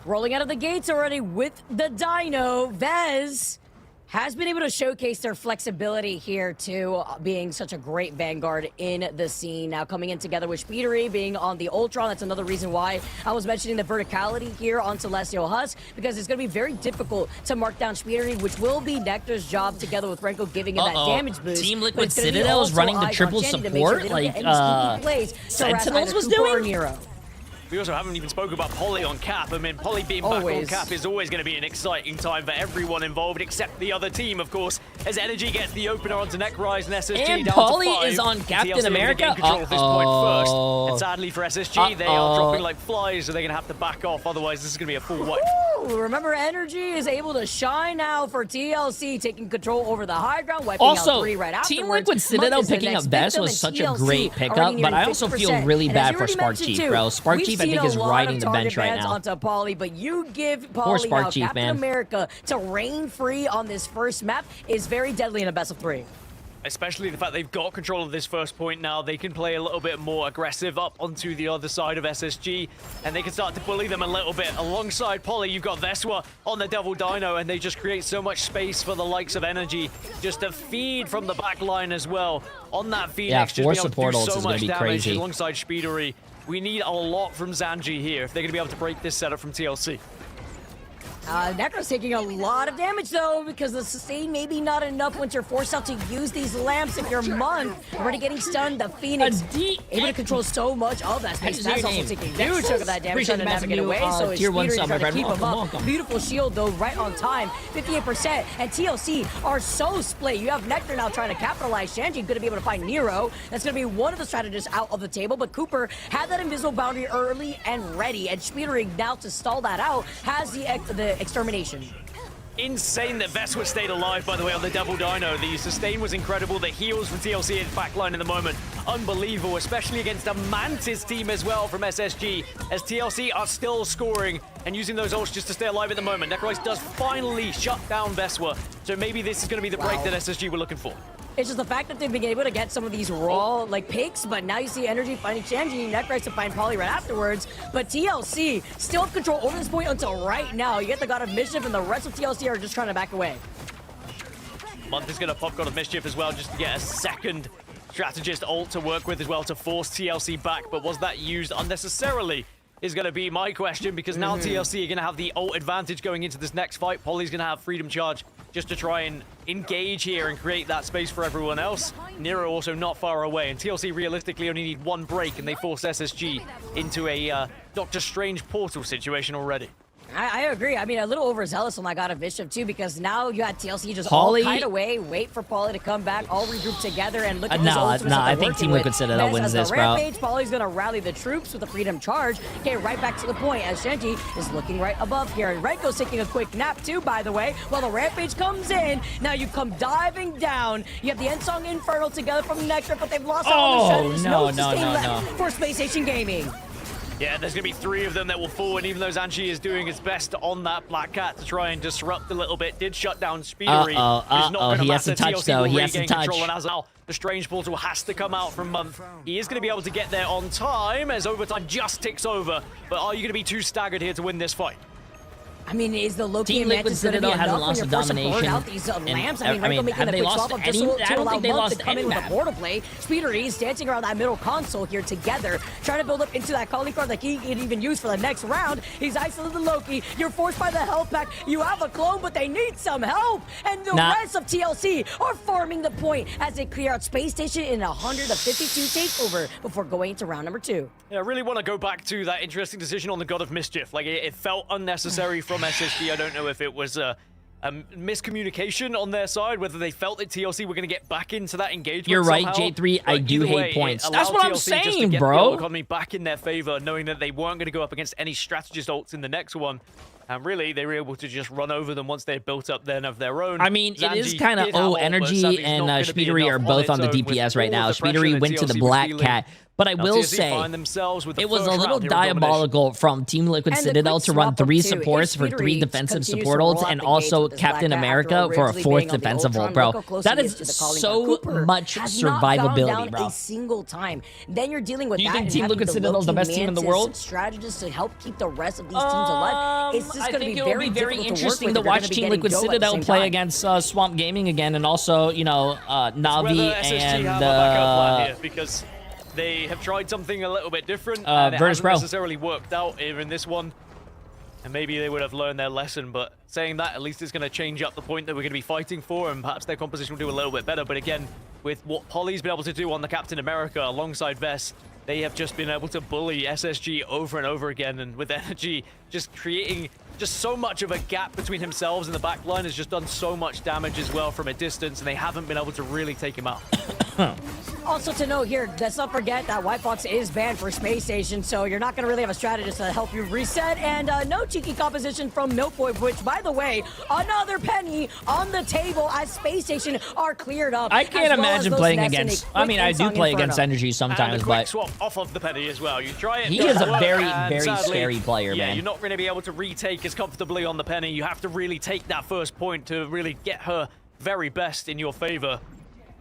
Rolling out of the gates already with the Dino, Vez has been able to showcase their flexibility here too, being such a great vanguard in the scene. Now coming in together with Speedery being on the Ultron, that's another reason why I was mentioning the verticality here on Celestial Husk, because it's going to be very difficult to mark down Speedery, which will be Nectar's job together with Renko giving him that damage boost. Team Liquid Citadel is running the triple support like Sentinels was doing? Nero. We also haven't even spoken about Polly on Cap. I mean, Polly being back on Cap is always going to be an exciting time for everyone involved, except the other team, of course, as Energy gets the opener onto Necrise and SSG and down Polly to 5. is on Captain TLC America. Control at this point first. And sadly for SSG, they are dropping like flies, so they're going to have to back off. Otherwise, this is going to be a full wipe. Remember, Energy is able to shine now for TLC, taking control over the high ground, wiping out 3 right afterwards. Team Liquid Citadel picking up Vest was such a great pickup, but I also feel really bad for Spark Chief, bro. Spark Chief, I think, is riding the bench right now. Onto Polly, but you give Polly now Captain America to reign free on this first map is very deadly in a best of 3. Especially the fact they've got control of this first point now. They can play a little bit more aggressive up onto the other side of SSG, and they can start to bully them a little bit. Alongside Polly, you've got Veswa on the Devil Dino, and they just create so much space for the likes of Energy just to feed from the back line as well. On that Phoenix, just being able to do so much damage alongside Speedery. We need a lot from Zanji here if they're going to be able to break this setup from TLC. Necro's taking a lot of damage, though, because the sustain maybe not enough once you're forced out to use these lamps. If you're Monk already getting stunned, the Phoenix able to control so much of that space. That's also taking a huge chunk of that damage, trying to navigate away. So it's Speedery trying to keep him up. Beautiful shield, though, right on time. 58%. And TLC are so split. You have Nectar now trying to capitalize. Shenji going to be able to find Nero. That's going to be one of the strategists out of the table. But Cooper had that invisible boundary early and ready. And Speedery now to stall that out has the extermination. Insane that Veswa stayed alive, by the way, on the Devil Dino. The sustain was incredible. The heals from TLC in backline in the moment, unbelievable, especially against a Mantis team as well from SSG, as TLC are still scoring and using those ults just to stay alive at the moment. Necrise does finally shut down Veswa, so maybe this is going to be the break that SSG were looking for. It's just the fact that they've been able to get some of these raw, picks, but now you see Energy finding Shenji, Necrise to find Polly right afterwards. But TLC still have control over this point until right now. You get the God of Mischief, and the rest of TLC are just trying to back away. Month is going to pop God of Mischief as well, just to get a second strategist ult to work with as well to force TLC back. But was that used unnecessarily? Is going to be my question, because now TLC are going to have the ult advantage going into this next fight. Polly's going to have Freedom Charge just to try and engage here and create that space for everyone else. Nero also not far away, and TLC realistically only need one break, and they force SSG into a Doctor Strange portal situation already. I agree. I mean, a little overzealous on that God of Mischief, too, because now you had TLC just all kite away, wait for Polly to come back, all regroup together, and look at this ultimate I think Team Liquid Citadel wins this, bro. Rampage, Polly's going to rally the troops with the Freedom Charge, get right back to the point, as Shenji is looking right above here. And Renko's taking a quick nap, too, by the way, while the Rampage comes in. Now you come diving down. You have the Endsong Infernal together from Nectar, but they've lost all the strategies. No sustain left for Space Station Gaming. Yeah, there's going to be 3 of them that will fall, and even though Zanchi is doing his best on that Black Cat to try and disrupt a little bit, did shut down Speedery. He has to touch, though. He has to touch. And as well, the Strange Portal has to come out from Month. He is going to be able to get there on time as overtime just ticks over. But are you going to be too staggered here to win this fight? I mean, is the Loki Team and Liquid Mantis going to be Citadel enough hasn't when lost you're a forced to burn domination. out these lamps? I mean, I mean, Renko making have a they quick lost swap up just any? to I don't allow think they Month lost to come any in with a map. portal play. Speedery is dancing around that middle console here together, trying to build up into that calling card that he can even use for the next round. He's isolated Loki. You're forced by the health pack. You have a clone, but they need some help. And the rest of TLC are farming the point as they clear out Space Station in a 152 takeover before going into round number 2. Yeah, I really want to go back to that interesting decision on the God of Mischief. Like, it felt unnecessary from SSG. I don't know if it was a miscommunication on their side, whether they felt that TLC were going to get back into that engagement. You're right, somehow. J3. But I do either hate way, points. it That's what allowed I'm TLC just to saying, get bro. the economy back in their favor, knowing that they weren't going to go up against any strategist ults in the next one. And really, they were able to just run over them once they had built up then of their own. I mean, it is Zanji kind of did have ult, but Energy sadly, it's and not gonna be Speedery enough are on both its on the own with DPS right all now. the pressure Speedery that went to the TLC was Black feeling. Cat. But I Now, will TLC say, find themselves with the it was first a little round here of domination. diabolical from Team Liquid And the Citadel quick to run swap up 3 too. supports If for 3 Speedery defensive continues to support roll ults out and the also gates with this Captain Black Cat America after for a originally 4th being on the defensive Ultron, ult, bro. look how close That he is to the calling so card. Cooper much has not gone survivability, down bro. a single time. Then you're dealing with Do you that think and Team having Liquid the Citadel is the Loki best team in the Mantis world? strategists to help keep the rest of these teams alive. It's just I going to think be it will very be very difficult interesting to to work with if you're watch gonna be Team getting Liquid Doe at the Citadel same play time. against Swamp Gaming again, and also, you know, Navi Whether SSG and have a backup plan here, because they have tried something a little bit different, and it Virtus hasn't Pro. necessarily worked out here in this one. And maybe they would have learned their lesson, but saying that, at least it's going to change up the point that we're going to be fighting for, and perhaps their composition will do a little bit better. But again, with what Polly's been able to do on the Captain America alongside Vess, they have just been able to bully SSG over and over again, and with Energy just creating just so much of a gap between themselves and the back line has just done so much damage as well from a distance, and they haven't been able to really take him out. Also to note here, let's not forget that White Fox is banned for Space Station, so you're not going to really have a strategist to help you reset. And no cheeky composition from Milkboy, which, by the way, another penny on the table as Space Station are cleared up. I can't imagine playing against. I mean, I do play against Energy And sometimes, a quick but swap off of the penny as well. You try it. he doesn't is a work, very, and very sadly, scary player, yeah, man. you're not going to be able to retake as comfortably on the penny. You have to really take that first point to really get her very best in your favor.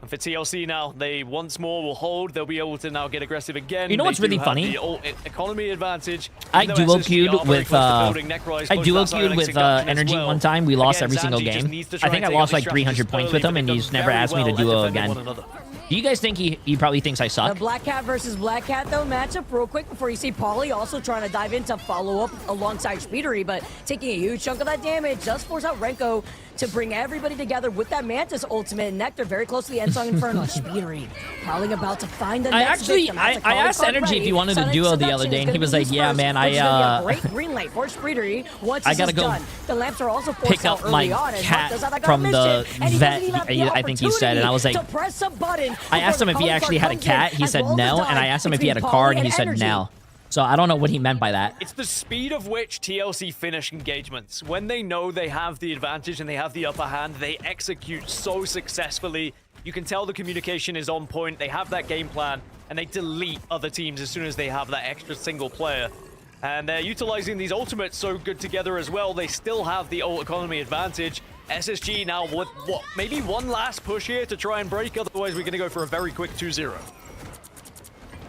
And for TLC now, they once more will hold. They'll be able to now get aggressive again. You know what's They do really have funny? the economy advantage. I Even though duo SSG queued are very with close to building. Necro is I close to duo that queued silencing with dungeon as Energy well. one time. We lost Again, every single Zanji just game. needs to I try think and I take lost out like the 300 points with strategist him, and early, he's but never they've asked me done to very duo well at defending again. one another. Do you guys think he probably thinks I The suck? Black Cat versus Black Cat, though, matchup real quick before you see Polly also trying to dive in to follow up alongside Speedery, but taking a huge chunk of that damage does force out Renko to bring everybody together with that Mantis ultimate. Nectar very close to the Endsong Inferno. Speedery probably about to find the next victim. That's a I calling asked card Energy ready. if he wanted to Sonic duo the Seduction other day, is and he gonna was be like, used "Yeah, first, man, which is gonna be a great green light for Speedery once I this gotta is go done. The lamps are also forced pick out up my early on, and Mark cat does have that from mission, the and he vet, doesn't even have the I think he said, and I was like, to press a button I asked him if he actually had a cat. He said no, and I asked him if he had a card, and he said no. So I don't know what he meant by that. It's the speed of which TLC finish engagements. When they know they have the advantage and they have the upper hand, they execute so successfully. You can tell the communication is on point. They have that game plan, and they delete other teams as soon as they have that extra single player. And they're utilizing these ultimates so good together as well. They still have the ult economy advantage. SSG now with, what, maybe one last push here to try and break. Otherwise, we're going to go for a very quick 2-0.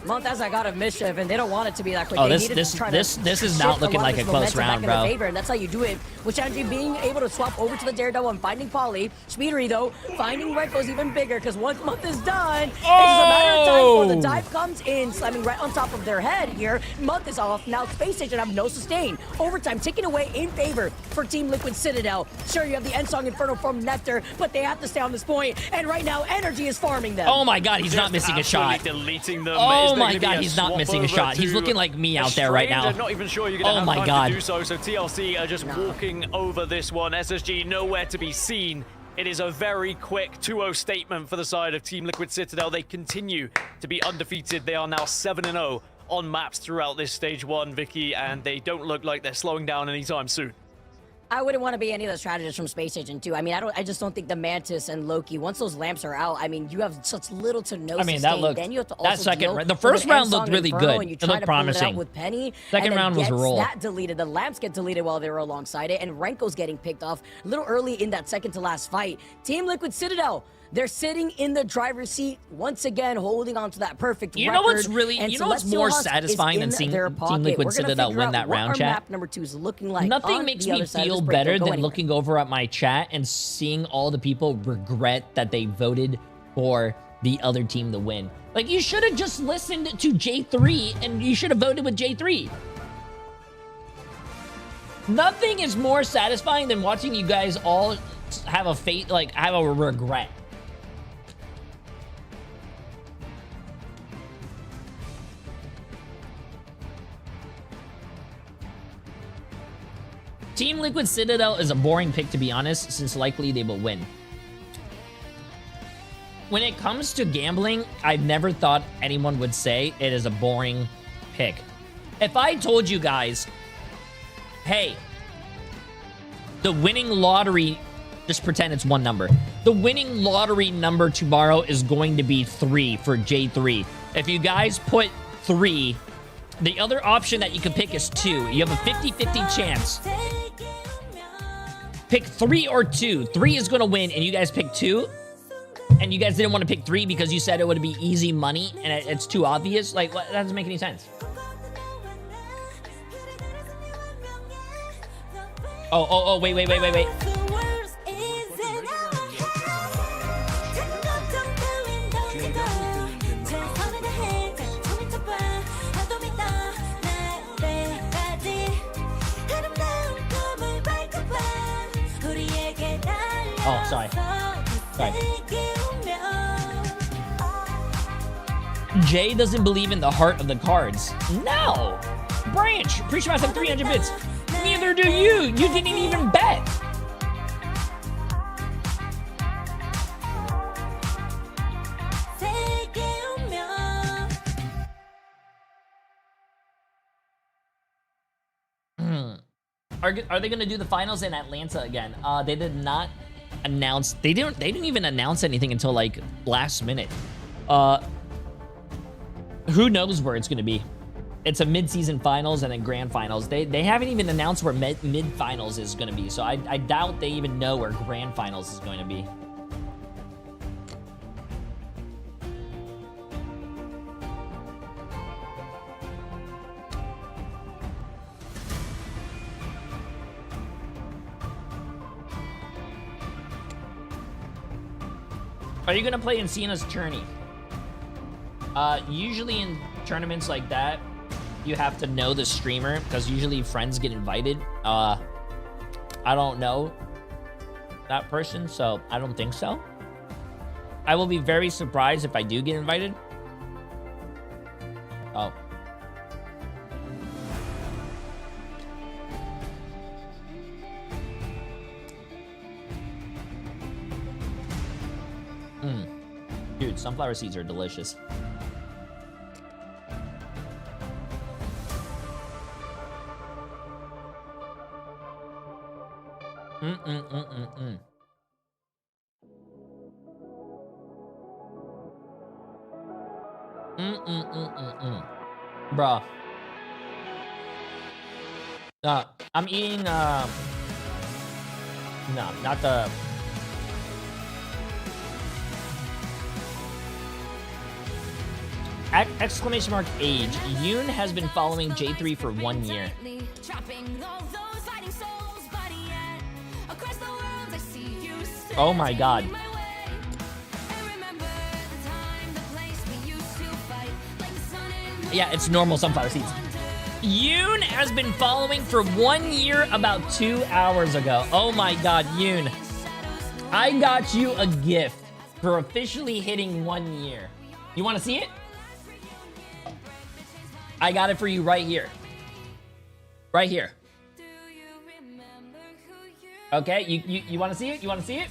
Month has a God of Mischief, and they don't want it to be that quick. Oh, They this needed to try to is shift not a looking lot like of a this close momentum back round, in their bro. favor, and that's how you do it. With Energy being able to swap over to the Daredevil and finding Polly. Speedery, though, finding Renko's even bigger, because once Month is done, it's just a matter of time before the dive comes in, slamming right on top of their head here. Month is off. Now Space Station have no sustain. Overtime taken away in favor for Team Liquid Citadel. Sure, you have the Endsong Inferno from Nectar, but they have to stay on this point, and right now, Energy is farming them. Oh my God, he's not missing a shot. Deleting them. Oh Is there my gonna be God, a he's not swap missing a over shot. He's to looking like me a out there right now. Stranger? Not even sure you're gonna Oh have my time God. to do so. So TLC are just walking over this one. SSG nowhere to be seen. It is a very quick 2-0 statement for the side of Team Liquid Citadel. They continue to be undefeated. They are now 7-0 on maps throughout this stage one, Vicky, and they don't look like they're slowing down anytime soon. I wouldn't want to be any of the strategists from Space Agent 2. I mean, I just don't think the Mantis and Loki, once those lamps are out, I mean, you have such little to no I mean, sustain. that looked. Then you have to also That second, deal the with first an round Endsong looked really Inferno, good. and you It try looked to pull it out promising. with Penny. Second and then round was a gets roll. that deleted. The lamps get deleted while they were alongside it, and Renko's getting picked off a little early in that second to last fight. Team Liquid Citadel, they're sitting in the driver's seat once again, holding on to that perfect You record. know what's really, and you know what's Celestial more Husk satisfying is than in seeing their Team pocket. Liquid We're gonna Citadel figure win out that what round, our chat? map number 2 is looking like. Nothing on makes the me other side of feel this break. better Don't go than anywhere. looking over at my chat and seeing all the people regret that they voted for the other team to win. Like, you should have just listened to Jay3 and you should have voted with Jay3. Nothing is more satisfying than watching you guys all have a fate, like have a regret. Team Liquid Citadel is a boring pick, to be honest, since likely they will win. When it comes to gambling, I've never thought anyone would say it is a boring pick. If I told you guys, hey, the winning lottery, just pretend it's one number. The winning lottery number tomorrow is going to be 3 for J3. If you guys put 3, the other option that you can pick is 2. You have a 50-50 chance. Pick 3 or 2. 3 is going to win, and you guys pick 2. And you guys didn't want to pick 3 because you said it would be easy money, and it's too obvious. Like, that doesn't make any sense. Oh, wait. Oh, sorry. Jay doesn't believe in the heart of the cards. No! Branch, pretty sure I have 300 bits. Neither do you. You didn't even bet. Are they going to do the finals in Atlanta again? They did not announce. They didn't even announce anything until like last minute. Who knows where it's going to be? It's a mid-season finals and then grand finals. They haven't even announced where mid-finals is going to be. So I doubt they even know where grand finals is going to be. Are you going to play in Cena's tourney? Usually in tournaments like that, you have to know the streamer because usually friends get invited. I don't know that person, so I don't think so. I will be very surprised if I do get invited. Oh. Dude, sunflower seeds are delicious. Bruh. I'm eating, no, not the... Exclamation mark age. Yoon has been following J3 for 1 year. Oh my god. Yeah, it's normal sunflower seeds. Yoon has been following for 1 year about 2 hours ago. Oh my god, Yoon. I got you a gift for officially hitting 1 year. You want to see it? I got it for you right here. Right here. Okay, you want to see it? You want to see it?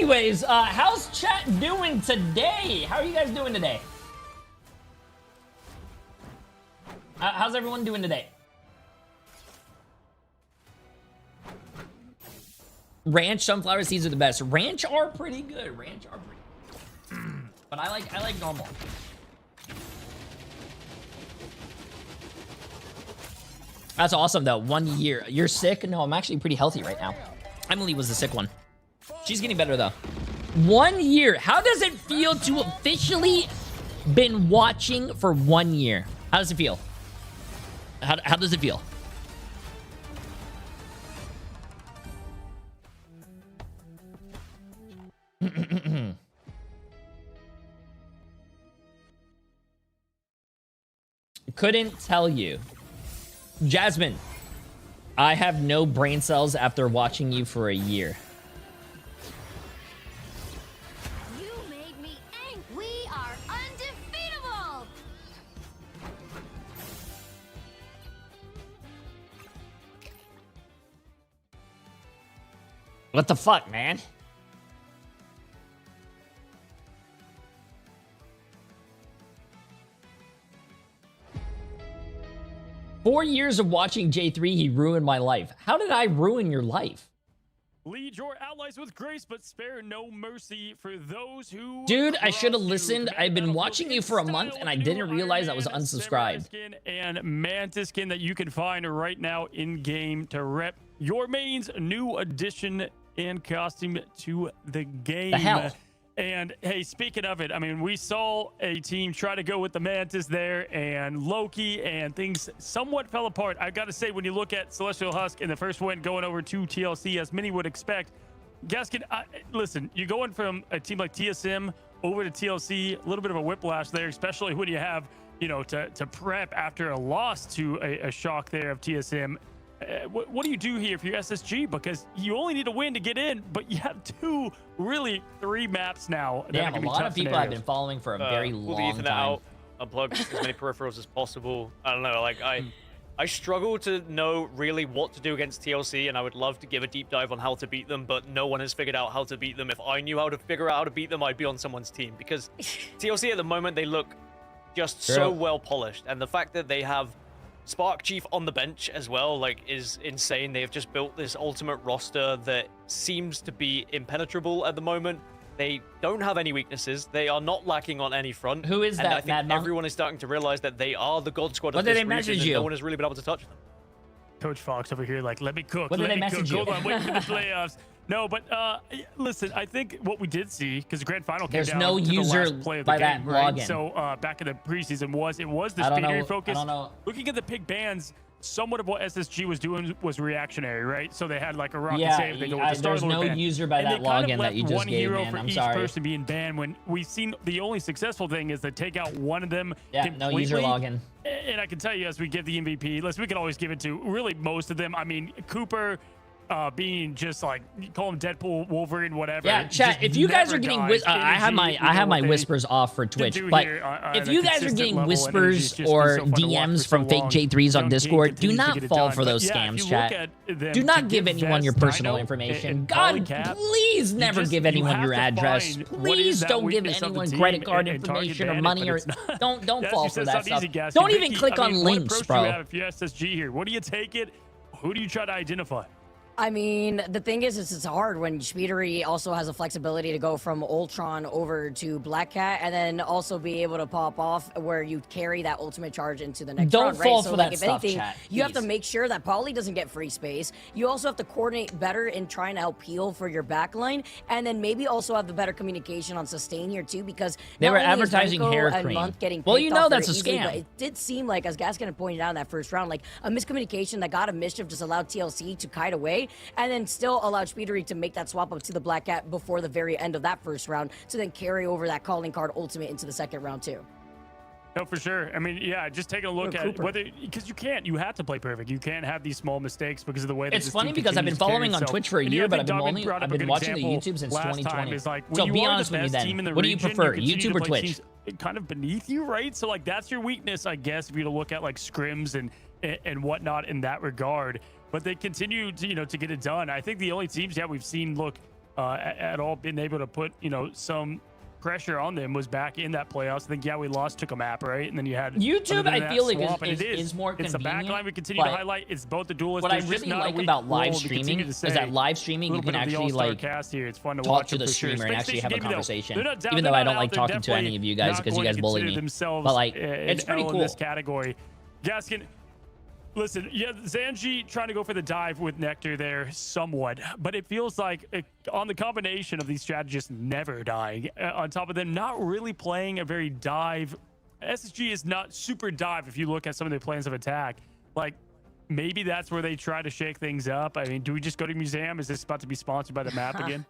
anyways, how's chat doing today? How are you guys doing today? How's everyone doing today? Ranch sunflower seeds are the best. Ranch are pretty good. Ranch are pretty good. But I like normal. That's awesome though. 1 year. You're sick? No, I'm actually pretty healthy right now. Emily was the sick one. She's getting better though. 1 year. How does it feel to officially been watching for 1 year? How does it feel? How does it feel? Couldn't tell you. Jasmine, I have no brain cells after watching you for a year. You made me angry. We are undefeatable. What the fuck, man? Four years of watching J3, he ruined my life. How did I ruin your life? Lead your allies with grace, but spare no mercy for those who... Dude, I should have listened. I've been watching you for a month, and I didn't realize I was unsubscribed. Skin and Mantis skin that you can find right now in-game to rep your main's new addition and costume to the game. The hell? And hey, speaking of it, I mean, we saw a team try to go with the Mantis there and Loki, and things somewhat fell apart. I got to say, when you look at Celestial Husk in the first win going over to TLC, as many would expect, Gaskin, listen, you're going from a team like TSM over to TLC, a little bit of a whiplash there, especially when you have, you know, to prep after a loss to a shock there of TSM. What do you do here if you're SSG? Because you only need a win to get in, but you have three maps now. Damn, a lot of people have been following for a very long time. Out, unplug as many peripherals as possible. I don't know, like I struggle to know really what to do against TLC, and I would love to give a deep dive on how to beat them, but no one has figured out how to beat them. If I knew how to figure out how to beat them, I'd be on someone's team, because TLC at the moment, they look just so well polished, and the fact that they have Spark Chief on the bench as well, like, is insane. They have just built this ultimate roster that seems to be impenetrable at the moment. They don't have any weaknesses. They are not lacking on any front. Who is that, I think everyone is starting to realize that they are the God Squad of this region, and no one has really been able to touch them. Coach Fox over here, like, let me cook. What did they message you? Hold on, wait for the playoffs. No, but listen, I think what we did see, because the grand final came There's down no to user the last play of the by game, that right? login. So back in the preseason was the I don't speed know, focus. I don't know. Looking at the pick bans, somewhat of what SSG was doing was reactionary, right? So they had like a rocket Yeah, save. They go with the there's Star-Lord no ban. user by And that they kind of login that left you just one gave, hero man. for I'm each sorry. person being banned. When we've seen the only successful thing is to take out one of them Yeah, completely. no user login. And I can tell you, as we give the MVP, listen, we can always give it to really most of them. I mean, Cooper being just like, you call him Deadpool, Wolverine, whatever. Yeah, chat. If you guys are getting, I have my whispers off for Twitch, but if you guys are getting whispers or DMs from fake J3s on Discord, do not fall for those scams, chat. Do not give anyone your personal information. God, please never give anyone your address. Please don't give anyone credit card information or money, or don't fall for that stuff. Don't even click on links, bro. If you're SSG here, what do you take it? Who do you try to identify? I mean, the thing is, it's hard when Speedery also has a flexibility to go from Ultron over to Black Cat, and then also be able to pop off where you carry that ultimate charge into the next Don't round, fall right? So, for like, that if stuff, anything, chat, you have to please. make sure that Polly doesn't get free space. You also have to coordinate better in trying to help heal for your backline, and then maybe also have the better communication on sustain here too, because They not were only is advertising Renko hair and cream. Month getting Well, you picked know off that's very a easily, scam. but it did seem like, as Gaskin had pointed out in that first round, like a miscommunication that got a mischief just allowed TLC to kite away, and then still allowed Speedery to make that swap up to the Black Cat before the very end of that first round to then carry over that calling card ultimate into the second round too. No, for sure. I mean, yeah, just taking a look at whether, because you have to play perfect. You can't have these small mistakes because of the way that It's this funny team because I've been continues to carry following on itself. Twitch for a And, year, I but think Domin brought I've up a been good watching the example YouTube since last 2020. time, is like, when So you be are honest the with me best team in then. the What do you region, prefer, continue to YouTube or play Twitch? teams kind of beneath you, right? So like that's your weakness, I guess, if you to look at like scrims and whatnot in that regard. But they continue to, to get it done. I think the only teams we've seen look at all been able to put, some pressure on them was back in that playoffs. I think, we lost, took a map, right? And then you had YouTube, I feel like Swamp, is more It's convenient. the backline we continue to highlight. It's both the duelists. What I really like about live streaming is that live streaming, you can actually it's fun to talk watch to the sure. streamer and actually have a conversation. Even They're though I not don't out, like they're talking to any definitely of you guys not because you going guys to bully consider me. themselves But like, an it's pretty L cool. in this category. Gaskin, listen, Zanji trying to go for the dive with Nectar there somewhat, but it feels like on the combination of these strategists never dying, on top of them not really playing a very dive. SSG is not super dive if you look at some of their plans of attack. Like, maybe that's where they try to shake things up. I mean, do we just go to museum? Is this about to be sponsored by the map again?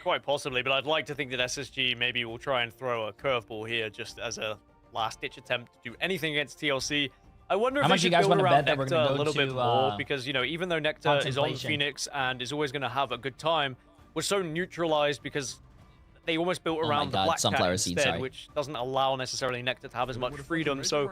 Quite possibly, but I'd like to think that SSG maybe will try and throw a curveball here just as a last-ditch attempt to do anything against TLC. I wonder if much they you guys build want to around bet that we're Nectar gonna a go little bit to, more because, even though Nectar is on contemplation? Phoenix and is always going to have a good time, we're so neutralized because they almost built around the Black Cat instead, which doesn't allow necessarily Nectar to have as much freedom. So,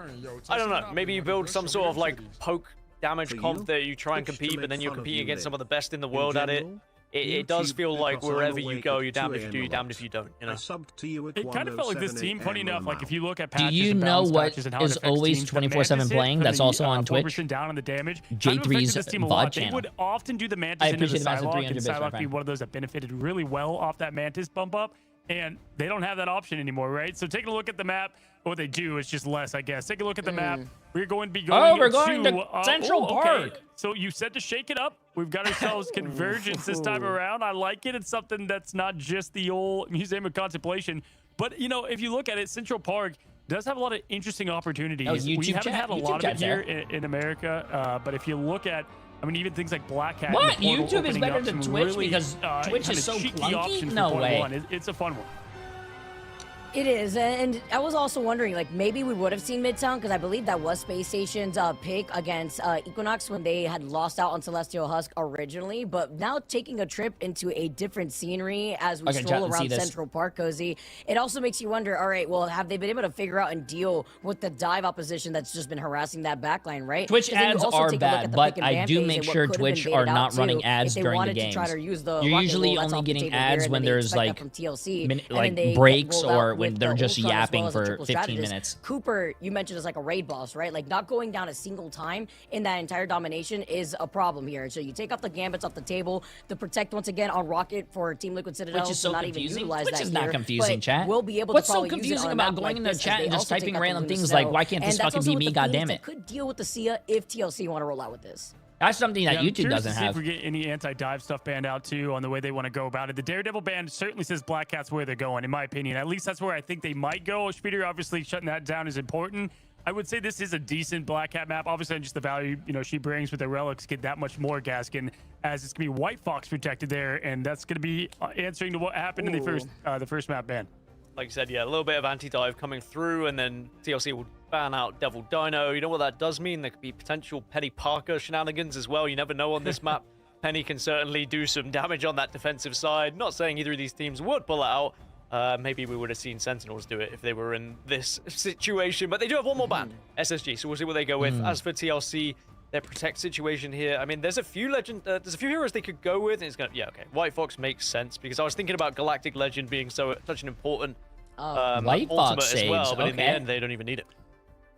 I don't know, maybe you build some sort of like poke damage comp that you try and compete, but then you're competing against some of the best in the world at it. It does feel like wherever you go, you're damned if you do, you're damned if you don't. It kind of felt like this team, funny enough, like if you look at Do patches you and know balance what patches and how it is affects always teams, the 24/7 Mantis hit playing? for That's the, also on Twitch. 4% down on the damage. J3's this team a VOD lot. channel. They would often do the Mantis I into the appreciate the massive Psylocke, 300 and bits, my Psylocke be friend. one of those that benefited really well off that Mantis bump up. And they don't have that option anymore, right? So taking a look at the map, what they do is just less, I guess. Take a look at the map. We're going to be going we're going to Central Park. So you said to shake it up. We've got ourselves convergence this time around. I like it. It's something that's not just the old Museum of Contemplation. But, if you look at it, Central Park does have a lot of interesting opportunities. We haven't had a lot of it here in America. But if you look at, even things like Black Hat. What? And the Portal YouTube is opening better up than some Twitch really, because Twitch is so cheeky clunky? options for No point way. one. It's a fun one. It is, and I was also wondering, like, maybe we would have seen Midtown, because I believe that was Space Station's pick against Equinox when they had lost out on Celestial Husk originally, but now taking a trip into a different scenery as we stroll around Central Park, Cozy, it also makes you wonder, all right, well, have they been able to figure out and deal with the dive opposition that's just been harassing that backline, right? Twitch ads are bad, but I do make sure Twitch are not running ads during the games. You're usually only getting ads when there's like breaks or when they're just yapping for 15 minutes. Cooper, you mentioned, is like a raid boss, right? Like, not going down a single time in that entire domination is a problem here. So you take off the gambits off the table, the protect once again on Rocket for Team Liquid Citadel. Which is so not confusing. Even utilize Which that is not here, confusing, chat. We'll be able What's to so use confusing it on about a map going in like the this chat as and they just also typing take out the random Looney things Snow. like, why can't this And that's fucking also be with me? the God Phoenix damn that it. could deal with the Sia if TLC want to roll out with this. That's something that I'm YouTube curious doesn't to see have. if we get any anti-dive stuff banned out too on the way they want to go about it. The Daredevil ban certainly says Black Cat's where they're going, in my opinion. At least that's where I think they might go. Speeder, obviously shutting that down is important. I would say this is a decent Black Cat map. Obviously, just the value she brings with the relics get that much more, Gaskin, as it's gonna be White Fox protected there, and that's gonna be answering to what happened in the first map ban. Like I said, yeah, a little bit of anti-dive coming through, and then TLC will ban out Devil Dino. You know what that does mean? There could be potential Penny Parker shenanigans as well. You never know on this map. Penny can certainly do some damage on that defensive side. Not saying either of these teams would pull it out. Maybe we would have seen Sentinels do it if they were in this situation. But they do have one more ban, SSG, so we'll see what they go with. As for TLC, their protect situation here, there's a few heroes they could go with. And it's gonna, White Fox makes sense because I was thinking about Galactic Legend being such an important White ultimate Fox as well, saves, but in the end they don't even need it.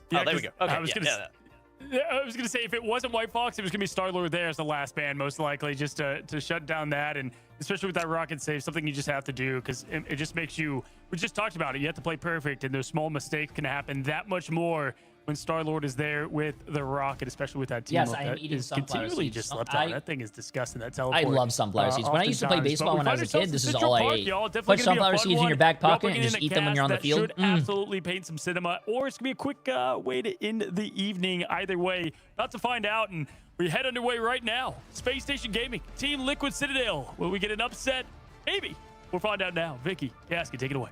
Yeah, there we go. Okay, I was gonna say if it wasn't White Fox, it was gonna be Star-Lord there as the last ban, most likely, just to shut down that, and especially with that rocket save, something you just have to do because it just makes you. We just talked about it. You have to play perfect, and those small mistakes can happen that much more when Star-Lord is there with the rocket, especially with that team. Yes, I am that eating is sunflower continually seeds. just left out. That thing is disgusting. That teleport. I love sunflower seeds. When I used to play oftentimes. baseball But when I we was a find kid, this is ourselves in all I Central Park, ate. y'all. Definitely Put gonna be a sunflower fun seeds in one. your back We're pocket putting and in just a eat them when you're on the cast field. that should absolutely paint some cinema, or it's gonna be a quick way to end the evening. Either way, about to find out, and we head underway right now. Space Station Gaming, Team Liquid Citadel. Will we get an upset? Maybe. We'll find out now. Vicky, Gaskin, take it away.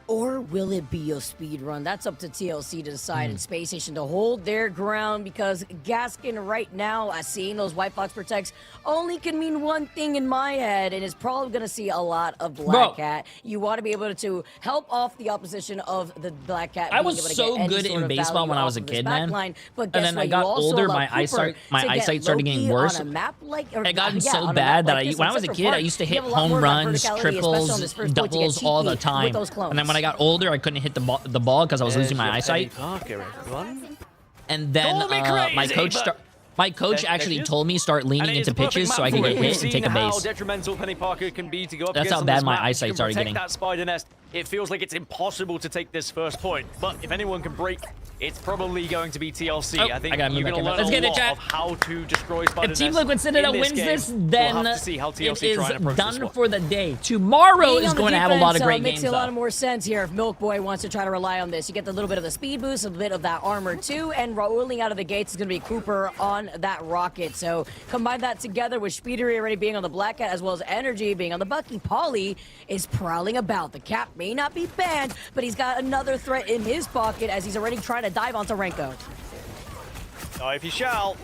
Or will it be a speed run? That's up to TLC to decide, and Space Station to hold their ground, because Gaskin right now, seeing those white box protects only can mean one thing in my head, and is probably going to see a lot of Black Cat. You want to be able to help off the opposition of the Black Cat. I was so good in baseball when I was a kid, man. But and then I got older, my eyesight started getting worse. It got so bad that when I was a kid, I used to hit home runs, triples, doubles all the time. And then when I got older, I couldn't hit the ball because I was losing my eyesight. And then my coach actually told me start leaning into pitches so I can get hit and take a base. How detrimental Penny Parker can be to go up That's how bad my eyesight started getting. That spider nest, it feels like it's impossible to take this first point. But if anyone can break, it's probably going to be TLC. I think you're going to learn a lot of how to destroy spider If Team nest Liquid Citadel wins this, then we'll have to see how TLC it try and is approach done this for the day. Tomorrow is going to have a lot of great makes games. a lot of more sense here if Milk Boy wants to try to rely on this. You get a little bit of the speed boost, a bit of that armor too, and rolling out of the gates is going to be Cooper on that rocket. So combine that together with Speedery already being on the Black Cat, as well as Energy being on the Bucky. Pauly is prowling about. The cap may not be banned, but he's got another threat in his pocket as he's already trying to dive onto Renko. If you shall,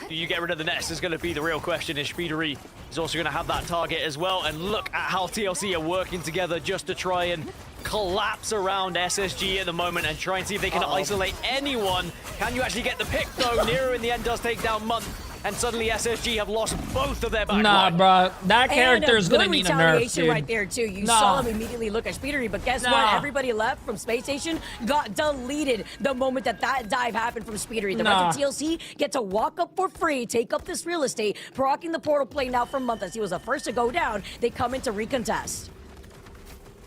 do you get rid of the nest is going to be the real question. Is Speedery is also going to have that target as well. And look at how TLC are working together just to try and collapse around SSG at the moment and try and see if they can isolate anyone. Can you actually get the pick though? Nero in the end does take down Month. And suddenly SSG have lost both of their back line. Bro. That character is going to need a nerf, dude. Right there, too. You saw him immediately look at Speedery, but guess what? Everybody left from Space Station got deleted the moment that dive happened from Speedery. The rest of TLC get to walk up for free, take up this real estate, procking the portal play now from Month as he was the first to go down. They come in to recontest.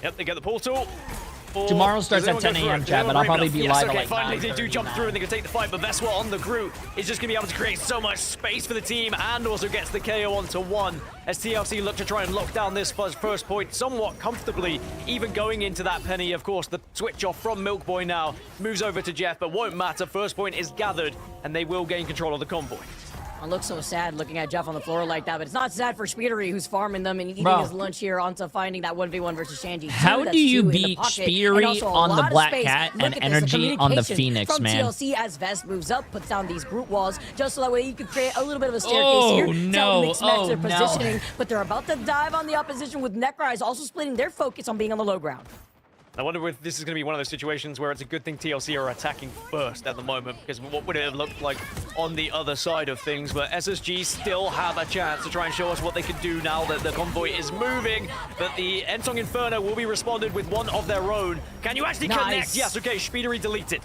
Yep, they get the portal. Tomorrow starts at 10 a.m. chat, but I'll probably be live at like finally they do jump through and they can take the fight, but Veswa on the Groot is just going to be able to create so much space for the team and also gets the KO onto one as TLC look to try and lock down this first point somewhat comfortably, even going into that Penny. Of course, the switch off from Milk Boy now moves over to Jeff, but won't matter. First point is gathered and they will gain control of the convoy. I look so sad looking at Jeff on the floor like that, but it's not sad for Speedery, who's farming them and eating his lunch here onto finding that 1v1 versus Shanji. How do you beat Speedery on the Black Cat and Energy on the Phoenix, man? From TLC as Vest moves up, puts down these Groot walls, just so that way you can create a little bit of a staircase here to help mix match their positioning. But they're about to dive on the opposition with Necrise also splitting their focus on being on the low ground. I wonder if this is going to be one of those situations where it's a good thing TLC are attacking first at the moment, because what would it have looked like on the other side of things? But SSG still have a chance to try and show us what they can do now that the convoy is moving. But the Ensong Inferno will be responded with one of their own. Can you actually connect? Yes, okay, Speedery deleted.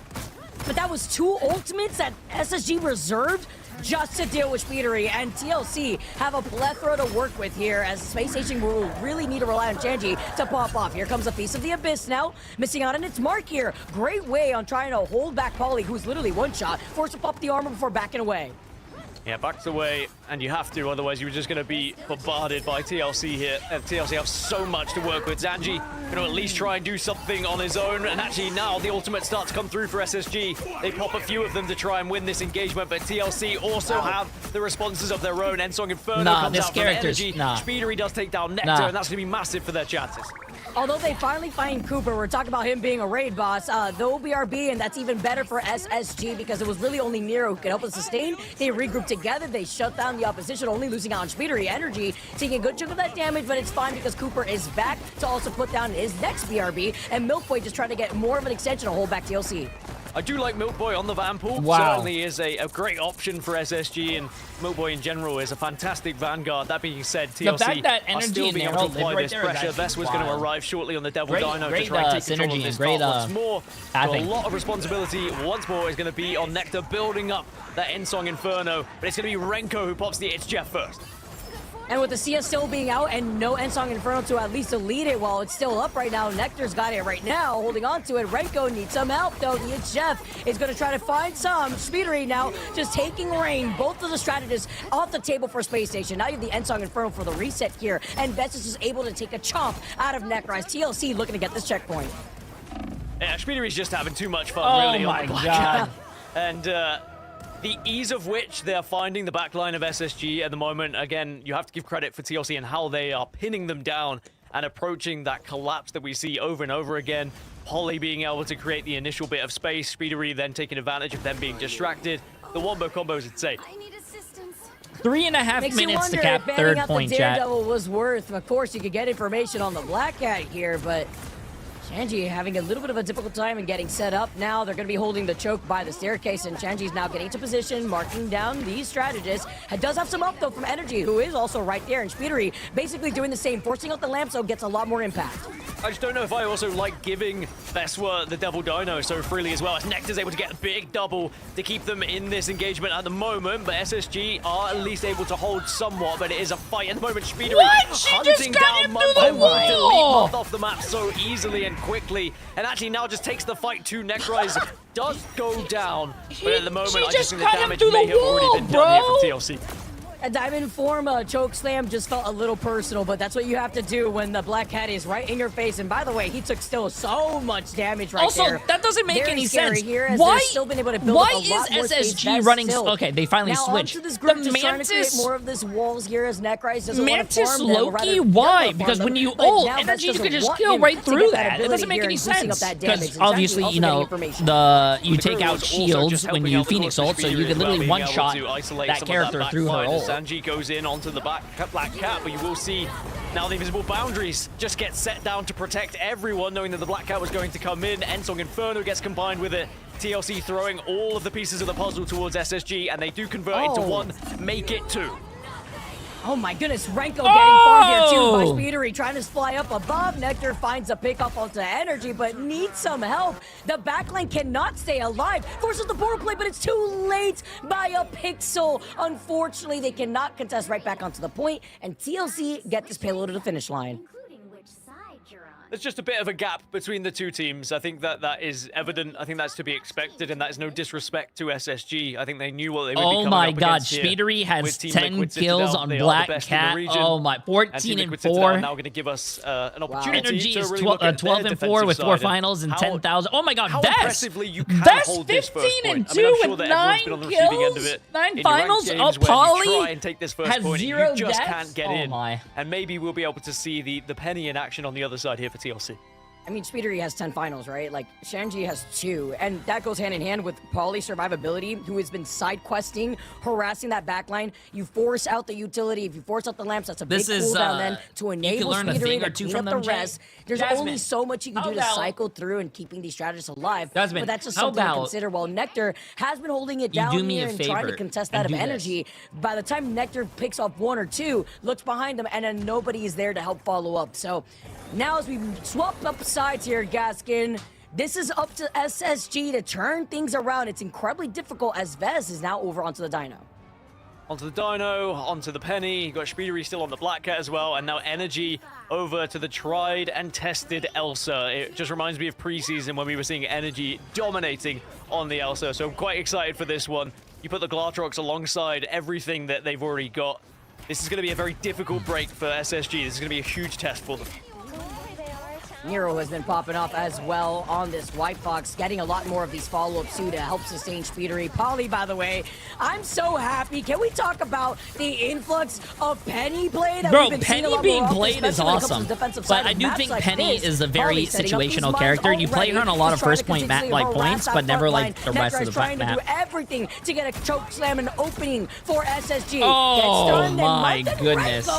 But that was 2 ultimates that SSG reserved just to deal with Speedery, and TLC have a plethora to work with here as Space Station will really need to rely on Shanji to pop off. Here comes a Feast of the Abyss now, missing out on its mark here. Great way on trying to hold back Pauly, who's literally one shot, forced to pop the armor before backing away. Yeah, backs away, and you have to, otherwise you're just going to be bombarded by TLC here. And TLC have so much to work with. Zanji going to at least try and do something on his own, and actually now the ultimate starts to come through for SSG. They pop a few of them to try and win this engagement, but TLC also have the responses of their own. Ensong Inferno comes out from Energy. Speedery does take down Nectar, and that's going to be massive for their chances. Although they finally find Cooper, we're talking about him being a raid boss, the OBRB, and that's even better for SSG because it was really only Nero who could help us sustain. They regroup together, they shut down the opposition, only losing out on Speedery. Energy taking a good chunk of that damage, but it's fine because Cooper is back to also put down his next BRB, and Milk Boy just trying to get more of an extension to hold back TLC. I do like Milk Boy on the Vanpool. Wow. Certainly is a great option for SSG, and Milk Boy in general is a fantastic vanguard. That being said, TLC the fact that are still being able to apply this pressure. Vest was going to arrive shortly on the Devil Dino to try and take control of this start once more. So a lot of responsibility once more is going to be on Nectar building up that Ensong Inferno, but it's going to be Renko who pops the It's Jeff first. And with the CS still being out and no Ensong Inferno to at least delete it while it's still up right now, Nectar's got it right now, holding on to it. Renko needs some help though. The It's Jeff is going to try to find some. Speedery now just taking reign. Both of the strategists off the table for Space Station. Now you have the Ensong Inferno for the reset here, and Vest is just able to take a chomp out of Necrise. TLC looking to get this checkpoint. Yeah, Speedery's just having too much fun, really. Oh my god. And the ease of which they're finding the backline of SSG at the moment, again, you have to give credit for TLC and how they are pinning them down and approaching that collapse that we see over and over again. Polly being able to create the initial bit of space, Speedery then taking advantage of them being distracted. The wombo combo is insane. 3.5 minutes to cap third point, chat. Daredevil was worth. Of course, you could get information on the Black Cat here, but Shanji having a little bit of a difficult time in getting set up. Now they're going to be holding the choke by the staircase, and Shanji's now getting to position, marking down these strategists. It does have some up, though, from Energy, who is also right there, and Speedery basically doing the same, forcing out the lamp so gets a lot more impact. I just don't know if I also like giving Veswa the Devil Dino so freely as well, as Nectar's able to get a big double to keep them in this engagement at the moment, but SSG are at least able to hold somewhat, but it is a fight at the moment. Speedery hunting down Mud by Mud, delete Moth off the map so easily and quickly, and actually now just takes the fight to Necrise. Does go down, but at the moment I just think the damage may have already been done here from TLC. A Diamond Form choke slam just felt a little personal, but that's what you have to do when the Black Cat is right in your face. And by the way, he took still so much damage right there. Also, that doesn't make any sense. Here, why still been able to build why up a lot more is SSG space. running? Okay, they finally now switched. Onto this group the trying to create more of this walls here as Necrise doesn't want to farm them, Loki? Why? Because when you ult, Energy can just kill right through that. It doesn't make any sense. Because obviously, you know, you take out shields when you Phoenix ult, so you can literally one-shot that character through her ult. Sanji goes in onto the Black Cat, but you will see now the invisible boundaries just get set down to protect everyone, knowing that the Black Cat was going to come in. Ensong Inferno gets combined with it. TLC throwing all of the pieces of the puzzle towards SSG, and they do convert into one, make it two. Oh my goodness, Renko getting farmed here too by Speedery, trying to fly up above. Nectar finds a pickup onto Energy, but needs some help. The backline cannot stay alive. Forces the portal play, but it's too late by a pixel. Unfortunately, they cannot contest right back onto the point, and TLC get this payload to the finish line. There's just a bit of a gap between the two teams. I think that is evident. I think that's to be expected, and that is no disrespect to SSG. I think they knew what they would be coming up against here. Speedery has 10 Liquid kills Citadel. on They Black are the best Cat. in the region. Oh my, 14 and 4. Are now going to give us an opportunity Energy to is really look at 12 their and 4 with 4 defensive side finals and how- 10,000. Oh my God, how Vest! impressively you can Vest hold this 15 first point. and I 2 mean, I'm sure with that 9 everyone's been on the receiving end of kills, it 9 in your finals. ranked Oh, games where you Polly try and take this first has point, 0 you just deaths. can't get Oh in. my. And maybe we'll be able to see the penny in action on the other side here for TLC. I mean, Speedery has 10 finals, right? Like, Shanji has 2, and that goes hand in hand with Polly survivability, who has been side questing, harassing that backline. You force out the utility. If you force out the lamps, that's a big cooldown then to enable Speedery to clean up the rest. There's only so much you can do to cycle through and keeping these strategists alive. But that's just something to consider. While Nectar has been holding it down here and trying to contest that of Energy, by the time Nectar picks off 1 or 2, looks behind him, and then nobody is there to help follow up. So now as we swap up sides here, Gaskin, this is up to SSG to turn things around. It's incredibly difficult as Vez is now over onto the Dino. Onto the Dino, onto the Penny, you got Speedery still on the Black Cat as well, and now Energy over to the tried and tested Elsa. It just reminds me of preseason when we were seeing Energy dominating on the Elsa, so I'm quite excited for this one. You put the Glartrox alongside everything that they've already got. This is going to be a very difficult break for SSG. This is going to be a huge test for them. Nero has been popping off as well on this White Fox, getting a lot more of these follow-ups too to help sustain Speedery. Polly, by the way, I'm so happy. Can we talk about the influx of Penny play? Bro, Penny being played is awesome, but I do think Penny is a very situational character. You play her on a lot of first point points, but never like the rest of the map. Trying to do everything to get a choke slam and opening for SSG. Oh my goodness!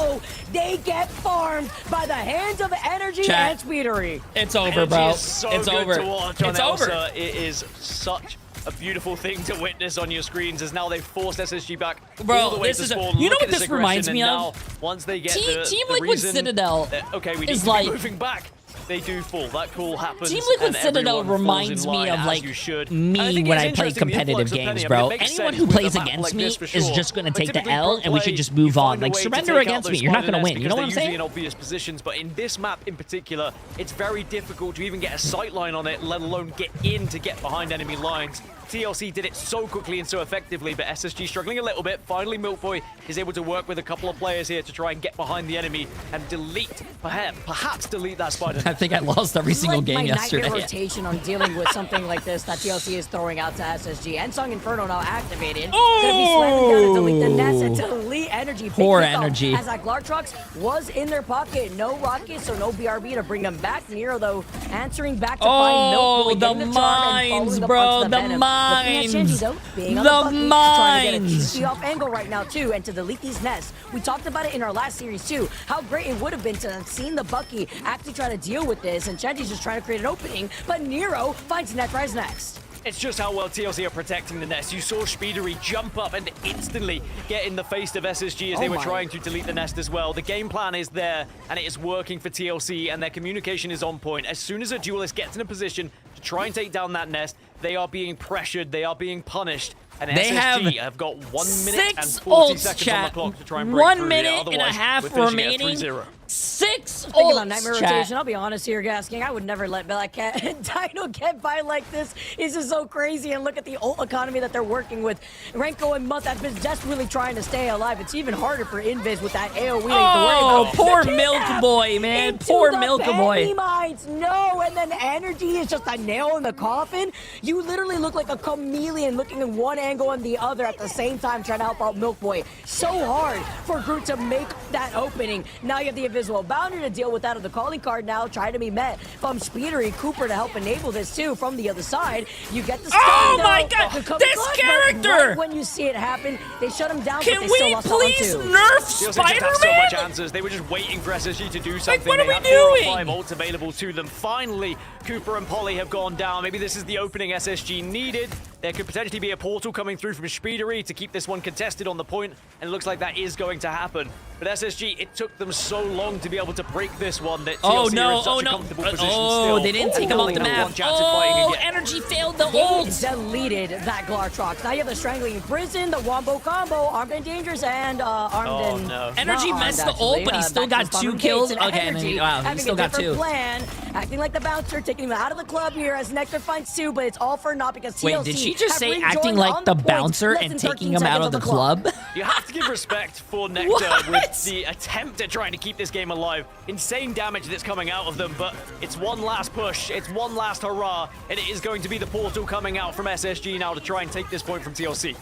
They get farmed by the hands of Energy and Speedery. It's over, bro. It's over. It's over. It is such a beautiful thing to witness on your screens as now they've forced SSG back all the way to spawn. You know Look what at this reminds me of? Once they get Team Liquid Citadel okay, we need to be moving back. They do fall. That call happens. Team Liquid Citadel reminds me of like me when I play competitive games, bro. Anyone who plays against me is just gonna take the L, and we should just move on. Like surrender against me, you're not gonna win. You know what I'm saying? In obvious positions, but in this map in particular, it's very difficult to even get a sight line on it, let alone get in to get behind enemy lines. TLC did it so quickly and so effectively, but SSG struggling a little bit. Finally, Milkboy is able to work with a couple of players here to try and get behind the enemy and delete, perhaps delete that spider. think I lost every single like game my yesterday. nightmare rotation on dealing with something like this that TLC is throwing out to SSG. Ensong Inferno now activated. Gonna be slamming down to delete the nest and delete energy. Big Poor pickup energy. As that Glartrox was in their pocket. No rockets, so no BRB to bring them back. Nero, though, answering back to find Milk. The mines, bro. The mines. The mines. The off angle right now, too, and to delete these nests. We talked about it in our last series, too. How great it would have been to have seen the Bucky actually try to deal with this, and Shenji's just trying to create an opening, but Nero finds Netrise next. It's just how well TLC are protecting the nest. You saw Speedery jump up and instantly get in the face of SSG as they were trying to delete the nest as well. The game plan is there, and it is working for TLC, and their communication is on point. As soon as a duelist gets in a position to try and take down that nest, they are being pressured, they are being punished. And They SSG have have got 1 minute and 40 ults, seconds chat. on the clock to try and break 1 through minute here. and a Otherwise, half we're finishing at remaining. 3-0. 6 Thinking about Nightmare ults, chat. rotation, I'll be honest here, Gas King. I would never let Black Cat and Dino get by like this. This is so crazy, and look at the ult economy that they're working with. Renko and Mutt have been desperately trying to stay alive. It's even harder for Invis with that AoE. Oh, poor Milk Boy, man. Poor Milk Boy. Mines. No, and then energy is just a nail in the coffin. You literally look like a chameleon looking in one angle and the other at the same time trying to help out Milk Boy. So hard for Groot to make that opening. Now you have the Invisible Boundary to deal with that of the calling card now, trying to be met from Speedery Cooper to help enable this too from the other side. You get the stun, Oh my though. god, The cover this clutch, but character! right when you see it happen, they shut him down. Can but they still we lost that one, please too. nerf TLC just have so much Spider-Man? answers. They were just waiting for SSG to do something. what are They we have 4 or doing? 5 ults available to them. Finally, Cooper and Polly have gone down. Maybe this is the opening SSG needed. There could potentially be a portal coming through from Speedery to keep this one contested on the point, and it looks like that is going to happen. But SSG, it took them so long to be able to break this one that TLC are in such a comfortable position still. They didn't take him off the Only have map. one chance at fighting Oh, again. energy failed the They ult. deleted that Glartrox. Now you have the Strangling Prison, the Wombo Combo, Armed and Dangerous, and Armed and... no. Energy not messed armed, the ult, actually. but he still Back to got 2 Spawn kills. Gates, and Okay, Energy wow, he having still a got different 2. plan, acting like the bouncer, taking him out of the club here as Nectar finds 2, but it's all for naught because TLC Wait, did she just have say rejoined acting like on the point bouncer less and than taking 13 him out seconds of on the clock. club? You have to give respect for Nectar with the attempt at trying to keep this game alive. Insane damage that's coming out of them, but it's one last push, it's one last hurrah, and it is going to be the portal coming out from SSG now to try and take this point from TLC.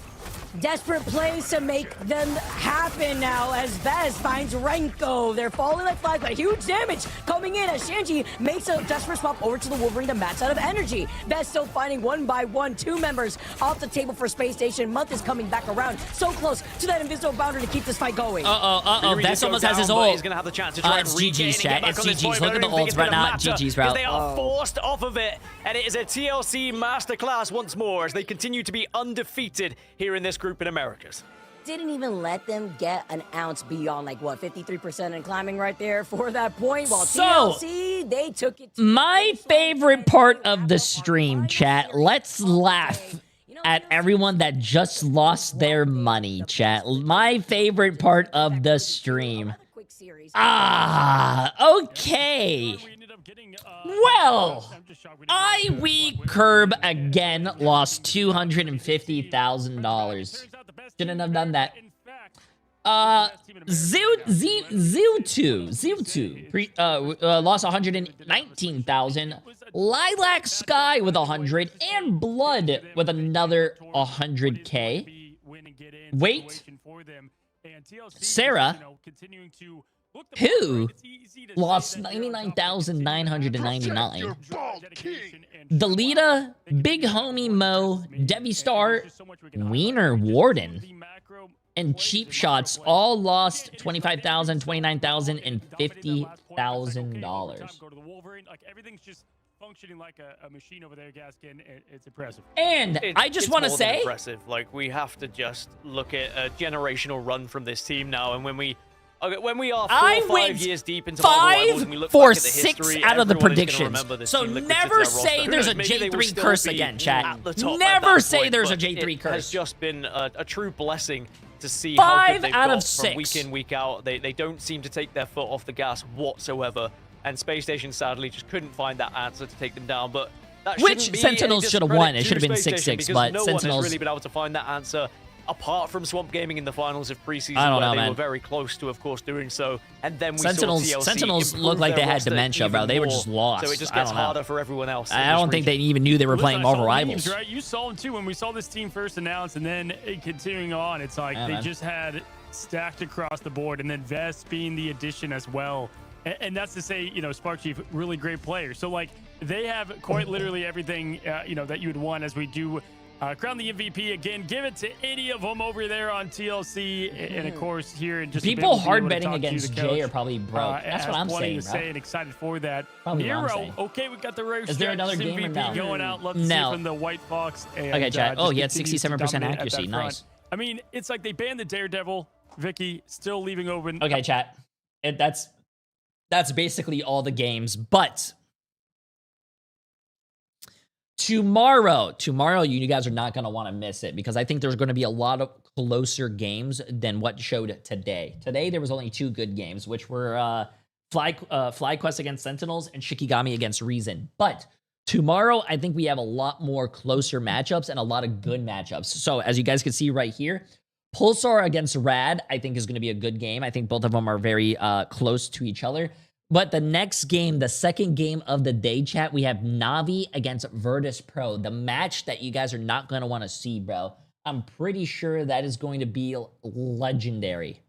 Desperate plays to make them happen now as Vez finds Renko. They're falling like flies, but huge damage coming in as Shanji makes a desperate swap over to the Wolverine to match out of energy. Vez still finding 1 by 1, 2 members off the table for Space Station. Month is coming back around, so close to that invisible boundary to keep this fight going. Vez almost has his He's ult. going to have the chance to try and It's regain GG's, and get chat. back It's on this GG's. point, Look at but the I don't think ults it's right gonna now. matter GG's, bro. because they are forced off of it, and it is a TLC masterclass once more as they continue to be undefeated here in this group in Americas. Didn't even let them get an ounce beyond, like, what, 53% and climbing right there for that point, while So, TLC, they took it to my favorite part of the stream, chat. Let's laugh at everyone that just lost their money, chat. My favorite part of the stream. Okay. Well, Curb again lost $250,000. Shouldn't have done that. Zoo2 lost 119,000. Lilac Sky with 100 and Blood with another 100K. Wait, Sarah, who lost 99,999. Delita, Big Homie Mo, Debbie Star, Wiener Warden, and Cheap Shots all lost $25,000, $29,000, and $50,000. Everything's just functioning like a machine over there, Gaskin. It's impressive. And I just want to more than say, impressive. Like, we have to just look at a generational run from this team now, and when we are 4 or 5 years deep into Marvel Rivals and we look back at the 6 history, out of the everyone is gonna predictions. remember this So team that never fits into our say roster. there's a Maybe they will J3 still curse be again, chat. at the top at Never that say point, there's a but J3 it curse. has just been a true blessing to see 5 how good they've out got of from 6. week in, week out. They don't seem to take their foot off the gas whatsoever, and Space Station sadly just couldn't find that answer to take them down, but that Which shouldn't be Sentinels any should have discredit won. It to should have been Space Station 6-6, because but no one Sentinels- has really been able to find that answer. apart from Swamp Gaming in the finals of preseason, I don't where know, they man. were very close to, of course, doing so. And then we Sentinels, saw TLC Sentinels improve looked like their they had roster dementia, bro. even They were more, just lost. So it just I gets don't know. harder for everyone else. I don't think they even knew they were playing Marvel Rivals. Memes, right? You saw them too when we saw this team first announced, and then continuing on, it's like they just had stacked across the board, and then Vest being the addition as well. And that's to say, you know, Spark Chief, really great player. So like they have quite literally everything, you know, that you would want as we do crown the MVP again. Give it to any of them over there on TLC, and of course here in just people a bit, hard betting against Jay are probably broke. That's what I'm saying, to bro. say and excited for that. Probably what I'm Nero, saying. okay, we got the roast. Is there another game or MVP no? going out? Love to see No. from the White Fox. And, Okay, chat. just He had continues to 67% dominate at that accuracy. front. Nice. I mean, it's like they banned the Daredevil. Vicky still leaving open. Okay, chat. That's basically all the games, but tomorrow, you guys are not going to want to miss it because I think there's going to be a lot of closer games than what showed today. Today, there was only 2 good games, which were FlyQuest against Sentinels and Shikigami against Reason. But tomorrow, I think we have a lot more closer matchups and a lot of good matchups. So as you guys can see right here, Pulsar against Rad, I think is going to be a good game. I think both of them are very close to each other. But the next game, the second game of the day, chat, we have Navi against Virtus Pro. The match that you guys are not going to want to see, bro. I'm pretty sure that is going to be legendary.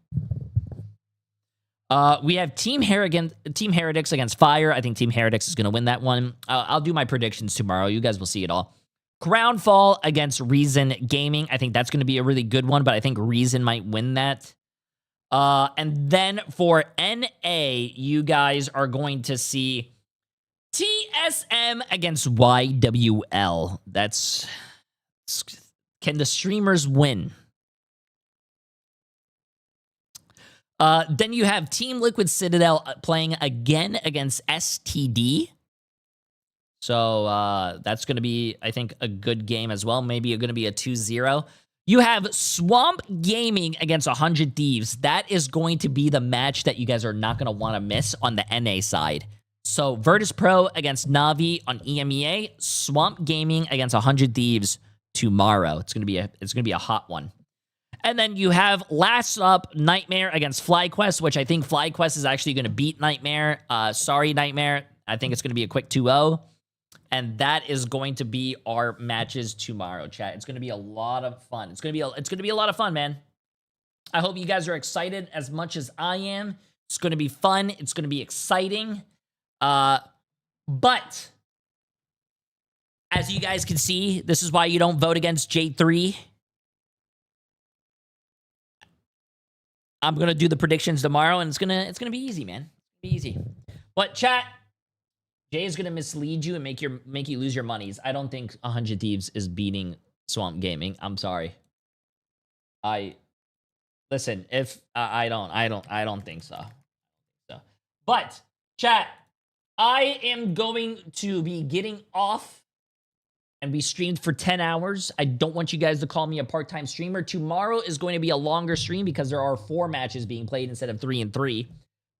We have Team Heretics against Fire. I think Team Heretics is going to win that one. I'll do my predictions tomorrow. You guys will see it all. Crownfall against Reason Gaming. I think that's going to be a really good one, but I think Reason might win that. And then for NA, you guys are going to see TSM against YWL. Can the streamers win? Then you have Team Liquid Citadel playing again against STD. So that's going to be, I think, a good game as well. Maybe going to be a 2-0. You have Swamp Gaming against 100 Thieves. That is going to be the match that you guys are not going to want to miss on the NA side. So Virtus Pro against Navi on EMEA. Swamp Gaming against 100 Thieves tomorrow. It's going to be a hot one. And then you have last up Nightmare against FlyQuest, which I think FlyQuest is actually going to beat Nightmare. Sorry, Nightmare. I think it's going to be a quick 2-0. And that is going to be our matches tomorrow, chat. It's going to be a lot of fun. It's going to be a lot of fun, man. I hope you guys are excited as much as I am. It's going to be fun. It's going to be exciting. But as you guys can see, this is why you don't vote against Jay3. I'm going to do the predictions tomorrow, and it's going to be easy, man. It's gonna be easy. But chat, Jay is going to mislead you and make you lose your monies. I don't think 100 Thieves is beating Swamp Gaming. I'm sorry. Listen, if I don't think so. But chat, I am going to be getting off and be streamed for 10 hours. I don't want you guys to call me a part-time streamer. Tomorrow is going to be a longer stream because there are 4 matches being played instead of 3 and 3.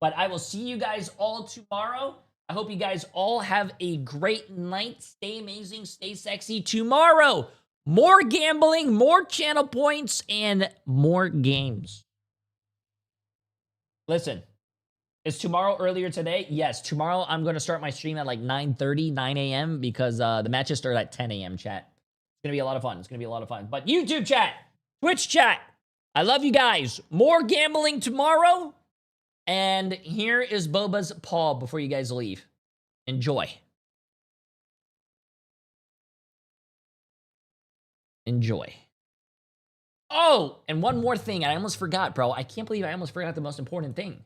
But I will see you guys all tomorrow. I hope you guys all have a great night. Stay amazing, stay sexy. Tomorrow, more gambling, more channel points, and more games. Listen, is tomorrow earlier today? Yes, tomorrow I'm going to start my stream at like 9:30, 9 a.m. because the matches start at 10 a.m. chat. It's going to be a lot of fun. But YouTube chat, Twitch chat, I love you guys. More gambling tomorrow. And here is Boba's paw before you guys leave. Enjoy. Oh, and one more thing. I almost forgot, bro. I can't believe I almost forgot the most important thing.